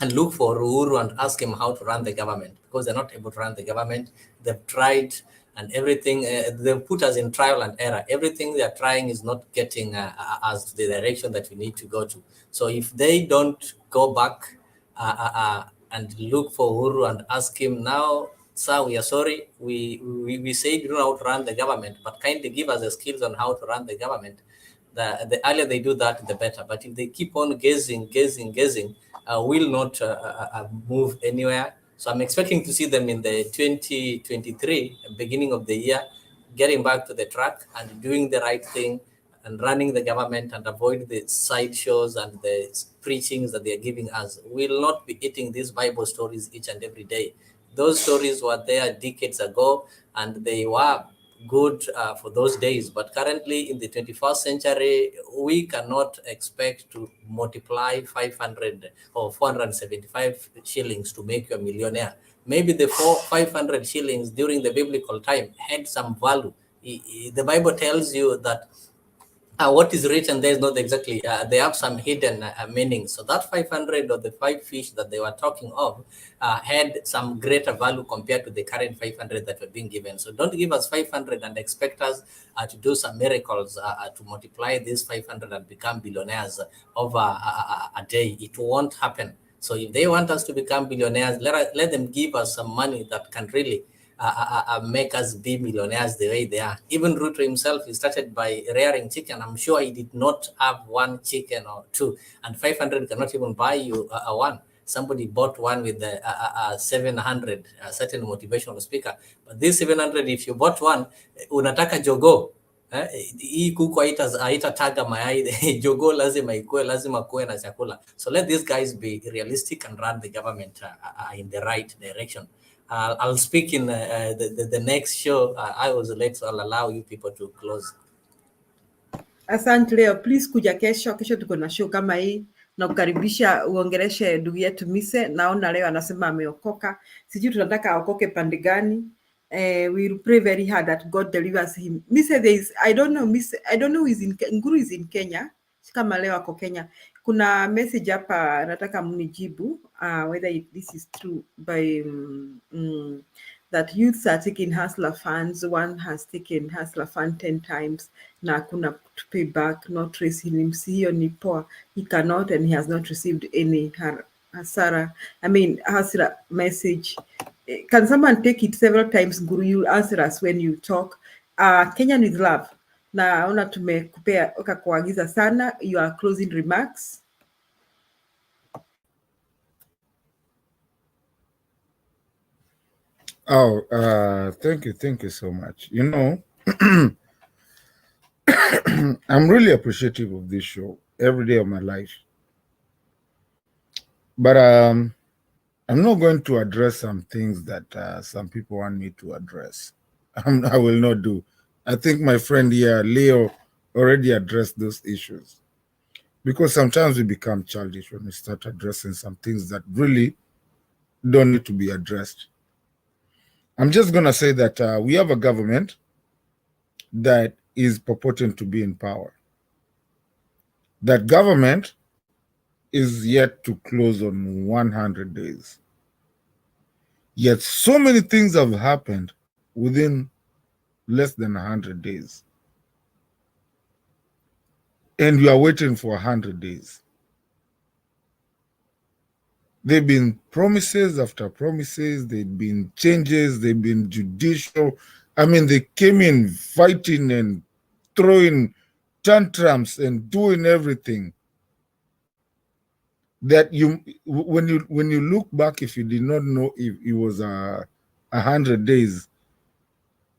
and look for Uhuru and ask him how to run the government, because they're not able to run the government. They've tried and everything, they've put us in trial and error. Everything they're trying is not getting us to the direction that we need to go to. So if they don't go back and look for Uhuru and ask him, now, sir, we are sorry, we say you don't know how to run the government, but kindly give us the skills on how to run the government. The earlier they do that, the better. But if they keep on guessing, will not move anywhere. So I'm expecting to see them in the 2023, beginning of the year, getting back to the track and doing the right thing and running the government, and avoid the sideshows and the preachings that they are giving us. We'll not be eating these Bible stories each and every day. Those stories were there decades ago, and they were good for those days. But currently in the 21st century, we cannot expect to multiply 500 or 475 shillings to make you a millionaire. Maybe the 500 shillings during the biblical time had some value. The Bible tells you that what is written there is not exactly, they have some hidden meaning. So that 500 or the 5 fish that they were talking of had some greater value compared to the current 500 that were being given. So don't give us 500 and expect us to do some miracles to multiply these 500 and become billionaires over a day. It won't happen. So if they want us to become billionaires, let them give us some money that can really make us be millionaires the way they are. Even Ruto himself, he started by rearing chicken. I'm sure he did not have one chicken or two, and 500 cannot even buy you one. Somebody bought one with the 700, a certain motivational speaker. But this 700, if you bought one, unataka jogo. Hii kuku haitataga mayai, jogo lazima kuwe na chakula. So let these guys be realistic and run the government in the right direction. I'll speak in the next show. I was late, so I'll allow you people to close. Asante Leo, please kuja kesho. Kesho tuko na show kama hii na kukaribisha uongeleshe ndugu yetu Mise. Naona leo anasema ameokoka, sijui tunataka aokoke pande gani. we'll pray very hard that God delivers him. I don't know is in Nguru is in Kenya. Kama leo ako Kenya. Kuna message hapa nataka mnijibu whether this is true by that youths are taking hustler funds. One has taken hustler fund 10 times na kuna to pay back, not tracing him. Hiyo ni poa. He cannot and he has not received any hasara message. Can someone take it several times? Guru, you'll answer us when you talk. Kenyan with love. Naona tumekupea kuagiza sana. Your closing remarks. Oh, thank you so much. You know, I'm really appreciative of this show every day of my life. But I'm not going to address some things that some people want me to address. I will not do. I think my friend here, Leo, already addressed those issues. Because sometimes we become childish when we start addressing some things that really don't need to be addressed. I'm just going to say that we have a government that is purporting to be in power. That government is yet to close on 100 days. Yet so many things have happened within less than 100 days. And we are waiting for 100 days. There've been promises after promises, there've been changes, there've been judicial. I mean, they came in fighting and throwing tantrums and doing everything. That when you look back, if you did not know if it was 100 days,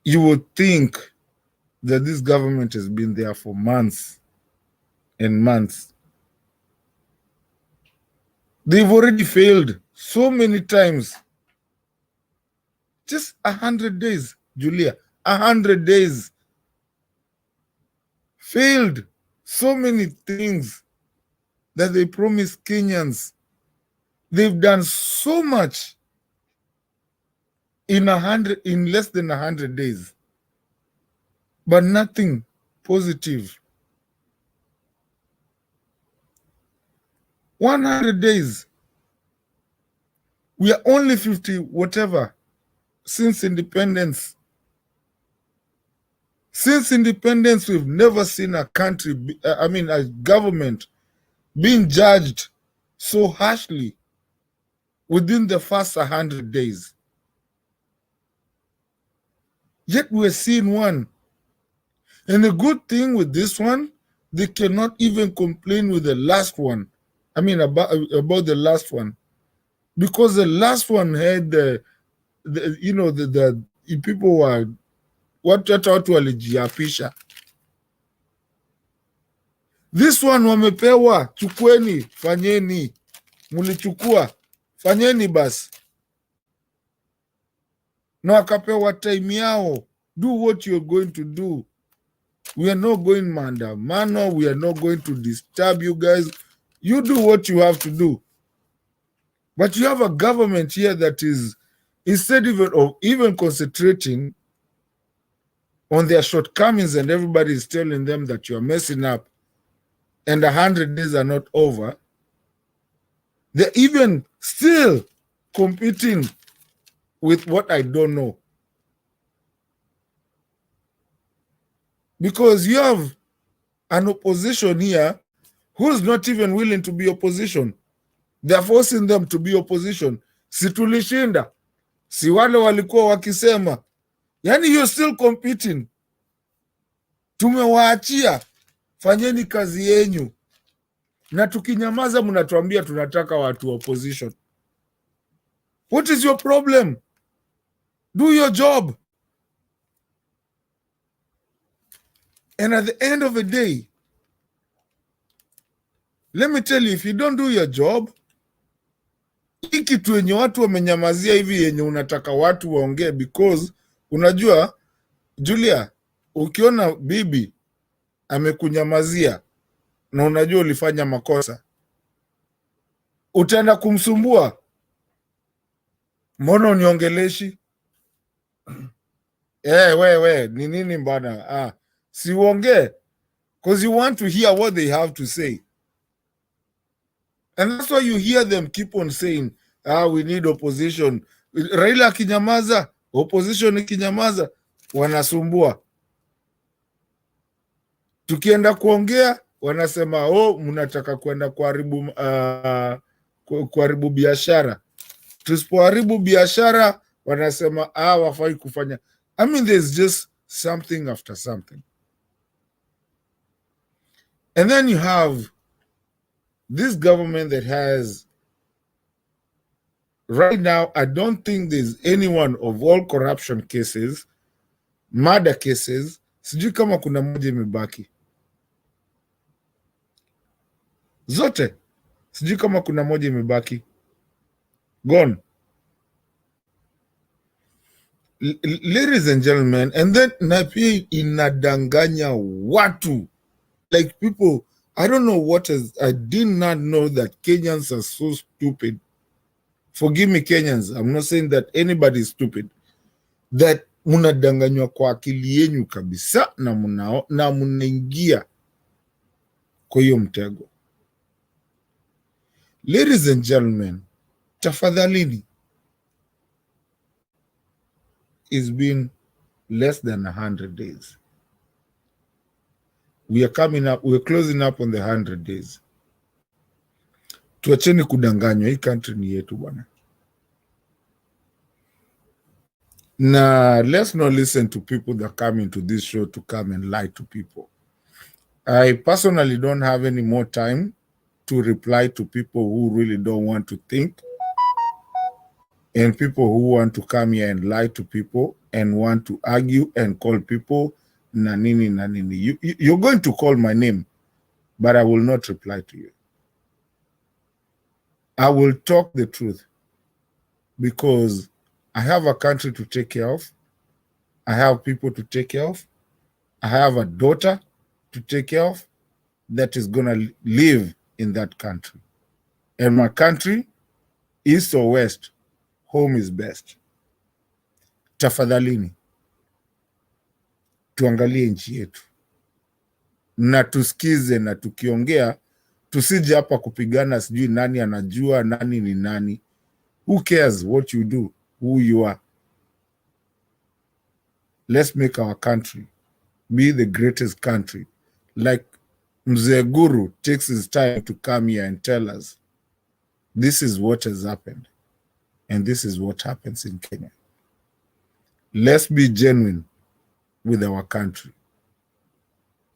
you would think that this government has been there for months and months. They've already failed so many times. Just 100 days, Julia, 100 days. Failed so many things that they promised Kenyans. They've done so much in less than 100 days, but nothing positive. 100 days. We are only 50 whatever since independence. Since independence, we've never seen a country, a government being judged so harshly within the first 100 days. Yet we're seeing one. And the good thing with this one, they cannot even complain with the last one. I mean, about the last one. Because the last one had the people were watu walijiapisha. This one wamepewa, chukweni, fanyeni, mulichukua, fanyeni basi. Na wakapewa time yao, do what you're going to do. We are not going maandamano, we are not going to disturb you guys. You do what you have to do. But you have a government here that is, instead of even concentrating on their shortcomings and everybody is telling them that you're messing up and 100 days are not over, they're even still competing with what I don't know. Because you have an opposition here who's not even willing to be opposition. They're forcing them to be opposition. Si tulishinda. Si wale walikuwa wakisema. Yani you're still competing. Tumewaachia. Fanyeni kazi yenyu. Na tukinyamaza mnatuambia tunataka watu opposition. What is your problem? Do your job. And at the end of the day, let me tell you, if you don't do your job, hii kitu yenye watu wamenyamazia hivi yenye unataka watu waongee, because unajua Julia, ukiona bibi amekunyamazia na unajua ulifanya makosa, utaenda kumsumbua, mbona uniongeleshi? we ni nini bana? Si uongee, because you want to hear what they have to say. And that's why you hear them keep on saying, we need opposition. Raila akinyamaza, opposition ikinyamaza, wanasumbua. Tukienda kuongea, wanasema, mnataka kwenda kuharibu biashara. Tusipoharibu biashara, wanasema, wafai kufanya. I mean, there's just something after something. And then you have this government that has, right now, I don't think there's anyone of all corruption cases, murder cases, sijui kama kuna moja imebaki. Zote, sijui kama kuna moja imebaki. Gone. Ladies and gentlemen, and then na pia inadanganya watu. Like people, I don't know what is, I did not know that Kenyans are so stupid. Forgive me, Kenyans. I'm not saying that anybody is stupid. That munadanganywa kwa akili yenyu kabisa na munaingia kwa hiyo mtego. Ladies and gentlemen, tafadhalini, it's been less than 100 days. We're closing up on the 100 days. Tuacheni kudanganywa, hii country ni yetu bwana. Now, let's not listen to people that come into this show to come and lie to people. I personally don't have any more time to reply to people who really don't want to think, and people who want to come here and lie to people and want to argue and call people nanini nanini. You're going to call my name, but I will not reply to you. I will talk the truth because I have a country to take care of. I have people to take care of. I have a daughter to take care of that is going to live in that country. And my country, east or west, home is best. Tafadhalini, tuangalie nchi yetu. Na tusikize na tukiongea, tusije hapa kupigana sijui nani anajua nani ni nani. Who cares what you do, who you are? Let's make our country be the greatest country. Like Mzee Guru takes his time to come here and tell us, this is what has happened. And this is what happens in Kenya. Let's be genuine with our country.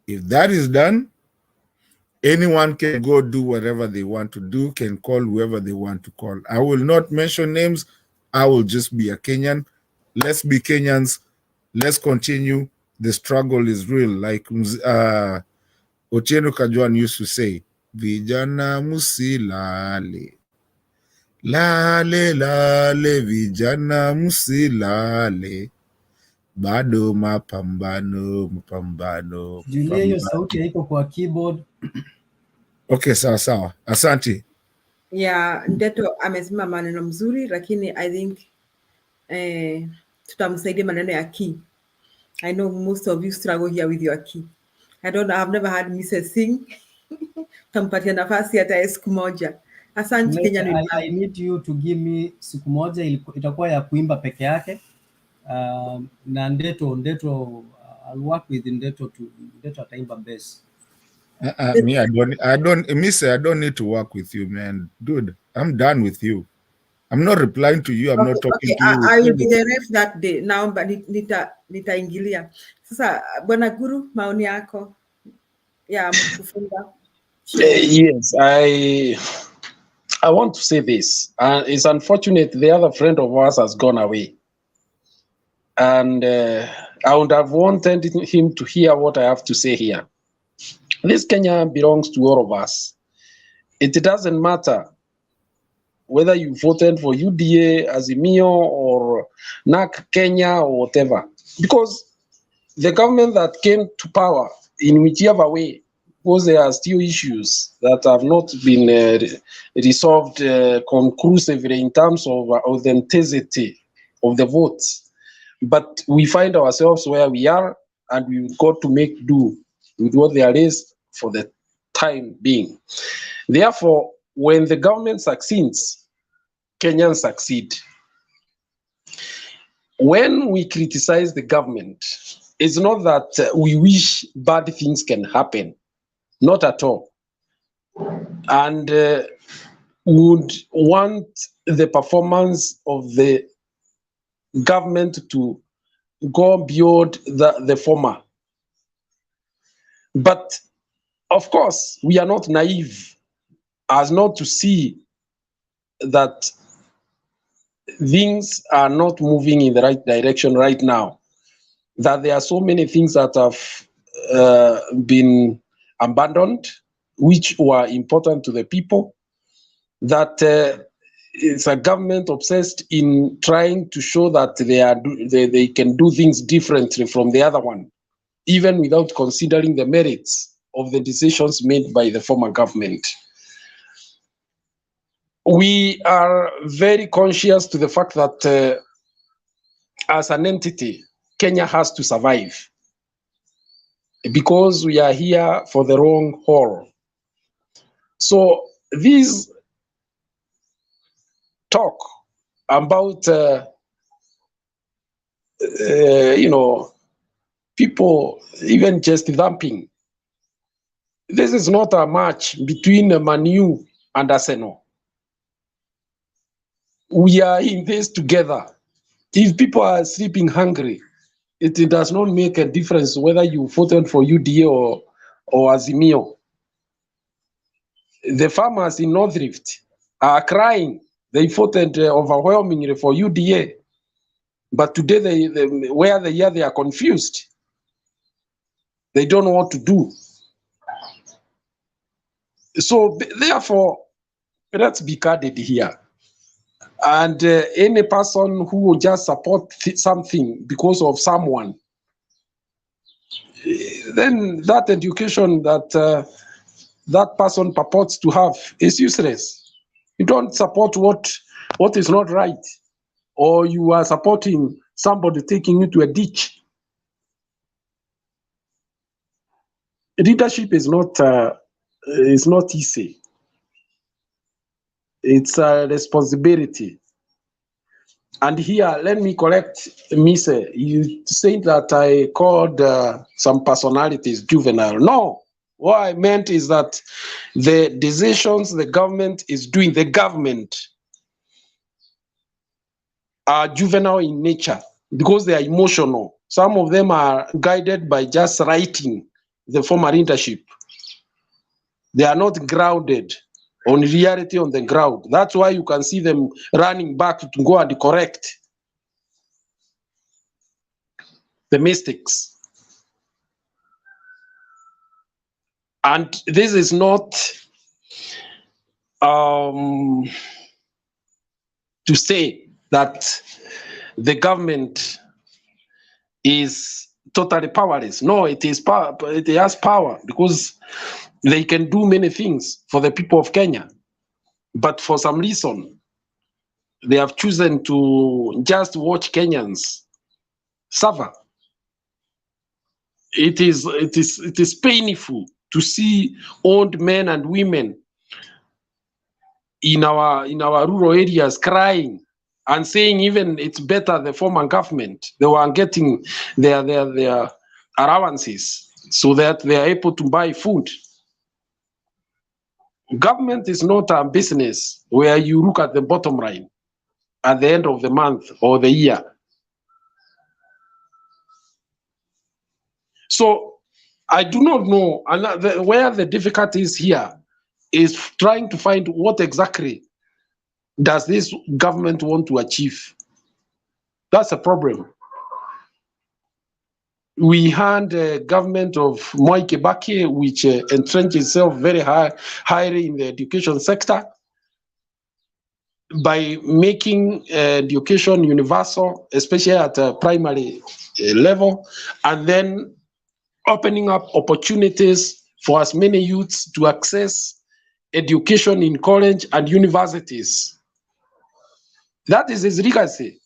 If that is done, anyone can go do whatever they want to do, can call whoever they want to call. I will not mention names. I will just be a Kenyan. Let's be Kenyans. Let's continue. The struggle is real. Like Otieno Kajwan used to say, Vijana musilale. Lale, lale, vijana musilale. Bado mapambano. Julia, hiyo sauti haiko kwa keyboard. Okay, sawa. Asante. Yeah, Ndeto amesema maneno mzuri, lakini I think tutamsaidia maneno ya key. I know most of you struggle here with your key. I've never had Mrs. Singh. Tampatia nafasi hata siku moja. Asante Kenya. I need you to give me siku moja, itakuwa ya kuimba peke yake. Na Ndeto, I'll work with Ndeto ataimba bass. Me, I don't need to work with you, man. Dude, I'm done with you. I'm not replying to you. I'm not talking to you. I will be the ref that day. Naomba nitaingilia. Sasa Bwana Guru, maoni yako ya kufunga. Yes, I want to say this. It's unfortunate the other friend of ours has gone away. And I would have wanted him to hear what I have to say here. This Kenya belongs to all of us. It doesn't matter whether you voted for UDA, Azimio, or NAC Kenya, or whatever. Because the government that came to power, in whichever way, because there are still issues that have not been resolved conclusively in terms of authenticity of the votes. But we find ourselves where we are, and we've got to make do with what there is for the time being. Therefore, when the government succeeds, Kenyans succeed. When we criticize the government, it's not that we wish bad things can happen, not at all. And would want the performance of the government to go beyond the former. But of course, we are not naive as not to see that things are not moving in the right direction right now, that there are so many things that have been abandoned, which were important to the people, that it's a government obsessed in trying to show that they can do things differently from the other one, even without considering the merits of the decisions made by the former government. We are very conscious to the fact that as an entity, Kenya has to survive because we are here for the long haul. So this talk about people even just thumping, this is not a match between Man U and Arsenal. We are in this together. If people are sleeping hungry, it does not make a difference whether you voted for UDA or Azimio. The farmers in North Rift are crying. They voted overwhelmingly for UDA. But today, where they are, they are confused. They don't know what to do. So therefore, let's be candid here. And any person who will just support something because of someone, then that education that that person purports to have is useless. You don't support what is not right, or you are supporting somebody taking you to a ditch. Leadership is not easy. It's a responsibility. And here, let me correct Mise. You said that I called some personalities juvenile. No, what I meant is that the decisions the government is doing, the government, are juvenile in nature because they are emotional. Some of them are guided by just writing the former leadership. They are not grounded on reality on the ground. That's why you can see them running back to go and correct the mistakes. And this is not to say that the government is totally powerless. No, it is power. It has power because they can do many things for the people of Kenya. But for some reason, they have chosen to just watch Kenyans suffer. It is painful to see old men and women in our rural areas crying and saying even it's better the former government. They were getting their allowances so that they are able to buy food. Government is not a business where you look at the bottom line at the end of the month or the year. So I do not know, and where the difficulty is here is trying to find what exactly does this government want to achieve. That's a problem. We had a government of Mwai Kibaki, which entrenched itself very highly in the education sector by making education universal, especially at a primary level, and then opening up opportunities for as many youths to access education in college and universities. That is his legacy.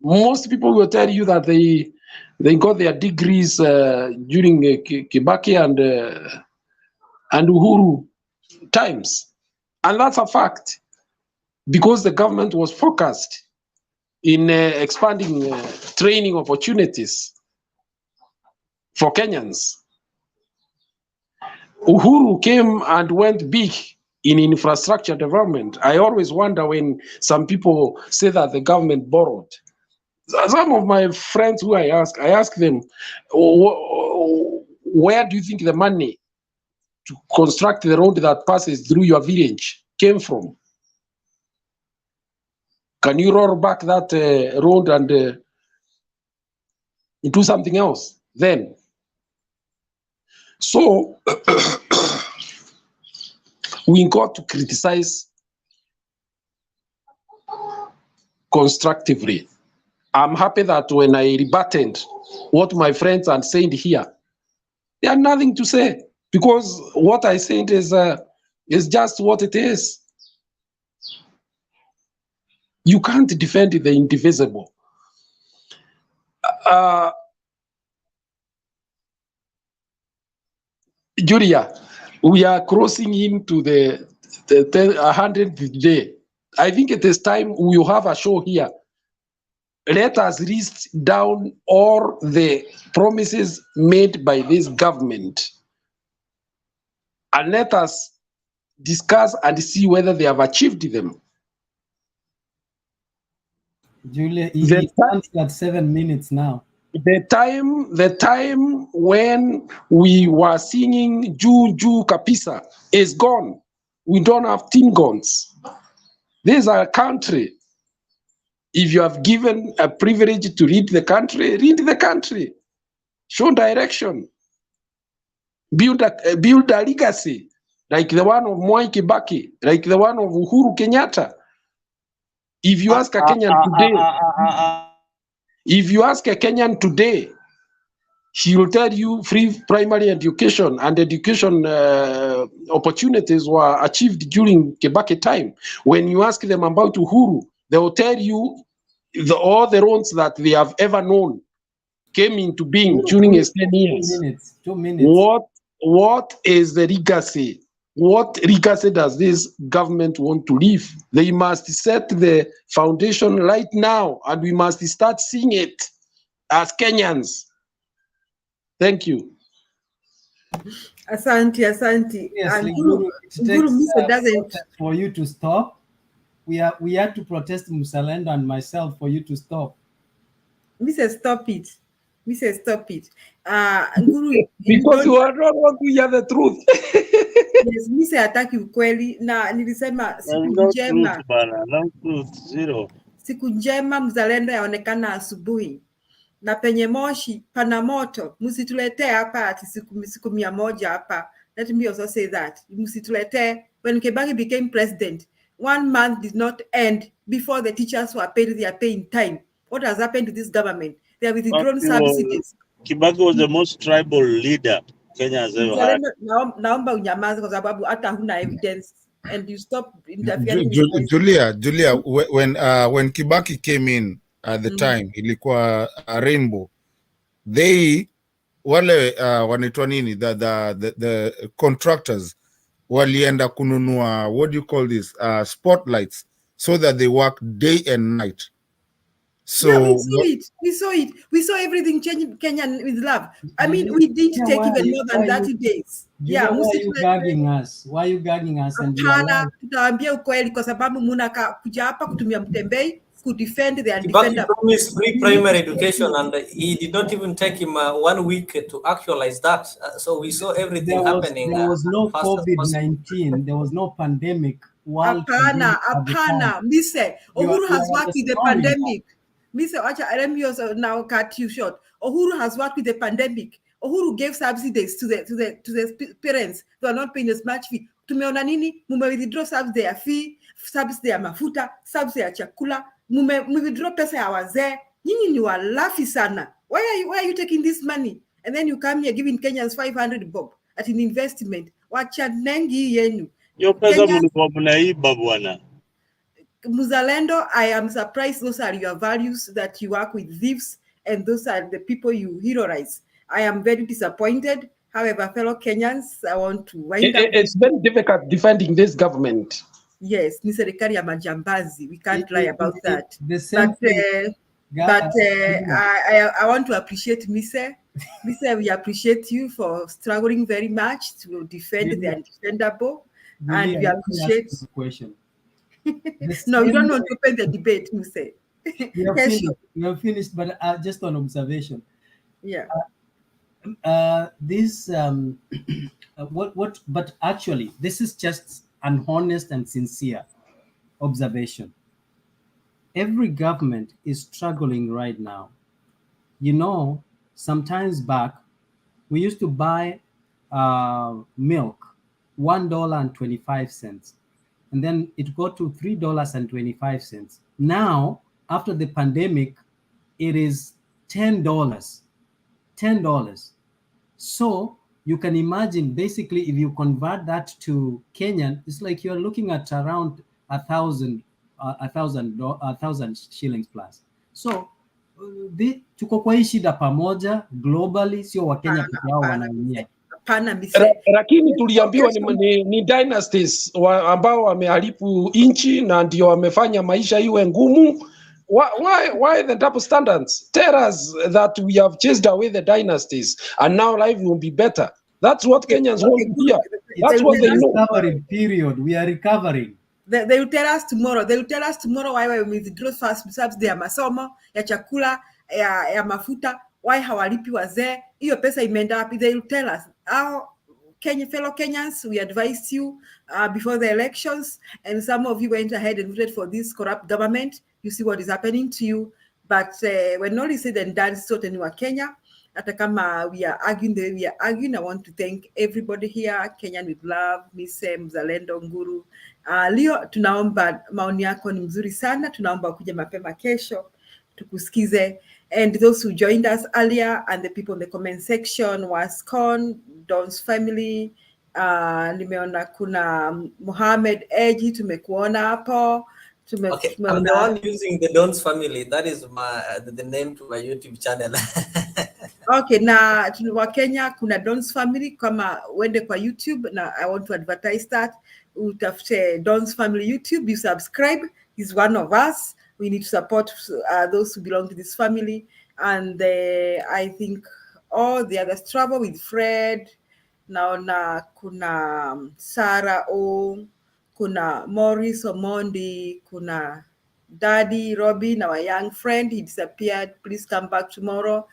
Most people will tell you that they got their degrees during Kibaki and Uhuru times, and that's a fact, because the government was focused in expanding training opportunities for Kenyans. Uhuru came and went big in infrastructure development. I always wonder when some people say that the government borrowed. Some of my friends who I ask them, where do you think the money to construct the road that passes through your village came from? Can you roll back that road and do something else then? So we got to criticize constructively. I'm happy that when I rebutted what my friends had said here, they had nothing to say, because what I said is just what it is. You can't defend the indivisible. Julia, we are crossing into the 100th day. I think it is time we will have a show here. Let us list down all the promises made by this government, and let us discuss and see whether they have achieved them. Julia, it stands at 7 minutes now. The time when we were singing Juu Kapisa is gone. We don't have tin guns. This is our country. If you have given a privilege to lead the country. Show direction. Build a legacy like the one of Mwai Kibaki, like the one of Uhuru Kenyatta. If you ask a Kenyan today, he will tell you free primary education and education opportunities were achieved during Kibaki time. When you ask them about Uhuru, they will tell you all the roads that they have ever known came into being during his 10 years. 2 minutes. What is the legacy? What legacy does this government want to leave? They must set the foundation right now, and we must start seeing it as Kenyans. Thank you. Asante. Yes, And Guru, it Guru takes doesn't. for you to stop. We had to protest Musalenda and myself for you to stop. Mr. Stop it. Guru, because you are not want to hear the truth. Yes, Mr. Hataki ukweli na nilisema siku njema mzalendo yaonekana asubuhi, na penye moshi pana moto. Msituletee hapa ati siku 100 hapa. Let me also say that. Msituletee. When Kibaki became president, 1 month did not end before the teachers were paid their pay in time. What has happened to this government? They have withdrawn subsidies. Kibaki was the most tribal leader Kenya has ever had. Naomba unyamaze kwa sababu hata huna evidence, and you stop interfering. Julia, when Kibaki came in at the time, ilikuwa a rainbow. They wale wanaitwa nini, the contractors walienda kununua, what do you call this, spotlights, so that they work day and night. So yeah, we saw everything change in Kenya with love. I mean, we didn't take even more than 30 days. Yeah, why are you gagging us? Why are you gagging us? Hapana, tutaambia ukweli kwa sababu mnaka kuja hapa kutumia mtembei to defend the undefendable. He promised free primary education, and he did not even take him 1 week to actualize that. So we saw everything happening. There was no COVID-19. There was no pandemic. Apana. Mise, Uhuru has worked with the pandemic. Mise, let me also now cut you short. Uhuru has worked with the pandemic. Uhuru gave subsidies to the parents who are not paying as much fee. Tumeona nini? Mume withdraw subsidy ya fee, subsidy ya mafuta, subsidy ya chakula. Mume withdraw pesa ya wazee. Nyinyi ni walafi sana. Why are you taking this money? And then you come here giving Kenyans 500 bob at an investment. Wacha nengi yenu. Yo pesa mlikuwa mnaiba bwana. Muzalendo, I am surprised those are your values, that you work with thieves and those are the people you heroize. I am very disappointed. However, fellow Kenyans, I want to wind up. It's very difficult defending this government. Yes, ni serikali ya majambazi. We can't lie about that. The same thing. I want to appreciate Mise. Mise, we appreciate you for struggling very much to defend the undefendable. And we appreciate. Question. No, you don't want to open the debate, Mise. We are finished, but just an observation. Yeah. But actually, this is just an honest and sincere observation. Every government is struggling right now. You know, sometimes back, we used to buy milk, $1.25, and then it got to $3.25. Now, after the pandemic, it is $10. So you can imagine, basically, if you convert that to Kenyan, it's like you're looking at around 1,000 shillings plus. So tuko kwa hii shida pamoja globally, sio Wakenya peke yao wanaumia. Lakini tuliambiwa ni dynasties ambao wameharibu nchi na ndio wamefanya maisha iwe ngumu. Why the double standards? Tell us that we have chased away the dynasties and now life will be better. That's what Kenyans want to hear. That's what they know. Recovery period. We are recovering. They will tell us tomorrow. They will tell us tomorrow why we withdraw first subsidy ya masomo, ya chakula, ya mafuta, why hawalipi wazee. Hiyo pesa imeenda wapi? They will tell us. Fellow Kenyans, we advised you before the elections, and some of you went ahead and voted for this corrupt government. You see what is happening to you. But when all is said and done, sote ni wa Kenya. Hata kama we are arguing the way we are arguing, I want to thank everybody here, Kenyan with love, Mise, Mzalendo, Nguru. Leo tunaomba maoni yako ni mzuri sana. Tunaomba kuja mapema kesho, tukusikize. And those who joined us earlier and the people in the comment section, Wascon, Don's family, nimeona kuna Mohamed Eji, tumekuona hapo. Okay, I'm the one using the Don's family. That is the name to my YouTube channel. Okay, na wa Kenya kuna Don's family, kama wende kwa YouTube, na I want to advertise that. Utafute Don's family YouTube, you subscribe. He's one of us. We need to support those who belong to this family. And I think all the others travel with Fred. Naona kuna Sarah O, kuna Morris Omondi, kuna Daddy Robin, our young friend. He disappeared. Please come back tomorrow.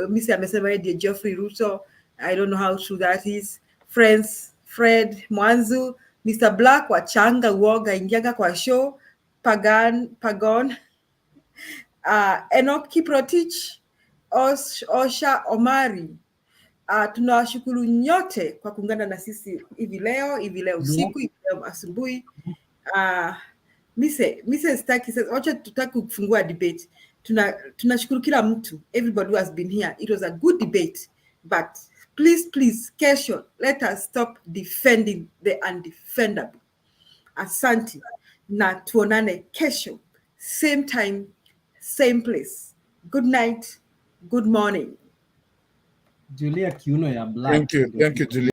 Missy amesema yeye Geoffrey Ruto. I don't know how true that is. Friends, Fred Mwanzu, Mr. Black, Wachanga Uoga ingianga kwa show. Pagon, Enoch Kiprotich, Osha Omari. Tunawashukuru nyote kwa kuungana na sisi hivi leo usiku, hivi leo asubuhi. Mise staki sasa, wacha tutaki kufungua debate. Tunashukuru kila mtu, everybody who has been here. It was a good debate, but please kesho, let us stop defending the undefendable. Asante, na tuonane kesho, same time, same place. Good night, good morning. Julia Kiuno ya Black. Thank you, Julia.